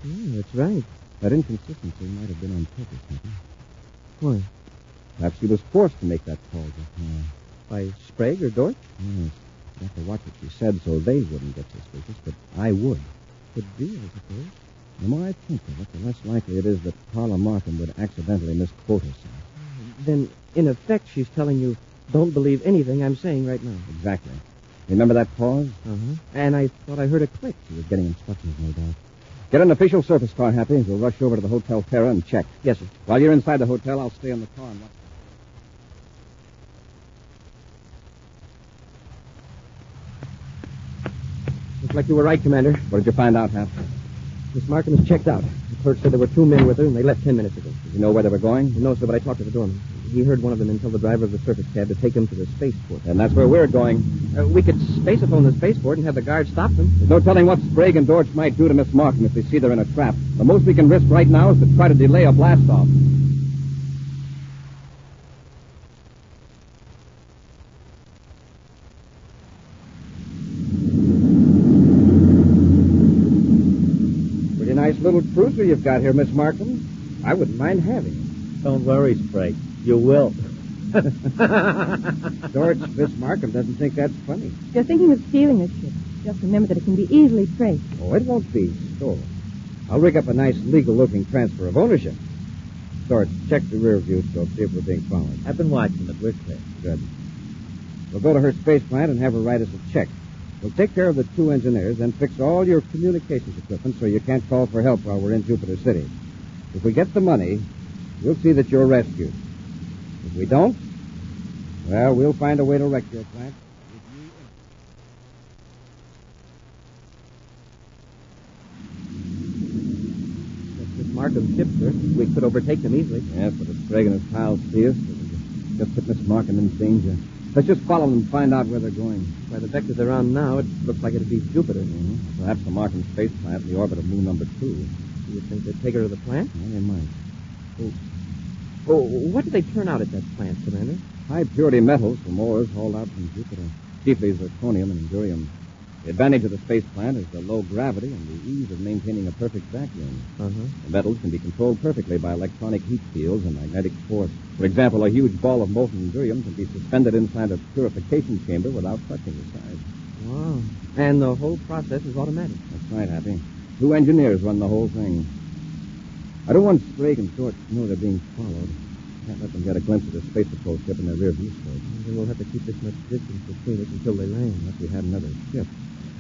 Yeah, that's right. That inconsistency might have been on purpose, maybe. Why? Perhaps she was forced to make that call just now. By Sprague or Dort? Yes. You have to watch what she said so they wouldn't get suspicious, but I would. Could be, I suppose. The more I think of it, the less likely it is that Carla Markham would accidentally misquote herself. Then, in effect, she's telling you, don't believe anything I'm saying right now. Exactly. Remember that pause? Uh-huh. And I thought I heard a click. She was getting instructions, no doubt. Get an official service car, Happy. We'll rush over to the Hotel Terra and check. Yes, sir. While you're inside the hotel, I'll stay in the car and watch. Looks like you were right, Commander. What did you find out, Hap? Miss Markham is checked out. The clerk said there were 2 men with her, and they left 10 minutes ago. Did you know where they were going? No, sir, but I talked to the doorman. He heard one of them tell the driver of the surface cab to take him to the spaceport. And that's where we're going. We could spaceophone the spaceport and have the guard stop them. There's no telling what Sprague and Dorch might do to Miss Markham if they see they're in a trap. The most we can risk right now is to try to delay a blast-off. Pretty nice little cruiser you've got here, Miss Markham. I wouldn't mind having it. Don't worry, Sprague. You will. Dorch, Miss Markham doesn't think that's funny. If you're thinking of stealing this ship, just remember that it can be easily traced. Oh, it won't be stolen. I'll rig up a nice legal-looking transfer of ownership. Dorch, check the rear view scope, see if we're being followed. I've been watching it. We're clear. Good. We'll go to her space plant and have her write us a check. We'll take care of the 2 engineers and fix all your communications equipment so you can't call for help while we're in Jupiter City. If we get the money, we'll see that you're rescued. If we don't, well, we'll find a way to wreck your plant. That's Miss Markham's ship, sir. We could overtake them easily. Yes, but if Sprague and his pals see us, it'll just put Miss Markham in danger. Let's just follow them and find out where they're going. By the vector they're on now, it looks like it'd be Jupiter. Mm-hmm. Perhaps the Markham space plant in the orbit of moon number 2. You think they'd take her to the plant? Yeah, they might. Oh, what did they turn out at that plant, Commander? High-purity metals from ores hauled out from Jupiter. Chiefly zirconium and indurium. The advantage of the space plant is the low gravity and the ease of maintaining a perfect vacuum. Uh-huh. The metals can be controlled perfectly by electronic heat fields and magnetic force. For example, a huge ball of molten indurium can be suspended inside a purification chamber without touching the sides. Wow. And the whole process is automatic. That's right, Happy. 2 engineers run the whole thing. I don't want Sprague and Dorch to know they're being followed. Can't let them get a glimpse of the space patrol ship in their rear view scope. Then we'll have to keep this much distance between us until they land. Unless we have another ship.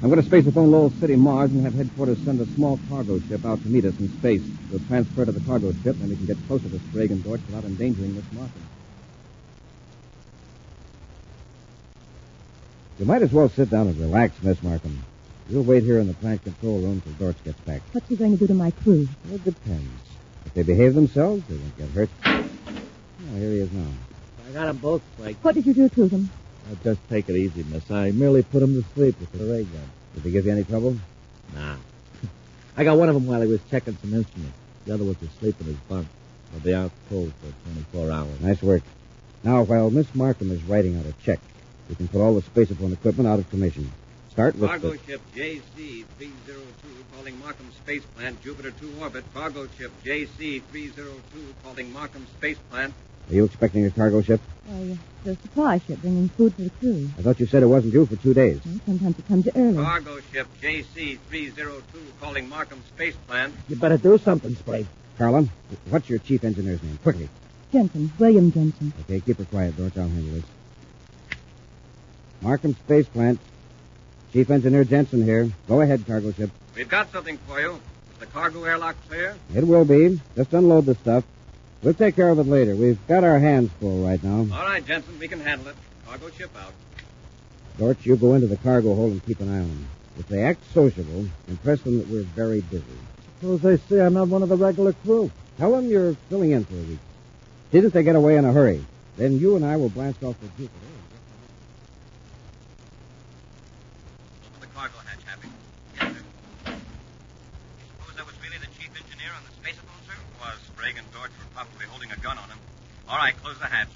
I'm going to spaceophone Lowell City, Mars, and have headquarters send a small cargo ship out to meet us in space. We'll transfer to the cargo ship, and we can get closer to Sprague and Dorch without endangering Miss Markham. You might as well sit down and relax, Miss Markham. We'll wait here in the plant control room till Dorch gets back. What's he going to do to my crew? Well, it depends. If they behave themselves, they won't get hurt. Oh, here he is now. I got them both, Sprague. What did you do to them? Just take it easy, miss. I merely put them to sleep with the ray gun. Did they give you any trouble? Nah. I got one of them while he was checking some instruments. The other was asleep in his bunk. They'll be out cold for 24 hours. Nice work. Now, while Miss Markham is writing out a check, we can put all the spaceophone equipment out of commission. Start with Cargo ship JC-302 calling Markham Space Plant, Jupiter 2 orbit. Cargo ship JC-302 calling Markham Space Plant. Are you expecting a cargo ship? The supply ship bringing food for the crew. I thought you said it wasn't due for 2 days. Well, sometimes it comes early. Cargo ship JC-302 calling Markham Space Plant. You better do something, Sprague. Carla, what's your chief engineer's name? Quickly. Jensen, William Jensen. Okay, keep her quiet, Dorch. I'll handle this. Markham Space Plant. Chief Engineer Jensen here. Go ahead, cargo ship. We've got something for you. Is the cargo airlock clear? It will be. Just unload the stuff. We'll take care of it later. We've got our hands full right now. All right, Jensen, we can handle it. Cargo ship out. Dorch, you go into the cargo hold and keep an eye on them. If they act sociable, impress them that we're very busy. Suppose they say I'm not one of the regular crew. Tell them you're filling in for a week. See that they get away in a hurry. Then you and I will blast off for Jupiter. Open the cargo hatch, Happy. Yes, sir. You suppose that was really the chief engineer on the spaceophone, sir? Was Sprague and Dorch were probably holding a gun on him. All right, close the hatch.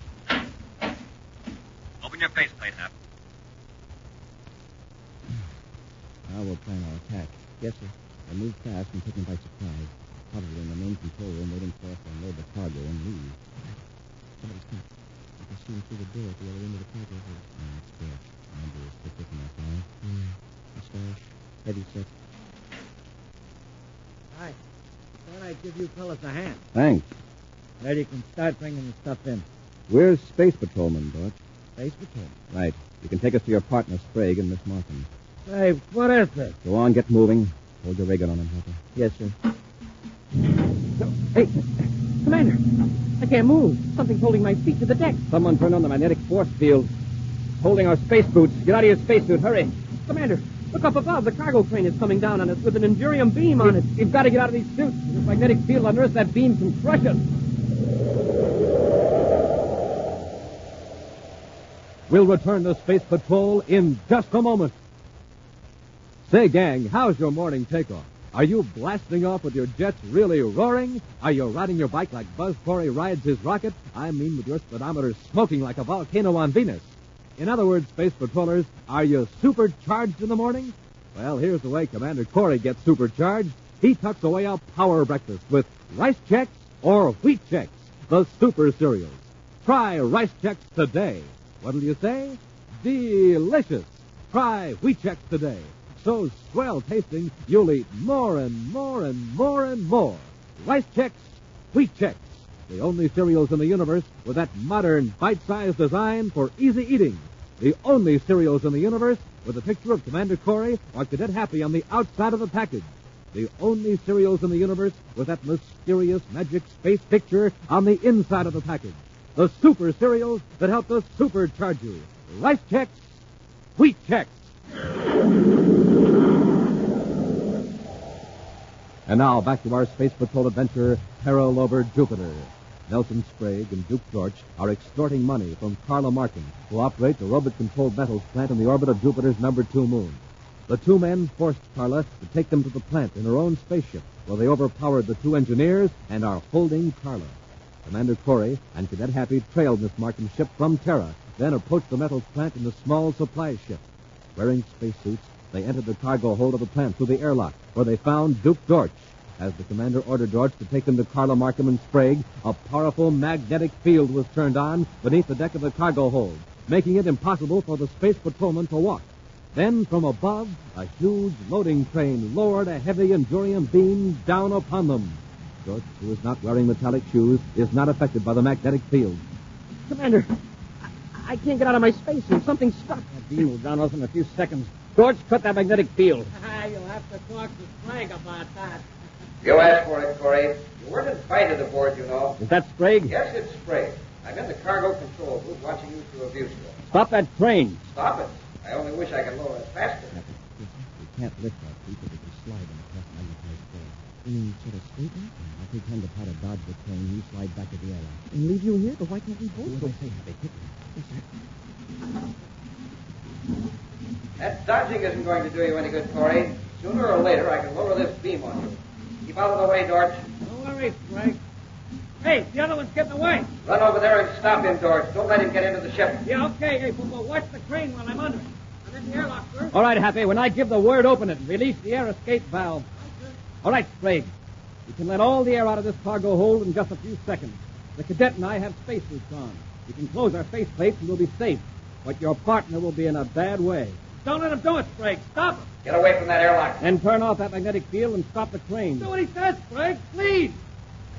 Open your faceplate, Hap. Now we'll plan our attack. Yes, sir. I'll move fast and take them by surprise. Probably in the main control room waiting for us to unload the cargo and leave. Somebody's come. I can see him through the door at the other end of the cargo hold. It's Dorch. Andrew is still picking that guy. Mustache. Heavy set. Hi. Then I give you fellas a hand. Thanks. Now you can start bringing the stuff in. We're Space Patrolmen, Dort. Space Patrol. Right. You can take us to your partner, Sprague, and Miss Markham. Hey, what is this? Go on, get moving. Hold your ray gun on him, Harper. Yes, sir. Hey, Commander, I can't move. Something's holding my feet to the deck. Someone turned on the magnetic force field. It's holding our space boots. Get out of your spacesuit. Hurry. Commander, look up above. The cargo crane is coming down on us with an endurium beam on it. We've got to get out of these suits. This magnetic field under us, that beam can crush us. We'll return to Space Patrol in just a moment. Say, gang, how's your morning takeoff? Are you blasting off with your jets really roaring? Are you riding your bike like Buzz Corey rides his rocket? I mean with your speedometer smoking like a volcano on Venus. In other words, Space Patrollers, are you supercharged in the morning? Well, here's the way Commander Corey gets supercharged. He tucks away a power breakfast with Rice Chex or Wheat Chex, the super cereals. Try Rice Chex today. What'll you say? Delicious. Try Wheat Chex today. So swell tasting, you'll eat more and more and more and more. Rice Chex, Wheat Chex, the only cereals in the universe with that modern bite-sized design for easy eating. The only cereals in the universe with a picture of Commander Corey or Cadet Happy on the outside of the package. The only cereals in the universe with that mysterious magic space picture on the inside of the package. The super cereals that help to supercharge you. Rice Chex, Wheat Chex. And now, back to our Space Patrol adventure, Peril over Jupiter. Nelson Sprague and Duke George are extorting money from Carla Markham, who operate the robot-controlled metals plant in the orbit of Jupiter's number 2 moon. The two men forced Carla to take them to the plant in her own spaceship, where they overpowered the 2 engineers and are holding Carla. Commander Corey and Cadet Happy trailed Miss Markham's ship from Terra, then approached the metals plant in a small supply ship. Wearing spacesuits, they entered the cargo hold of the plant through the airlock, where they found Duke George. As the commander ordered George to take them to Carla Markham and Sprague, a powerful magnetic field was turned on beneath the deck of the cargo hold, making it impossible for the space patrolmen to walk. Then, from above, a huge loading train lowered a heavy endurium beam down upon them. George, who is not wearing metallic shoes, is not affected by the magnetic field. Commander, I can't get out of my spacesuit. Something's stuck. That beam will drown us in a few seconds. George, cut that magnetic field. You'll have to talk to Sprague about that. You asked for it, Corey. You weren't invited aboard, you know. Is that Sprague? Yes, it's Sprague. I'm in the cargo control booth watching you through a viewscope. Stop that train. Stop it. I only wish I could lower it faster. We can't lift that feet if it can slide on the press magnetized floor. You mean sort of straighten? I'll pretend to try to dodge the train. You slide back to the airlock. And leave you here? But why can't we both go? That dodging isn't going to do you any good, Corey. Sooner or later, I can lower this beam on you. Keep out of the way, George. Don't worry, Sprague. Hey, the other one's getting away. Run over there and stop him, George. Don't let him get into the ship. Yeah, okay. Hey, but watch the crane while I'm under it. I'm in the airlock, sir. All right, Happy. When I give the word, open it and release the air escape valve. All right, Sprague. You can let all the air out of this cargo hold in just a few seconds. The cadet and I have spacesuits on. We can close our faceplates and we'll be safe. But your partner will be in a bad way. Don't let him do it, Sprague. Stop him. Get away from that airlock. And turn off that magnetic field and stop the crane. Do what he says, Sprague. Please.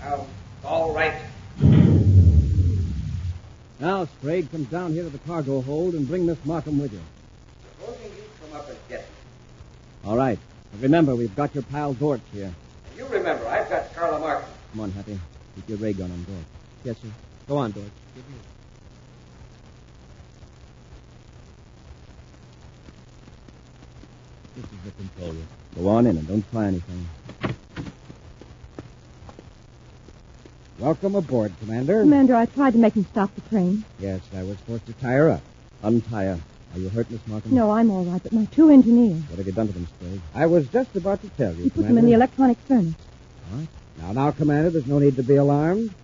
Now, all right. Now, Sprague, come down here to the cargo hold and bring Miss Markham with you. Supposing you come up and get me. All right. And remember, we've got your pal Dortch here. And you remember, I've got Carla Markham. Come on, Happy. Keep your ray gun on Dortch. Yes, sir. Go on, Dortch. This is the control room. Go on in and don't try anything. Welcome aboard, Commander. Commander, I tried to make him stop the train. Yes, I was forced to tie her up. Untie her. Are you hurt, Miss Markham? No, I'm all right, but my 2 engineers. What have you done to them, Sprague? I was just about to tell you, You put Commander. them in the electronic furnace. All right. Now, Commander, there's no need to be alarmed.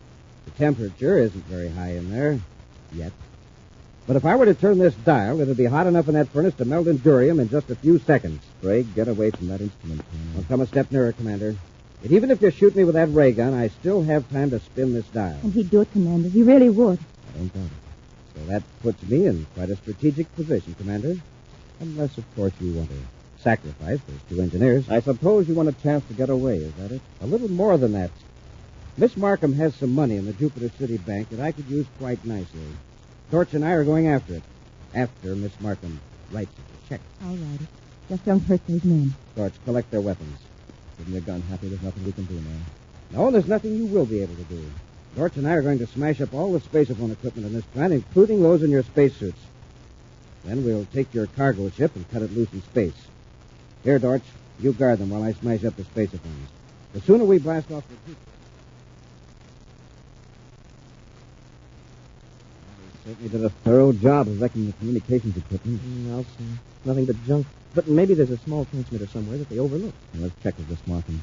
The temperature isn't very high in there yet. But if I were to turn this dial, it'd be hot enough in that furnace to melt endurium in just a few seconds. Sprague, get away from that instrument. I'll come a step nearer, Commander. And even if you shoot me with that ray gun, I still have time to spin this dial. And he'd do it, Commander. He really would. I don't doubt it. So that puts me in quite a strategic position, Commander. Unless, of course, you want to sacrifice those two engineers. I suppose you want a chance to get away, is that it? A little more than that. Miss Markham has some money in the Jupiter City Bank that I could use quite nicely. Torch and I are going after it. After Miss Markham writes the check. All right. Just don't hurt those men. Torch, collect their weapons. Give them your gun, Happy. There's nothing we can do now. No, there's nothing you will be able to do. Torch and I are going to smash up all the spaceophone equipment in this plant, including those in your spacesuits. Then we'll take your cargo ship and cut it loose in space. Here, Dorch, you guard them while I smash up the spaceophones. The sooner we blast off the Jupiter... We certainly did a thorough job of wrecking the communications equipment. I'll see. Nothing but junk. But maybe there's a small transmitter somewhere that they overlooked. Now, let's check with Miss Markham.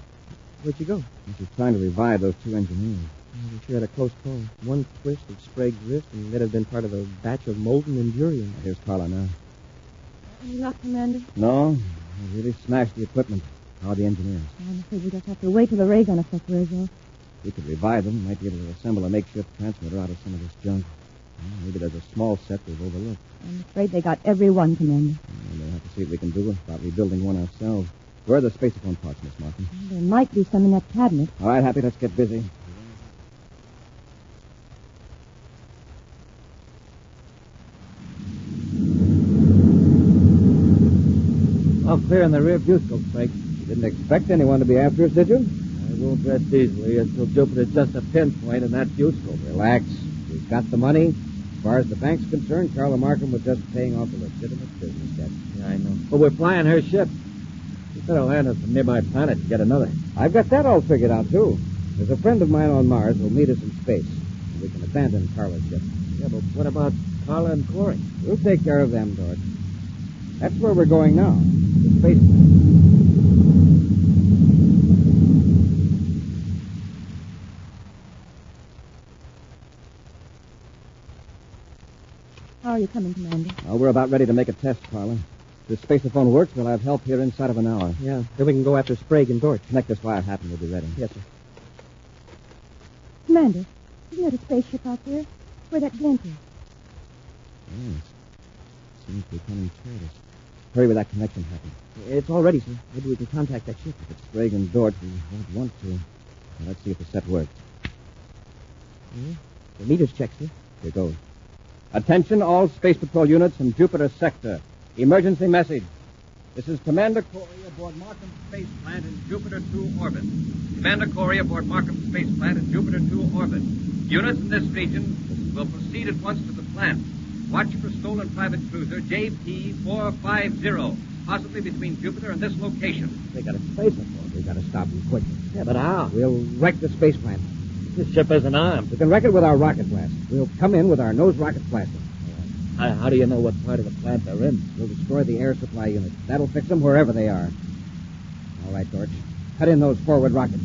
Where'd you go? She's trying to revive those two engineers. We sure had a close call. One twist of Sprague's wrist, and they'd have been part of a batch of molten endurium. Here's Carla now. Any luck, Commander? No, we really smashed the equipment. How are the engineers? I'm afraid we just have to wait till the ray gun effect wears off. We could revive them. Might be able to assemble a makeshift transmitter out of some of this junk. Well, maybe there's a small set we've overlooked. I'm afraid they got every one, Commander. We'll have to see what we can do about rebuilding one ourselves. Where are the spaceophone parts, Miss Markham? There might be some in that cabinet. All right, Happy, let's get busy. I'm clear in the rear view scope, Frank. You didn't expect anyone to be after us, did you? I won't rest easily until Jupiter's just a pinpoint in that view scope. Relax. We've got the money. As far as the bank's concerned, Carla Markham was just paying off a legitimate business debt. Yeah, I know. But we're flying her ship. We better land on some nearby planet to get another. I've got that all figured out, too. There's a friend of mine on Mars who'll meet us in space. And we can abandon Carla's ship. Yeah, but what about Carla and Corey? We'll take care of them, Dorch. That's where we're going now. The space. How are you coming, Commander? Oh, we're about ready to make a test, Carla. If the spaceophone works, we'll have help here inside of an hour. Yeah, then we can go after Sprague and Dorch. Connect this wire, Happen. We'll be ready. Yes, sir. Commander, isn't there a spaceship out there? Where that glint is? Yes. Seems to be coming toward us. Hurry with that connection, Happen. It's all ready, sir. Maybe we can contact that ship. If it's Sprague and Dorch, we won't want to. Now, let's see if the set works. Yeah. The meter's checked, sir. Here goes. Attention all Space Patrol units in Jupiter sector. Emergency message. This is Commander Corey aboard Markham Space Plant in Jupiter 2 orbit. Commander Corey aboard Markham Space Plant in Jupiter 2 orbit. Units in this region will proceed at once to the plant. Watch for stolen private cruiser JP-450, possibly between Jupiter and this location. They got a spaceophone. We got to stop them quickly. Yeah, but how? We'll wreck the space plant. This ship isn't armed. We can wreck it with our rocket blast. We'll come in with our nose rocket blaster. How do you know what part of the plant they're in? We'll destroy the air supply unit. That'll fix them wherever they are. All right, Dorch. Cut in those forward rockets.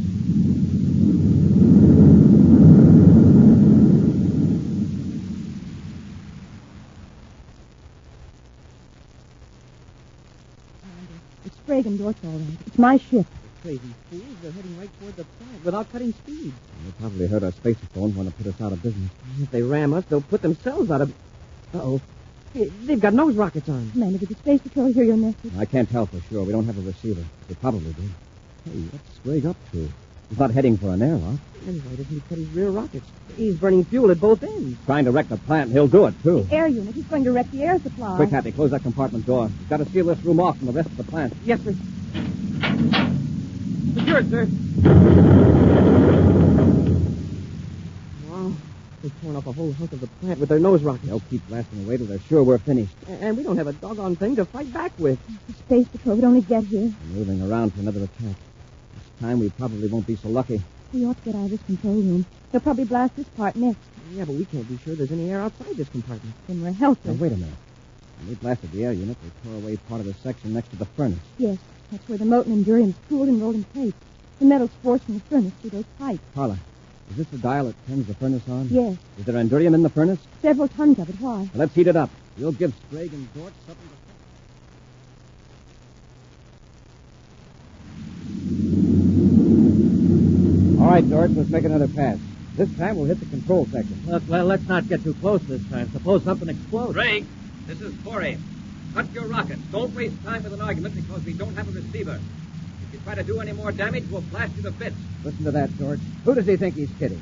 It's Sprague and Dorch, all right. It's my ship. Crazy fools. They're heading right toward the plant without cutting speed. They probably heard our spaceophone want to put us out of business. If they ram us, they'll put themselves out of... Uh-oh. Hey, they've got nose rockets on. Commander, did the Space Patrol hear your message? I can't tell for sure. We don't have a receiver. They probably did. Hey, what's Sprague up to? He's not heading for an airlock. Then why doesn't he cut his rear rockets? He's burning fuel at both ends. Trying to wreck the plant. He'll do it, too. The air unit. He's going to wreck the air supply. Quick, Happy. Close that compartment door. We've got to seal this room off from the rest of the plant. Yes, sir. Secure, sir. Wow. They've torn off a whole hunk of the plant with their nose rockets. They'll keep blasting away till they're sure we're finished. And we don't have a doggone thing to fight back with. The Space Patrol would only get here. We're moving around for another attack. This time we probably won't be so lucky. We ought to get out of this control room. They'll probably blast this part next. Yeah, but we can't be sure there's any air outside this compartment. Then we're helpless. Now, wait a minute. When we blasted the air unit, they tore away part of the section next to the furnace. Yes, that's where the molten endurium's cooled and rolled in place. The metal's forced from the furnace through those pipes. Carla, is this the dial that turns the furnace on? Yes. Is there endurium in the furnace? Several tons of it. Why? Well, let's heat it up. We'll give Sprague and Dorch something to... All right, Dorch, let's make another pass. This time we'll hit the control section. Look, well, let's not get too close this time. Suppose something explodes. Sprague, this is Corey. Cut your rockets. Don't waste time with an argument because we don't have a receiver. If you try to do any more damage, we'll blast you to bits. Listen to that, George. Who does he think he's kidding?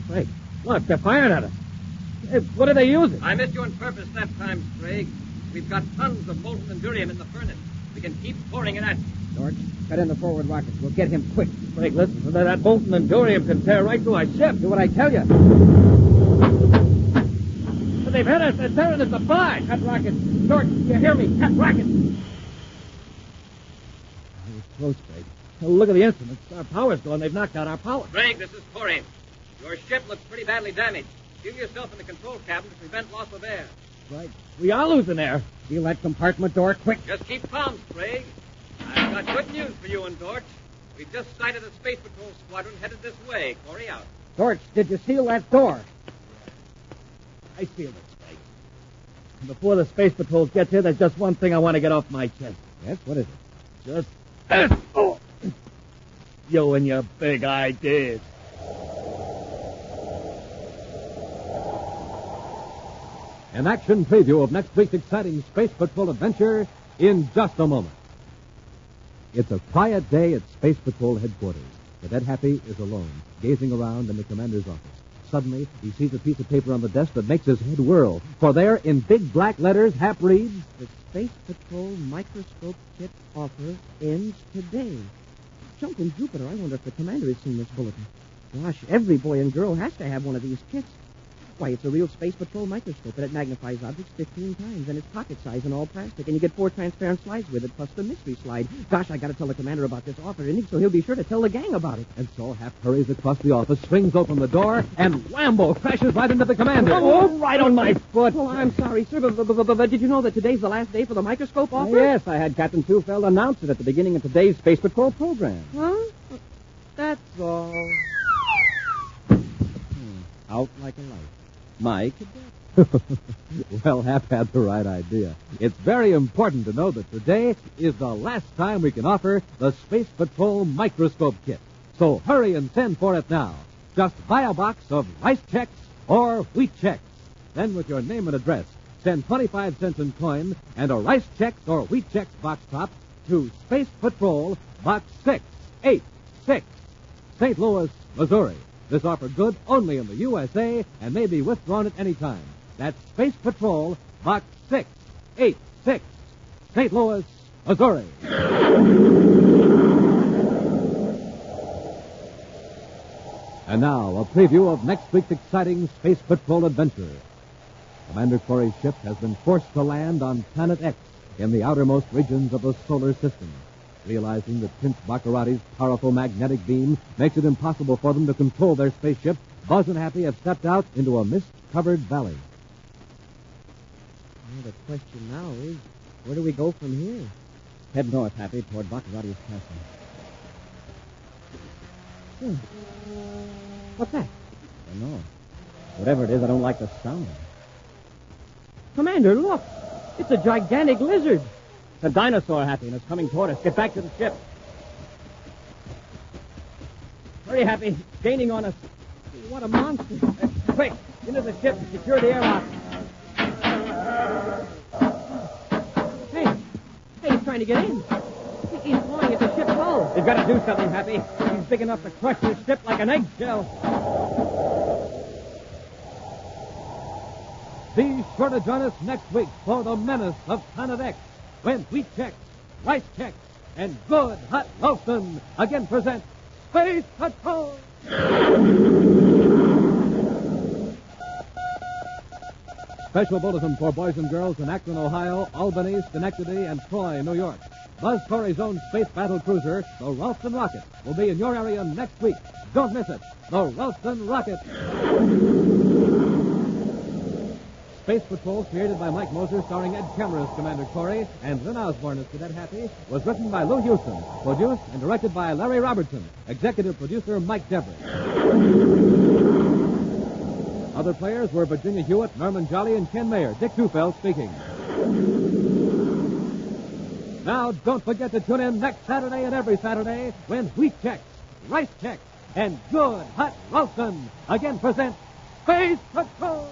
Hey, look, they're firing at us. Hey, what are they using? I missed you on purpose that time, Sprague. We've got tons of molten endurium in the furnace. We can keep pouring it at you. George, cut in the forward rockets. We'll get him quick. Sprague, listen, that molten endurium can tear right through our ship. Do what I tell you. But they've hit us. They're tearing us apart. Cut rockets. George, you hear me? Cut rockets. That was close, Sprague. Oh, look at the instruments. Our power's gone. They've knocked out our power. Sprague, this is Corey. Your ship looks pretty badly damaged. Shield yourself in the control cabin to prevent loss of air. Right. We are losing air. Seal that compartment door quick. Just keep calm, Sprague. I've got good news for you and Dorch. We just sighted a Space Patrol squadron headed this way. Corey out. Dorch, did you seal that door? I sealed it, Sprague. And before the Space Patrol gets here, there's just one thing I want to get off my chest. Yes? What is it? Just... Oh. You and your big ideas. An action preview of next week's exciting Space Patrol adventure in just a moment. It's a quiet day at Space Patrol headquarters. Cadet Happy is alone, gazing around in the commander's office. Suddenly, he sees a piece of paper on the desk that makes his head whirl. For there, in big black letters, Hap reads, "The Space Patrol microscope kit offer ends today." Jumping Jupiter, I wonder if the commander has seen this bulletin. Gosh, every boy and girl has to have one of these kits. Why, it's a real Space Patrol microscope, and it magnifies objects 15 times, and it's pocket size and all plastic, and you get 4 transparent slides with it, plus the mystery slide. Gosh, I got to tell the commander about this offer, so he'll be sure to tell the gang about it. And so Hap hurries across the office, swings open the door, and whammo, crashes right into the commander. Oh, right on my foot. Oh, I'm sorry, sir, but did you know that today's the last day for the microscope offer? Yes, I had Captain Tufeld announce it at the beginning of today's Space Patrol program. Huh? That's all. Out like a light. My cadet. Well, Hap had the right idea. It's very important to know that today is the last time we can offer the Space Patrol microscope kit. So hurry and send for it now. Just buy a box of rice checks or wheat checks. Then with your name and address, send 25 cents in coin and a rice checks or wheat checks box top to Space Patrol, Box 686, St. Louis, Missouri. This offer good only in the USA and may be withdrawn at any time. That's Space Patrol, Box 686, St. Louis, Missouri. And now, a preview of next week's exciting Space Patrol adventure. Commander Corey's ship has been forced to land on Planet X in the outermost regions of the solar system. Realizing that Prince Baccarati's powerful magnetic beam makes it impossible for them to control their spaceship, Buzz and Happy have stepped out into a mist-covered valley. Well, the question now is, where do we go from here? Head north, Happy, toward Baccarati's castle. What's that? I don't know. Whatever it is, I don't like the sound of it. Commander, look! It's a gigantic lizard. It's a dinosaur, Happy, and it's coming toward us. Get back to the ship. Hurry, Happy. It's gaining on us. What a monster. Quick, into the ship and secure the airlock. Hey, he's trying to get in. He's flying at the ship's hull. We've got to do something, Happy. He's big enough to crush this ship like an eggshell. Be sure to join us next week for the menace of Planet X, when wheat checks, rice checks, and good hot Ralston again present Space Patrol. Special bulletin for boys and girls in Akron, Ohio, Albany, Schenectady, and Troy, New York. Buzz Corey's own space battle cruiser, the Ralston Rocket, will be in your area next week. Don't miss it. The Ralston Rocket. Space Patrol, created by Mike Moser, starring Ed Kemmer as Commander Corey, and Lynn Osborne as Cadet Happy, was written by Lou Houston, produced and directed by Larry Robertson, executive producer Mike Deborah. Other players were Virginia Hewitt, Norman Jolly, and Ken Mayer. Dick Tufeld speaking. Now, don't forget to tune in next Saturday and every Saturday when wheat checks, rice checks, and good hot Ralston again present Space Patrol.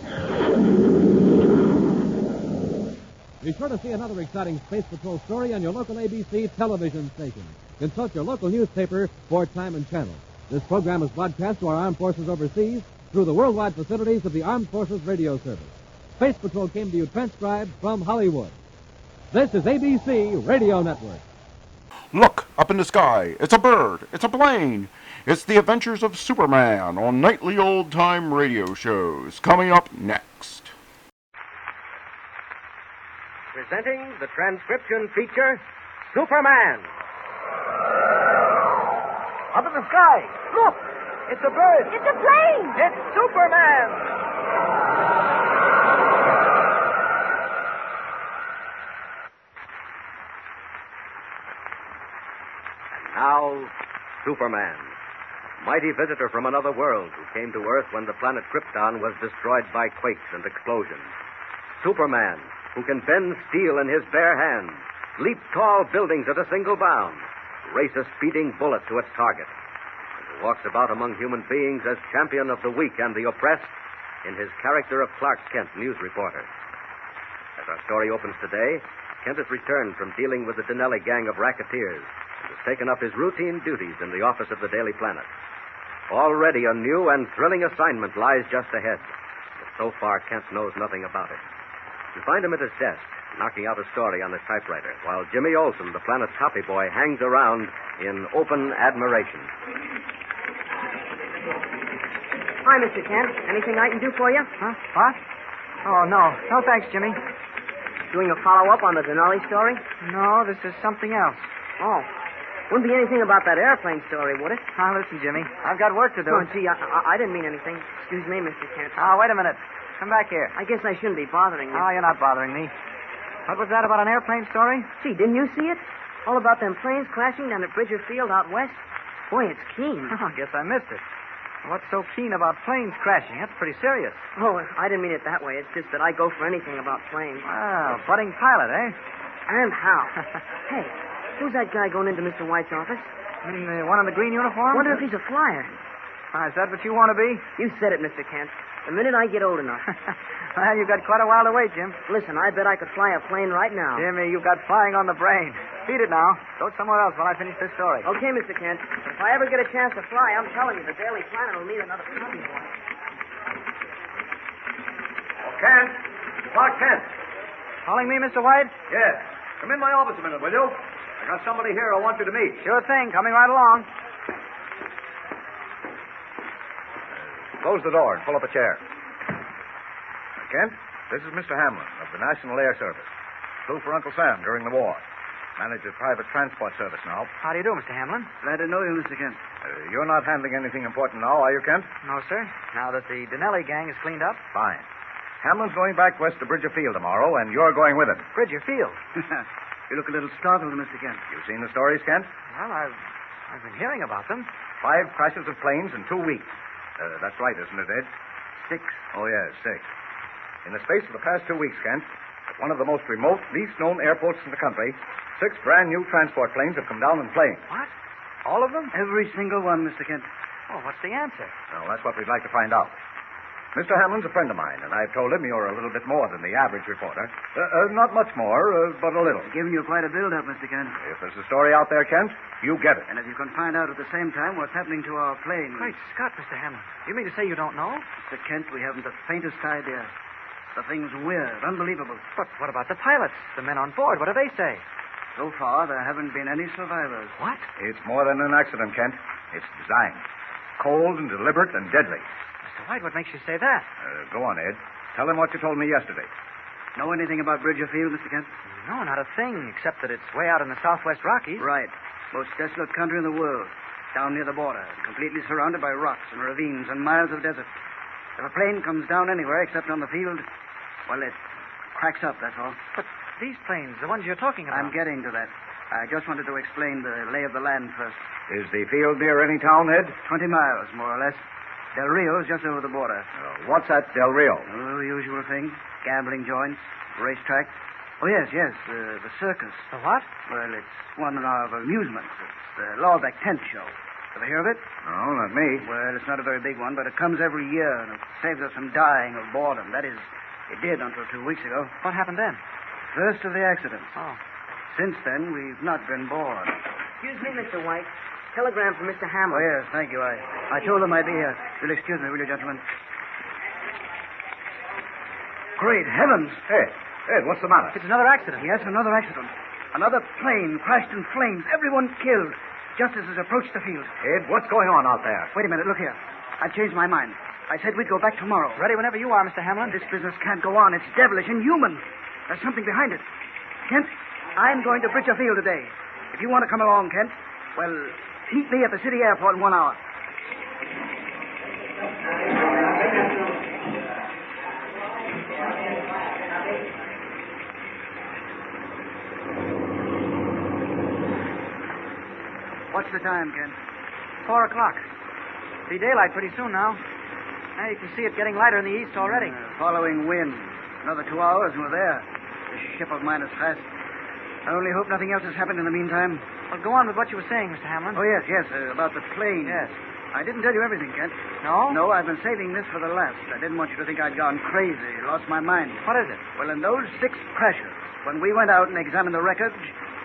Be sure to see another exciting Space Patrol story on your local ABC television station. Consult your local newspaper for time and channel. This program is broadcast to our armed forces overseas through the worldwide facilities of the Armed Forces Radio Service. Space Patrol came to you transcribed from Hollywood. This is ABC Radio Network. Look, up in the sky. It's a bird. It's a plane. It's the adventures of Superman on nightly old-time radio shows. Coming up next. Presenting the transcription feature, Superman. Up in the sky. Look, it's a bird. It's a plane. It's Superman. And now, Superman, mighty visitor from another world who came to Earth when the planet Krypton was destroyed by quakes and explosions. Superman, who can bend steel in his bare hands, leap tall buildings at a single bound, race a speeding bullet to its target, and who walks about among human beings as champion of the weak and the oppressed in his character of Clark Kent, news reporter. As our story opens today, Kent has returned from dealing with the Denelli gang of racketeers and has taken up his routine duties in the office of the Daily Planet. Already a new and thrilling assignment lies just ahead, but so far Kent knows nothing about it. You find him at his desk, knocking out a story on his typewriter, while Jimmy Olsen, the Planet's copy boy, hangs around in open admiration. Hi, Mr. Kent. Anything I can do for you? Huh? What? Oh, no. No, thanks, Jimmy. Doing a follow-up on the Denelli story? No, this is something else. Oh. Wouldn't be anything about that airplane story, would it? Now, listen, Jimmy. I've got work to do. Oh, gee, I didn't mean anything. Excuse me, Mr. Kent. Oh, wait a minute. Come back here. I guess I shouldn't be bothering you. Oh, you're not bothering me. What was that about an airplane story? Gee, didn't you see it? All about them planes crashing down at Bridger Field out west? Boy, it's keen. I guess I missed it. What's so keen about planes crashing? That's pretty serious. Oh, I didn't mean it that way. It's just that I go for anything about planes. Wow, budding pilot, eh? And how? Hey, who's that guy going into Mr. White's office? You mean the one in the green uniform? Wonder if he's a flyer. Is that what you want to be? You said it, Mr. Kent. The minute I get old enough. Well, you've got quite a while to wait, Jim. Listen, I bet I could fly a plane right now. Jimmy, you've got flying on the brain. Beat it now. Go somewhere else while I finish this story. Okay, Mr. Kent. If I ever get a chance to fly, I'm telling you, the Daily Planet will need another copy boy. Oh, Kent. Clark Kent. Calling me, Mr. White? Yes. Come in my office a minute, will you? I got somebody here I want you to meet. Sure thing. Coming right along. Close the door and pull up a chair. Kent, this is Mr. Hamlin of the National Air Service. Flew for Uncle Sam during the war. Manages private transport service now. How do you do, Mr. Hamlin? Glad to know you, Mr. Kent. You're not handling anything important now, are you, Kent? No, sir. Now that the Denelli gang is cleaned up. Fine. Hamlin's going back west to Bridger Field tomorrow, and you're going with him. Bridger Field? You look a little startled, Mr. Kent. You've seen the stories, Kent? Well, I've been hearing about them. 5 crashes of planes in 2 weeks. That's right, isn't it, Ed? 6. Oh, yes, 6. In the space of the past 2 weeks, Kent, at one of the most remote, least known airports in the country, 6 brand new transport planes have come down in planes. What? All of them? Every single one, Mr. Kent. Oh, what's the answer? Well, that's what we'd like to find out. Mr. Hamlin's a friend of mine, and I've told him you're a little bit more than the average reporter. Not much more, but a little. Giving you quite a build-up, Mr. Kent. If there's a story out there, Kent, you get it. And if you can find out at the same time what's happening to our plane... Great Scott, Mr. Hamlin. You mean to say you don't know? Mr. Kent, we haven't the faintest idea. The thing's weird, unbelievable. But what about the pilots, the men on board? What do they say? So far, there haven't been any survivors. What? It's more than an accident, Kent. It's design. Cold and deliberate and deadly. Mr. White, what makes you say that? Go on, Ed. Tell him what you told me yesterday. Know anything about Bridger Field, Mr. Kent? No, not a thing, except that it's way out in the southwest Rockies. Right. Most desolate country in the world. Down near the border, completely surrounded by rocks and ravines and miles of desert. If a plane comes down anywhere except on the field, well, it cracks up, that's all. But these planes, the ones you're talking about... I'm getting to that. I just wanted to explain the lay of the land first. Is the field near any town, Ed? 20 miles, more or less. Del Rio's just over the border. What's at Del Rio? Oh, the usual thing. Gambling joints, racetrack. Oh, yes, the circus. The what? Well, it's one of amusements. It's the Lawbeck Tent Show. Ever hear of it? No, not me. Well, it's not a very big one, but it comes every year, and it saves us from dying of boredom. That is, it did until 2 weeks ago. What happened then? First of the accident. Oh. Since then, we've not been bored. Excuse me, Mr. White. Telegram from Mr. Hamlin. Oh, yes, thank you. I told them I'd be here. You'll excuse me, will you, gentlemen? Great heavens! Ed, what's the matter? It's another accident. Yes, another accident. Another plane crashed in flames. Everyone killed. Just as it approached the field. Ed, what's going on out there? Wait a minute, look here. I've changed my mind. I said we'd go back tomorrow. Ready whenever you are, Mr. Hamlin. This business can't go on. It's devilish, inhuman. There's something behind it. Kent, I'm going to Bridger Field today. If you want to come along, Kent, well, meet me at the city airport in 1 hour. What's the time, Kent? 4 o'clock. Be daylight pretty soon now. Now you can see it getting lighter in the east already. Following wind. Another 2 hours and we're there. This ship of mine is fast. I only hope nothing else has happened in the meantime. Well, go on with what you were saying, Mr. Hamlin. Oh, yes, about the plane. Yes. I didn't tell you everything, Kent. No? No, I've been saving this for the last. I didn't want you to think I'd gone crazy, lost my mind. What is it? Well, in those 6 crashes, when we went out and examined the wreckage,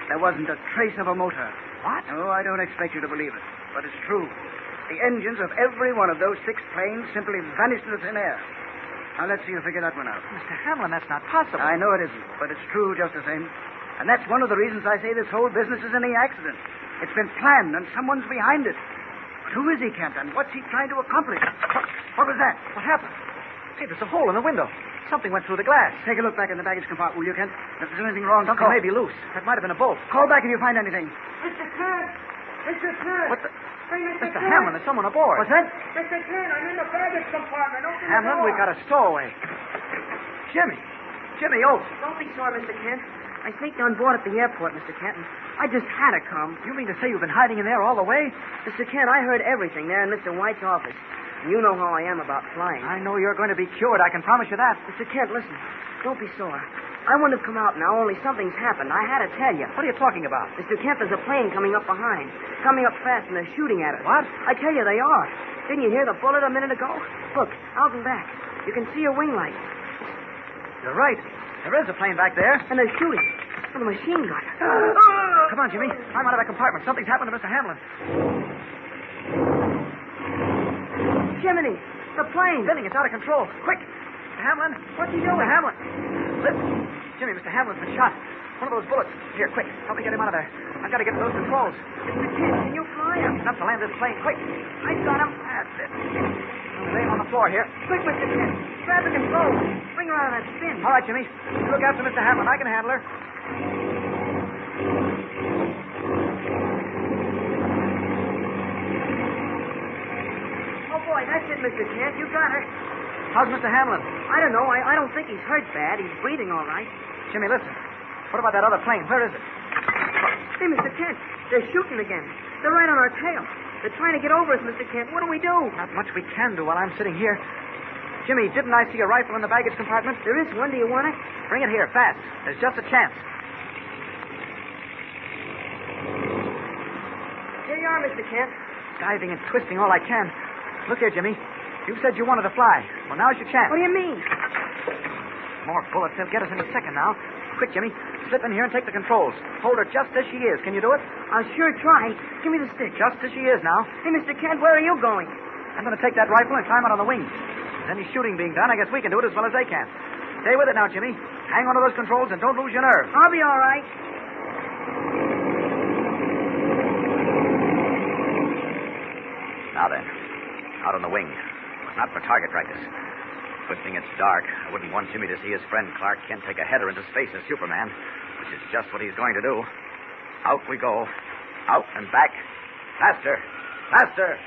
there wasn't a trace of a motor. What? Oh, I don't expect you to believe it, but it's true. The engines of every one of those 6 planes simply vanished into thin air. Now, let's see you figure that one out. Mr. Hamlin, that's not possible. I know it isn't, but it's true just the same. And that's one of the reasons I say this whole business is an accident. It's been planned, and someone's behind it. But who is he, Kent, and what's he trying to accomplish? What was that? What happened? Hey, there's a hole in the window. Something went through the glass. Take a look back in the baggage compartment, will you, Kent? If there's anything wrong, Something may be loose. That might have been a bolt. Call back if you find anything. Mr. Kent! Mr. Kent! What the... Hey, Mr. Hamlin, there's someone aboard. What's that? Mr. Kent, I'm in the baggage compartment. Open the Hamlin, door. we've got a stowaway. Jimmy, Oates. Don't be sore, Mr. Kent. I sneaked on board at the airport, Mr. Kent, and I just had to come. You mean to say you've been hiding in there all the way? Mr. Kent, I heard everything there in Mr. White's office. And you know how I am about flying. I know you're going to be cured. I can promise you that. Mr. Kent, listen. Don't be sore. I wouldn't have come out now, only something's happened. I had to tell you. What are you talking about? Mr. Kent, there's a plane coming up behind. Coming up fast, and they're shooting at us. What? I tell you, they are. Didn't you hear the bullet a minute ago? Look, out and back. You can see a wing light. You're right. There is a plane back there. And they're shooting. With a machine gun. Come on, Jimmy. Climb out of that compartment. Something's happened to Mr. Hamlin. Jiminy, the plane. Spinning. It's out of control. Quick. Mr. Hamlin. What's he doing? Mr. Hamlin. Listen. Jimmy, Mr. Hamlin's been shot. One of those bullets. Here, quick. Help me get him out of there. I've got to get to those controls. Mr. Kent, can you fly him? Enough to land this plane. Quick. I got him. That's it. I'll lay him on the floor here. Quick, Mr. Kent. Grab the controls. Bring her out of that spin. All right, Jimmy. You look after Mr. Hamlin. I can handle her. Oh, boy, that's it, Mr. Kent. You got her. How's Mr. Hamlin? I don't know. I don't think he's hurt bad. He's breathing all right. Jimmy, listen. What about that other plane? Where is it? Hey, Mr. Kent, they're shooting again. They're right on our tail. They're trying to get over us, Mr. Kent. What do we do? Not much we can do while I'm sitting here. Jimmy, didn't I see a rifle in the baggage compartment? There is one. Do you want it? Bring it here, fast. There's just a chance. Here you are, Mr. Kent. Diving and twisting all I can. Look here, Jimmy. You said you wanted to fly. Well, now's your chance. What do you mean? More bullets. They'll get us any second now. Quick, Jimmy. Slip in here and take the controls. Hold her just as she is. Can you do it? I'll sure try. Give me the stick. Just as she is now. Hey, Mr. Kent, where are you going? I'm going to take that rifle and climb out on the wings. With any shooting being done, I guess we can do it as well as they can. Stay with it now, Jimmy. Hang on to those controls and don't lose your nerve. I'll be all right. Now then, out on the wing. Not for target practice. Good thing it's dark. I wouldn't want Jimmy to see his friend Clark Kent take a header into space as Superman, which is just what he's going to do. Out we go. Out and back. Faster. Faster.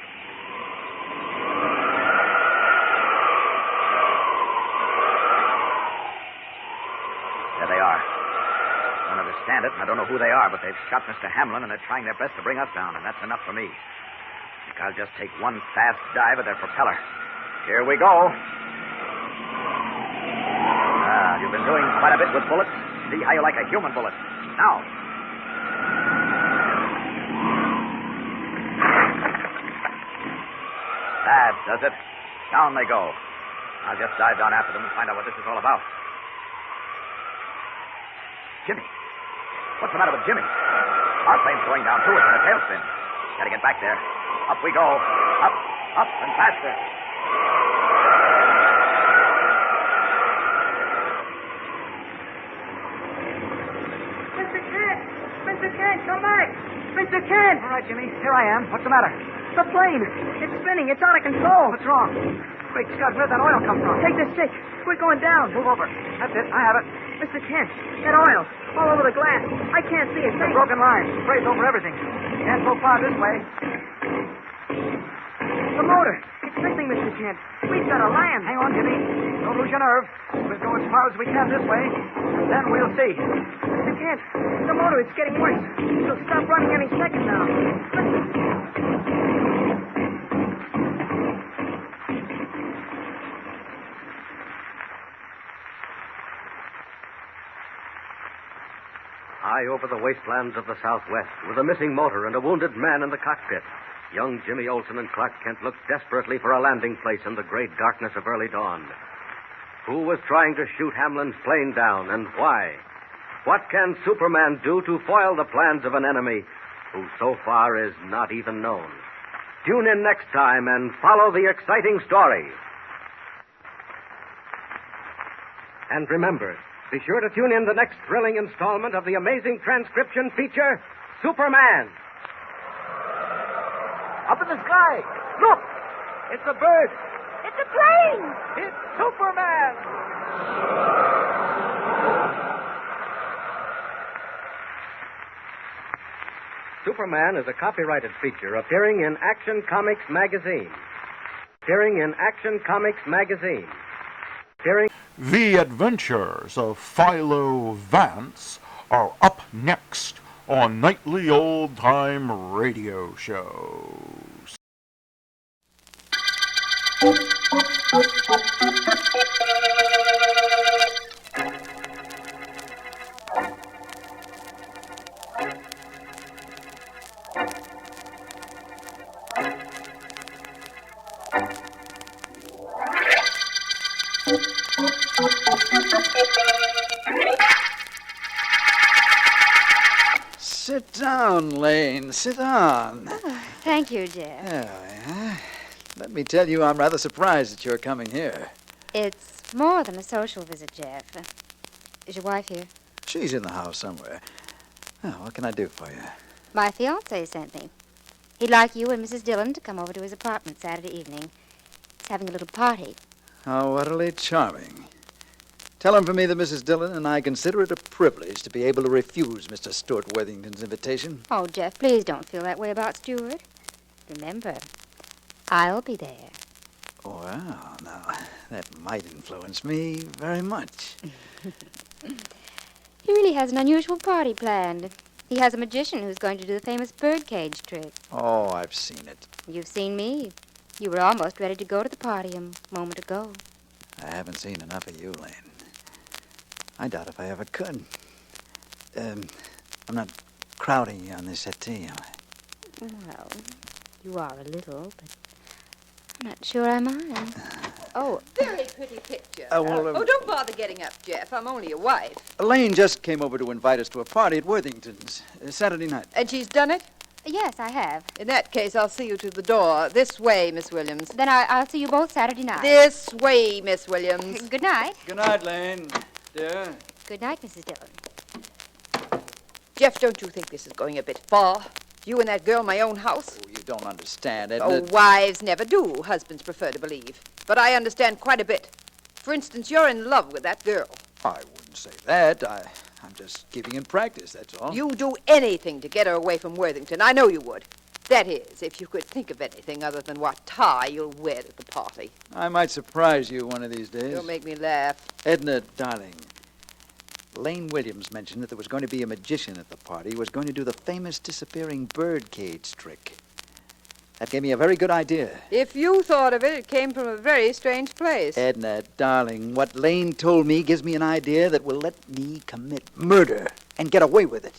There they are. I don't understand it, and I don't know who they are, but they've shot Mr. Hamlin, and they're trying their best to bring us down, and that's enough for me. I think I'll just take one fast dive at their propeller. Here we go. You've been doing quite a bit with bullets. See how you like a human bullet. Now. That does it. Down they go. I'll just dive down after them and find out what this is all about. Jimmy. What's the matter with Jimmy? Our plane's going down, too. It's in a tailspin. Gotta get back there. Up we go. Up, up, and faster. Mr. Kent! Mr. Kent, come back! Mr. Kent! All right, Jimmy. Here I am. What's the matter? The plane. It's spinning. It's out of control. What's wrong? Great Scott, where'd that oil come from? Take the stick. We're going down. Move over. That's it. I have it. Mr. Kent, that oil. All over the glass. I can't see a It's a thing. broken line. Sprays over everything. Can't go far this way. The motor. It's missing, Mr. Kent. We've got to land. Hang on, Jimmy. Don't lose your nerve. We'll go as far as we can this way. Then we'll see. Mr. Kent, the motor is getting worse. It'll stop running any second now. High over the wastelands of the Southwest, with a missing motor and a wounded man in the cockpit, young Jimmy Olsen and Clark Kent looked desperately for a landing place in the gray darkness of early dawn. Who was trying to shoot Hamlin's plane down, and why? What can Superman do to foil the plans of an enemy who so far is not even known? Tune in next time and follow the exciting story. And remember, be sure to tune in the next thrilling installment of the amazing transcription feature, Superman. Up in the sky. Look! It's a bird. It's a plane! It's Superman! Superman is a copyrighted feature appearing in Action Comics magazine. Appearing in Action Comics magazine. Appearing... The adventures of Philo Vance are up next on Nightly Old Time Radio Shows. Sit down, Lane. Sit down. Oh, thank you, Jeff. There we are. Let me tell you, I'm rather surprised that you're coming here. It's more than a social visit, Jeff. Is your wife here? She's in the house somewhere. Oh, what can I do for you? My fiancé sent me. He'd like you and Mrs. Dillon to come over to his apartment Saturday evening. He's having a little party. How utterly charming. Tell him for me that Mrs. Dillon and I consider it a privilege to be able to refuse Mr. Stuart Worthington's invitation. Oh, Jeff, please don't feel that way about Stuart. Remember, I'll be there. Well, now, that might influence me very much. He really has an unusual party planned. He has a magician who's going to do the famous birdcage trick. Oh, I've seen it. You've seen me. You were almost ready to go to the party a moment ago. I haven't seen enough of you, Lane. I doubt if I ever could. I'm not crowding you on this settee, am I? Well, you are a little, but I'm not sure I mind. Oh, very pretty picture. Well, don't bother getting up, Jeff. I'm only your wife. Lane just came over to invite us to a party at Worthington's Saturday night. And she's done it? Yes, I have. In that case, I'll see you to the door. This way, Miss Williams. Then I'll see you both Saturday night. This way, Miss Williams. Good night. Good night, Lane. Dear. Good night, Mrs. Dillon. Jeff, don't you think this is going a bit far? You and that girl in my own house? Oh, you don't understand, Edna. Oh, wives never do. Husbands prefer to believe. But I understand quite a bit. For instance, you're in love with that girl. I wouldn't say that. I'm just giving in practice, that's all. You'd do anything to get her away from Worthington. I know you would. That is, if you could think of anything other than what tie you'll wear at the party. I might surprise you one of these days. You'll make me laugh. Edna, darling, Lane Williams mentioned that there was going to be a magician at the party who was going to do the famous disappearing birdcage trick. That gave me a very good idea. If you thought of it, it came from a very strange place. Edna, darling, what Lane told me gives me an idea that will let me commit murder and get away with it.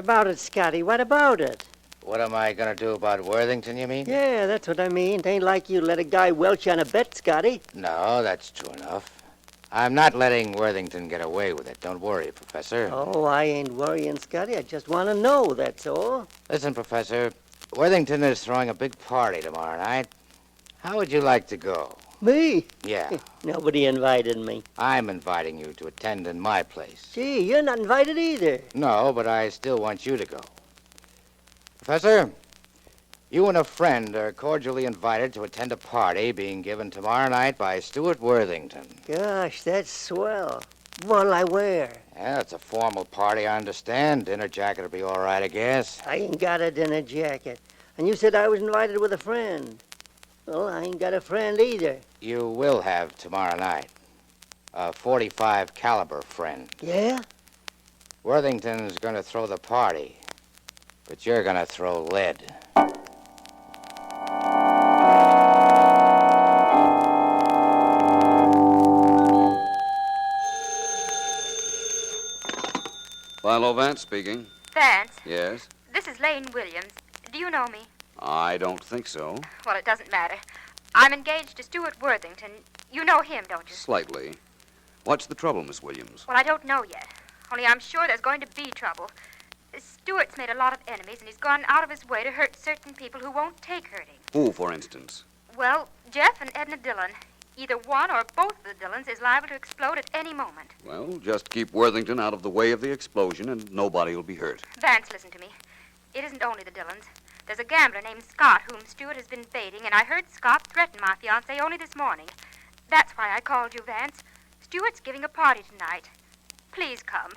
about it, Scotty? What about it? What am I going to do about Worthington, you mean? Yeah, that's what I mean. It ain't like you let a guy welch on a bet, Scotty. No, that's true enough. I'm not letting Worthington get away with it. Don't worry, Professor. Oh, I ain't worrying, Scotty. I just want to know, that's all. Listen, Professor, Worthington is throwing a big party tomorrow night. How would you like to go? Me? Yeah. Nobody invited me. I'm inviting you to attend in my place. Gee, you're not invited either. No, but I still want you to go. Professor, you and a friend are cordially invited to attend a party being given tomorrow night by Stuart Worthington. Gosh, that's swell. What'll I wear? Yeah, it's a formal party, I understand. Dinner jacket will be all right, I guess. I ain't got a dinner jacket. And you said I was invited with a friend. Well, I ain't got a friend either. You will have tomorrow night. A .45 caliber friend. Yeah? Worthington's going to throw the party, but you're going to throw lead. Philo Vance speaking. Vance, Yes? this is Lane Williams. Do you know me? I don't think so. Well, it doesn't matter. I'm engaged to Stuart Worthington. You know him, don't you? Slightly. What's the trouble, Miss Williams? Well, I don't know yet. Only I'm sure there's going to be trouble. Stuart's made a lot of enemies, and he's gone out of his way to hurt certain people who won't take hurting. Who, for instance? Well, Jeff and Edna Dillon. Either one or both of the Dillons is liable to explode at any moment. Well, just keep Worthington out of the way of the explosion, and nobody will be hurt. Vance, listen to me. It isn't only the Dillons. There's a gambler named Scott whom Stuart has been baiting, and I heard Scott threaten my fiancé only this morning. That's why I called you, Vance. Stuart's giving a party tonight. Please come,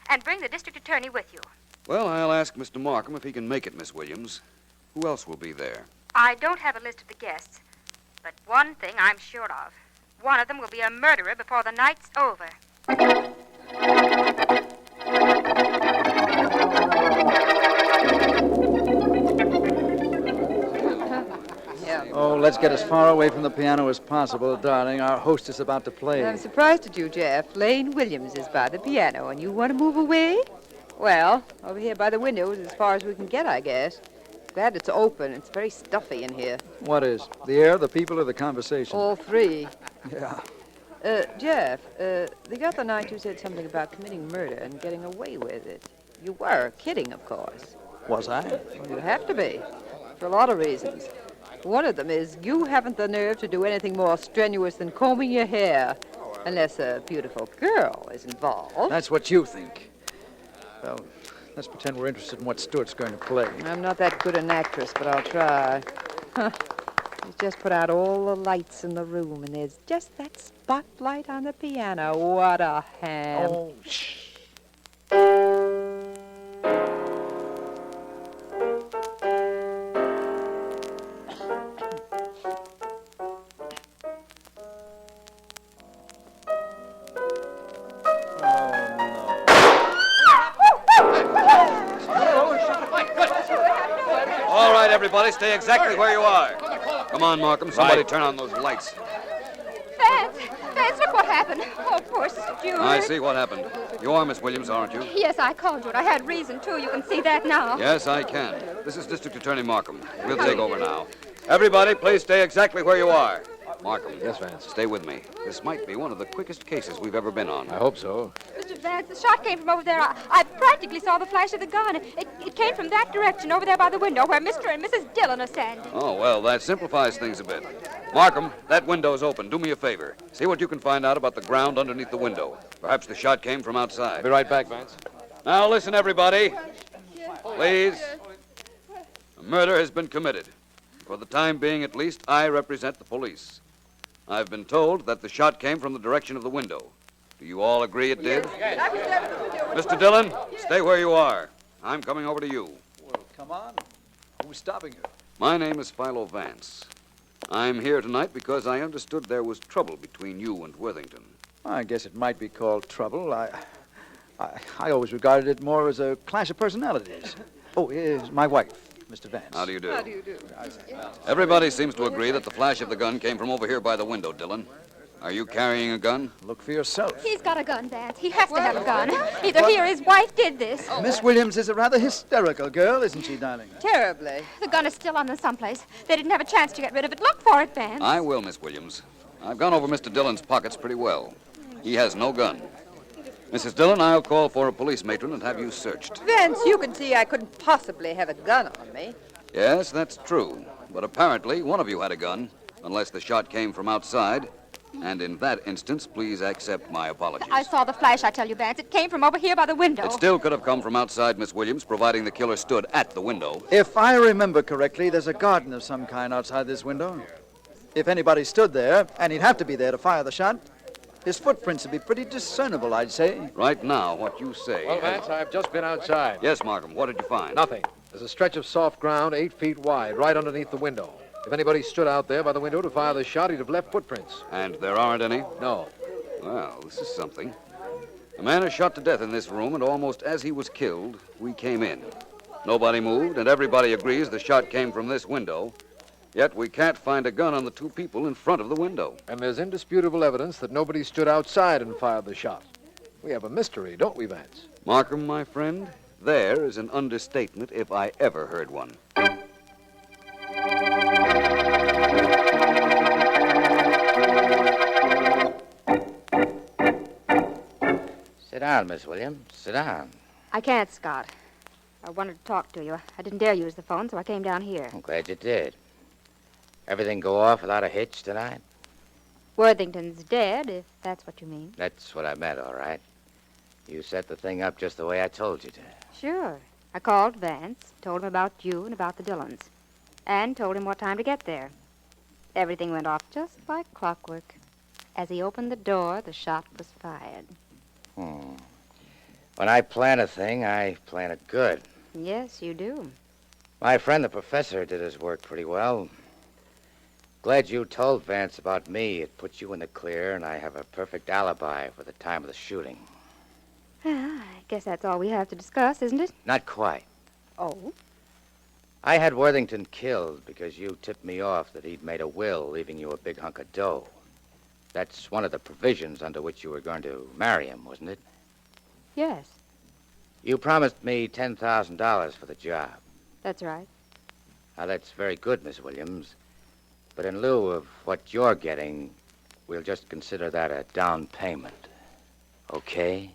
and bring the district attorney with you. Well, I'll ask Mr. Markham if he can make it, Miss Williams. Who else will be there? I don't have a list of the guests, but one thing I'm sure of. One of them will be a murderer before the night's over. Oh, let's get as far away from the piano as possible, darling. Our host is about to play. I'm surprised at you, Jeff. Lane Williams is by the piano, and you want to move away? Well, over here by the window is as far as we can get, I guess. Glad it's open. It's very stuffy in here. What is? The air, the people, or the conversation? All three. Yeah. Jeff, the other night you said something about committing murder and getting away with it. You were kidding, of course. Was I? Well, you have to be, for a lot of reasons. One of them is you haven't the nerve to do anything more strenuous than combing your hair, unless a beautiful girl is involved. That's what you think. Well, let's pretend we're interested in what Stuart's going to play. I'm not that good an actress, but I'll try. He's just put out all the lights in the room, and there's just that spotlight on the piano. What a ham. Oh, shh. All right, everybody, stay exactly where you are. Come on, Markham. Somebody turn on those lights. Vance, look what happened. Oh, poor Stuart. I see what happened. You are Miss Williams, aren't you? Yes, I called you, and I had reason, too. You can see that now. Yes, I can. This is District Attorney Markham. We'll take over now. Everybody, please stay exactly where you are. Markham. Yes, Vance. Stay with me. This might be one of the quickest cases we've ever been on. I hope so. Mr. Vance, the shot came from over there. I practically saw the flash of the gun. It came from that direction over there by the window where Mr. and Mrs. Dillon are standing. Oh, well, that simplifies things a bit. Markham, that window's open. Do me a favor. See what you can find out about the ground underneath the window. Perhaps the shot came from outside. I'll be right back, Vance. Now, listen, everybody. Please. A murder has been committed. For the time being, at least, I represent the police. I've been told that the shot came from the direction of the window. Do you all agree it did? Mr. Dillon, stay where you are. I'm coming over to you. Well, come on. Who's stopping you? My name is Philo Vance. I'm here tonight because I understood there was trouble between you and Worthington. I guess it might be called trouble. I always regarded it more as a clash of personalities. Oh, here's my wife, Mr. Vance. How do you do? How do you do? Everybody seems to agree that the flash of the gun came from over here by the window, Dillon. Are you carrying a gun? Look for yourself. He's got a gun, Vance. He has to have a gun. Either he or his wife did this. Miss Williams is a rather hysterical girl, isn't she, darling? Terribly. The gun is still on them someplace. They didn't have a chance to get rid of it. Look for it, Vance. I will, Miss Williams. I've gone over Mr. Dillon's pockets pretty well. He has no gun. Mrs. Dillon, I'll call for a police matron and have you searched. Vance, you can see I couldn't possibly have a gun on me. Yes, that's true. But apparently one of you had a gun, unless the shot came from outside. And in that instance, please accept my apologies. I saw the flash, I tell you, Vance. It came from over here by the window. It still could have come from outside, Miss Williams, providing the killer stood at the window. If I remember correctly, there's a garden of some kind outside this window. If anybody stood there, and he'd have to be there to fire the shot, his footprints would be pretty discernible, I'd say. Right now, what you say... Well, Vance, I've just been outside. Yes, Markham. What did you find? Nothing. There's a stretch of soft ground 8 feet wide, right underneath the window. If anybody stood out there by the window to fire the shot, he'd have left footprints. And there aren't any? No. Well, this is something. A man is shot to death in this room, and almost as he was killed, we came in. Nobody moved, and everybody agrees the shot came from this window. Yet we can't find a gun on the two people in front of the window. And there's indisputable evidence that nobody stood outside and fired the shot. We have a mystery, don't we, Vance? Markham, my friend, there is an understatement if I ever heard one. Sit down, Miss Williams. Sit down. I can't, Scott. I wanted to talk to you. I didn't dare use the phone, so I came down here. I'm glad you did. Everything go off without a hitch tonight? Worthington's dead, if that's what you mean. That's what I meant, all right. You set the thing up just the way I told you to. Sure. I called Vance, told him about you and about the Dillons, and told him what time to get there. Everything went off just like clockwork. As he opened the door, the shot was fired. When I plan a thing, I plan it good. Yes, you do. My friend, the professor, did his work pretty well. Glad you told Vance about me. It puts you in the clear, and I have a perfect alibi for the time of the shooting. I guess that's all we have to discuss, isn't it? Not quite. Oh? I had Worthington killed because you tipped me off that he'd made a will leaving you a big hunk of dough. That's one of the provisions under which you were going to marry him, wasn't it? Yes, You promised me $10,000 for the job. that's right. Now, that's very good, Miss Williams. But in lieu of what you're getting, we'll just consider that a down payment. Okay?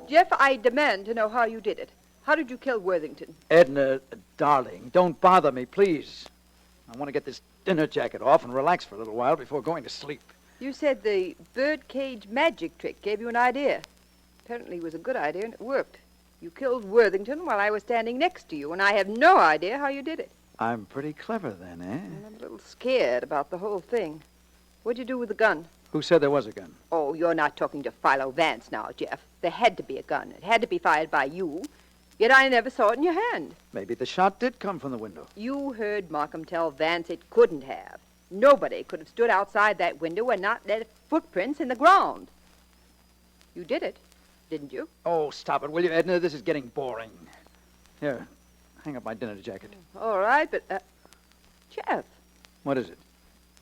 Jeff, I demand to know how you did it. How did you kill Worthington? Edna, darling, don't bother me, please. I want to get this dinner jacket off and relax for a little while before going to sleep. You said the birdcage magic trick gave you an idea. Apparently it was a good idea, and it worked. You killed Worthington while I was standing next to you, and I have no idea how you did it. I'm pretty clever then, eh? I'm a little scared about the whole thing. What'd you do with the gun? Who said there was a gun? Oh, you're not talking to Philo Vance now, Jeff. There had to be a gun. It had to be fired by you. Yet I never saw it in your hand. Maybe the shot did come from the window. You heard Markham tell Vance it couldn't have. Nobody could have stood outside that window and not left footprints in the ground. You did it, didn't you? Oh, stop it, will you, Edna? This is getting boring. Here, hang up my dinner jacket. All right, but, Jeff, What is it?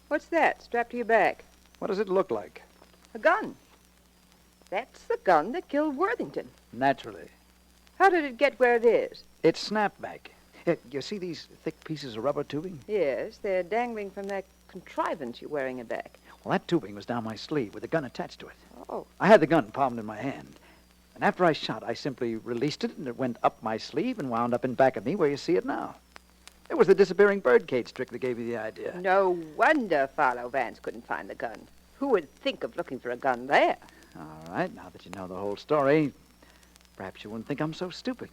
what's that strapped to your back? What does it look like? A gun. That's the gun that killed Worthington. Naturally. How did it get where it is? It's snapback. You see these thick pieces of rubber tubing? Yes, they're dangling from that contrivance you're wearing a back. Well, that tubing was down my sleeve with a gun attached to it. Oh. I had the gun palmed in my hand. And after I shot, I simply released it, and it went up my sleeve and wound up in back of me where you see it now. It was the disappearing birdcage trick that gave you the idea. No wonder Philo Vance couldn't find the gun. Who would think of looking for a gun there? All right, now that you know the whole story, perhaps you wouldn't think I'm so stupid.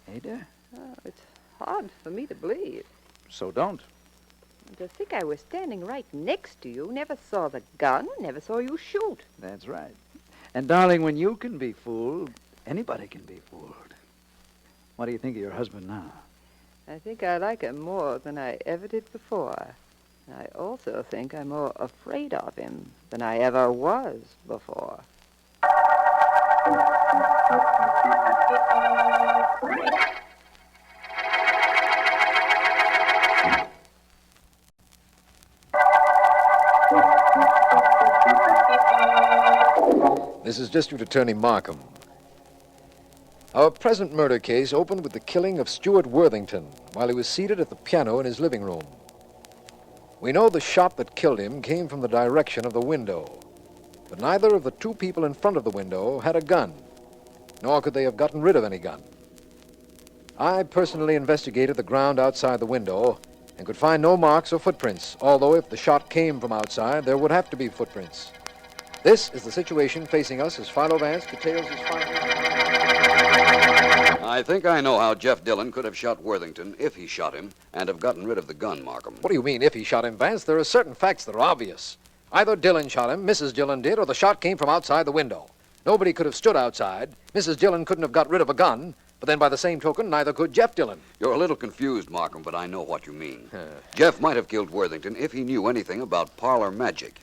Eh, dear? Oh, it's hard for me to believe. So don't. To think I was standing right next to you, never saw the gun, never saw you shoot. That's right. And, darling, when you can be fooled, anybody can be fooled. What do you think of your husband now? I think I like him more than I ever did before. I also think I'm more afraid of him than I ever was before. This is District Attorney Markham. Our present murder case opened with the killing of Stuart Worthington while he was seated at the piano in his living room. We know the shot that killed him came from the direction of the window, but neither of the two people in front of the window had a gun, nor could they have gotten rid of any gun. I personally investigated the ground outside the window and could find no marks or footprints, although if the shot came from outside, there would have to be footprints. This is the situation facing us as Philo Vance details his findings. I think I know how Jeff Dillon could have shot Worthington if he shot him and have gotten rid of the gun, Markham. What do you mean, if he shot him, Vance? There are certain facts that are obvious. Either Dillon shot him, Mrs. Dillon did, or the shot came from outside the window. Nobody could have stood outside. Mrs. Dillon couldn't have got rid of a gun, but then by the same token, neither could Jeff Dillon. You're a little confused, Markham, but I know what you mean. Jeff might have killed Worthington if he knew anything about parlor magic.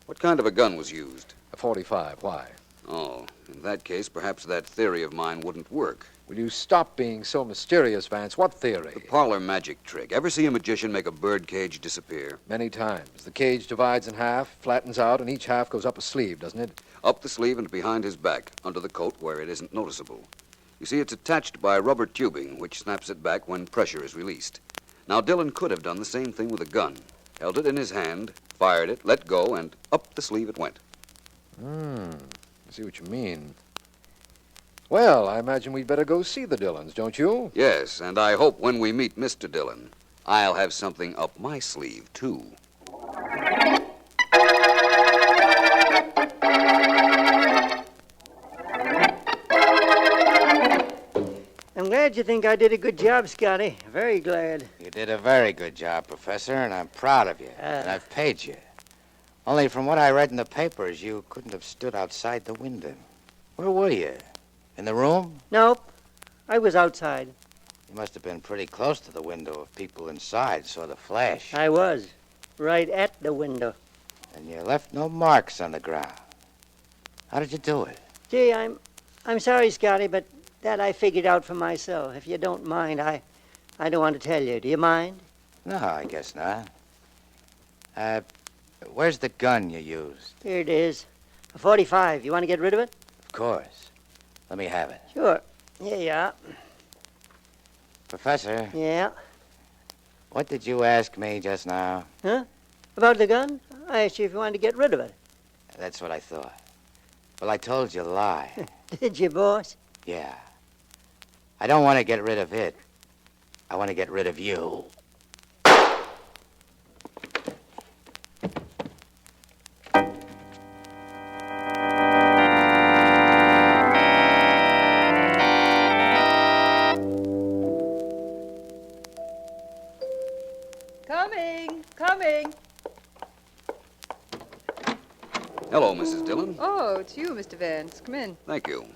What kind of a gun was used? A .45. Why? Oh, in that case, perhaps that theory of mine wouldn't work. Will you stop being so mysterious, Vance? What theory? The parlor magic trick. Ever see a magician make a bird cage disappear? Many times. The cage divides in half, flattens out, and each half goes up a sleeve, doesn't it? Up the sleeve and behind his back, under the coat where it isn't noticeable. You see, it's attached by rubber tubing, which snaps it back when pressure is released. Now, Dillon could have done the same thing with a gun. Held it in his hand, fired it, let go, and up the sleeve it went. I see what you mean. Well, I imagine we'd better go see the Dillons, don't you? Yes, and I hope when we meet Mr. Dillon, I'll have something up my sleeve, too. I'm glad you think I did a good job, Scotty. Very glad. You did a very good job, Professor, and I'm proud of you. And I've paid you. Only from what I read in the papers, you couldn't have stood outside the window. Where were you? In the room? Nope. I was outside. You must have been pretty close to the window if people inside saw the flash. I was. Right at the window. And you left no marks on the ground. How did you do it? Gee, I'm sorry, Scotty, but that I figured out for myself. If you don't mind, I don't want to tell you. Do you mind? No, I guess not. Where's the gun you used? Here it is. A .45. You want to get rid of it? Of course. Let me have it. Sure. Here you are. Professor? Yeah? What did you ask me just now? Huh? About the gun? I asked you if you wanted to get rid of it. That's what I thought. Well, I told you a lie. Did you, boss? Yeah. I don't want to get rid of it. I want to get rid of you. Coming. Hello, Mrs. Dillon. Oh, it's you, Mr. Vance. Come in. Thank you.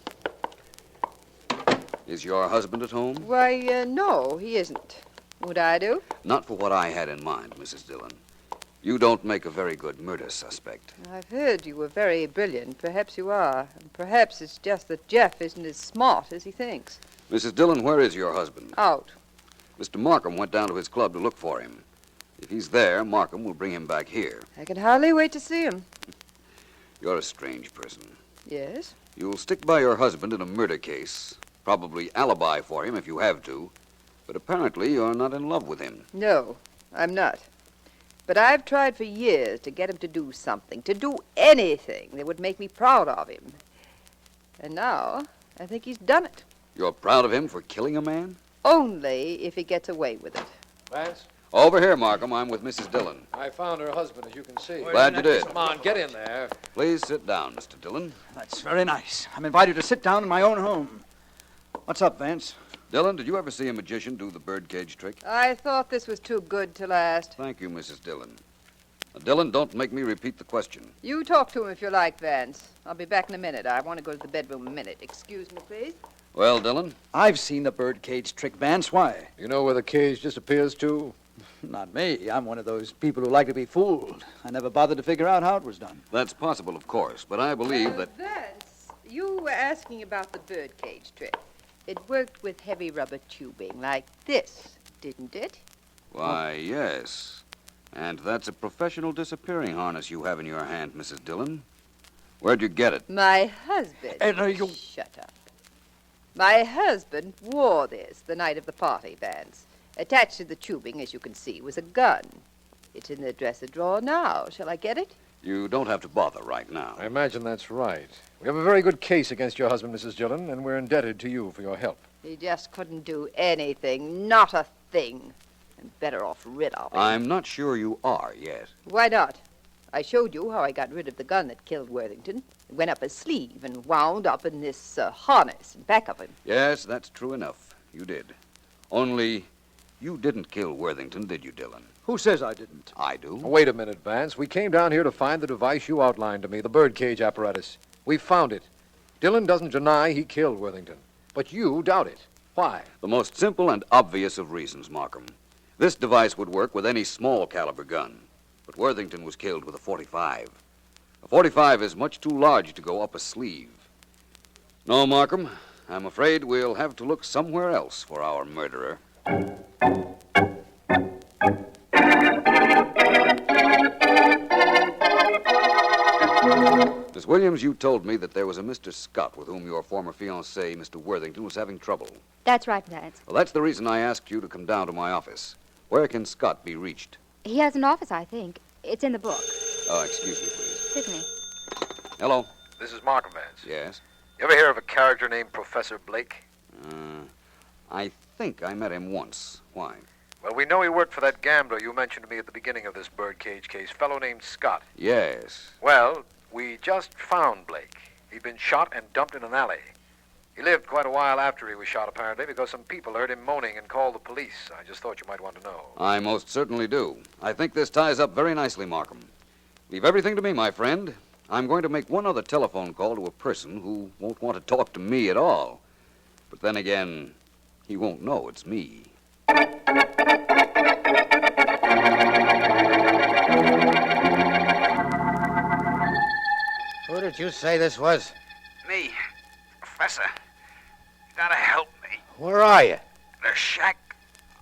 Is your husband at home? Why, no, he isn't. Would I do? Not for what I had in mind, Mrs. Dillon. You don't make a very good murder suspect. I've heard you were very brilliant. Perhaps you are. And perhaps it's just that Jeff isn't as smart as he thinks. Mrs. Dillon, where is your husband? Out. Mr. Markham went down to his club to look for him. If he's there, Markham will bring him back here. I can hardly wait to see him. You're a strange person. Yes? You'll stick by your husband in a murder case, probably alibi for him if you have to, but apparently you're not in love with him. No, I'm not. But I've tried for years to get him to do something, to do anything that would make me proud of him. And now, I think he's done it. You're proud of him for killing a man? Only if he gets away with it. Vance? Over here, Markham. I'm with Mrs. Dillon. I found her husband, as you can see. Glad you did. Come on, get in there. Please sit down, Mr. Dillon. That's very nice. I'm invited to sit down in my own home. What's up, Vance? Dillon, did you ever see a magician do the birdcage trick? I thought this was too good to last. Thank you, Mrs. Dillon. Now, Dillon, don't make me repeat the question. You talk to him if you like, Vance. I'll be back in a minute. I want to go to the bedroom a minute. Excuse me, please. Well, Dillon? I've seen the birdcage trick, Vance. Why? You know where the cage disappears to? Not me. I'm one of those people who like to be fooled. I never bothered to figure out how it was done. That's possible, of course, but I believe that... Vance, you were asking about the birdcage trick. It worked with heavy rubber tubing like this, didn't it? Why, yes. And that's a professional disappearing harness you have in your hand, Mrs. Dillon. Where'd you get it? My husband. Shut up. My husband wore this the night of the party, Vance. Attached to the tubing, as you can see, was a gun. It's in the dresser drawer now. Shall I get it? You don't have to bother right now. I imagine that's right. We have a very good case against your husband, Mrs. Dillon, and we're indebted to you for your help. He just couldn't do anything, not a thing. I'm better off rid of him. I'm not sure you are yet. Why not? I showed you how I got rid of the gun that killed Worthington. It went up his sleeve and wound up in this harness in back of him. Yes, that's true enough. You did. Only, you didn't kill Worthington, did you, Dillon? Who says I didn't? I do. Wait a minute, Vance. We came down here to find the device you outlined to me, the birdcage apparatus. We found it. Dillon doesn't deny he killed Worthington. But you doubt it. Why? The most simple and obvious of reasons, Markham. This device would work with any small caliber gun. But Worthington was killed with a .45. A .45 is much too large to go up a sleeve. No, Markham, I'm afraid we'll have to look somewhere else for our murderer. Miss Williams, you told me that there was a Mr. Scott with whom your former fiancé, Mr. Worthington, was having trouble. That's right, Vance. Well, that's the reason I asked you to come down to my office. Where can Scott be reached? He has an office, I think. It's in the book. Oh, excuse me, please. Certainly. Hello? This is Markham Vance. Yes? You ever hear of a character named Professor Blake? I think I met him once. Why? Well, we know he worked for that gambler you mentioned to me at the beginning of this birdcage case, fellow named Scott. Yes. Well, we just found Blake. He'd been shot and dumped in an alley. He lived quite a while after he was shot, apparently, because some people heard him moaning and called the police. I just thought you might want to know. I most certainly do. I think this ties up very nicely, Markham. Leave everything to me, my friend. I'm going to make one other telephone call to a person who won't want to talk to me at all. But then again, he won't know it's me. Who did you say this was? Me, Professor. You gotta help me. Where are you? The shack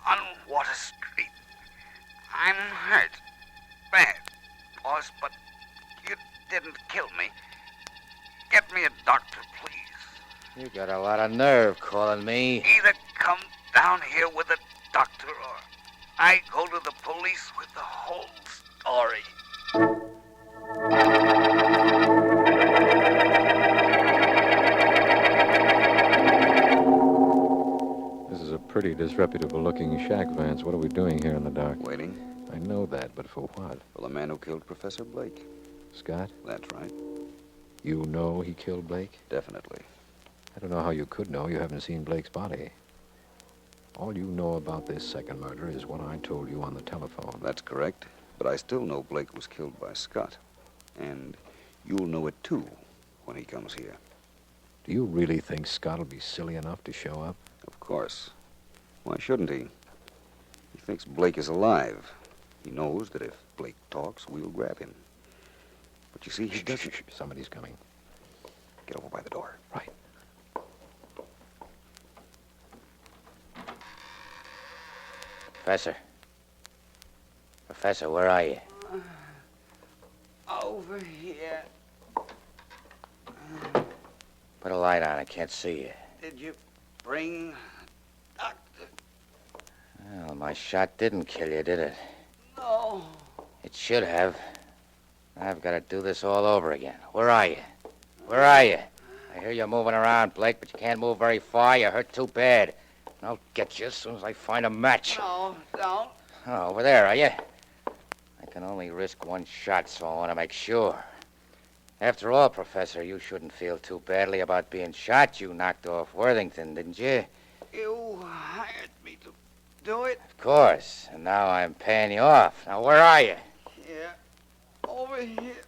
on Water Street. I'm hurt. Bad, boss, but you didn't kill me. Get me a doctor, please. You got a lot of nerve calling me. Either come down here with a doctor or I go to the police with the whole story. This is a pretty disreputable-looking shack, Vance. What are we doing here in the dark? Waiting. I know that, but for what? For the man who killed Professor Blake. Scott? That's right. You know he killed Blake? Definitely. I don't know how you could know. You haven't seen Blake's body. All you know about this second murder is what I told you on the telephone. That's correct. But I still know Blake was killed by Scott. And you'll know it, too, when he comes here. Do you really think Scott will be silly enough to show up? Of course. Why shouldn't he? He thinks Blake is alive. He knows that if Blake talks, we'll grab him. But you see, he doesn't... Shh. Somebody's coming. Get over by the door. Right. Professor. Professor, where are you? Over here. Put a light on. I can't see you. Did you bring doctor? Well, my shot didn't kill you, did it? No. It should have. I've got to do this all over again. Where are you? Where are you? I hear you moving around, Blake, but you can't move very far. You're hurt too bad. I'll get you as soon as I find a match. No, don't. Oh, over there, are you? I can only risk one shot, so I want to make sure. After all, Professor, you shouldn't feel too badly about being shot. You knocked off Worthington, didn't you? You hired me to do it? Of course. And now I'm paying you off. Now, where are you? Here. Over here.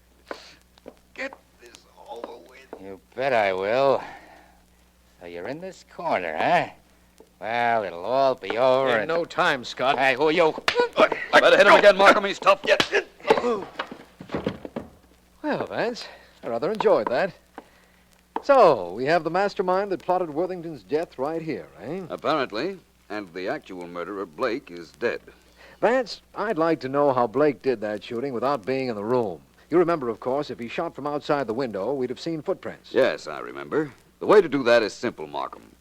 Get this over with. You bet I will. So you're in this corner, huh? Well, it'll all be over In no time, Scott. Hey, who are you? Better hit him again, Markham. He's tough. Well, Vance, I rather enjoyed that. So, we have the mastermind that plotted Worthington's death right here, eh? Apparently. And the actual murderer, Blake, is dead. Vance, I'd like to know how Blake did that shooting without being in the room. You remember, of course, if he shot from outside the window, we'd have seen footprints. Yes, I remember. The way to do that is simple, Markham.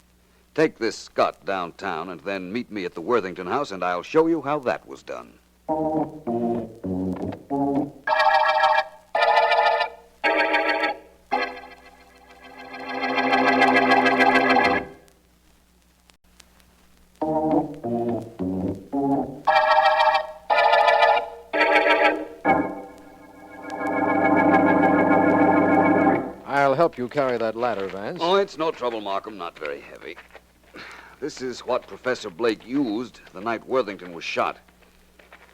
Take this Scott downtown and then meet me at the Worthington house, and I'll show you how that was done. I'll help you carry that ladder, Vance. Oh, it's no trouble, Markham. Not very heavy. This is what Professor Blake used the night Worthington was shot.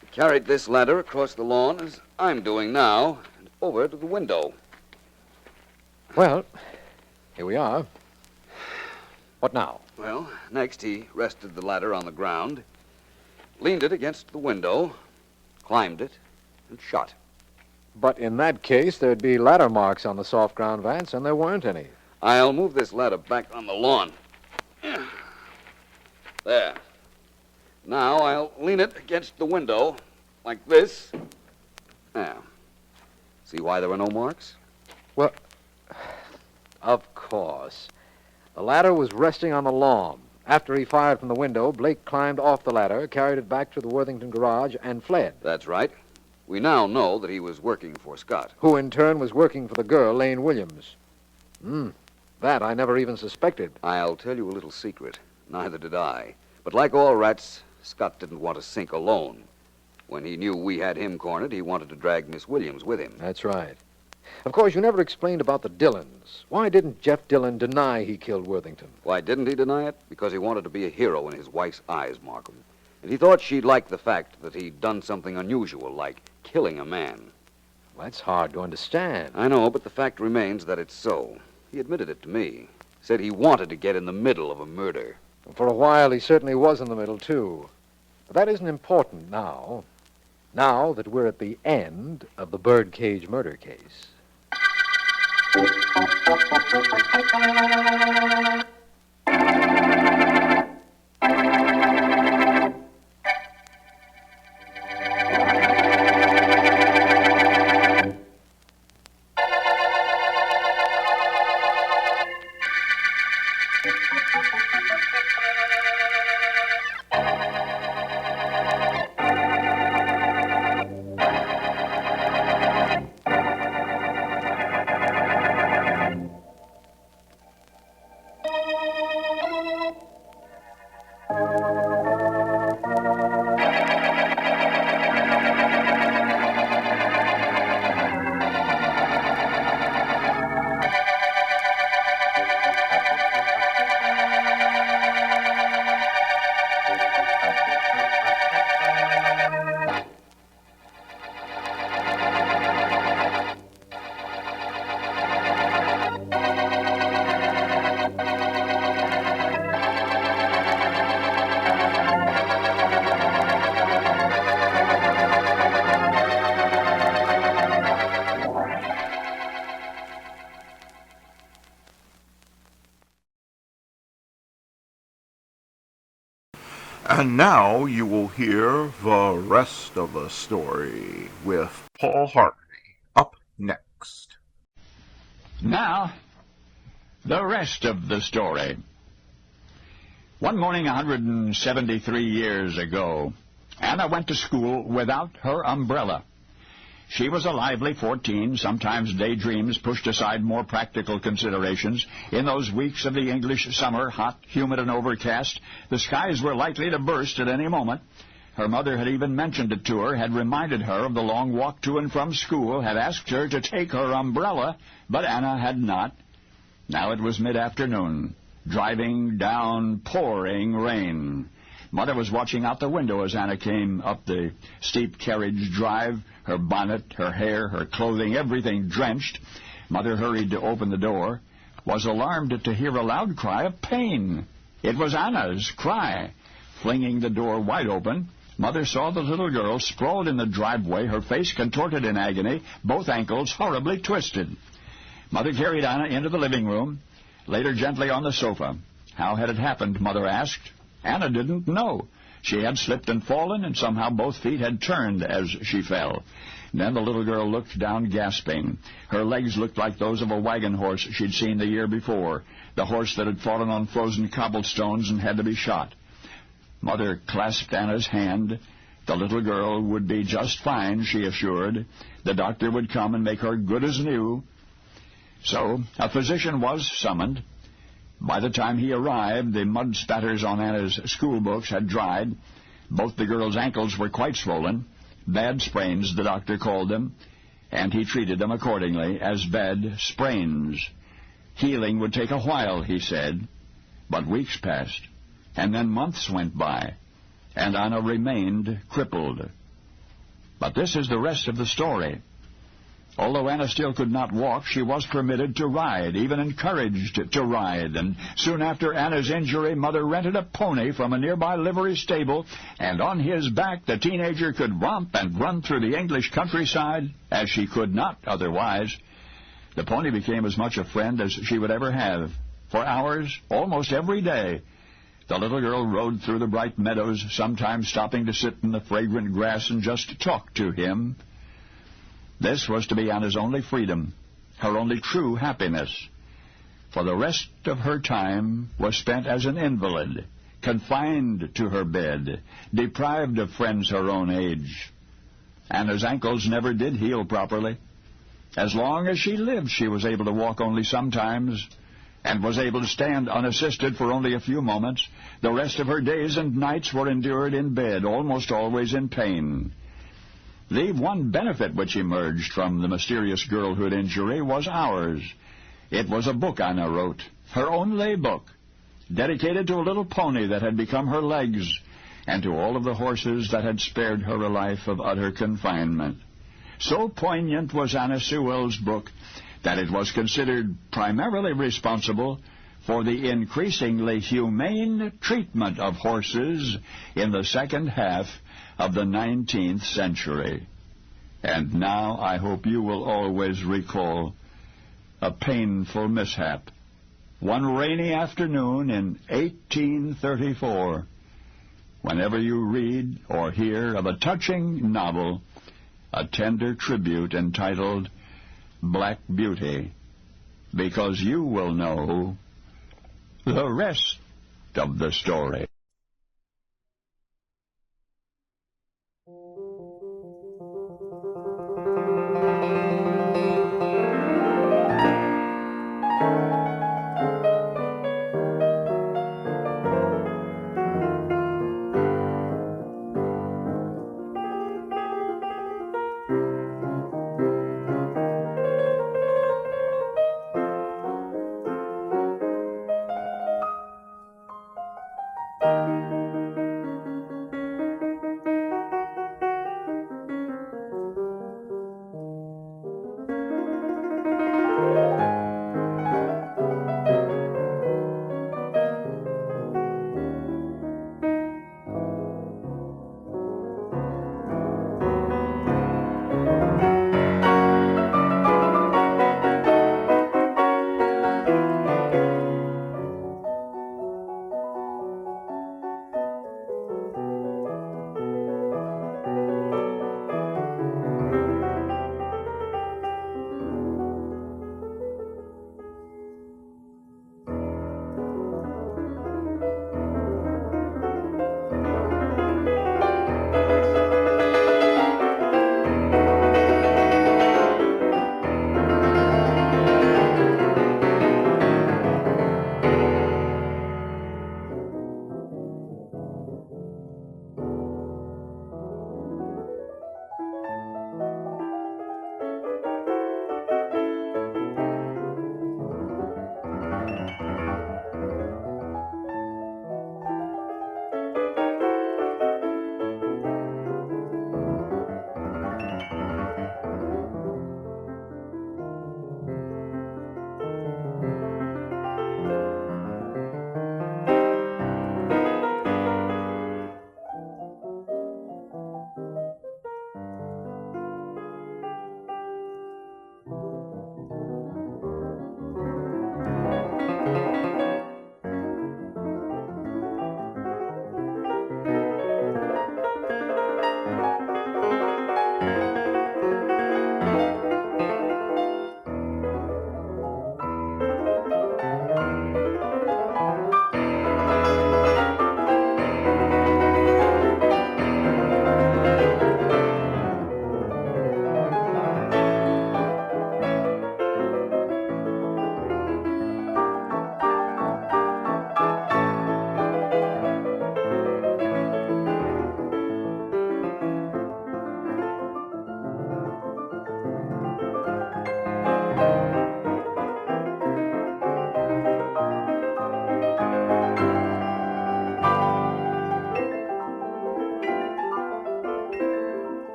He carried this ladder across the lawn, as I'm doing now, and over to the window. Well, here we are. What now? Well, next he rested the ladder on the ground, leaned it against the window, climbed it, and shot. But in that case, there'd be ladder marks on the soft ground, Vance, and there weren't any. I'll move this ladder back on the lawn. There. Now I'll lean it against the window, like this. There. See why there were no marks? Well, of course. The ladder was resting on the lawn. After he fired from the window, Blake climbed off the ladder, carried it back to the Worthington garage, and fled. That's right. We now know that he was working for Scott. Who, in turn, was working for the girl, Lane Williams. That I never even suspected. I'll tell you a little secret. Neither did I. But like all rats, Scott didn't want to sink alone. When he knew we had him cornered, he wanted to drag Miss Williams with him. That's right. Of course, you never explained about the Dillons. Why didn't Jeff Dillon deny he killed Worthington? Why didn't he deny it? Because he wanted to be a hero in his wife's eyes, Markham. And he thought she'd like the fact that he'd done something unusual, like killing a man. Well, that's hard to understand. I know, but the fact remains that it's so. He admitted it to me. Said he wanted to get in the middle of a murder. For a while, he certainly was in the middle, too. But that isn't important now. Now that we're at the end of the birdcage murder case. And now you will hear the rest of the story with Paul Harvey up next. Now, the rest of the story. One morning 173 years ago, Anna went to school without her umbrella. She was a lively 14. Sometimes daydreams pushed aside more practical considerations. In those weeks of the English summer, hot, humid, and overcast, the skies were likely to burst at any moment. Her mother had even mentioned it to her, had reminded her of the long walk to and from school, had asked her to take her umbrella, but Anna had not. Now it was mid-afternoon, driving down pouring rain. Mother was watching out the window as Anna came up the steep carriage drive, her bonnet, her hair, her clothing, everything drenched. Mother hurried to open the door, was alarmed to hear a loud cry of pain. It was Anna's cry. Flinging the door wide open, Mother saw the little girl sprawled in the driveway, her face contorted in agony, both ankles horribly twisted. Mother carried Anna into the living room, laid her gently on the sofa. How had it happened, Mother asked. Anna didn't know. She had slipped and fallen, and somehow both feet had turned as she fell. Then the little girl looked down, gasping. Her legs looked like those of a wagon horse she'd seen the year before, the horse that had fallen on frozen cobblestones and had to be shot. Mother clasped Anna's hand. The little girl would be just fine, she assured. The doctor would come and make her good as new. So a physician was summoned. By the time he arrived, the mud spatters on Anna's school books had dried. Both the girl's ankles were quite swollen. Bad sprains, the doctor called them, and he treated them accordingly as bad sprains. Healing would take a while, he said, but weeks passed, and then months went by, and Anna remained crippled. But this is the rest of the story. Although Anna still could not walk, she was permitted to ride, even encouraged to ride. And soon after Anna's injury, Mother rented a pony from a nearby livery stable, and on his back the teenager could romp and run through the English countryside as she could not otherwise. The pony became as much a friend as she would ever have. For hours, almost every day, the little girl rode through the bright meadows, sometimes stopping to sit in the fragrant grass and just talk to him. This was to be Anna's only freedom, her only true happiness. For the rest of her time was spent as an invalid, confined to her bed, deprived of friends her own age. Anna's ankles never did heal properly. As long as she lived, she was able to walk only sometimes, and was able to stand unassisted for only a few moments. The rest of her days and nights were endured in bed, almost always in pain. The one benefit which emerged from the mysterious girlhood injury was ours. It was a book Anna wrote, her only book, dedicated to a little pony that had become her legs, and to all of the horses that had spared her a life of utter confinement. So poignant was Anna Sewell's book that it was considered primarily responsible for the increasingly humane treatment of horses in the second half of the 19th century. And now I hope you will always recall a painful mishap. One rainy afternoon in 1834, whenever you read or hear of a touching novel, a tender tribute entitled Black Beauty, because you will know the rest of the story.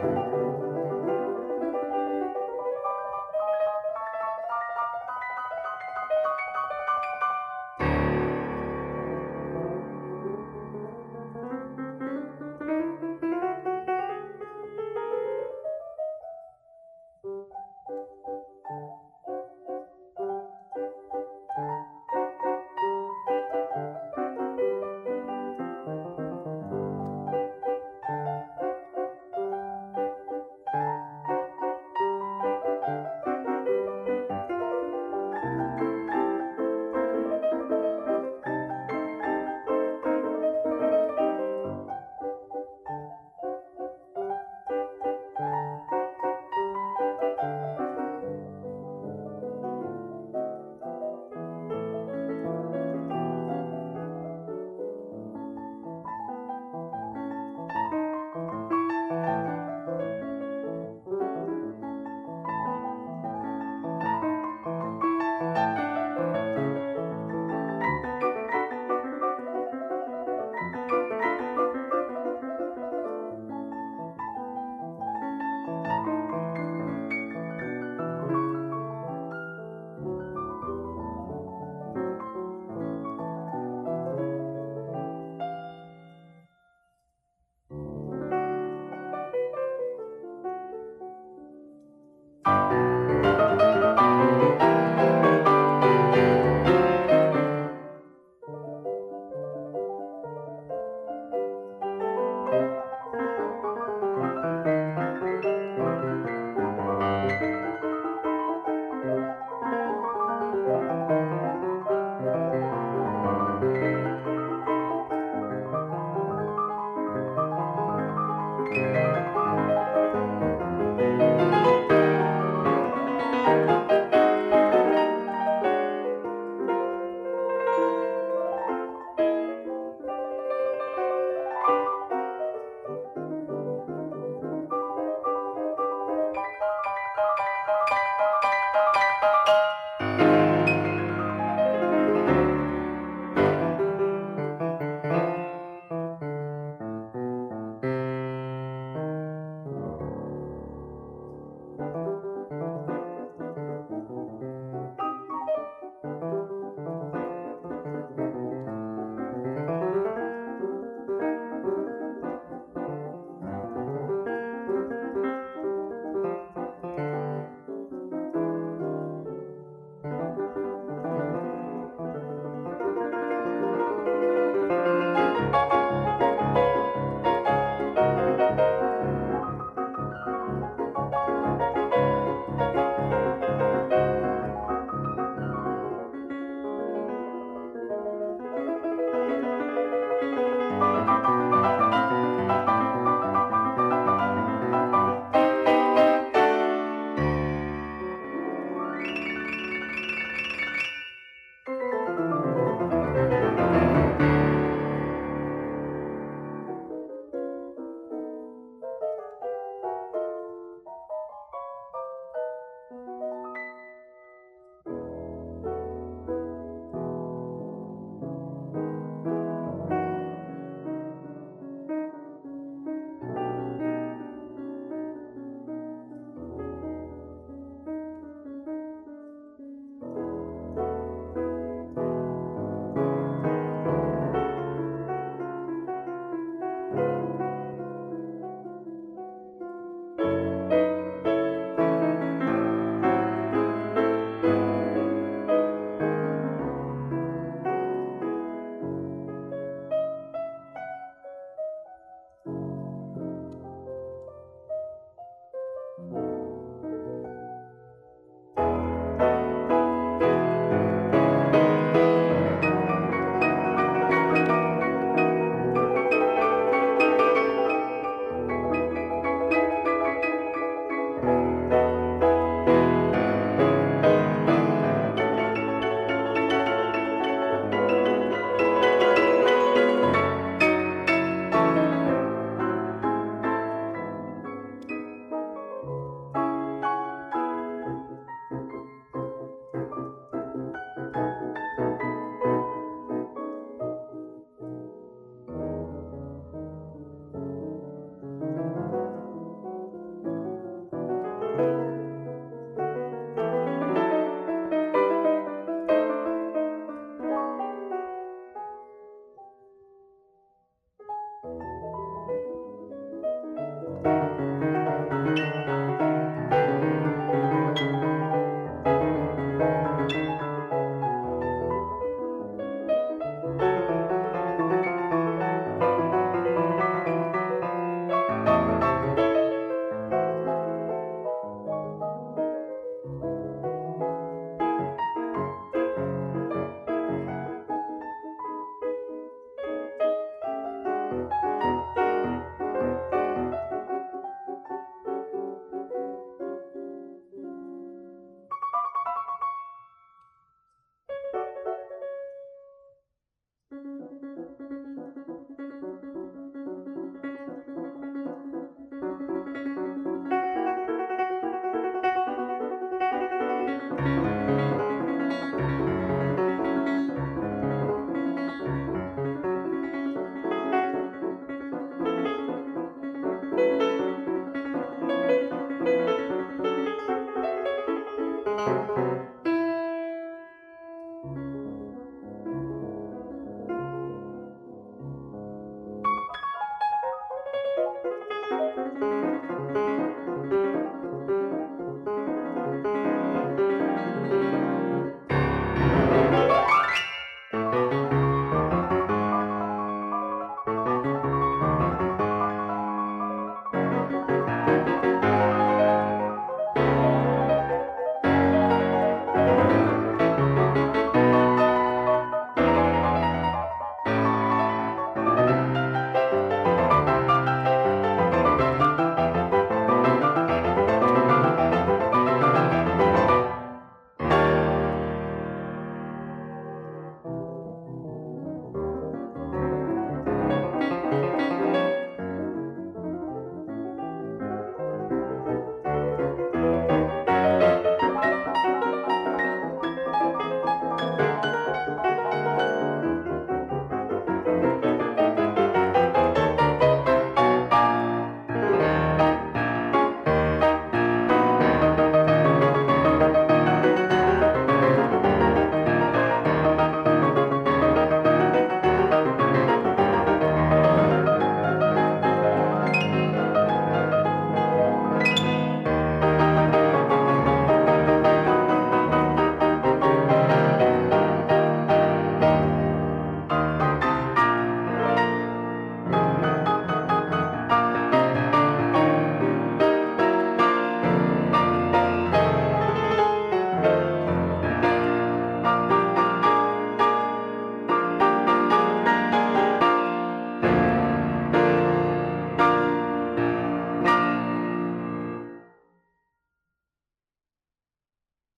Thank you.